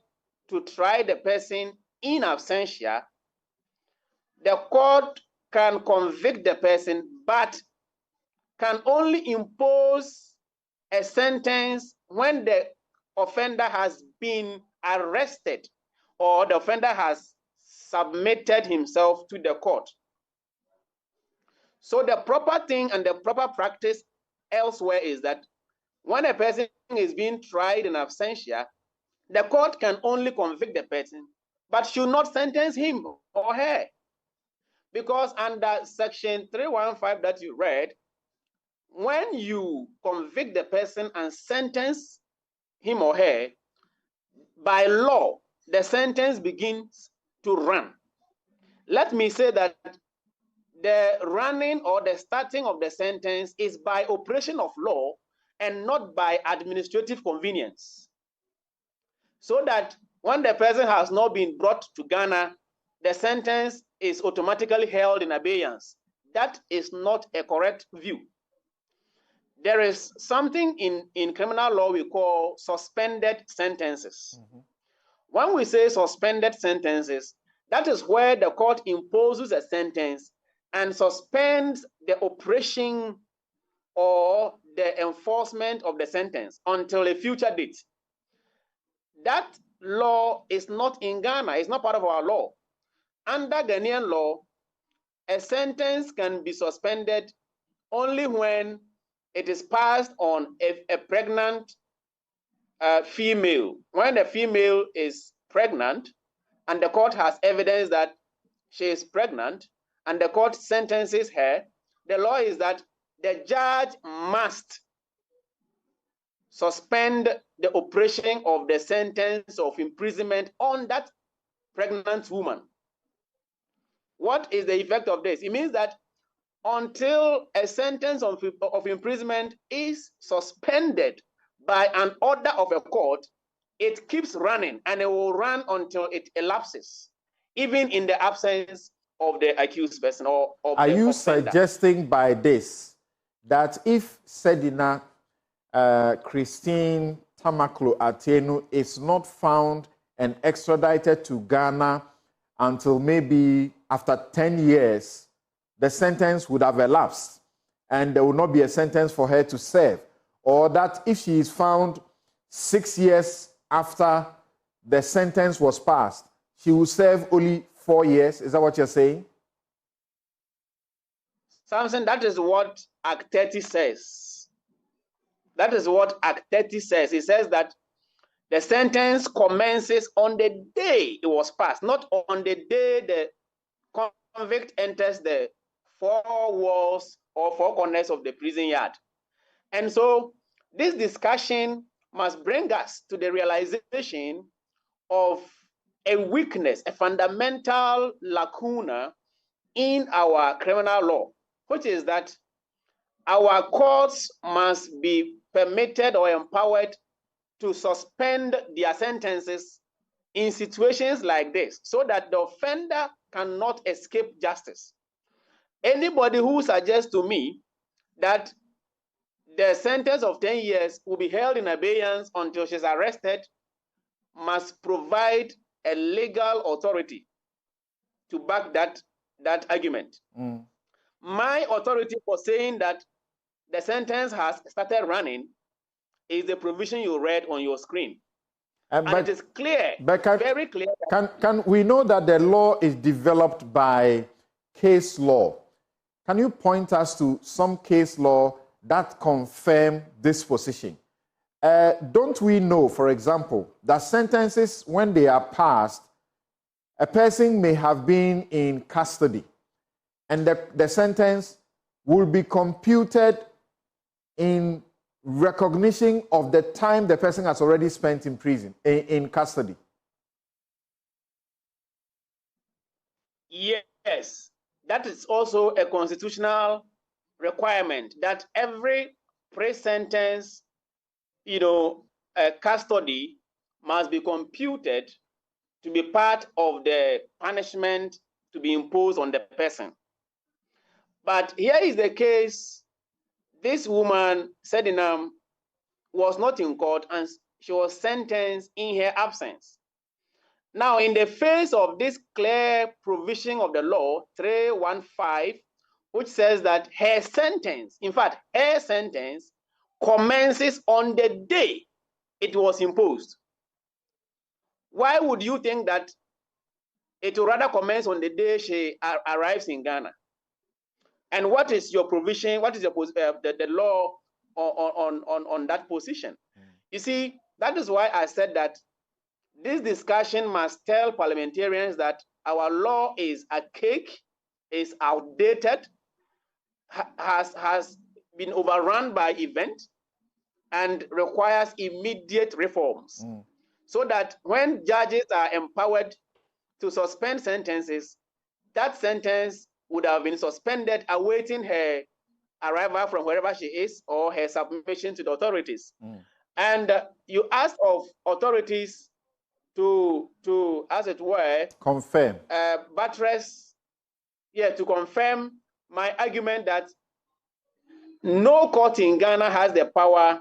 to try the person in absentia, the court can convict the person, but can only impose a sentence when the offender has been arrested or the offender has submitted himself to the court. So the proper thing and the proper practice elsewhere is that when a person is being tried in absentia, the court can only convict the person, but should not sentence him or her. Because under section 315 that you read, when you convict the person and sentence him or her, by law, the sentence begins to run. Let me say that the running or the starting of the sentence is by operation of law and not by administrative convenience. So that when the person has not been brought to Ghana, the sentence is automatically held in abeyance. That is not a correct view. There is something in criminal law we call suspended sentences. When we say suspended sentences, that is where the court imposes a sentence and suspends the operation or the enforcement of the sentence until a future date. That law is not in Ghana, it's not part of our law. Under Ghanaian law, a sentence can be suspended only when it is passed on a pregnant female. When the female is pregnant and the court has evidence that she is pregnant and the court sentences her, the law is that the judge must suspend the operation of the sentence of imprisonment on that pregnant woman. What is the effect of this? It means that until a sentence of imprisonment is suspended by an order of a court, it keeps running and it will run until it elapses, even in the absence of the accused person or of the offender. Are you suggesting by this that if Sedina Christine Tamaklo Atenu is not found and extradited to Ghana until maybe after 10 years, the sentence would have elapsed and there will not be a sentence for her to serve? Or that if she is found 6 years after the sentence was passed, she will serve only 4 years? Is that what you're saying? Samson, that is what Act 30 says. That is what Act 30 says. It says that the sentence commences on the day it was passed, not on the day the convict enters the four walls or four corners of the prison yard. And so this discussion must bring us to the realization of a weakness, a fundamental lacuna in our criminal law, which is that our courts must be permitted or empowered to suspend their sentences in situations like this so that the offender cannot escape justice. Anybody who suggests to me that the sentence of 10 years will be held in abeyance until she's arrested must provide a legal authority to back that argument. My authority for saying that the sentence has started running is the provision you read on your screen. And it is clear, very clear. Can we know that the law is developed by case law? Can you point us to some case law that confirm this position? don't we know, for example, that sentences, when they are passed, a person may have been in custody, and the sentence will be computed in recognition of the time the person has already spent in prison, in custody? Yes, that is also a constitutional requirement that every pre-sentence, custody must be computed to be part of the punishment to be imposed on the person. But here is the case. This woman, Sedinam, was not in court and she was sentenced in her absence. Now, in the face of this clear provision of the law, 315, which says that her sentence, in fact, her sentence commences on the day it was imposed. Why would you think that it will rather commence on the day she arrives in Ghana? And what is your provision? What is your the law on that position? You see, that is why I said that this discussion must tell parliamentarians that our law is archaic, is outdated, has been overrun by event, and requires immediate reforms. So that when judges are empowered to suspend sentences, that sentence would have been suspended awaiting her arrival from wherever she is or her submission to the authorities. And you asked of authorities to as it were, confirm, buttress, to confirm my argument that no court in Ghana has the power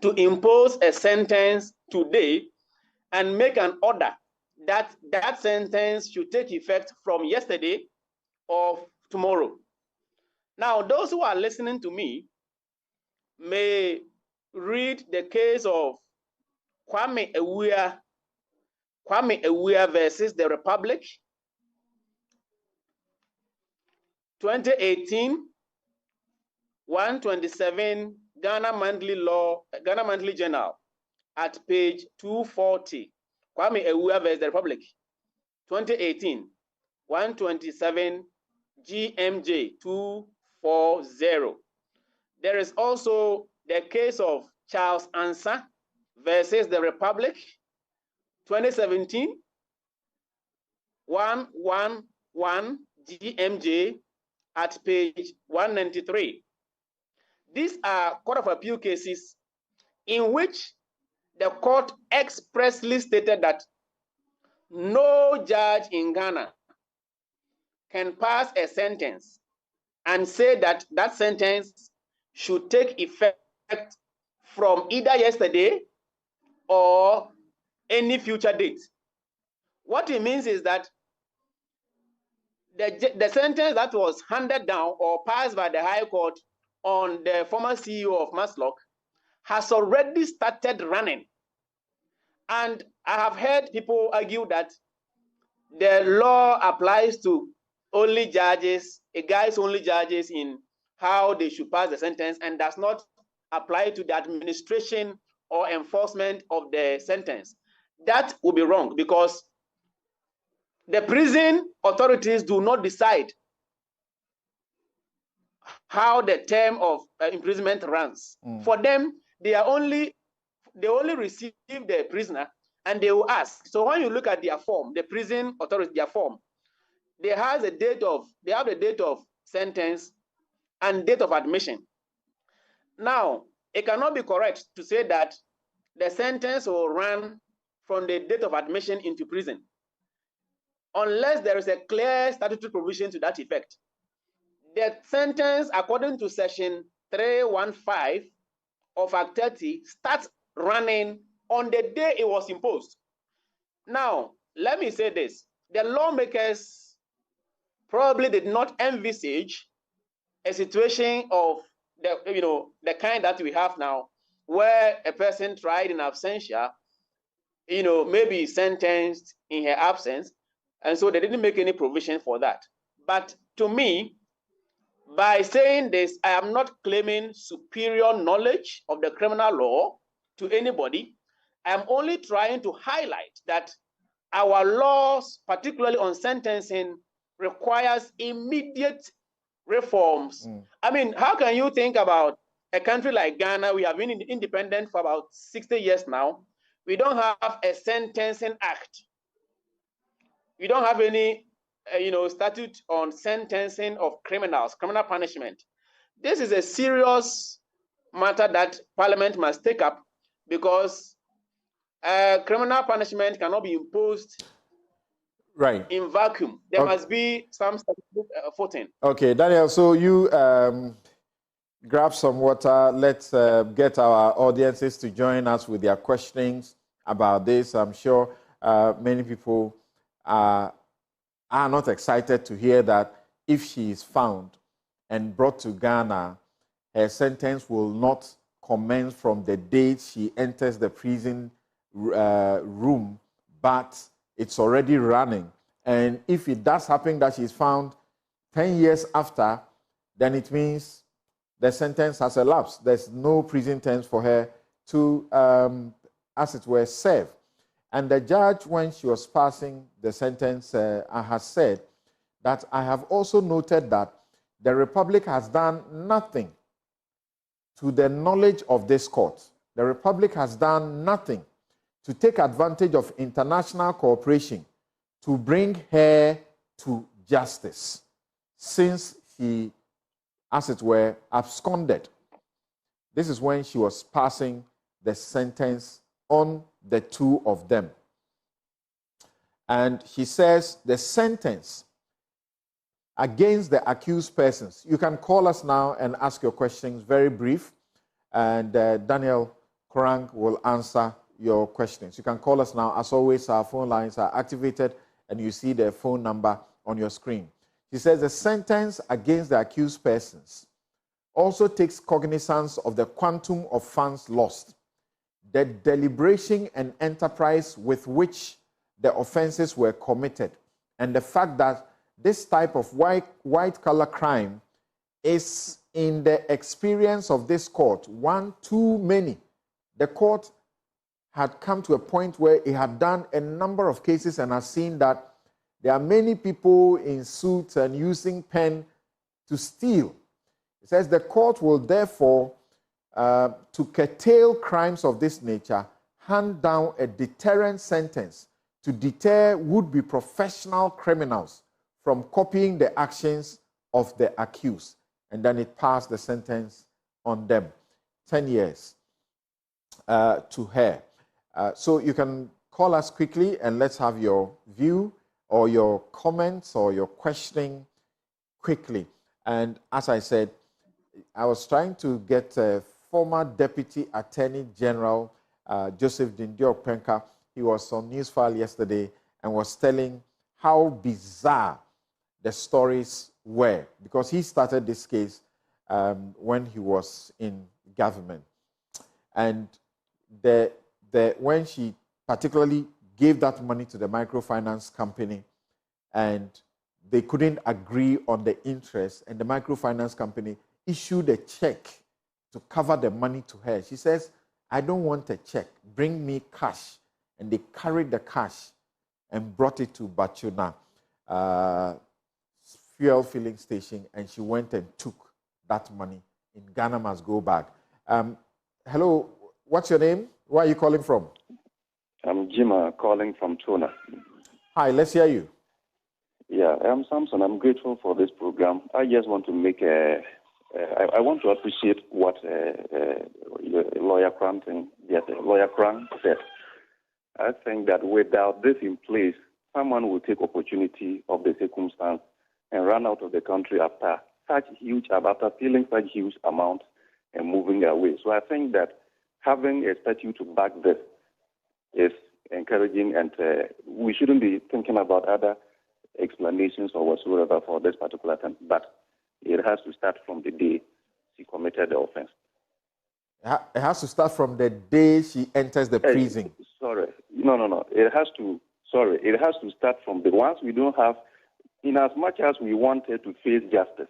to impose a sentence today and make an order that that sentence should take effect from yesterday or tomorrow. Now, those who are listening to me may read the case of Kwame Ewuya versus the Republic, 2018, 127, Ghana Monthly Journal, at page 240. Kwame Ewuya versus the Republic, 2018, 127, GMJ 240. There is also the case of Charles Ansa versus the Republic, 2017, 111, GMJ at page 193. These are Court of Appeal cases in which the court expressly stated that no judge in Ghana can pass a sentence and say that that sentence should take effect from either yesterday or any future date. What it means is that the sentence that was handed down or passed by the High Court on the former CEO of Maslock has already started running. And I have heard people argue that the law applies to only judges, it guides only judges in how they should pass the sentence and does not apply to the administration or enforcement of the sentence. That would be wrong because the prison authorities do not decide how the term of imprisonment runs. For them, they only receive the prisoner and they will ask. So when you look at their form, the prison authority, their form, they have the date of sentence and date of admission. Now, it cannot be correct to say that the sentence will run from the date of admission into prison unless there is a clear statutory provision to that effect. The sentence, according to section 315 of Act 30, starts running on the day it was imposed. Now, let me say this. The lawmakers probably did not envisage a situation of the kind that we have now, where a person tried in absentia, maybe sentenced in her absence, and so they didn't make any provision for that. But to me, by saying this, I am not claiming superior knowledge of the criminal law to anybody. I'm only trying to highlight that our laws, particularly on sentencing, requires immediate reforms. I mean, how can you think about a country like Ghana? We have been independent for about 60 years now. We don't have a sentencing act. We don't have any, statute on sentencing of criminals, criminal punishment. This is a serious matter that Parliament must take up, because criminal punishment cannot be imposed in vacuum. There must be some footing. Okay, Daniel, so you grab some water. Let's get our audiences to join us with their questions about this. I'm sure many people are not excited to hear that if she is found and brought to Ghana, her sentence will not commence from the date she enters the prison room, but it's already running. And if it does happen that she's found 10 years after, then it means the sentence has elapsed. There's no prison terms for her to, as it were, serve. And the judge, when she was passing the sentence, has said that I have also noted that the Republic has done nothing to the knowledge of this court. The Republic has done nothing to take advantage of international cooperation to bring her to justice, since she, as it were, absconded. This is when she was passing the sentence on the two of them. And he says the sentence against the accused persons. You can call us now and ask your questions, very brief, and Daniel Korang will answer your questions. You can call us now. As always, our phone lines are activated, and you see the phone number on your screen. He says the sentence against the accused persons also takes cognizance of the quantum of funds lost, the deliberation and enterprise with which the offenses were committed, and the fact that this type of white-collar crime is, in the experience of this court, one too many. The court had come to a point where it had done a number of cases and has seen that there are many people in suits and using pen to steal. It says the court will therefore, to curtail crimes of this nature, hand down a deterrent sentence to deter would-be professional criminals from copying the actions of the accused. And then it passed the sentence on them, 10 years to her. So you can call us quickly and let's have your view or your comments or your questioning quickly. And as I said, I was trying to get former Deputy Attorney General Joseph Dindio Penka. He was on Newsfile yesterday and was telling how bizarre the stories were, because he started this case when he was in government. And when she particularly gave that money to the microfinance company and they couldn't agree on the interest, and the microfinance company issued a check to cover the money to her. She says, I don't want a check, bring me cash. And they carried the cash and brought it to Bachuna fuel filling station, and she went and took that money. In Ghana must go back. Hello, what's your name? Where are you calling from? I'm Jima, calling from Tuna. Hi, let's hear you. Yeah, I'm Samson. I'm grateful for this program. I just want to make I want to appreciate what Lawyer Crank said. I think that without this in place, someone will take opportunity of the circumstance and run out of the country after feeling such huge amount and moving away. So I think that having a statute to back this is encouraging, and we shouldn't be thinking about other explanations or whatsoever for this particular thing, but it has to start from the day she committed the offense. It has to start from the day she enters the prison. No. It has to start from the ones we don't have. In as much as we wanted to face justice,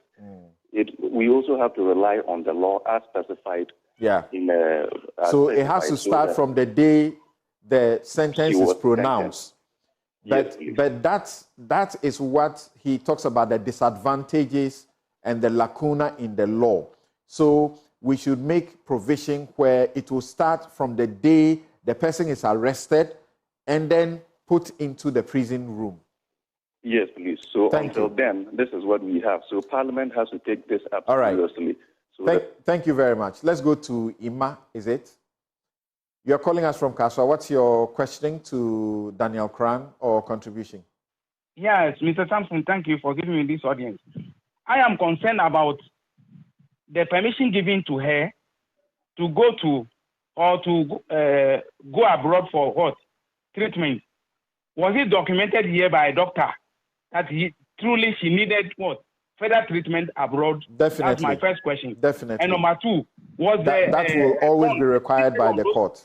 we also have to rely on the law as specified Yeah. So it has to start from the day the sentence is pronounced. But that is what he talks about, the disadvantages and the lacuna in the law. So we should make provision where it will start from the day the person is arrested and then put into the prison room. Yes, please. So until then, this is what we have. So Parliament has to take this up seriously. So thank you very much. Let's go to Ima, is it? You're calling us from Kaswa. What's your question to Daniel Cran or contribution? Yes, Mr. Sampson, thank you for giving me this audience. I am concerned about the permission given to her to go to or to go abroad for what? Treatment. Was it documented here by a doctor that truly she needed what? Further treatment abroad? Definitely. That's my first question. Definitely. And number two, was that will always be required by the court.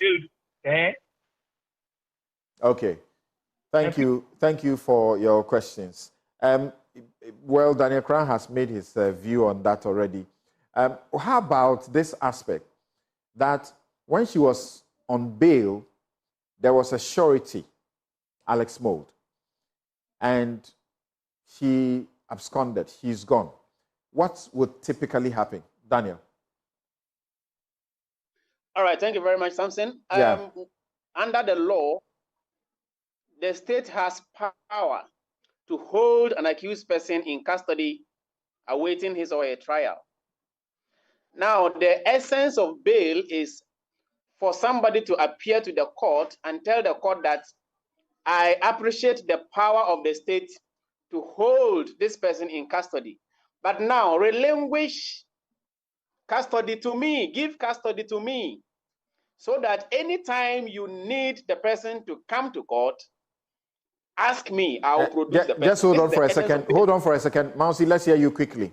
Okay. Thank you. Thank you for your questions. Well, Daniel Cran has made his view on that already. How about this aspect that when she was on bail, there was a surety, Alex Mold, and she absconded. She's gone. What would typically happen? Daniel? All right. Thank you very much, Samson. Yeah. Under the law, the state has power to hold an accused person in custody awaiting his or her trial. Now, the essence of bail is for somebody to appear to the court and tell the court that I appreciate the power of the state to hold this person in custody. But now, relinquish custody to me, give custody to me, so that anytime you need the person to come to court, ask me, I will produce the person. Just hold on for a second. Hold on for a second. Mausi, let's hear you quickly.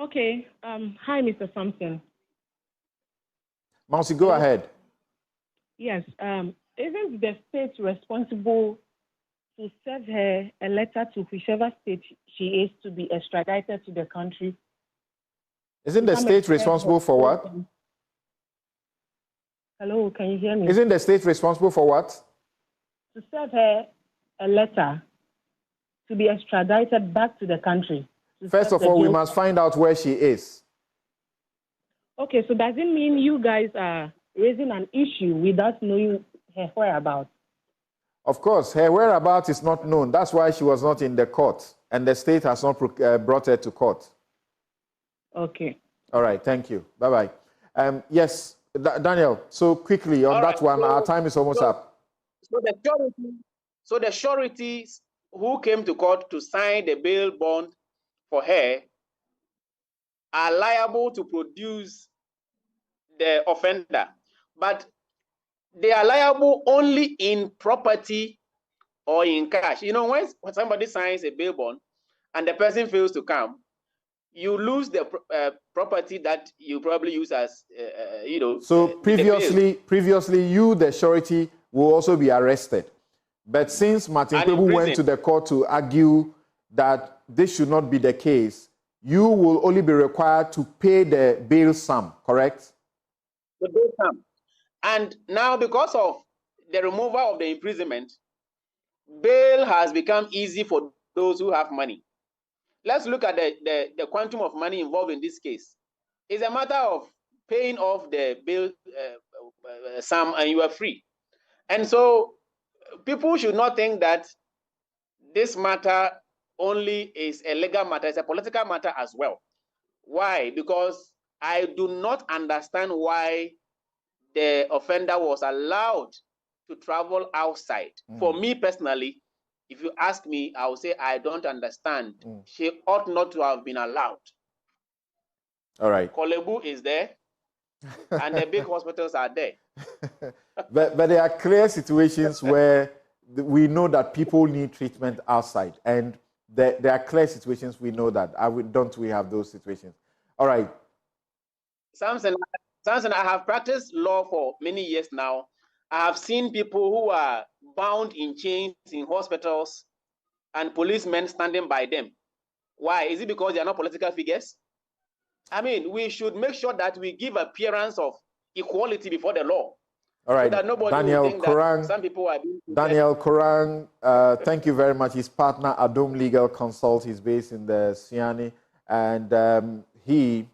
Okay. Hi, Mr. Sampson. Mausi, go ahead. Yes. Isn't the state responsible to serve her a letter to whichever state she is to be extradited to the country? Isn't the state responsible for what? Hello, can you hear me? Isn't the state responsible for what? To serve her a letter to be extradited back to the country. First of all, we must find out where she is. Okay, so does it mean you guys are raising an issue without knowing her whereabouts? Of course, her whereabouts is not known. That's why she was not in the court, and the state has not brought her to court. Okay. All right, thank you. Bye-bye. Yes, Daniel, so quickly on that one, our time is almost up. So the sureties who came to court to sign the bail bond for her are liable to produce the offender, but they are liable only in property or in cash. You know, when somebody signs a bail bond and the person fails to come, you lose the property that you probably use as, So previously, you, the surety, will also be arrested. But since Martin Kwebu went to the court to argue that this should not be the case, you will only be required to pay the bail sum, correct? The bail sum. And now, because of the removal of the imprisonment, bail has become easy for those who have money. Let's look at the quantum of money involved in this case. It's a matter of paying off the bail sum and you are free. And so people should not think that this matter only is a legal matter, it's a political matter as well. Why? Because I do not understand why the offender was allowed to travel outside. For me personally, if you ask me, I will say I don't understand. She ought not to have been allowed. All right. Kolebu is there, and the big hospitals are there. But there are clear situations where we know that people need treatment outside, and there are clear situations we know that. Don't we have those situations? All right. Samson, I have practiced law for many years now. I have seen people who are bound in chains in hospitals and policemen standing by them. Why? Is it because they are not political figures? I mean, we should make sure that we give appearance of equality before the law. All right, So that nobody Daniel will think Korang, that some people are being... Daniel Korang, thank you very much. His partner, Adom Legal Consult, is based in the Siani, and he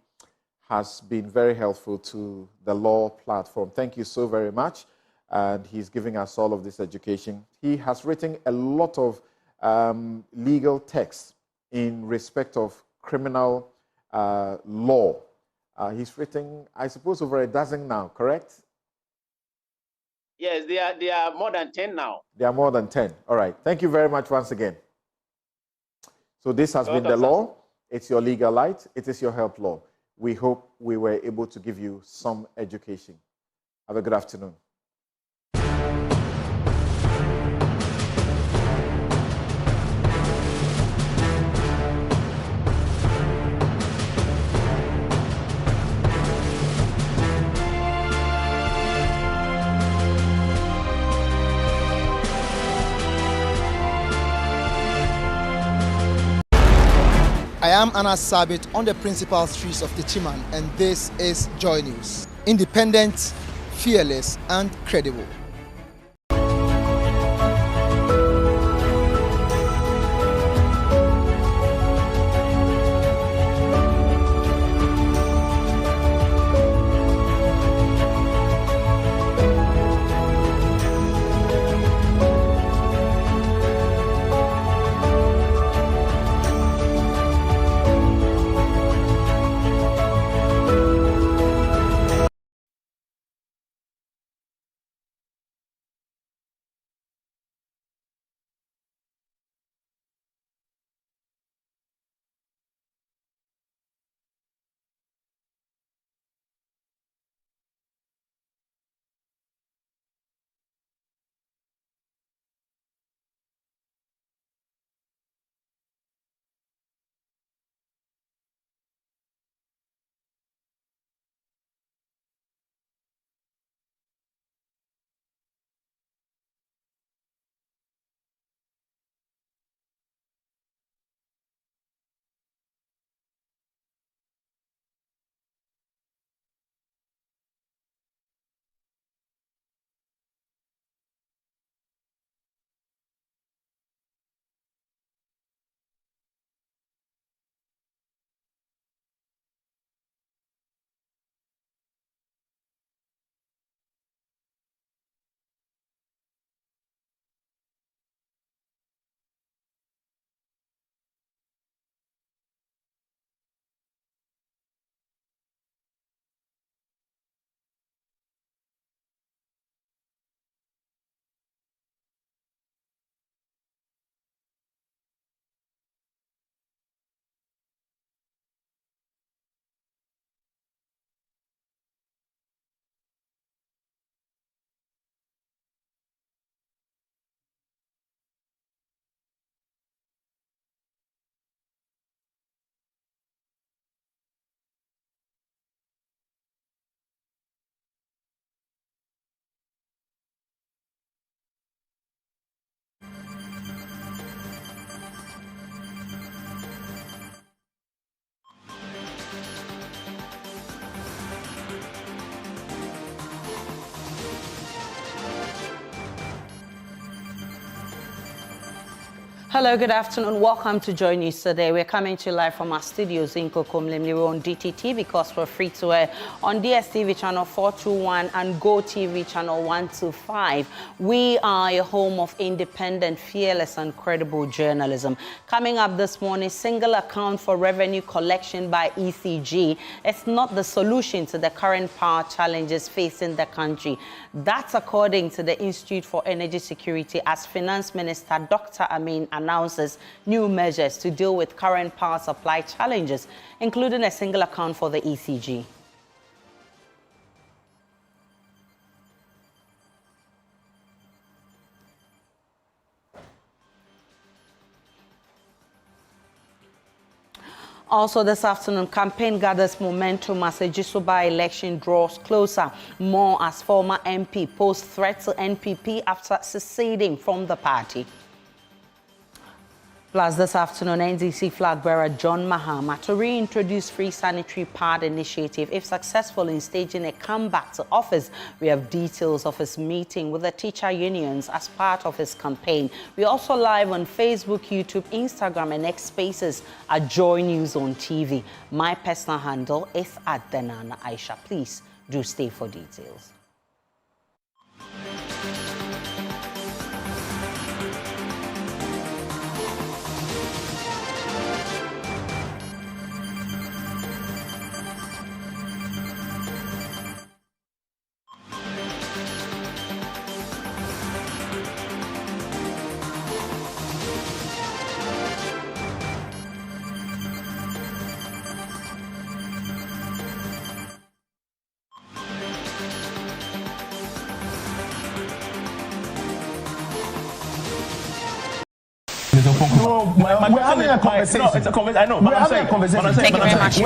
has been very helpful to the law platform. Thank you so very much. And he's giving us all of this education. He has written a lot of legal texts in respect of criminal law. He's written, I suppose, over a dozen now, correct? Yes, they are more than 10 now. There are more than 10. All right. Thank you very much once again. So this has been The Law. It's your legal light. It is your help law. We hope we were able to give you some education. Have a good afternoon. I am Anas Sabit on the principal streets of Tichiman, and this is Joy News. Independent, fearless, and credible. Hello, good afternoon. Welcome to Joy News today. We're coming to you live from our studios in Kokomlemle. We're on DTT because we're free to air on DSTV channel 421 and Go TV channel 125. We are a home of independent, fearless, and credible journalism. Coming up this morning, single account for revenue collection by ECG. It's not the solution to the current power challenges facing the country. That's according to the Institute for Energy Security, as Finance Minister Dr. Amin announces new measures to deal with current power supply challenges, including a single account for the ECG. Also this afternoon, campaign gathers momentum as a Jisuba election draws closer. More as former MP posts threat to NPP after seceding from the party. Plus, this afternoon, NDC flag bearer John Mahama to reintroduce free sanitary pad initiative if successful in staging a comeback to office. We have details of his meeting with the teacher unions as part of his campaign. We're also live on Facebook, YouTube, Instagram, and X Spaces at JoyNews on TV. My personal handle is @Denana Aisha. Please do stay for details. No, we're having a conversation. No, it's a conversation. I know. We're having a conversation. Thank you very much.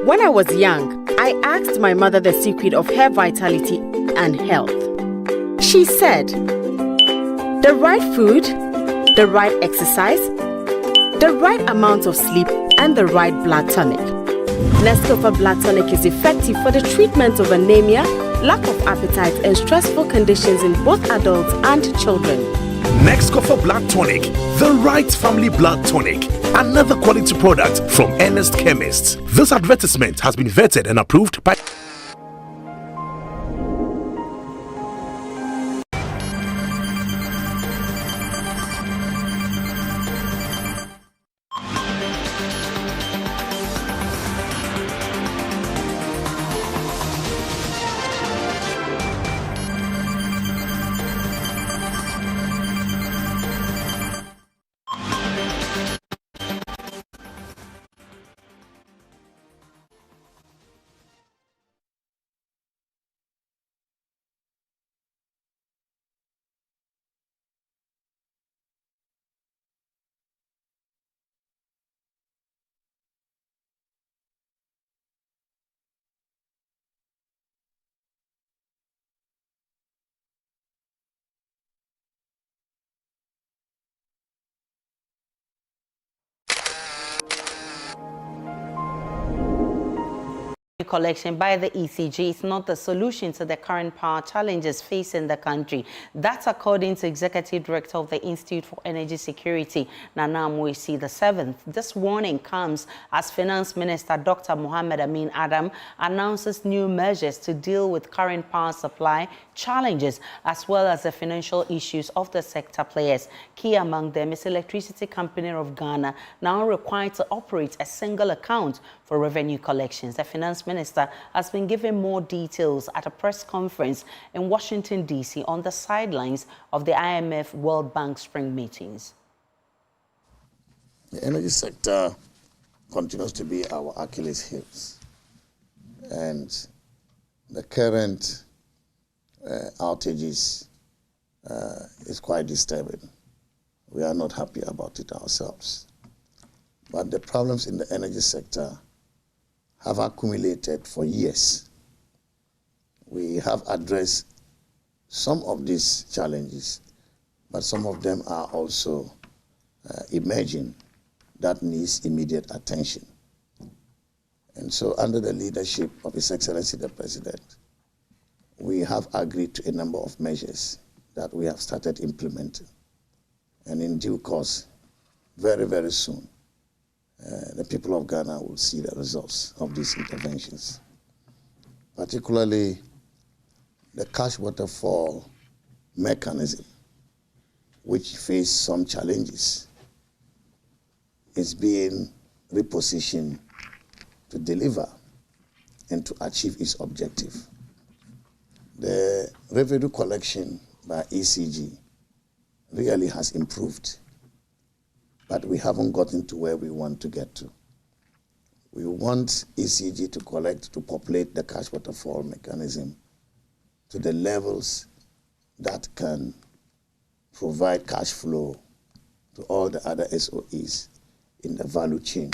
When I was young, I asked my mother the secret of hair vitality and health. She said, the right food, the right exercise, the right amount of sleep, and the right blood tonic. Nescafe Blood Tonic is effective for the treatment of anemia, lack of appetite, and stressful conditions in both adults and children. Nescafe Blood Tonic, the right family blood tonic. Another quality product from Ernest Chemists. This advertisement has been vetted and approved by... Collection by the ECG is not the solution to the current power challenges facing the country. That's according to Executive Director of the Institute for Energy Security, Nana Moisi VII. This warning comes as Finance Minister Dr. Mohammed Amin Adam announces new measures to deal with current power supply challenges as well as the financial issues of the sector players. Key among them is Electricity Company of Ghana, now required to operate a single account for revenue collections. The Finance Minister has been given more details at a press conference in Washington, D.C. on the sidelines of the IMF World Bank spring meetings. The energy sector continues to be our Achilles heels, and the current outages is quite disturbing. We are not happy about it ourselves. But the problems in the energy sector have accumulated for years. We have addressed some of these challenges, but some of them are also emerging that needs immediate attention. And so under the leadership of His Excellency the President, we have agreed to a number of measures that we have started implementing. And in due course, very, very soon, the people of Ghana will see the results of these interventions. Particularly the cash waterfall mechanism, which faced some challenges, is being repositioned to deliver and to achieve its objective. The revenue collection by ECG really has improved, but we haven't gotten to where we want to get to. We want ECG to collect, to populate the cash waterfall mechanism to the levels that can provide cash flow to all the other SOEs in the value chain,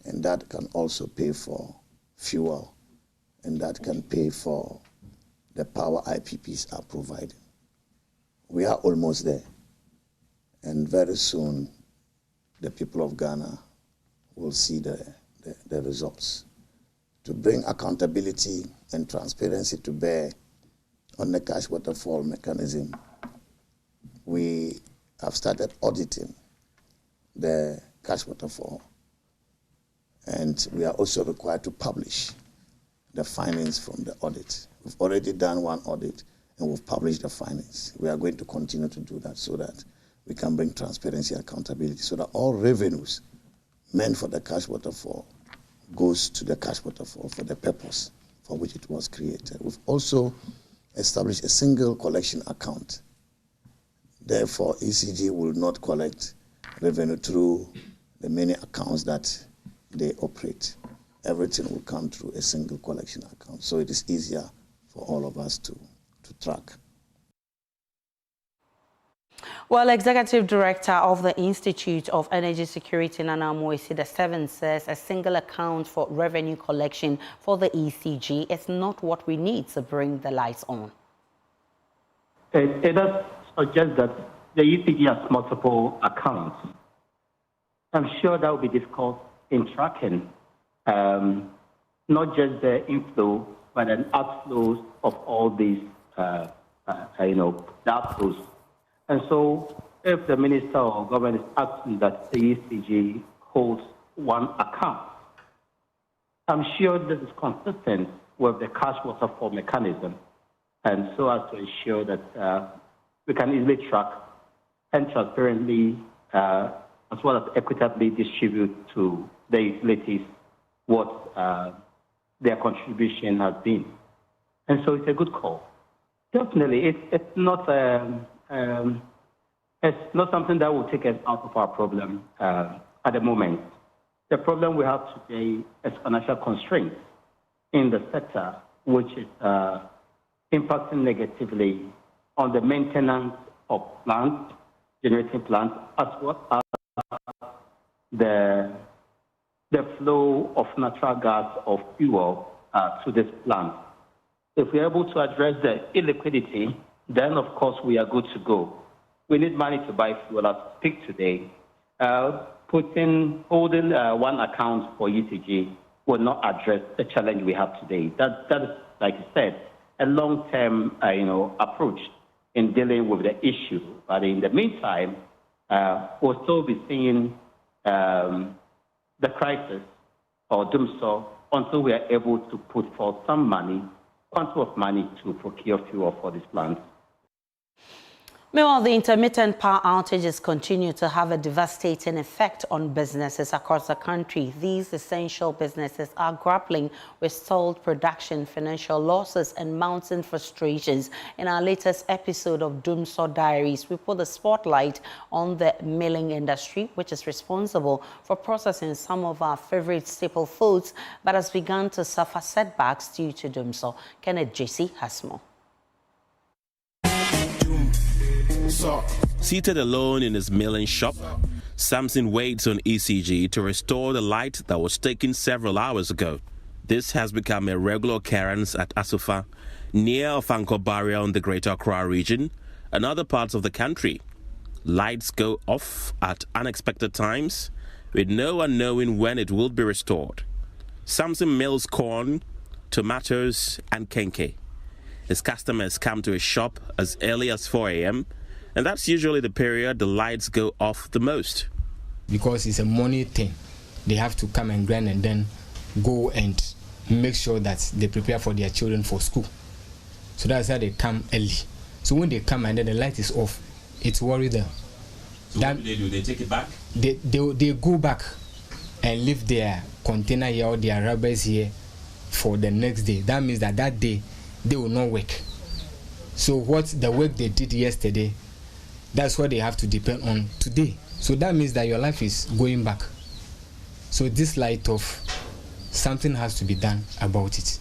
and that can also pay for fuel, and that can pay for the power IPPs are providing. We are almost there. And very soon, the people of Ghana will see the results. To bring accountability and transparency to bear on the cash waterfall mechanism, we have started auditing the cash waterfall. And we are also required to publish the findings from the audit. We've already done one audit and we've published the findings. We are going to continue to do that so that we can bring transparency and accountability so that all revenues meant for the cash waterfall goes to the cash waterfall for the purpose for which it was created. We've also established a single collection account. Therefore, ECG will not collect revenue through the many accounts that they operate. Everything will come through a single collection account. So it is easier for all of us to track. Well, Executive Director of the Institute of Energy Security, Nana Moisida Seven, says a single account for revenue collection for the ECG is not what we need to bring the lights on. It does suggest that the ECG has multiple accounts. I'm sure that will be discussed in tracking, not just the inflow, but an outflows of all these, the outflows. And so if the minister or government is asking that the ECG holds one account, I'm sure this is consistent with the cash waterfall mechanism, and so as to ensure that we can easily track and transparently, as well as equitably distribute to the utilities what their contribution has been. And so it's a good call. Definitely, it's not something that will take us out of our problem at the moment. The problem we have today is financial constraints in the sector, which is impacting negatively on the maintenance of plants, generating plants, as well as the flow of natural gas or fuel to this plant. If we're able to address the illiquidity, then of course we are good to go. We need money to buy fuel as we speak today. Holding one account for ECG will not address the challenge we have today. That is, like I said, a long-term approach in dealing with the issue. But in the meantime, we'll still be seeing the crisis or doomsday until we are able to put forth some money, quantum of money to procure fuel for these plants. Meanwhile, the intermittent power outages continue to have a devastating effect on businesses across the country. These essential businesses are grappling with stalled production, financial losses, and mounting frustrations. In our latest episode of Doomsaw Diaries, we put the spotlight on the milling industry, which is responsible for processing some of our favorite staple foods, but has begun to suffer setbacks due to Doomsaw. Kenneth JC has more. Seated alone in his milling shop, Samson waits on ECG to restore the light that was taken several hours ago. This has become a regular occurrence at Asufa, near Ofanko Barrier in the Greater Accra region and other parts of the country. Lights go off at unexpected times, with no one knowing when it will be restored. Samson mills corn, tomatoes and kenke. His customers come to his shop as early as 4 a.m., and that's usually the period the lights go off the most. Because it's a money thing, they have to come and grind and then go and make sure that they prepare for their children for school. So that's how they come early. So when they come and then the light is off, it's worry them. So what do? They take it back? They go back and leave their container here or their rubbers here for the next day. That means that day they will not work. So what the work they did yesterday, that's what they have to depend on today. So that means that your life is going back. So this light off, something has to be done about it.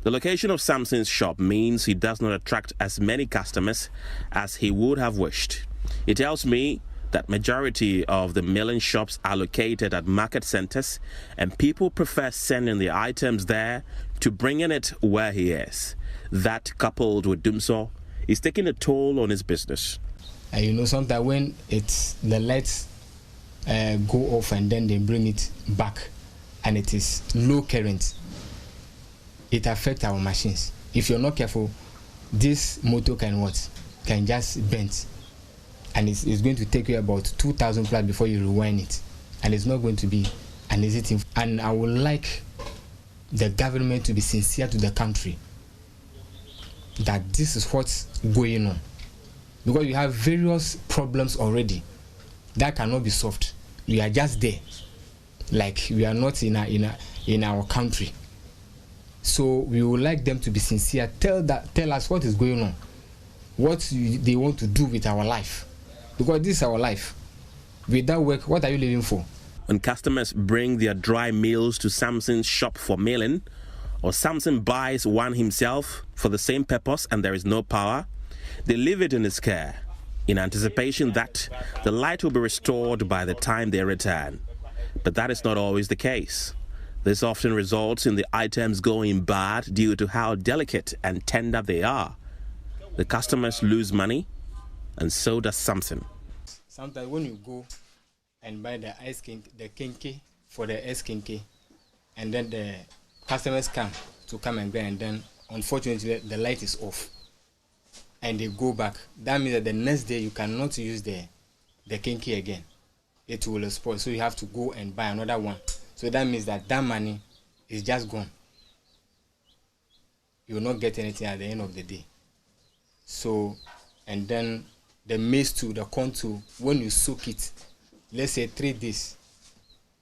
The location of Samson's shop means he does not attract as many customers as he would have wished. He tells me that majority of the milling shops are located at market centers and people prefer sending the items there to bringing it where he is. That, coupled with Doomsaw, is taking a toll on his business. You know, sometimes when the lights go off and then they bring it back and it is low current, it affects our machines. If you're not careful, this motor can just bend, and it's going to take you about 2,000 plus before you rewind it, and it's not going to be an easy thing. And I would like the government to be sincere to the country that this is what's going on, because we have various problems already that cannot be solved. We are just there, like we are not in our country. So we would like them to be sincere. Tell us what is going on, what they want to do with our life, because this is our life. Without work, what are you living for? When customers bring their dry meals to Samson's shop for mailing, or Samson buys one himself for the same purpose and there is no power, they leave it in his care in anticipation that the light will be restored by the time they return. But that is not always the case. This often results in the items going bad due to how delicate and tender they are. The customers lose money, and so does Samson. Sometimes when you go and buy the ice kink, the kinky for the ice kinky, and then the customers come and buy, and then unfortunately the light is off and they go back. That means that the next day you cannot use the kinky again. It will spoil, so you have to go and buy another one. So that means that money is just gone. You will not get anything at the end of the day. So, and then the maize too, the corn too, when you soak it, let's say 3 days,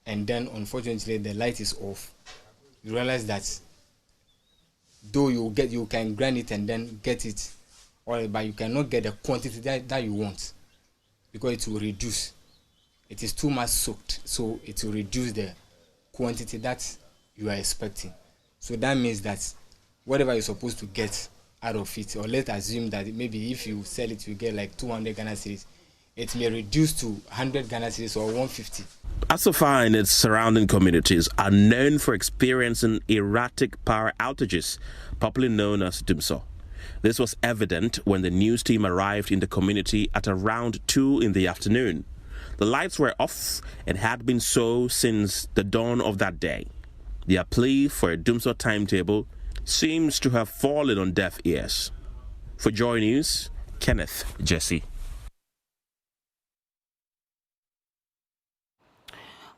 and then unfortunately the light is off, you realize that though you can grind it and then get it, but you cannot get the quantity that you want, because it will reduce. It is too much soaked, so it will reduce the quantity that you are expecting. So that means that whatever you're supposed to get out of it, or let's assume that maybe if you sell it, you get like 200 Ghana cedis, it may reduce to 100 Ghana cedis or 150. Asofar and its surrounding communities are known for experiencing erratic power outages, popularly known as Dumso. This was evident when the news team arrived in the community at around 2 in the afternoon. The lights were off and had been so since the dawn of that day. Their plea for a Dumso timetable seems to have fallen on deaf ears. For Joy News, Kenneth Jesse.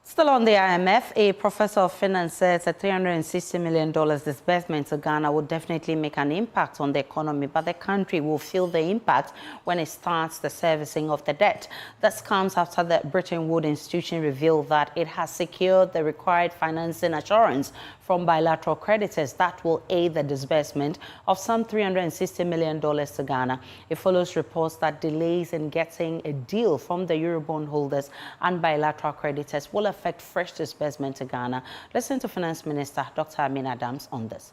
Still on the IMF, a professor of finance says a $360 million disbursement to Ghana will definitely make an impact on the economy, but the country will feel the impact when it starts the servicing of the debt. This comes after the Bretton Woods institution revealed that it has secured the required financing assurance from bilateral creditors that will aid the disbursement of some $360 million to Ghana. It follows reports that delays in getting a deal from the Eurobond holders and bilateral creditors will affect fresh disbursement to Ghana. Listen to Finance Minister Dr. Amin Adams on this.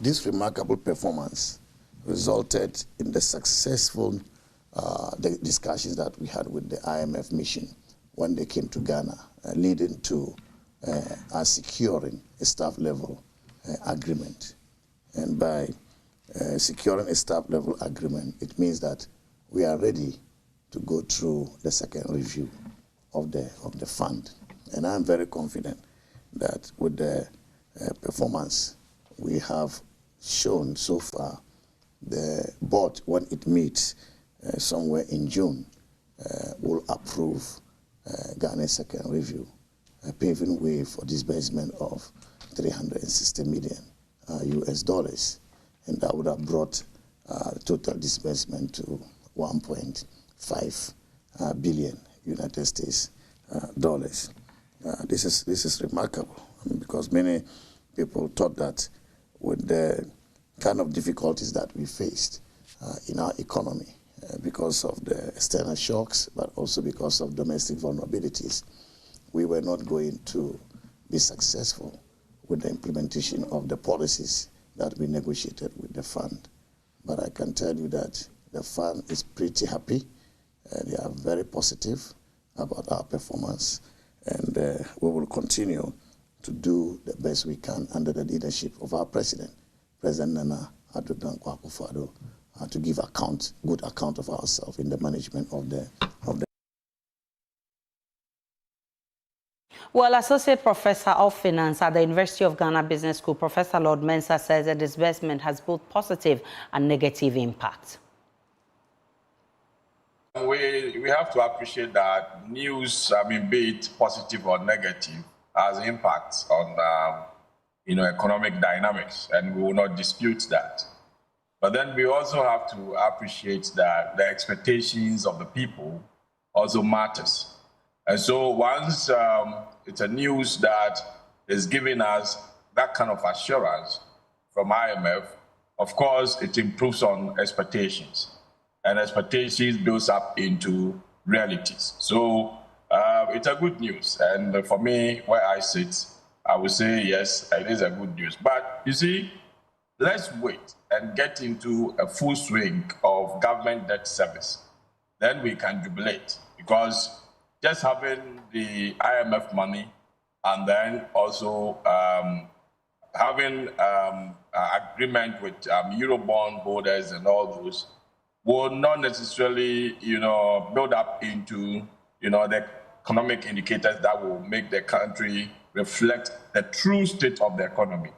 This remarkable performance resulted in the successful discussions that we had with the IMF mission when they came to Ghana, leading to us securing a staff-level agreement. And by securing a staff-level agreement, it means that we are ready to go through the second review of the fund. And I'm very confident that with the performance we have shown so far, the board, when it meets somewhere in June, will approve Ghana's second review, paving way for disbursement of $360 million US dollars, and that would have brought total disbursement to 1.5 billion United States dollars. This is remarkable, because many people thought that with the kind of difficulties that we faced in our economy, because of the external shocks, but also because of domestic vulnerabilities, we were not going to be successful with the implementation of the policies that we negotiated with the fund. But I can tell you that the fund is pretty happy. They are very positive about our performance, and we will continue to do the best we can under the leadership of our president, President Nana Addo Dankwa Akufo-Addo, to give good account of ourselves in the management of the. Well, Associate Professor of Finance at the University of Ghana Business School, Professor Lord Mensah, says the disbursement has both positive and negative impact. We have to appreciate that news, be it positive or negative, has impacts on economic dynamics, and we will not dispute that. But then we also have to appreciate that the expectations of the people also matters. And so once it's a news that is giving us that kind of assurance from IMF, of course, it improves on expectations. And expectations builds up into realities. So it's a good news. And for me, where I sit, I would say, yes, it is a good news. But you see, let's wait and get into a full swing of government debt service. Then we can jubilate, because just having the IMF money and then also having agreement with Eurobond holders and all those will not necessarily, build up into, the economic indicators that will make the country reflect the true state of the economy.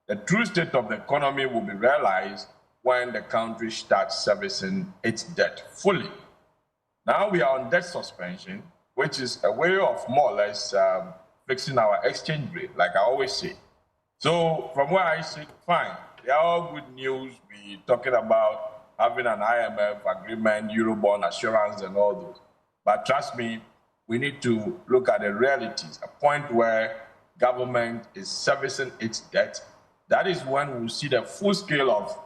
The true state of the economy will be realized when the country starts servicing its debt fully. Now we are on debt suspension, which is a way of more or less fixing our exchange rate, like I always say. So from where I sit, fine. They are all good news. We're talking about having an IMF agreement, Eurobond assurance, and all those. But trust me, we need to look at the realities, a point where government is servicing its debt. That is when we'll see the full scale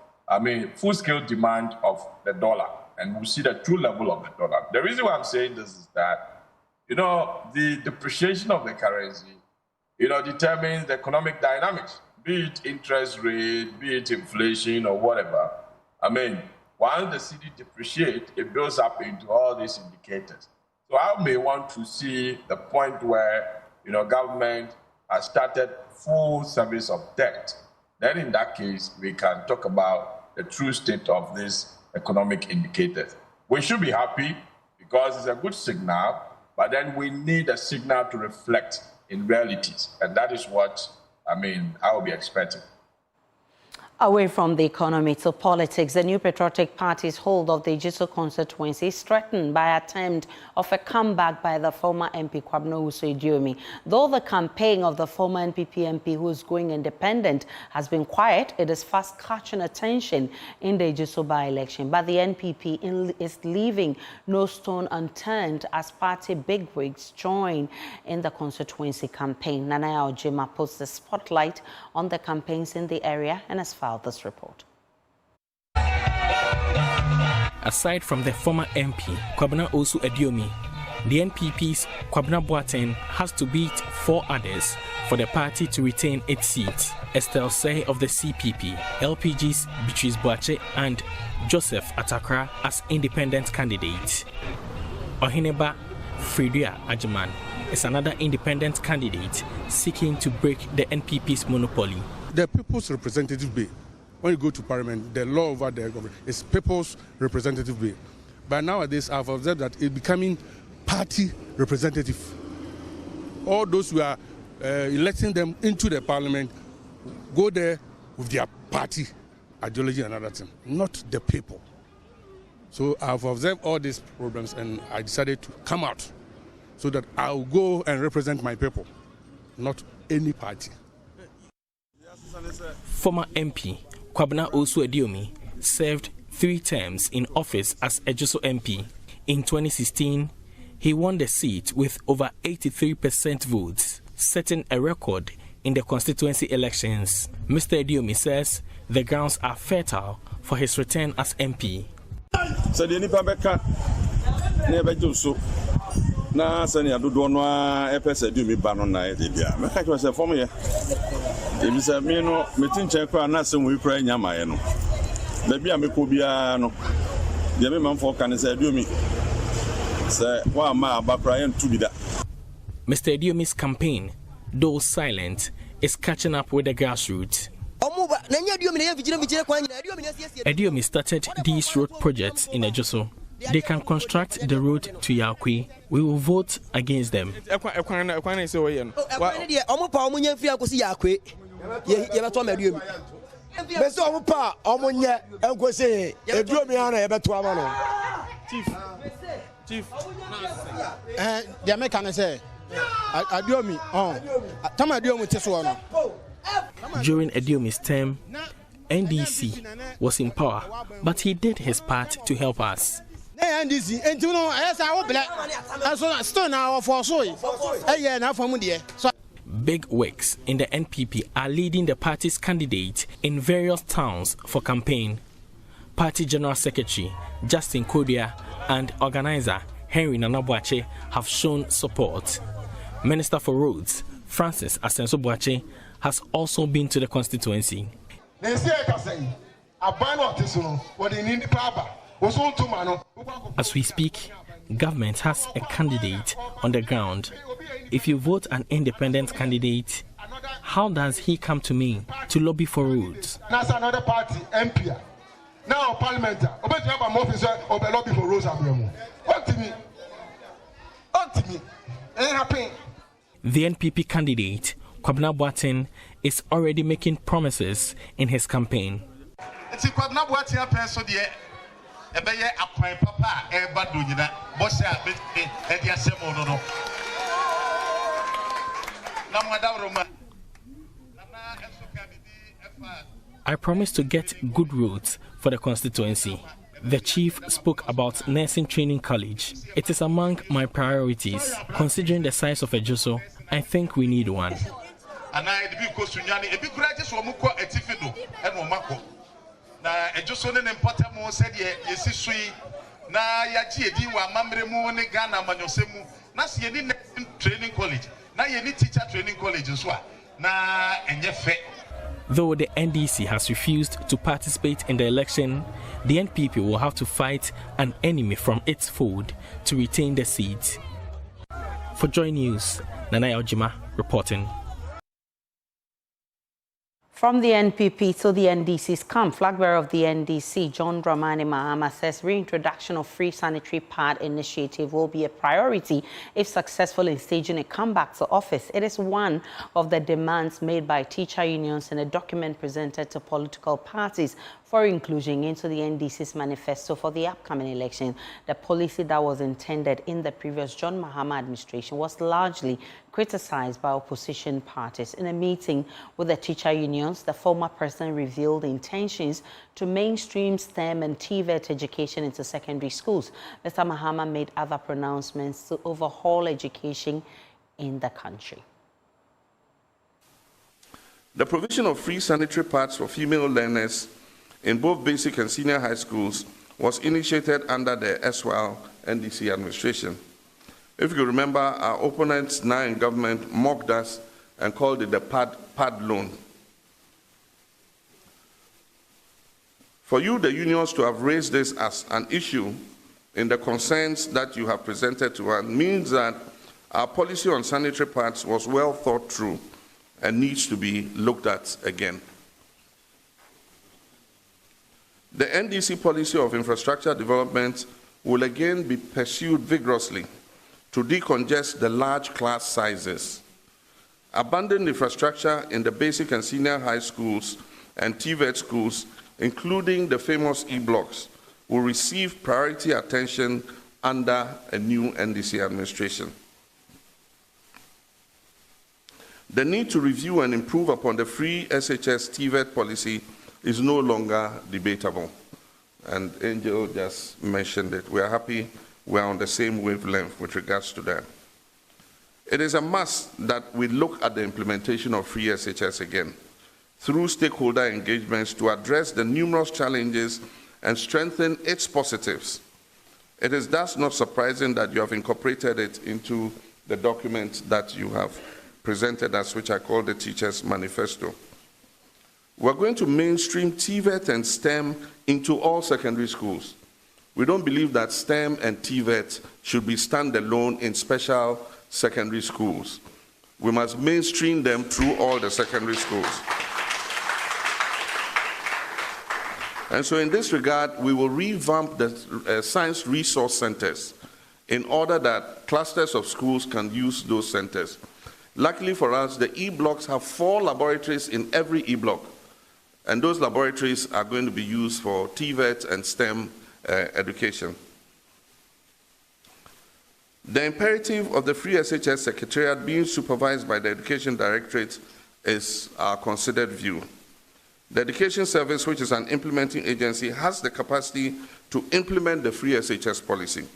demand of the dollar, and we'll see the true level of the dollar. The reason why I'm saying this is that, the depreciation of the currency, determines the economic dynamics, be it interest rate, be it inflation or whatever. Once the cedi depreciates, it builds up into all these indicators. So I may want to see the point where, government has started full service of debt. Then in that case, we can talk about the true state of these economic indicators. We should be happy because it's a good signal, but then we need a signal to reflect in realities. And that is what, I will be expecting. Away from the economy to politics, the New Patriotic Party's hold of the Jiso constituency is threatened by attempt of a comeback by the former MP Kwabena Uso-Idiomi. Though the campaign of the former NPP MP who is going independent has been quiet, it is fast catching attention in the Jiso by-election. But the NPP is leaving no stone unturned as party bigwigs join in the constituency campaign. Nanaya Ojima puts the spotlight on the campaigns in the area and has filed this report. Aside from the former MP, Kwabena Uso-Idiomi, the NPP's Kwabena Boateng has to beat 4 others for the party to retain its seat. Estelle Say of the CPP, LPG's Beatrice Boache and Joseph Atakra as independent candidates. Ohineba Fredia Ajiman is another independent candidate seeking to break the NPP's monopoly. The People's Representative Bill, when you go to Parliament, the law over the government is People's Representative Bill. But nowadays, I've observed that it's becoming party representative. All those who are electing them into the Parliament go there with their party ideology and other thing, not the people. So I've observed all these problems and I decided to come out so that I'll go and represent my people, not any party. Former MP Kwabena Uso-Idiomi served 3 terms in office as a Jiso MP. In 2016, he won the seat with over 83% votes, setting a record in the constituency elections. Mr. Idiomi says the grounds are fertile for his return as MP. Na sani adodo no epese du mi ba no na e bia me ka se form ye e bi se mi no metin chen kwa na se mu kura nyama ye no ba bia me ko bia no de me manfo kan se du mi se wa ma ba kura yen tu bi da. Mr. Idiomi's campaign, though silent, is catching up with the grassroots. Ediomi started these road projects in Ejoso. They can construct the road to Yakwe. We will vote against them. Chief, the American say, During Ediomi's term, NDC was in power, but he did his part to help us. Big wigs in the NPP are leading the party's candidate in various towns for campaign. Party General Secretary Justin Kodia and organizer Henry Nanabuache have shown support. Minister for Roads Francis Asenso-Boache has also been to the constituency. As we speak, government has a candidate on the ground. If you vote an independent candidate, how does he come to me to lobby for roads? That's another party, MP. Now, Parliament, lobby for roads. What to me? Ain't happening. The NPP candidate, Kwabena Boateng, is already making promises in his campaign. I promise to get good roads for the constituency. The chief spoke about nursing training college. It is among my priorities. Considering the size of Ejoso, I think we need one. Though the NDC has refused to participate in the election, the NPP will have to fight an enemy from its fold to retain the seat. For JoyNews, Nanaya Ojima reporting. From the NPP to the NDC's camp, flag bearer of the NDC, John Dramani Mahama, says reintroduction of free sanitary pad initiative will be a priority if successful in staging a comeback to office. It is one of the demands made by teacher unions in a document presented to political parties for inclusion into the NDC's manifesto for the upcoming election. The policy that was intended in the previous John Mahama administration was largely criticized by opposition parties. In a meeting with the teacher unions, the former president revealed intentions to mainstream STEM and TVET education into secondary schools. Mr. Mahama made other pronouncements to overhaul education in the country. The provision of free sanitary pads for female learners in both basic and senior high schools was initiated under the SWAL NDC administration. If you remember, our opponents now in government mocked us and called it the pad loan. For you, the unions, to have raised this as an issue in the concerns that you have presented to us means that our policy on sanitary pads was well thought through and needs to be looked at again. The NDC policy of infrastructure development will again be pursued vigorously to decongest the large class sizes. Abandoned infrastructure in the basic and senior high schools and TVET schools, including the famous E-blocks, will receive priority attention under a new NDC administration. The need to review and improve upon the free SHS TVET policy is no longer debatable. And Angel just mentioned it. We are happy we're on the same wavelength with regards to that. It is a must that we look at the implementation of free SHS again through stakeholder engagements to address the numerous challenges and strengthen its positives. It is thus not surprising that you have incorporated it into the document that you have presented us, which I call the Teachers' Manifesto. We're going to mainstream TVET and STEM into all secondary schools. We don't believe that STEM and TVET should be standalone in special secondary schools. We must mainstream them through all the secondary schools. And so in this regard, we will revamp the science resource centers in order that clusters of schools can use those centers. Luckily for us, the E-blocks have 4 laboratories in every E-block, and those laboratories are going to be used for TVET and STEM education. The imperative of the Free SHS Secretariat being supervised by the Education Directorate is our considered view. The Education Service, which is an implementing agency, has the capacity to implement the Free SHS policy.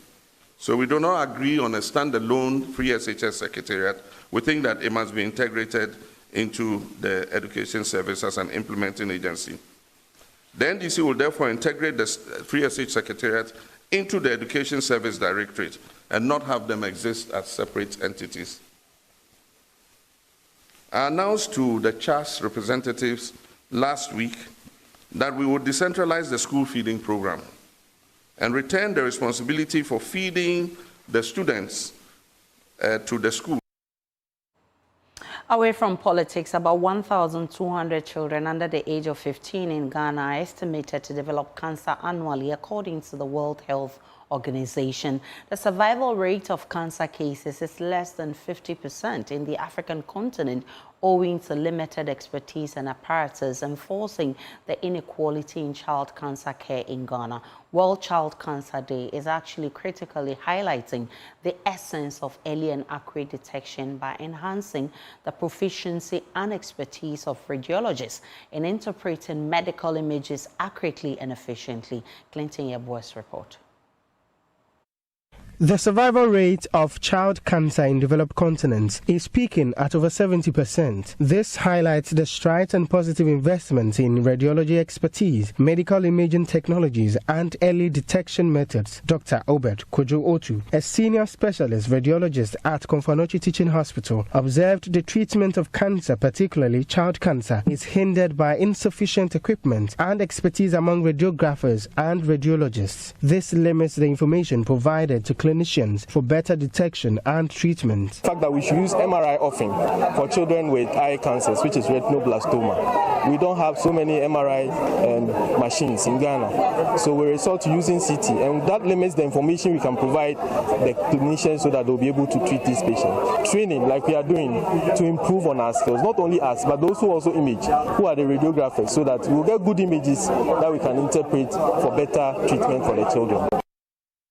So we do not agree on a standalone Free SHS Secretariat. We think that it must be integrated into the Education Service as an implementing agency. The NDC will therefore integrate the Free SH Secretariat into the Education Service Directorate and not have them exist as separate entities. I announced to the CHAS representatives last week that we would decentralize the school feeding program and return the responsibility for feeding the students to the school. Away from politics, about 1,200 children under the age of 15 in Ghana are estimated to develop cancer annually, according to the World Health Organization. The survival rate of cancer cases is less than 50% in the African continent, owing to limited expertise and apparatus, enforcing the inequality in child cancer care in Ghana. World Child Cancer Day is actually critically highlighting the essence of early and accurate detection by enhancing the proficiency and expertise of radiologists in interpreting medical images accurately and efficiently. Clinton Yeboah's report. The survival rate of child cancer in developed continents is peaking at over 70%. This highlights the strides and positive investments in radiology expertise, medical imaging technologies, and early detection methods. Dr. Obed Kojo-Otu, a senior specialist radiologist at Komfanochi Teaching Hospital, observed the treatment of cancer, particularly child cancer, is hindered by insufficient equipment and expertise among radiographers and radiologists. This limits the information provided to clinicians for better detection and treatment. The fact that we should use MRI often for children with eye cancers, which is retinoblastoma. We don't have so many MRI machines in Ghana, so we resort to using CT, and that limits the information we can provide the clinicians so that they'll be able to treat these patients. Training, like we are doing, to improve on our skills, not only us, but those who also image, who are the radiographers, so that we'll get good images that we can interpret for better treatment for the children.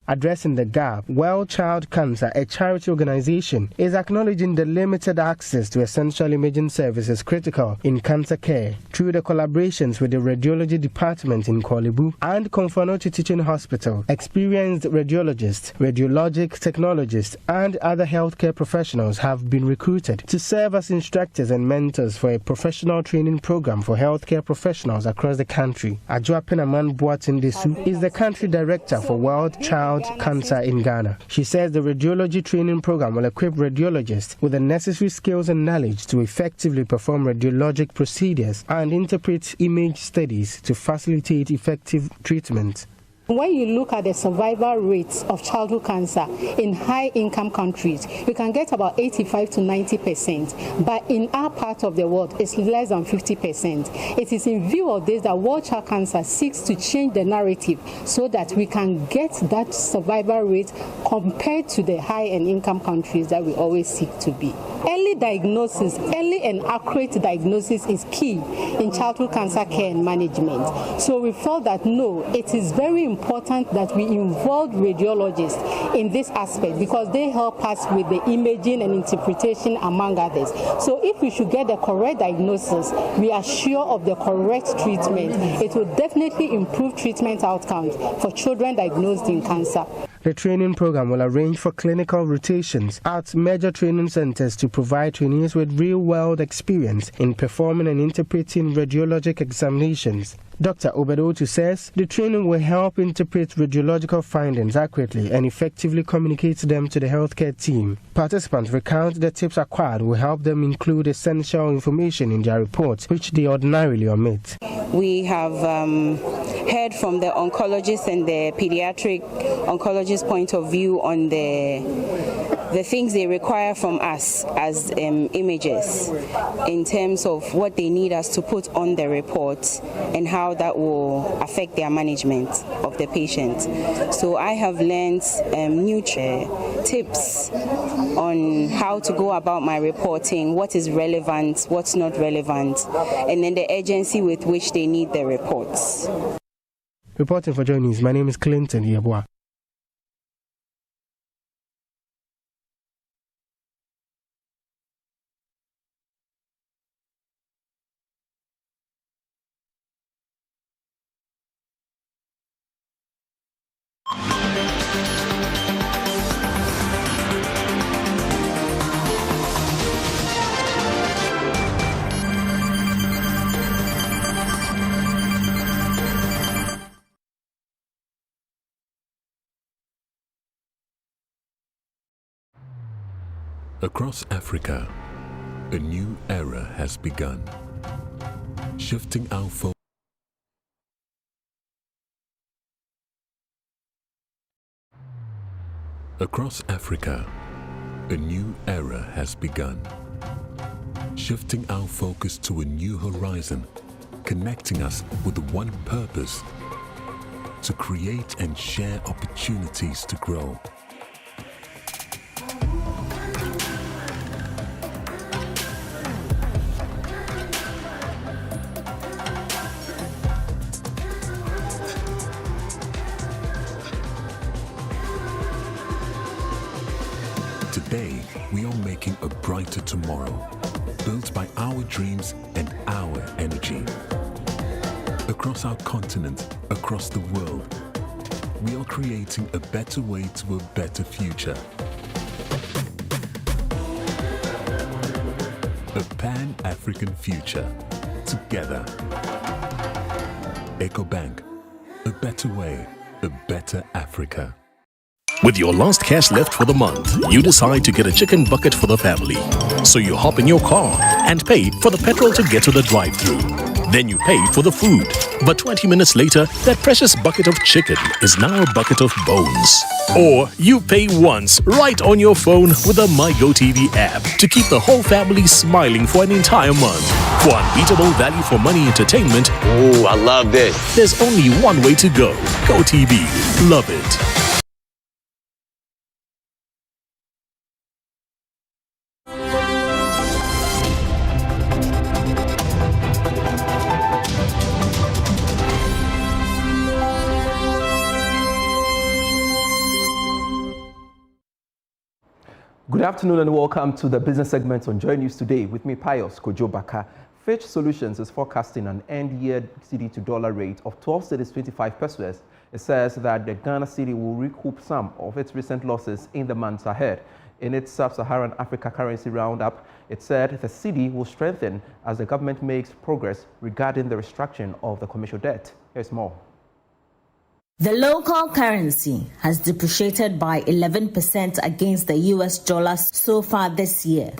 Addressing the gap, World Child Cancer, a charity organization, is acknowledging the limited access to essential imaging services critical in cancer care through the collaborations with the radiology department in Korle Bu and Komfanochi Teaching Hospital. Experienced radiologists, radiologic technologists, and other healthcare professionals have been recruited to serve as instructors and mentors for a professional training program for healthcare professionals across the country. Ajua Penaman Boatindesu is the country director for World Child Cancer in Ghana. She says the radiology training program will equip radiologists with the necessary skills and knowledge to effectively perform radiologic procedures and interpret image studies to facilitate effective treatment. When you look at the survival rates of childhood cancer in high-income countries, you can get about 85 to 90%, but in our part of the world, it's less than 50%. It is in view of this that World Child Cancer seeks to change the narrative so that we can get that survival rate compared to the high and income countries that we always seek to be. Early diagnosis, early and accurate diagnosis is key in childhood cancer care and management. So we felt that no, it is very important that we involve radiologists in this aspect because they help us with the imaging and interpretation, among others. So if we should get the correct diagnosis, we are sure of the correct treatment. It will definitely improve treatment outcomes for children diagnosed in cancer. The training program will arrange for clinical rotations at major training centers to provide trainees with real-world experience in performing and interpreting radiologic examinations. Dr. Obedotu says the training will help interpret radiological findings accurately and effectively communicate them to the healthcare team. Participants recount the tips acquired will help them include essential information in their reports, which they ordinarily omit. We have heard from the oncologist and the pediatric oncologist point of view on the the things they require from us as images in terms of what they need us to put on the report and how that will affect their management of the patient. So I have learned new tips on how to go about my reporting, what is relevant, what's not relevant, and then the urgency with which they need the reports. Reporting for JoyNews, my name is Clinton Bawa. Across Africa, a new era has begun, shifting our focus. Across Africa, a new era has begun, shifting our focus to a new horizon, connecting us with one purpose: to create and share opportunities to grow. Today, we are making a brighter tomorrow, built by our dreams and our energy. Across our continent, across the world, we are creating a better way to a better future. A Pan-African future, together. EcoBank, a better way, a better Africa. With your last cash left for the month, you decide to get a chicken bucket for the family. So you hop in your car and pay for the petrol to get to the drive-thru. Then you pay for the food. But 20 minutes later, that precious bucket of chicken is now a bucket of bones. Or you pay once right on your phone with the MyGoTV app to keep the whole family smiling for an entire month. For unbeatable value for money entertainment, oh, I love this. There's only one way to go. GoTV. Love it. Good afternoon and welcome to the business segment on JoyNews today with me, Pius Kojo-Baka. Fitch Solutions is forecasting an end-year cedi to dollar rate of 12 cedis 25 pesos. It says that the Ghana cedi will recoup some of its recent losses in the months ahead. In its Sub-Saharan Africa currency roundup, it said the cedi will strengthen as the government makes progress regarding the restructuring of the commercial debt. Here's more. The local currency has depreciated by 11% against the US dollar so far this year.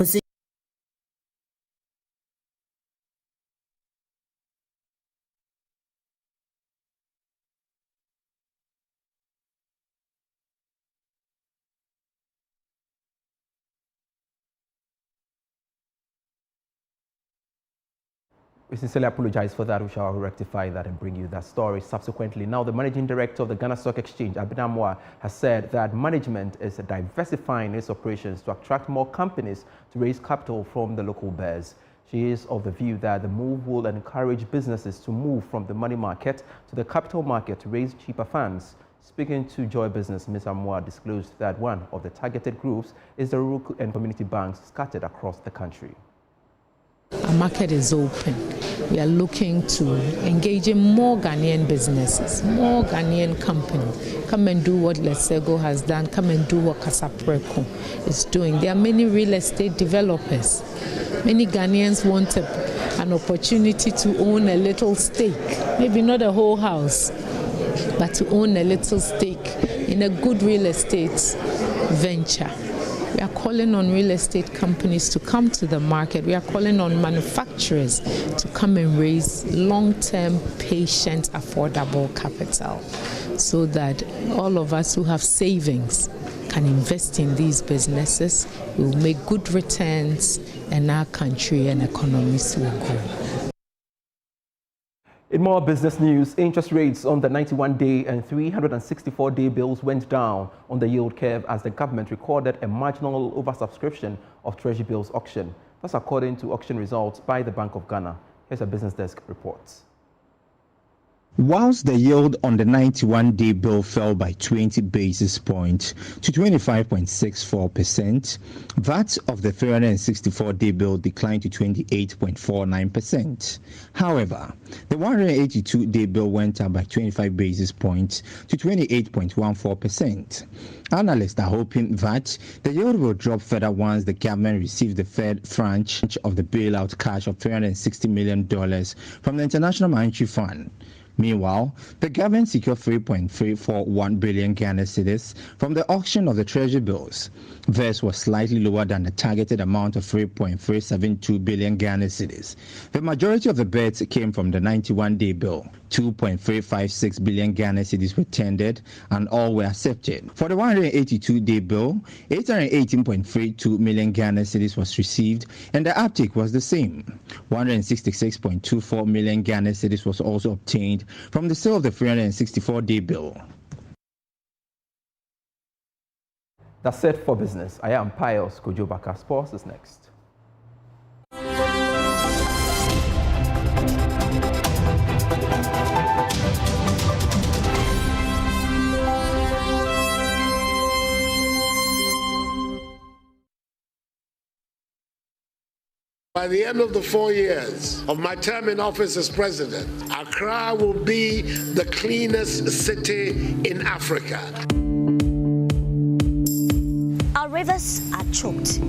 We sincerely apologize for that. We shall rectify that and bring you that story subsequently. Now, the managing director of the Ghana Stock Exchange, Bawa, has said that management is diversifying its operations to attract more companies to raise capital from the local bears. She is of the view that the move will encourage businesses to move from the money market to the capital market to raise cheaper funds. Speaking to Joy Business, Ms. Amwa disclosed that one of the targeted groups is the rural and community banks scattered across the country. Our market is open. We are looking to engage in more Ghanaian businesses, more Ghanaian companies. Come and do what Lesego has done. Come and do what Kasapreko is doing. There are many real estate developers. Many Ghanaians want an opportunity to own a little stake, maybe not a whole house, but to own a little stake in a good real estate venture. We are calling on real estate companies to come to the market. We are calling on manufacturers to come and raise long-term, patient, affordable capital so that all of us who have savings can invest in these businesses, we will make good returns, and our country and economies will grow. In more business news, interest rates on the 91-day and 364-day bills went down on the yield curve as the government recorded a marginal oversubscription of Treasury bills auction. That's according to auction results by the Bank of Ghana. Here's a business desk report. Whilst the yield on the 91-day bill fell by 20 basis points to 25.64%, that of the 364-day bill declined to 28.49%. However, the 182-day bill went up by 25 basis points to 28.14%. Analysts are hoping that the yield will drop further once the government receives the third tranche of the bailout cash of $360 million from the International Monetary Fund. Meanwhile, the government secured 3.341 billion Ghana cedis from the auction of the Treasury bills. This was slightly lower than the targeted amount of 3.372 billion Ghana cedis. The majority of the bids came from the 91-day bill. 2.356 billion Ghana cedis were tendered and all were accepted. For the 182-day bill, 818.32 million Ghana cedis was received and the uptake was the same. 166.24 million Ghana cedis was also obtained from the sale of the 364-day bill. That's it for business. I am Pius Kojobaka. Sports is next. By the end of the 4 years of my term in office as president, Accra will be the cleanest city in Africa. Our rivers are choked.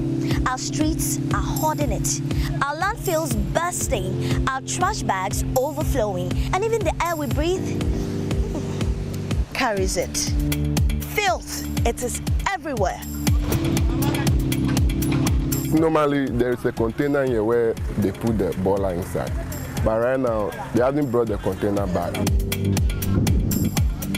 Our streets are hoarding it. Our landfills bursting. Our trash bags overflowing. And even the air we breathe carries it. Filth, it is everywhere. Normally, there is a container here where they put the boiler inside. But right now, they haven't brought the container back.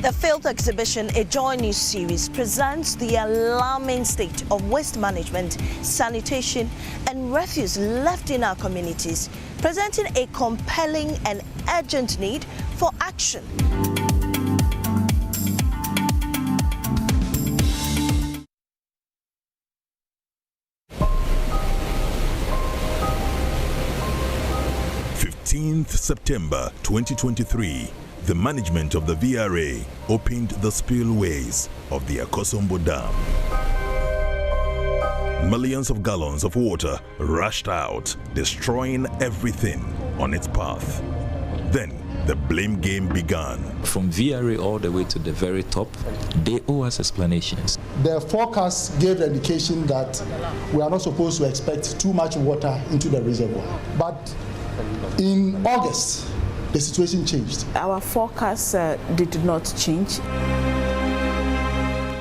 The Filth Exhibition, a JoyNews series, presents the alarming state of waste management, sanitation, and refuse left in our communities, presenting a compelling and urgent need for action. September 2023, the management of the VRA opened the spillways of the Akosombo Dam. Millions of gallons of water rushed out, destroying everything on its path. Then the blame game began. From VRA all the way to the very top, they owe us explanations. The forecast gave the indication that we are not supposed to expect too much water into the reservoir. But in August, the situation changed. Our forecast did not change.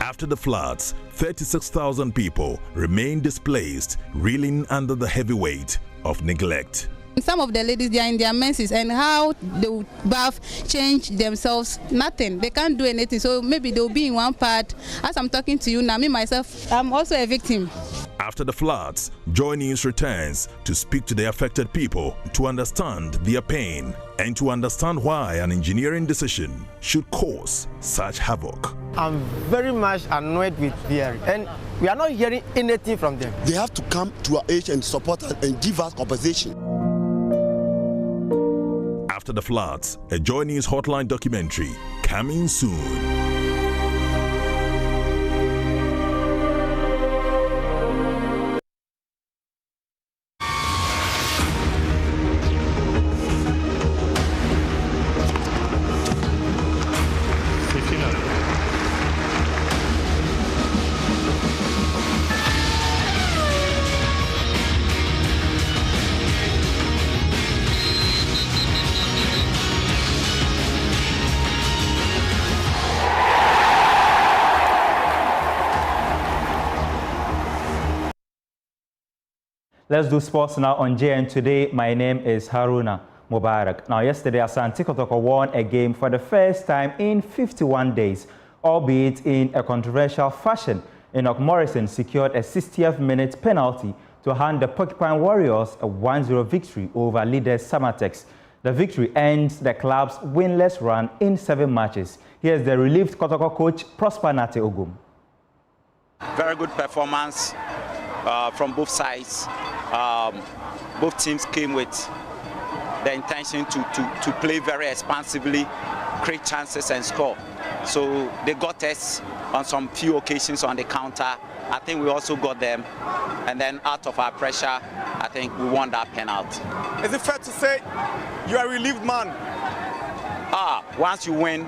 After the floods, 36,000 people remain displaced, reeling under the heavy weight of neglect. Some of the ladies, they are in their menses, and how they will bath, change themselves, nothing. They can't do anything, so maybe they'll be in one part. As I'm talking to you now, me myself, I'm also a victim. After the floods, JoyNews returns to speak to the affected people to understand their pain and to understand why an engineering decision should cause such havoc. I'm very much annoyed with VRA, and we are not hearing anything from them. They have to come to our age and support us and give us compensation. After the floods, a JoyNews hotline documentary coming soon. Let's do sports now on JN Today. My name is Haruna Mubarak. Now, yesterday, Asante Kotoko won a game for the first time in 51 days, albeit in a controversial fashion. Enoch Morrison secured a 60th minute penalty to hand the Porcupine Warriors a 1-0 victory over leaders Samatex. The victory ends the club's winless run in 7 matches. Here's the relieved Kotoko coach Prosper Nate Ogum. Very good performance from both sides. Both teams came with the intention to play very expansively, create chances and score. So they got us on some few occasions on the counter. I think we also got them. And then out of our pressure, I think we won that penalty. Is it fair to say you are a relieved man? Once you win,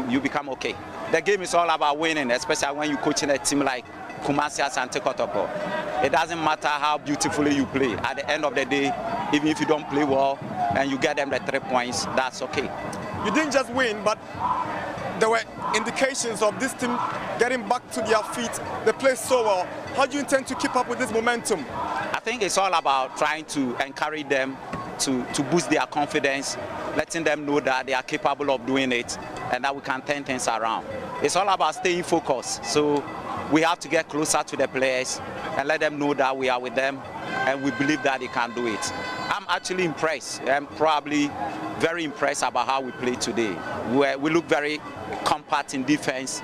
you become okay. The game is all about winning, especially when you're coaching a team like Kumasi Asante Kotoko. It doesn't matter how beautifully you play. At the end of the day, even if you don't play well and you get them the 3 points, that's okay. You didn't just win, but there were indications of this team getting back to their feet. They play so well. How do you intend to keep up with this momentum? I think it's all about trying to encourage them to boost their confidence, letting them know that they are capable of doing it and that we can turn things around. It's all about staying focused. So we have to get closer to the players and let them know that we are with them and we believe that they can do it. I'm actually impressed. I'm probably very impressed about how we played today. We look very compact in defense,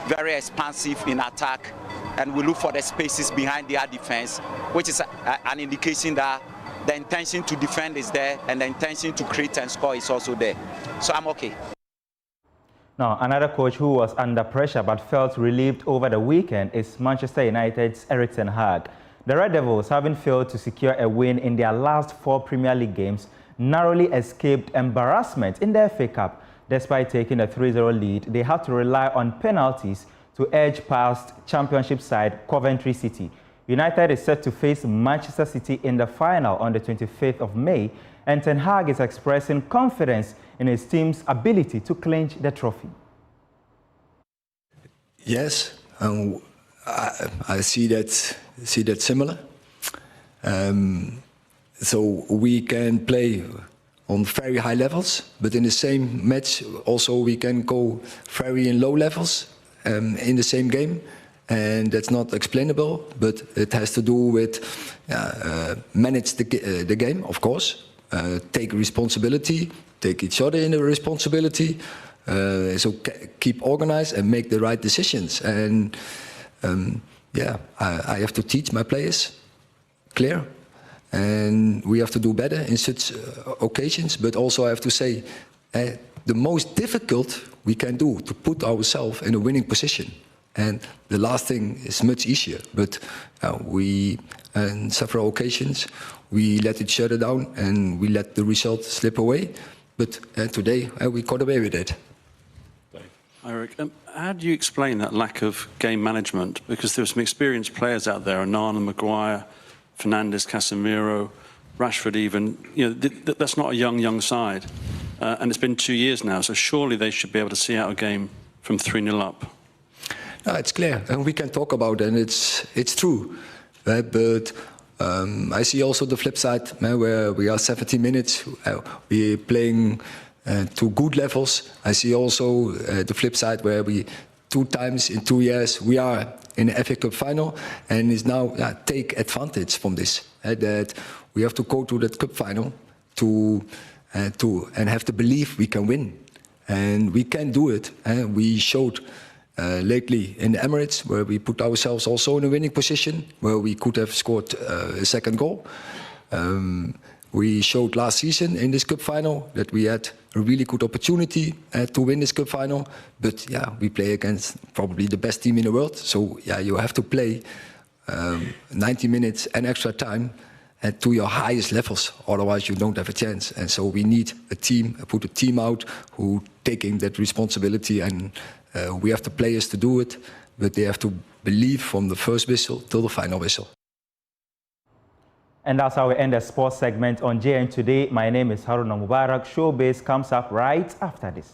very expansive in attack, and we look for the spaces behind their defense, which is an indication that the intention to defend is there and the intention to create and score is also there. So I'm okay. Now, another coach who was under pressure but felt relieved over the weekend is Manchester United's Erik ten Hag. The Red Devils, having failed to secure a win in their last 4 Premier League games, narrowly escaped embarrassment in the FA Cup. Despite taking a 3-0 lead, they had to rely on penalties to edge past Championship side Coventry City. United is set to face Manchester City in the final on the 25th of May, and Ten Hag is expressing confidence in his team's ability to clinch the trophy. Yes, I see that similar. So we can play on very high levels, but in the same match also we can go very in low levels in the same game. And that's not explainable, but it has to do with manage the game, of course, take responsibility, take each other in the responsibility, so keep organized and make the right decisions. And I have to teach my players, clear, and we have to do better in such occasions. But also I have to say, the most difficult we can do to put ourselves in a winning position. And the last thing is much easier, but we, on several occasions, we let each other down and we let the result slip away. But today, we got away with it. Eric, how do you explain that lack of game management? Because there are some experienced players out there, Onana, Maguire, Fernandes, Casemiro, Rashford even. You know, that's not a young side. And it's been 2 years now, so surely they should be able to see out a game from 3-0 up. It's clear, and we can talk about it, and it's true. But I see also the flip side, where we are 70 minutes, we're playing to good levels. I see also the flip side, where we 2 times in 2 years we are in the FA Cup final, and is now take advantage from this. That we have to go to that cup final and have the belief we can win, and we can do it. We showed. Lately in the Emirates, where we put ourselves also in a winning position, where we could have scored a second goal. We showed last season in this cup final that we had a really good opportunity to win this cup final. But we play against probably the best team in the world. So you have to play 90 minutes and extra time to your highest levels. Otherwise, you don't have a chance. And so we need a team, put a team out who taking that responsibility, and we have the players to do it, but they have to believe from the first whistle till the final whistle. And that's how we end the sports segment on JN Today. My name is Haruna Mubarak. Showbiz comes up right after this.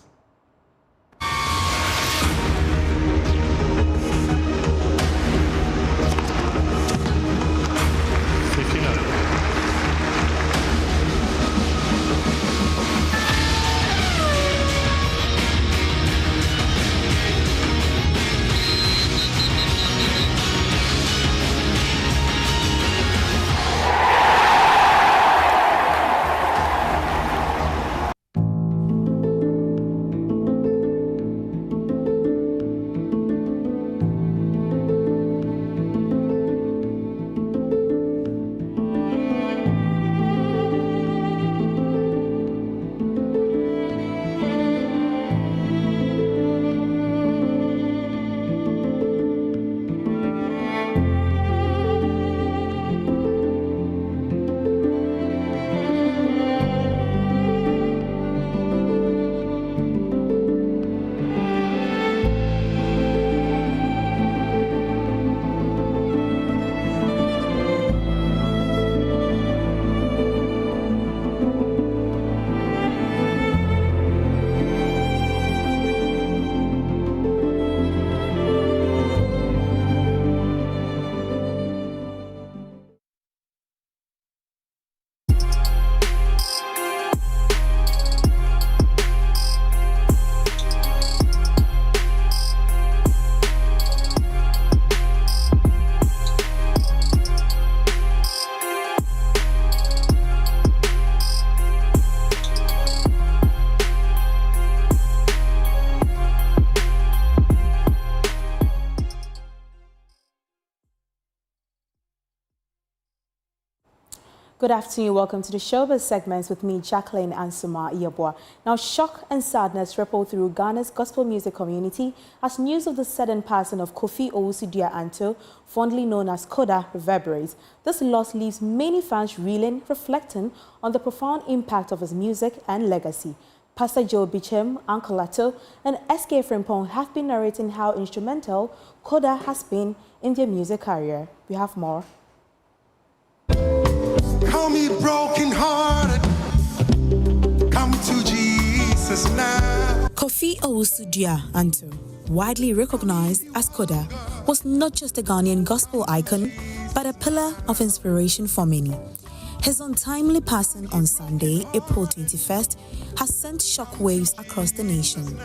Good afternoon. Welcome to the Showbiz segments with me, Jacqueline and Suma Iyabwa. Now, shock and sadness ripple through Ghana's gospel music community as news of the sudden passing of Kofi Owusu-Anto, fondly known as Koda, reverberates. This loss leaves many fans reeling, reflecting on the profound impact of his music and legacy. Pastor Joe Bichem, Uncle Ato, and SK Frimpong have been narrating how instrumental Koda has been in their music career. We have more. Call me broken-hearted. Come to Jesus now. Kofi Owusu-Anto, widely recognized as Koda, was not just a Ghanaian gospel icon, but a pillar of inspiration for many. His untimely passing on Sunday, April 21st, has sent shockwaves across the nation.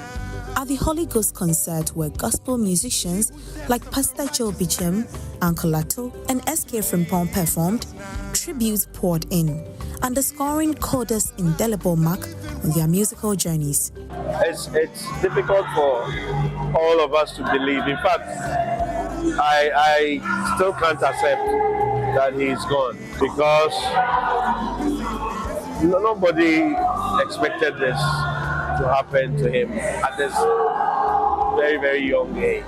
At the Holy Ghost concert, where gospel musicians like Pastor Joe Bichem, Uncle Ato, and SK Frimpong performed, tributes poured in, underscoring Koda's indelible mark on their musical journeys. It's difficult for all of us to believe. In fact, I still can't accept that he's gone because nobody expected this to happen to him at this very, very young age.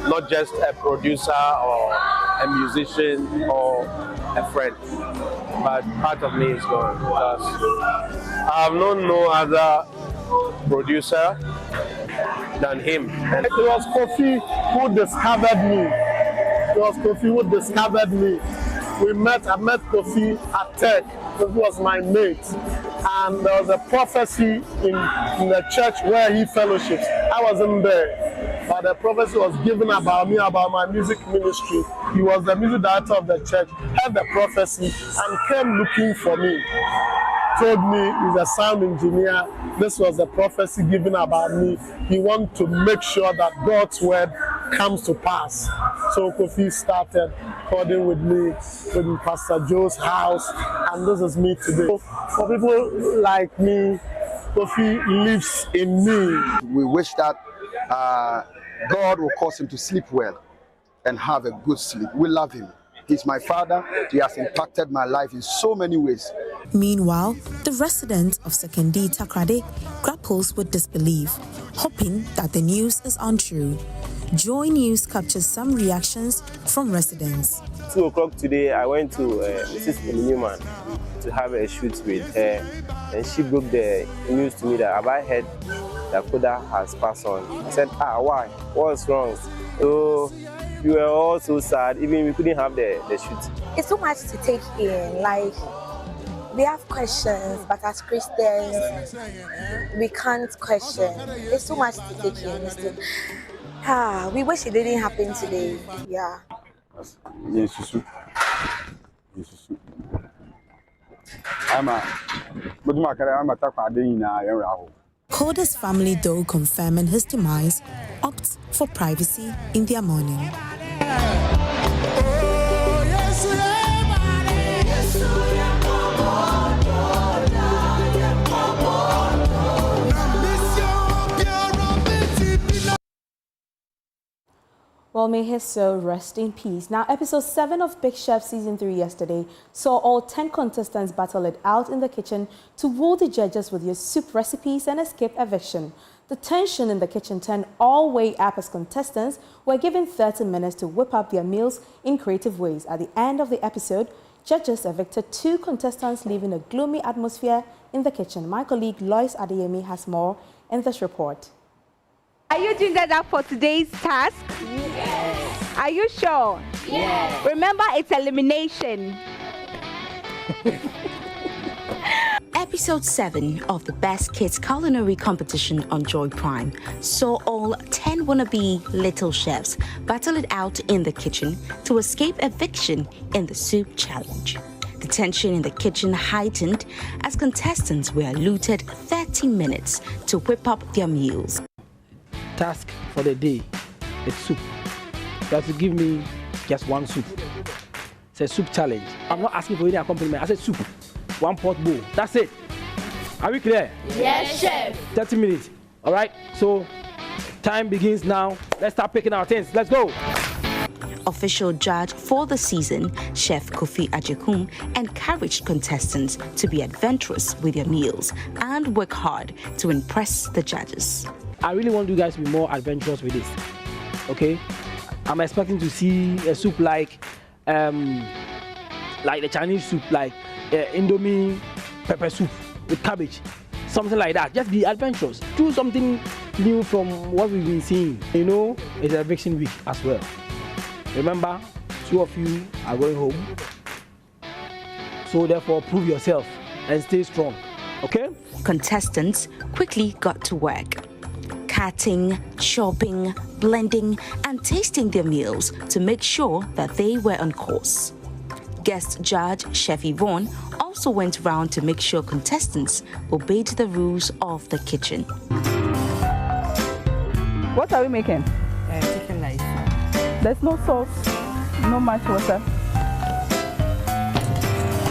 Not just a producer or a musician or a friend, but part of me is gone because I have known no other producer than him. It was Kofi who discovered me. It was Kofi who discovered me. I met Kofi at TED. Kofi was my mate. And there was a prophecy in the church where he fellowships. I wasn't there, but the prophecy was given about me, about my music ministry. He was the music director of the church, heard the prophecy, and came looking for me. Told me he's a sound engineer. This was the prophecy given about me. He wanted to make sure that God's word comes to pass. So Kofi started recording with me in Pastor Joe's house, and this is me today. For people like me, Kofi lives in me. We wish that God will cause him to sleep well and have a good sleep. We love him. He's my father. He has impacted my life in so many ways. Meanwhile, the resident of Sekondi Takrade grapples with disbelief, hoping that the news is untrue. JoyNews captures some reactions from residents. 2 o'clock today, I went to Mrs. Newman to have a shoot with her, and she broke the news to me that have I heard that Koda has passed on. I said, why? What's wrong? So we were all so sad, even we couldn't have the shoot. It's so much to take in, like, we have questions, but as Christians, we can't question. There's so much to take in. We wish it didn't happen today. Yeah. Koda's family, though confirming his demise, opts for privacy in their mourning. Well, may his soul rest in peace. Now, episode 7 of Big Chef Season 3 yesterday saw all 10 contestants battle it out in the kitchen to woo the judges with their soup recipes and escape eviction. The tension in the kitchen turned all way up as contestants were given 30 minutes to whip up their meals in creative ways. At the end of the episode, judges evicted 2 contestants, leaving a gloomy atmosphere in the kitchen. My colleague Lois Adeyemi has more in this report. Are you doing that for today's task? Yes. Are you sure? Yes. Remember, it's elimination. Episode 7 of the Best Kids Culinary Competition on Joy Prime saw all 10 wannabe little chefs battle it out in the kitchen to escape eviction in the soup challenge. The tension in the kitchen heightened as contestants were allotted 30 minutes to whip up their meals. Task for the day, it's soup. You have to give me just one soup. It's a soup challenge. I'm not asking for any accompaniment. I said soup, 1 pot bowl. That's it. Are we clear? Yes, chef. 30 minutes. All right. So time begins now. Let's start picking our things. Let's go. official judge for the season, Chef Kofi Ajekum, encouraged contestants to be adventurous with their meals and work hard to impress the judges. I really want you guys to be more adventurous with this, okay? I'm expecting to see a soup like the Chinese soup, like Indomie pepper soup with cabbage, something like that. Just be adventurous. Do something new from what we've been seeing. You know, it's a vaccine week as well. Remember, 2 of you are going home. So therefore, prove yourself and stay strong, okay? Contestants quickly got to work, cutting, chopping, blending, and tasting their meals to make sure that they were on course. Guest judge Chef Yvonne also went round to make sure contestants obeyed the rules of the kitchen. What are we making? Chicken rice. There's no sauce, no much water.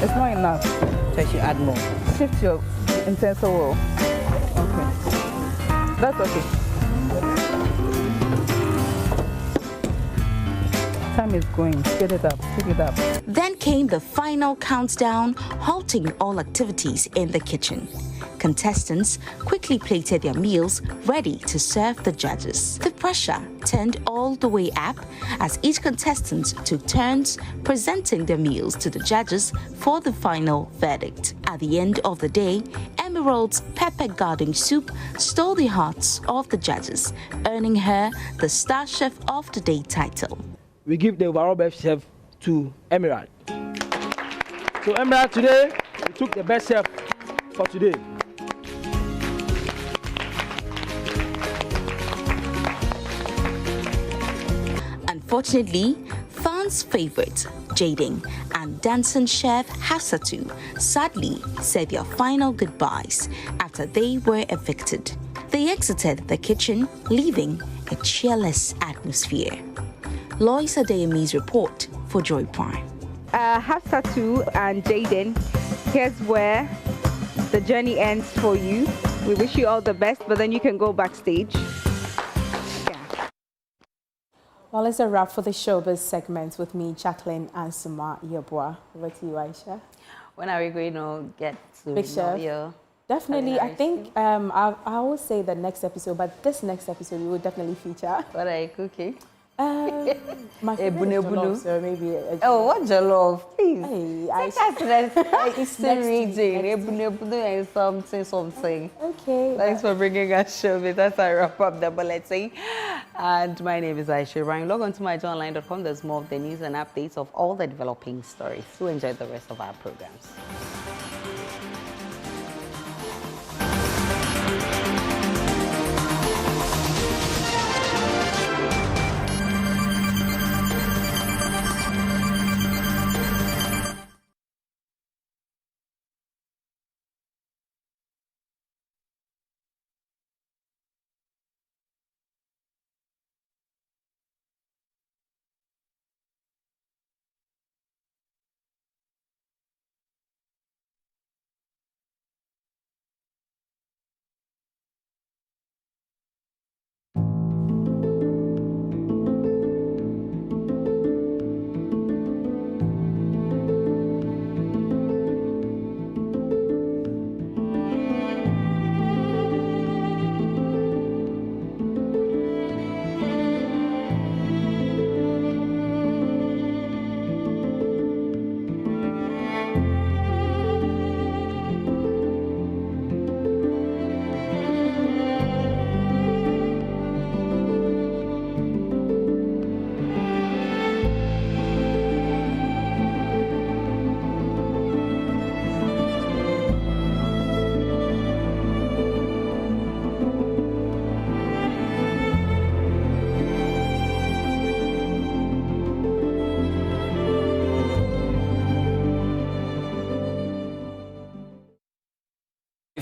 It's not enough. So I should add more. Shift your utensil well. Okay. That's okay. Time is going. Get it up. Pick it up. Then came the final countdown, halting all activities in the kitchen. Contestants quickly plated their meals, ready to serve the judges. The pressure turned all the way up as each contestant took turns presenting their meals to the judges for the final verdict. At the end of the day, Emerald's pepper garden soup stole the hearts of the judges, earning her the Star Chef of the Day title. We give the overall best chef to Emerald. So Emerald, today, we took the best chef for today. Unfortunately, fans' favorite, Jaden, and dancing chef Hafsatu sadly said their final goodbyes after they were evicted. They exited the kitchen, leaving a cheerless atmosphere. Lois Adeyemi's report for Joy Prime. Hafsatu and Jaden, here's where the journey ends for you. We wish you all the best, but then you can go backstage. Well, it's a wrap for the showbiz segment with me, Jacqueline and Suma Yabwa. Over to you, Aisha. When are we going to get to Big Chef? Definitely. I think I always say the next episode, but this next episode we will definitely feature. What are you cooking? My favorite is jollof, so maybe what jollof? Please. Hey, Eastern region. And something. Okay. Thanks for bringing us showbiz. That's how I wrap up the bulletin. And my name is Aisha Ryan. Log on to myjoyonline.com. There's more of the news and updates of all the developing stories. So enjoy the rest of our programs.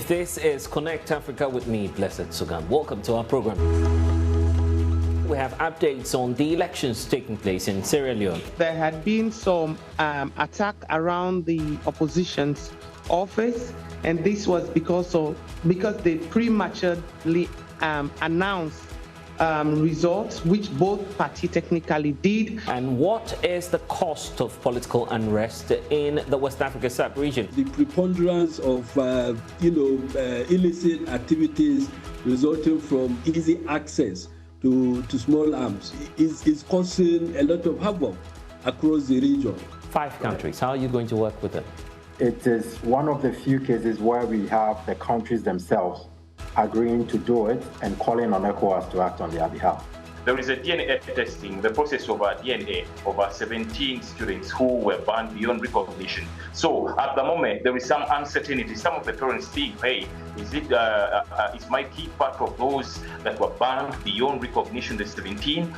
This is Connect Africa with me, Blessed Sugam. Welcome to our program. We have updates on the elections taking place in Sierra Leone. There had been some attack around the opposition's office, and this was because they prematurely announced results, which both parties technically did. And what is the cost of political unrest in the West Africa sub-region? The preponderance of, illicit activities resulting from easy access to small arms is causing a lot of havoc across the region. 5 countries. How are you going to work with them? It is one of the few cases where we have the countries themselves agreeing to do it and calling on ECOWAS to act on their behalf. There is a DNA testing, the process of DNA of 17 students who were banned beyond recognition. So at the moment, there is some uncertainty. Some of the parents think, hey, is my kid part of those that were banned beyond recognition, the 17?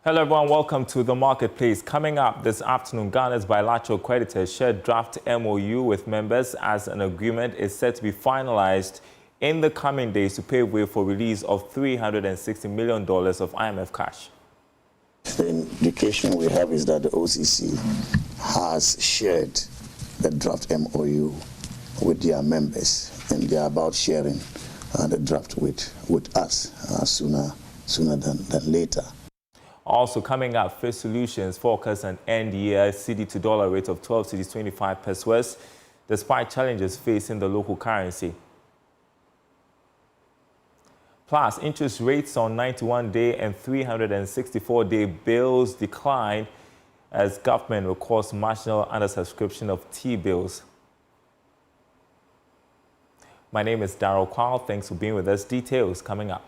Hello everyone, welcome to The Marketplace. Coming up this afternoon, Ghana's bilateral creditors shared draft MOU with members as an agreement is set to be finalized in the coming days to pave way for release of $360 million of IMF cash. The indication we have is that the OCC has shared the draft MOU with their members, and they are about sharing the draft with us sooner than later. Also coming up, First Solutions forecast an end-year CD to dollar rate of 12 cedis 25 pesos, despite challenges facing the local currency. Plus, interest rates on 91-day and 364-day bills declined as government records marginal undersubscription of T-bills. My name is Darryl Kwal. Thanks for being with us. Details coming up.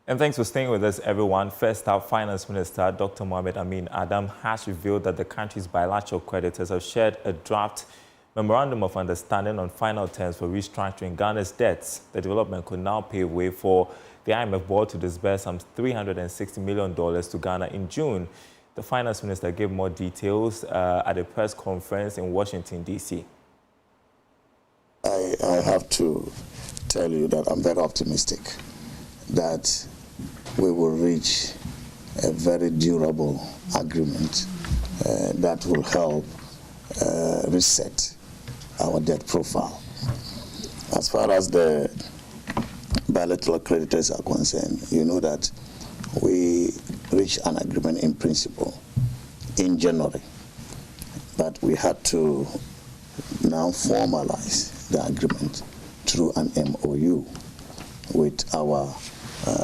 And thanks for staying with us, everyone. First up, Finance Minister Dr. Mohamed Amin Adam has revealed that the country's bilateral creditors have shared a draft memorandum of understanding on final terms for restructuring Ghana's debts. The development could now pave way for the IMF board to disburse some $360 million to Ghana in June. The Finance Minister gave more details at a press conference in Washington, D.C. I have to tell you that I'm very optimistic that we will reach a very durable agreement that will help reset our debt profile. As far as the bilateral creditors are concerned, you know that we reached an agreement in principle in January, but we had to now formalize the agreement through an MOU with our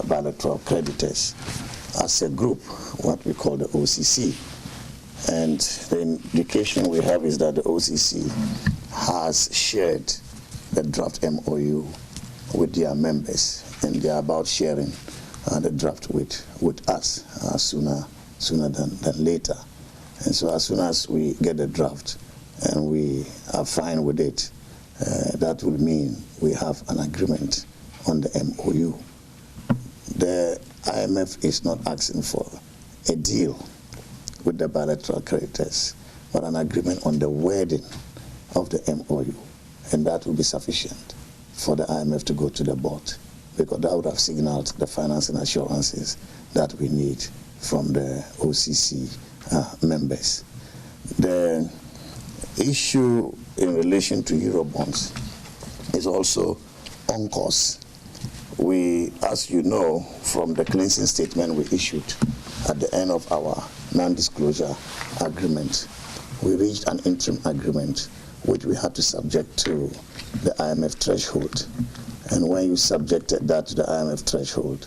bilateral creditors as a group, what we call the OCC. And the indication we have is that the OCC has shared the draft MOU with their members, and they are about sharing the draft with us sooner than later. And so as soon as we get the draft and we are fine with it, that will mean we have an agreement on the MOU. the IMF is not asking for a deal with the bilateral creditors, but an agreement on the wording of the MOU, and that will be sufficient for the IMF to go to the board, because that would have signaled the financing assurances that we need from the OCC members. The issue in relation to Eurobonds is also on course. We, as you know, from the cleansing statement we issued at the end of our non-disclosure agreement, we reached an interim agreement which we had to subject to the IMF threshold. And when you subjected that to the IMF threshold,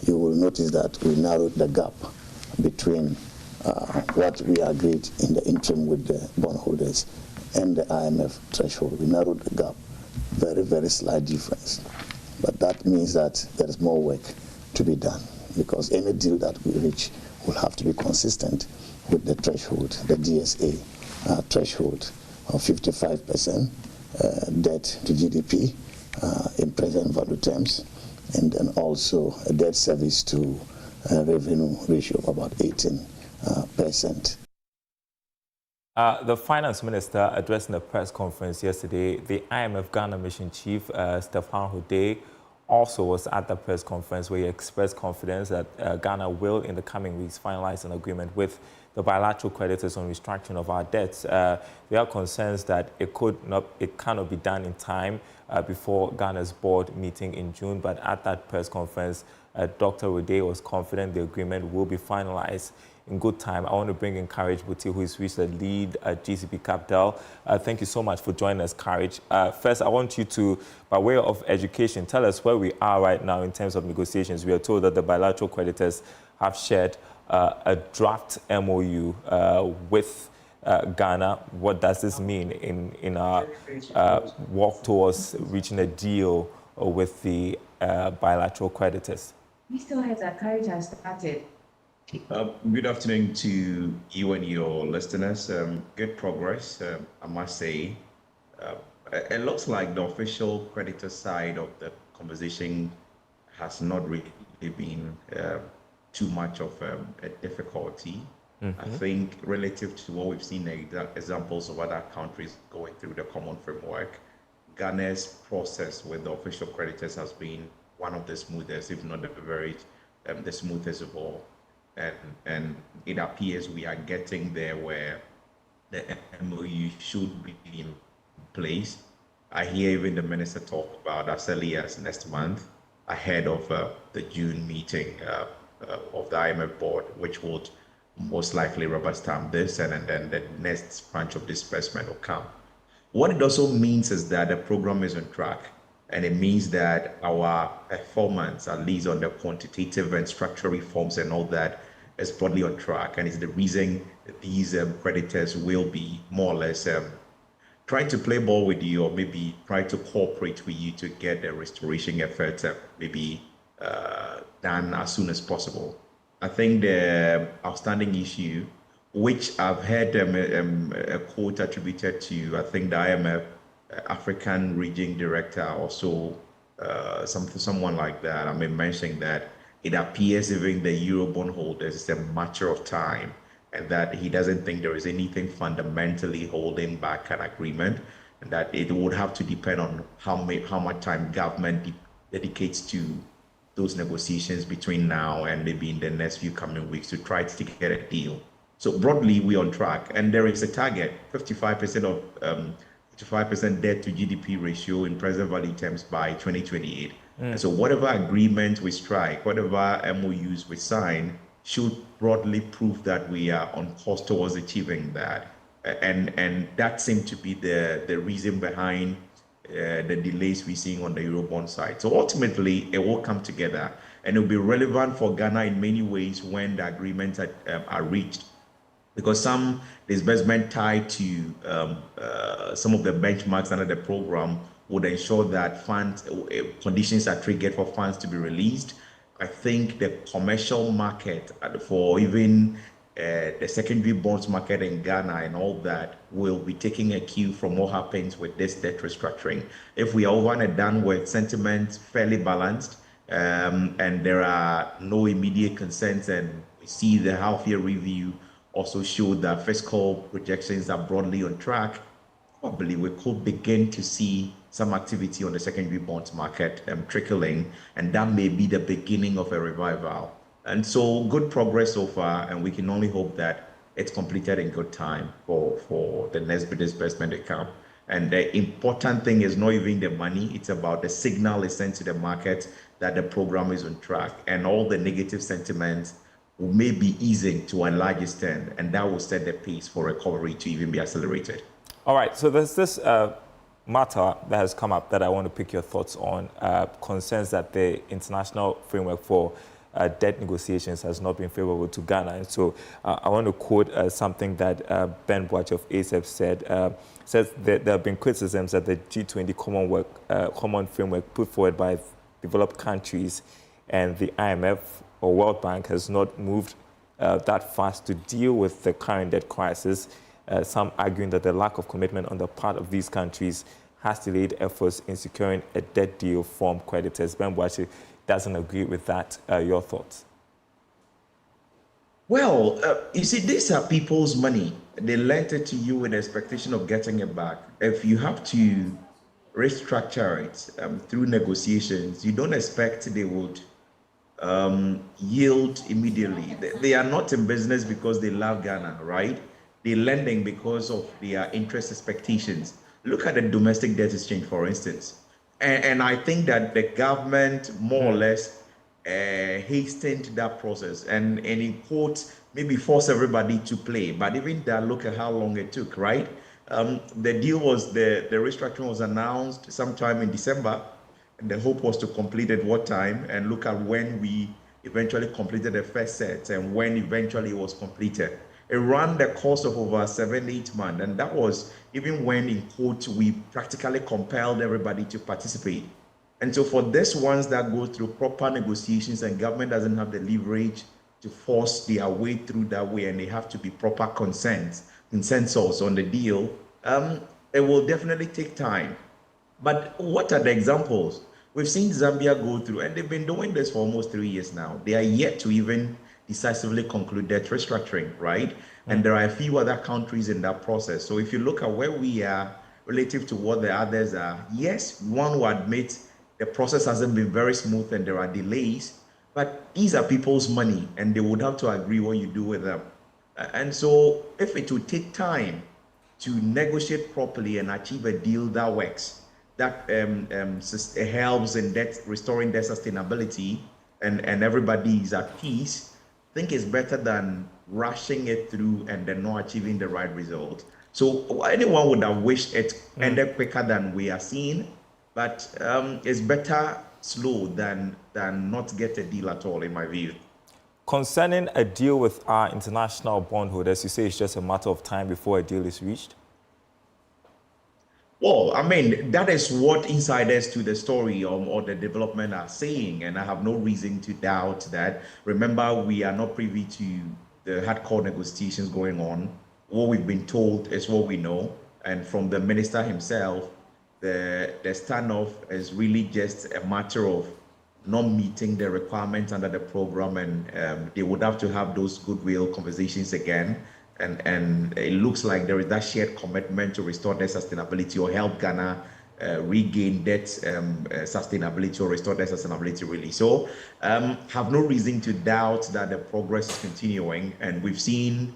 you will notice that we narrowed the gap between what we agreed in the interim with the bondholders and the IMF threshold. We narrowed the gap, very, very slight difference. But that means that there is more work to be done, because any deal that we reach will have to be consistent with the threshold, the DSA threshold of 55% debt to GDP in present value terms, and then also a debt service to revenue ratio of about 18%. The finance minister addressing the press conference yesterday, the IMF Ghana mission chief, Stefan Hode, also was at the press conference where he expressed confidence that Ghana will, in the coming weeks, finalize an agreement with the bilateral creditors on restructuring of our debts. There are concerns that it cannot be done in time before Ghana's board meeting in June, but at that press conference, Dr. Hode was confident the agreement will be finalized in good time. I want to bring in Courage Buti, who is the lead at GCP Capital. Thank you so much for joining us, Courage. First, I want you to, by way of education, tell us where we are right now in terms of negotiations. We are told that the bilateral creditors have shared a draft MOU with Ghana. What does this mean in our walk towards reaching a deal with the bilateral creditors? We still have that. Courage has started. Good afternoon to you and your listeners. Good progress, I must say. It looks like the official creditor side of the conversation has not really been too much of a difficulty. I think relative to what we've seen examples of other countries going through the common framework, Ghana's process with the official creditors has been one of the smoothest, if not the smoothest of all. And it appears we are getting there where the MOU should be in place. I hear even the minister talk about as early as next month, ahead of the June meeting of the IMF board, which would most likely rubber stamp this, and then the next tranche of disbursement will come. What it also means is that the program is on track, and it means that our performance, at least on the quantitative and structural reforms and all that, is broadly on track, and it's the reason that these creditors will be more or less trying to play ball with you, or maybe try to cooperate with you to get the restoration effort maybe done as soon as possible. I think the outstanding issue, which I've heard a quote attributed to, I think the IMF African Region Director, also someone like that, mentioning that it appears even the Eurobond holders is a matter of time, and that he doesn't think there is anything fundamentally holding back an agreement, and that it would have to depend on how much time government dedicates to those negotiations between now and maybe in the next few coming weeks to try to get a deal. So broadly, we're on track, and there is a target, 55% of 55% debt to GDP ratio in present value terms by 2028. And so whatever agreement we strike, whatever MOUs we sign, should broadly prove that we are on course towards achieving that. And that seems to be the reason behind the delays we're seeing on the Eurobond side. So ultimately, it will come together, and it will be relevant for Ghana in many ways when the agreements are reached, because some disbursement tied to some of the benchmarks under the program would ensure that funds conditions are triggered for funds to be released. I think the commercial market for even the secondary bonds market in Ghana and all that will be taking a cue from what happens with this debt restructuring. If we are over and done with sentiment fairly balanced, and there are no immediate consents, and we see the half-year review also showed that fiscal projections are broadly on track, probably we could begin to see some activity on the secondary bonds market trickling, and that may be the beginning of a revival. And so good progress so far, and we can only hope that it's completed in good time for the next disbursement to come. And the important thing is not even the money, it's about the signal is sent to the market that the program is on track, and all the negative sentiments may be easing to a large extent, and that will set the pace for recovery to even be accelerated. All right, so there's this matter that has come up that I want to pick your thoughts on, concerns that the international framework for debt negotiations has not been favorable to Ghana. And so I want to quote something that Ben Boache of ASEP said. Says that there have been criticisms that the G20 common framework put forward by developed countries and the IMF or World Bank has not moved that fast to deal with the current debt crisis. Some arguing that the lack of commitment on the part of these countries has delayed efforts in securing a debt deal from creditors. Ben Boache doesn't agree with that. Your thoughts? Well, you see, these are people's money. They lent it to you with the expectation of getting it back. If you have to restructure it through negotiations, you don't expect they would yield immediately. They are not in business because they love Ghana, right? They're lending because of their interest expectations. Look at the domestic debt exchange, for instance. And I think that the government more or less hastened that process and in quotes, maybe force everybody to play. But even that, look at how long it took, right? The deal was, the restructuring was announced sometime in December. And the hope was to complete at what time, and look at when we eventually completed the first set and when eventually it was completed. It ran the course of over 7-8 months, and that was even when, in quote, we practically compelled everybody to participate. And so for these ones that go through proper negotiations and government doesn't have the leverage to force their way through that way, and they have to be proper consensus on the deal, it will definitely take time. But what are the examples? We've seen Zambia go through, and they've been doing this for almost 3 years now. They are yet to even decisively conclude debt restructuring, right? And there are a few other countries in that process. So if you look at where we are relative to what the others are, yes, one will admit the process hasn't been very smooth and there are delays, but these are people's money and they would have to agree what you do with them. And so if it will take time to negotiate properly and achieve a deal that works, that helps in restoring debt sustainability, and everybody is at peace, I think it's better than rushing it through and then not achieving the right result. So anyone would have wished it ended quicker than we are seeing, but it's better slow than not get a deal at all, in my view. Concerning a deal with our international bondholders, you say it's just a matter of time before a deal is reached? Well, I mean, that is what insiders to the story or the development are saying, and I have no reason to doubt that. Remember, we are not privy to the hardcore negotiations going on. What we've been told is what we know, and from the minister himself, the standoff is really just a matter of not meeting the requirements under the program, and they would have to have those goodwill conversations again. And it looks like there is that shared commitment to restore debt sustainability or help Ghana regain debt sustainability or restore debt sustainability, really. So have no reason to doubt that the progress is continuing. And we've seen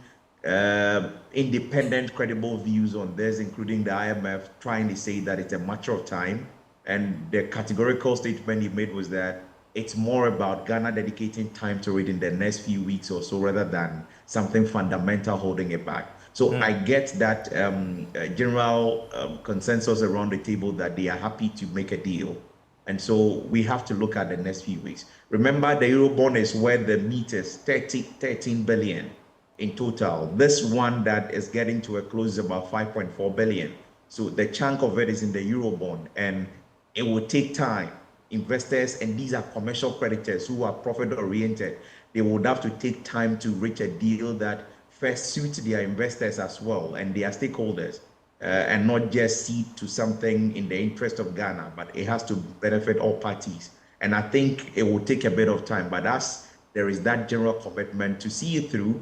independent, credible views on this, including the IMF trying to say that it's a matter of time. And the categorical statement he made was that it's more about Ghana dedicating time to it in the next few weeks or so, rather than something fundamental holding it back. So I get that general consensus around the table that they are happy to make a deal. And so we have to look at the next few weeks. Remember, the Eurobond is where the meat is 13 billion in total. This one that is getting to a close is about 5.4 billion. So the chunk of it is in the Eurobond, and it will take time. Investors, and these are commercial creditors who are profit-oriented, they would have to take time to reach a deal that first suits their investors as well and their stakeholders, and not just cede to something in the interest of Ghana, but it has to benefit all parties. And I think it will take a bit of time, but as there is that general commitment to see it through,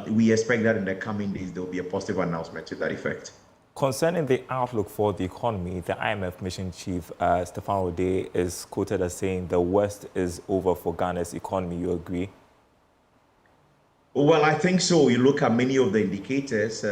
we expect that in the coming days, there will be a positive announcement to that effect. Concerning the outlook for the economy, the IMF mission chief, Stefan Ode, is quoted as saying the worst is over for Ghana's economy. You agree? Well, I think so. You look at many of the indicators,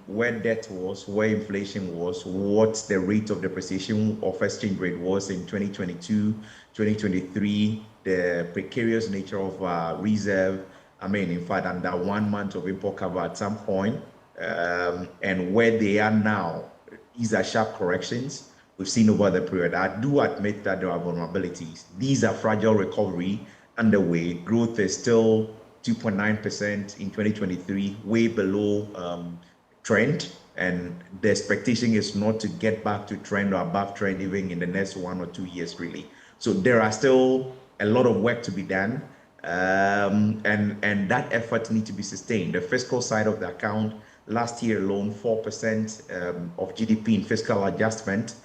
where debt was, where inflation was, what the rate of depreciation of exchange rate was in 2022, 2023, the precarious nature of reserve. I mean, in fact, under 1 month of import cover at some point, and where they are now, these are sharp corrections we've seen over the period. I do admit that there are vulnerabilities. These are fragile recovery underway. Growth is still 2.9% in 2023, way below trend. And the expectation is not to get back to trend or above trend even in the next 1 or 2 years, really. So there are still a lot of work to be done. And that effort needs to be sustained. The fiscal side of the account, last year alone, 4% of GDP in fiscal adjustment,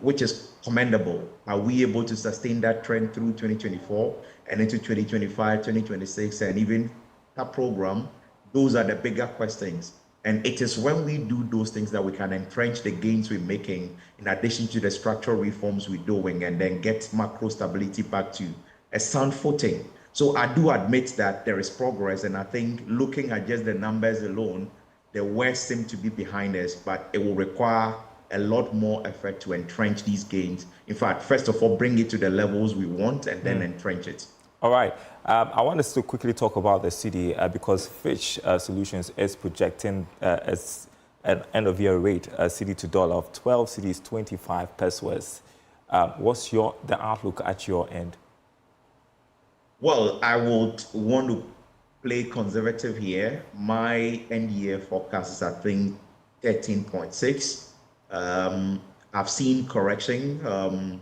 which is commendable. Are we able to sustain that trend through 2024 and into 2025, 2026, and even that program? Those are the bigger questions. And it is when we do those things that we can entrench the gains we're making, in addition to the structural reforms we're doing, and then get macro stability back to a sound footing. So I do admit that there is progress, and I think looking at just the numbers alone, the worst seem to be behind us, but it will require a lot more effort to entrench these gains. In fact, first of all, bring it to the levels we want and then entrench it. All right. I want us to quickly talk about the cedi because Fitch Solutions is projecting as an end-of-year rate, cedi to dollar of 12 cedis 25 pesos. What's the outlook at your end? Well, I would want to play conservative here. My end-year forecast is, I think, 13.6. I've seen correction on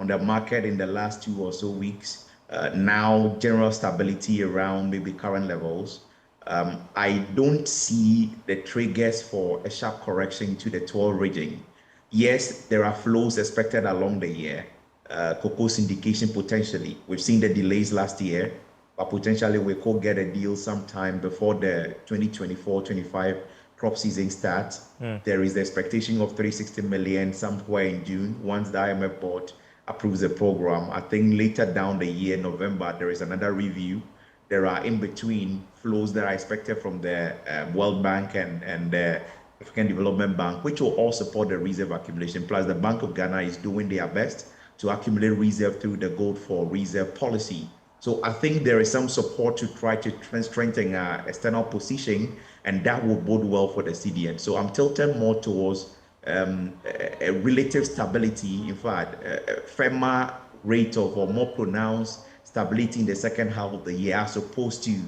the market in the last 2 or so weeks. Now, general stability around maybe current levels. I don't see the triggers for a sharp correction to the 12 region. Yes, there are flows expected along the year. Cocoa syndication potentially. We've seen the delays last year, but potentially we could get a deal sometime before the 2024-25 crop season starts. There is the expectation of 360 million somewhere in June once the IMF board approves the program. I think later down the year, November, there is another review. There are in-between flows that are expected from the World Bank and the African Development Bank, which will all support the reserve accumulation. Plus, the Bank of Ghana is doing their best to accumulate reserve through the gold for reserve policy. So I think there is some support to try to strengthen our external position, and that will bode well for the CDN. So I'm tilted more towards a relative stability, in fact, a firmer rate of or more pronounced stability in the second half of the year, as opposed to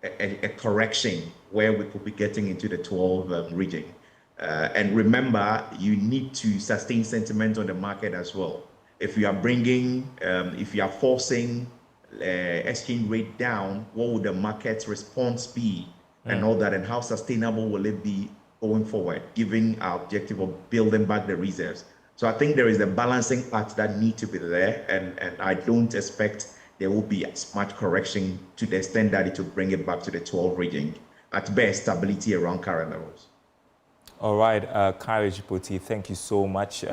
a correction where we could be getting into the 12 region. And remember, you need to sustain sentiment on the market as well. If you are bringing, if you are forcing exchange rate down, what would the market's response be and all that, and how sustainable will it be going forward, given our objective of building back the reserves? So I think there is a balancing act that need to be there, and I don't expect there will be as much correction to the extent that it will bring it back to the 12 region. At best, stability around current levels. All right, Kari Jipoti, thank you so much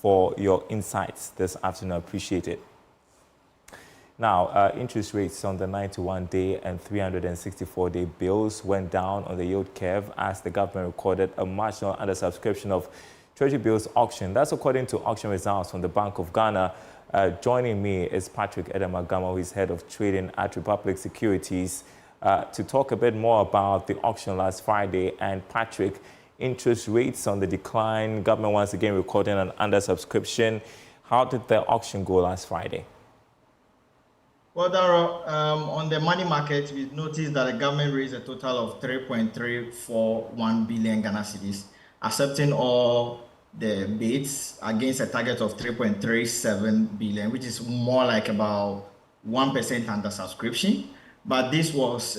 for your insights this afternoon. I appreciate it. Now, interest rates on the 91-day and 364-day bills went down on the yield curve as the government recorded a marginal undersubscription of Treasury bills auction. That's according to auction results from the Bank of Ghana. Joining me is Patrick Edemagama, who is head of trading at Republic Securities, to talk a bit more about the auction last Friday. And Patrick, interest rates on the decline, government once again recording an undersubscription. How did the auction go last Friday? Well, Dara, on the money market, we noticed that the government raised a total of 3.341 billion Ghana cedis, accepting all the bids against a target of 3.37 billion, which is more like about 1% under subscription. But this was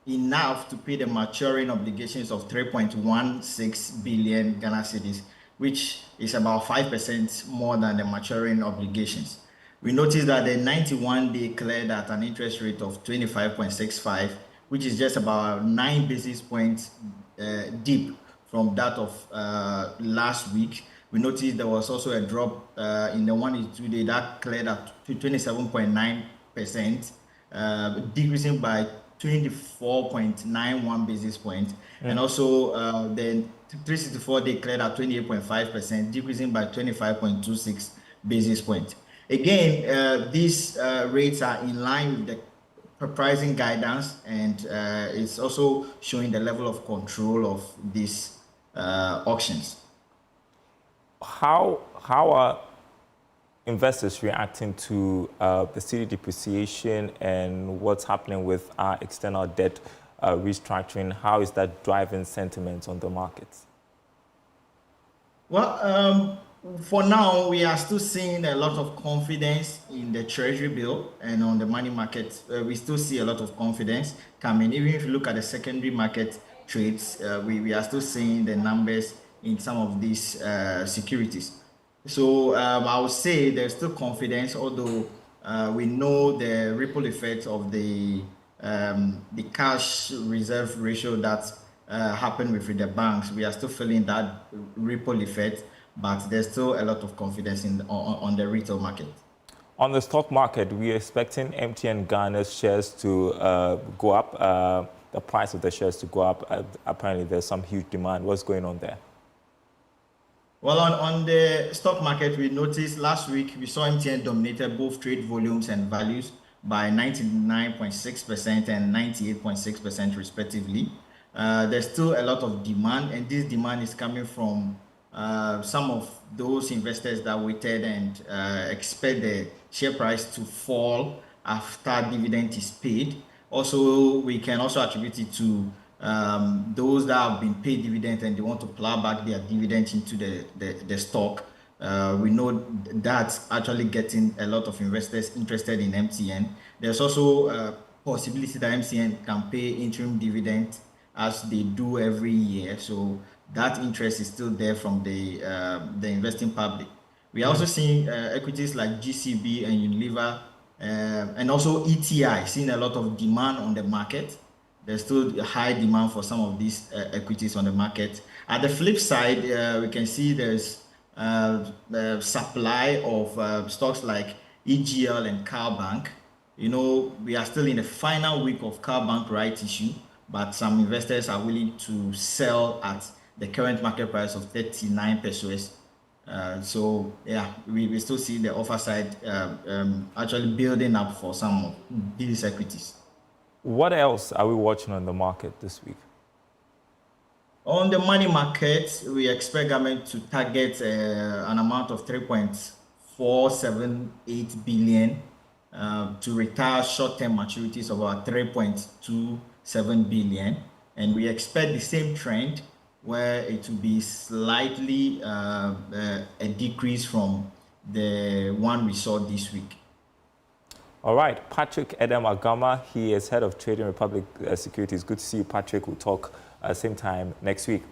enough to pay the maturing obligations of 3.16 billion Ghana cedis, which is about 5% more than the maturing obligations. We noticed that the 91-day cleared at an interest rate of 25.65, which is just about 9 basis points deep from that of last week. We noticed there was also a drop in the 182 day that cleared at 27.9%, decreasing by 24.91 basis points. And also the 364 day cleared at 28.5%, decreasing by 25.26 basis points. Again, these rates are in line with the pricing guidance, and it's also showing the level of control of these auctions. How are investors reacting to the cedi depreciation and what's happening with our external debt restructuring? How is that driving sentiment on the markets? Well, for now, we are still seeing a lot of confidence in the treasury bill and on the money market. We still see a lot of confidence coming. Even if you look at the secondary market trades, we are still seeing the numbers in some of these securities. So I would say there's still confidence, although we know the ripple effect of the cash reserve ratio that happened with the banks. We are still feeling that ripple effect, but there's still a lot of confidence on the retail market. On the stock market, we are expecting MTN Ghana's shares to go up, the price of the shares to go up. Apparently, there's some huge demand. What's going on there? Well, on the stock market, we noticed last week we saw MTN dominated both trade volumes and values by 99.6% and 98.6% respectively. There's still a lot of demand, and this demand is coming from some of those investors that waited and expect the share price to fall after dividend is paid. Also, we can also attribute it to those that have been paid dividend and they want to plow back their dividend into the stock. We know that's actually getting a lot of investors interested in MTN. There's also a possibility that MTN can pay interim dividend as they do every year. So that interest is still there from the investing public. We are also seeing equities like GCB and Unilever and also ETI seeing a lot of demand on the market. There's still a high demand for some of these equities on the market. At the flip side, we can see there's the supply of stocks like EGL and CarBank. You know, we are still in the final week of CarBank rights issue, but some investors are willing to sell at the current market price of 39 pesos. So yeah, we still see the offer side actually building up for some of these equities. What else are we watching on the market this week? On the money market, we expect government to target an amount of 3.478 billion to retire short-term maturities of about 3.27 billion. And we expect the same trend where it will be slightly a decrease from the one we saw this week. All right, Patrick Edem Agama, he is head of Trading Republic Securities. Good to see you, Patrick. We'll talk same time next week.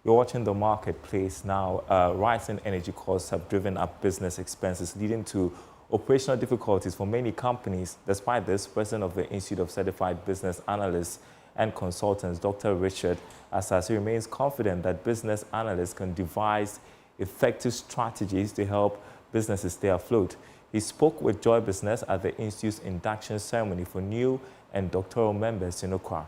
You're watching the marketplace now. Rising energy costs have driven up business expenses, leading to operational difficulties for many companies. Despite this, President of the Institute of Certified Business Analysts and Consultants, Dr. Rashid Asase, remains confident that business analysts can devise effective strategies to help businesses stay afloat. He spoke with Joy Business at the Institute's induction ceremony for new and doctoral members in Accra.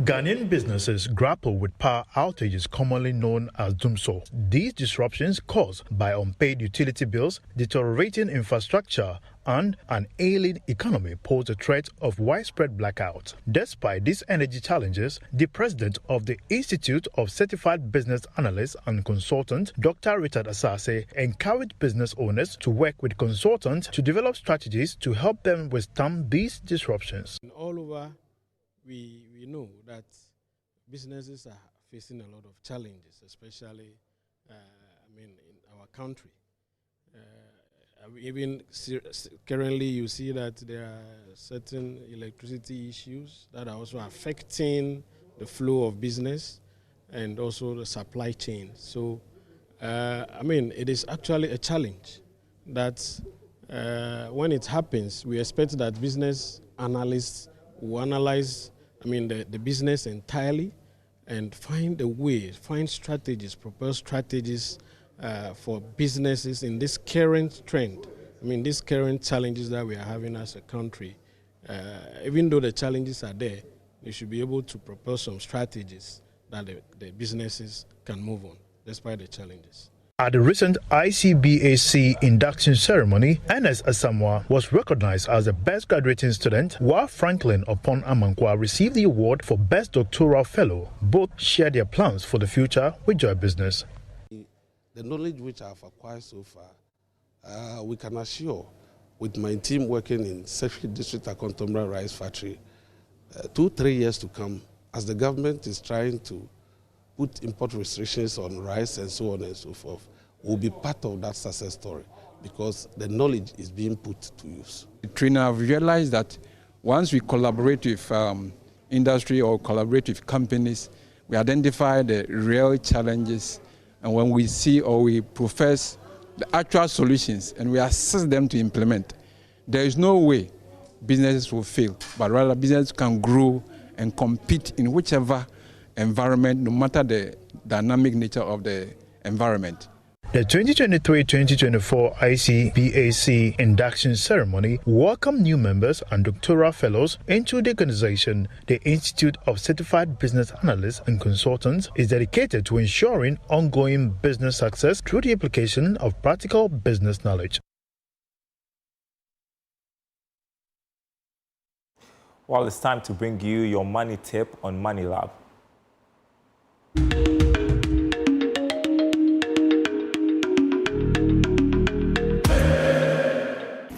Ghanaian businesses grapple with power outages commonly known as doomsor. These disruptions caused by unpaid utility bills, deteriorating infrastructure, and an ailing economy pose a threat of widespread blackouts. Despite these energy challenges, the president of the Institute of Certified Business Analysts and Consultants, Dr. Richard Asase, encouraged business owners to work with consultants to develop strategies to help them withstand these disruptions. All over, we know that businesses are facing a lot of challenges, especially, in our country. Even currently, you see that there are certain electricity issues that are also affecting the flow of business and also the supply chain. So, it is actually a challenge. that when it happens, we expect that business analysts will analyze, the business entirely and find a way, find strategies, propose strategies for businesses in this current trend. These current challenges that we are having as a country. Even though the challenges are there, they should be able to propose some strategies that the businesses can move on despite the challenges. At the recent ICBAC induction ceremony, Ernest Asamoah was recognized as the best graduating student, while Franklin Opon Amankwa received the award for Best Doctoral Fellow. Both shared their plans for the future with Joy Business. The knowledge which I've acquired so far, we can assure with my team working in Sekri District Akontomra Rice Factory, 2-3 years to come, as the government is trying to put import restrictions on rice and so on and so forth, will be part of that success story because the knowledge is being put to use. The trainer have realized that once we collaborate with industry or collaborate with companies, we identify the real challenges, and when we see or we profess the actual solutions and we assist them to implement, there is no way businesses will fail, but rather businesses can grow and compete in whichever environment, no matter the dynamic nature of the environment. The 2023-2024 ICBAC induction ceremony welcomed new members and doctoral fellows into the organization. The Institute of Certified Business Analysts and Consultants is dedicated to ensuring ongoing business success through the application of practical business knowledge. Well, it's time to bring you your money tip on Money Lab.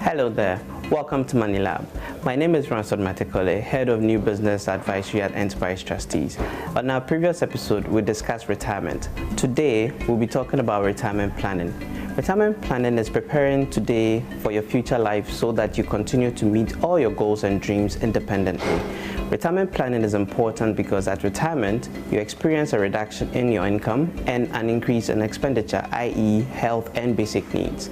Hello there, welcome to Money Lab. My name is Rashid, Head of New Business Advisory at Enterprise Trustees. On our previous episode, we discussed retirement. Today, we'll be talking about retirement planning. Retirement planning is preparing today for your future life so that you continue to meet all your goals and dreams independently. Retirement planning is important because at retirement, you experience a reduction in your income and an increase in expenditure, i.e. health and basic needs.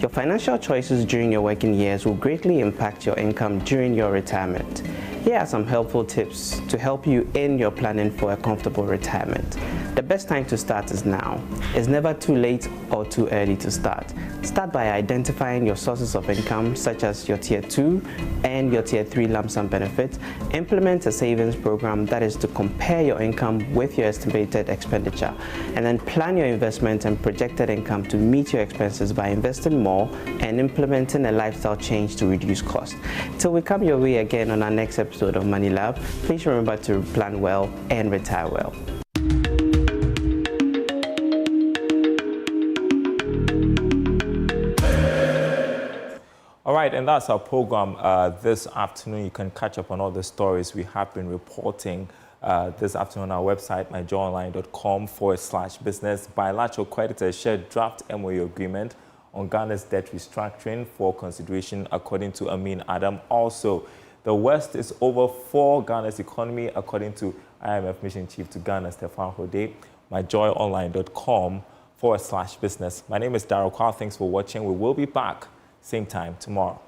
Your financial choices during your working years will greatly impact your income during your retirement. Here are some helpful tips to help you in your planning for a comfortable retirement. The best time to start is now. It's never too late or too early to start. Start by identifying your sources of income, such as your Tier 2 and your Tier 3 lump sum benefits. Implement a savings program that is to compare your income with your estimated expenditure. And then plan your investment and projected income to meet your expenses by investing more and implementing a lifestyle change to reduce costs. Till we come your way again on our next episode of Money Lab, please remember to plan well and retire well. All right, and that's our program this afternoon. You can catch up on all the stories we have been reporting this afternoon on our website, myjoyonline.com/business. Bilateral creditors shared draft MOU agreement on Ghana's debt restructuring for consideration, according to Amin Adam. Also, the West is over for Ghana's economy, according to IMF Mission Chief to Ghana, Stefan Hode. myjoyonline.com/business. My name is Darryl Kwao. Thanks for watching. We will be back same time tomorrow.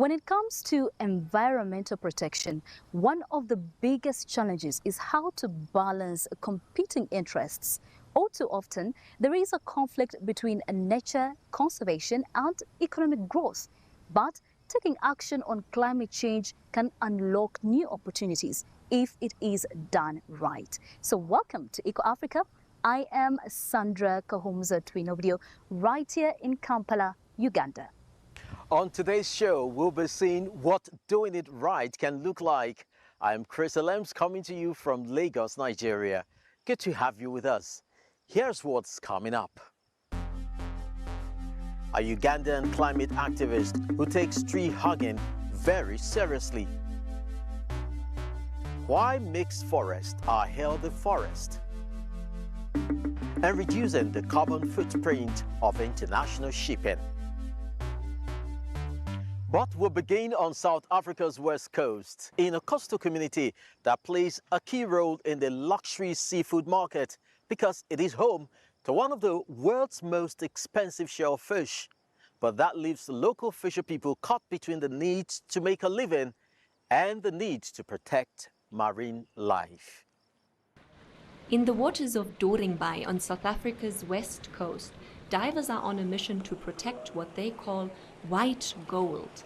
When it comes to environmental protection, one of the biggest challenges is how to balance competing interests. All too often, there is a conflict between nature conservation and economic growth. But taking action on climate change can unlock new opportunities if it is done right. So welcome to Eco Africa. I am Sandra Kahumza Twinovideo, right here in Kampala, Uganda. On today's show, we'll be seeing what doing it right can look like. I'm Chris Alems coming to you from Lagos, Nigeria. Good to have you with us. Here's what's coming up. A Ugandan climate activist who takes tree hugging very seriously. Why mixed forests are healthy forest. And reducing the carbon footprint of international shipping. But we'll begin on South Africa's west coast, in a coastal community that plays a key role in the luxury seafood market because it is home to one of the world's most expensive shellfish. But that leaves local fisher people caught between the need to make a living and the need to protect marine life. In the waters of Doring Bay on South Africa's west coast, divers are on a mission to protect what they call white gold.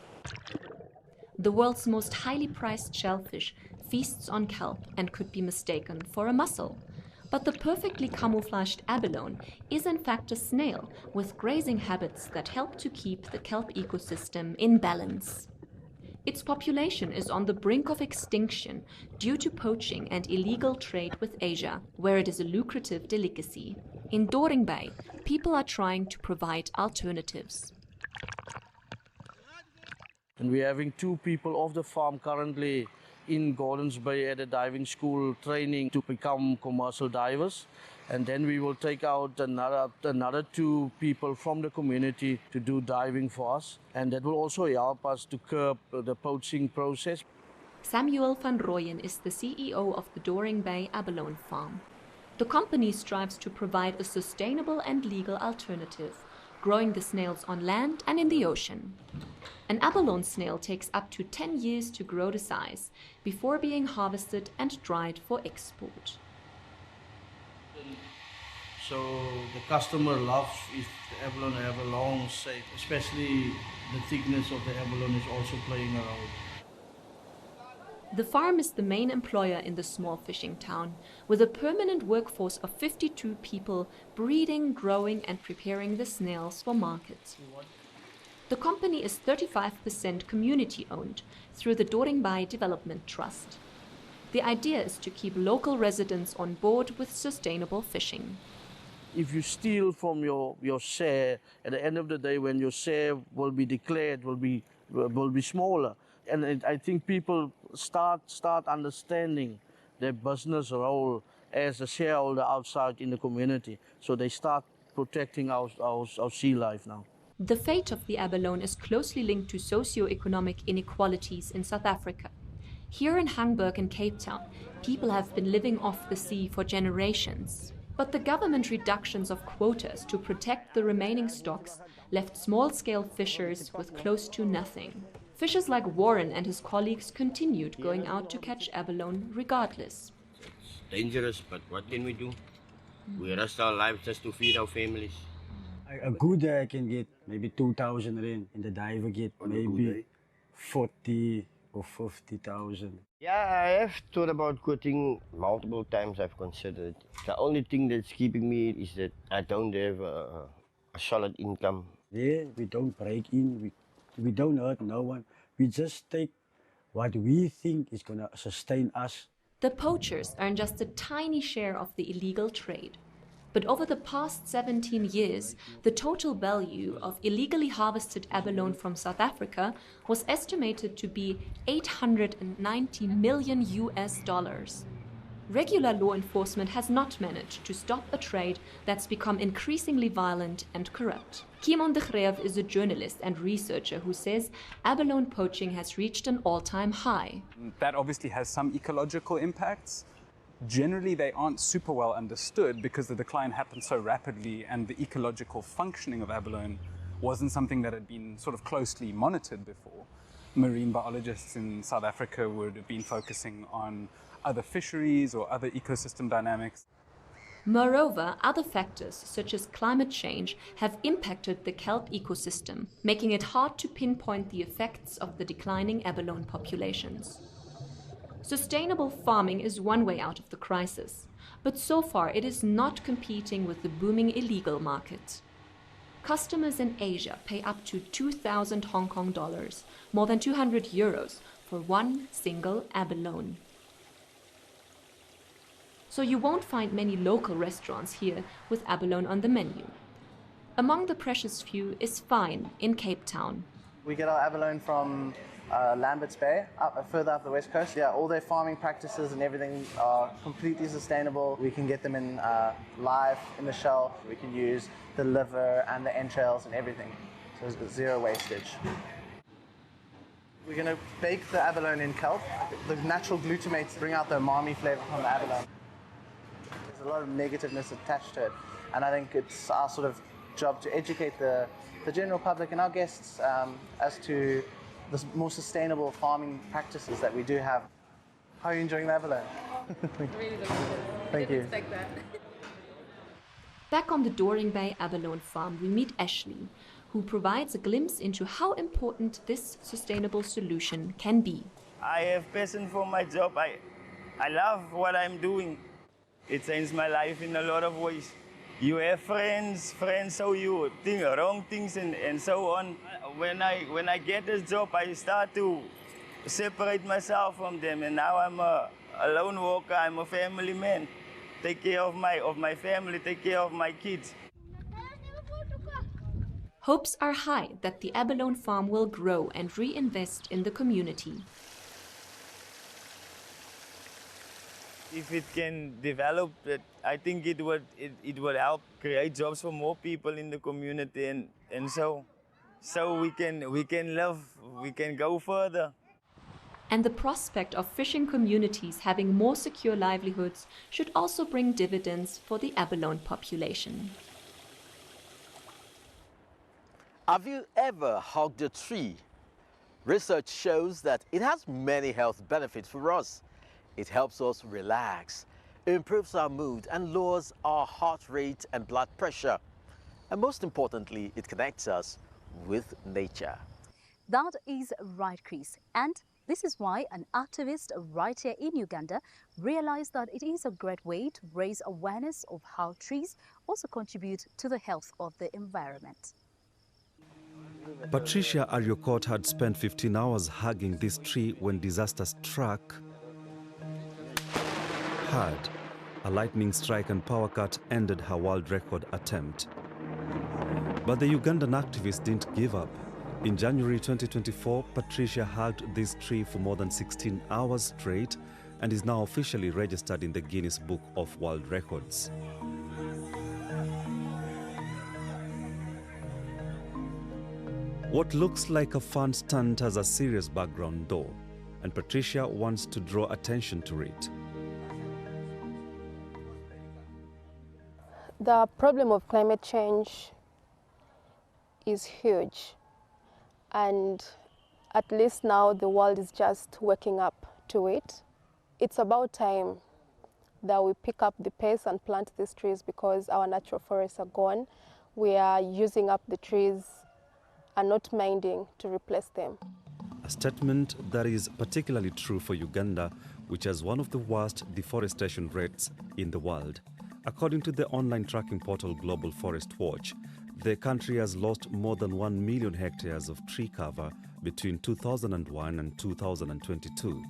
The world's most highly priced shellfish feasts on kelp and could be mistaken for a mussel. But the perfectly camouflaged abalone is in fact a snail with grazing habits that help to keep the kelp ecosystem in balance. Its population is on the brink of extinction due to poaching and illegal trade with Asia, where it is a lucrative delicacy. In Doring Bay, people are trying to provide alternatives. And we're having 2 people off the farm currently in Gordons Bay at a diving school training to become commercial divers. And then we will take out another 2 people from the community to do diving for us. And that will also help us to curb the poaching process. Samuel van Rooyen is the CEO of the Doring Bay Abalone Farm. The company strives to provide a sustainable and legal alternative, growing the snails on land and in the ocean. An abalone snail takes up to 10 years to grow to size before being harvested and dried for export. So the customer loves if the abalone have a long shape, especially the thickness of the abalone is also playing a role. The farm is the main employer in the small fishing town, with a permanent workforce of 52 people breeding, growing and preparing the snails for market. The company is 35% community-owned through the Doring Bay Development Trust. The idea is to keep local residents on board with sustainable fishing. If you steal from your share, at the end of the day, when your share will be declared, will be smaller. And I think people start understanding their business role as a shareholder outside in the community. So they start protecting our sea life now. The fate of the abalone is closely linked to socio-economic inequalities in South Africa. Here in Hamburg and Cape Town, people have been living off the sea for generations. But the government reductions of quotas to protect the remaining stocks left small-scale fishers with close to nothing. Fishers like Warren and his colleagues continued going out to catch abalone regardless. It's dangerous, but what can we do? We risk our lives just to feed our families. A good day I can get maybe 2,000 rand, and the diver get maybe 40 or 50,000. Yeah, I have thought about quitting multiple times. I've considered. The only thing that's keeping me is that I don't have a solid income. Yeah, we don't break in, we don't hurt no one. We just take what we think is gonna sustain us. The poachers earn just a tiny share of the illegal trade. But over the past 17 years, the total value of illegally harvested abalone from South Africa was estimated to be $890 million. Regular law enforcement has not managed to stop a trade that's become increasingly violent and corrupt. Kimon de Greef is a journalist and researcher who says abalone poaching has reached an all-time high. That obviously has some ecological impacts. Generally, they aren't super well understood because the decline happened so rapidly and the ecological functioning of abalone wasn't something that had been sort of closely monitored before. marine biologists in South Africa would have been focusing on other fisheries or other ecosystem dynamics. Moreover, other factors such as climate change have impacted the kelp ecosystem, making it hard to pinpoint the effects of the declining abalone populations. Sustainable farming is one way out of the crisis, but so far it is not competing with the booming illegal market. Customers in Asia pay up to 2,000 Hong Kong dollars, more than 200 euros, for one single abalone. So you won't find many local restaurants here with abalone on the menu. Among the precious few is Fine in Cape Town. We get our abalone from Lambert's Bay, further up the west coast. Yeah, all their farming practices and everything are completely sustainable. We can get them in live in the shell. We can use the liver and the entrails and everything. So there's zero wastage. We're going to bake the abalone in kelp. The natural glutamates bring out the umami flavor from the abalone. There's a lot of negativeness attached to it, and I think it's our sort of job to educate the general public and our guests as to the more sustainable farming practices that we do have. How are you enjoying the abalone? Really delicious. Thank you. Expect that. Back on the Doring Bay abalone farm, we meet Ashley, who provides a glimpse into how important this sustainable solution can be. I have passion for my job. I love what I'm doing. It changed my life in a lot of ways. You have friends show you wrong things and so on. When I get this job, I start to separate myself from them, and now I'm a lone worker. I'm a family man. Take care of my family, take care of my kids. Hopes are high that the abalone farm will grow and reinvest in the community. If it can develop, I think it would help create jobs for more people in the community, and so we can live, we can go further. And the prospect of fishing communities having more secure livelihoods should also bring dividends for the abalone population. Have you ever hugged a tree? Research shows that it has many health benefits for us. It helps us relax, improves our mood, and lowers our heart rate and blood pressure. And most importantly, it connects us with nature. That is right, Chris. And this is why an activist right here in Uganda realized that it is a great way to raise awareness of how trees also contribute to the health of the environment. Patricia Ariokot had spent 15 hours hugging this tree when disaster struck. Hard. A lightning strike and power cut ended her world record attempt. But the Ugandan activist didn't give up. In January 2024, Patricia hugged this tree for more than 16 hours straight and is now officially registered in the Guinness Book of World Records. What looks like a fun stunt has a serious background though, and Patricia wants to draw attention to it. The problem of climate change is huge, and at least now the world is just waking up to it. It's about time that we pick up the pace and plant these trees because our natural forests are gone. We are using up the trees and not minding to replace them. A statement that is particularly true for Uganda, which has one of the worst deforestation rates in the world. According to the online tracking portal Global Forest Watch, the country has lost more than 1 million hectares of tree cover between 2001 and 2022.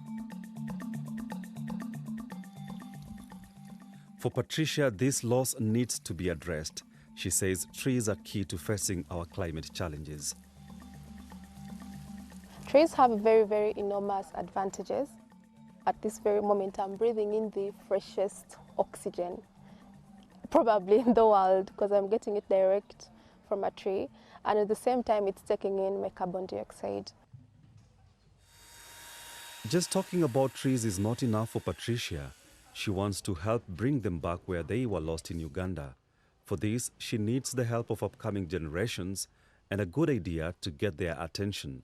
For Patricia, this loss needs to be addressed. She says trees are key to facing our climate challenges. Trees have very, very enormous advantages. At this very moment, I'm breathing in the freshest oxygen, probably in the world, because I'm getting it direct from a tree, and at the same time it's taking in my carbon dioxide. Just talking about trees is not enough for Patricia. She wants to help bring them back where they were lost in Uganda. For this, she needs the help of upcoming generations and a good idea to get their attention.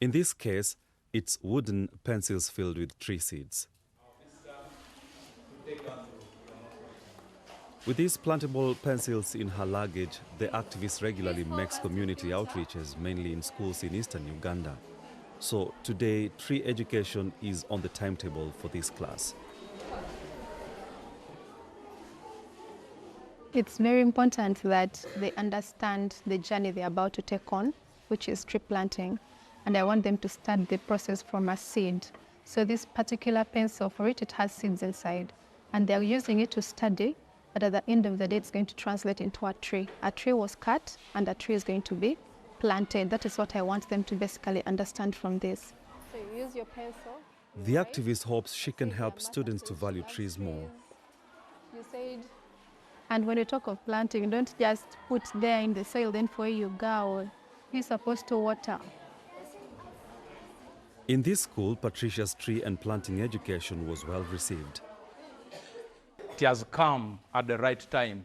In this case, it's wooden pencils filled with tree seeds. With these plantable pencils in her luggage, the activist regularly makes community outreaches, mainly in schools in eastern Uganda. So today, tree education is on the timetable for this class. It's very important that they understand the journey they're about to take on, which is tree planting. And I want them to start the process from a seed. So this particular pencil, for it has seeds inside. And they're using it to study, but at the end of the day, it's going to translate into a tree. A tree was cut, and a tree is going to be planted. That is what I want them to basically understand from this. So you use your pencil. The activist hopes she can help students to value trees more. You said, and when you talk of planting, don't just put there in the soil, then for you go. You're supposed to water. In this school, Patricia's tree and planting education was well received. It has come at the right time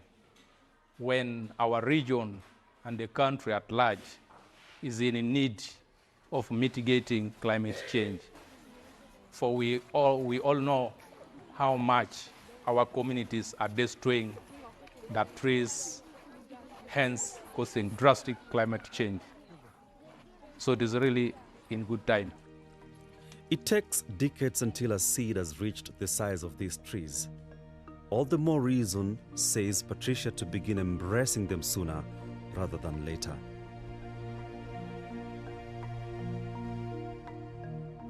when our region and the country at large is in need of mitigating climate change. For we all know how much our communities are destroying the trees, hence causing drastic climate change. So it is really in good time. It takes decades until a seed has reached the size of these trees. All the more reason, says Patricia, to begin embracing them sooner rather than later.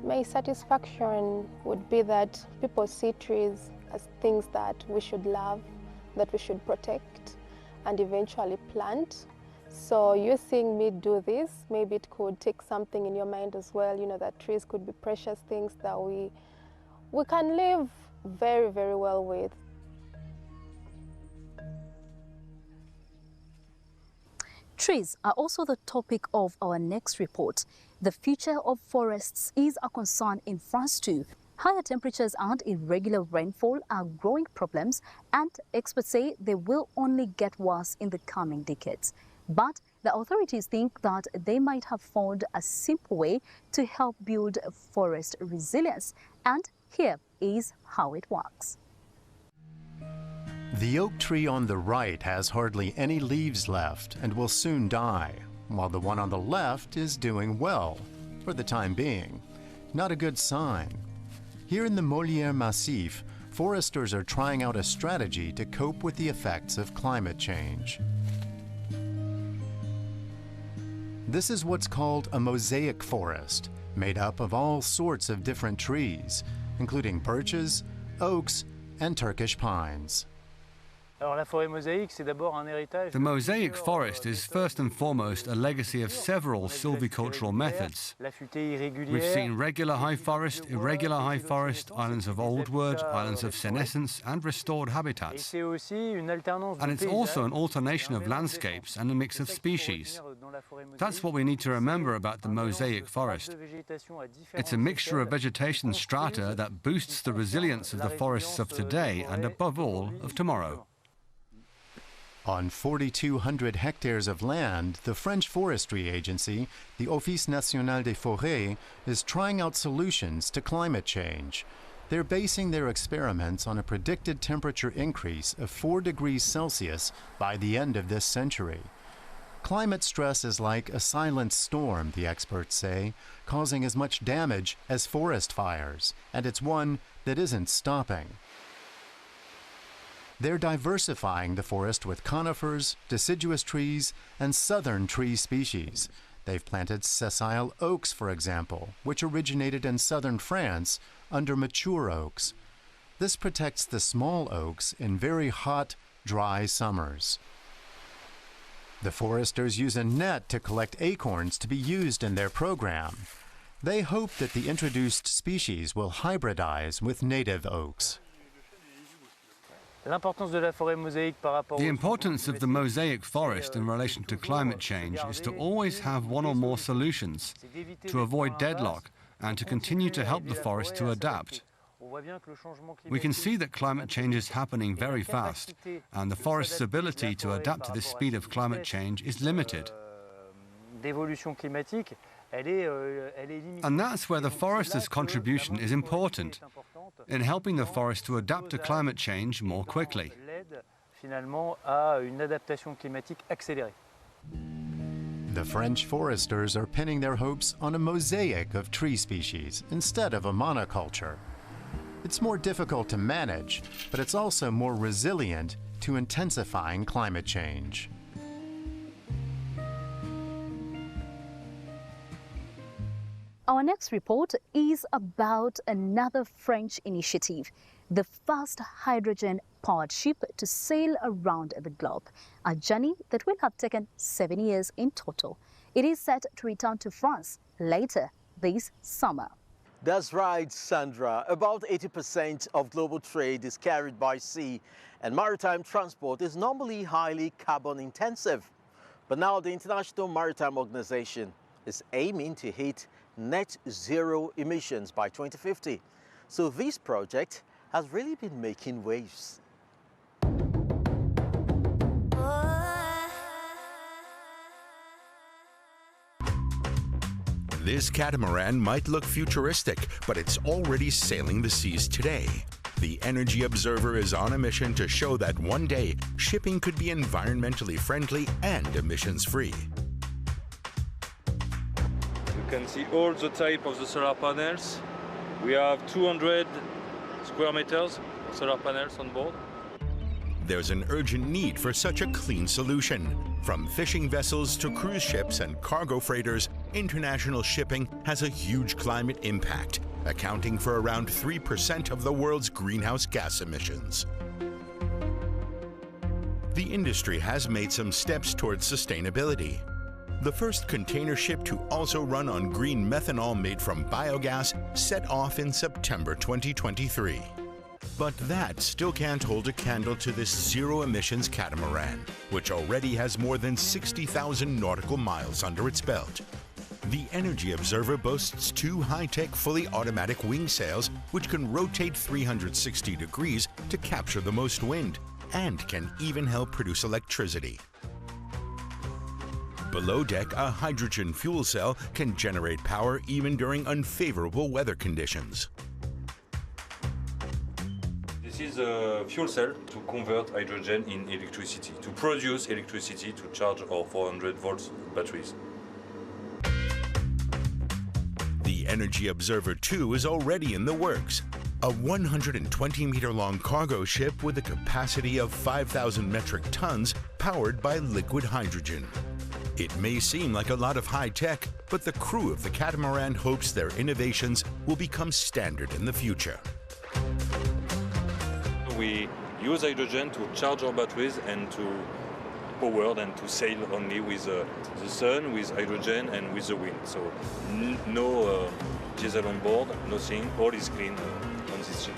My satisfaction would be that people see trees as things that we should love, that we should protect, and eventually plant. So you seeing me do this, maybe it could take something in your mind as well, you know, that trees could be precious things that we can live very, very well with. Trees are also the topic of our next report. The future of forests is a concern in France too. Higher temperatures and irregular rainfall are growing problems, and experts say they will only get worse in the coming decades. But the authorities think that they might have found a simple way to help build forest resilience. And here is how it works. The oak tree on the right has hardly any leaves left and will soon die, while the one on the left is doing well, for the time being. Not a good sign. Here in the Molière Massif, foresters are trying out a strategy to cope with the effects of climate change. This is what's called a mosaic forest, made up of all sorts of different trees, including birches, oaks, and Turkish pines. The mosaic forest is first and foremost a legacy of several silvicultural methods. We've seen regular high forest, irregular high forest, islands of old wood, islands of senescence, and restored habitats. And it's also an alternation of landscapes and a mix of species. That's what we need to remember about the mosaic forest. It's a mixture of vegetation strata that boosts the resilience of the forests of today and, above all, of tomorrow. On 4,200 hectares of land, the French forestry agency, the Office National des Forêts, is trying out solutions to climate change. They're basing their experiments on a predicted temperature increase of 4 degrees Celsius by the end of this century. Climate stress is like a silent storm, the experts say, causing as much damage as forest fires, and it's one that isn't stopping. They're diversifying the forest with conifers, deciduous trees, and southern tree species. They've planted sessile oaks, for example, which originated in southern France under mature oaks. This protects the small oaks in very hot, dry summers. The foresters use a net to collect acorns to be used in their program. They hope that the introduced species will hybridize with native oaks. The importance of the mosaic forest in relation to climate change is to always have one or more solutions, to avoid deadlock, and to continue to help the forest to adapt. We can see that climate change is happening very fast, and the forest's ability to adapt to the speed of climate change is limited. And that's where the forester's contribution is important, in helping the forest to adapt to climate change more quickly. The French foresters are pinning their hopes on a mosaic of tree species instead of a monoculture. It's more difficult to manage, but it's also more resilient to intensifying climate change. Our next report is about another French initiative, the first hydrogen-powered ship to sail around the globe, a journey that will have taken 7 years in total. It is set to return to France later this summer. That's right, Sandra. About 80% of global trade is carried by sea, and maritime transport is normally highly carbon intensive. But now the International Maritime Organization is aiming to hit net zero emissions by 2050. So this project has really been making waves. This catamaran might look futuristic, but it's already sailing the seas today. The Energy Observer is on a mission to show that one day shipping could be environmentally friendly and emissions-free. You can see all the type of the solar panels. We have 200 square meters of solar panels on board. There's an urgent need for such a clean solution. From fishing vessels to cruise ships and cargo freighters, international shipping has a huge climate impact, accounting for around 3% of the world's greenhouse gas emissions. The industry has made some steps towards sustainability. The first container ship to also run on green methanol made from biogas set off in September 2023. But that still can't hold a candle to this zero-emissions catamaran, which already has more than 60,000 nautical miles under its belt. The Energy Observer boasts 2 high-tech, fully automatic wing sails, which can rotate 360 degrees to capture the most wind, and can even help produce electricity. Below deck, a hydrogen fuel cell can generate power even during unfavorable weather conditions. This is a fuel cell to convert hydrogen in electricity, to produce electricity to charge our 400 volts batteries. The Energy Observer 2 is already in the works. A 120-meter-long cargo ship with a capacity of 5,000 metric tons powered by liquid hydrogen. It may seem like a lot of high tech, but the crew of the catamaran hopes their innovations will become standard in the future. We use hydrogen to charge our batteries and to power and to sail only with the sun, with hydrogen and with the wind. So no diesel on board, nothing, all is clean on this ship.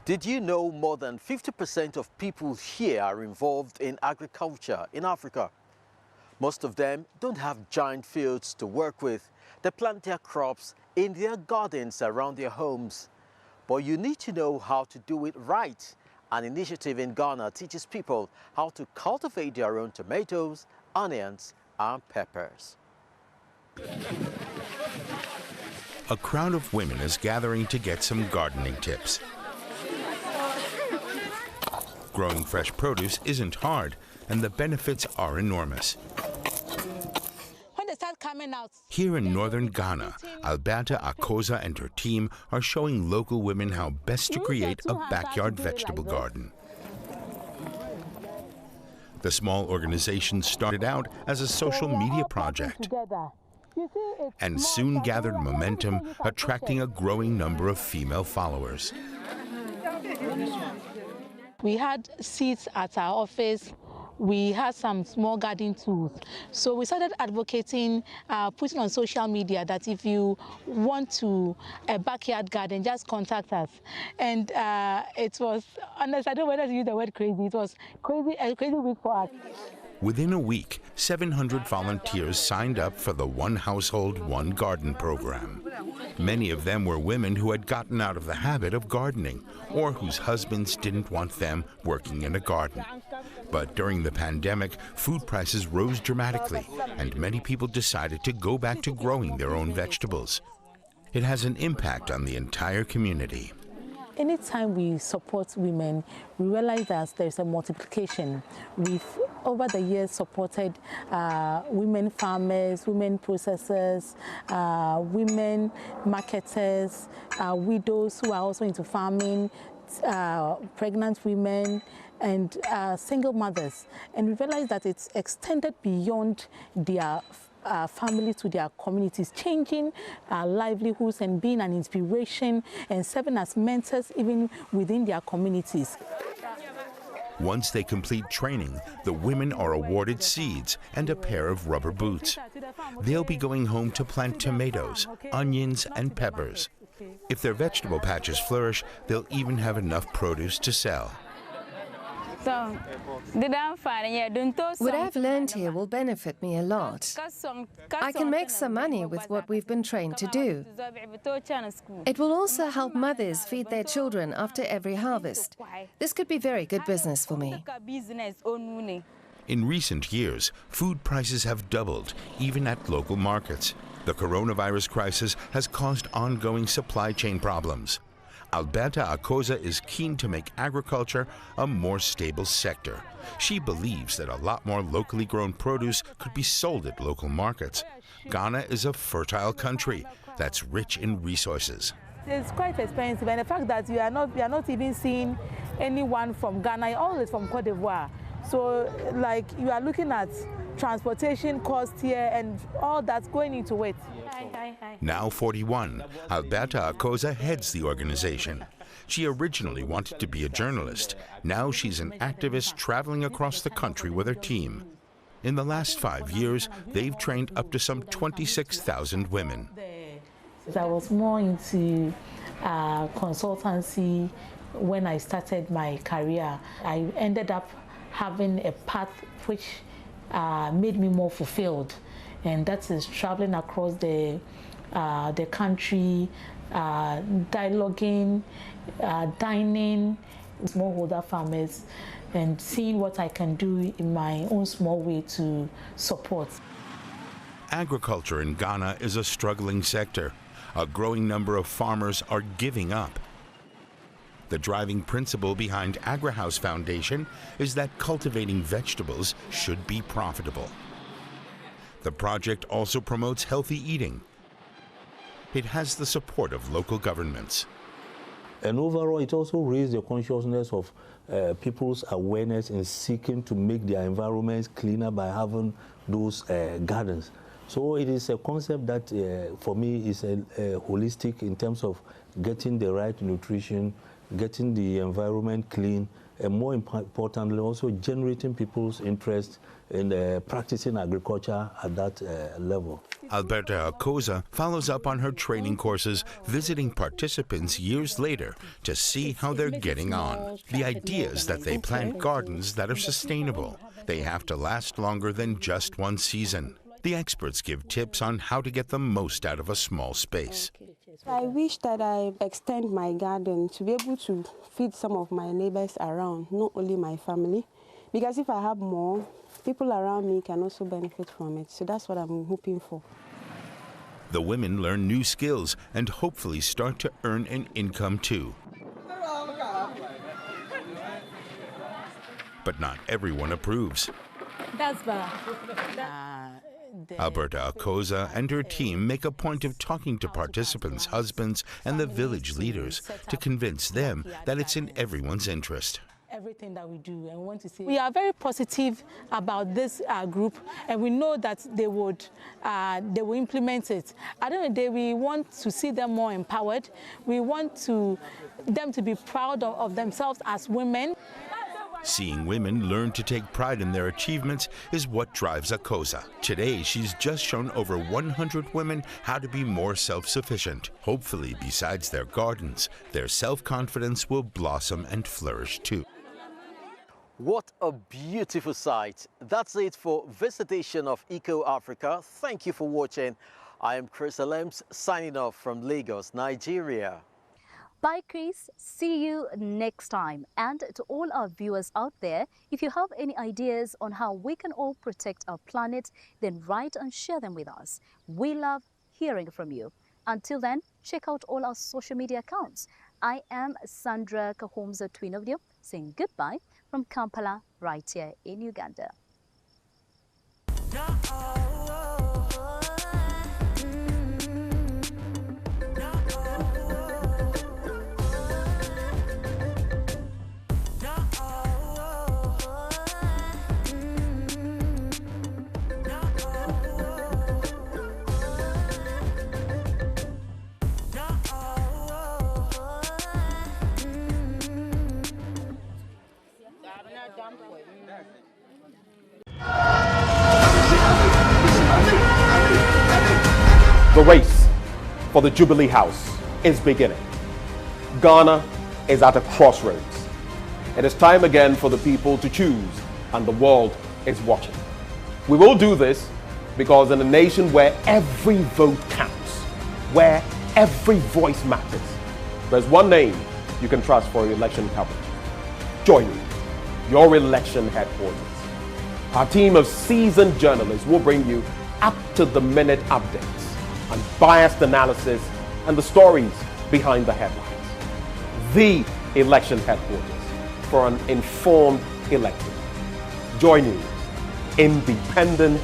Did you know more than 50% of people here are involved in agriculture in Africa? Most of them don't have giant fields to work with. They plant their crops in their gardens around their homes. But you need to know how to do it right. An initiative in Ghana teaches people how to cultivate their own tomatoes, onions, and peppers. A crowd of women is gathering to get some gardening tips. Growing fresh produce isn't hard, and the benefits are enormous. When they start coming out, Here in northern Ghana, Alberta Akosa and her team are showing local women how best to create a backyard vegetable garden. The small organization started out as a social media project and soon gathered momentum, attracting a growing number of female followers. we had seats at our office. We had some small garden tools. So we started advocating, putting on social media that if you want to a backyard garden, just contact us. And it was, honest, I don't know whether to use the word crazy. It was crazy, a crazy week for us. Within a week, 700 volunteers signed up for the One Household, One Garden program. Many of them were women who had gotten out of the habit of gardening or whose husbands didn't want them working in a garden. But during the pandemic, food prices rose dramatically, and many people decided to go back to growing their own vegetables. It has an impact on the entire community. Anytime we support women, we realize that there's a multiplication. We've, over the years, supported women farmers, women processors, women marketers, widows who are also into farming, pregnant women, and single mothers. And we realize that it's extended beyond their family to their communities, changing livelihoods and being an inspiration and serving as mentors even within their communities. Once they complete training, the women are awarded seeds and a pair of rubber boots. They'll be going home to plant tomatoes, onions, and peppers. If their vegetable patches flourish, they'll even have enough produce to sell. What I've learned here will benefit me a lot. I can make some money with what we've been trained to do. It will also help mothers feed their children after every harvest. This could be very good business for me. In recent years, food prices have doubled, even at local markets. The coronavirus crisis has caused ongoing supply chain problems. Alberta Acosa is keen to make agriculture a more stable sector. She believes that a lot more locally grown produce could be sold at local markets. Ghana is a fertile country that's rich in resources. It's quite expensive, and the fact that we are not even seeing anyone from Ghana, all is from Cote d'Ivoire. So, like, you are looking at transportation costs here and all that's going into it. Now 41, Alberta Acosa heads the organization. She originally wanted to be a journalist. Now she's an activist traveling across the country with her team. In the last 5 years, they've trained up to some 26,000 women. I was more into consultancy when I started my career. I ended up having a path which made me more fulfilled, and that is traveling across the country, dialoguing, dining with smallholder farmers, and seeing what I can do in my own small way to support. Agriculture in Ghana is a struggling sector. A growing number of farmers are giving up. The driving principle behind AgriHouse Foundation is that cultivating vegetables should be profitable. The project also promotes healthy eating. It has the support of local governments. And overall, it also raised the consciousness of people's awareness in seeking to make their environments cleaner by having those gardens. So it is a concept that, for me, is holistic in terms of getting the right nutrition, getting the environment clean, and more importantly, also generating people's interest in practicing agriculture at that level. Alberta Acosa follows up on her training courses, visiting participants years later to see how they're getting on. The idea is that they plant gardens that are sustainable. They have to last longer than just one season. The experts give tips on how to get the most out of a small space. I wish that I extend my garden to be able to feed some of my neighbors around, not only my family. Because if I have more, people around me can also benefit from it. So that's what I'm hoping for. The women learn new skills and hopefully start to earn an income too. But not everyone approves. That's bad. Alberta Acosa and her team make a point of talking to participants' husbands and the village leaders to convince them that it's in everyone's interest. Everything that we do, and we want to see. We are very positive about this group, and we know that they will implement it. At the end of the day, we want to see them more empowered. We want them to be proud of themselves as women. Seeing women learn to take pride in their achievements is what drives Acosa. Today, she's just shown over 100 women how to be more self-sufficient. Hopefully, besides their gardens, their self-confidence will blossom and flourish too. What a beautiful sight. That's it for this edition of Eco Africa. Thank you for watching. I am Chris Alems signing off from Lagos, Nigeria. Bye, Chris. See you next time. And to all our viewers out there, if you have any ideas on how we can all protect our planet, then write and share them with us. We love hearing from you. Until then, check out all our social media accounts. I am Sandra Kahomza Twinovideo, saying goodbye from Kampala, right here in Uganda. The race for the Jubilee House is beginning. Ghana is at a crossroads. It is time again for the people to choose, and the world is watching. We will do this because in a nation where every vote counts, where every voice matters, there's one name you can trust for election coverage. JoyNews, your election headquarters. Our team of seasoned journalists will bring you up-to-the-minute updates, unbiased analysis, and the stories behind the headlines. The election headquarters for an informed electorate. JoyNews, independent,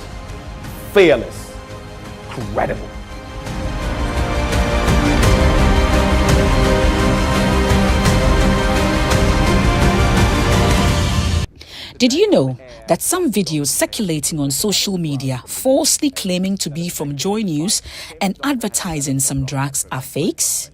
fearless, credible. Did you know that some videos circulating on social media falsely claiming to be from JoyNews and advertising some drugs are fakes?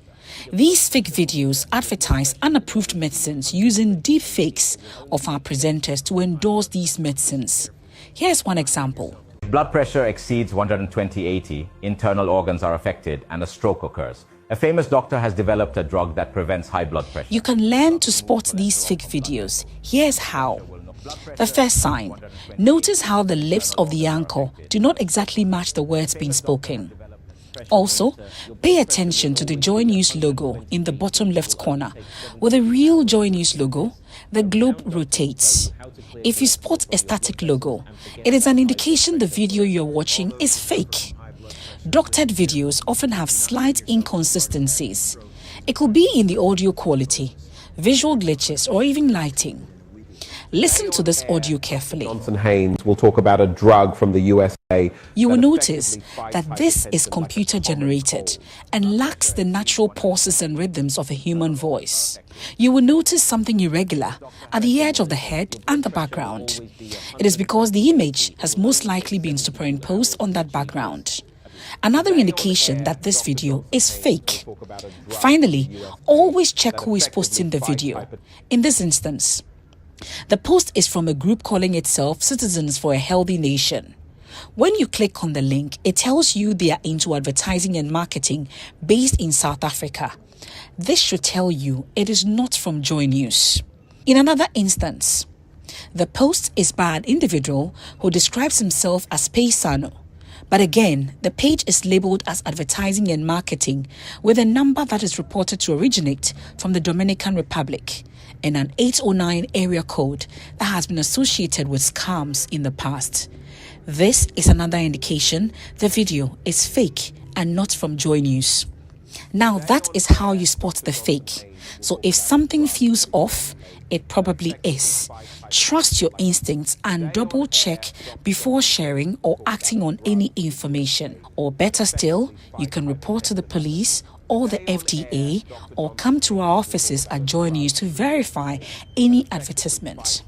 These fake videos advertise unapproved medicines using deep fakes of our presenters to endorse these medicines. Here's one example. If blood pressure exceeds 120/80, internal organs are affected and a stroke occurs. A famous doctor has developed a drug that prevents high blood pressure. You can learn to spot these fake videos. Here's how. The first sign. Notice how the lips of the anchor do not exactly match the words being spoken. Also, pay attention to the JoyNews logo in the bottom left corner. With the real JoyNews logo, the globe rotates. If you spot a static logo, it is an indication the video you're watching is fake. Doctored videos often have slight inconsistencies. It could be in the audio quality, visual glitches, or even lighting. Listen to this audio carefully. Johnson Haynes will talk about a drug from the USA. You will notice that this is computer generated and lacks the natural pauses and rhythms of a human voice. You will notice something irregular at the edge of the head and the background. It is because the image has most likely been superimposed on that background. Another indication that this video is fake. Finally, always check who is posting the video. In this instance, the post is from a group calling itself Citizens for a Healthy Nation. When you click on the link, it tells you they are into advertising and marketing based in South Africa. This should tell you it is not from JoyNews. In another instance, the post is by an individual who describes himself as Paisano. But again, the page is labeled as advertising and marketing with a number that is reported to originate from the Dominican Republic and an 809 area code that has been associated with scams in the past. This is another indication the video is fake and not from JoyNews. Now that is how you spot the fake. So if something feels off, it probably is. Trust your instincts and double check before sharing or acting on any information. Or better still, you can report to the police or the FDA or come to our offices at JoyNews to verify any advertisement.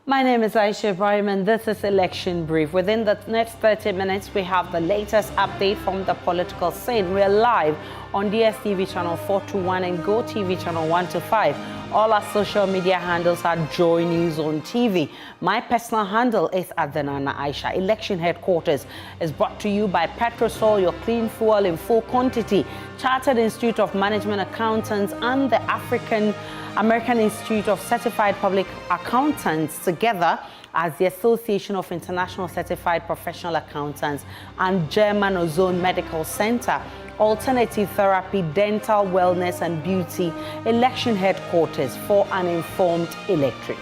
My name is Aisha Ibrahim and this is Election Brief. Within the next 30 minutes, we have the latest update from the political scene. We are live on DSTV channel 421 and GoTV channel 125. All our social media handles are JoyNews on TV. My personal handle is Adanana Aisha. Election headquarters is brought to you by Petrosol, your clean fuel in full quantity, Chartered Institute of Management Accountants and the American Institute of Certified Public Accountants, together as the Association of International Certified Professional Accountants and German Ozone Medical Center. Alternative therapy, dental wellness and beauty, election headquarters for an informed electorate.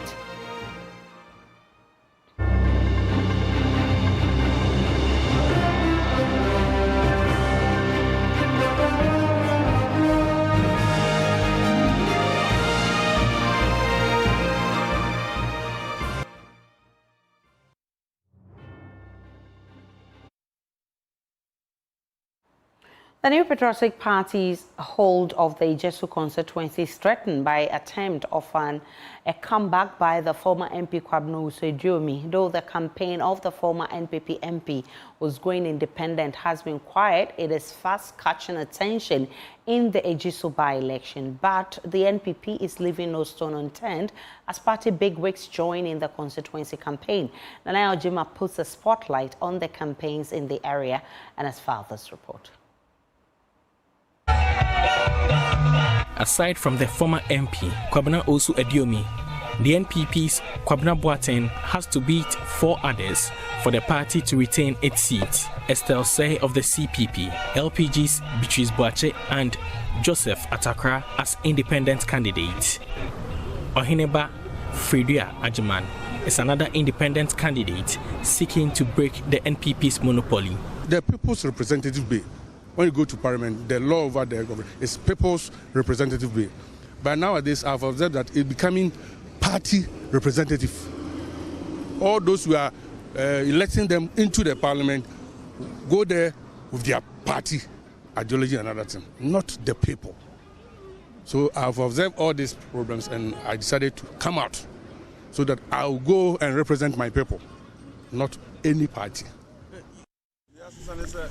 The New Patriotic Party's hold of the Ijesu constituency is threatened by attempt of a comeback by the former MP Kwabena Usodiomi. Though the campaign of the former NPP MP was going independent has been quiet, it is fast catching attention in the Ijesu by-election. But the NPP is leaving no stone unturned as party bigwigs join in the constituency campaign. Nana Ojima puts a spotlight on the campaigns in the area and as far as this report. Aside from the former MP, Kwabena Usodiomi, the NPP's Kwabena Boateng has to beat 4 others for the party to retain its seat. Estelle Say of the CPP, LPG's Beatrice Boache and Joseph Atakra as independent candidates. Ohineba Fredua Ajiman is another independent candidate seeking to break the NPP's monopoly. The People's Representative Bill. When you go to Parliament, the law over the government is People's Representative Bill. But nowadays, I've observed that it's becoming party representative. All those who are electing them into the Parliament go there with their party ideology and other thing, not the people. So I've observed all these problems and I decided to come out so that I'll go and represent my people, not any party.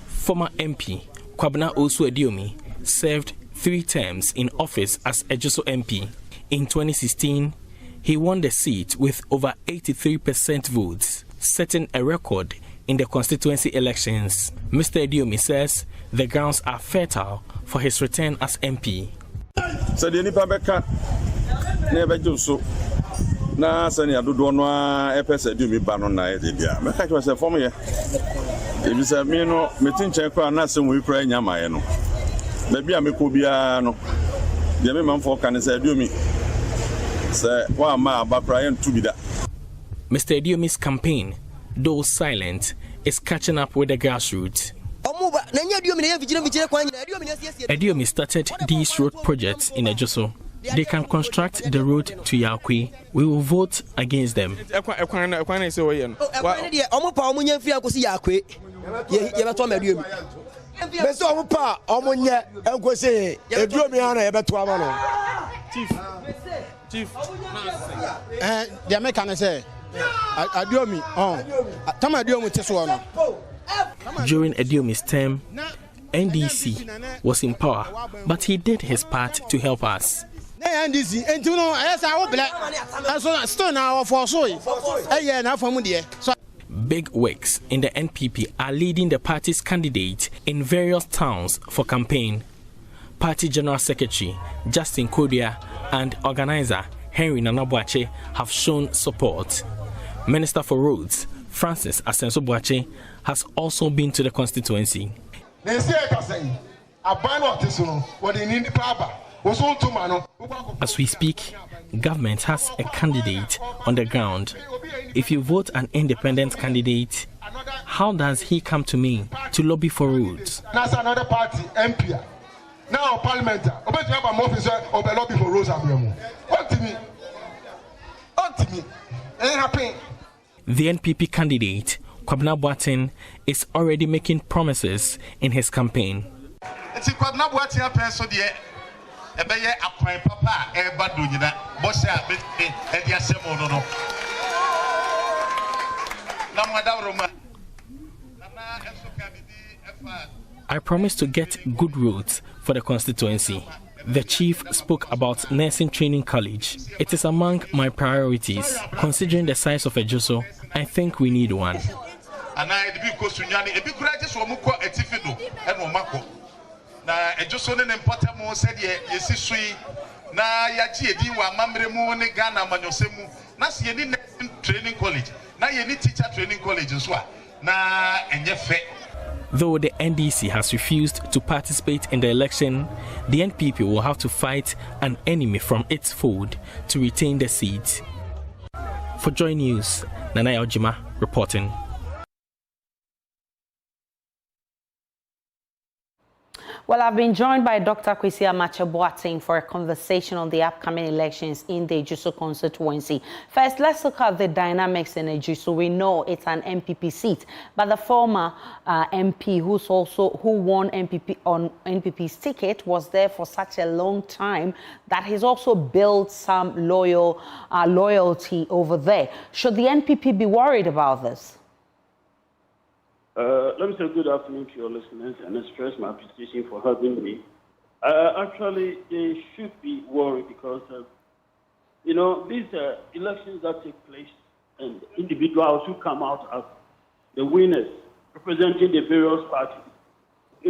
Former MP Kwabena Usodiomi served 3 terms in office as Ejisu MP. In 2016, he won the seat with over 83% votes, setting a record in the constituency elections. Mr. Ediomi says the grounds are fertile for his return as MP. So the nipa beka never do so. Na sani adodo no a epese Ediomi ba no na e bia. Me ka twa se form ye. If you say me no, me think check na se we kura nyamaye no. Maybe I make bia no. The me man for can say Ediomi. Say wa ma abakra yen to be that. Mr. Ediomi's campaign, though silent, is catching up with the grassroots. Ediomi started these road projects in Ejoso. They can construct the road to Yakwe. We will vote against them. Chief, the American say, during Ediomi's term, NDC was in power, but he did his part to help us. Big wigs in the NPP are leading the party's candidate in various towns for campaign. Party General Secretary Justin Kodia and organizer Henry Nanabuache have shown support. Minister for Roads Francis Asenso Boache has also been to the constituency. As we speak, government has a candidate on the ground. If you vote an independent candidate, how does he come to me to lobby for roads? That's another party, MP. Now, Parliament, lobby for roads. What to me? What to me? Ain't happening. The NPP candidate, Kwabena Boateng, is already making promises in his campaign. I promised to get good roads for the constituency. The chief spoke about nursing training college. It is among my priorities. Considering the size of Ejuso, I think we need one. Though the NDC has refused to participate in the election, the NPP will have to fight an enemy from its fold to retain the seat. For JoyNews, Nana Ojima reporting. Well, I've been joined by Dr. Kwesi Boateng for a conversation on the upcoming elections in the Ejuso constituency. First, let's look at the dynamics in Ejuso. We know it's an MPP seat, but the former MP who won MPP on NPP's ticket was there for such a long time that he's also built some loyalty over there. Should the NPP be worried about this? Let me say good afternoon to your listeners and express my appreciation for having me. Actually, they should be worried because, these elections that take place and individuals who come out as the winners representing the various parties,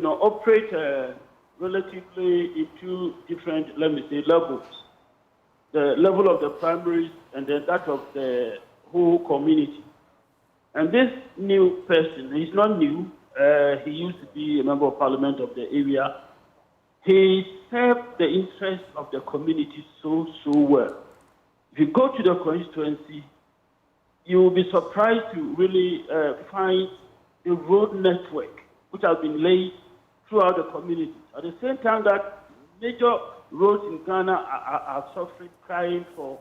operate relatively in two different, levels. The level of the primaries and then that of the whole community. And this new person, he's not new. He used to be a member of parliament of the area. He served the interests of the community so well. If you go to the constituency, you will be surprised to really find the road network which has been laid throughout the community. At the same time that major roads in Ghana are suffering, crying for,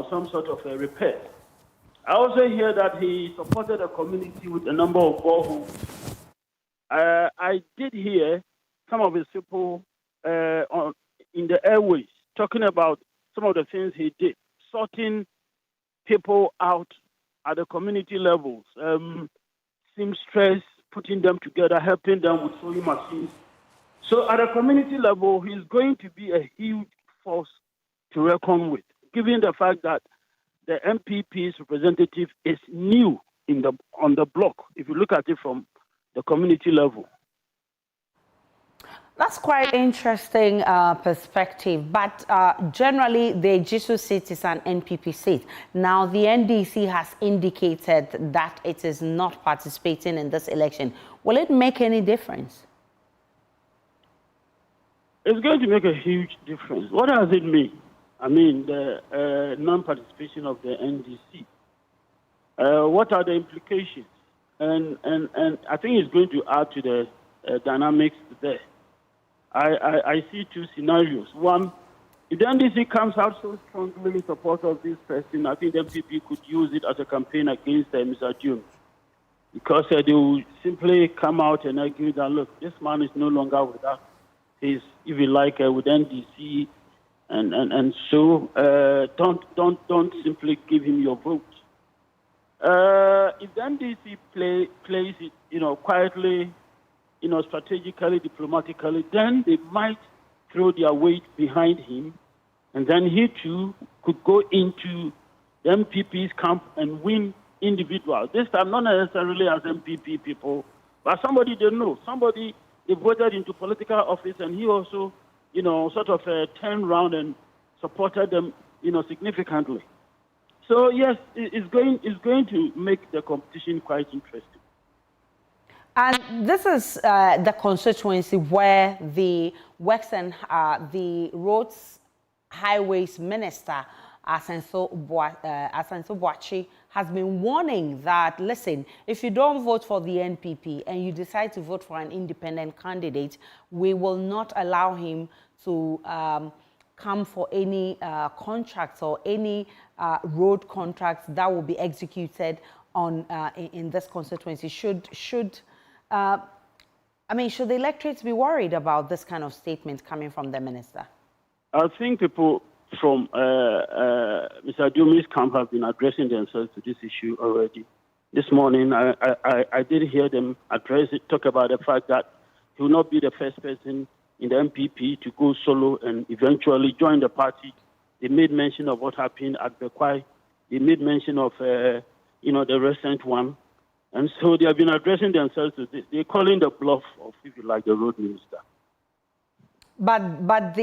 some sort of a repair. I also hear that he supported the community with a number of boreholes. I did hear some of his people in the airways talking about some of the things he did, sorting people out at the community levels, seamstress, putting them together, helping them with sewing machines. So at a community level, he's going to be a huge force to reckon with, given the fact that the MPP's representative is new on the block, if you look at it from the community level. That's quite interesting perspective, but generally the Ejuso seat is an NPP seat. Now the NDC has indicated that it is not participating in this election. Will it make any difference? It's going to make a huge difference. What does it mean? I mean, the non-participation of the NDC. What are the implications? And I think it's going to add to the dynamics there. I see two scenarios. One, if the NDC comes out so strongly in support of this person, I think the MPP could use it as a campaign against Mr. June. Because they will simply come out and argue that, look, this man is no longer with us. He's, if you like, with NDC. And so don't simply give him your vote. If the NDC plays it, quietly, strategically, diplomatically, then they might throw their weight behind him, and then he too could go into the MPP's camp and win individuals. This time, not necessarily as MPP people, but somebody they know, somebody they voted into political office, and he also sort of turned around and supported them, significantly. So yes, it's going to make the competition quite interesting. And this is the constituency where the works and the roads, highways minister, Asenso Boachi, has been warning that, listen, if you don't vote for the NPP and you decide to vote for an independent candidate, we will not allow him to come for any contracts or any road contracts that will be executed on in this constituency. Should the electorates be worried about this kind of statement coming from the minister? I think people from Mr. Dumi's camp have been addressing themselves to this issue already. this morning, I did hear them address it, talk about the fact that he will not be the first person in the MPP to go solo and eventually join the party. They made mention of what happened at Bawa. They made mention of, the recent one. And so they have been addressing themselves to this. They're calling the bluff of, if you like, the road minister. But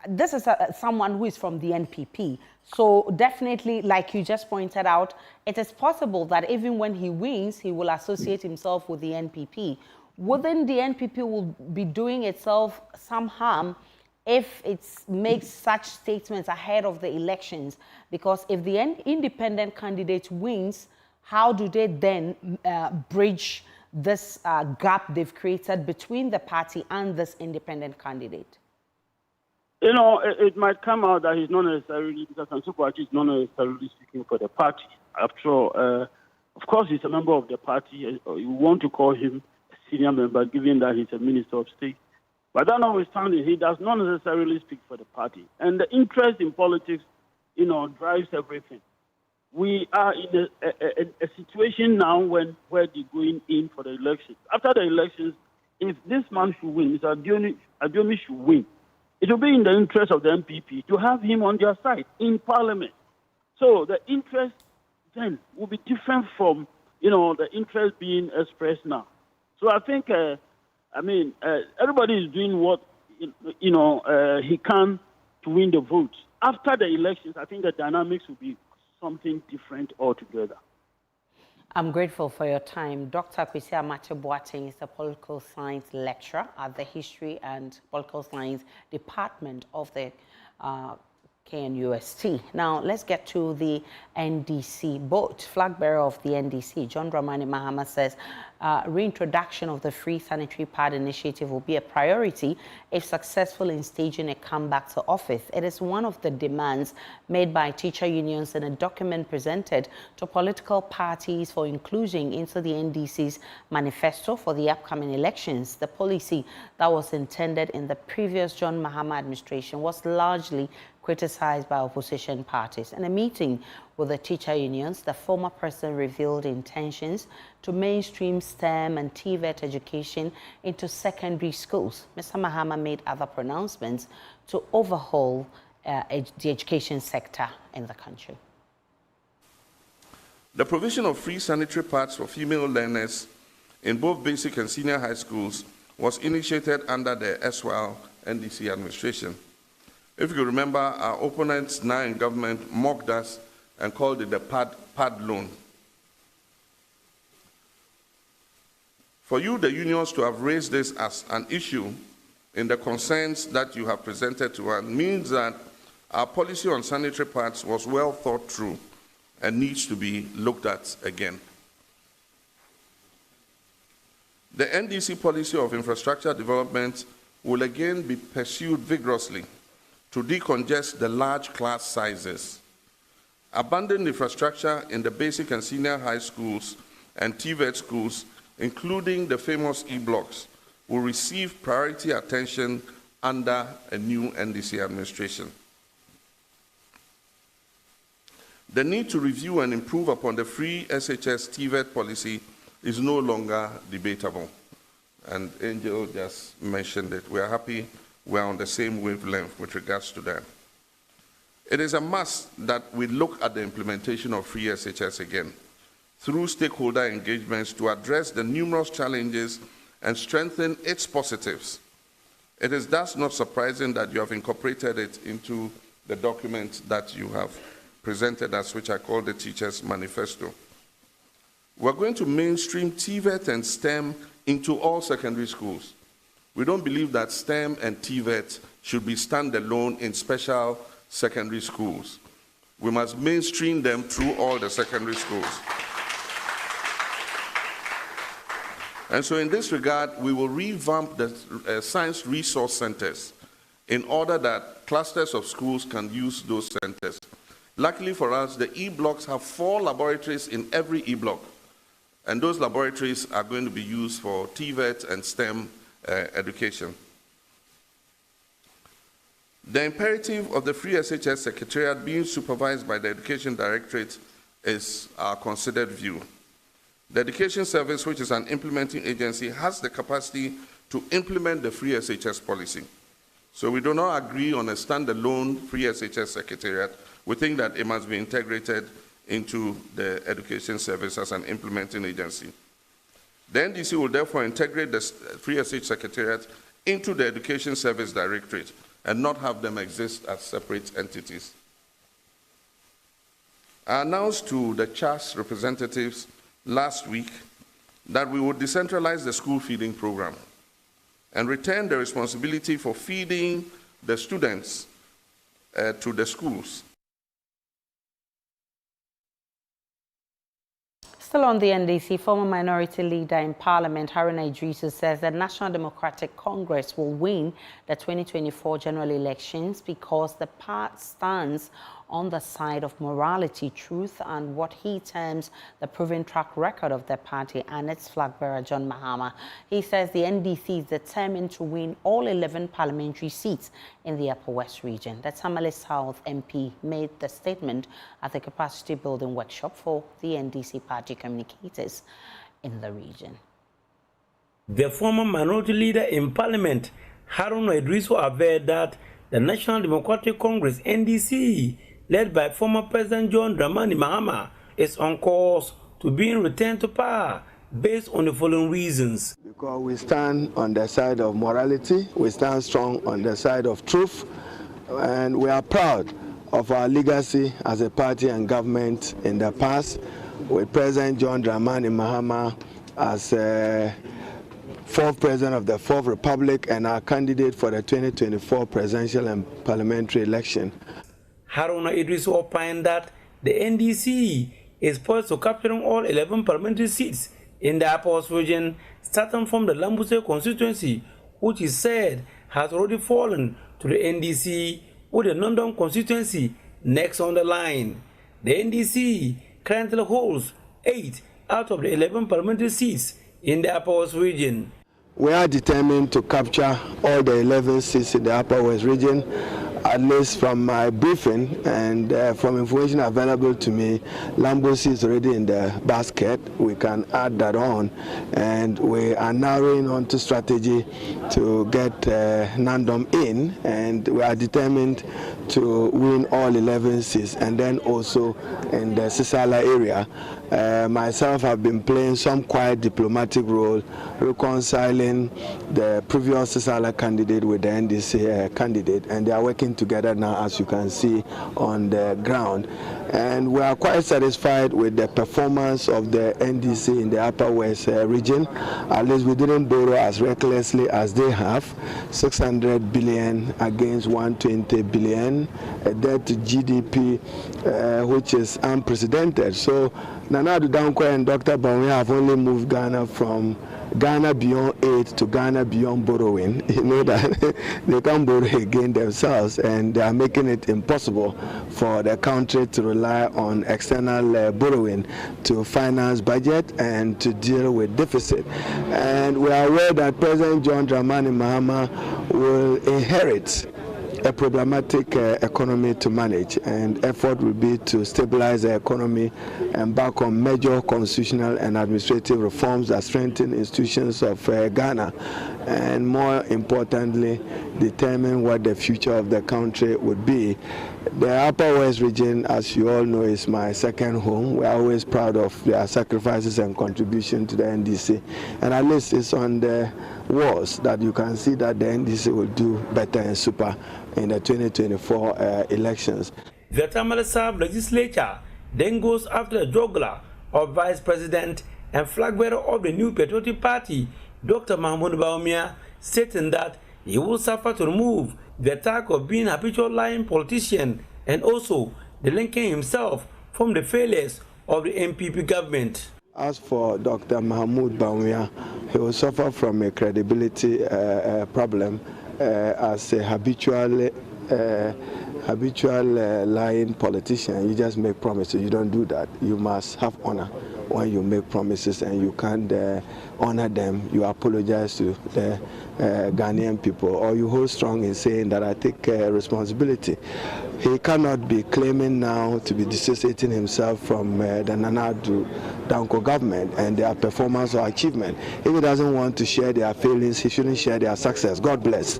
this is someone who is from the NPP. So definitely, like you just pointed out, it is possible that even when he wins, he will associate himself with the NPP. Wouldn't the NPP will be doing itself some harm if it makes such statements ahead of the elections? Because if the independent candidate wins, how do they then bridge this gap they've created between the party and this independent candidate? It might come out that he's not necessarily, because Ansukwachi is not necessarily speaking for the party. After all, of course, he's a member of the party. You want to call him a senior member, given that he's a minister of state. But that notwithstanding, he does not necessarily speak for the party. And the interest in politics, drives everything. We are in a situation now where they're going in for the elections. After the elections, if this man should win, Mr. Adiomi should win, it will be in the interest of the MPP to have him on their side in Parliament. So the interest then will be different from, the interest being expressed now. So I think, everybody is doing what, he can to win the votes. After the elections, I think the dynamics will be something different altogether. I'm grateful for your time. Dr. Kwesi Boateng is a political science lecturer at the History and Political Science Department of the KNUST. Now, let's get to the NDC boat. Flag bearer of the NDC, John Dramani Mahama, says reintroduction of the free sanitary pad initiative will be a priority if successful in staging a comeback to office. It is one of the demands made by teacher unions in a document presented to political parties for inclusion into the NDC's manifesto for the upcoming elections. The policy that was intended in the previous John Mahama administration was largely criticized by opposition parties. In a meeting with the teacher unions, the former president revealed intentions to mainstream STEM and TVET education into secondary schools. Mr. Mahama made other pronouncements to overhaul the education sector in the country. The provision of free sanitary pads for female learners in both basic and senior high schools was initiated under the SWAL NDC administration. If you remember, our opponents now in government mocked us and called it the pad loan. For you, the unions, to have raised this as an issue in the concerns that you have presented to us means that our policy on sanitary pads was well thought through and needs to be looked at again. The NDC policy of infrastructure development will again be pursued vigorously to decongest the large class sizes. Abandoned infrastructure in the basic and senior high schools and TVET schools, including the famous E-blocks, will receive priority attention under a new NDC administration. The need to review and improve upon the free SHS TVET policy is no longer debatable. And Angel just mentioned it. We are happy we're on the same wavelength with regards to that. It is a must that we look at the implementation of free SHS again through stakeholder engagements to address the numerous challenges and strengthen its positives. It is thus not surprising that you have incorporated it into the document that you have presented us, which I call the Teachers' Manifesto. We're going to mainstream TVET and STEM into all secondary schools. We don't believe that STEM and TVET should be standalone in special secondary schools. We must mainstream them through all the secondary schools. And so in this regard, we will revamp the science resource centers in order that clusters of schools can use those centers. Luckily for us, the E-blocks have 4 laboratories in every E-block, and those laboratories are going to be used for TVET and STEM education. The imperative of the Free SHS Secretariat being supervised by the Education Directorate is our considered view. The Education Service, which is an implementing agency, has the capacity to implement the free SHS policy. So we do not agree on a standalone free SHS secretariat. We think that it must be integrated into the Education Service as an implementing agency. The NDC will therefore integrate the free SH secretariat into the Education Service Directorate and not have them exist as separate entities. I announced to the CHAS representatives last week that we would decentralize the school feeding program and return the responsibility for feeding the students to the schools. Still on the NDC, former minority leader in Parliament, Haruna Idrisu, says the National Democratic Congress will win the 2024 general elections because the party stands on the side of morality, truth, and what he terms the proven track record of the party and its flag bearer, John Mahama. He says the NDC is determined to win all 11 parliamentary seats in the Upper West region. The Tamale South MP made the statement at the capacity building workshop for the NDC party communicators in the region. The former minority leader in Parliament, Haruna Idrisu, averred that the National Democratic Congress, NDC, led by former President John Dramani Mahama, is on course to being returned to power based on the following reasons. Because we stand on the side of morality, we stand strong on the side of truth, and we are proud of our legacy as a party and government in the past, with President John Dramani Mahama as fourth president of the Fourth Republic and our candidate for the 2024 presidential and parliamentary election. Haruna Idrisu opined that the NDC is poised to capturing all 11 parliamentary seats in the Upper West region, starting from the Lambuse constituency, which is said has already fallen to the NDC, with the London constituency next on the line. The NDC currently holds 8 out of the 11 parliamentary seats in the Upper West region. We are determined to capture all the 11 seats in the Upper West region. At least from my briefing and from information available to me, Lambose is already in the basket. We can add that on, and we are narrowing on to strategy to get Nandom in, and we are determined to win all 11 seats, and then also in the Sisala area. Myself have been playing some quiet diplomatic role, reconciling the previous Sisala candidate with the NDC candidate, and they are working together now, as you can see on the ground. And we are quite satisfied with the performance of the NDC in the Upper West region. At least we didn't borrow as recklessly as they have. 600 billion against 120 billion, a debt to GDP which is unprecedented. So Nana Addo Dankwa and Dr. Bawa have only moved Ghana from Ghana beyond aid to Ghana beyond borrowing. You know that they can't borrow again themselves, and they are making it impossible for the country to rely on external borrowing to finance budget and to deal with deficit. And we are aware that President John Dramani Mahama will inherit a problematic economy to manage, and effort will be to stabilize the economy and back on major constitutional and administrative reforms that strengthen institutions of Ghana, and more importantly, determine what the future of the country would be. The Upper West region, as you all know, is my second home. We are always proud of their sacrifices and contribution to the NDC, and at least it's on the walls that you can see that the NDC will do better and super in the 2024 elections. The Tamale South legislature then goes after the juggler of Vice President and flag bearer of the New Patriotic Party, Dr. Mahmoud Bawumia, stating that he will suffer to remove the attack of being a habitual lying politician and also the linking himself from the failures of the MPP government. As for Dr. Mahmoud Bawumia, he will suffer from a credibility problem as a habitual lying politician. You just make promises. You don't do that. You must have honor. when you make promises and you can't honor them, you apologize to the Ghanaian people, or you hold strong in saying that I take responsibility. He cannot be claiming now to be dissociating himself from the Nana Danko government and their performance or achievement. If he doesn't want to share their failings, he shouldn't share their success. God bless.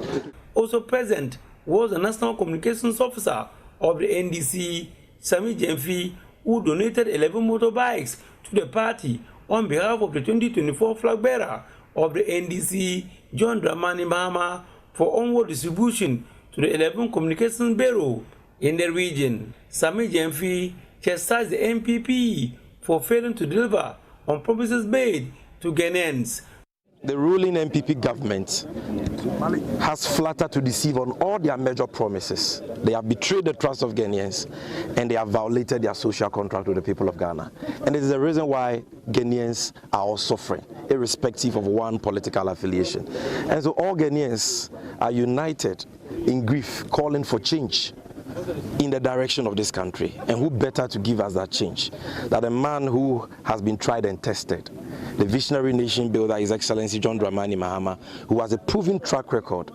Also present was the National Communications Officer of the NDC, Sami Jemfi, who donated 11 motorbikes to the party on behalf of the 2024 flag bearer of the NDC, John Dramani Mahama, for onward distribution to the 11 communications bureau in the region. Sami Jemfi chastised the MPP for failing to deliver on promises made to Ghanaians. The ruling MPP government has flattered to deceive on all their major promises. They have betrayed the trust of Ghanaians and they have violated their social contract with the people of Ghana. And it is the reason why Ghanaians are all suffering, irrespective of one political affiliation. And so all Ghanaians are united in grief, calling for change in the direction of this country. And who better to give us that change than a man who has been tried and tested, the visionary nation builder, His Excellency John Dramani Mahama, who has a proven track record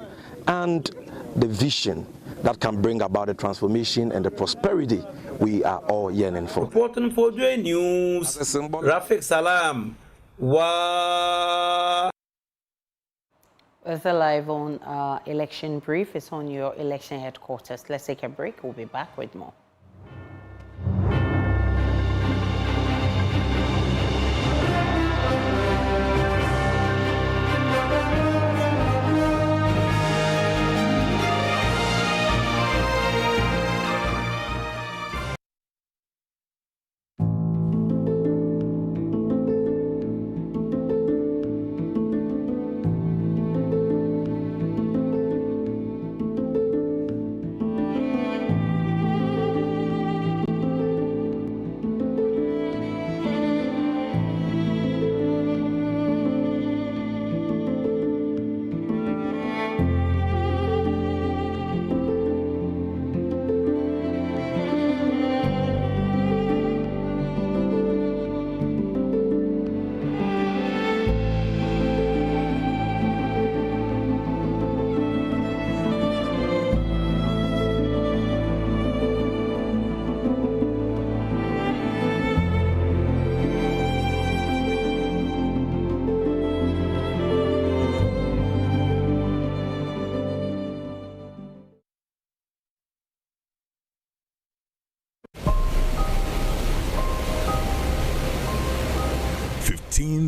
and the vision that can bring about the transformation and the prosperity we are all yearning for. Reporting for JoyNews, Rafik Salam. It's a live on election brief. It's on your election headquarters. Let's take a break. We'll be back with more.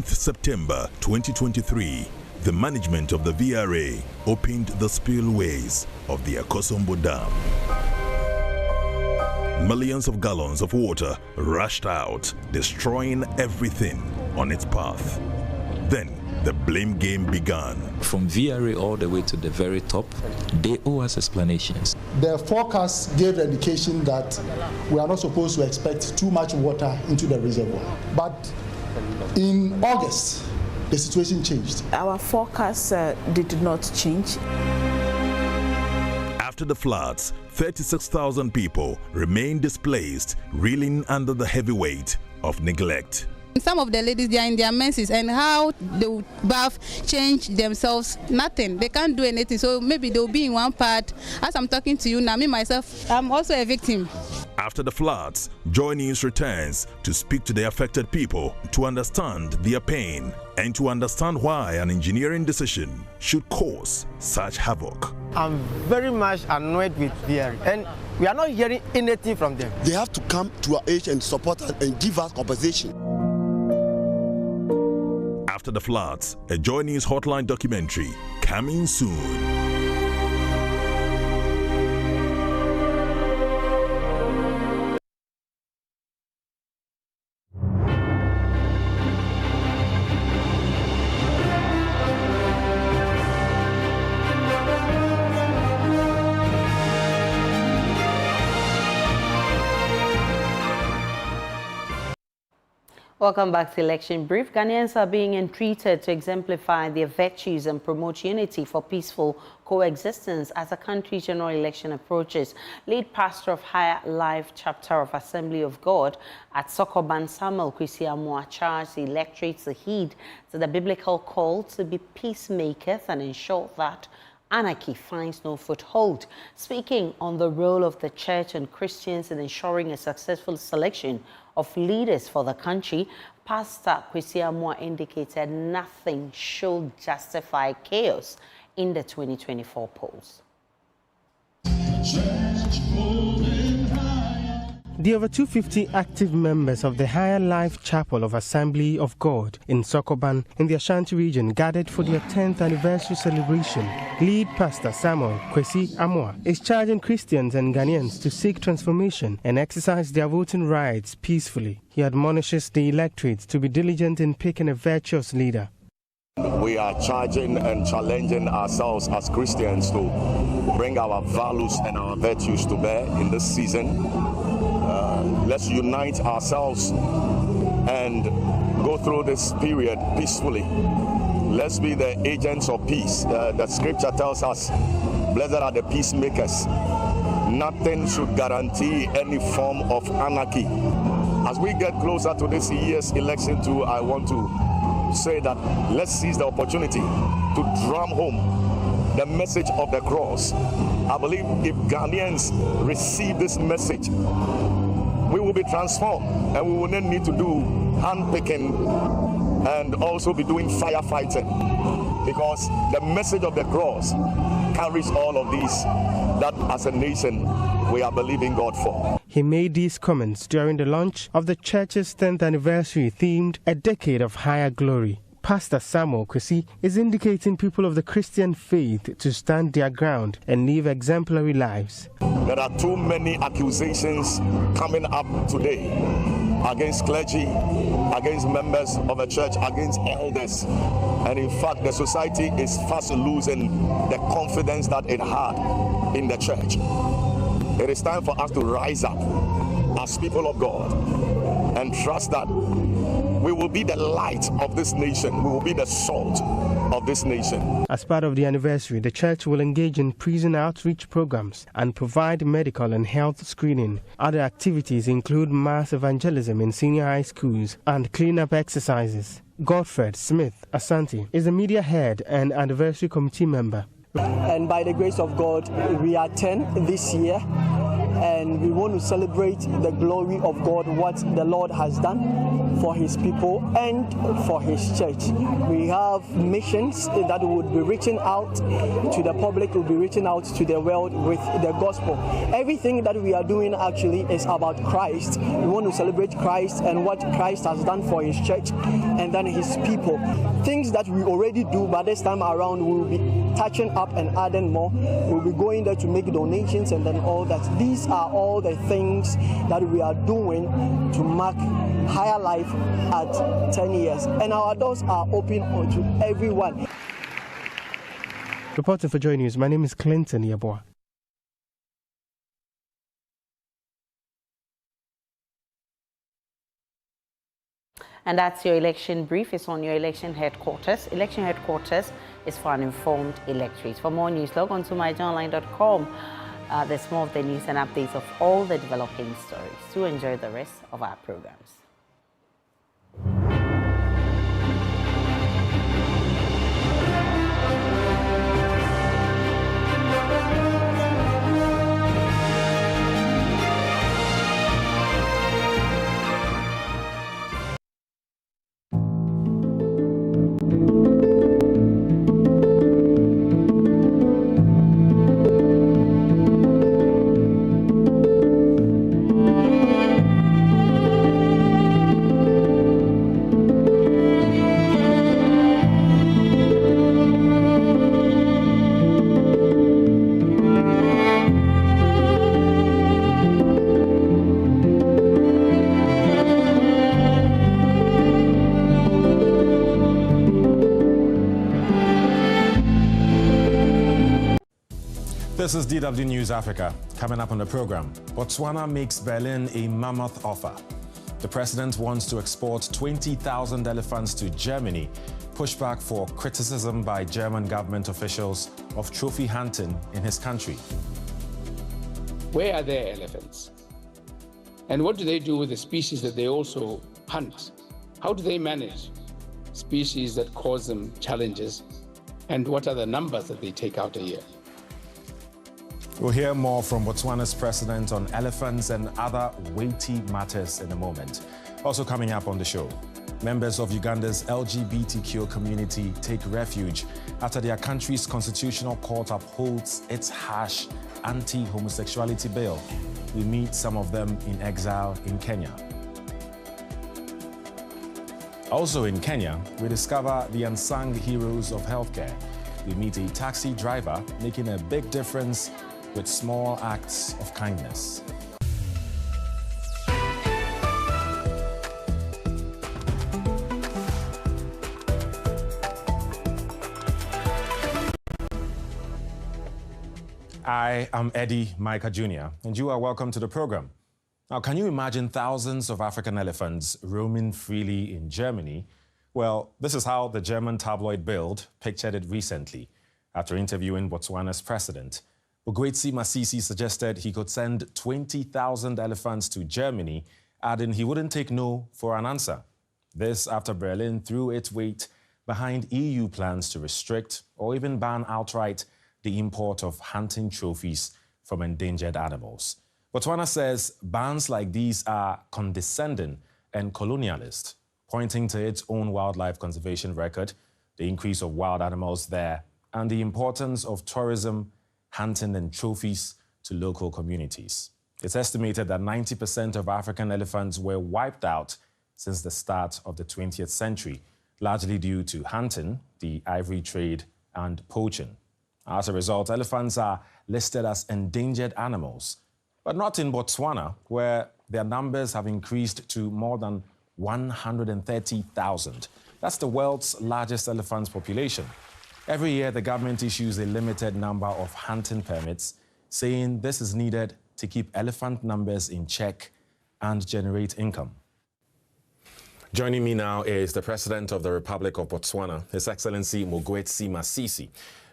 September 2023, the management of the VRA opened the spillways of the Akosombo Dam. Millions of gallons of water rushed out, destroying everything on its path. Then the blame game began. From VRA all the way to the very top, they owe us explanations. The forecast gave the indication that we are not supposed to expect too much water into the reservoir. But in August, the situation changed. Our forecast did not change. After the floods, 36,000 people remain displaced, reeling under the heavy weight of neglect. Some of the ladies, they are in their menses, and how they will bath, change themselves, nothing. They can't do anything, so maybe they'll be in one part. As I'm talking to you now, me myself, I'm also a victim. After the floods, JoyNews returns to speak to the affected people, to understand their pain, and to understand why an engineering decision should cause such havoc. I'm very much annoyed with VRA, and we are not hearing anything from them. They have to come to our aid and support us and give us compensation. After the floods, a JoyNews hotline documentary coming soon. Welcome back to Election Brief. Ghanaians are being entreated to exemplify their virtues and promote unity for peaceful coexistence as the country's general election approaches. Lead pastor of Higher Life Chapter of Assembly of God at Sokoban, Samuel Kwesi charged the electorate to heed to the biblical call to be peacemakers and ensure that anarchy finds no foothold. Speaking on the role of the church and Christians in ensuring a successful selection of leaders for the country, Pastor Kwesi indicated nothing should justify chaos in the 2024 polls. The over 250 active members of the Higher Life Chapel of Assembly of God in Sokoban in the Ashanti region gathered for their 10th anniversary celebration. Lead Pastor Samuel Kwesi is charging Christians and Ghanaians to seek transformation and exercise their voting rights peacefully. He admonishes the electorate to be diligent in picking a virtuous leader. We are charging and challenging ourselves as Christians to bring our values and our virtues to bear in this season. Let's unite ourselves and go through this period peacefully. Let's be the agents of peace. The scripture tells us, blessed are the peacemakers. Nothing should guarantee any form of anarchy. As we get closer to this year's election too, I want to say that let's seize the opportunity to drum home the message of the cross. I believe if Ghanaians receive this message, we will be transformed and we will not need to do hand-picking and also be doing firefighting, because the message of the cross carries all of these that as a nation we are believing God for. He made these comments during the launch of the church's 10th anniversary themed A Decade of Higher Glory. Pastor Samuel Kwesi is indicating people of the Christian faith to stand their ground and live exemplary lives. There are too many accusations coming up today against clergy, against members of the church, against elders. And in fact, the society is fast losing the confidence that it had in the church. It is time for us to rise up as people of God and trust that we will be the light of this nation. We will be the salt of this nation. As part of the anniversary, the church will engage in prison outreach programs and provide medical and health screening. Other activities include mass evangelism in senior high schools and cleanup exercises. Godfred Smith Asante is the media head and anniversary committee member. And by the grace of God, we are 10 this year. And we want to celebrate the glory of God, what the Lord has done for his people and for his church. We have missions that would be reaching out to the public, will be reaching out to the world with the gospel. Everything that we are doing actually is about Christ. We want to celebrate Christ and what Christ has done for his church and then his people. Things that we already do, but this time around we will be touching up and adding more. We'll be going there to make donations and then all that. These are all the things that we are doing to mark Higher Life at 10 years. And our doors are open to everyone. Reporting for JoyNews, my name is Clinton Yaboa. And that's your election brief. It's on your election headquarters. Election headquarters is for an informed electorate. For more news, log on to myjournline.com. There's more of the news and updates of all the developing stories. Do enjoy the rest of our programs. This is DW News Africa. Coming up on the program, Botswana makes Berlin a mammoth offer. The president wants to export 20,000 elephants to Germany. Pushback for criticism by German government officials of trophy hunting in his country. Where are their elephants? And what do they do with the species that they also hunt? How do they manage species that cause them challenges? And what are the numbers that they take out a year? We'll hear more from Botswana's president on elephants and other weighty matters in a moment. Also coming up on the show, members of Uganda's LGBTQ community take refuge after their country's constitutional court upholds its harsh anti-homosexuality bill. We meet some of them in exile in Kenya. Also in Kenya, we discover the unsung heroes of healthcare. We meet a taxi driver making a big difference with small acts of kindness. I am Eddie Micah Jr., and you are welcome to the program. Now, can you imagine thousands of African elephants roaming freely in Germany? Well, this is how the German tabloid Bild pictured it recently after interviewing Botswana's president. Ogwetsi Masisi suggested he could send 20,000 elephants to Germany, adding he wouldn't take no for an answer. This after Berlin threw its weight behind EU plans to restrict or even ban outright the import of hunting trophies from endangered animals. Botswana says bans like these are condescending and colonialist, pointing to its own wildlife conservation record, the increase of wild animals there, and the importance of tourism, hunting and trophies to local communities. It's estimated that 90% of African elephants were wiped out since the start of the 20th century, largely due to hunting, the ivory trade, and poaching. As a result, elephants are listed as endangered animals, but not in Botswana, where their numbers have increased to more than 130,000. That's the world's largest elephant population. Every year, the government issues a limited number of hunting permits, saying this is needed to keep elephant numbers in check and generate income. Joining me now is the President of the Republic of Botswana, His Excellency Ogwetsi Masisi.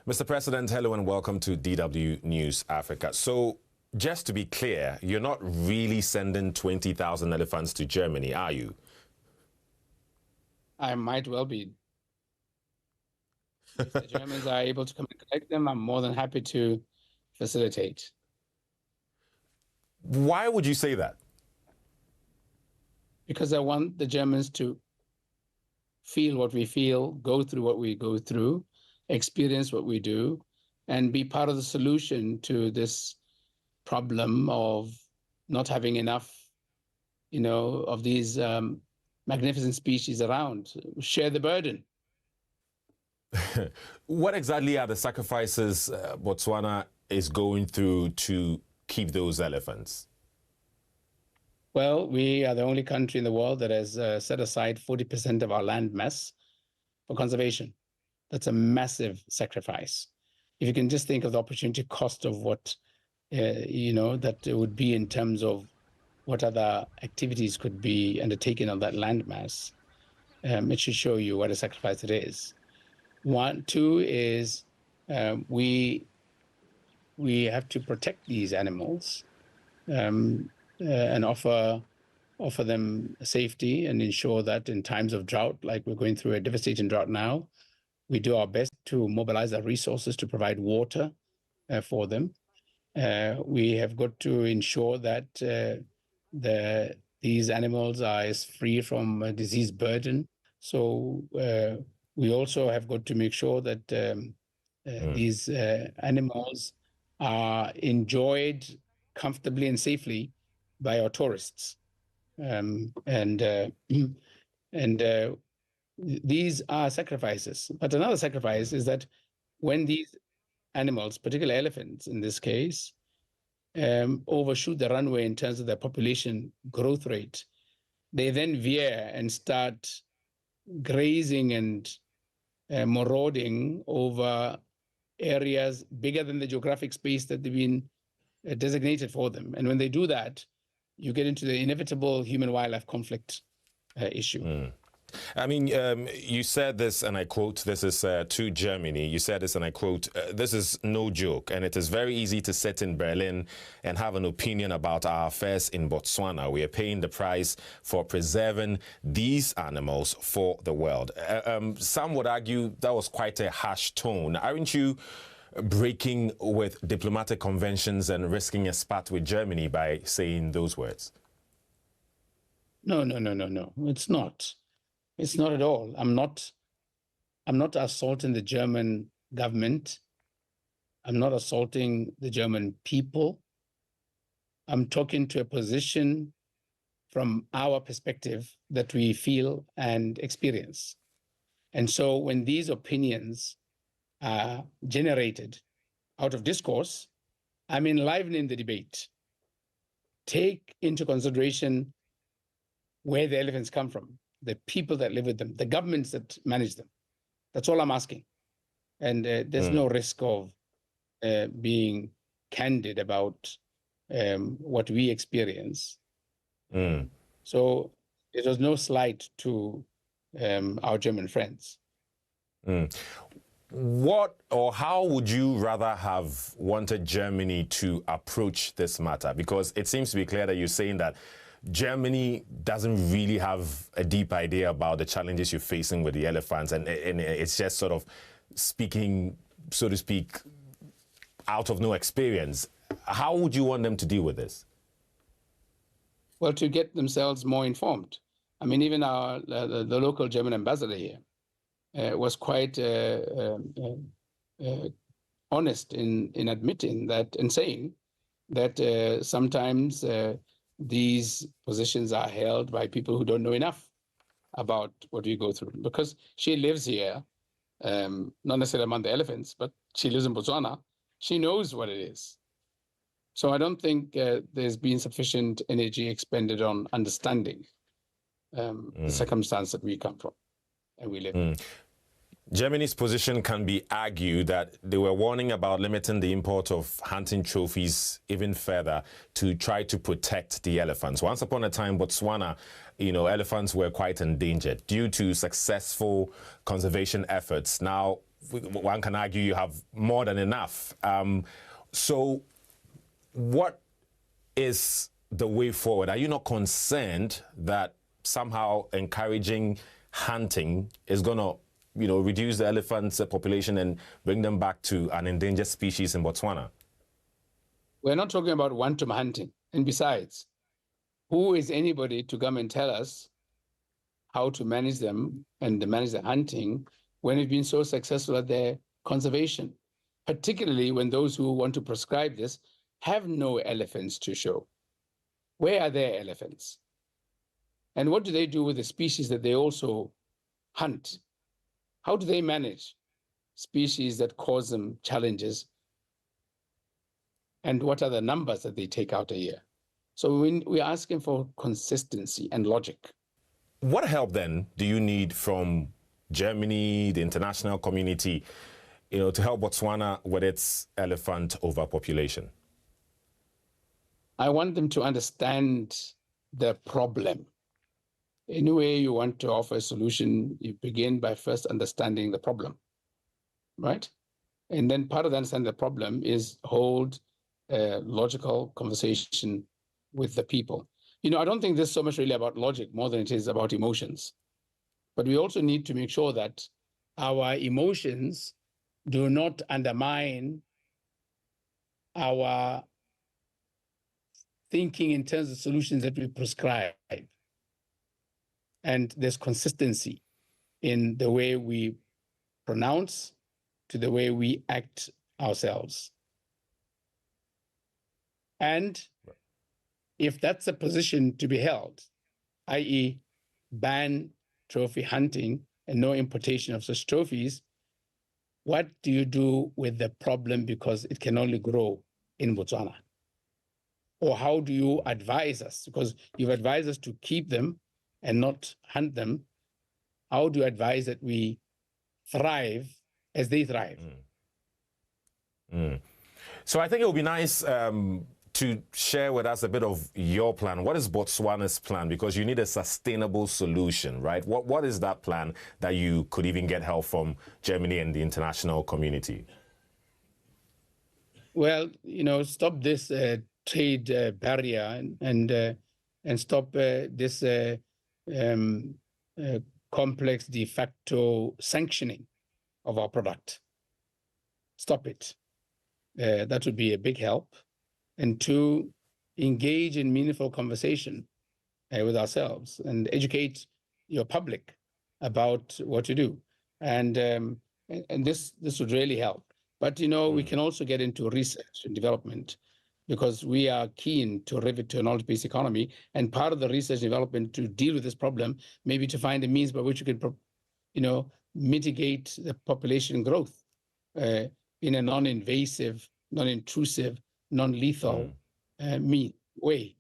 Mr. President, hello and welcome to DW News Africa. So, just to be clear, you're not really sending 20,000 elephants to Germany, are you? I might well be. If the Germans are able to come and collect them, I'm more than happy to facilitate. Why would you say that? Because I want the Germans to feel what we feel, go through what we go through, experience what we do, and be part of the solution to this problem of not having enough, of these magnificent species around. Share the burden. What exactly are the sacrifices Botswana is going through to keep those elephants? Well, we are the only country in the world that has set aside 40% of our land mass for conservation. That's a massive sacrifice. If you can just think of the opportunity cost of what, that it would be in terms of what other activities could be undertaken on that land mass, it should show you what a sacrifice it is. Two is we have to protect these animals and offer them safety and ensure that in times of drought, like we're going through a devastating drought now, we do our best to mobilize our resources to provide water for them. We have got to ensure that these animals are as free from a disease burden. So we also have got to make sure that these animals are enjoyed comfortably and safely by our tourists. These are sacrifices. But another sacrifice is that when these animals, particularly elephants in this case, overshoot the runway in terms of their population growth rate, they then veer and start grazing and marauding over areas bigger than the geographic space that they've been designated for them. And when they do that, you get into the inevitable human-wildlife conflict issue. I mean, you said this, and I quote, this is to Germany. You said this, and I quote, this is no joke, and it is very easy to sit in Berlin and have an opinion about our affairs in Botswana. We are paying the price for preserving these animals for the world. Some would argue that was quite a harsh tone. Aren't you breaking with diplomatic conventions and risking a spat with Germany by saying those words? No. It's not. It's not at all. I'm not assaulting the German government. I'm not assaulting the German people. I'm talking to a position from our perspective that we feel and experience. And so when these opinions are generated out of discourse, I'm enlivening the debate. Take into consideration where the elephants come from, the people that live with them, the governments that manage them. That's all I'm asking. And there's no risk of being candid about what we experience. So it was no slight to our German friends. What or how would you rather have wanted Germany to approach this matter? Because it seems to be clear that you're saying that Germany doesn't really have a deep idea about the challenges you're facing with the elephants, and it's just sort of speaking, so to speak, out of no experience. How would you want them to deal with this? Well, to get themselves more informed. I mean, even the local German ambassador here was quite honest in admitting that and saying that sometimes these positions are held by people who don't know enough about what we go through. Because she lives here, not necessarily among the elephants, but she lives in Botswana. She knows what it is. So I don't think there's been sufficient energy expended on understanding the circumstance that we come from and we live in. Germany's position can be argued that they were warning about limiting the import of hunting trophies even further to try to protect the elephants. Once upon a time, Botswana, elephants were quite endangered due to successful conservation efforts. Now, one can argue you have more than enough. So what is the way forward? Are you not concerned that somehow encouraging hunting is going to reduce the elephants' population and bring them back to an endangered species in Botswana? We're not talking about wanton hunting. And besides, who is anybody to come and tell us how to manage them and manage the hunting when we've been so successful at their conservation, particularly when those who want to prescribe this have no elephants to show? Where are their elephants? And what do they do with the species that they also hunt? How do they manage species that cause them challenges? And what are the numbers that they take out a year? So we're asking for consistency and logic. What help then do you need from Germany, the international community, to help Botswana with its elephant overpopulation? I want them to understand the problem. Any way you want to offer a solution, you begin by first understanding the problem, right? And then part of the understanding the problem is hold a logical conversation with the people. I don't think this is so much really about logic more than it is about emotions. But we also need to make sure that our emotions do not undermine our thinking in terms of solutions that we prescribe. And there's consistency in the way we pronounce to the way we act ourselves. And if that's a position to be held, i.e. ban trophy hunting and no importation of such trophies, what do you do with the problem because it can only grow in Botswana? Or how do you advise us? Because you've advised us to keep them and not hunt them. How do you advise that we thrive as they thrive? So I think it would be nice to share with us a bit of your plan. What is Botswana's plan? Because you need a sustainable solution, right? What is that plan that you could even get help from Germany and the international community? Well, stop this trade barrier and stop this complex de facto sanctioning of our product. Stop it. That would be a big help. And two, engage in meaningful conversation with ourselves and educate your public about what to do. And this would really help. But, we can also get into research and development because we are keen to pivot to a knowledge-based economy. And part of the research and development to deal with this problem, maybe to find a means by which you can, mitigate the population growth in a non-invasive, non-intrusive, non-lethal way.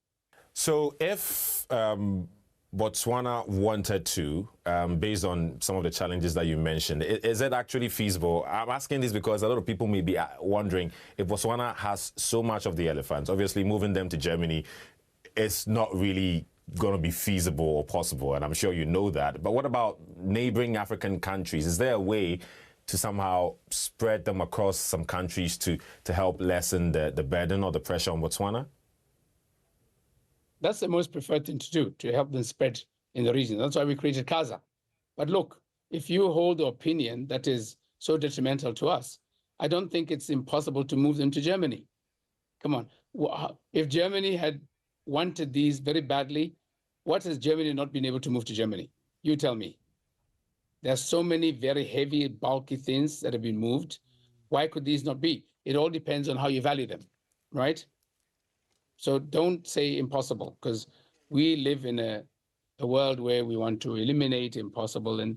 So if Botswana wanted to, based on some of the challenges that you mentioned, is it actually feasible? I'm asking this because a lot of people may be wondering if Botswana has so much of the elephants, obviously moving them to Germany is not really going to be feasible or possible, and I'm sure you know that. But what about neighboring African countries? Is there a way to somehow spread them across some countries to help lessen the burden or the pressure on Botswana? That's the most preferred thing to do, to help them spread in the region. That's why we created Gaza. But look, if you hold the opinion that is so detrimental to us, I don't think it's impossible to move them to Germany. Come on. If Germany had wanted these very badly, what has Germany not been able to move to Germany? You tell me. There's so many very heavy, bulky things that have been moved. Why could these not be? It all depends on how you value them, right? So don't say impossible, because we live in a world where we want to eliminate impossible and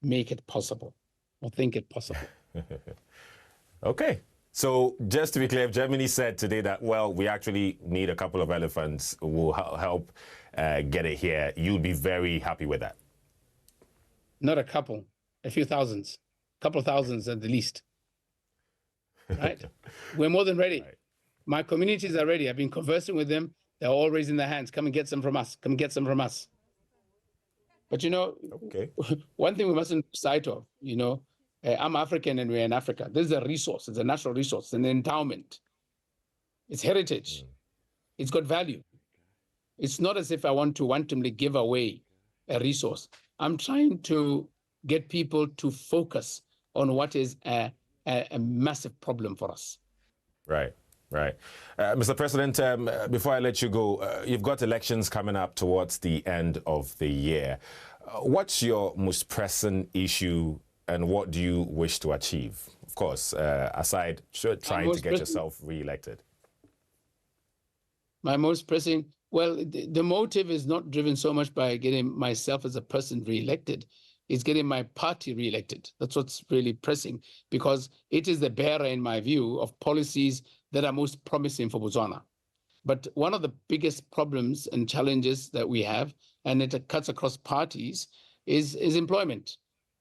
make it possible, or think it possible. Okay. So just to be clear, Germany said today that, well, we actually need a couple of elephants who will help get it here. You'll be very happy with that. Not a couple, a few thousands, a couple of thousands at the least. Right? We're more than ready. Right. My communities are ready. I've been conversing with them. They're all raising their hands. Come and get some from us. Come and get some from us. But, okay. One thing we mustn't lose sight of, I'm African and we're in Africa. This is a resource. It's a natural resource, an endowment. It's heritage. It's got value. It's not as if I want to wantonly give away a resource. I'm trying to get people to focus on what is a massive problem for us. Right. Right. Mr. President, before I let you go, you've got elections coming up towards the end of the year. What's your most pressing issue and what do you wish to achieve? Of course, aside trying to get yourself re-elected. My most pressing, well, the motive is not driven so much by getting myself as a person re-elected. It's getting my party re-elected. That's what's really pressing, because it is the bearer, in my view, of policies that are most promising for Botswana. But one of the biggest problems and challenges that we have, and it cuts across parties, is employment.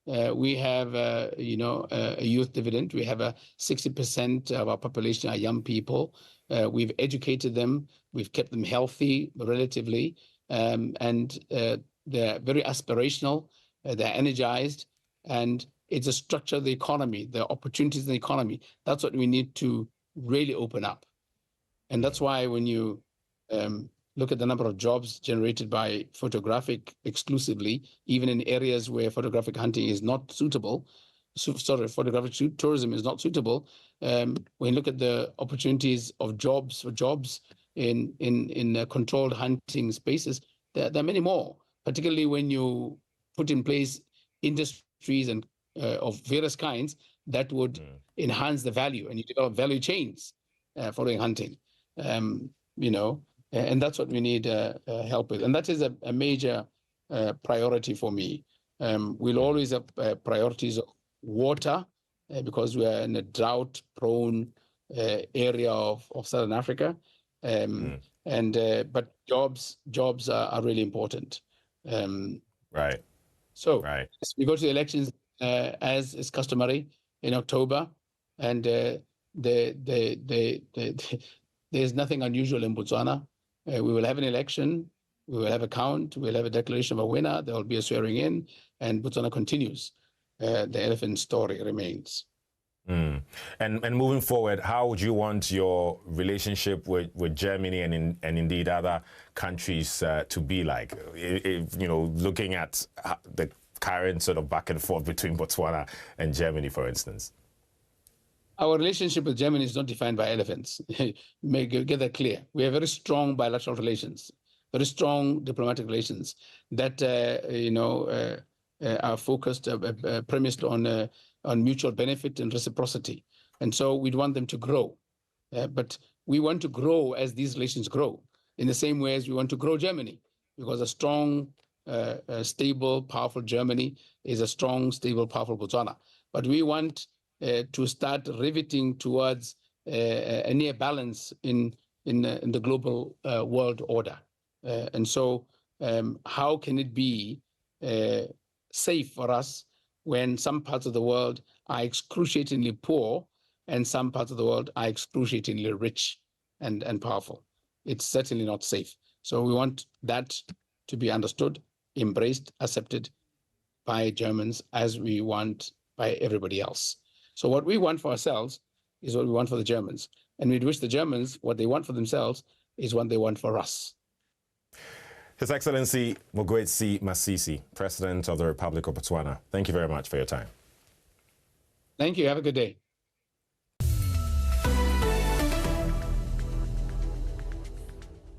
We have, a youth dividend. We have 60% of our population are young people. We've educated them. We've kept them healthy, relatively, and they're very aspirational. They're energized, and it's a structure of the economy, the opportunities in the economy. That's what we need to really open up. And that's why when you look at the number of jobs generated by photographic exclusively, even in areas where photographic hunting is not suitable, photographic tourism is not suitable, when you look at the opportunities of jobs in controlled hunting spaces, there are many more, particularly when you put in place industries and of various kinds that would enhance the value, and you develop value chains following hunting, and that's what we need help with. And that is a major priority for me. We'll always have priorities of water because we are in a drought-prone area of Southern Africa, but jobs are really important. Right. So we go to the elections as is customary in October, and There's nothing unusual in Botswana. We will have an election, we will have a count, we'll have a declaration of a winner, there will be a swearing in, and Botswana continues. The elephant story remains. And moving forward, how would you want your relationship with Germany and indeed other countries to be like? Looking at the current sort of back and forth between Botswana and Germany, for instance. Our relationship with Germany is not defined by elephants. Get that clear. We have very strong bilateral relations, very strong diplomatic relations that are focused, premised on mutual benefit and reciprocity. And so we'd want them to grow. But we want to grow as these relations grow, in the same way as we want to grow Germany, because a strong, stable, powerful Germany is a strong, stable, powerful Botswana. But we want to start riveting towards a near balance in the global world order. And so how can it be safe for us when some parts of the world are excruciatingly poor and some parts of the world are excruciatingly rich and powerful? It's certainly not safe. So we want that to be understood, embraced, accepted by Germans as we want by everybody else. So what we want for ourselves is what we want for the Germans. And we'd wish the Germans what they want for themselves is what they want for us. His Excellency Mogwetsi Masisi, President of the Republic of Botswana, thank you very much for your time. Thank you. Have a good day.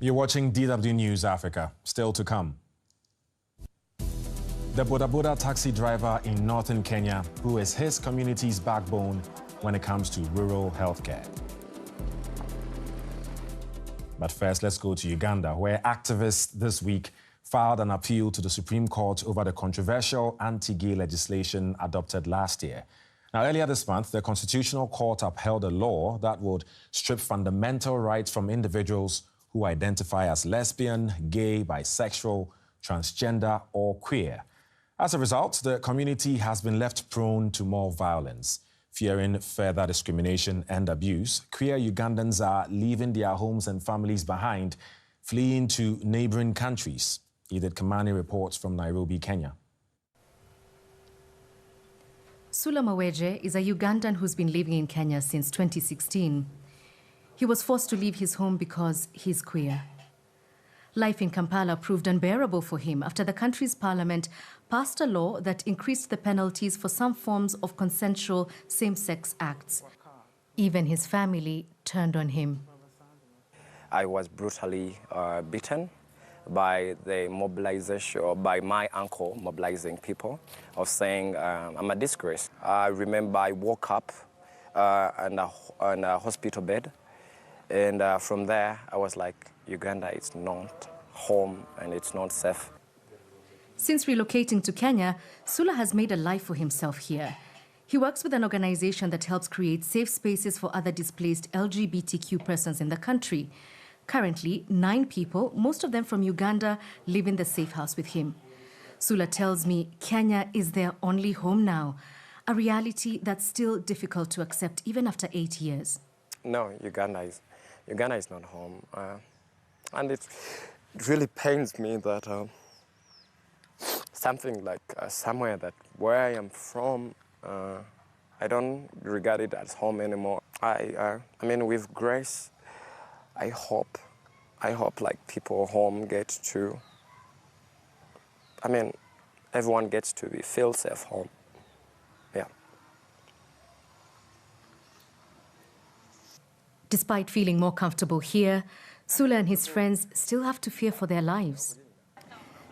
You're watching DW News Africa. Still to come. The Boda Boda taxi driver in northern Kenya, who is his community's backbone when it comes to rural healthcare. But first, let's go to Uganda, where activists this week filed an appeal to the Supreme Court over the controversial anti-gay legislation adopted last year. Now, earlier this month, the Constitutional Court upheld a law that would strip fundamental rights from individuals who identify as lesbian, gay, bisexual, transgender, or queer. As a result, the community has been left prone to more violence. Fearing further discrimination and abuse, queer Ugandans are leaving their homes and families behind, fleeing to neighboring countries. Edith Kamani reports from Nairobi, Kenya. Sula Maweje is a Ugandan who's been living in Kenya since 2016. He was forced to leave his home because he's queer. Life in Kampala proved unbearable for him after the country's parliament passed a law that increased the penalties for some forms of consensual same-sex acts. Even his family turned on him. I was brutally beaten by the mobilization, or by my uncle mobilizing people, of saying I'm a disgrace. I remember I woke up on a hospital bed, and from there I was like, Uganda is not home and it's not safe. Since relocating to Kenya, Sula has made a life for himself here. He works with an organization that helps create safe spaces for other displaced LGBTQ persons in the country. Currently, 9 people, most of them from Uganda, live in the safe house with him. Sula tells me Kenya is their only home now, a reality that's still difficult to accept even after 8 years. No, Uganda is not home. And it really pains me that something like somewhere that where I am from, I don't regard it as home anymore. I mean, with grace, I hope like people home get to, I mean, everyone gets to feel safe home. Yeah. Despite feeling more comfortable here, Sula and his friends still have to fear for their lives.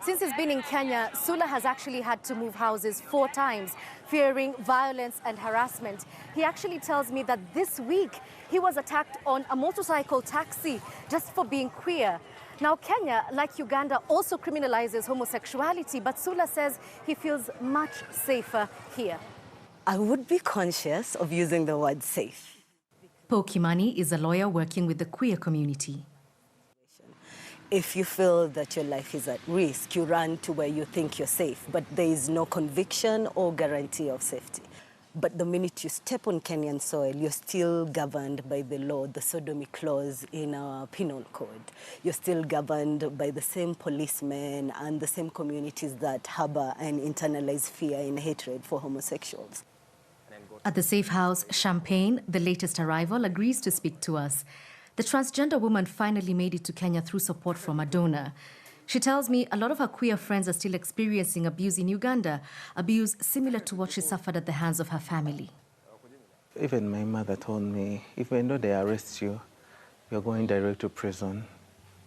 Since he's been in Kenya, Sula has actually had to move houses 4 times, fearing violence and harassment. He actually tells me that this week he was attacked on a motorcycle taxi just for being queer. Now, Kenya, like Uganda, also criminalizes homosexuality, but Sula says he feels much safer here. I would be conscious of using the word safe. Po Kimani is a lawyer working with the queer community. If you feel that your life is at risk, you run to where you think you're safe, but there is no conviction or guarantee of safety. But the minute you step on Kenyan soil, you're still governed by the law, the sodomy clause in our penal code. You're still governed by the same policemen and the same communities that harbor and internalize fear and hatred for homosexuals. At the safe house, Champagne, the latest arrival, agrees to speak to us. The transgender woman finally made it to Kenya through support from a donor. She tells me a lot of her queer friends are still experiencing abuse in Uganda, abuse similar to what she suffered at the hands of her family. Even my mother told me, even though they arrest you, you're going direct to prison,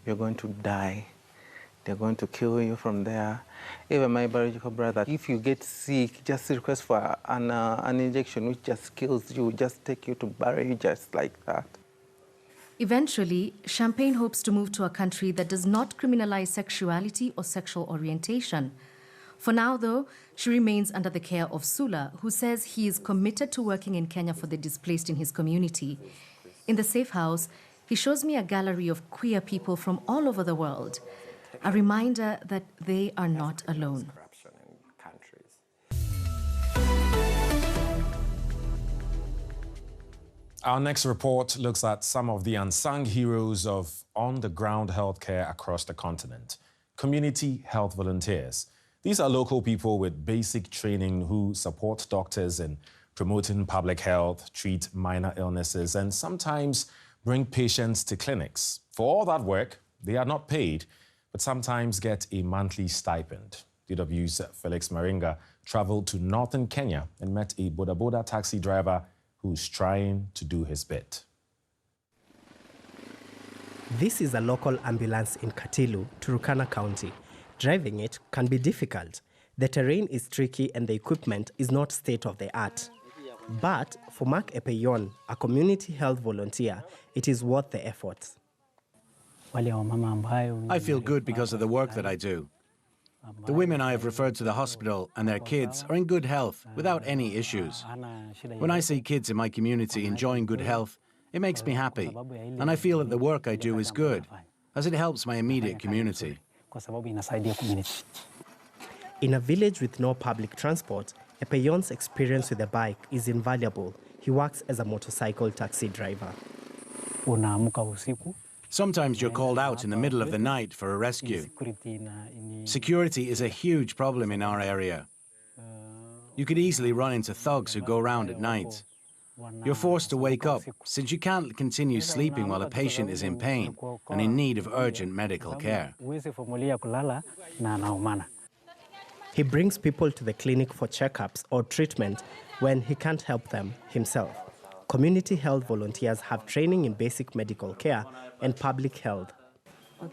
you're going to die, they're going to kill you from there. Even my biological brother, if you get sick, just request for an injection which just kills you, just take you to bury you just like that. Eventually, Champagne hopes to move to a country that does not criminalize sexuality or sexual orientation. For now, though, she remains under the care of Sula, who says he is committed to working in Kenya for the displaced in his community. In the safe house, he shows me a gallery of queer people from all over the world, a reminder that they are not alone. Our next report looks at some of the unsung heroes of on-the-ground healthcare across the continent. Community health volunteers. These are local people with basic training who support doctors in promoting public health, treat minor illnesses, and sometimes bring patients to clinics. For all that work, they are not paid, but sometimes get a monthly stipend. DW's Felix Maringa traveled to northern Kenya and met a boda boda taxi driver who's trying to do his bit. This is a local ambulance in Katilu, Turkana County. Driving it can be difficult. The terrain is tricky and the equipment is not state-of-the-art. But for Mark Epeyon, a community health volunteer, it is worth the effort. I feel good because of the work that I do. The women I have referred to the hospital and their kids are in good health without any issues. When I see kids in my community enjoying good health, it makes me happy, and I feel that the work I do is good, as it helps my immediate community. In a village with no public transport, Epeyon's experience with a bike is invaluable. He works as a motorcycle taxi driver. Sometimes you're called out in the middle of the night for a rescue. Security is a huge problem in our area. You could easily run into thugs who go around at night. You're forced to wake up, since you can't continue sleeping while a patient is in pain and in need of urgent medical care. He brings people to the clinic for checkups or treatment when he can't help them himself. Community health volunteers have training in basic medical care and public health.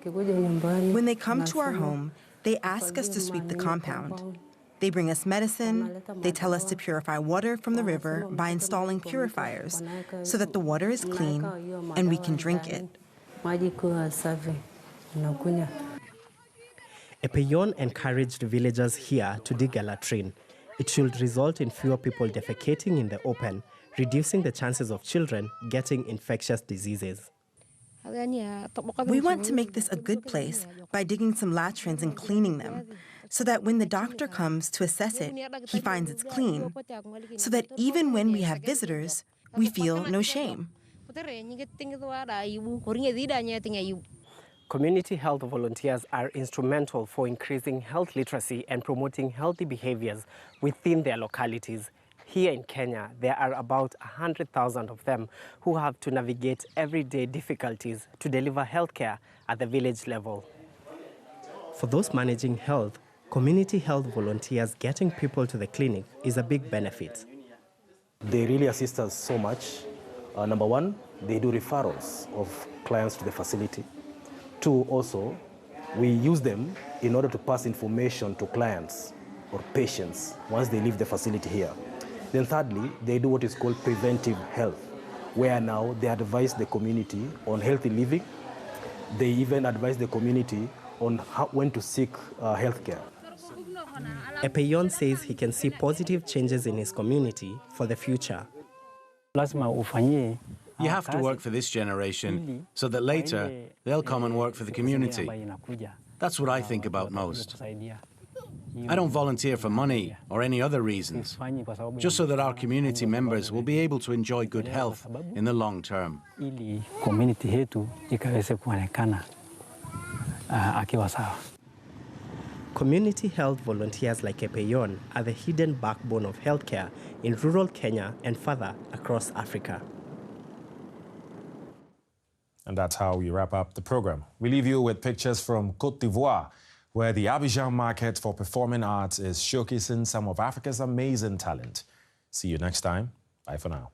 When they come to our home, they ask us to sweep the compound. They bring us medicine. They tell us to purify water from the river by installing purifiers so that the water is clean and we can drink it. Epeyon encouraged villagers here to dig a latrine. It should result in fewer people defecating in the open, reducing the chances of children getting infectious diseases. We want to make this a good place by digging some latrines and cleaning them, so that when the doctor comes to assess it, he finds it's clean, so that even when we have visitors, we feel no shame. Community health volunteers are instrumental for increasing health literacy and promoting healthy behaviors within their localities. Here in Kenya, there are about 100,000 of them who have to navigate everyday difficulties to deliver healthcare at the village level. For those managing health, community health volunteers getting people to the clinic is a big benefit. They really assist us so much. Number one, they do referrals of clients to the facility. Two, also, we use them in order to pass information to clients or patients once they leave the facility here. Then thirdly, they do what is called preventive health, where now they advise the community on healthy living. They even advise the community on when to seek health care. Epeyon says he can see positive changes in his community for the future. You have to work for this generation so that later they'll come and work for the community. That's what I think about most. I don't volunteer for money or any other reasons, just so that our community members will be able to enjoy good health in the long term. Community health volunteers like Epeyon are the hidden backbone of healthcare in rural Kenya and further across Africa. And that's how we wrap up the program. We leave you with pictures from Côte d'Ivoire, where the Abidjan market for performing arts is showcasing some of Africa's amazing talent. See you next time. Bye for now.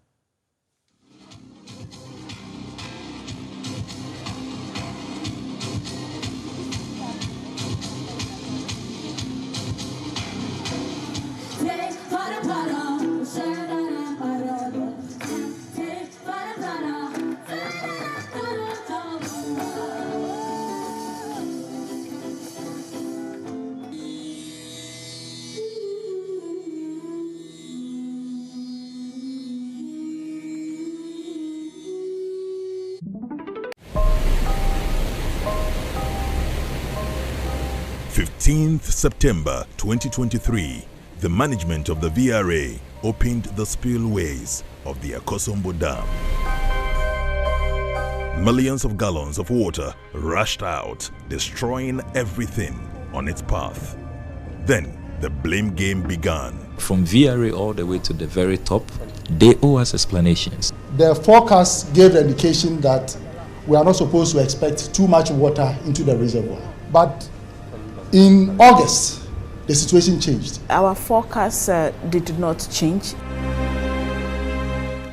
September 2023, the management of the VRA opened the spillways of the Akosombo Dam. Millions of gallons of water rushed out, destroying everything on its path. Then the blame game began. From VRA all the way to the very top, they owe us explanations. The forecast gave the indication that we are not supposed to expect too much water into the reservoir. But in August, the situation changed. Our forecast did not change.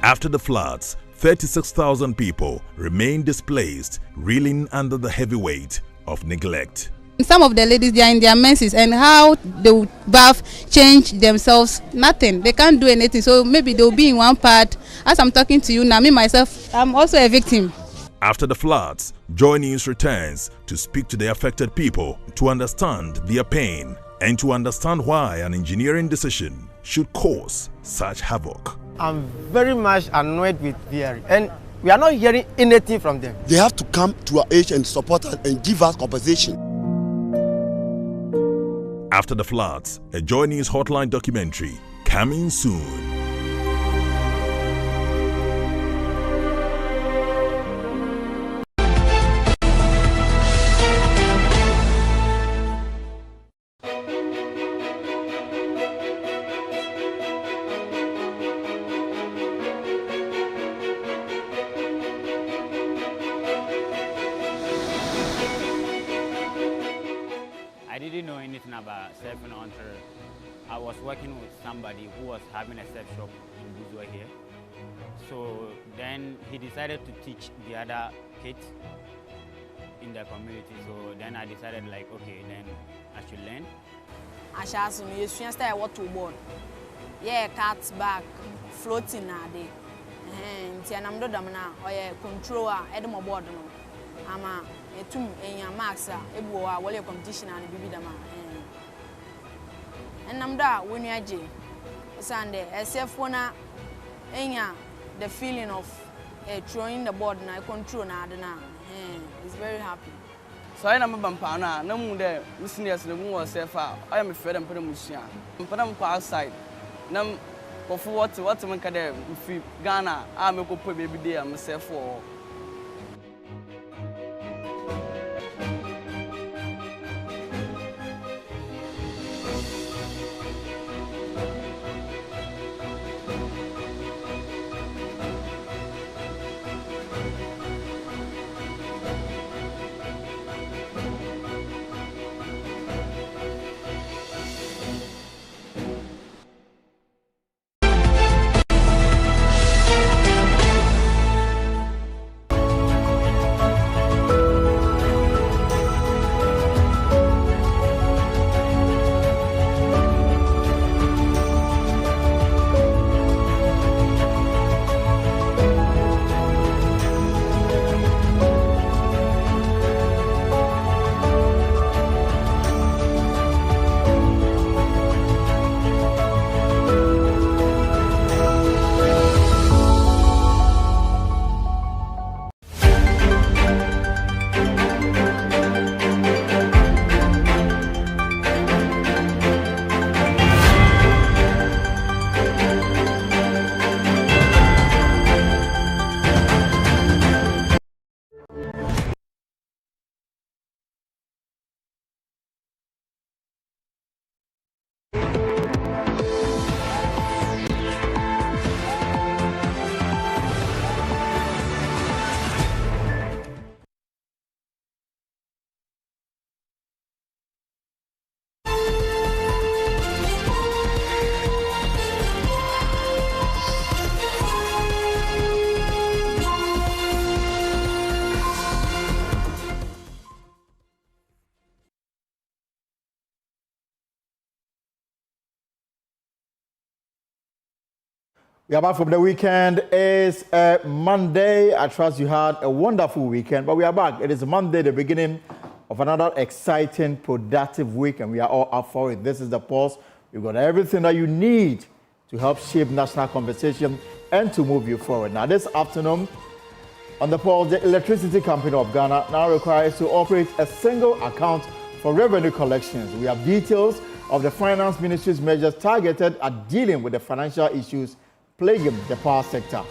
After the floods, 36,000 people remain displaced, reeling under the heavy weight of neglect. Some of the ladies, they are in their menses, and how they would bath, change themselves, nothing. They can't do anything, so maybe they'll be in one part. As I'm talking to you now, me myself, I'm also a victim. After the floods, JoyNews returns to speak to the affected people to understand their pain and to understand why an engineering decision should cause such havoc. I'm very much annoyed with VRA, and we are not hearing anything from them. They have to come to our aid and support us and give us compensation. After the floods, a JoyNews hotline documentary coming soon. I didn't know anything about surfing until I was working with somebody who was having a surf shop in Bawa here. So then he decided to teach the other kids in the community. So then I decided like, okay, then I should learn. I shall soon use what to board. Yeah, cats back, floating now day. And I'm not now, or a controller, Edmo board. I'm a tomb in your max, a boy, competition and baby dama. And I'm there when you are J. Sunday, except for now, the feeling of throwing the board and I control now. It's very happy. So I am a bampana, no more there, listeners, the moon was safe. I am afraid I'm putting Musia. I'm outside. Nam for what man can do if Ghana, I'm a couple baby day, I'm safe for. We are back from the weekend. It's Monday. I trust you had a wonderful weekend, but we are back. It is Monday, the beginning of another exciting, productive week, and we are all up for it. This is The Pulse. We've got everything that you need to help shape national conversation and to move you forward. Now, this afternoon, on The Pulse, the Electricity Company of Ghana now requires to operate a single account for revenue collections. We have details of the Finance Ministry's measures targeted at dealing with the financial issues plaguing the power sector.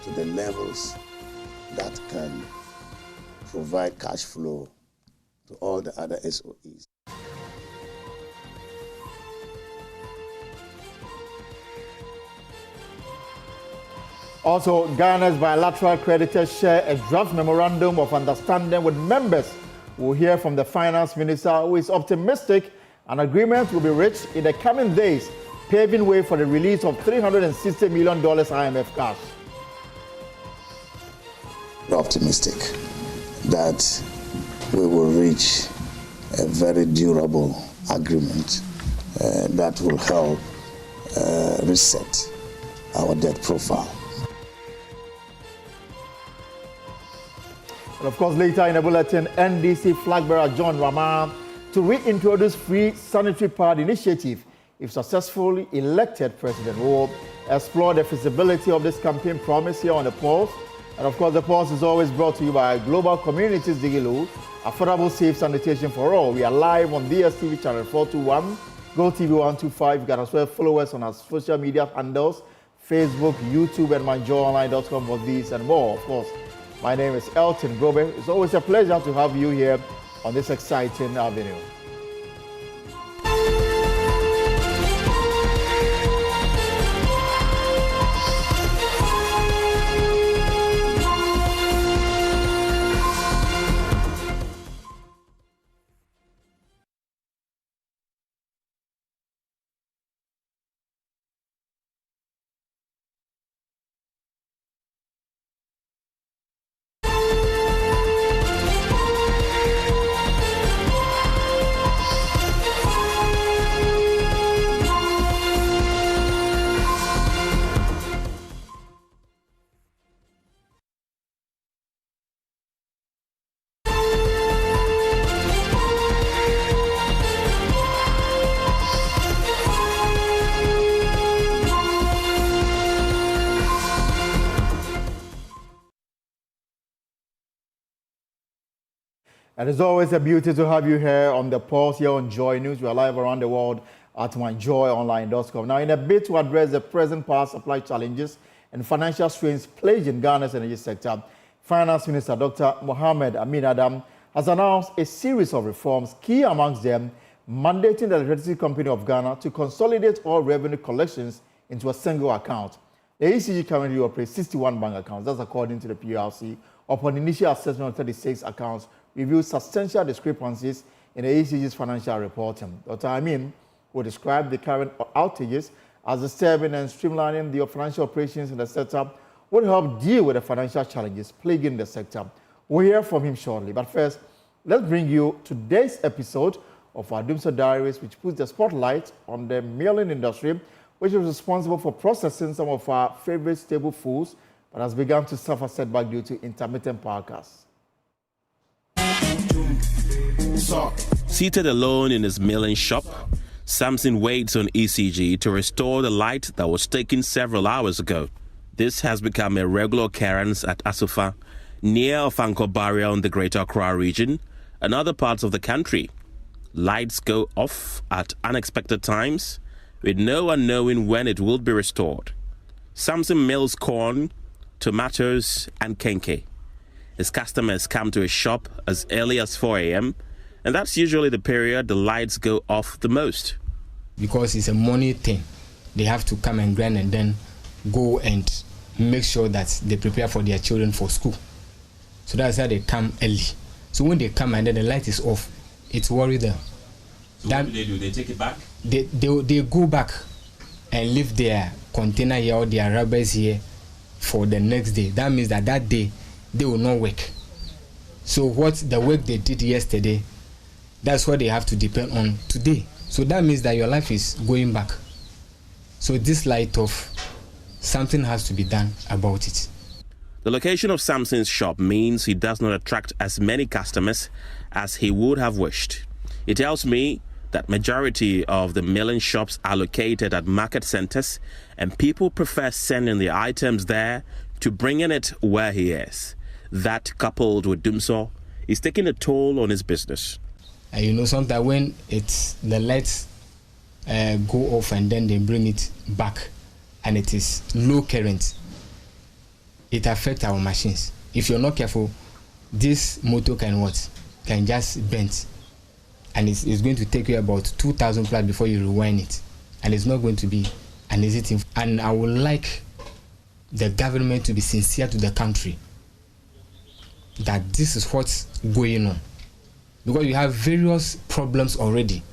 To the levels that can provide cash flow to all the other SOEs. Also, Ghana's bilateral creditors share a draft memorandum of understanding with members. We'll hear from the finance minister, who is optimistic an agreement will be reached in the coming days, paving way for the release of $360 million IMF cash. We're optimistic that we will reach a very durable agreement that will help reset our debt profile. And of course, later in the bulletin, NDC flag bearer John Rama to reintroduce free sanitary pad initiative if successfully elected president. We'll explore the feasibility of this campaign promise here on The Pulse. And of course, The Pulse is always brought to you by Global Communities Digilu, affordable, safe sanitation for all. We are live on DSTV channel 421, GoTV 125. You can as well follow us on our social media handles, Facebook, YouTube, and myjoyonline.com for these and more. Of course, my name is Elton Grobe. It's always a pleasure to have you here on this exciting avenue. And it's always a beauty to have you here on The Pulse, here on JoyNews. We are live around the world at myjoyonline.com. Now, in a bid to address the present power supply challenges and financial strains plaguing Ghana's energy sector, Finance Minister Dr. Mohamed Amin Adam has announced a series of reforms, key amongst them mandating the Electricity Company of Ghana to consolidate all revenue collections into a single account. The ECG currently operates 61 bank accounts. That's according to the PLC. Upon initial assessment of 36 accounts, revealed substantial discrepancies in the ECG's financial reporting. Dr. Amin will describe the current outages as disturbing and streamlining the financial operations in the sector would help deal with the financial challenges plaguing the sector. We'll hear from him shortly. But first, let's bring you today's episode of our Doomsday Diaries, which puts the spotlight on the milling industry, which is responsible for processing some of our favorite staple foods, but has begun to suffer setback due to intermittent power cuts. Seated alone in his milling shop, Samson waits on ECG to restore the light that was taken several hours ago. This has become a regular occurrence at Asufa, near Ofanko Barrier in the Greater Accra region and other parts of the country. Lights go off at unexpected times, with no one knowing when it will be restored. Samson mills corn, tomatoes, and kenke. His customers come to his shop as early as 4 a.m., and that's usually the period the lights go off the most. Because it's a money thing, they have to come and grind and then go and make sure that they prepare for their children for school. So that's how they come early. So when they come and then the light is off, it's worry them. So what do? They take it back? They go back and leave their container here or their rubbers here for the next day. That means that day they will not work. So what the work they did yesterday, That's what they have to depend on today. So that means that your life is going back. So this light of something has to be done about it. The location of Samson's shop means he does not attract as many customers as he would have wished. He tells me that majority of the milling shops are located at market centers and people prefer sending the items there to bringing it where he is. That, coupled with Dumso, is taking a toll on his business. And you know, sometimes when the lights go off and then they bring it back and it is low current, it affects our machines. If you're not careful, this motor can just bend, and it's going to take you about 2,000 plus before you rewind it, and it's not going to be an easy thing. And I would like the government to be sincere to the country that this is what's going on, because you have various problems already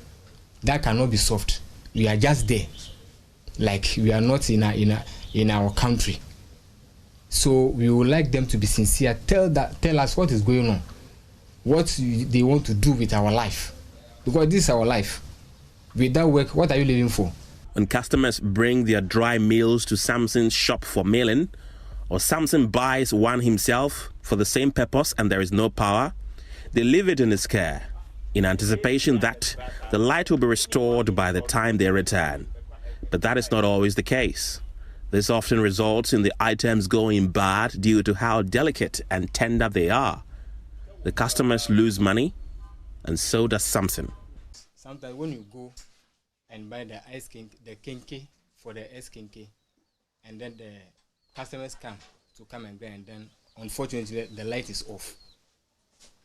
that cannot be solved. We are just there, like we are not in our country. So we would like them to be sincere. Tell us what is going on, what they want to do with our life, because this is our life. Without work, what are you living for? When customers bring their dry meals to Samson's shop for milling, or Samson buys one himself for the same purpose and there is no power, they leave it in his care in anticipation that the light will be restored by the time they return. But that is not always the case. This often results in the items going bad due to how delicate and tender they are. The customers lose money, and so does Samson. Sometimes when you go and buy the kinky for the kinky, and then the customers come and buy, and then unfortunately the light is off,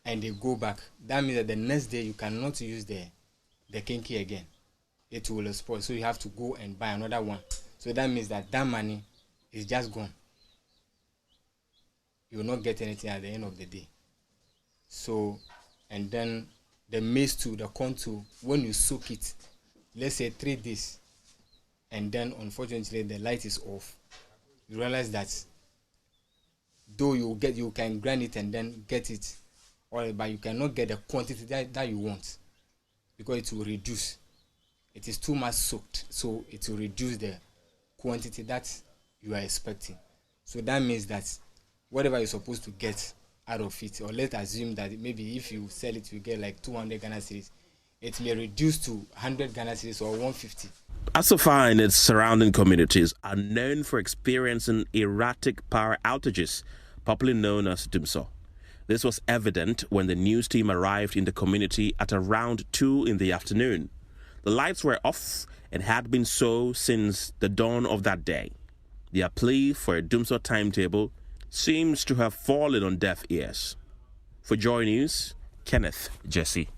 and they go back. That means that the next day you cannot use the kinky again. It will spoil, so you have to go and buy another one. So that means that money is just gone. You will not get anything at the end of the day. So, and then the maize too, the corn too, when you soak it, let's say 3 days, and then unfortunately the light is off, you realize that though you can grind it and then get it, but you cannot get the quantity that you want, because it will reduce. It is too much soaked, so it will reduce the quantity that you are expecting. So that means that whatever you're supposed to get out of it, or let's assume that maybe if you sell it, you get like 200 Ghana cedis, it may reduce to 100 Ghana cedis or 150. Asofar and its surrounding communities are known for experiencing erratic power outages, popularly known as Dumso. This was evident when the news team arrived in the community at around 2 in the afternoon. The lights were off and had been so since the dawn of that day. Their plea for a Dumso timetable seems to have fallen on deaf ears. For JoyNews, Kenneth Jesse.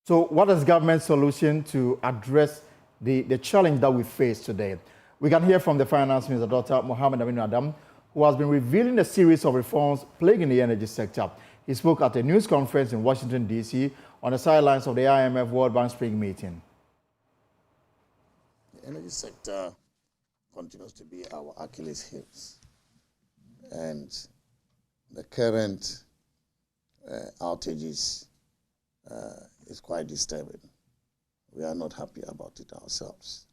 So what is government's solution to address the challenge that we face today? We can hear from the Finance Minister, Dr. Mohamed Aminu Adam, who has been revealing a series of reforms plaguing the energy sector. He spoke at a news conference in Washington, D.C. on the sidelines of the IMF World Bank Spring meeting. The energy sector continues to be our Achilles heels, and the current outages is quite disturbing. We are not happy about it ourselves.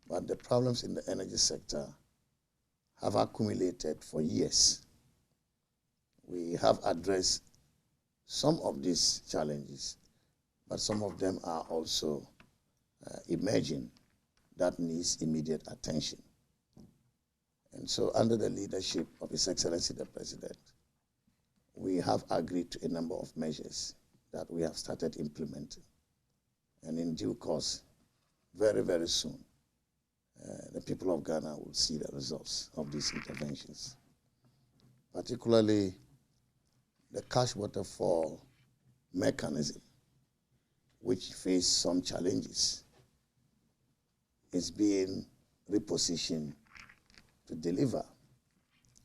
But the problems in the energy sector have accumulated for years. We have addressed some of these challenges, but some of them are also emerging that needs immediate attention. And so under the leadership of His Excellency the President, we have agreed to a number of measures that we have started implementing. And in due course, very, very soon, the people of Ghana will see the results of these interventions. Particularly the cash waterfall mechanism, which faced some challenges, is being repositioned to deliver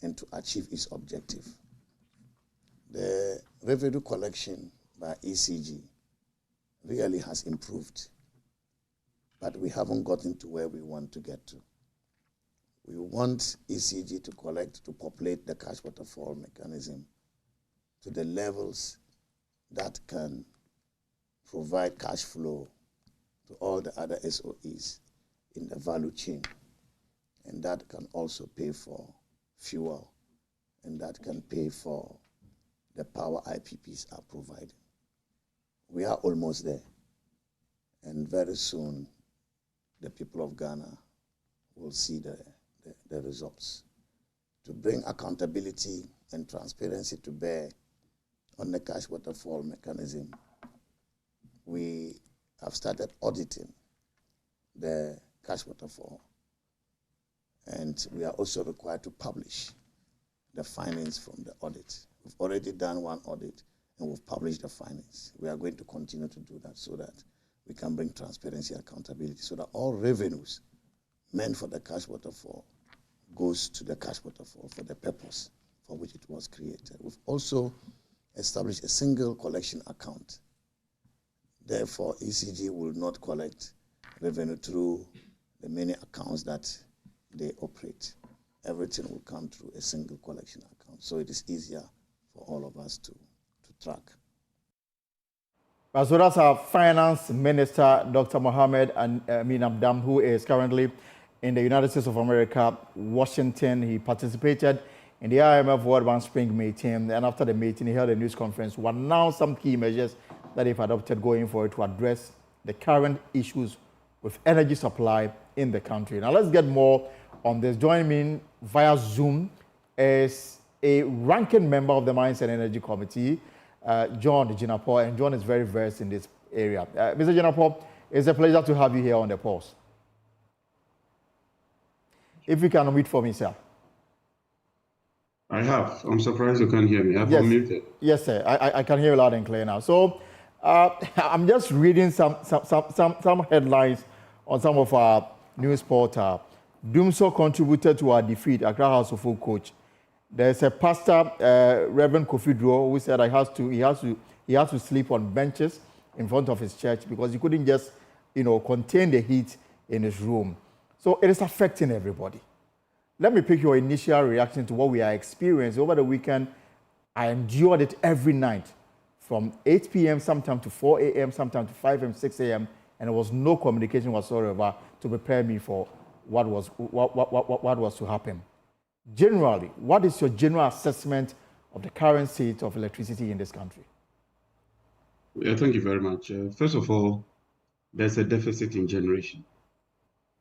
and to achieve its objective. The revenue collection by ECG really has improved, but we haven't gotten to where we want to get to. We want ECG to collect, to populate the cash waterfall mechanism to the levels that can provide cash flow to all the other SOEs in the value chain. And that can also pay for fuel, and that can pay for the power IPPs are providing. We are almost there. And very soon, the people of Ghana will see the results. To bring accountability and transparency to bear on the cash waterfall mechanism, we have started auditing the cash waterfall. And we are also required to publish the findings from the audit. We've already done one audit and we've published the findings. We are going to continue to do that so that we can bring transparency and accountability so that all revenues meant for the cash waterfall goes to the cash waterfall for the purpose for which it was created. We've also established a single collection account. Therefore, ECG will not collect revenue through the many accounts that they operate. Everything will come through a single collection account. So it is easier for all of us to track. So that's our Finance Minister, Dr. Mohammed Amin Abdam, who is currently in the United States of America, Washington. He participated in the IMF World Bank Spring meeting, and after the meeting, he held a news conference to announce some key measures that they've adopted going forward to address the current issues with energy supply in the country. Now, let's get more on this. Joining me via Zoom is a ranking member of the Mines and Energy Committee, John Jinapor, and John is very versed in this area. Mr. Jinapor, it's a pleasure to have you here on the pulse. If you can unmute for me, sir. I have. I'm surprised you can't hear me. I've unmuted. Yes, sir. I can hear you loud and clear now. So I'm just reading some headlines on some of our news portal. Doomso contributed to our defeat, Accra House of Folk coach. There's a pastor, Reverend Kofi Dro, who said he has to sleep on benches in front of his church because he couldn't just, contain the heat in his room. So it is affecting everybody. Let me pick your initial reaction to what we are experiencing. Over the weekend, I endured it every night from 8 p.m. sometime to 4 a.m., sometime to 5 a.m., 6 a.m., and there was no communication whatsoever to prepare me for what was to happen. Generally, what is your general assessment of the current state of electricity in this country? Yeah, thank you very much. First of all, there's a deficit in generation.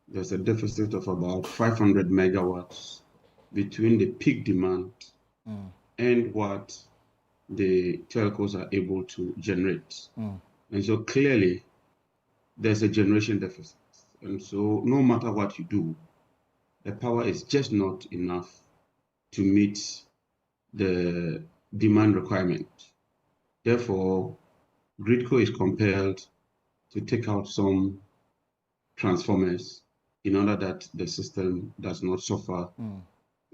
There's a deficit of about 500 megawatts between the peak demand and what the telcos are able to generate. And so clearly, there's a generation deficit. And so no matter what you do, the power is just not enough to meet the demand requirement. Therefore, Gridco is compelled to take out some transformers in order that the system does not suffer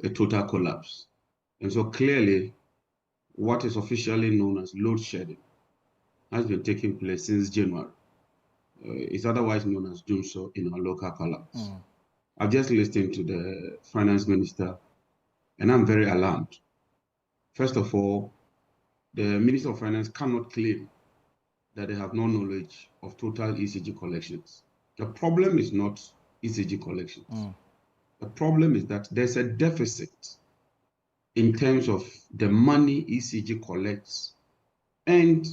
a total collapse. And so clearly, what is officially known as load shedding has been taking place since January. It's otherwise known as Doomso in our local parlance. I've just listened to the finance minister, and I'm very alarmed. First of all, the Minister of Finance cannot claim that they have no knowledge of total ECG collections. The problem is not ECG collections. The problem is that there's a deficit in terms of the money ECG collects and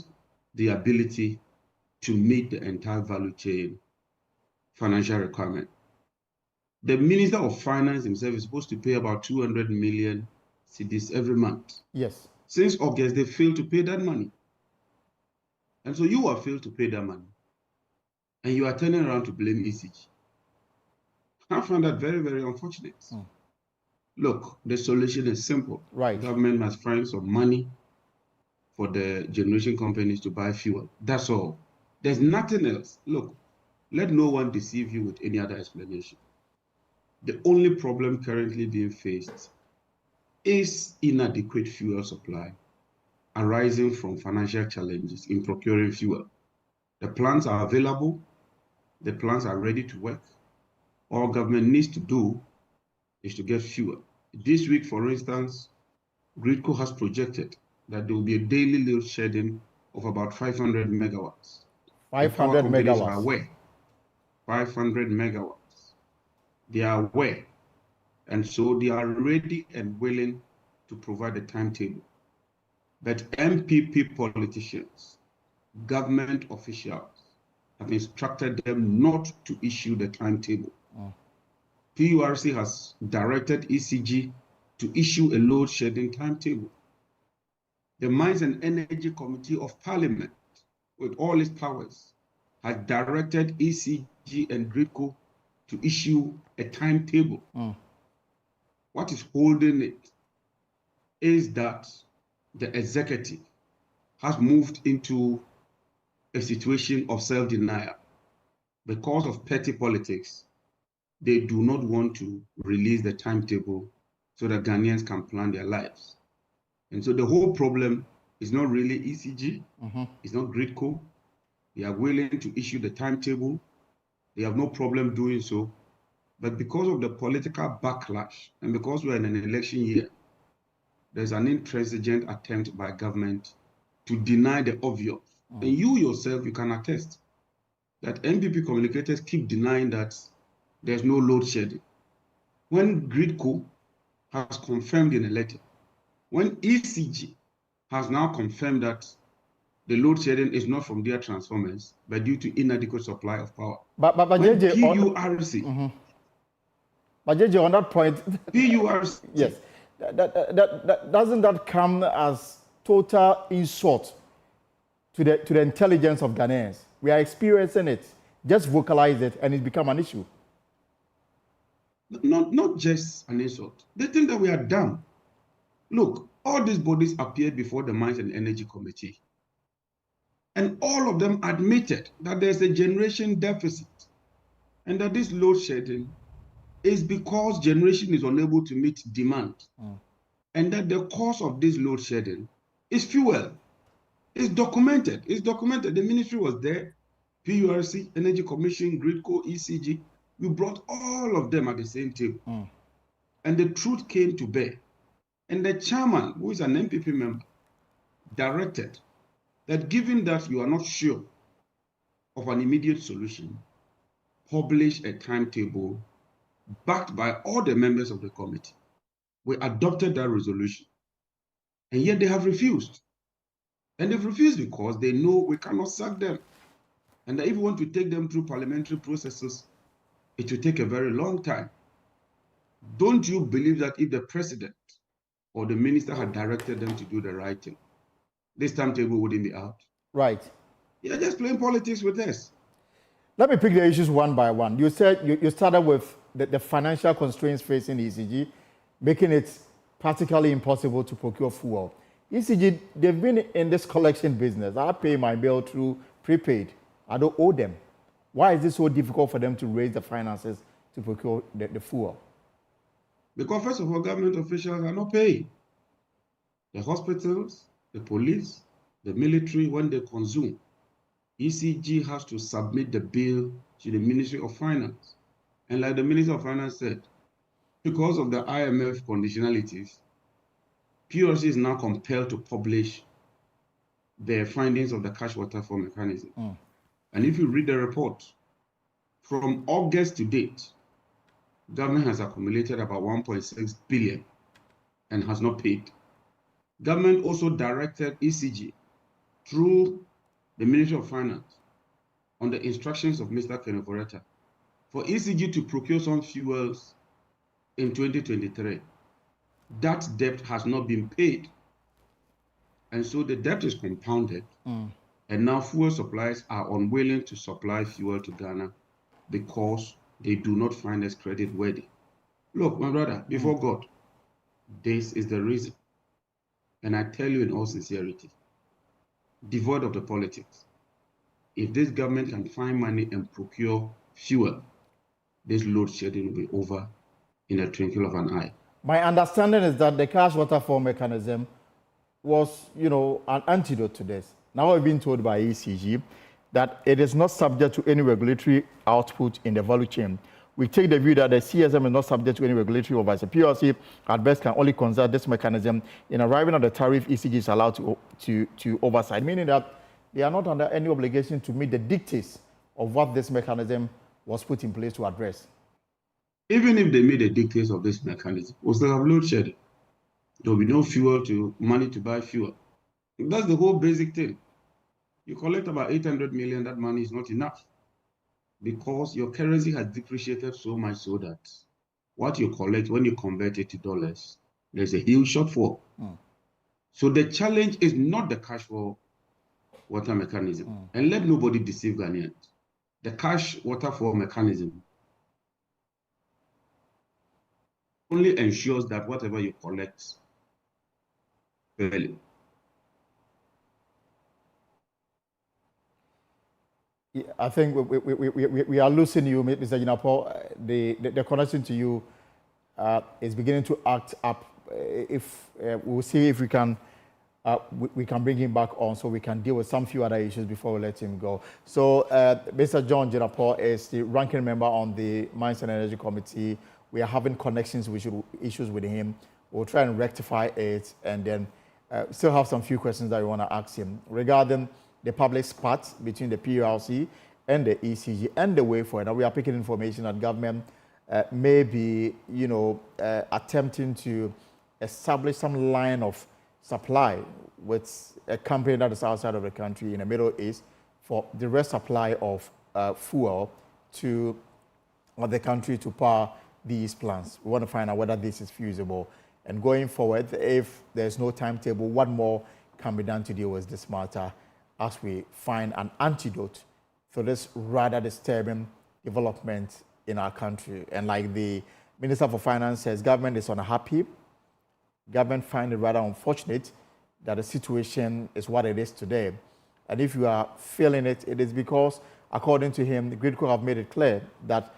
the ability to meet the entire value chain financial requirement. The Minister of Finance himself is supposed to pay about 200 million cedis every month. Yes. Since August, they failed to pay that money. And so you have failed to pay that money. And you are turning around to blame ECG. I find that very, very unfortunate. Look, the solution is simple. Right. The government must find some money for the generation companies to buy fuel. That's all. There's nothing else. Look, let no one deceive you with any other explanation. The only problem currently being faced is inadequate fuel supply arising from financial challenges in procuring fuel. The plants are available. The plants are ready to work. All government needs to do is to get fuel. This week, for instance, Gridco has projected that there will be a daily load shedding of about 500 megawatts. 500 the power companies megawatts. are aware. 500 megawatts. They are aware. And so they are ready and willing to provide a timetable. But MPP politicians, government officials, have instructed them not to issue the timetable. PURC has directed ECG to issue a load shedding timetable. The Mines and Energy Committee of Parliament, with all its powers, has directed ECG and GRIDCO to issue a timetable. What is holding it is that the executive has moved into a situation of self-denial. Because of petty politics, they do not want to release the timetable so that Ghanaians can plan their lives. And so the whole problem is not really ECG, it's not GRIDCO. They are willing to issue the timetable. They have no problem doing so. But because of the political backlash, and because we're in an election year, there's an intransigent attempt by government to deny the obvious. And you yourself, you can attest that MPP communicators keep denying that there's no load shedding. When GRIDCO has confirmed in a letter, when ECG has now confirmed that the load shedding is not from their transformers, but due to inadequate supply of power. But when JJ, PURC, but JJ, on that point, PURC, yes, doesn't that come as total insult to the intelligence of Ghanaians? We are experiencing it. Just vocalize it, and it's become an issue. Not just an insult. They think that we are dumb. Look, all these bodies appeared before the Mines and Energy Committee, and all of them admitted that there's a generation deficit, and that this load shedding is because generation is unable to meet demand, and that the cause of this load shedding is fuel. It's documented. It's documented. The ministry was there, PURC, Energy Commission, GRIDCO, ECG. We brought all of them at the same table. And the truth came to bear. And the chairman, who is an MPP member, directed that given that you are not sure of an immediate solution, publish a timetable backed by all the members of the committee. We adopted that resolution. And yet they have refused. And they've refused because they know we cannot sack them. And that if we want to take them through parliamentary processes, it will take a very long time. Don't you believe that if the president or the minister had directed them to do the right thing, this timetable wouldn't be out? Right. You're just playing politics with us. Let me pick the issues one by one. You said you started with the financial constraints facing ECG, making it practically impossible to procure fuel. ECG, they've been in this collection business. I pay my bill through prepaid. I don't owe them. Why is it so difficult for them to raise the finances to procure the fuel? Because first of all, government officials are not paying. The hospitals, the police, the military, when they consume, ECG has to submit the bill to the Ministry of Finance. And like the Minister of Finance said, because of the IMF conditionalities, PURC is now compelled to publish the findings of the cash waterfall mechanism. And if you read the report, from August to date, government has accumulated about 1.6 billion and has not paid. Government also directed ECG through the Ministry of Finance on the instructions of Mr. Kenevoreta for ECG to procure some fuels in 2023. That debt has not been paid. And so the debt is compounded. And now fuel suppliers are unwilling to supply fuel to Ghana because they do not find us credit worthy. Look, my brother, before God, this is the reason. And I tell you in all sincerity, devoid of the politics, if this government can find money and procure fuel, this load shedding will be over in a twinkle of an eye. My understanding is that the cash waterfall mechanism was, an antidote to this. Now I've been told by ECG that it is not subject to any regulatory output in the value chain. We take the view that the CSM is not subject to any regulatory oversight. PURC at best can only consult this mechanism in arriving at the tariff ECG is allowed to oversight, meaning that they are not under any obligation to meet the dictates of what this mechanism was put in place to address. Even if they meet the dictates of this mechanism, we'll still have load shedding. There will be no money to buy fuel. That's the whole basic thing. You collect about 800 million, that money is not enough because your currency has depreciated so much so that what you collect, when you convert it to dollars, there's a huge shortfall. So the challenge is not the cash for water mechanism. And let nobody deceive Ghanaians. The cash water for mechanism only ensures that whatever you collect fairly. I think we are losing you, Mr. Jinapor. The connection to you is beginning to act up. If we'll see if we can bring him back on so we can deal with some few other issues before we let him go. So Mr. John Jinapor is the ranking member on the Mines and Energy Committee. We are having connections with issues with him. We'll try and rectify it, and then still have some few questions that we want to ask him regarding the public spat between the PURC and the ECG and the way forward. Now we are picking information that government may be, attempting to establish some line of supply with a company that is outside of the country in the Middle East for the rest supply of fuel to the country to power these plants. We want to find out whether this is feasible. And going forward, if there's no timetable, what more can be done to deal with this matter as we find an antidote for this rather disturbing development in our country. And like the Minister for Finance says, government is unhappy. Government find it rather unfortunate that the situation is what it is today. And if you are feeling it, it is because, according to him, the GridCo have made it clear that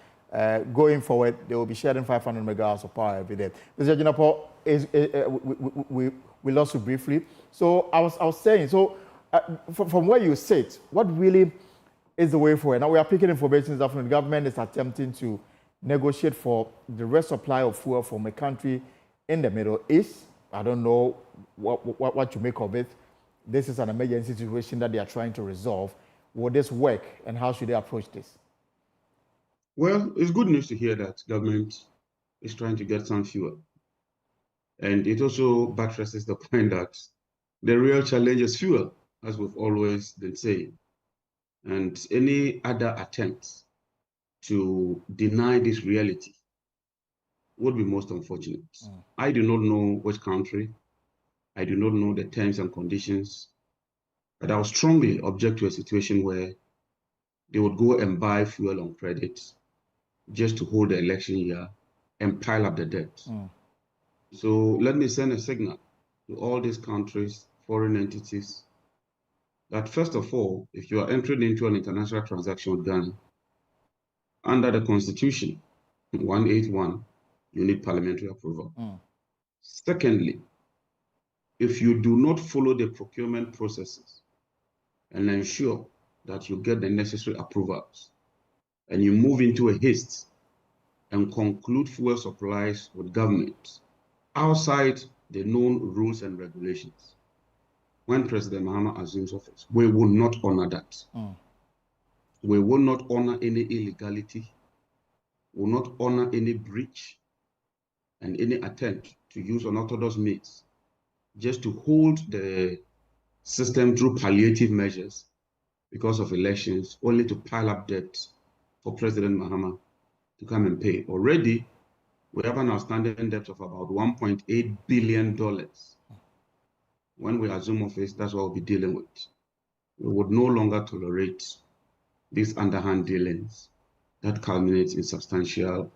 going forward, they will be sharing 500 megawatts of power every day. Mr. Jinapor, we lost you briefly. So I was saying, from where you sit, what really is the way forward? Now we are picking information that from the government is attempting to negotiate for the rest supply of fuel from a country in the Middle East. I don't know what you make of it. This is an emergency situation that they are trying to resolve. Will this work, and how should they approach this? Well, it's good news to hear that government is trying to get some fuel. And it also buttresses the point that the real challenge is fuel, as we've always been saying. And any other attempts to deny this reality would be most unfortunate. I do not know which country, I do not know the terms and conditions, but I would strongly object to a situation where they would go and buy fuel on credit just to hold the election year and pile up the debt. So let me send a signal to all these countries, foreign entities, that first of all, if you are entering into an international transaction with Ghana, under the Constitution 181, you need parliamentary approval. Secondly, if you do not follow the procurement processes and ensure that you get the necessary approvals, and you move into a haste and conclude fuel supplies with government outside the known rules and regulations, when President Mahama assumes office, we will not honor that. We will not honor any illegality, will not honor any breach and any attempt to use unorthodox means just to hold the system through palliative measures because of elections, only to pile up debt for President Mahama to come and pay. Already, we have an outstanding debt of about $1.8 billion. When we assume office, that's what we'll be dealing with. We would no longer tolerate these underhand dealings that culminates in substantial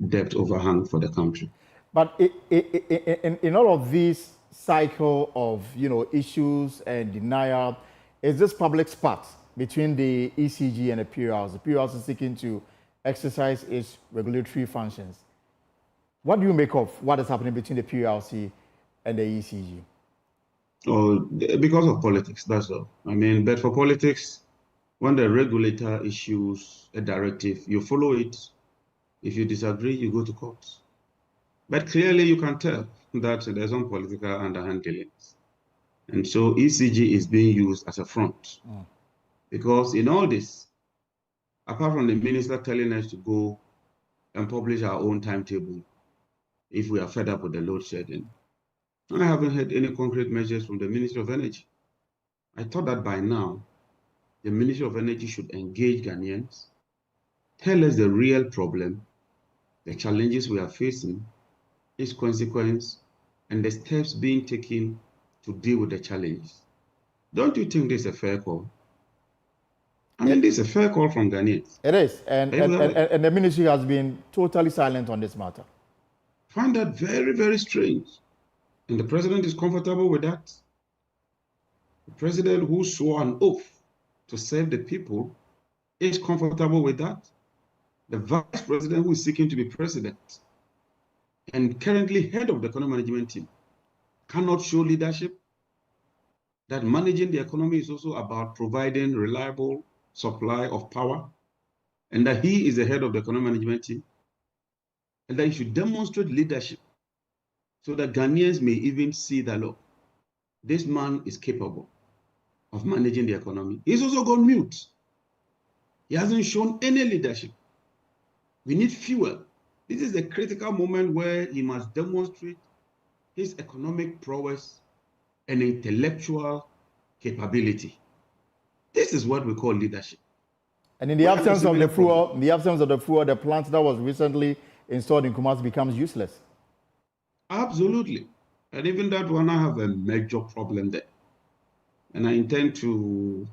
debt overhang for the country. But in all of these cycle of issues and denial, is this public spat between the ECG and the PURC? The PURC is seeking to exercise its regulatory functions. What do you make of what is happening between the PURC and the ECG? Oh, because of politics, that's all. I mean, but for politics, when the regulator issues a directive, you follow it. If you disagree, you go to court. But clearly you can tell that there's some political underhand dealings. And so ECG is being used as a front. Because in all this, apart from the minister telling us to go and publish our own timetable if we are fed up with the load shedding, I haven't heard any concrete measures from the Ministry of Energy. I thought that by now, the Ministry of Energy should engage Ghanaians, tell us the real problem, the challenges we are facing, its consequence, and the steps being taken to deal with the challenges. Don't you think this is a fair call? I mean, this is a fair call from Ghanaians. It is, and the ministry has been totally silent on this matter. I find that very, very strange. And the president is comfortable with that. The president who swore an oath to serve the people is comfortable with that. The vice president who is seeking to be president and currently head of the economic management team cannot show leadership. That managing the economy is also about providing reliable supply of power, and that he is the head of the economic management team, and that he should demonstrate leadership so that Ghanaians may even see that, look, this man is capable of managing the economy. He's also gone mute. He hasn't shown any leadership. We need fuel. This is a critical moment where he must demonstrate his economic prowess and intellectual capability. This is what we call leadership. And in the absence of the fuel, the plant that was recently installed in Kumasi becomes useless. Absolutely. And even that one, I have a major problem there. And I intend to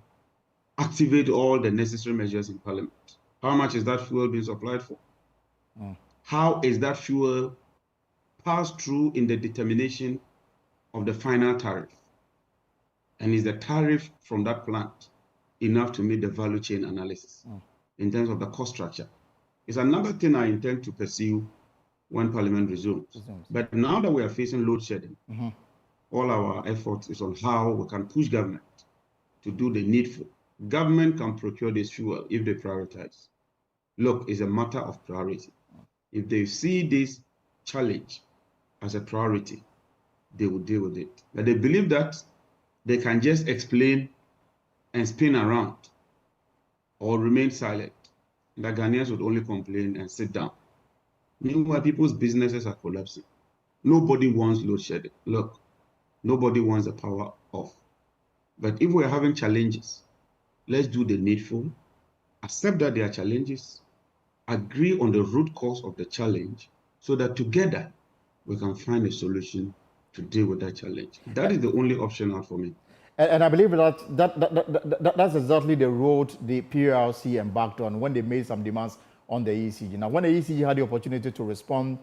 activate all the necessary measures in Parliament. How much is that fuel being supplied for? How is that fuel passed through in the determination of the final tariff? And is the tariff from that plant enough to meet the value chain analysis in terms of the cost structure? It's another thing I intend to pursue when Parliament resumes. But now that we are facing load shedding, all our efforts is on how we can push government to do the needful. Government can procure this fuel if they prioritize. Look, it's a matter of priority. If they see this challenge as a priority, they will deal with it. But they believe that they can just explain and spin around or remain silent. The Ghanaians would only complain and sit down. Meanwhile, people's businesses are collapsing. Nobody wants load shedding. Look, nobody wants the power off. But if we're having challenges, let's do the needful, accept that there are challenges, agree on the root cause of the challenge so that together we can find a solution to deal with that challenge. That is the only option out for me. And I believe that's exactly the road the PRC embarked on when they made some demands on the ECG. Now, when the ECG had the opportunity to respond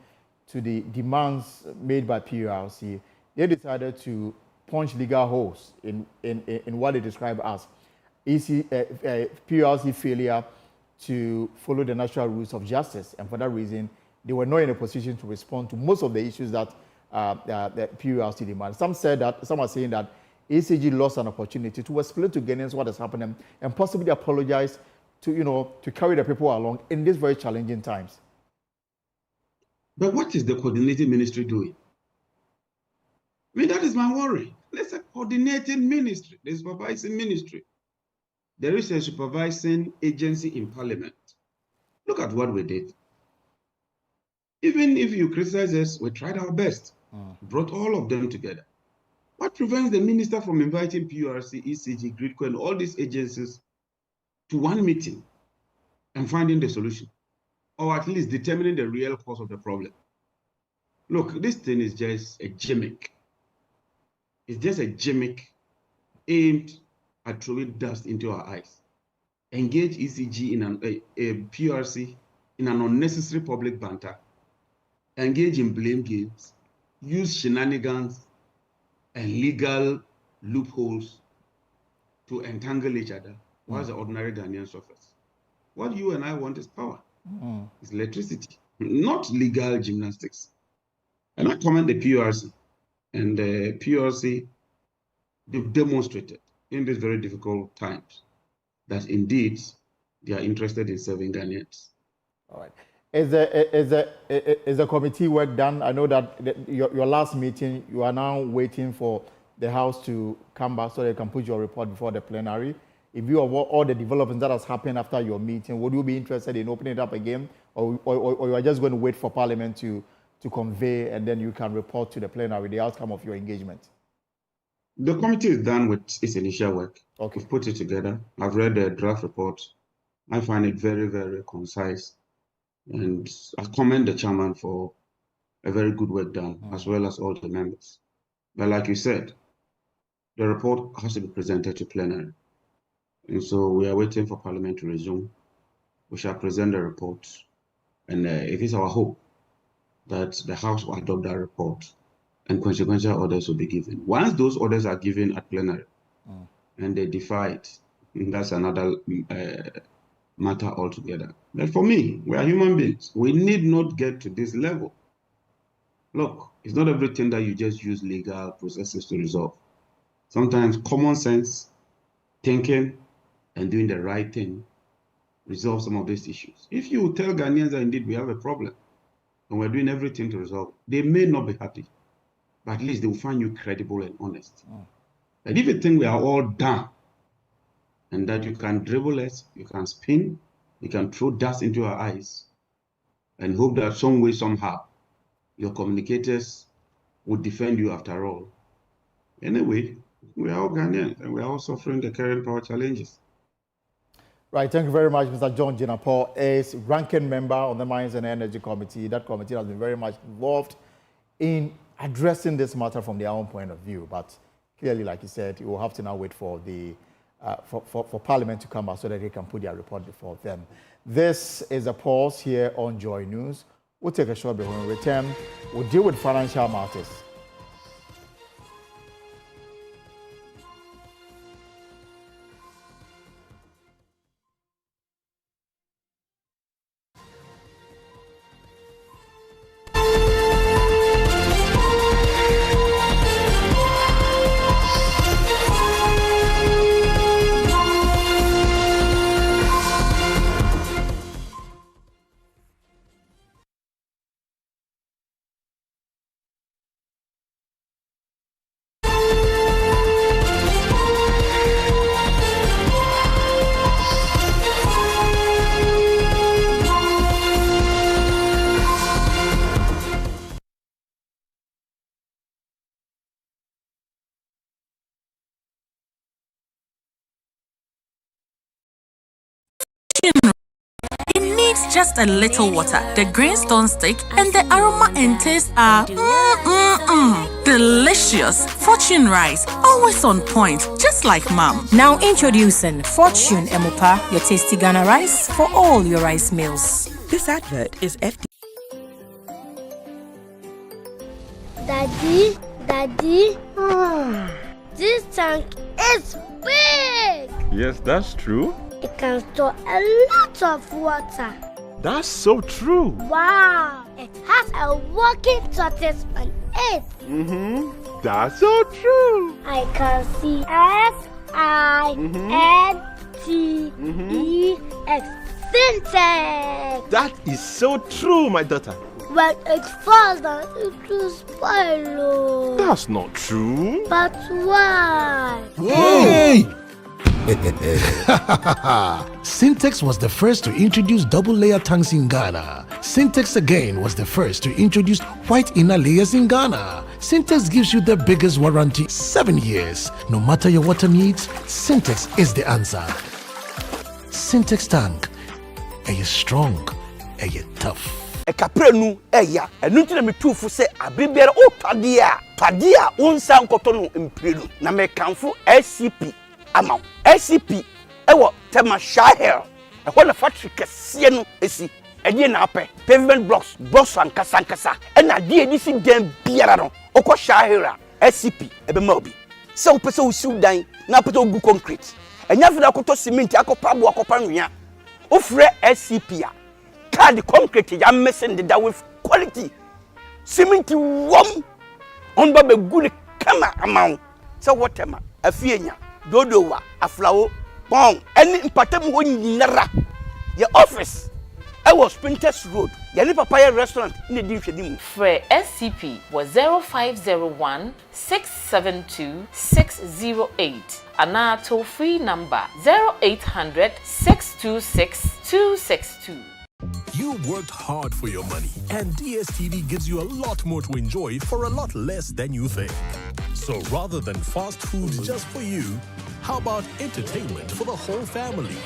to the demands made by PRC, they decided to punch legal holes in what they describe as PRC failure to follow the natural rules of justice. And for that reason, they were not in a position to respond to most of the issues that the PRC demands. Some are saying that ECG lost an opportunity to explain to Ghanaians what is happening and possibly apologize to carry the people along in these very challenging times. But what is the coordinating ministry doing? I mean, that is my worry. There's a coordinating ministry, there's a supervising ministry. There is a supervising agency in Parliament. Look at what we did. Even if you criticize us, we tried our best, brought all of them together. What prevents the minister from inviting PRC, ECG, GRIDCO, and all these agencies to one meeting and finding the solution? Or at least determining the real cause of the problem? Look, this thing is just a gimmick. It's just a gimmick aimed at throwing dust into our eyes. Engage ECG in a PRC in an unnecessary public banter. Engage in blame games. Use shenanigans and legal loopholes to entangle each other whilst the ordinary Ghanaian suffers. What you and I want is power. It's electricity, not legal gymnastics. And I commend the PRC. And the PRC, they've demonstrated in these very difficult times that indeed they are interested in serving Ghanaians. All right. Is the committee work done? I know that your last meeting, you are now waiting for the House to come back so they can put your report before the plenary. In view of all the developments that has happened after your meeting, would you be interested in opening it up again, or you are just going to wait for Parliament to convey and then you can report to the plenary the outcome of your engagement? The committee is done with its initial work. Okay. We've put it together. I've read the draft report. I find it very, very concise. And I commend the chairman for a very good work done, as well as all the members. But like you said, the report has to be presented to plenary. And so we are waiting for Parliament to resume. We shall present the report. And it is our hope that the House will adopt that report and consequential orders will be given. Once those orders are given at plenary and they defy it, that's another matter altogether. But for me, we are human beings. We need not get to this level. Look, it's not everything that you just use legal processes to resolve. Sometimes common sense, thinking, and doing the right thing resolve some of these issues. If you tell Ghanaians that indeed we have a problem and we're doing everything to resolve it, they may not be happy, but at least they will find you credible and honest. And if you think we are all done and that you can dribble us, you can spin, you can throw dust into our eyes and hope that some way, somehow, your communicators would defend you after all. Anyway, we are all Ghanaians and we are all suffering the current power challenges. Right, thank you very much, Mr. John Jinapor is ranking member on the Mines and Energy Committee. That committee has been very much involved in addressing this matter from their own point of view. But clearly, like you said, you will have to now wait for the for Parliament to come back so that they can put their report before them. This is a pause here on Joy News. We'll take a short break. When we return, we'll deal with financial matters. It needs just a little water, the greenstone stick, and the aroma and taste are delicious. Fortune rice, always on point, just like mom. Now introducing Fortune Emupa, your tasty Ghana rice for all your rice meals. This advert is FD. Daddy, this tank is big. Yes, that's true. It can store a lot of water. That's so true. Wow! It has a working tortoise on it. That's so true. I can see SINTEX. Syntax. That is so true, my daughter. When it falls down, it will spoil. That's not true. But why? Hey! Syntex was the first to introduce double-layer tanks in Ghana. Syntex again was the first to introduce white inner layers in Ghana. Syntex gives you the biggest warranty, 7 years. No matter your water needs, Syntex is the answer. Syntex tank. Are you strong? Are you tough? Ekaprenu eya enu na metufu se abribere o padia unsa nkoto no mprenu na mekanfo SCP ama SCP ewo tema shahel e na factory kese no esi ede na apɛ pavement blocks ankasa na de edisi dem biara no okɔ shahel SCP ebema obi se wo pese wo siw dan na pese ogu concrete enya fida koto cement akɔpa bo akɔpa nwia wo frɛ SCP a the concrete is missing the with quality. Cement warm on Baba good camera amount. So what am a fienya, dodowa, a flower, bong, any impatem when nara. Your office, was Sprinters Road. Yani Papaya Restaurant in the Dimshedimu. For SCP was 0501 672 608. And toll free number 0800 626 262. You worked hard for your money, and DSTV gives you a lot more to enjoy for a lot less than you think. So rather than fast food just for you, how about entertainment for the whole family?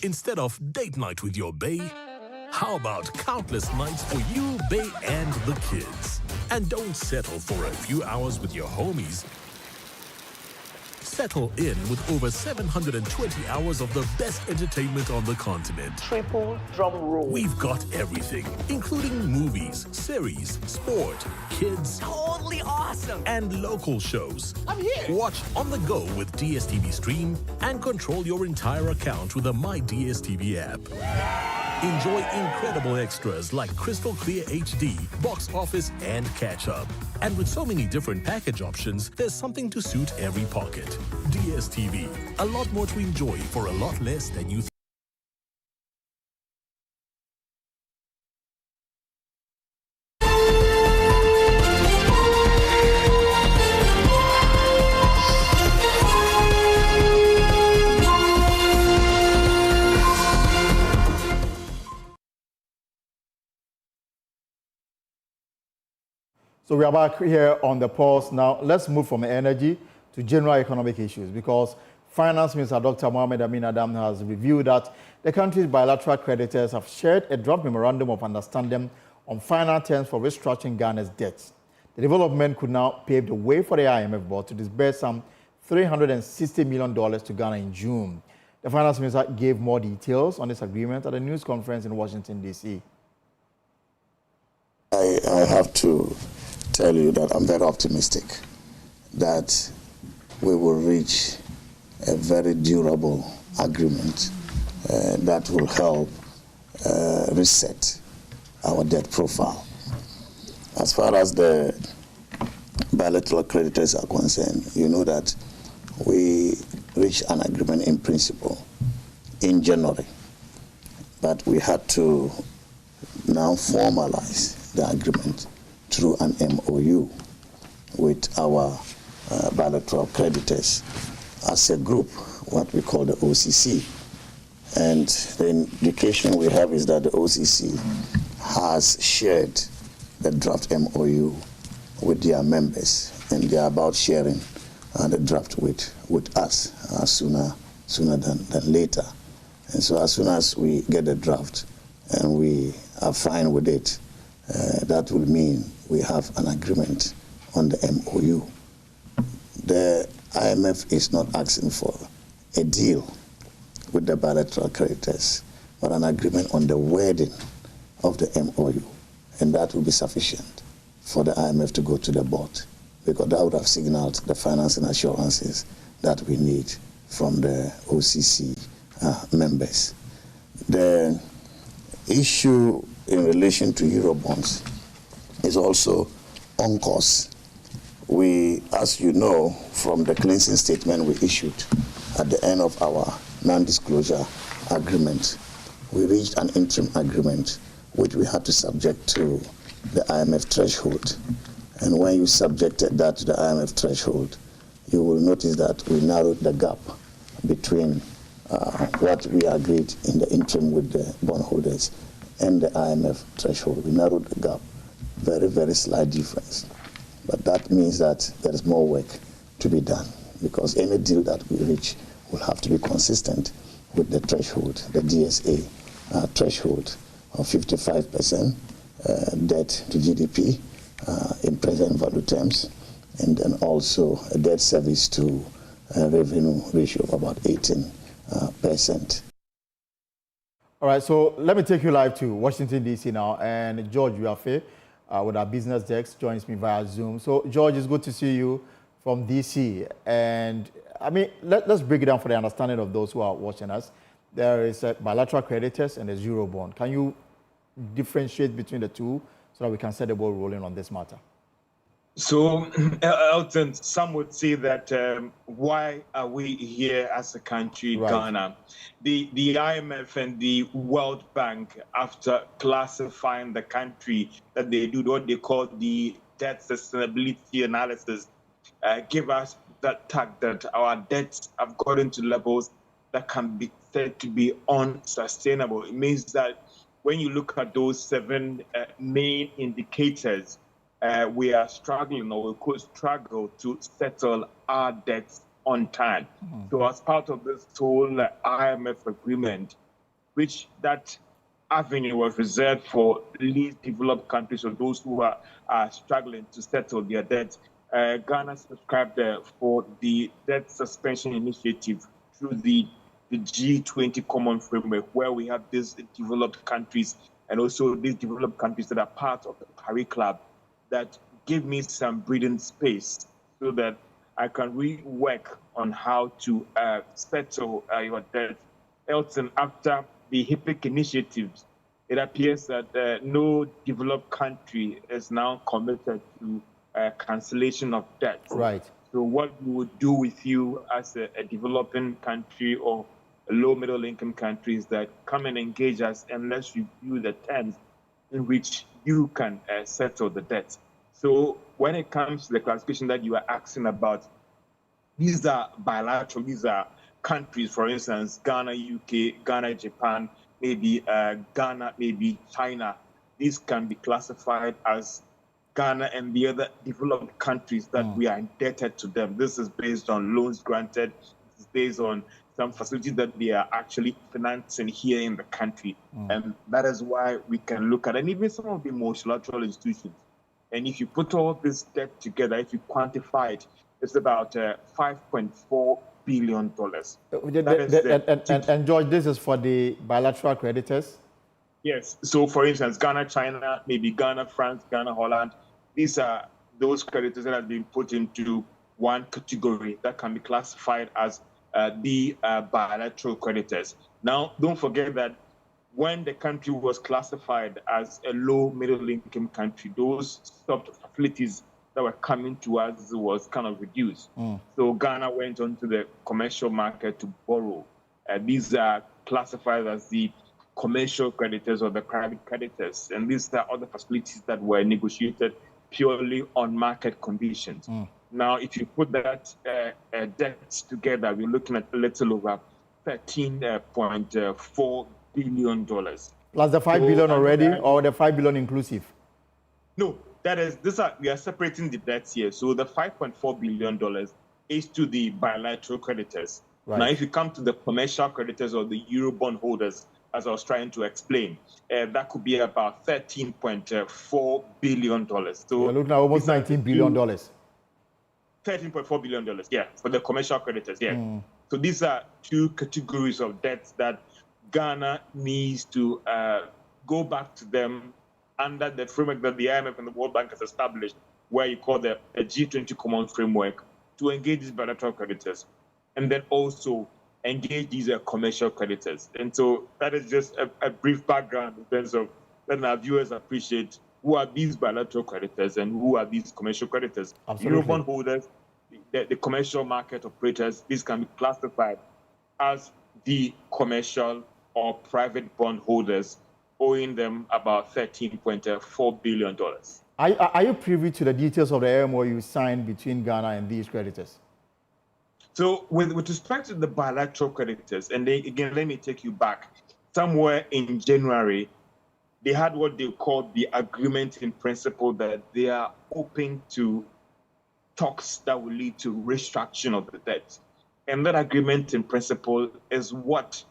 Instead of date night with your bae, how about countless nights for you, bae, and the kids? And don't settle for a few hours with your homies. Settle in with over 720 hours of the best entertainment on the continent. Triple drum roll. We've got everything, including movies, series, sport, kids, Totally awesome. and local shows. I'm here. Watch on the go with DSTV Stream and control your entire account with the My DSTV app. Enjoy incredible extras like crystal clear HD, box office, and catch up. And with so many different package options, there's something to suit every pocket. DSTV, a lot more to enjoy for a lot less than you think. So we are back here on the pulse. Now, let's move from energy to general economic issues, because Finance Minister Dr. Mohamed Amin Adam has revealed that the country's bilateral creditors have shared a draft memorandum of understanding on final terms for restructuring Ghana's debts. The development could now pave the way for the IMF board to disburse some $360 million to Ghana in June. The Finance Minister gave more details on this agreement at a news conference in Washington, D.C. I have to tell you that I'm very optimistic that we will reach a very durable agreement that will help reset our debt profile. As far as the bilateral creditors are concerned, you know that we reached an agreement in principle in January, but we had to now formalize the agreement through an MOU with our bilateral creditors as a group, what we call the OCC. And the indication we have is that the OCC has shared the draft MOU with their members, and they are about sharing the draft with us sooner than later. And so as soon as we get the draft and we are fine with it, that will mean we have an agreement on the MOU. The IMF is not asking for a deal with the bilateral creditors, but an agreement on the wording of the MOU, and that will be sufficient for the IMF to go to the board, because that would have signaled the financing assurances that we need from the OCC members. The issue in relation to Eurobonds is also on course. We, as you know, from the cleansing statement we issued at the end of our non-disclosure agreement, we reached an interim agreement which we had to subject to the IMF threshold. And when you subjected that to the IMF threshold, you will notice that we narrowed the gap between what we agreed in the interim with the bondholders and the IMF threshold. We narrowed the gap, very, very slight difference. But that means that there is more work to be done, because any deal that we reach will have to be consistent with the threshold, the DSA threshold of 55% debt to GDP in present value terms, and then also a debt service to revenue ratio of about 18%. All right, so let me take you live to Washington, D.C. now. And George Uafe with our business desk joins me via Zoom. So, George, it's good to see you from D.C. And, I mean, let's break it down for the understanding of those who are watching us. There is bilateral creditors and there's Eurobond. Can you differentiate between the two so that we can set the ball rolling on this matter? So, Elton, some would say that why are we here as a country, right. Ghana? The IMF and the World Bank, after classifying the country, that they do what they call the debt sustainability analysis, give us that tag that our debts have gotten to levels that can be said to be unsustainable. It means that when you look at those 7 main indicators, we are struggling, or we could struggle to settle our debts on time. So as part of this whole IMF agreement, which that avenue was reserved for least developed countries or those who are struggling to settle their debts, Ghana subscribed for the debt suspension initiative through the G20 common framework, where we have these developed countries and also these developed countries that are part of the Paris Club, that give me some breathing space so that I can rework on how to settle your debt. Elton, after the HIPIC initiatives, it appears that no developed country is now committed to cancellation of debt. Right. So what we would do with you as a developing country or a low middle income country is that come and engage us and let's review the terms in which you can settle the debt. So when it comes to the classification that you are asking about, these are bilateral, these are countries, for instance, Ghana, UK, Ghana, Japan, maybe Ghana, maybe China. These can be classified as Ghana and the other developed countries that we are indebted to them. This is based on loans granted. This is based on some facilities that they are actually financing here in the country. And that is why we can look at, and even some of the multilateral institutions. And if you put all this debt together, if you quantify it, it's about $5.4 billion. And George, this is for the bilateral creditors? Yes. So, for instance, Ghana, China, maybe Ghana, France, Ghana, Holland. These are those creditors that have been put into one category that can be classified as the bilateral creditors. Now, don't forget that when the country was classified as a low middle income country, those soft facilities that were coming to us was kind of reduced. So Ghana went onto the commercial market to borrow. These are classified as the commercial creditors or the private creditors. And these are other facilities that were negotiated purely on market conditions. Now, if you put that debt together, we're looking at a little over $13.4 billion. Plus the 5 billion already, or the 5 billion inclusive? No, we are separating the debts here. So the $5.4 billion is to the bilateral creditors. Right. Now, if you come to the commercial creditors or the Eurobond holders, as I was trying to explain, that could be about $13.4 billion. So you're looking at almost $19 billion. $13.4 billion, yeah, for the commercial creditors, yeah. So these are two categories of debts that Ghana needs to go back to them under the framework that the IMF and the World Bank has established, where you call the G20 common framework, to engage these bilateral creditors, and then also engage these commercial creditors. And so that is just a brief background in terms of letting our viewers appreciate who are these bilateral creditors and who are these commercial creditors. Eurobond holders, the commercial market operators, these can be classified as the commercial or private bond holders, owing them about $13.4 billion. Are you privy to the details of the MOU signed between Ghana and these creditors? So with respect to the bilateral creditors, and again, let me take you back. Somewhere in January, they had what they called the agreement in principle that they are open to talks that will lead to restructuring of the debt. And that agreement in principle is what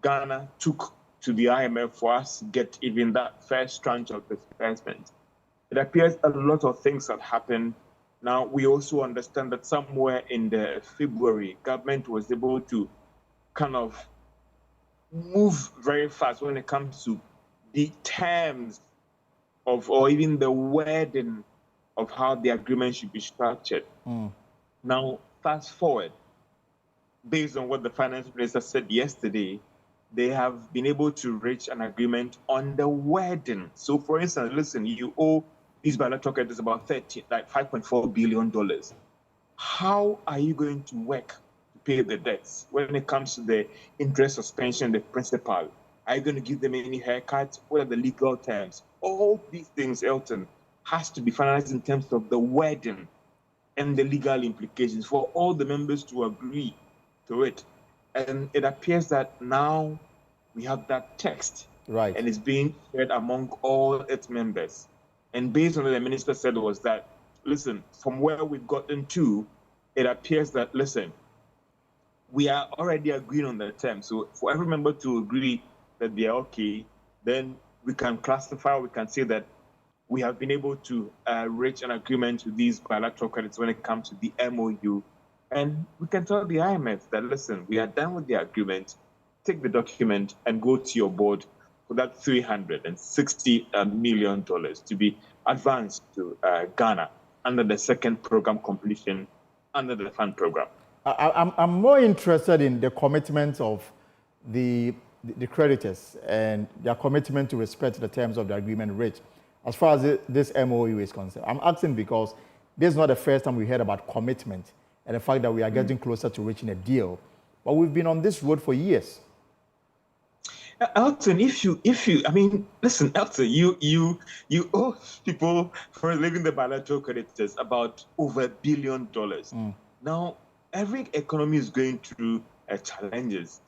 Ghana took to the IMF for us to get even that first tranche of disbursement. It appears a lot of things have happened. Now, we also understand that somewhere in the February, government was able to kind of move very fast when it comes to the terms of, or even the wording of how the agreement should be structured. Now, fast forward, based on what the finance minister said yesterday, they have been able to reach an agreement on the wording. So, for instance, listen, you owe these bilateral credit is about $5.4 billion. How are you going to work to pay the debts when it comes to the interest suspension, the principal? Are you going to give them any haircuts? What are the legal terms? All these things, Elton, has to be finalized in terms of the wording and the legal implications for all the members to agree to it. And it appears that now we have that text. Right. And it's being shared among all its members. And based on what the minister said was that, listen, from where we've gotten to, it appears that, listen, we are already agreeing on the terms. So for every member to agree that they are okay, then we can classify, we can say that we have been able to reach an agreement with these bilateral credits when it comes to the MOU. And we can tell the IMF that, listen, we are done with the agreement, take the document and go to your board for that $360 million to be advanced to Ghana under the second program completion under the fund program. I'm more interested in the commitment of the creditors and their commitment to respect the terms of the agreement reached as far as this MOU is concerned. I'm asking because this is not the first time we heard about commitment and the fact that we are getting closer to reaching a deal. But we've been on this road for years. Elton, I mean, listen, Elton, you owe people for leaving the bilateral creditors about over $1 billion. Now, every economy is going through challenges.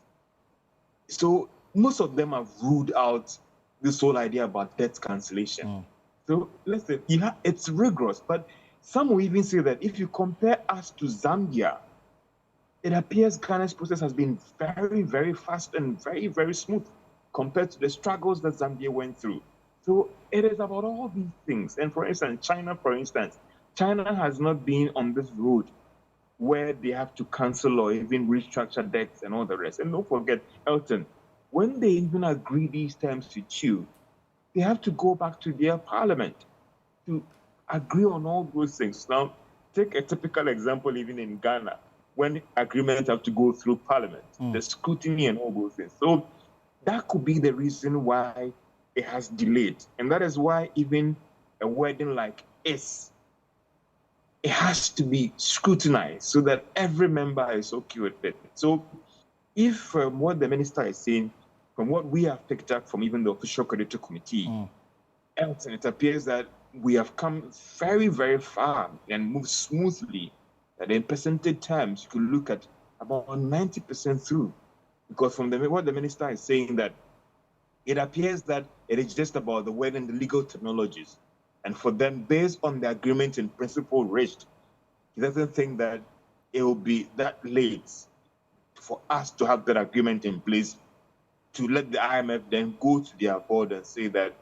So most of them have ruled out this whole idea about debt cancellation. So listen, it's rigorous, but some will even say that if you compare us to Zambia, it appears Ghana's process has been very, very fast and very, very smooth compared to the struggles that Zambia went through. So it is about all these things. And for instance, China has not been on this road where they have to cancel or even restructure debts and all the rest. And don't forget, Elton, when they even agree these terms with you, they have to go back to their parliament to agree on all those things. Now, take a typical example even in Ghana, when agreements have to go through parliament, the scrutiny and all those things. So that could be the reason why it has delayed. And that is why even a wording like "is," it has to be scrutinized so that every member is okay with it. So if from what the minister is saying, from what we have picked up from even the official creditor committee, Elton, it appears that we have come very, very far and moved smoothly. That in percentage terms, you could look at about 90% through. Because from what the minister is saying, that it appears that it is just about the word and the legal technologies. And for them, based on the agreement in principle reached, he doesn't think that it will be that late for us to have that agreement in place to let the IMF then go to their board and say that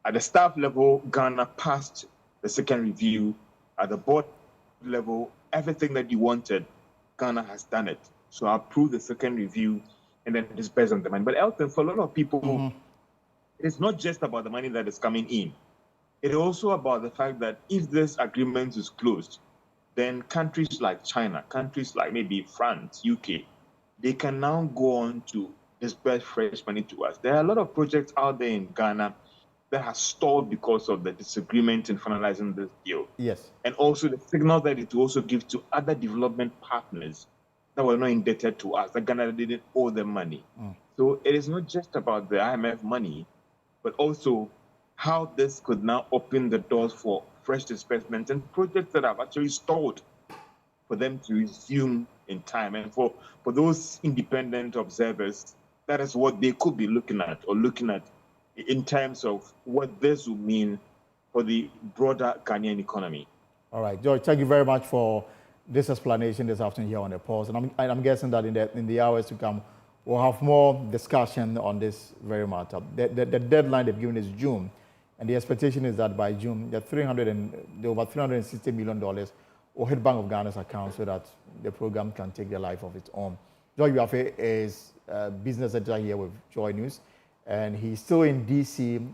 at the staff level, Ghana passed the second review. At the board level, everything that you wanted, Ghana has done it. So I approve the second review and then disperse on the money. But Elton, for a lot of people, it's not just about the money that is coming in. It is also about the fact that if this agreement is closed, then countries like China, countries like maybe France, UK, they can now go on to disperse fresh money to us. There are a lot of projects out there in Ghana that has stalled because of the disagreement in finalizing this deal. Yes. And also the signal that it will also give to other development partners that were not indebted to us, that Ghana didn't owe them money. So it is not just about the IMF money, but also how this could now open the doors for fresh disbursement and projects that have actually stalled for them to resume in time. And for those independent observers, that is what they could be looking at in terms of what this will mean for the broader Ghanaian economy. All right, George, thank you very much for this explanation this afternoon here on the Pulse. And I'm guessing that in the hours to come, we'll have more discussion on this very matter. The deadline they've given is June, and the expectation is that by June, the over $360 million will hit Bank of Ghana's account so that the program can take the life of its own. George Yafe is business editor here with JoyNews, and he's still in DC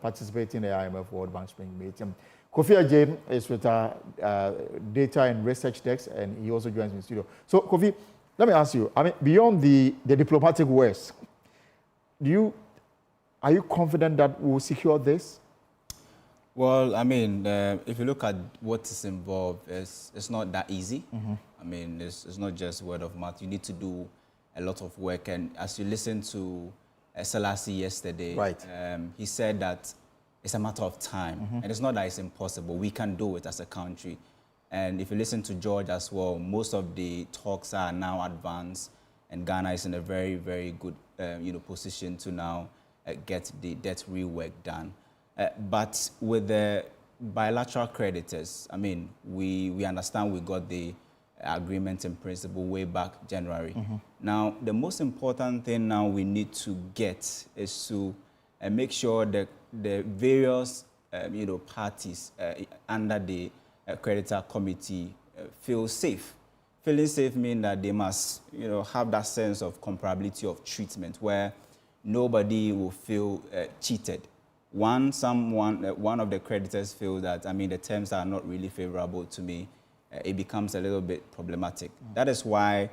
participating in the IMF World Bank Spring Meeting. Kofi Ajay is with our data and research desk, and he also joins me in the studio. So, Kofi, let me ask you, I mean, beyond the diplomatic words, are you confident that we'll secure this? Well, I mean, if you look at what is involved, it's not that easy. I mean, it's not just word of mouth. You need to do a lot of work. And as you listened to Selassie yesterday, right. He said that it's a matter of time. And it's not that it's impossible. We can do it as a country. And if you listen to George as well, most of the talks are now advanced, and Ghana is in a very, very good position to now get the debt rework done. But with the bilateral creditors, I mean, we understand we got the agreement in principle way back January. Now, the most important thing now we need to get is to make sure that the various parties under the creditor committee feel safe. Feeling safe means that they must have that sense of comparability of treatment where nobody will feel cheated. One of the creditors feel that, I mean, the terms are not really favorable to me, it becomes a little bit problematic. That is why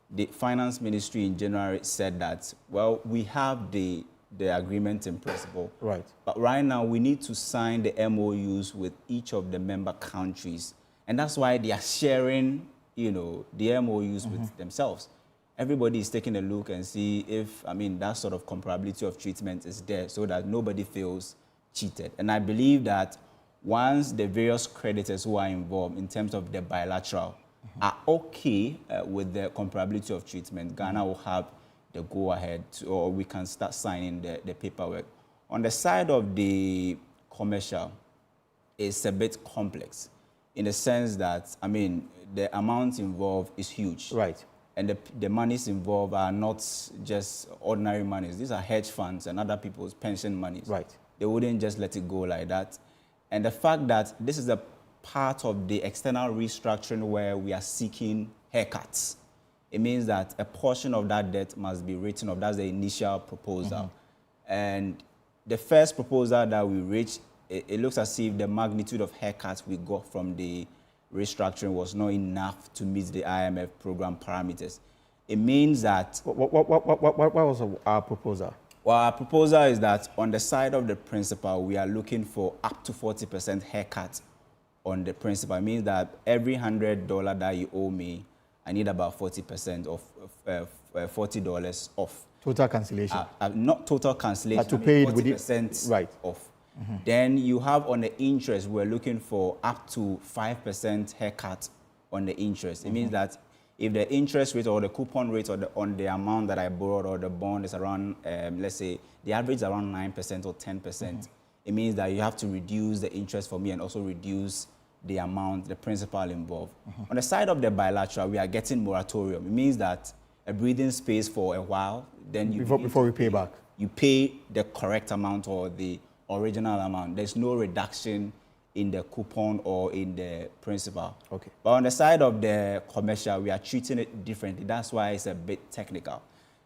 the finance ministry in January said that, well, we have the agreement in principle. Right. But right now we need to sign the MOUs with each of the member countries. And that's why they are sharing, the MOUs with themselves. Everybody is taking a look and see if, I mean, that sort of comparability of treatment is there so that nobody feels cheated. And I believe that once the various creditors who are involved in terms of the bilateral are okay with the comparability of treatment, Ghana will have the go-ahead, or we can start signing the paperwork. On the side of the commercial, it's a bit complex in the sense that, I mean, the amount involved is huge. Right. And the monies involved are not just ordinary monies. These are hedge funds and other people's pension monies. Right. They wouldn't just let it go like that. And the fact that this is a part of the external restructuring where we are seeking haircuts, it means that a portion of that debt must be written off. That's the initial proposal. And the first proposal that we reached, it looks as if the magnitude of haircuts we got from the restructuring was not enough to meet the IMF program parameters. It means that... What was our proposal? Well, our proposal is that on the side of the principal, we are looking for up to 40% haircut on the principal. It means that every $100 that you owe me, I need about 40% of $40 off. Total cancellation? Not total cancellation, to pay it with 40% right. off. Then you have on the interest, we're looking for up to 5% haircut on the interest. It means that if the interest rate or the coupon rate on the amount that I borrowed or the bond is around, let's say, the average is around 9% or 10%, it means that you have to reduce the interest for me and also reduce the amount, the principal involved. On the side of the bilateral, we are getting moratorium. It means that a breathing space for a while, then you... Before we pay back. You pay the correct amount or the original amount. There's no reduction in the coupon or in the principal. Okay. But on the side of the commercial, we are treating it differently. That's why it's a bit technical.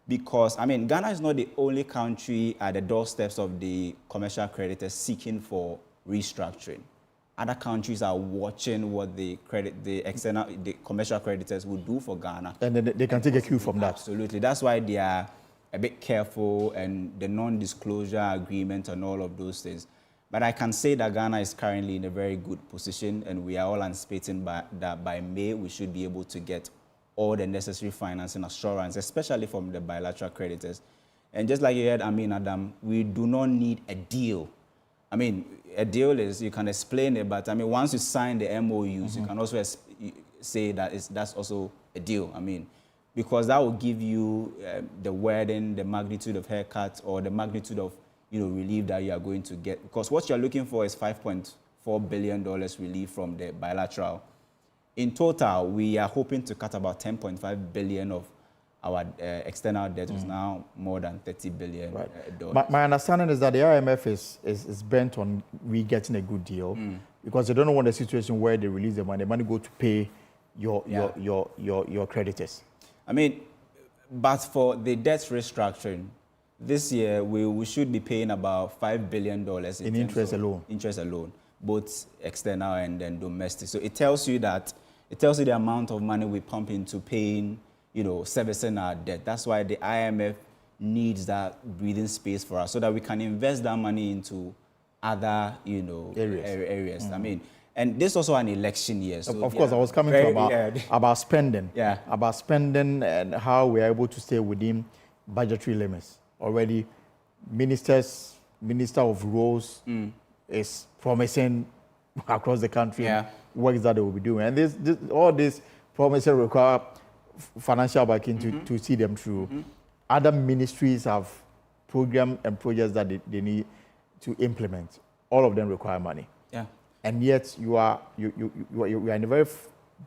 Because, I mean, Ghana is not the only country at the doorsteps of the commercial creditors seeking for restructuring. Other countries are watching what the commercial creditors will do for Ghana. And then they can take a cue from that. Absolutely. That's why they are a bit careful, and the non-disclosure agreement and all of those things. But I can say that Ghana is currently in a very good position, and we are all anticipating that by May we should be able to get all the necessary financing assurance, especially from the bilateral creditors. And just like you heard, Adam, we do not need a deal. I mean, a deal is, you can explain it, but I mean, once you sign the MOUs, you can also say that that's also a deal. I mean, because that will give you the wording, the magnitude of haircut, or the magnitude of relief that you are going to get. Because what you're looking for is $5.4 billion relief from the bilateral. In total, we are hoping to cut about $10.5 billion of our external debt, is now more than $30 billion. Right. My understanding is that the IMF is bent on we getting a good deal because they don't want a situation where they release the money go to pay your creditors. I mean, but for the debt restructuring, this year we should be paying about $5 billion in interest alone. Interest alone, both external and then domestic. So it tells you the amount of money we pump into paying, servicing our debt. That's why the IMF needs that breathing space for us so that we can invest that money into other, areas. I mean, and this is also an election year. So of course, I was coming to about spending. Yeah. About spending and how we are able to stay within budgetary limits. Already, Minister of Roads is promising across the country works that they will be doing. And all these promises require financial backing to see them through. Other ministries have programs and projects that they need to implement. All of them require money. Yeah. And yet you are in a very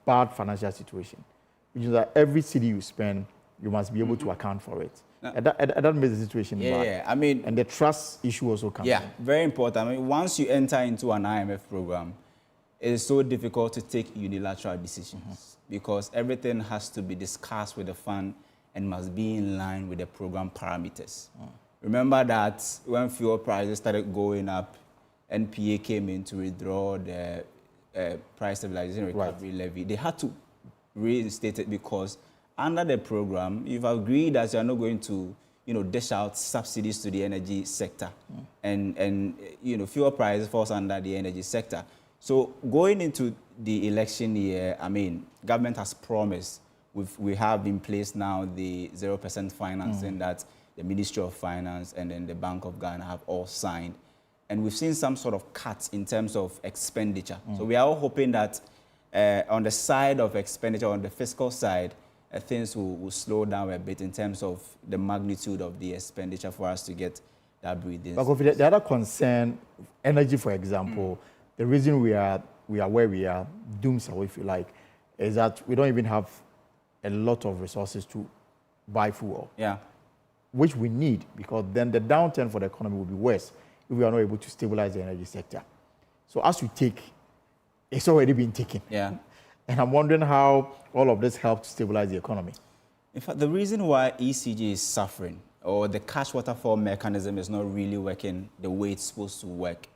bad financial situation, which is that every city you spend, you must be able to account for it. And that makes the situation bad. Yeah, I mean, and the trust issue also comes in. Yeah, very important. I mean, once you enter into an IMF program, it is so difficult to take unilateral decisions because everything has to be discussed with the fund and must be in line with the program parameters. Remember that when fuel prices started going up, NPA came in to withdraw the price stabilization recovery levy. They had to reinstate it because under the program, you've agreed that you are not going to, dish out subsidies to the energy sector, and fuel prices falls under the energy sector. So going into the election year, I mean, government has promised. We have in place now the 0% financing that the Ministry of Finance and then the Bank of Ghana have all signed. And we've seen some sort of cuts in terms of expenditure. So we are all hoping that on the side of expenditure, on the fiscal side, things will slow down a bit in terms of the magnitude of the expenditure for us to get that breathing. But the other concern, energy, for example, the reason we are where we are, doomsday, if you like, is that we don't even have a lot of resources to buy fuel. Yeah. Which we need, because then the downturn for the economy will be worse if we are not able to stabilize the energy sector. So as we take, it's already been taken. Yeah. And I'm wondering how all of this helps stabilize the economy. In fact, the reason why ECG is suffering, or the cash waterfall mechanism is not really working the way it's supposed to work,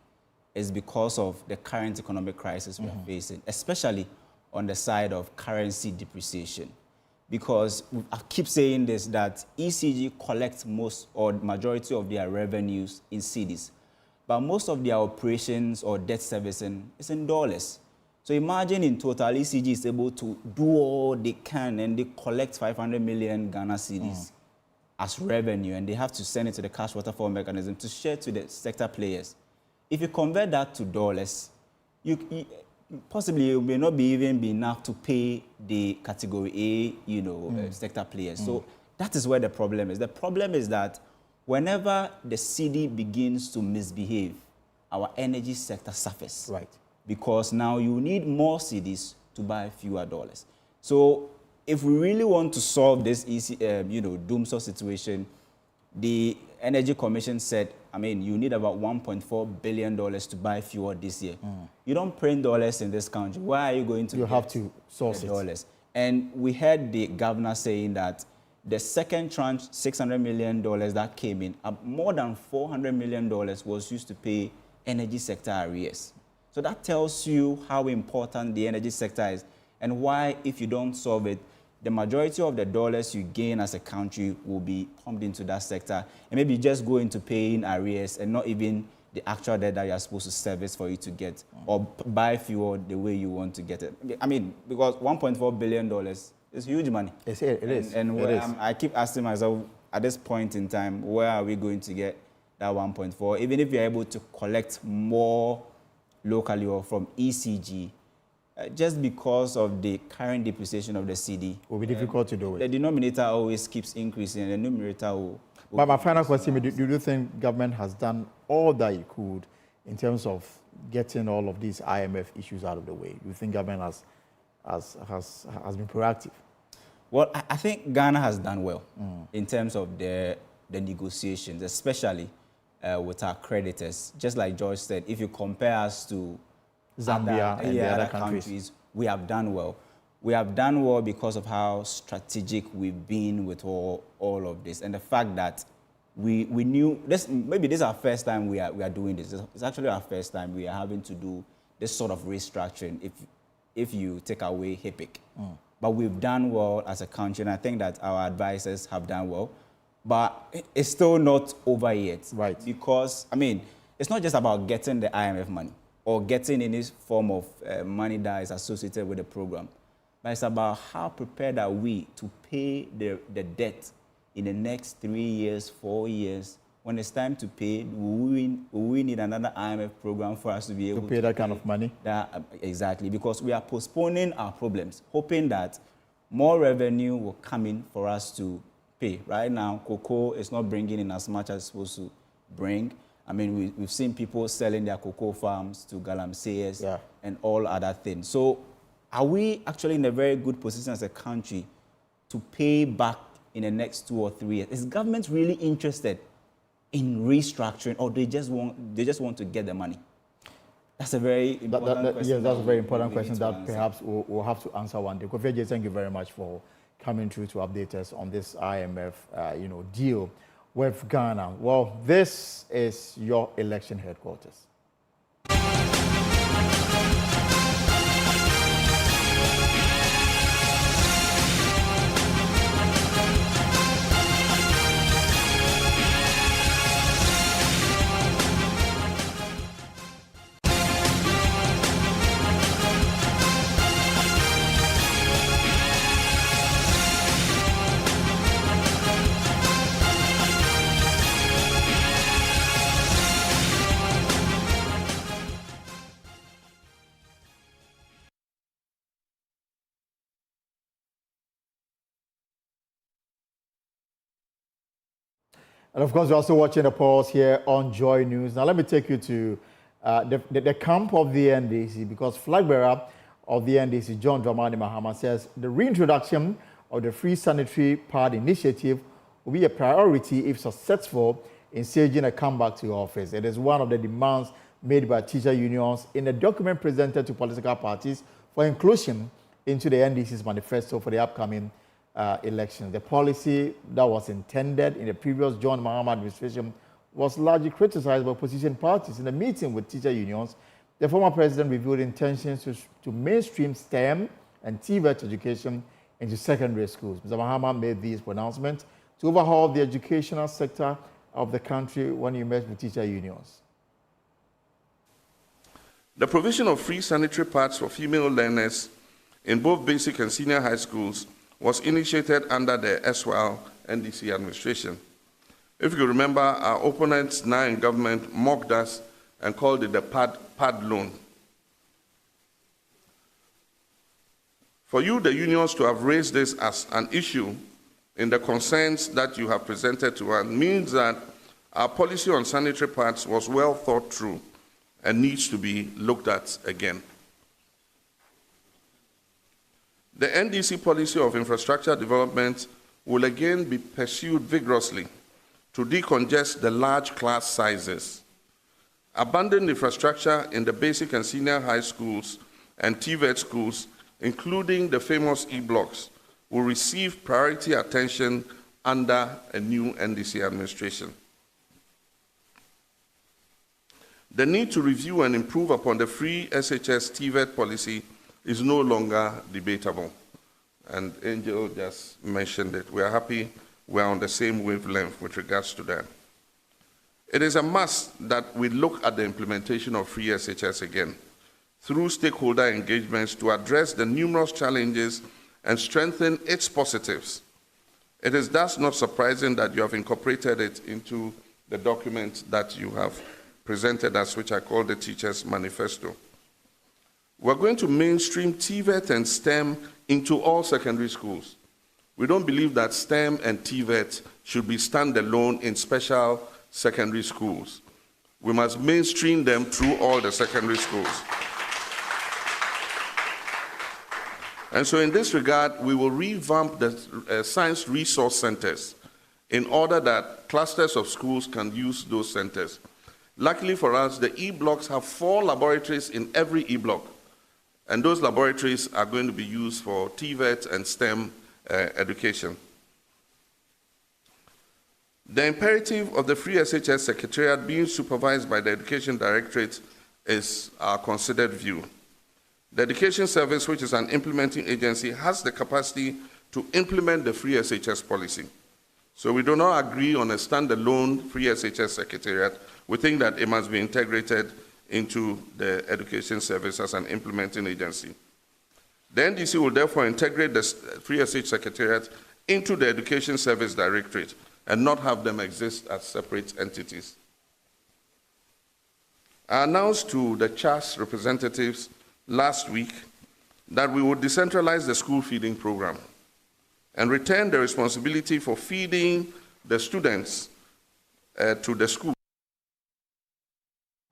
is because of the current economic crisis we are facing, especially on the side of currency depreciation. Because I keep saying this, that ECG collects most or majority of their revenues in cedis, but most of their operations or debt servicing is in dollars. So imagine in total, ECG is able to do all they can and they collect 500 million Ghana cedis as revenue, and they have to send it to the cash waterfall mechanism to share to the sector players. If you convert that to dollars, possibly it may not even be enough to pay the category A, sector players. So that is where the problem is. The problem is that whenever the cedi begins to misbehave, our energy sector suffers. Right. Because now you need more cedis to buy fewer dollars. So if we really want to solve this doomsday situation, the Energy Commission said, you need about $1.4 billion to buy fuel this year. You don't print dollars in this country. Why are you going to? You have to source it. Dollars. And we heard the governor saying that the second tranche, $600 million that came in, more than $400 million was used to pay energy sector arrears. So that tells you how important the energy sector is and why, if you don't solve it, the majority of the dollars you gain as a country will be pumped into that sector, and maybe just go into paying arrears and not even the actual debt that you're supposed to service for you to get or buy fuel the way you want to get it. Because $1.4 billion is huge money. It is. And I keep asking myself, at this point in time, where are we going to get that 1.4? Even if you're able to collect more locally or from ECG, just because of the current depreciation of the cedi, it will be difficult to do it. The denominator always keeps increasing, and the numerator will. But my final question: do you think government has done all that it could in terms of getting all of these IMF issues out of the way? Do you think government has been proactive? Well, I think Ghana has done well in terms of the negotiations, especially with our creditors. Just like George said, if you compare us to Zambia and the other countries, we have done well. We have done well because of how strategic we've been with all of this, and the fact that we knew this. Maybe this is our first time we are doing this. It's actually our first time we are having to do this sort of restructuring. If you take away HIPIC, but we've done well as a country, and I think that our advisors have done well. But it's still not over yet, right? Because it's not just about getting the IMF money or getting any form of money that is associated with the program, but it's about how prepared are we to pay the debt in the next 3 years, 4 years. When it's time to pay, will we need another IMF program for us to be able to pay that kind of money? Exactly, because we are postponing our problems, hoping that more revenue will come in for us to pay. Right now, cocoa is not bringing in as much as it's supposed to bring. I mean, we've seen people selling their cocoa farms to galamseyers and all other things. So are we actually in a very good position as a country to pay back in the next 2 or 3 years? Is government really interested in restructuring, or they just want to get the money? That's a very important question. Yes, that's a very important question that perhaps we'll have to answer one day. Kofi, thank you very much for coming through to update us on this IMF, deal with Ghana. Well, this is your election headquarters. And of course, you're also watching the polls here on Joy News. Now, let me take you to the camp of the NDC, because flag bearer of the NDC, John Dramani Mahama, says the reintroduction of the Free Sanitary Pad initiative will be a priority if successful in staging a comeback to office. It is one of the demands made by teacher unions in a document presented to political parties for inclusion into the NDC's manifesto for the upcoming election. The policy that was intended in the previous John Mahama administration was largely criticized by opposition parties. In a meeting with teacher unions, the former president revealed intentions to mainstream STEM and TVET education into secondary schools. Mr. Mahama made these pronouncements to overhaul the educational sector of the country when he met with teacher unions. The provision of free sanitary pads for female learners in both basic and senior high schools was initiated under the SWAL NDC administration. If you remember, our opponents now in government mocked us and called it the pad loan. For you, the unions, to have raised this as an issue in the concerns that you have presented to us means that our policy on sanitary pads was well thought through and needs to be looked at again. The NDC policy of infrastructure development will again be pursued vigorously to decongest the large class sizes. Abandoned infrastructure in the basic and senior high schools and TVET schools, including the famous E-blocks, will receive priority attention under a new NDC administration. The need to review and improve upon the free SHS TVET policy is no longer debatable. And Angel just mentioned it. We are happy we are on the same wavelength with regards to that. It is a must that we look at the implementation of free SHS again through stakeholder engagements to address the numerous challenges and strengthen its positives. It is thus not surprising that you have incorporated it into the document that you have presented us, which I call the Teachers' Manifesto. We're going to mainstream TVET and STEM into all secondary schools. We don't believe that STEM and TVET should be standalone in special secondary schools. We must mainstream them through all the secondary schools. And so in this regard, we will revamp the science resource centers in order that clusters of schools can use those centers. Luckily for us, the E-blocks have 4 laboratories in every E-block. And those laboratories are going to be used for TVET and STEM education. The imperative of the Free SHS Secretariat being supervised by the Education Directorate is our considered view. The Education Service, which is an implementing agency, has the capacity to implement the Free SHS policy. So we do not agree on a standalone Free SHS Secretariat. We think that it must be integrated into the Education Service as an implementing agency. The NDC will therefore integrate the 3SH Secretariat into the Education Service Directorate and not have them exist as separate entities. I announced to the CHAS representatives last week that we would decentralize the school feeding program and return the responsibility for feeding the students to the school.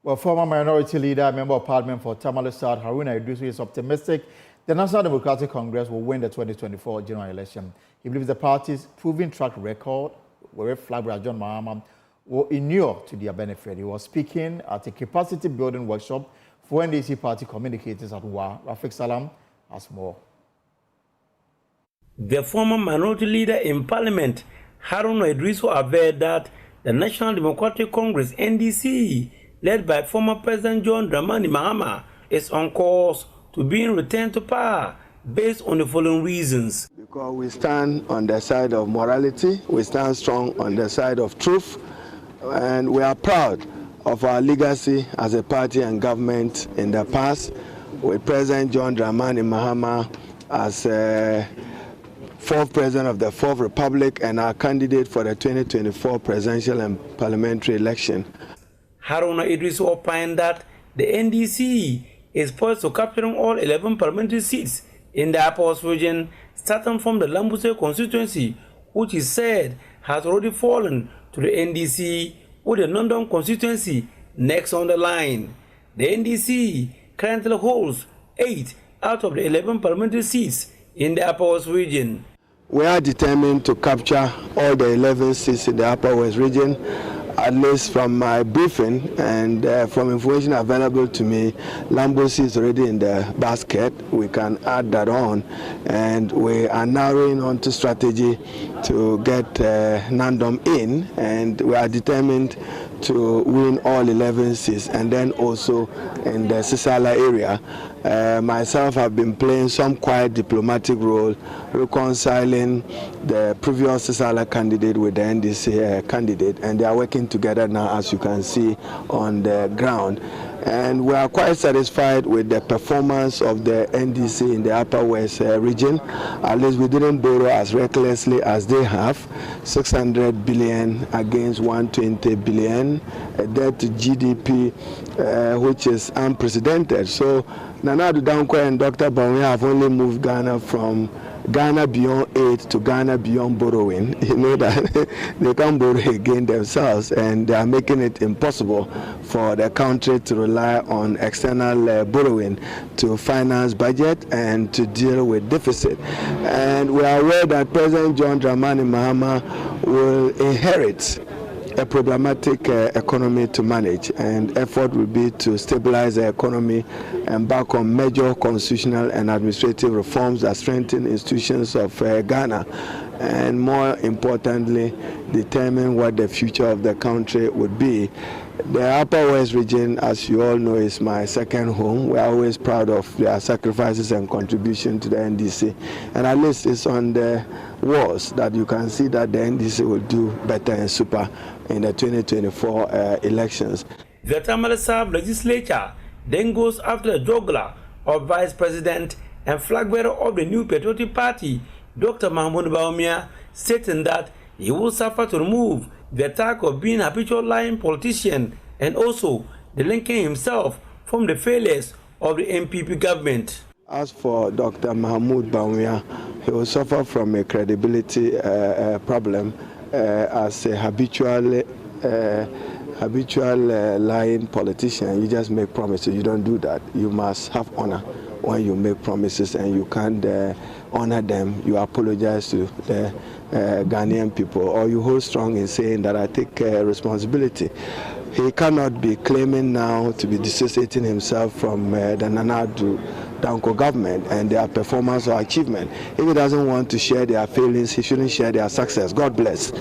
Well, former minority leader, member of parliament for Tamale South, Haruna Idrisu, is optimistic the National Democratic Congress will win the 2024 general election. He believes the party's proven track record, where Flagbearer John Mahama, will inure to their benefit. He was speaking at a capacity building workshop for NDC party communicators at WA. Rafik Salam has more. The former minority leader in parliament, Haruna Idrisu, averred that the National Democratic Congress, NDC, led by former President John Dramani Mahama, is on course to being returned to power based on the following reasons. Because we stand on the side of morality, we stand strong on the side of truth, and we are proud of our legacy as a party and government in the past, with President John Dramani Mahama as fourth president of the Fourth Republic and our candidate for the 2024 presidential and parliamentary election. Haruna Idrisu opined that the NDC is poised to capturing all 11 parliamentary seats in the Upper West region, starting from the Lambuse constituency, which is said has already fallen to the NDC, with the London constituency next on the line. The NDC currently holds 8 out of the 11 parliamentary seats in the Upper West region. We are determined to capture all the 11 seats in the Upper West region. At least from my briefing and from information available to me, Lambose is already in the basket. We can add that on, and we are narrowing on to strategy to get Nandom in, and we are determined to win all 11 seats, and then also in the Sisala area. Myself have been playing some quiet diplomatic role, reconciling the previous Sisala candidate with the NDC candidate, and they are working together now, as you can see on the ground. And we are quite satisfied with the performance of the NDC in the Upper West region. At least we didn't borrow as recklessly as they have. 600 billion against 120 billion, a debt to GDP which is unprecedented. So Nana Addo Dankwa and Dr. Bawa have only moved Ghana from Ghana beyond aid to Ghana beyond borrowing. You know that they can't borrow again themselves, and they are making it impossible for the country to rely on external borrowing to finance budget and to deal with deficit. And we are aware that President John Dramani Mahama will inherit a problematic economy to manage, and effort will be to stabilize the economy and back on major constitutional and administrative reforms that strengthen institutions of Ghana, and more importantly, determine what the future of the country would be. The Upper West region, as you all know, is my second home. We are always proud of their sacrifices and contribution to the NDC. And at least it's on the walls that you can see that the NDC will do better and super in the 2024 elections. The Tamale South legislature then goes after the juggler of Vice President and flag bearer of the New Patriotic Party, Dr. Mahmoud Bawumia, stating that he will suffer to remove the attack of being a habitual lying politician and also the linking himself from the failures of the MPP government. As for Dr. Mahmoud Bawumia, he will suffer from a credibility problem as a habitual lying politician. You just make promises. You don't do that. You must have honor when you make promises, and you can't honor them. You apologize to the Ghanaian people, or you hold strong in saying that I take responsibility. He cannot be claiming now to be dissociating himself from the Nana Addo Dankwa government and their performance or achievement. If he doesn't want to share their failings, he shouldn't share their success. God bless.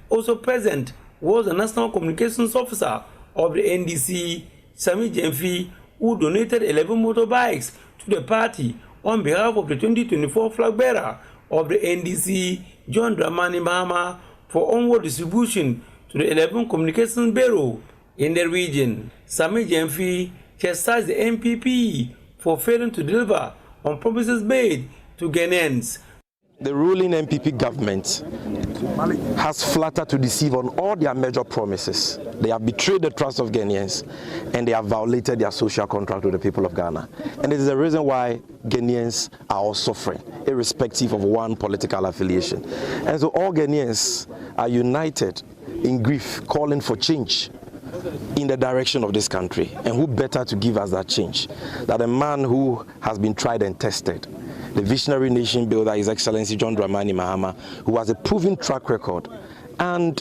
Also present was the National Communications Officer of the NDC, Sami Jemfi, who donated 11 motorbikes to the party on behalf of the 2024 flag bearer of the NDC, John Dramani Mahama, for onward distribution to the 11 communications bureau In the region, Sami Jemfi chastised the NPP for failing to deliver on promises made to Ghanaians. The ruling NPP government has flattered to deceive on all their major promises. They have betrayed the trust of Ghanaians and they have violated their social contract with the people of Ghana. And it is the reason why Ghanaians are all suffering, irrespective of one political affiliation. And so all Ghanaians are united in grief, calling for change in the direction of this country. And who better to give us that change than a man who has been tried and tested, the visionary nation builder, His Excellency John Dramani Mahama, who has a proven track record and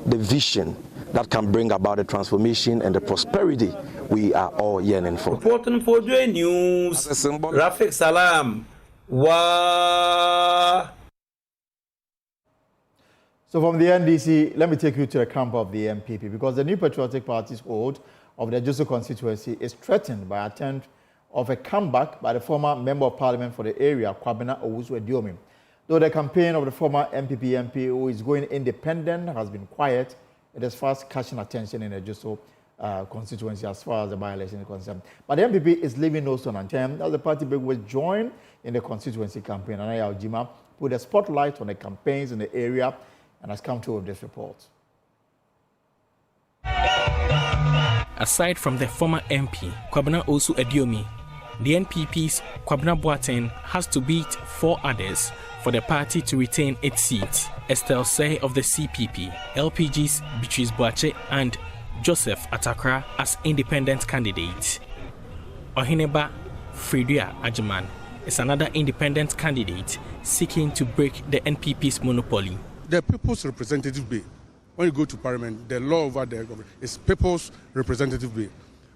the vision that can bring about the transformation and the prosperity we are all yearning for. Reporting for JoyNews, Rafik Salam. Wow. So from the NDC, let me take you to the camp of the MPP, because the New Patriotic Party's hold of the Joso constituency is threatened by attempt of a comeback by the former Member of Parliament for the area, Kwabena Owusu-Ediomi. Though the campaign of the former MPP MP, who is going independent, has been quiet, it is fast catching attention in the Joso constituency as far as the by-election is concerned. But the MPP is leaving no stone unturned as the party was joined in the constituency campaign. Anaya Ojima put a spotlight on the campaigns in the area and has come to this report. Aside from the former MP, Kwabena Owusu-Ediomi, the NPP's Kwabena Boateng has to beat 4 others for the party to retain its seat. Estelle Say of the CPP, LPG's Beatrice Boache and Joseph Atakra as independent candidates. Ohineba Fridua Ajiman is another independent candidate seeking to break the NPP's monopoly. The People's Representative Bill, when you go to Parliament, the law over the government is People's Representative Bill.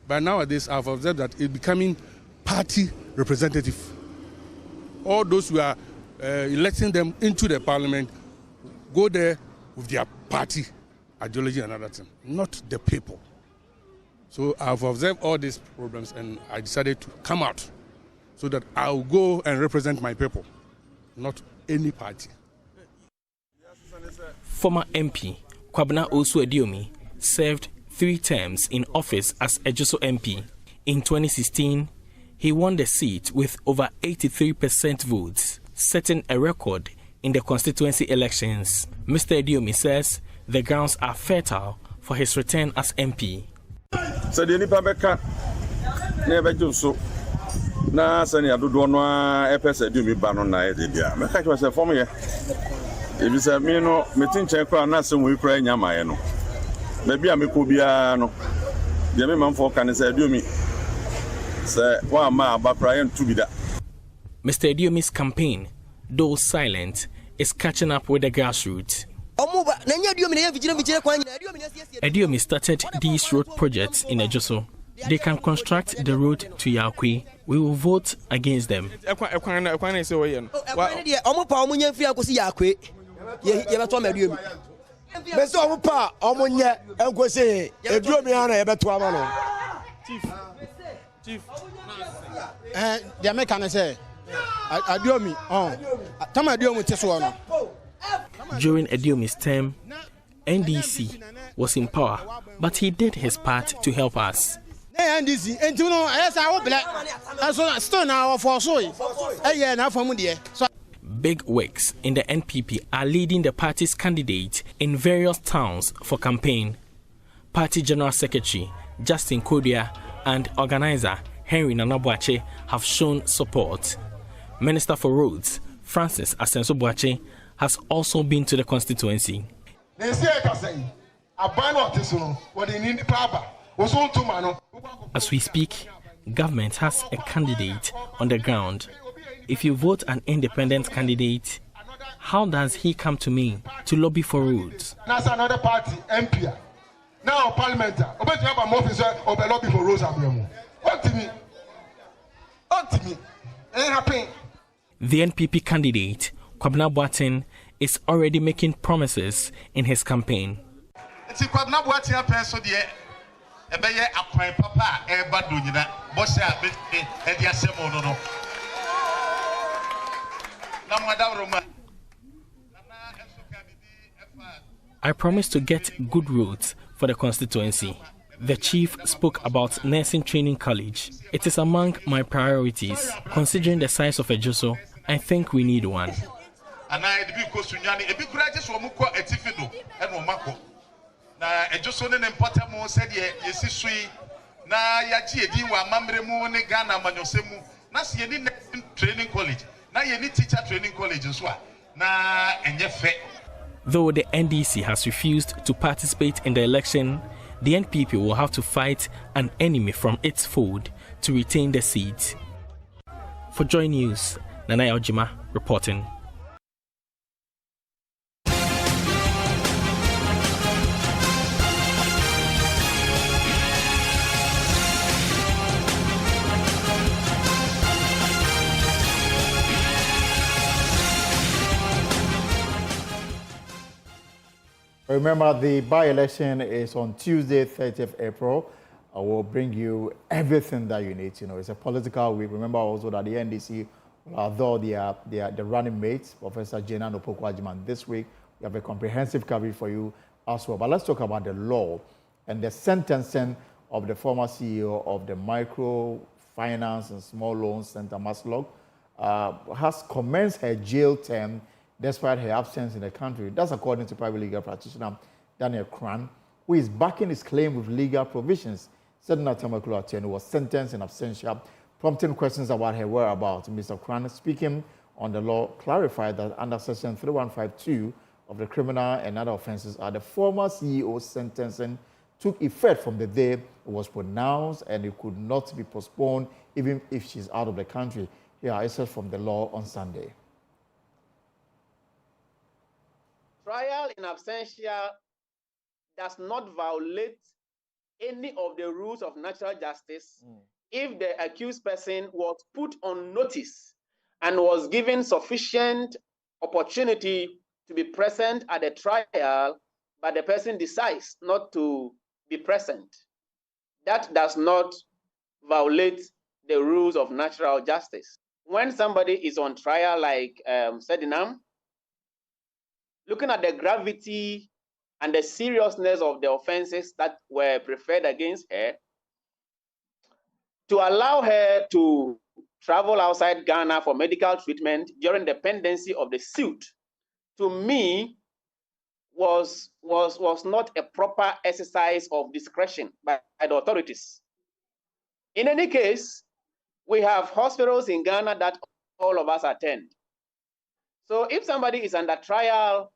But nowadays, I've observed that it's becoming party representative. All those who are electing them into the Parliament go there with their party ideology and other thing, not the people. So I've observed all these problems and I decided to come out so that I'll go and represent my people, not any party. Former MP Kwabena Owusu-Ediomi served 3 terms in office as a Joso MP. In 2016, he won the seat with over 83% votes, setting a record in the constituency elections. Mr. Ediomi says the grounds are fertile for his return as MP. So the nipa beka never do so. Na sani adodo no EPS Ediomi ba no na e de bia. Me ka say for me. If you say me no metin chen kra na se we kra nyama no. Me bia me ko bia no. De me man for kan say Ediomi. Say wa ma ba kra yen tu bi da. Mr. Ediomi's campaign, though silent, is catching up with the grassroots. Ediomi started these road projects in Ejoso. They can construct the road to Yakwe. We will vote against them. During Ediomi's term, NDC was in power, but he did his part to help us. Big works in the NPP are leading the party's candidate in various towns for campaign. Party General Secretary Justin Kodia and organizer Henry Nanabuache have shown support. Minister for Roads Francis Asenso-Boache has also been to the constituency. As we speak, government has a candidate on the ground. If you vote an independent candidate, how does he come to me to lobby for roads? That's another party, MP. Now, Parliament, lobby for roads. What to me? What to me? Ain't happening. The NPP candidate, Kwabena Boateng, is already making promises in his campaign. I promise to get good roads for the constituency. The chief spoke about nursing training college. It is among my priorities. Considering the size of a Joso, I think we need one. And I be Kosunyani, a big graduate from Muko Etifido and Omako. Na a Joso and Potamo said, yes, sweet. Na Yachi, Diwa, Mamremu, Ghana, Manosemu, Nasi nursing training college. Now you need teacher training college as well. Na and Though the NDC has refused to participate in the election, the NPP will have to fight an enemy from its fold to retain the seat. For Joy News, Nana Ojima reporting. Remember, the by-election is on Tuesday, 30th April. I will bring you everything that you need to know. It's a political week. Remember also that the NDC, although they are the running mates, Professor Jena Nopokwajiman, this week, we have a comprehensive coverage for you as well. But let's talk about the law and the sentencing of the former CEO of the Microfinance and Small Loans Center, Maslog, has commenced her jail term despite her absence in the country. That's according to private legal practitioner Daniel Kran, who is backing his claim with legal provisions. Sedna Tamakulu Atieno was sentenced in absentia, prompting questions about her whereabouts. Mr. Kran, speaking on the law, clarified that under Section 3152 of the Criminal and Other Offences, the former CEO's sentencing took effect from the day it was pronounced, and it could not be postponed even if she's out of the country. Here are excerpts from the law on Sunday. Trial in absentia does not violate any of the rules of natural justice if the accused person was put on notice and was given sufficient opportunity to be present at the trial, but the person decides not to be present. That does not violate the rules of natural justice. When somebody is on trial, like Sedinam, looking at the gravity and the seriousness of the offenses that were preferred against her, to allow her to travel outside Ghana for medical treatment during the pendency of the suit, to me, was not a proper exercise of discretion by the authorities. In any case, we have hospitals in Ghana that all of us attend. So if somebody is under trial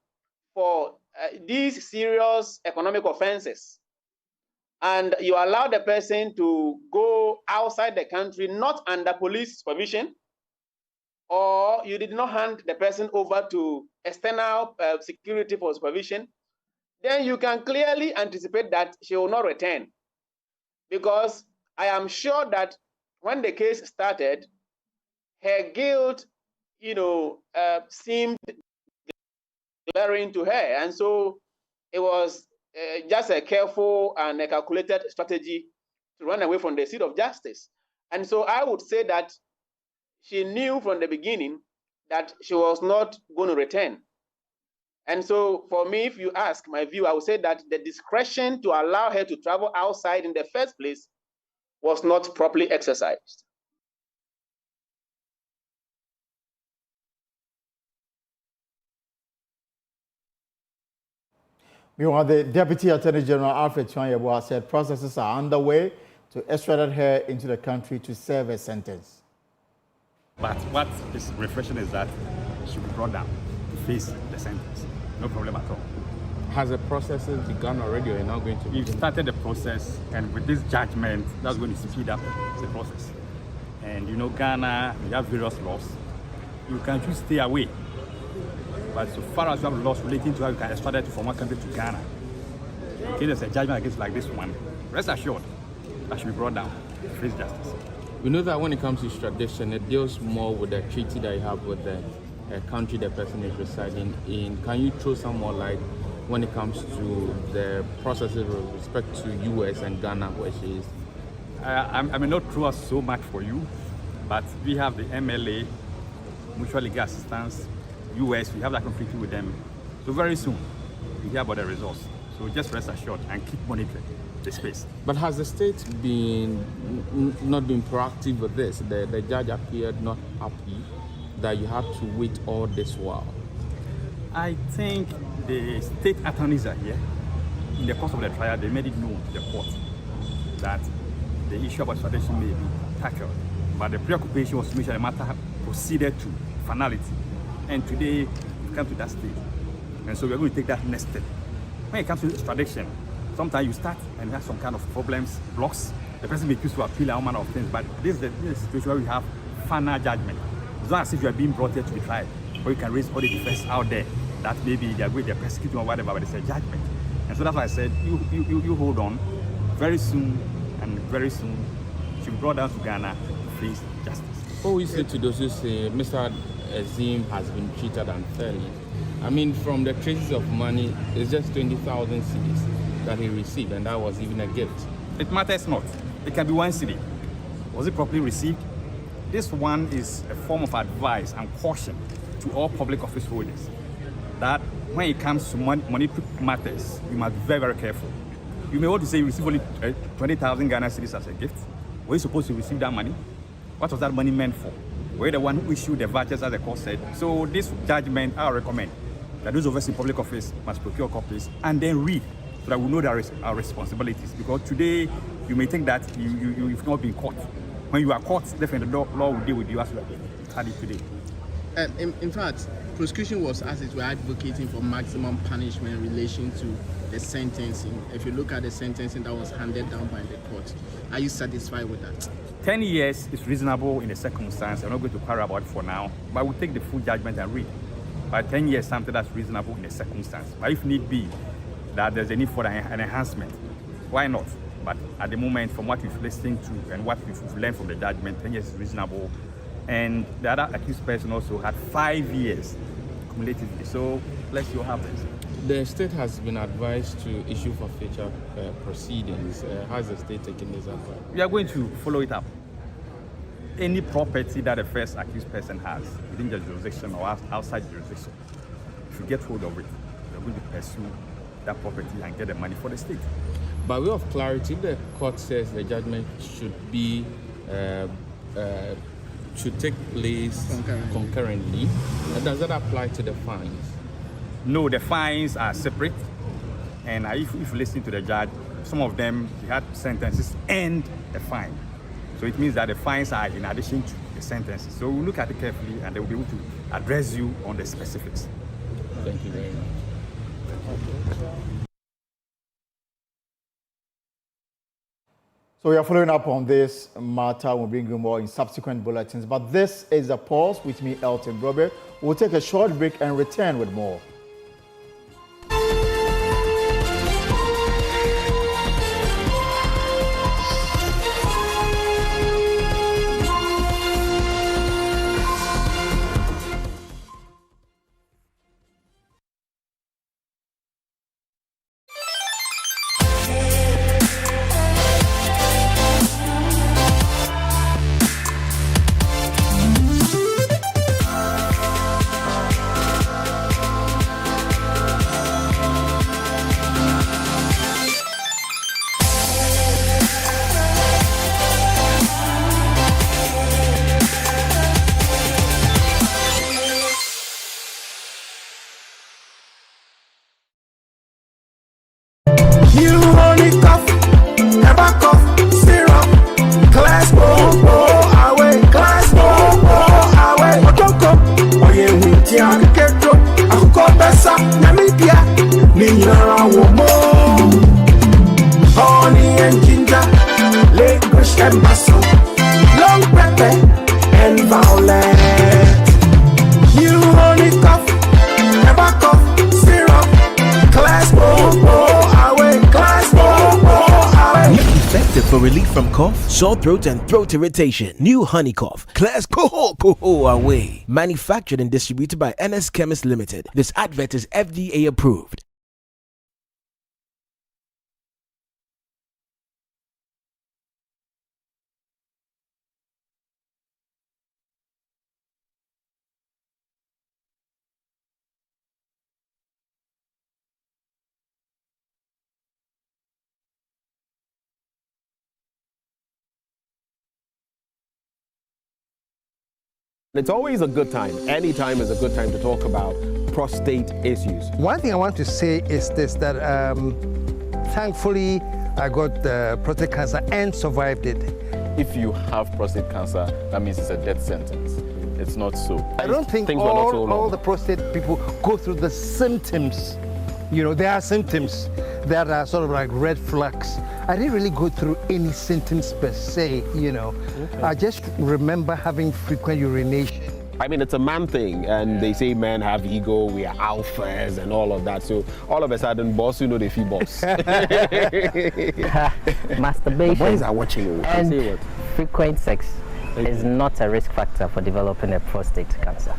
for these serious economic offenses, and you allow the person to go outside the country, not under police supervision, or you did not hand the person over to external security for supervision, then you can clearly anticipate that she will not return. Because I am sure that when the case started, her guilt, seemed glaring to her. And so it was just a careful and a calculated strategy to run away from the seat of justice. And so I would say that she knew from the beginning that she was not going to return. And so for me, if you ask my view, I would say that the discretion to allow her to travel outside in the first place was not properly exercised. Meanwhile, the Deputy Attorney General Alfred Chuanyeboa said processes are underway to extradite her into the country to serve a sentence. But what is refreshing is that she will be brought down to face the sentence. No problem at all. Has the process begun already, or are you now going to? We've started the process, and with this judgment, that's going to speed up the process. And Ghana, we have various laws. You can choose to stay away. But so far as you have laws relating to how you can extradite from one country to Ghana, in case there's a judgment against like this one, rest assured that should be brought down to face justice. We know that when it comes to extradition, it deals more with the treaty that you have with the country the person is residing in. Can you throw some more light when it comes to the processes with respect to US and Ghana, where she is? I may not throw us so much for you, but we have the MLA, Mutual Legal Assistance, US, we have that treaty with them. So very soon, we hear about the results. So just rest assured and keep monitoring. the space. But has the state not been proactive with this? The judge appeared not happy that you had to wait all this while. I think the state attorneys are here. In the course of the trial, they made it known to the court that the issue of extradition may be tackled, but the preoccupation was to make sure the matter proceeded to finality. And today, we've come to that stage. And so we're going to take that next step. When it comes to extradition, sometimes you start and you have some kind of problems, blocks. The person may choose to appeal and all manner of things, but this is the situation where we have final judgment. It's not as if you are being brought here to be tried, or you can raise all the defense out there that maybe they're persecuting or whatever, but it's a judgment. And so that's why I said, you hold on. Very soon she'll be brought down to Ghana to face justice. What we say to those who say Mr. Azim has been treated unfairly? I mean, from the traces of money, it's just 20,000 cedis that he received, and that was even a gift. It matters not. It can be 1 cedi. Was it properly received? This one is a form of advice and caution to all public office holders that when it comes to money matters, you must be very, very careful. You may want to say you receive only 20,000 Ghana cedis as a gift. Were you supposed to receive that money? What was that money meant for? Were you the one who issued the vouchers, as the court said? So this judgment, I recommend that those of us in public office must procure copies and then read so that we know our responsibilities. Because today, you may think that you've not been caught. When you are caught, definitely the law will deal with you as you had it today. In fact, prosecution was, as it were, advocating for maximum punishment in relation to the sentencing. If you look at the sentencing that was handed down by the court, are you satisfied with that? 10 years is reasonable in the circumstance. I'm not going to quarrel about it for now, but we'll take the full judgment and read. But 10 years is something that's reasonable in the circumstance. But if need be, that there's a need for an enhancement, why not? But at the moment, from what we've listened to and what we've learned from the judgment, 10 years is reasonable. And the other accused person also had 5 years cumulatively. So let's see what happens. The state has been advised to issue forfeiture proceedings. Has the state taken this up? We are going to follow it up. Any property that the first accused person has within the jurisdiction or outside jurisdiction, if you get hold of it, we are going to pursue that property and get the money for the state. By way of clarity, the court says the judgment should be should take place concurrently. Does that apply to the fines? No, the fines are separate. And if you listen to the judge, some of them, he had sentences and a fine. So it means that the fines are in addition to the sentences. So we'll look at it carefully and they will be able to address you on the specifics. Thank you very much. So we are following up on this matter. We'll bring you more in subsequent bulletins. But this is a pause with me, Elton Brobe. We'll take a short break and return with more. For relief from cough, sore throat, and throat irritation. New Honey Cough. Class Coho away. Manufactured and distributed by NS Chemist Limited. This advert is FDA approved. It's always a good time. Any time is a good time to talk about prostate issues. One thing I want to say is this, that thankfully I got prostate cancer and survived it. If you have prostate cancer, that means it's a death sentence. It's not so. I don't think all the prostate people go through the symptoms. You know, there are symptoms that are sort of like red flags. I didn't really go through any symptoms per se, you know. Okay. I just remember having frequent urination. I mean, it's a man thing, and they say men have ego, we are alphas and all of that. So all of a sudden, boss, you know, they feel boss. Masturbation. The boys are watching you. And say what? Frequent sex is not a risk factor for developing a prostate cancer.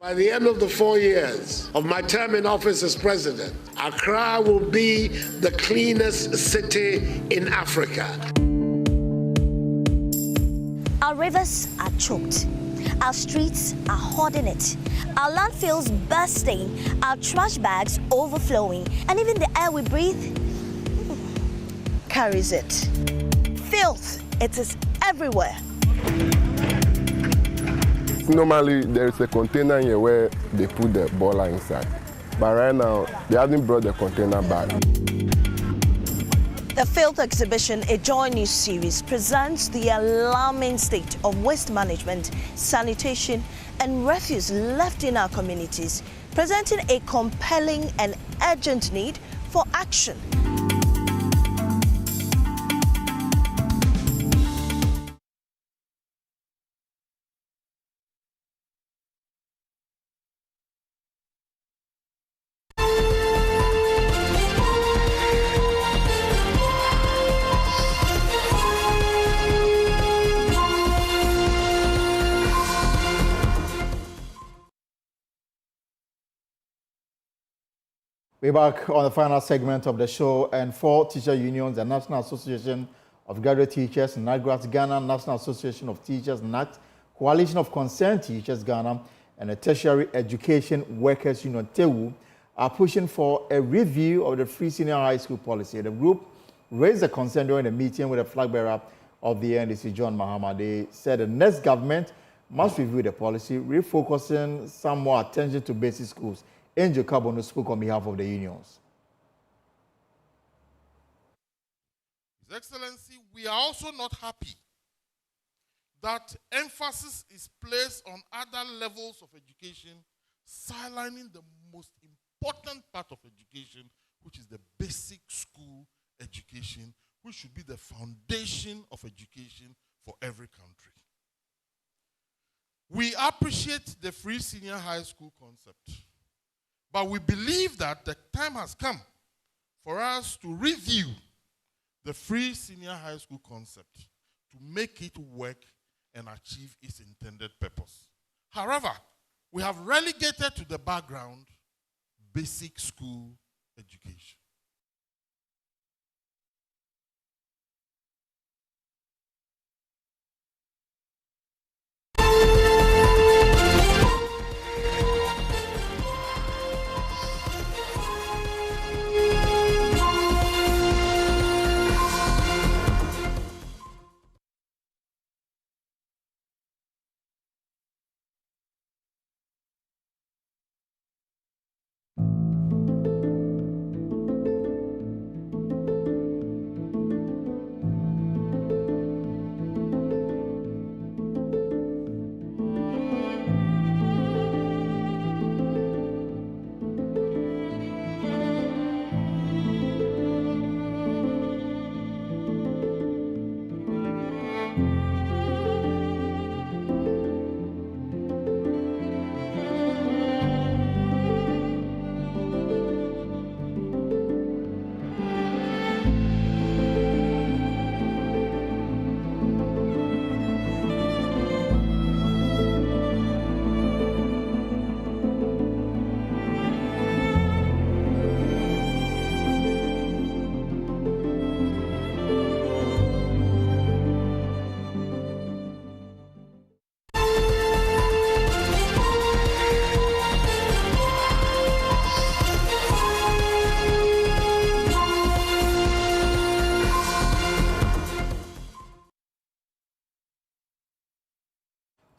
By the end of the 4 years of my term in office as president, Accra will be the cleanest city in Africa. Our rivers are choked. Our streets are hoarding it. Our landfills bursting. Our trash bags overflowing. And even the air we breathe carries it. Filth, it is everywhere. Normally, there is a container here where they put the boiler inside. But right now, they haven't brought the container back. The Filth Exhibition, a JoyNews series, presents the alarming state of waste management, sanitation, and refuse left in our communities, presenting a compelling and urgent need for action. We're back on the final segment of the show, and 4 teacher unions, the National Association of Graduate Teachers, NAGRAT Ghana, National Association of Teachers, NAT, Coalition of Concerned Teachers Ghana, and the Tertiary Education Workers Union, TEWU, are pushing for a review of the free senior high school policy. The group raised a concern during a meeting with the flag bearer of the NDC, John Mahama. They said the next government must review the policy, refocusing some more attention to basic schools. Angel Kabono spoke on behalf of the unions. His Excellency, we are also not happy that emphasis is placed on other levels of education, sidelining the most important part of education, which is the basic school education, which should be the foundation of education for every country. We appreciate the free senior high school concept. But we believe that the time has come for us to review the free senior high school concept to make it work and achieve its intended purpose. However, we have relegated to the background basic school education.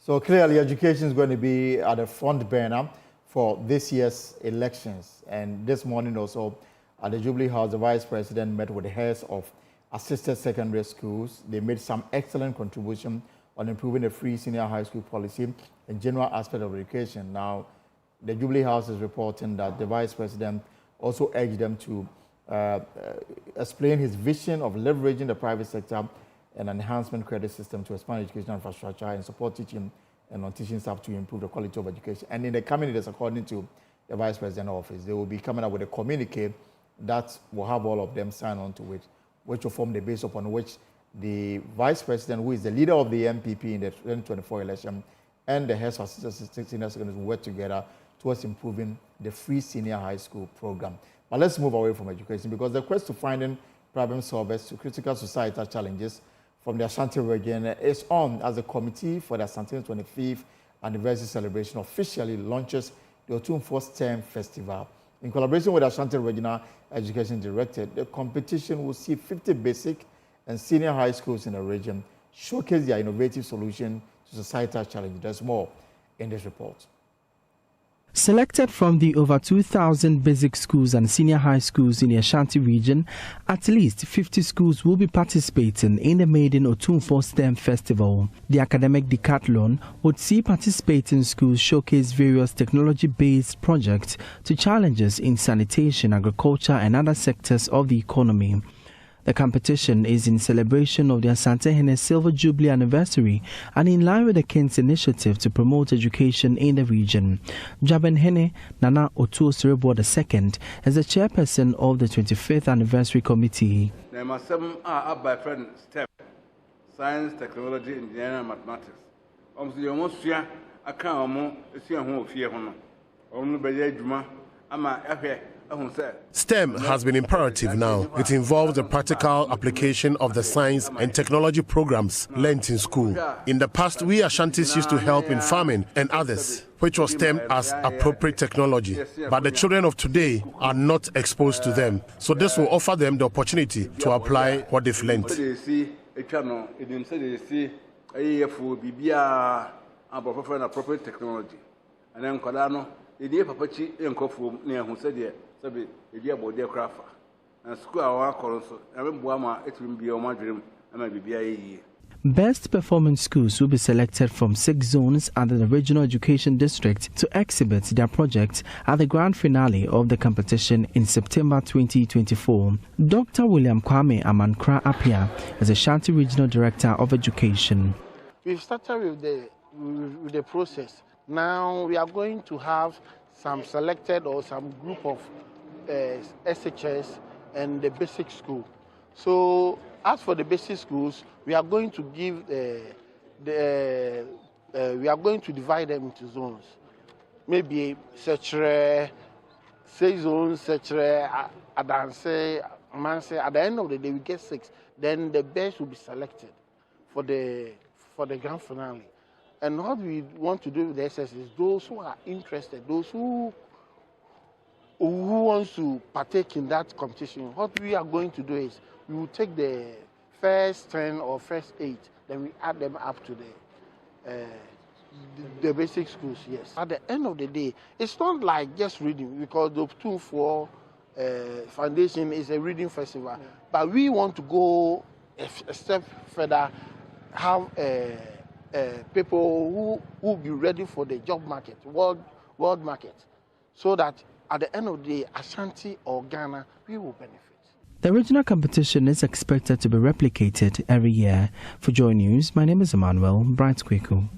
So clearly, education is going to be at the front burner for this year's elections. And this morning also, at the Jubilee House, the Vice President met with the heads of assisted secondary schools. They made some excellent contribution on improving the free senior high school policy and general aspect of education. Now, the Jubilee House is reporting that the Vice President also urged them to explain his vision of leveraging the private sector and enhancement credit system to expand educational infrastructure and support teaching and non-teaching staff to improve the quality of education. And in the coming days, according to the Vice President's office, they will be coming up with a communique that will have all of them sign on to it, which will form the base upon which the Vice President, who is the leader of the MPP in the 2024 election, and the heads of assistant senior secondary will work together towards improving the free senior high school program. But let's move away from education, because the quest to finding problem solvers to critical societal challenges from the Ashanti region is on as the committee for the Ashanti 25th anniversary celebration officially launches the Otumfuo STEM Festival. In collaboration with the Ashanti Regional Education Directorate, the competition will see 50 basic and senior high schools in the region showcase their innovative solution to societal challenges. There's more in this report. Selected from the over 2,000 basic schools and senior high schools in the Ashanti region, at least 50 schools will be participating in the maiden Otumfuo STEM Festival. The academic decathlon would see participating schools showcase various technology-based projects to challenges in sanitation, agriculture, and other sectors of the economy. The competition is in celebration of the Asante Hene Silver Jubilee anniversary and in line with the King's initiative to promote education in the region. Jaben Hene Nana Otuo Serebo II is the chairperson of the 25th anniversary committee. Number 7 are up by friend STEM, Science, Technology, Engineering, and Mathematics. The almost year, I can't see a home of fear. Only by Juma, I'm a STEM has been imperative now. It involves the practical application of the science and technology programs learnt in school. In the past, we Ashantis used to help in farming and others, which was termed as appropriate technology. But the children of today are not exposed to them. So this will offer them the opportunity to apply what they've learnt. Appropriate technology. And then Kodano, the Papachi and Kofu near who said, "Sabi, the dear boy, dear craft." And school our colonel, I remember it will be on my dream, and maybe be a Best performing schools will be selected from 6 zones under the Regional Education District to exhibit their projects at the grand finale of the competition in September 2024. Dr. William Kwame Amankra Apia is the Ashanti Regional Director of Education. We've started with the process. Now we are going to have some selected or some group of SHS and the basic school. So as for the basic schools, we are going to give we are going to divide them into zones. Maybe Sechere, say zones, Sechere, Adanse, Manse. At the end of the day, we get 6. Then the best will be selected for the grand finale. And what we want to do with the SS is those who are interested, those who wants to partake in that competition. What we are going to do is we will take the first 10 or first 8, then we add them up to the basic schools. Yes. At the end of the day, it's not like just reading, because the Otumfuo Foundation is a reading festival, but we want to go a step further, have people who will be ready for the job market, world market, so that at the end of the day, Ashanti or Ghana, we will benefit. The regional competition is expected to be replicated every year. For Joy News, my name is Emmanuel Bright Kweku.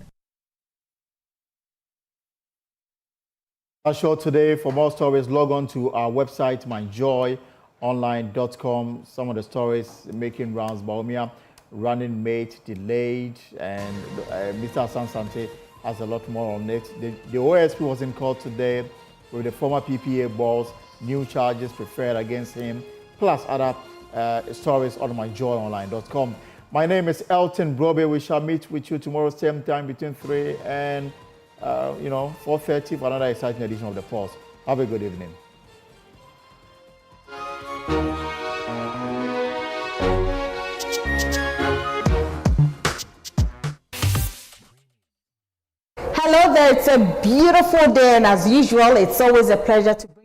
Our show today. For more stories, log on to our website, myjoyonline.com. Some of the stories making rounds: Bawa running mate delayed, and Mr. Sansante has a lot more on it. The OSP was in court today with the former PPA boss, new charges preferred against him, plus other stories on myjoyonline.com. My name is Elton Brobe. We shall meet with you tomorrow same time between 3 and 4:30 for another exciting edition of The Pulse. Have a good evening. there, it's a beautiful day, and as usual, it's always a pleasure to bring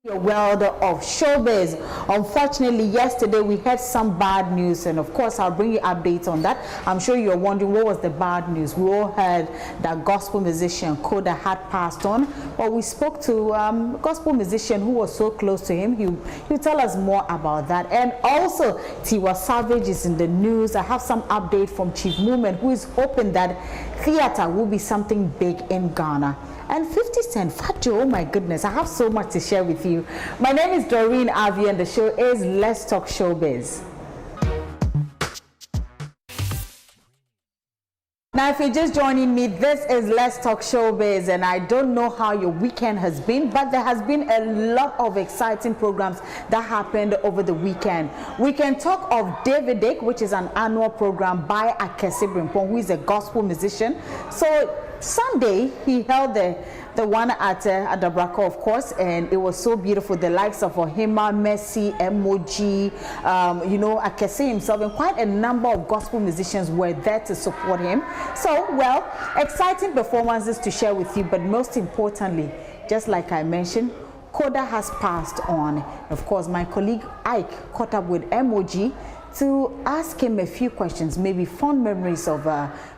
your world of showbiz. Unfortunately, yesterday we had some bad news, and of course I'll bring you updates on that. I'm sure you're wondering what was the bad news. We all heard that gospel musician Koda had passed on, but we spoke to a gospel musician who was so close to him. He'll tell us more about that. And also Tiwa Savage is in the news. I have some update from Chief Movement, who is hoping that theater will be something big in Ghana. And 50 Cent, Fajo, oh my goodness, I have so much to share with you. My name is Doreen Avi, and the show is Let's Talk Showbiz. Now, if you're just joining me, this is Let's Talk Showbiz, and I don't know how your weekend has been, but there has been a lot of exciting programs that happened over the weekend. We can talk of David Dick, which is an annual program by Akese Brimpong, who is a gospel musician. So Sunday, he held the one at Adabraka, of course, and it was so beautiful. The likes of Ohima, Messi, Emoji, Akese himself, and quite a number of gospel musicians were there to support him. So, well, exciting performances to share with you, but most importantly, just like I mentioned, Koda has passed on. Of course, my colleague Ike caught up with Emoji to ask him a few questions, maybe fond memories of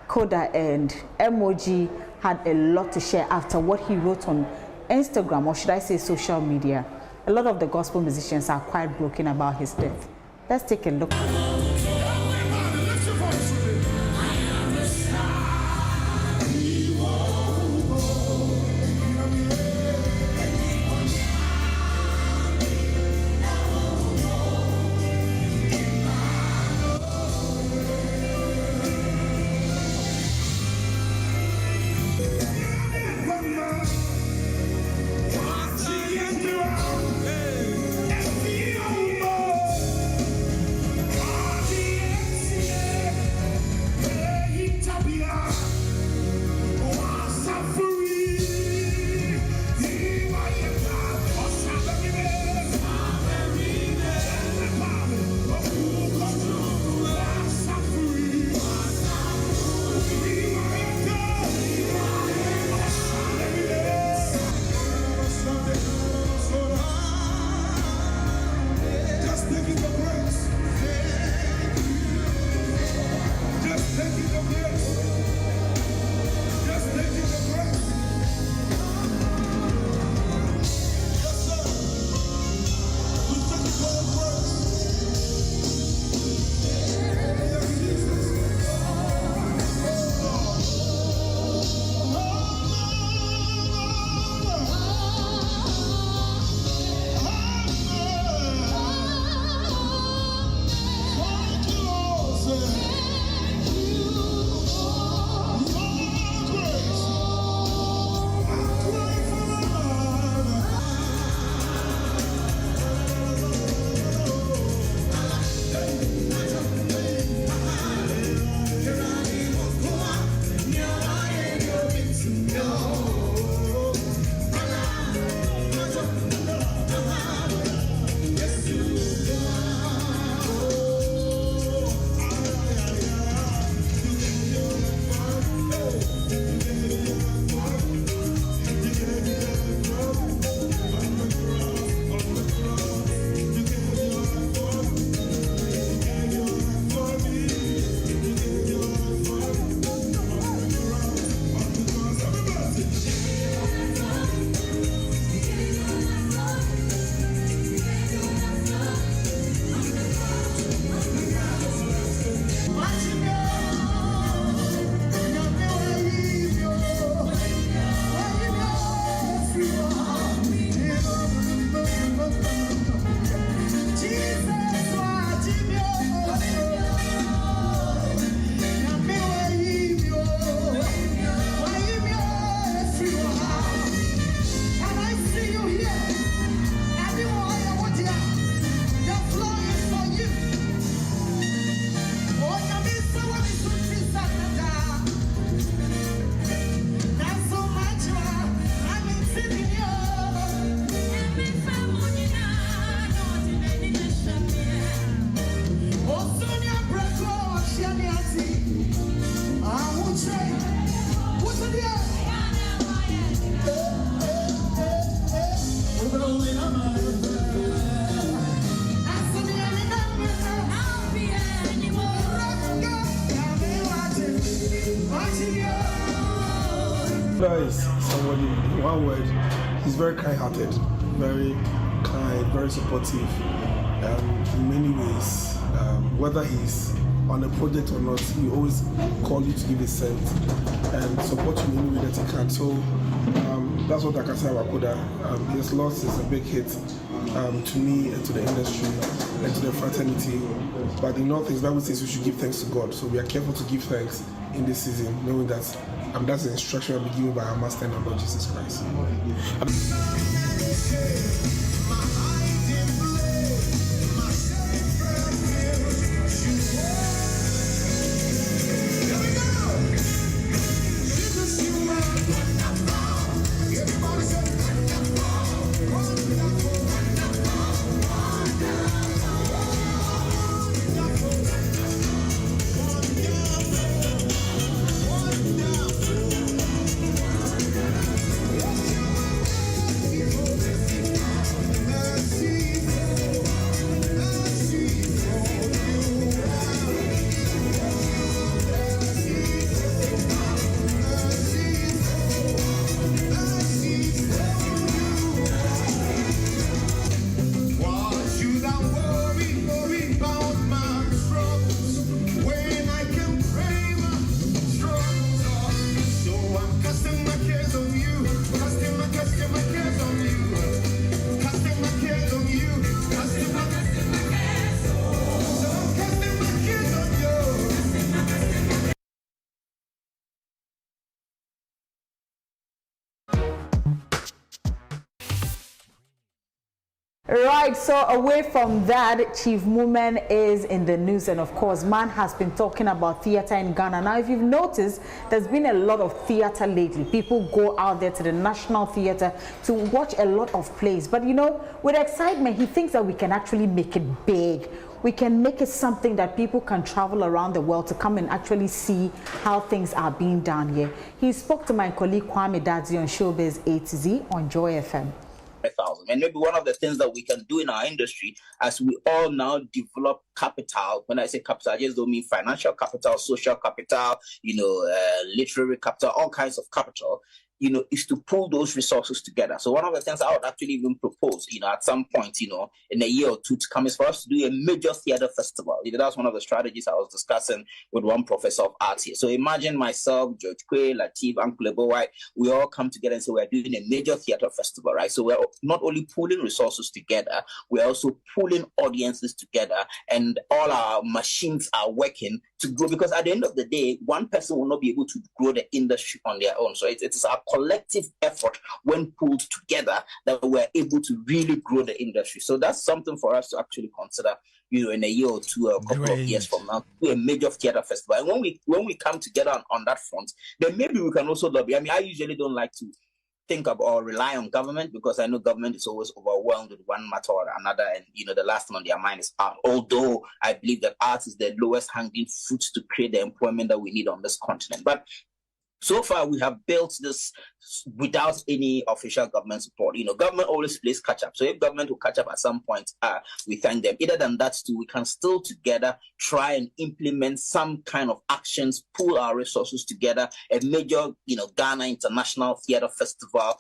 Koda, and Emoji had a lot to share after what he wrote on Instagram, or should I say social media. A lot of the gospel musicians are quite broken about his death. Let's take a look. Akuda is somebody, in one word, he's very kind-hearted, very kind, very supportive in many ways. Whether he's on a project or not, he always call you to give a cent and support you in any way that he can. So that's what I can say about Akuda. His loss is a big hit to me and to the industry and to the fraternity. But in all things, Bible says we should give thanks to God. So we are careful to give thanks in this season, knowing that that's the instruction I'll be given by our Master and our Lord Jesus Christ. Right, so away from that, Chief Movement is in the news, and of course, man has been talking about theater in Ghana. Now, if you've noticed, there's been a lot of theater lately. People go out there to the National Theater to watch a lot of plays. But you know, with excitement, he thinks that we can actually make it big. We can make it something that people can travel around the world to come and actually see how things are being done here. He spoke to my colleague Kwame Dadzi on Showbiz A to Z on Joy FM. And maybe one of the things that we can do in our industry, as we all now develop capital, when I say capital, I just don't mean financial capital, social capital, literary capital, all kinds of capital, is to pull those resources together. So one of the things I would actually even propose, at some point, in a year or two to come, is for us to do a major theater festival. That's one of the strategies I was discussing with one professor of art here. So imagine myself, George Quay, Latif, Uncle Bawa, we all come together and say we're doing a major theater festival, right? So we're not only pulling resources together, we're also pulling audiences together, and all our machines are working to grow, because at the end of the day, one person will not be able to grow the industry on their own. So it is our collective effort, when pulled together, that we're able to really grow the industry. So that's something for us to actually consider, in a year or two, a couple of years from now, do a major theater festival. And when we come together on that front, then maybe we can also lobby. I mean, I usually don't like to think of or rely on government, because I know government is always overwhelmed with one matter or another, and the last thing on their mind is art. Although I believe that art is the lowest hanging fruit to create the employment that we need on this continent. But so far, we have built this without any official government support. Government always plays catch up. So if government will catch up at some point, we thank them. Either than that, too, we can still together try and implement some kind of actions, pool our resources together, a major, Ghana International Theatre Festival.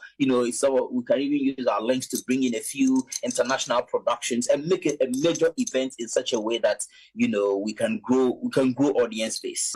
So we can even use our links to bring in a few international productions and make it a major event in such a way that, we can grow audience base.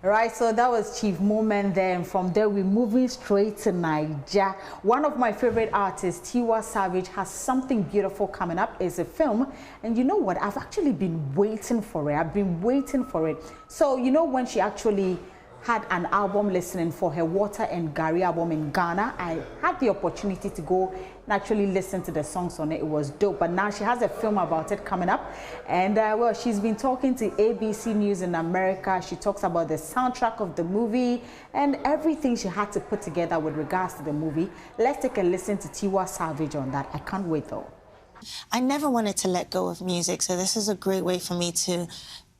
Right, so that was Chief Moment there, and from there we're moving straight to Nigeria. One of my favorite artists, Tiwa Savage, has something beautiful coming up. It's a film, and you know what? I've actually been waiting for it. So when she actually had an album listening for her Water and Gary album in Ghana, I had the opportunity to go and actually listen to the songs on it. It was dope. But now she has a film about it coming up, and well, she's been talking to ABC News in America. She talks about the soundtrack of the movie and everything she had to put together with regards to the movie. Let's take a listen to Tiwa Savage on that. I can't wait though. I never wanted to let go of music, so this is a great way for me to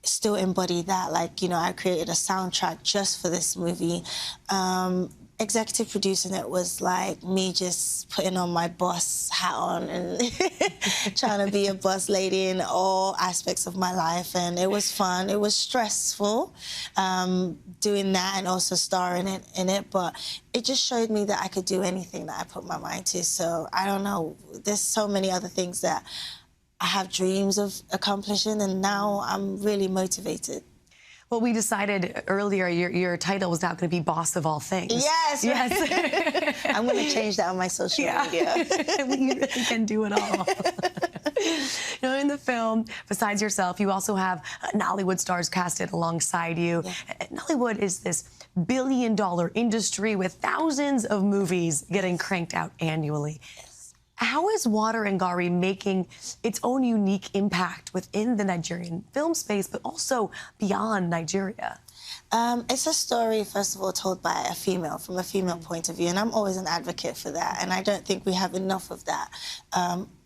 still embody that. I created a soundtrack just for this movie. executive producing it was like me just putting on my boss hat on and trying to be a boss lady in all aspects of my life. And it was fun. It was stressful doing that and also starring in it. But it just showed me that I could do anything that I put my mind to. So I don't know. There's so many other things that I have dreams of accomplishing, and now I'm really motivated. Well, we decided earlier your title was now going to be Boss of All Things. Yes. Yes. I'm going to change that on my social media. We really can do it all. In the film, besides yourself, you also have Nollywood stars casted alongside you. Yeah. Nollywood is this billion-dollar industry with thousands of movies getting cranked out annually. How is Water&Gari making its own unique impact within the Nigerian film space, but also beyond Nigeria? It's a story, first of all, told by a female, from a female point of view, and I'm always an advocate for that, and I don't think we have enough of that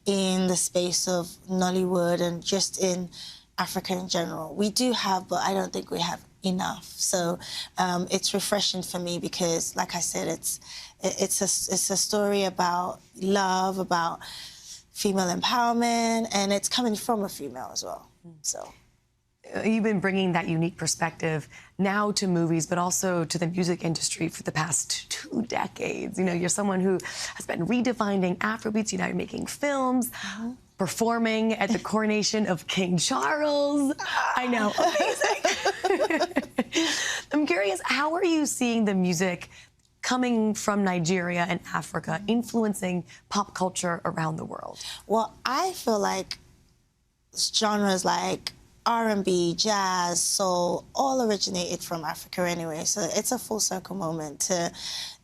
in the space of Nollywood and just in Africa in general. We do have, but I don't think we have enough. So it's refreshing for me because, like I said, it's a story about love, about female empowerment, and it's coming from a female as well. So you've been bringing that unique perspective now to movies, but also to the music industry for the past 2 decades. You're someone who has been redefining Afrobeats. You're making films. Performing at the coronation of King Charles. I know, amazing. I'm curious, how are you seeing the music coming from Nigeria and Africa influencing pop culture around the world? Well, I feel like genres like R&B, jazz, soul, all originated from Africa anyway. So it's a full circle moment to,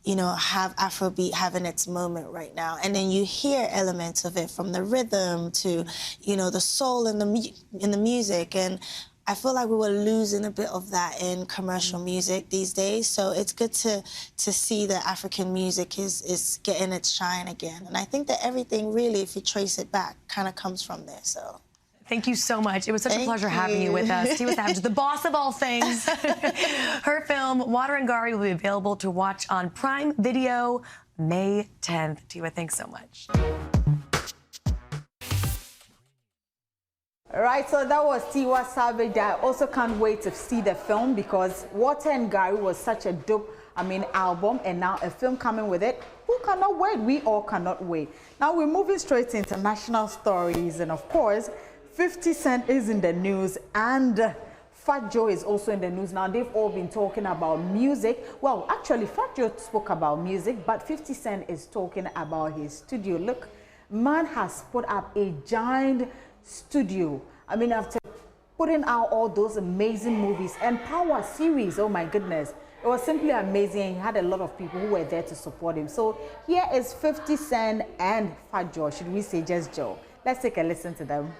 have Afrobeat having its moment right now. And then you hear elements of it from the rhythm to, the soul in the music. And I feel like we were losing a bit of that in commercial music these days. So it's good to see that African music is getting its shine again. And I think that everything really, if you trace it back, kind of comes from there, so. Thank you so much. It was such a pleasure having you with us. Tiwa Savage, the boss of all things. Her film, Water&Gari, will be available to watch on Prime Video May 10th. Tiwa, thanks so much. All right, so that was Tiwa Savage. I also can't wait to see the film because Water&Gari was such a dope, album, and now a film coming with it. Who cannot wait? We all cannot wait. Now we're moving straight to international stories, and of course, 50 Cent is in the news, and Fat Joe is also in the news. Now, they've all been talking about music. Well, actually, Fat Joe spoke about music, but 50 Cent is talking about his studio. Look, man has put up a giant studio. After putting out all those amazing movies and Power series, oh my goodness. It was simply amazing. He had a lot of people who were there to support him. So here is 50 Cent and Fat Joe. Should we say just Joe? Let's take a listen to them.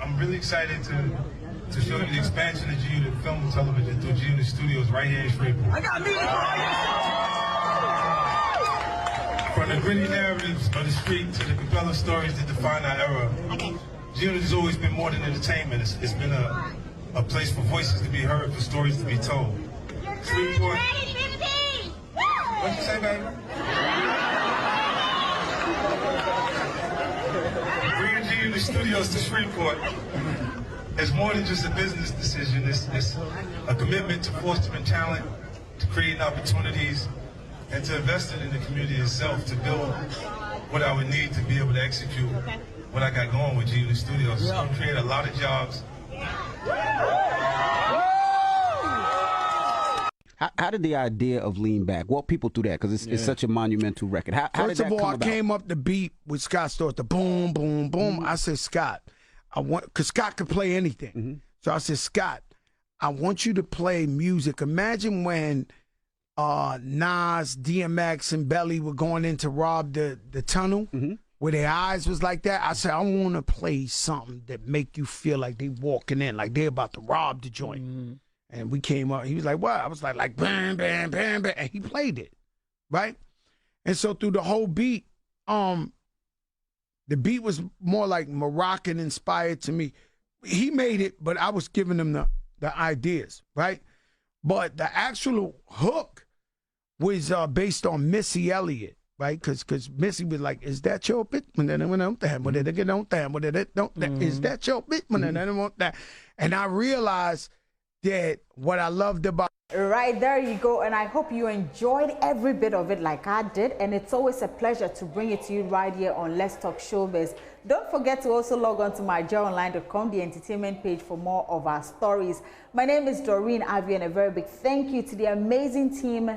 I'm really excited to show you the expansion of JoyNews Film and Television through JoyNews Studios right here in Shreveport. I got me. From the gritty narratives of the street to the compelling stories that define our era, JoyNews has always been more than entertainment. It's been a place for voices to be heard, for stories to be told. Shreveport. What'd you say, baby? Bringing JoyNews Studios to Shreveport is more than just a business decision. It's a commitment to fostering talent, to creating opportunities, and to investing in the community itself to build what I would need to be able to execute what I got going with JoyNews Studios. It's going to create a lot of jobs. How did the idea of Lean Back? Walk people through that, because it's such a monumental record. How First did that of all, come I about? came up the beat with Scott Storch, the boom, boom, boom. I said, Scott, because Scott could play anything. So I said, Scott, I want you to play music. Imagine when Nas, DMX, and Belly were going in to rob the tunnel, where their eyes was like that. I said, I want to play something that make you feel like they walking in, like they about to rob the joint. And we came up, he was like, what? I was like, bam, bam, bam, bam. And he played it, right? And so through the whole beat, the beat was more like Moroccan inspired to me. He made it, but I was giving him the ideas, right? But the actual hook was based on Missy Elliott, right? Because Missy was like, "Is that your bitch?" Is that your bitch? And I realized that what I loved about. Right, there you go, and I hope you enjoyed every bit of it like I did, and it's always a pleasure to bring it to you right here on Let's Talk Showbiz. Don't forget to also log on to myjoyonline.com, the entertainment page, for more of our stories. My name is Doreen Avi, and a very big thank you to the amazing team,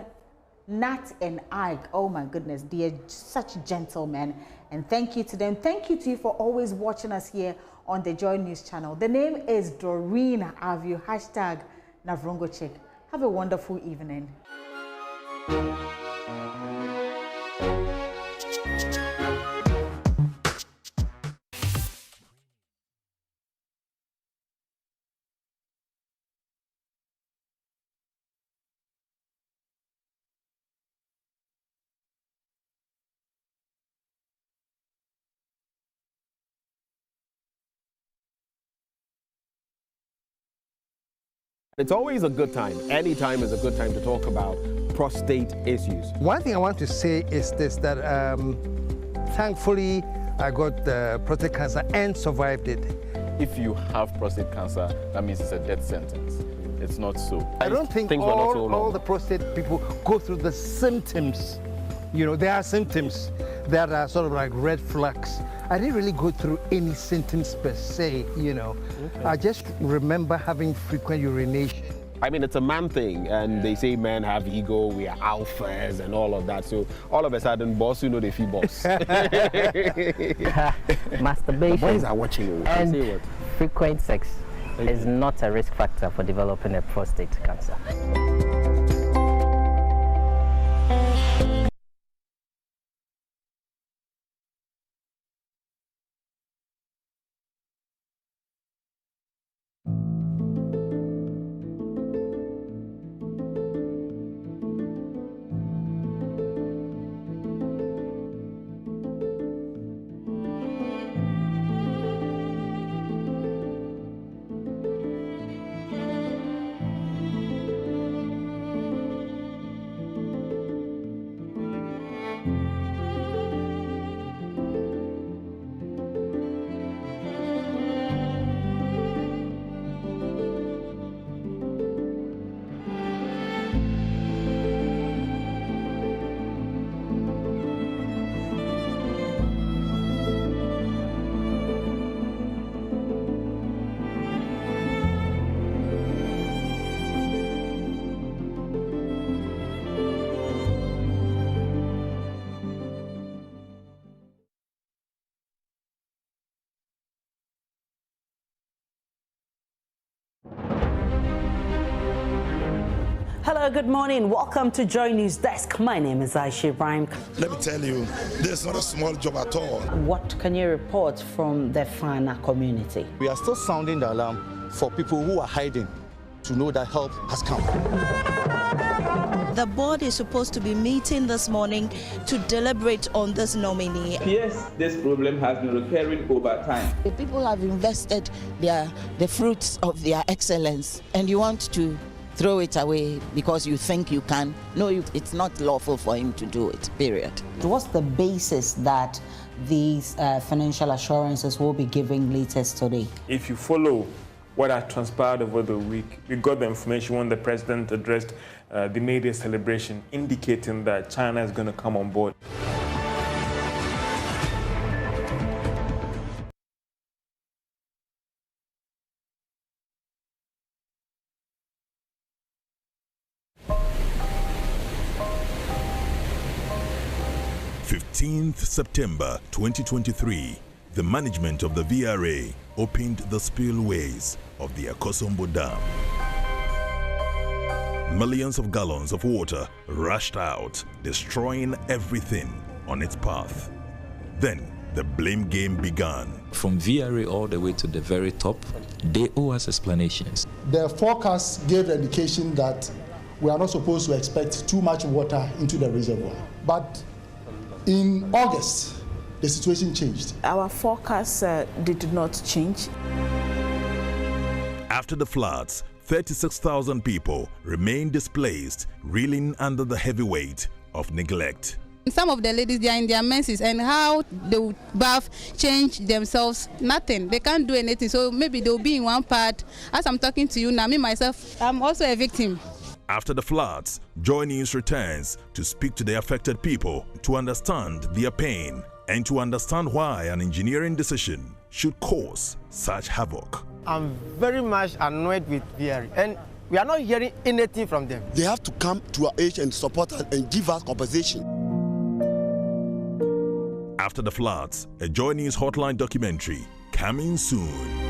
Nat and Ike. Oh my goodness, they are such gentlemen, and thank you to them. Thank you to you for always watching us here on the Joy News channel. The name is Doreen Avi, hashtag Navrongo Chick. Have a wonderful evening. It's always a good time. Any time is a good time to talk about prostate issues. One thing I want to say is this, that thankfully I got prostate cancer and survived it. If you have prostate cancer, that means it's a death sentence. It's not so. I don't think all the prostate people go through the symptoms. You know, there are symptoms that are sort of like red flags. I didn't really go through any symptoms per se, you know. Okay. I just remember having frequent urination. I mean, it's a man thing, and they say men have ego, we are alphas and all of that. So all of a sudden, boss, you know, they feel boss. Masturbation. The boys are watching you. And say what? Frequent sex is not a risk factor for developing a prostate cancer. Hello, good morning. Welcome to Joy News Desk. My name is Aisha Rhyme. Let me tell you, this is not a small job at all. What can you report from the Fana community? We are still sounding the alarm for people who are hiding to know that help has come. The board is supposed to be meeting this morning to deliberate on this nominee. Yes, this problem has been recurring over time. The people have invested the fruits of their excellence, and you want to throw it away because you think you can. No, it's not lawful for him to do it, period. What's the basis that these financial assurances will be giving latest today? If you follow what had transpired over the week, we got the information when the president addressed the May Day celebration, indicating that China is going to come on board. September 2023, the management of the VRA opened the spillways of the Akosombo Dam. Millions of gallons of water rushed out, destroying everything on its path. Then the blame game began. From VRA all the way to the very top, they owe us explanations. The forecast gave the indication that we are not supposed to expect too much water into the reservoir. But in August, the situation changed. Our forecast did not change. After the floods, 36,000 people remain displaced, reeling under the heavy weight of neglect. Some of the ladies, they are in their menses, and how they will bath, change themselves, nothing. They can't do anything, so maybe they'll be in one part. As I'm talking to you now, me myself, I'm also a victim. After the floods, JoyNews returns to speak to the affected people to understand their pain and to understand why an engineering decision should cause such havoc. I'm very much annoyed with VRE, and we are not hearing anything from them. They have to come to our aid and support us and give us compensation. After the floods, a JoyNews hotline documentary coming soon.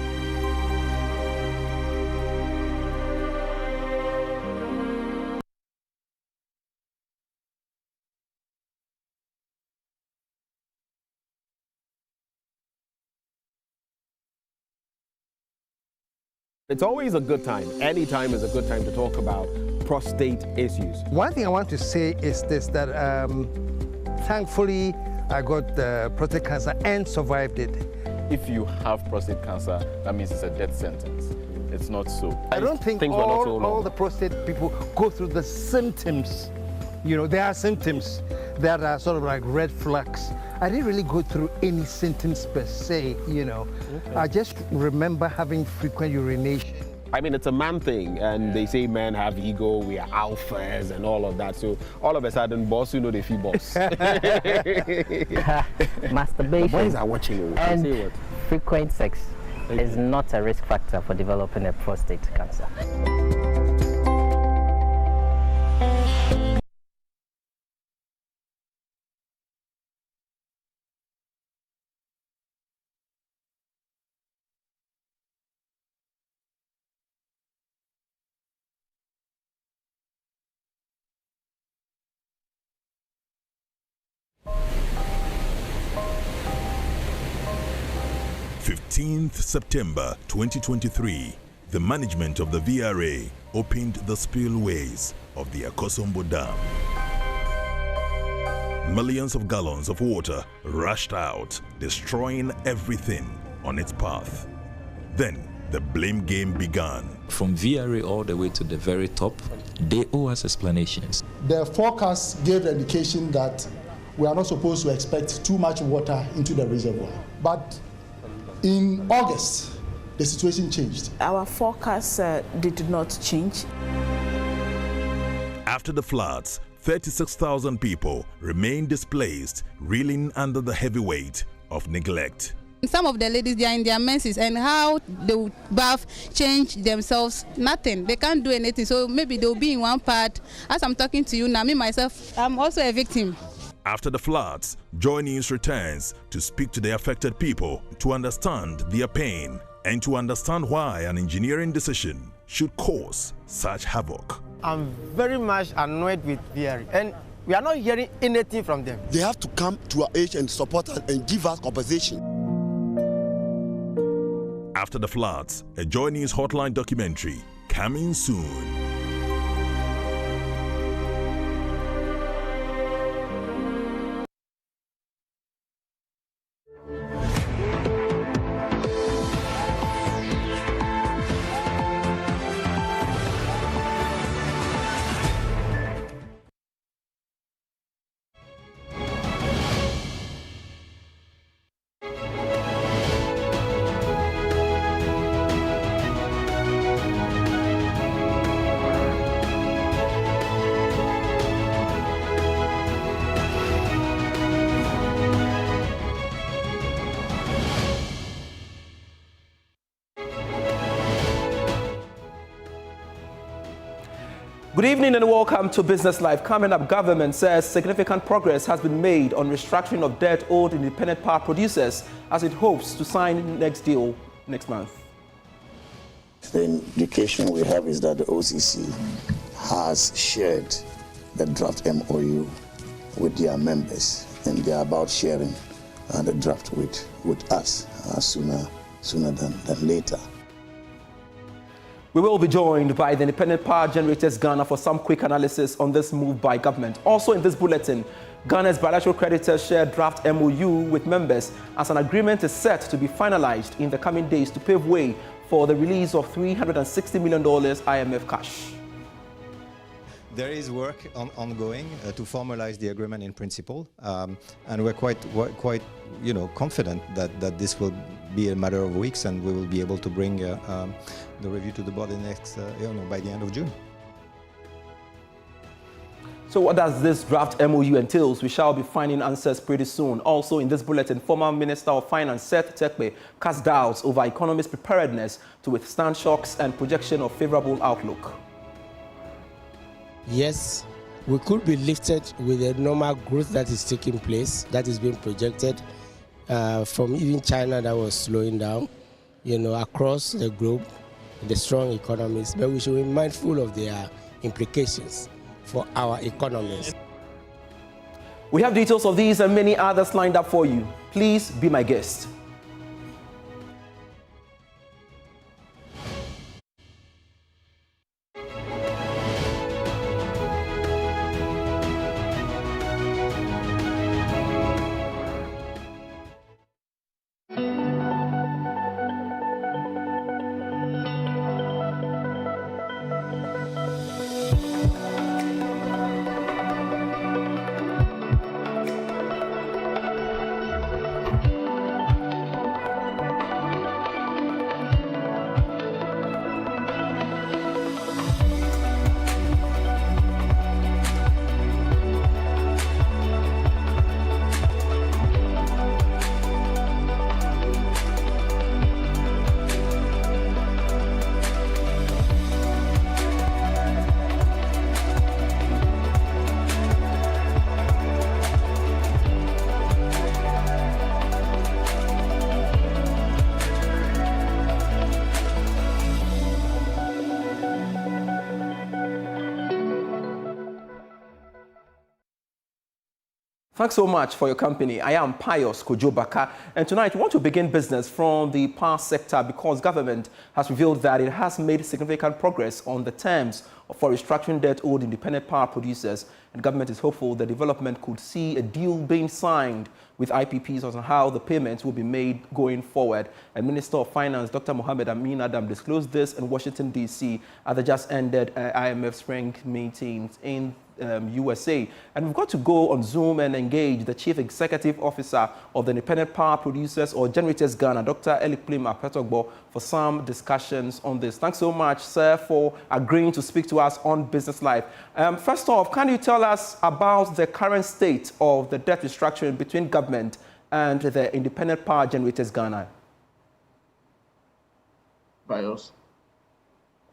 It's always a good time. Any time is a good time to talk about prostate issues. One thing I want to say is this, that thankfully I got prostate cancer and survived it. If you have prostate cancer, that means it's a death sentence. It's not so. I don't think all the prostate people go through the symptoms. You know, there are symptoms that are sort of like red flags. I didn't really go through any symptoms per se, you know. Okay. I just remember having frequent urination. I mean, it's a man thing, and they say men have ego, we are alphas and all of that. So all of a sudden, boss, you know, they feel boss. Masturbation. The boys are watching you. And frequent sex is not a risk factor for developing a prostate cancer. September 2023, the management of the VRA opened the spillways of the Akosombo Dam. Millions of gallons of water rushed out, destroying everything on its path. Then the blame game began. From VRA all the way to the very top, they owe us explanations. The forecast gave the indication that we are not supposed to expect too much water into the reservoir. But in August, the situation changed. Our forecast did not change. After the floods, 36,000 people remain displaced, reeling under the heavy weight of neglect. Some of the ladies, they are in their menses, and how they will bath, change themselves, nothing. They can't do anything, so maybe they'll be in one part. As I'm talking to you now, me myself, I'm also a victim. After the floods, JoyNews returns to speak to the affected people to understand their pain and to understand why an engineering decision should cause such havoc. I'm very much annoyed with VRE, and we are not hearing anything from them. They have to come to our aid and support us and give us compensation. After the floods, a JoyNews hotline documentary coming soon. Good evening and welcome to Business Live. Coming up, government says significant progress has been made on restructuring of debt owed independent power producers as it hopes to sign next deal next month. The indication we have is that the OCC has shared the draft MOU with their members, and they are about sharing the draft with us sooner than later. We will be joined by the Independent Power Generators Ghana for some quick analysis on this move by government. Also in this bulletin, Ghana's bilateral creditors share draft MOU with members as an agreement is set to be finalized in the coming days to pave way for the release of $360 million IMF cash. There is work ongoing to formalize the agreement in principle, and we're quite confident that this will be a matter of weeks, and we will be able to bring the review to the board in next, by the end of June. So what does this draft MOU entails? We shall be finding answers pretty soon. Also in this bulletin, former Minister of Finance Seth Terkpe cast doubts over economists' preparedness to withstand shocks and projection of favorable outlook. Yes, we could be lifted with the normal growth that is taking place, that is being projected from even China that was slowing down, across the globe, the strong economies. But we should be mindful of their implications for our economies. We have details of these and many others lined up for you. Please be my guest. Thanks so much for your company. I am Pius Kojobaka, and tonight we want to begin business from the power sector because government has revealed that it has made significant progress on the terms for restructuring debt owed independent power producers, and government is hopeful the development could see a deal being signed with IPPs on how the payments will be made going forward. And Minister of Finance Dr. Mohamed Amin Adam disclosed this in Washington, D.C. at the just ended IMF spring meetings in USA. And we've got to go on Zoom and engage the Chief Executive Officer of the Independent Power Producers or Generators Ghana, Dr. Elikplim Apetogbo, for some discussions on this. Thanks so much, sir, for agreeing to speak to us on Business Live. First off, can you tell us about the current state of the debt restructuring between government and the Independent Power Generators Ghana? Bios,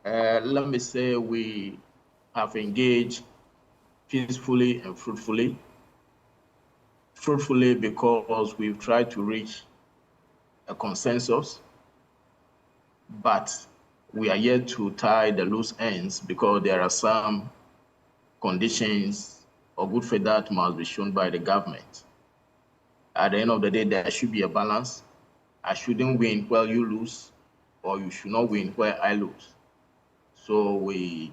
let me say we have engaged peacefully and fruitfully. Fruitfully because we've tried to reach a consensus, but we are yet to tie the loose ends because there are some conditions or good faith that must be shown by the government. At the end of the day, there should be a balance. I shouldn't win while you lose, or you should not win where I lose. So we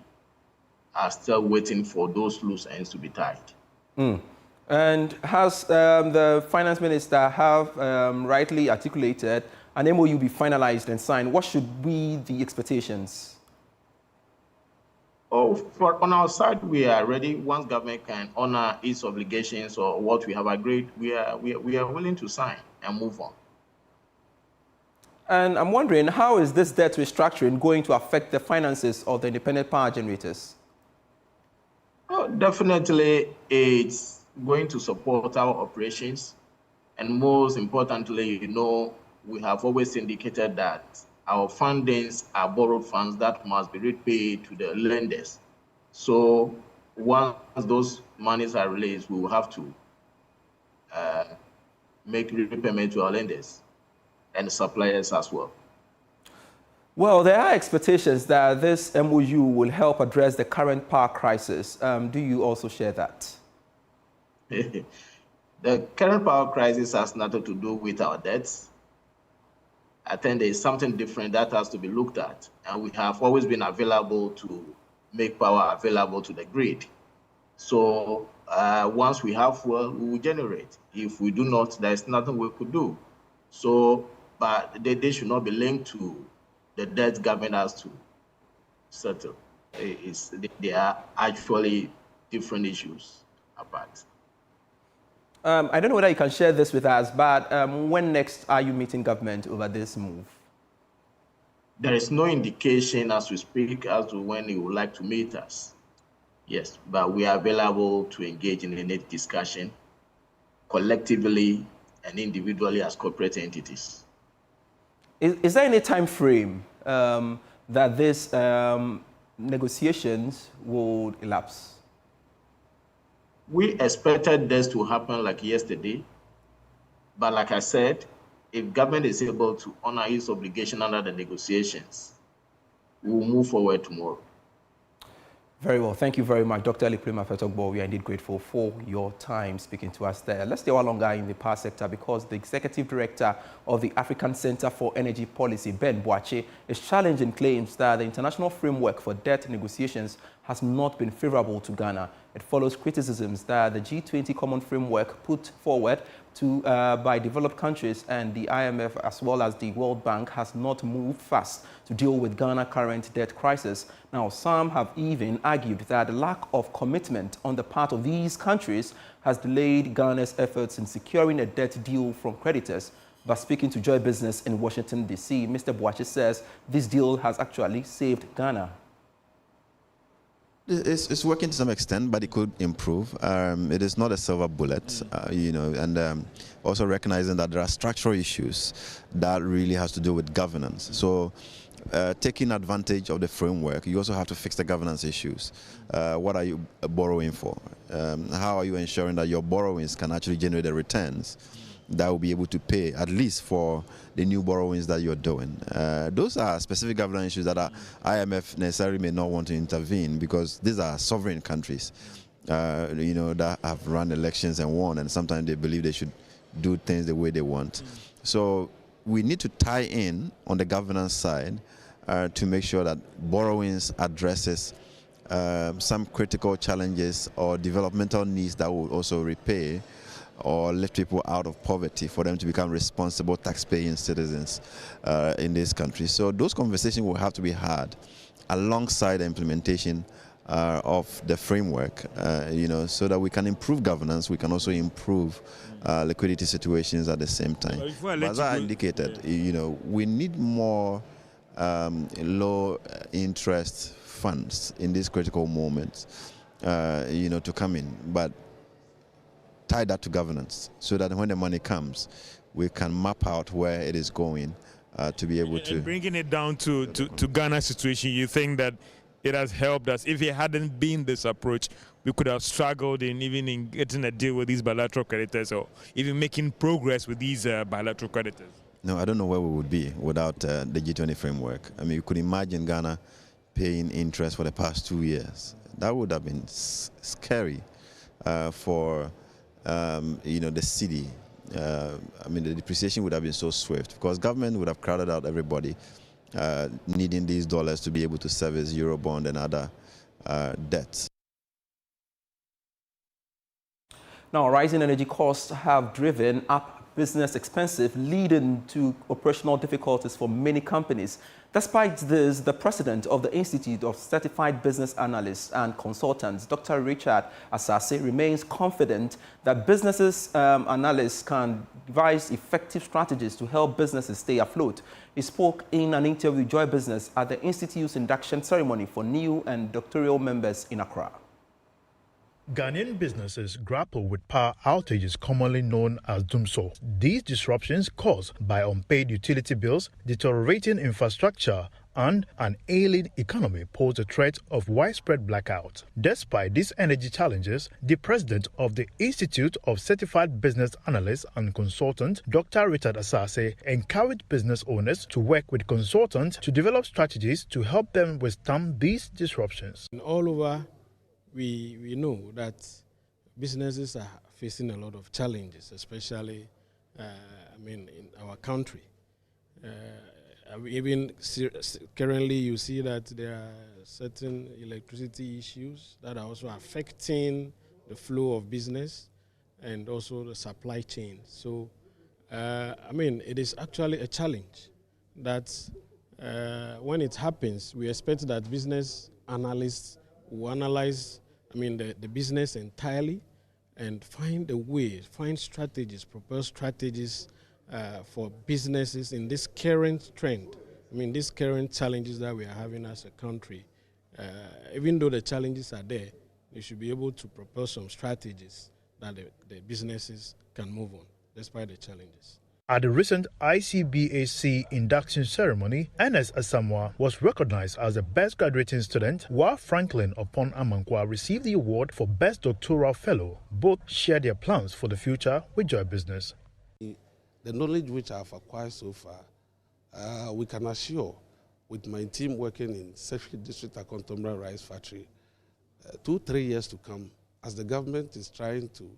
are still waiting for those loose ends to be tied. And has the finance minister have rightly articulated an MOU be finalized and signed? What should be the expectations? On our side, we are ready. Once government can honor its obligations or what we have agreed, we are willing to sign and move on. And I'm wondering, how is this debt restructuring going to affect the finances of the independent power generators? Definitely, it's going to support our operations. And most importantly, we have always indicated that our fundings are borrowed funds that must be repaid to the lenders. So once those monies are released, we will have to make repayment to our lenders and suppliers as well. Well, there are expectations that this MOU will help address the current power crisis. Do you also share that? The current power crisis has nothing to do with our debts. I think there is something different that has to be looked at. And we have always been available to make power available to the grid. So once we have fuel, we will generate. If we do not, there is nothing we could do. So, but they should not be linked to the debt government has to settle. They are actually different issues apart. I don't know whether you can share this with us, but when next are you meeting government over this move? There is no indication as we speak as to when he would like to meet us. Yes, but we are available to engage in any discussion collectively and individually as corporate entities. Is there any time frame that these negotiations would elapse? We expected this to happen like yesterday, but like I said, if government is able to honor its obligation under the negotiations, we will move forward tomorrow. Very well. Thank you very much, Dr. Eliprima Fetogbo. We are indeed grateful for your time speaking to us there. Let's stay a while longer in the power sector because the Executive Director of the African Center for Energy Policy, Ben Boakye, is challenging claims that the international framework for debt negotiations has not been favorable to Ghana. It follows criticisms that the G20 common framework put forward by developed countries and the IMF as well as the World Bank has not moved fast to deal with Ghana's current debt crisis. Now, some have even argued that the lack of commitment on the part of these countries has delayed Ghana's efforts in securing a debt deal from creditors. But speaking to Joy Business in Washington, D.C., Mr. Boakye says this deal has actually saved Ghana. It's working to some extent, but it could improve. It is not a silver bullet, you know, and also recognizing that there are structural issues that really has to do with governance. So taking advantage of the framework, you also have to fix the governance issues. What are you borrowing for? How are you ensuring that your borrowings can actually generate the returns that will be able to pay at least for the new borrowings that you're doing? Those are specific governance issues that IMF necessarily may not want to intervene because these are sovereign countries, you know, that have run elections and won, and sometimes they believe they should do things the way they want. So we need to tie in on the governance side to make sure that borrowings addresses some critical challenges or developmental needs that will also repay or lift people out of poverty for them to become responsible tax-paying citizens in this country. So those conversations will have to be had alongside the implementation of the framework, you know, so that we can improve governance, we can also improve liquidity situations at the same time. But as I indicated, you know, we need more low-interest funds in these critical moments, you know, to come in. But tie that to governance so that when the money comes, we can map out where it is going to be able to. And bringing it down to Ghana's situation, you think that it has helped us? If it hadn't been this approach, we could have struggled in getting a deal with these bilateral creditors or even making progress with these bilateral creditors. No, I don't know where we would be without the G20 framework. I mean, you could imagine Ghana paying interest for the past 2 years. That would have been scary for you know, the city. I mean, the depreciation would have been so swift because government would have crowded out everybody needing these dollars to be able to service Eurobond and other debts. Now, rising energy costs have driven up business expenses, leading to operational difficulties for many companies. Despite this, the president of the Institute of Certified Business Analysts and Consultants, Dr. Rashid Asase, remains confident that businesses analysts can devise effective strategies to help businesses stay afloat. He spoke in an interview with Joy Business at the Institute's induction ceremony for new and doctoral members in Accra. Ghanaian businesses grapple with power outages commonly known as doomsor. These disruptions caused by unpaid utility bills, deteriorating infrastructure, and an ailing economy pose a threat of widespread blackouts. Despite these energy challenges, the president of the Institute of Certified Business Analysts and Consultants, Dr. Rashid Asase, encouraged business owners to work with consultants to develop strategies to help them withstand these disruptions. All over, we know that businesses are facing a lot of challenges, especially, in our country. Even currently, you see that there are certain electricity issues that are also affecting the flow of business and also the supply chain. So, it is actually a challenge that when it happens, we expect that business analysts will analyze, the business entirely and find a way, find strategies, propose strategies for businesses in this current trend. These current challenges that we are having as a country. Even though the challenges are there, we should be able to propose some strategies that the businesses can move on despite the challenges. At the recent ICBAC induction ceremony, Ernest Asamoah was recognized as the best graduating student, while Franklin Upon-Amankwa received the award for Best Doctoral Fellow. Both shared their plans for the future with Joy Business. The knowledge which I've acquired so far, we can assure with my team working in Sefwi District Akontomra Rice Factory, 2-3 years to come, as the government is trying to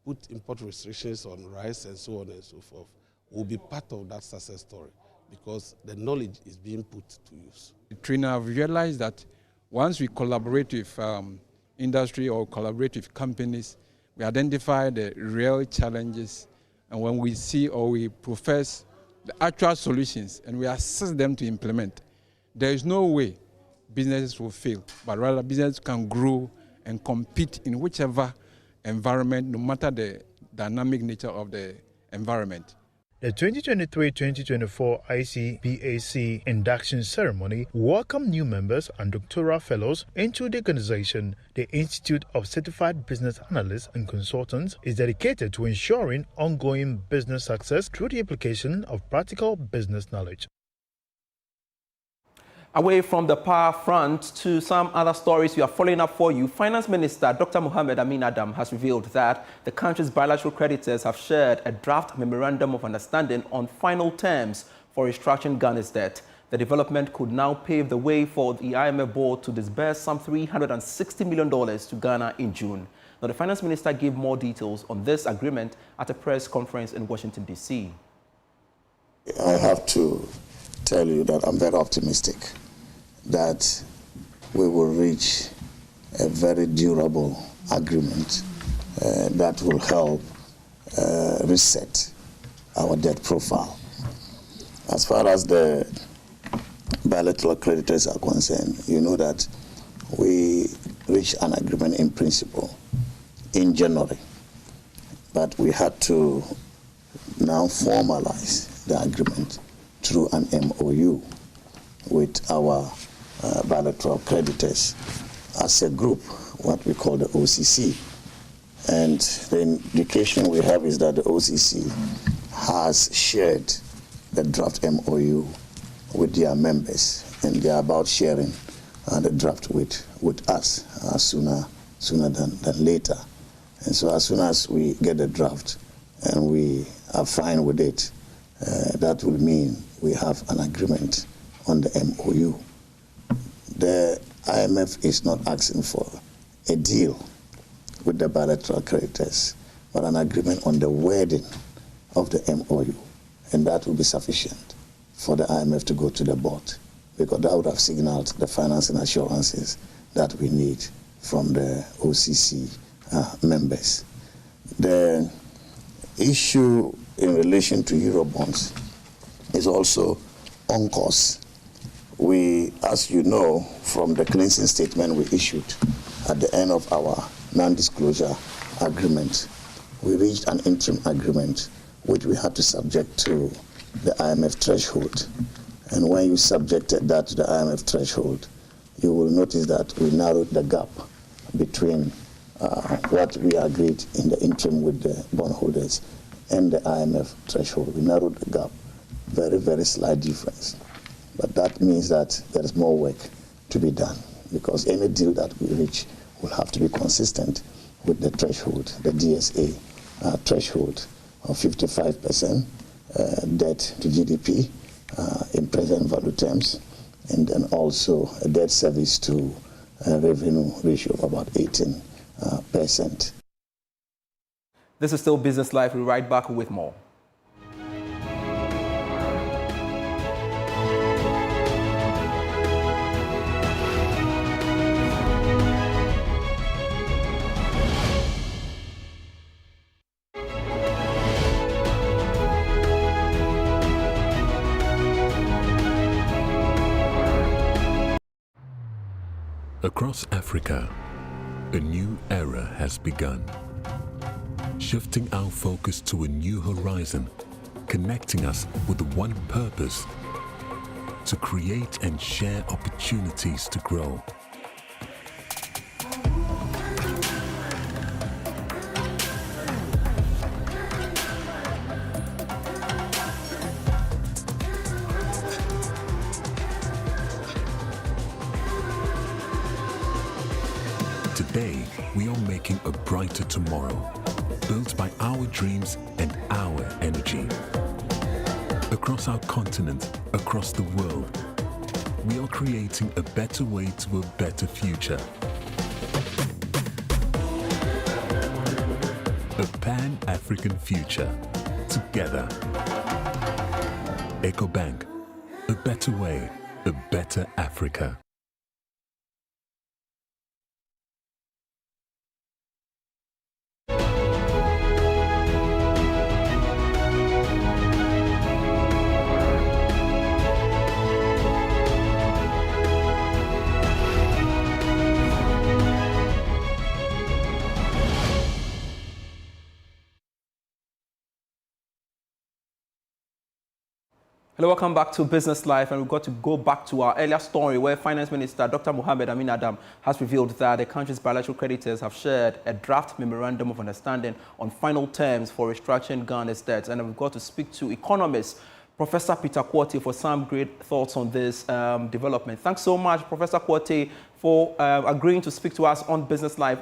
put import restrictions on rice and so on and so forth, will be part of that success story because the knowledge is being put to use. The trainer have realized that once we collaborate with industry or collaborate with companies, we identify the real challenges, and when we see or we profess the actual solutions and we assist them to implement, there is no way businesses will fail, but rather business can grow and compete in whichever environment, no matter the dynamic nature of the environment. The 2023-2024 ICBAC induction ceremony welcomed new members and doctoral fellows into the organization. The Institute of Certified Business Analysts and Consultants is dedicated to ensuring ongoing business success through the application of practical business knowledge. Away from the power front to some other stories we are following up for you, Finance Minister Dr. Mohamed Amin Adam has revealed that the country's bilateral creditors have shared a draft memorandum of understanding on final terms for restructuring Ghana's debt. The development could now pave the way for the IMF board to disburse some $360 million to Ghana in June. Now, the Finance Minister gave more details on this agreement at a press conference in Washington, D.C. I have to tell you that I'm very optimistic that we will reach a very durable agreement that will help reset our debt profile. As far as the bilateral creditors are concerned, you know that we reached an agreement in principle in January, but we had to now formalize the agreement through an MOU with our bilateral creditors as a group, what we call the OCC. And the indication we have is that the OCC has shared the draft MOU with their members, and they are about sharing the draft with us sooner than later. And so as soon as we get the draft and we are fine with it, that will mean we have an agreement on the MOU. The IMF is not asking for a deal with the bilateral creditors, but an agreement on the wording of the MOU, and that will be sufficient for the IMF to go to the board, because that would have signaled the financing assurances that we need from the OCC members. The issue in relation to Eurobonds is also on course. We, as you know, from the cleansing statement we issued at the end of our non-disclosure agreement, we reached an interim agreement which we had to subject to the IMF threshold. And when you subjected that to the IMF threshold, you will notice that we narrowed the gap between what we agreed in the interim with the bondholders and the IMF threshold. We narrowed the gap, very, very slight difference. But that means that there is more work to be done, because any deal that we reach will have to be consistent with the threshold, the DSA threshold of 55% debt to GDP in present value terms, and then also a debt service to revenue ratio of about 18%. This is still Business Life. We'll be right back with more. Across Africa, a new era has begun, shifting our focus to a new horizon, connecting us with one purpose: to create and share opportunities to grow. Today, we are making a brighter tomorrow, built by our dreams and our energy. Across our continent, across the world, we are creating a better way to a better future. A Pan-African future. Together. EcoBank. A better way, a better Africa. Hello, welcome back to Business Life, and we've got to go back to our earlier story where Finance Minister Dr. Mohammed Amin Adam has revealed that the country's bilateral creditors have shared a draft memorandum of understanding on final terms for restructuring Ghana's debts. And we've got to speak to economist Professor Peter Quartey for some great thoughts on this development. Thanks so much, Professor Quartey, for agreeing to speak to us on Business Live.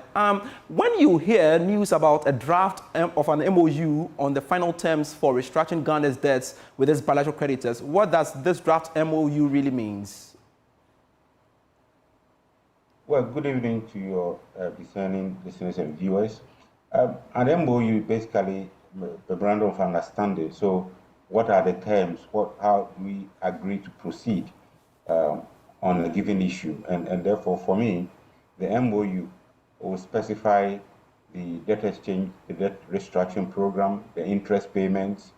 When you hear news about a draft of an MOU on the final terms for restructuring Ghana's debts with its bilateral creditors, what does this draft MOU really mean? Well, good evening to your discerning listeners and viewers. An MOU basically a memorandum of understanding. So, what are the terms? How we agree to proceed on a given issue, and therefore, for me, the MOU will specify the debt exchange, the debt restructuring program, the interest payments,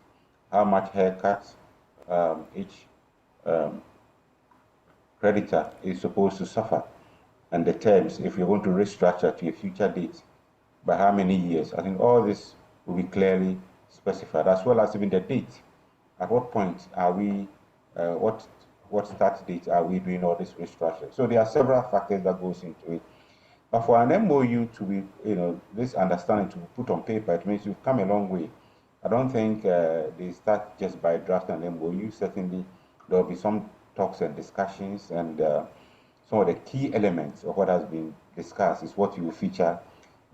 how much haircut each creditor is supposed to suffer, and the terms, if you're going to restructure to a future date, by how many years. I think all this will be clearly specified, as well as even the date. At what point are we, what start date are we doing all this restructuring? So there are several factors that goes into it. But for an MOU to be, this understanding to be put on paper, it means you've come a long way. I don't think they start just by drafting an MOU. Certainly, there will be some talks and discussions, and some of the key elements of what has been discussed is what you will feature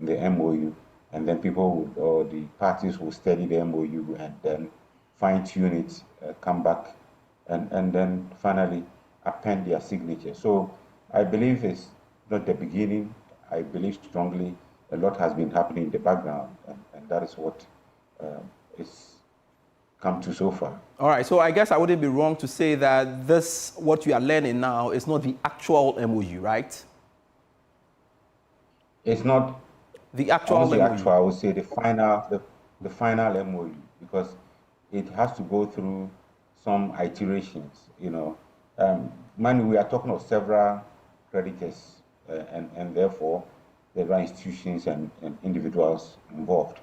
in the MOU, and then people would, or the parties will study the MOU and then fine-tune it, come back, and then finally append their signature. So I believe it's not the beginning. I believe strongly a lot has been happening in the background, and that is what it's come to so far. All right, so I guess I wouldn't be wrong to say that this, what you are learning now, is not the actual MOU, right? It's not the actual MOU. I would say the final MOU, because it has to go through some iterations. We are talking of several creditors, and therefore there are institutions and individuals involved,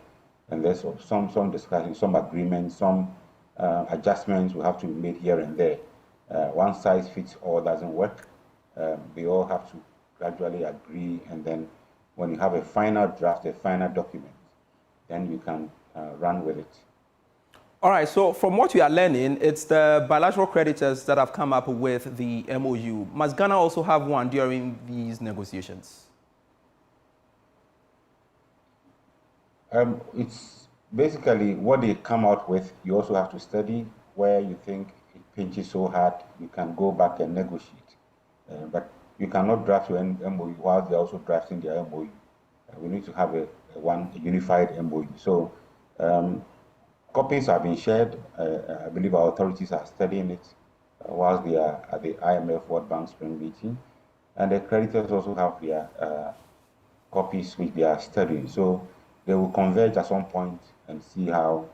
and there's some discussion, some agreements, some adjustments will have to be made here and there. One size fits all doesn't work. They all have to gradually agree, and then when you have a final draft, a final document, then you can run with it. All right, so from what we are learning, it's the bilateral creditors that have come up with the MOU. Must Ghana also have one during these negotiations? It's basically what they come out with. You also have to study where you think it pinches so hard, you can go back and negotiate. But you cannot draft an MOU while they're also drafting their MOU. We need to have a unified MOU. So copies have been shared. I believe our authorities are studying it whilst they are at the IMF World Bank Spring meeting. And the creditors also have their copies which they are studying. So they will converge at some point and see how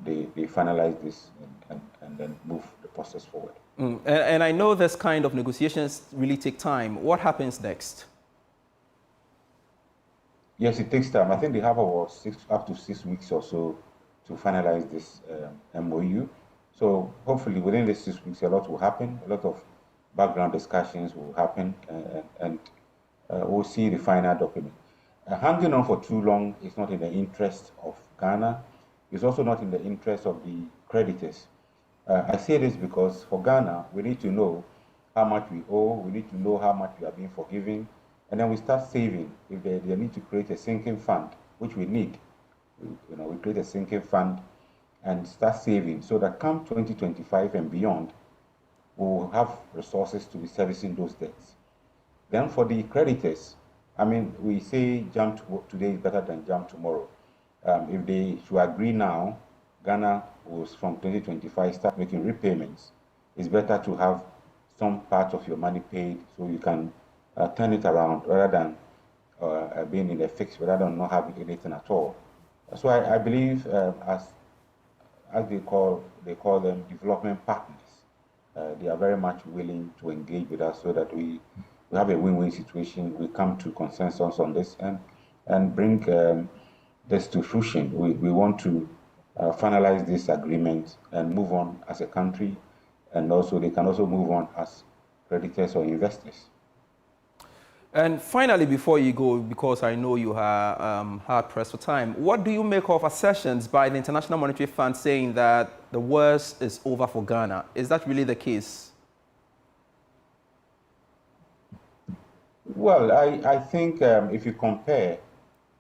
they finalize this and then move the process forward. And I know this kind of negotiations really take time. What happens next? Yes, it takes time. I think they have about up to 6 weeks or so to finalize this MOU. So hopefully within these 6 weeks, a lot will happen. A lot of background discussions will happen, and we'll see the final document. Hanging on for too long is not in the interest of Ghana. It's also not in the interest of the creditors. I say this because for Ghana, we need to know how much we owe. We need to know how much we are being forgiven. And then we start saving. If they need to create a sinking fund, which we need, we create a sinking fund and start saving so that come 2025 and beyond, we'll have resources to be servicing those debts. Then for the creditors, I mean, we say jump today is better than jump tomorrow. If they should agree now, Ghana will from 2025 start making repayments. It's better to have some part of your money paid so you can turn it around rather than being in a fix, rather than not having anything at all. So I believe as they call them development partners, they are very much willing to engage with us so that we have a win-win situation. We come to consensus on this and bring this to fruition. We want to finalize this agreement and move on as a country, and also they can also move on as creditors or investors. And finally, before you go, because I know you are hard pressed for time, what do you make of assertions by the International Monetary Fund saying that the worst is over for Ghana? Is that really the case? Well, I think if you compare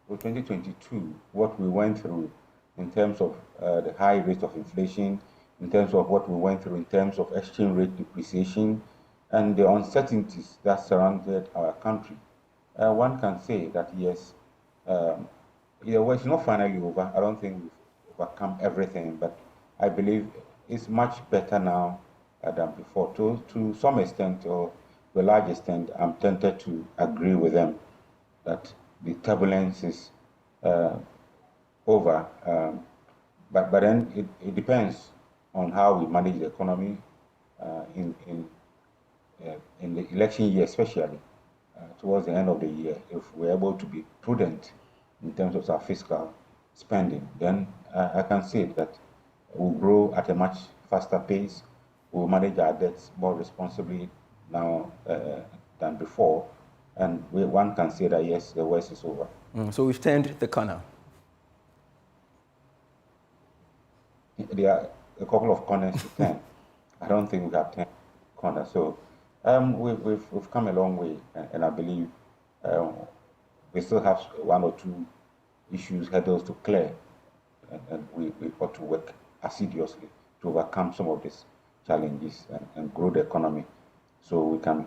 with 2022, what we went through in terms of the high rate of inflation, in terms of what we went through in terms of exchange rate depreciation, and the uncertainties that surrounded our country, one can say that yes, it's not finally over. I don't think we've overcome everything, but I believe it's much better now than before. To some extent, or to a large extent, I'm tempted to agree with them that the turbulence is over, but then it depends on how we manage the economy in the election year, especially towards the end of the year. If we're able to be prudent in terms of our fiscal spending, then I can say that we'll grow at a much faster pace. We'll manage our debts more responsibly now than before, and one can say that yes, the worst is over. So we've turned the corner. There are a couple of corners to turn. I don't think we have turned the corner. So we've come a long way, and I believe we still have one or two issues, hurdles to clear, and we ought to work assiduously to overcome some of these challenges and grow the economy so we can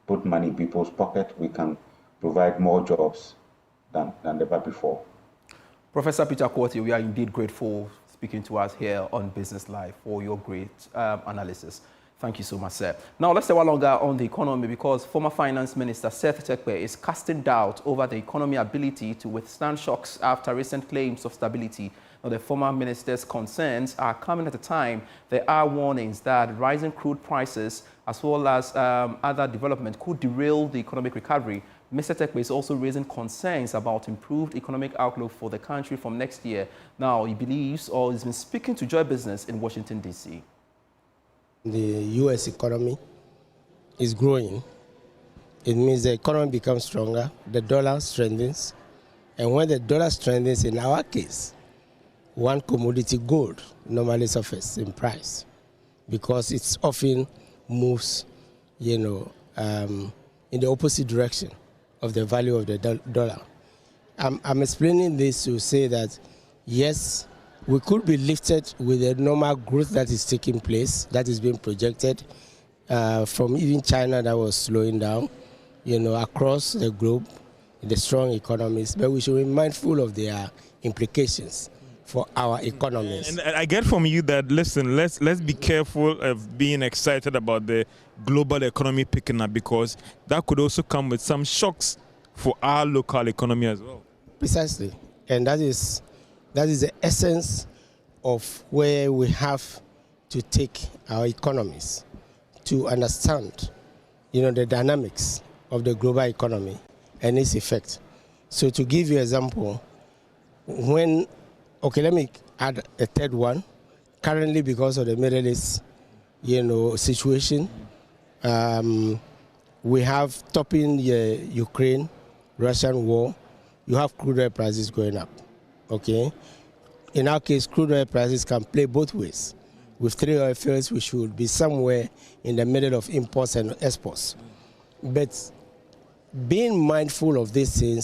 put money in people's pocket, we can provide more jobs than ever before. Professor Peter Quartey, we are indeed grateful speaking to us here on Business Live for your great analysis. Thank you so much, sir. Now, let's stay a while longer on the economy because former Finance Minister Seth Terkper is casting doubt over the economy's ability to withstand shocks after recent claims of stability. Now, the former minister's concerns are coming at a time there are warnings that rising crude prices as well as other development could derail the economic recovery. Mr. Terkper is also raising concerns about improved economic outlook for the country from next year. Now, he believes or has been speaking to Joy Business in Washington, D.C. The U.S. economy is growing. It means the economy becomes stronger, the dollar strengthens, and when the dollar strengthens, in our case, one commodity, gold, normally suffers in price because it often moves, in the opposite direction of the value of the dollar. I'm explaining this to say that, yes, we could be lifted with the normal growth that is taking place, that is being projected from even China that was slowing down, across the globe, the strong economies, but we should be mindful of their implications for our economies. And I get from you that, listen, let's be careful of being excited about the global economy picking up because that could also come with some shocks for our local economy as well. Precisely. And that is the essence of where we have to take our economies to understand, the dynamics of the global economy and its effect. So to give you an example, let me add a third one. Currently, because of the Middle East, situation, we have topping the Ukraine-Russian war. You have crude oil prices going up. Okay, in our case, crude oil prices can play both ways. With 3 oil fields, we should be somewhere in the middle of imports and exports. But being mindful of these things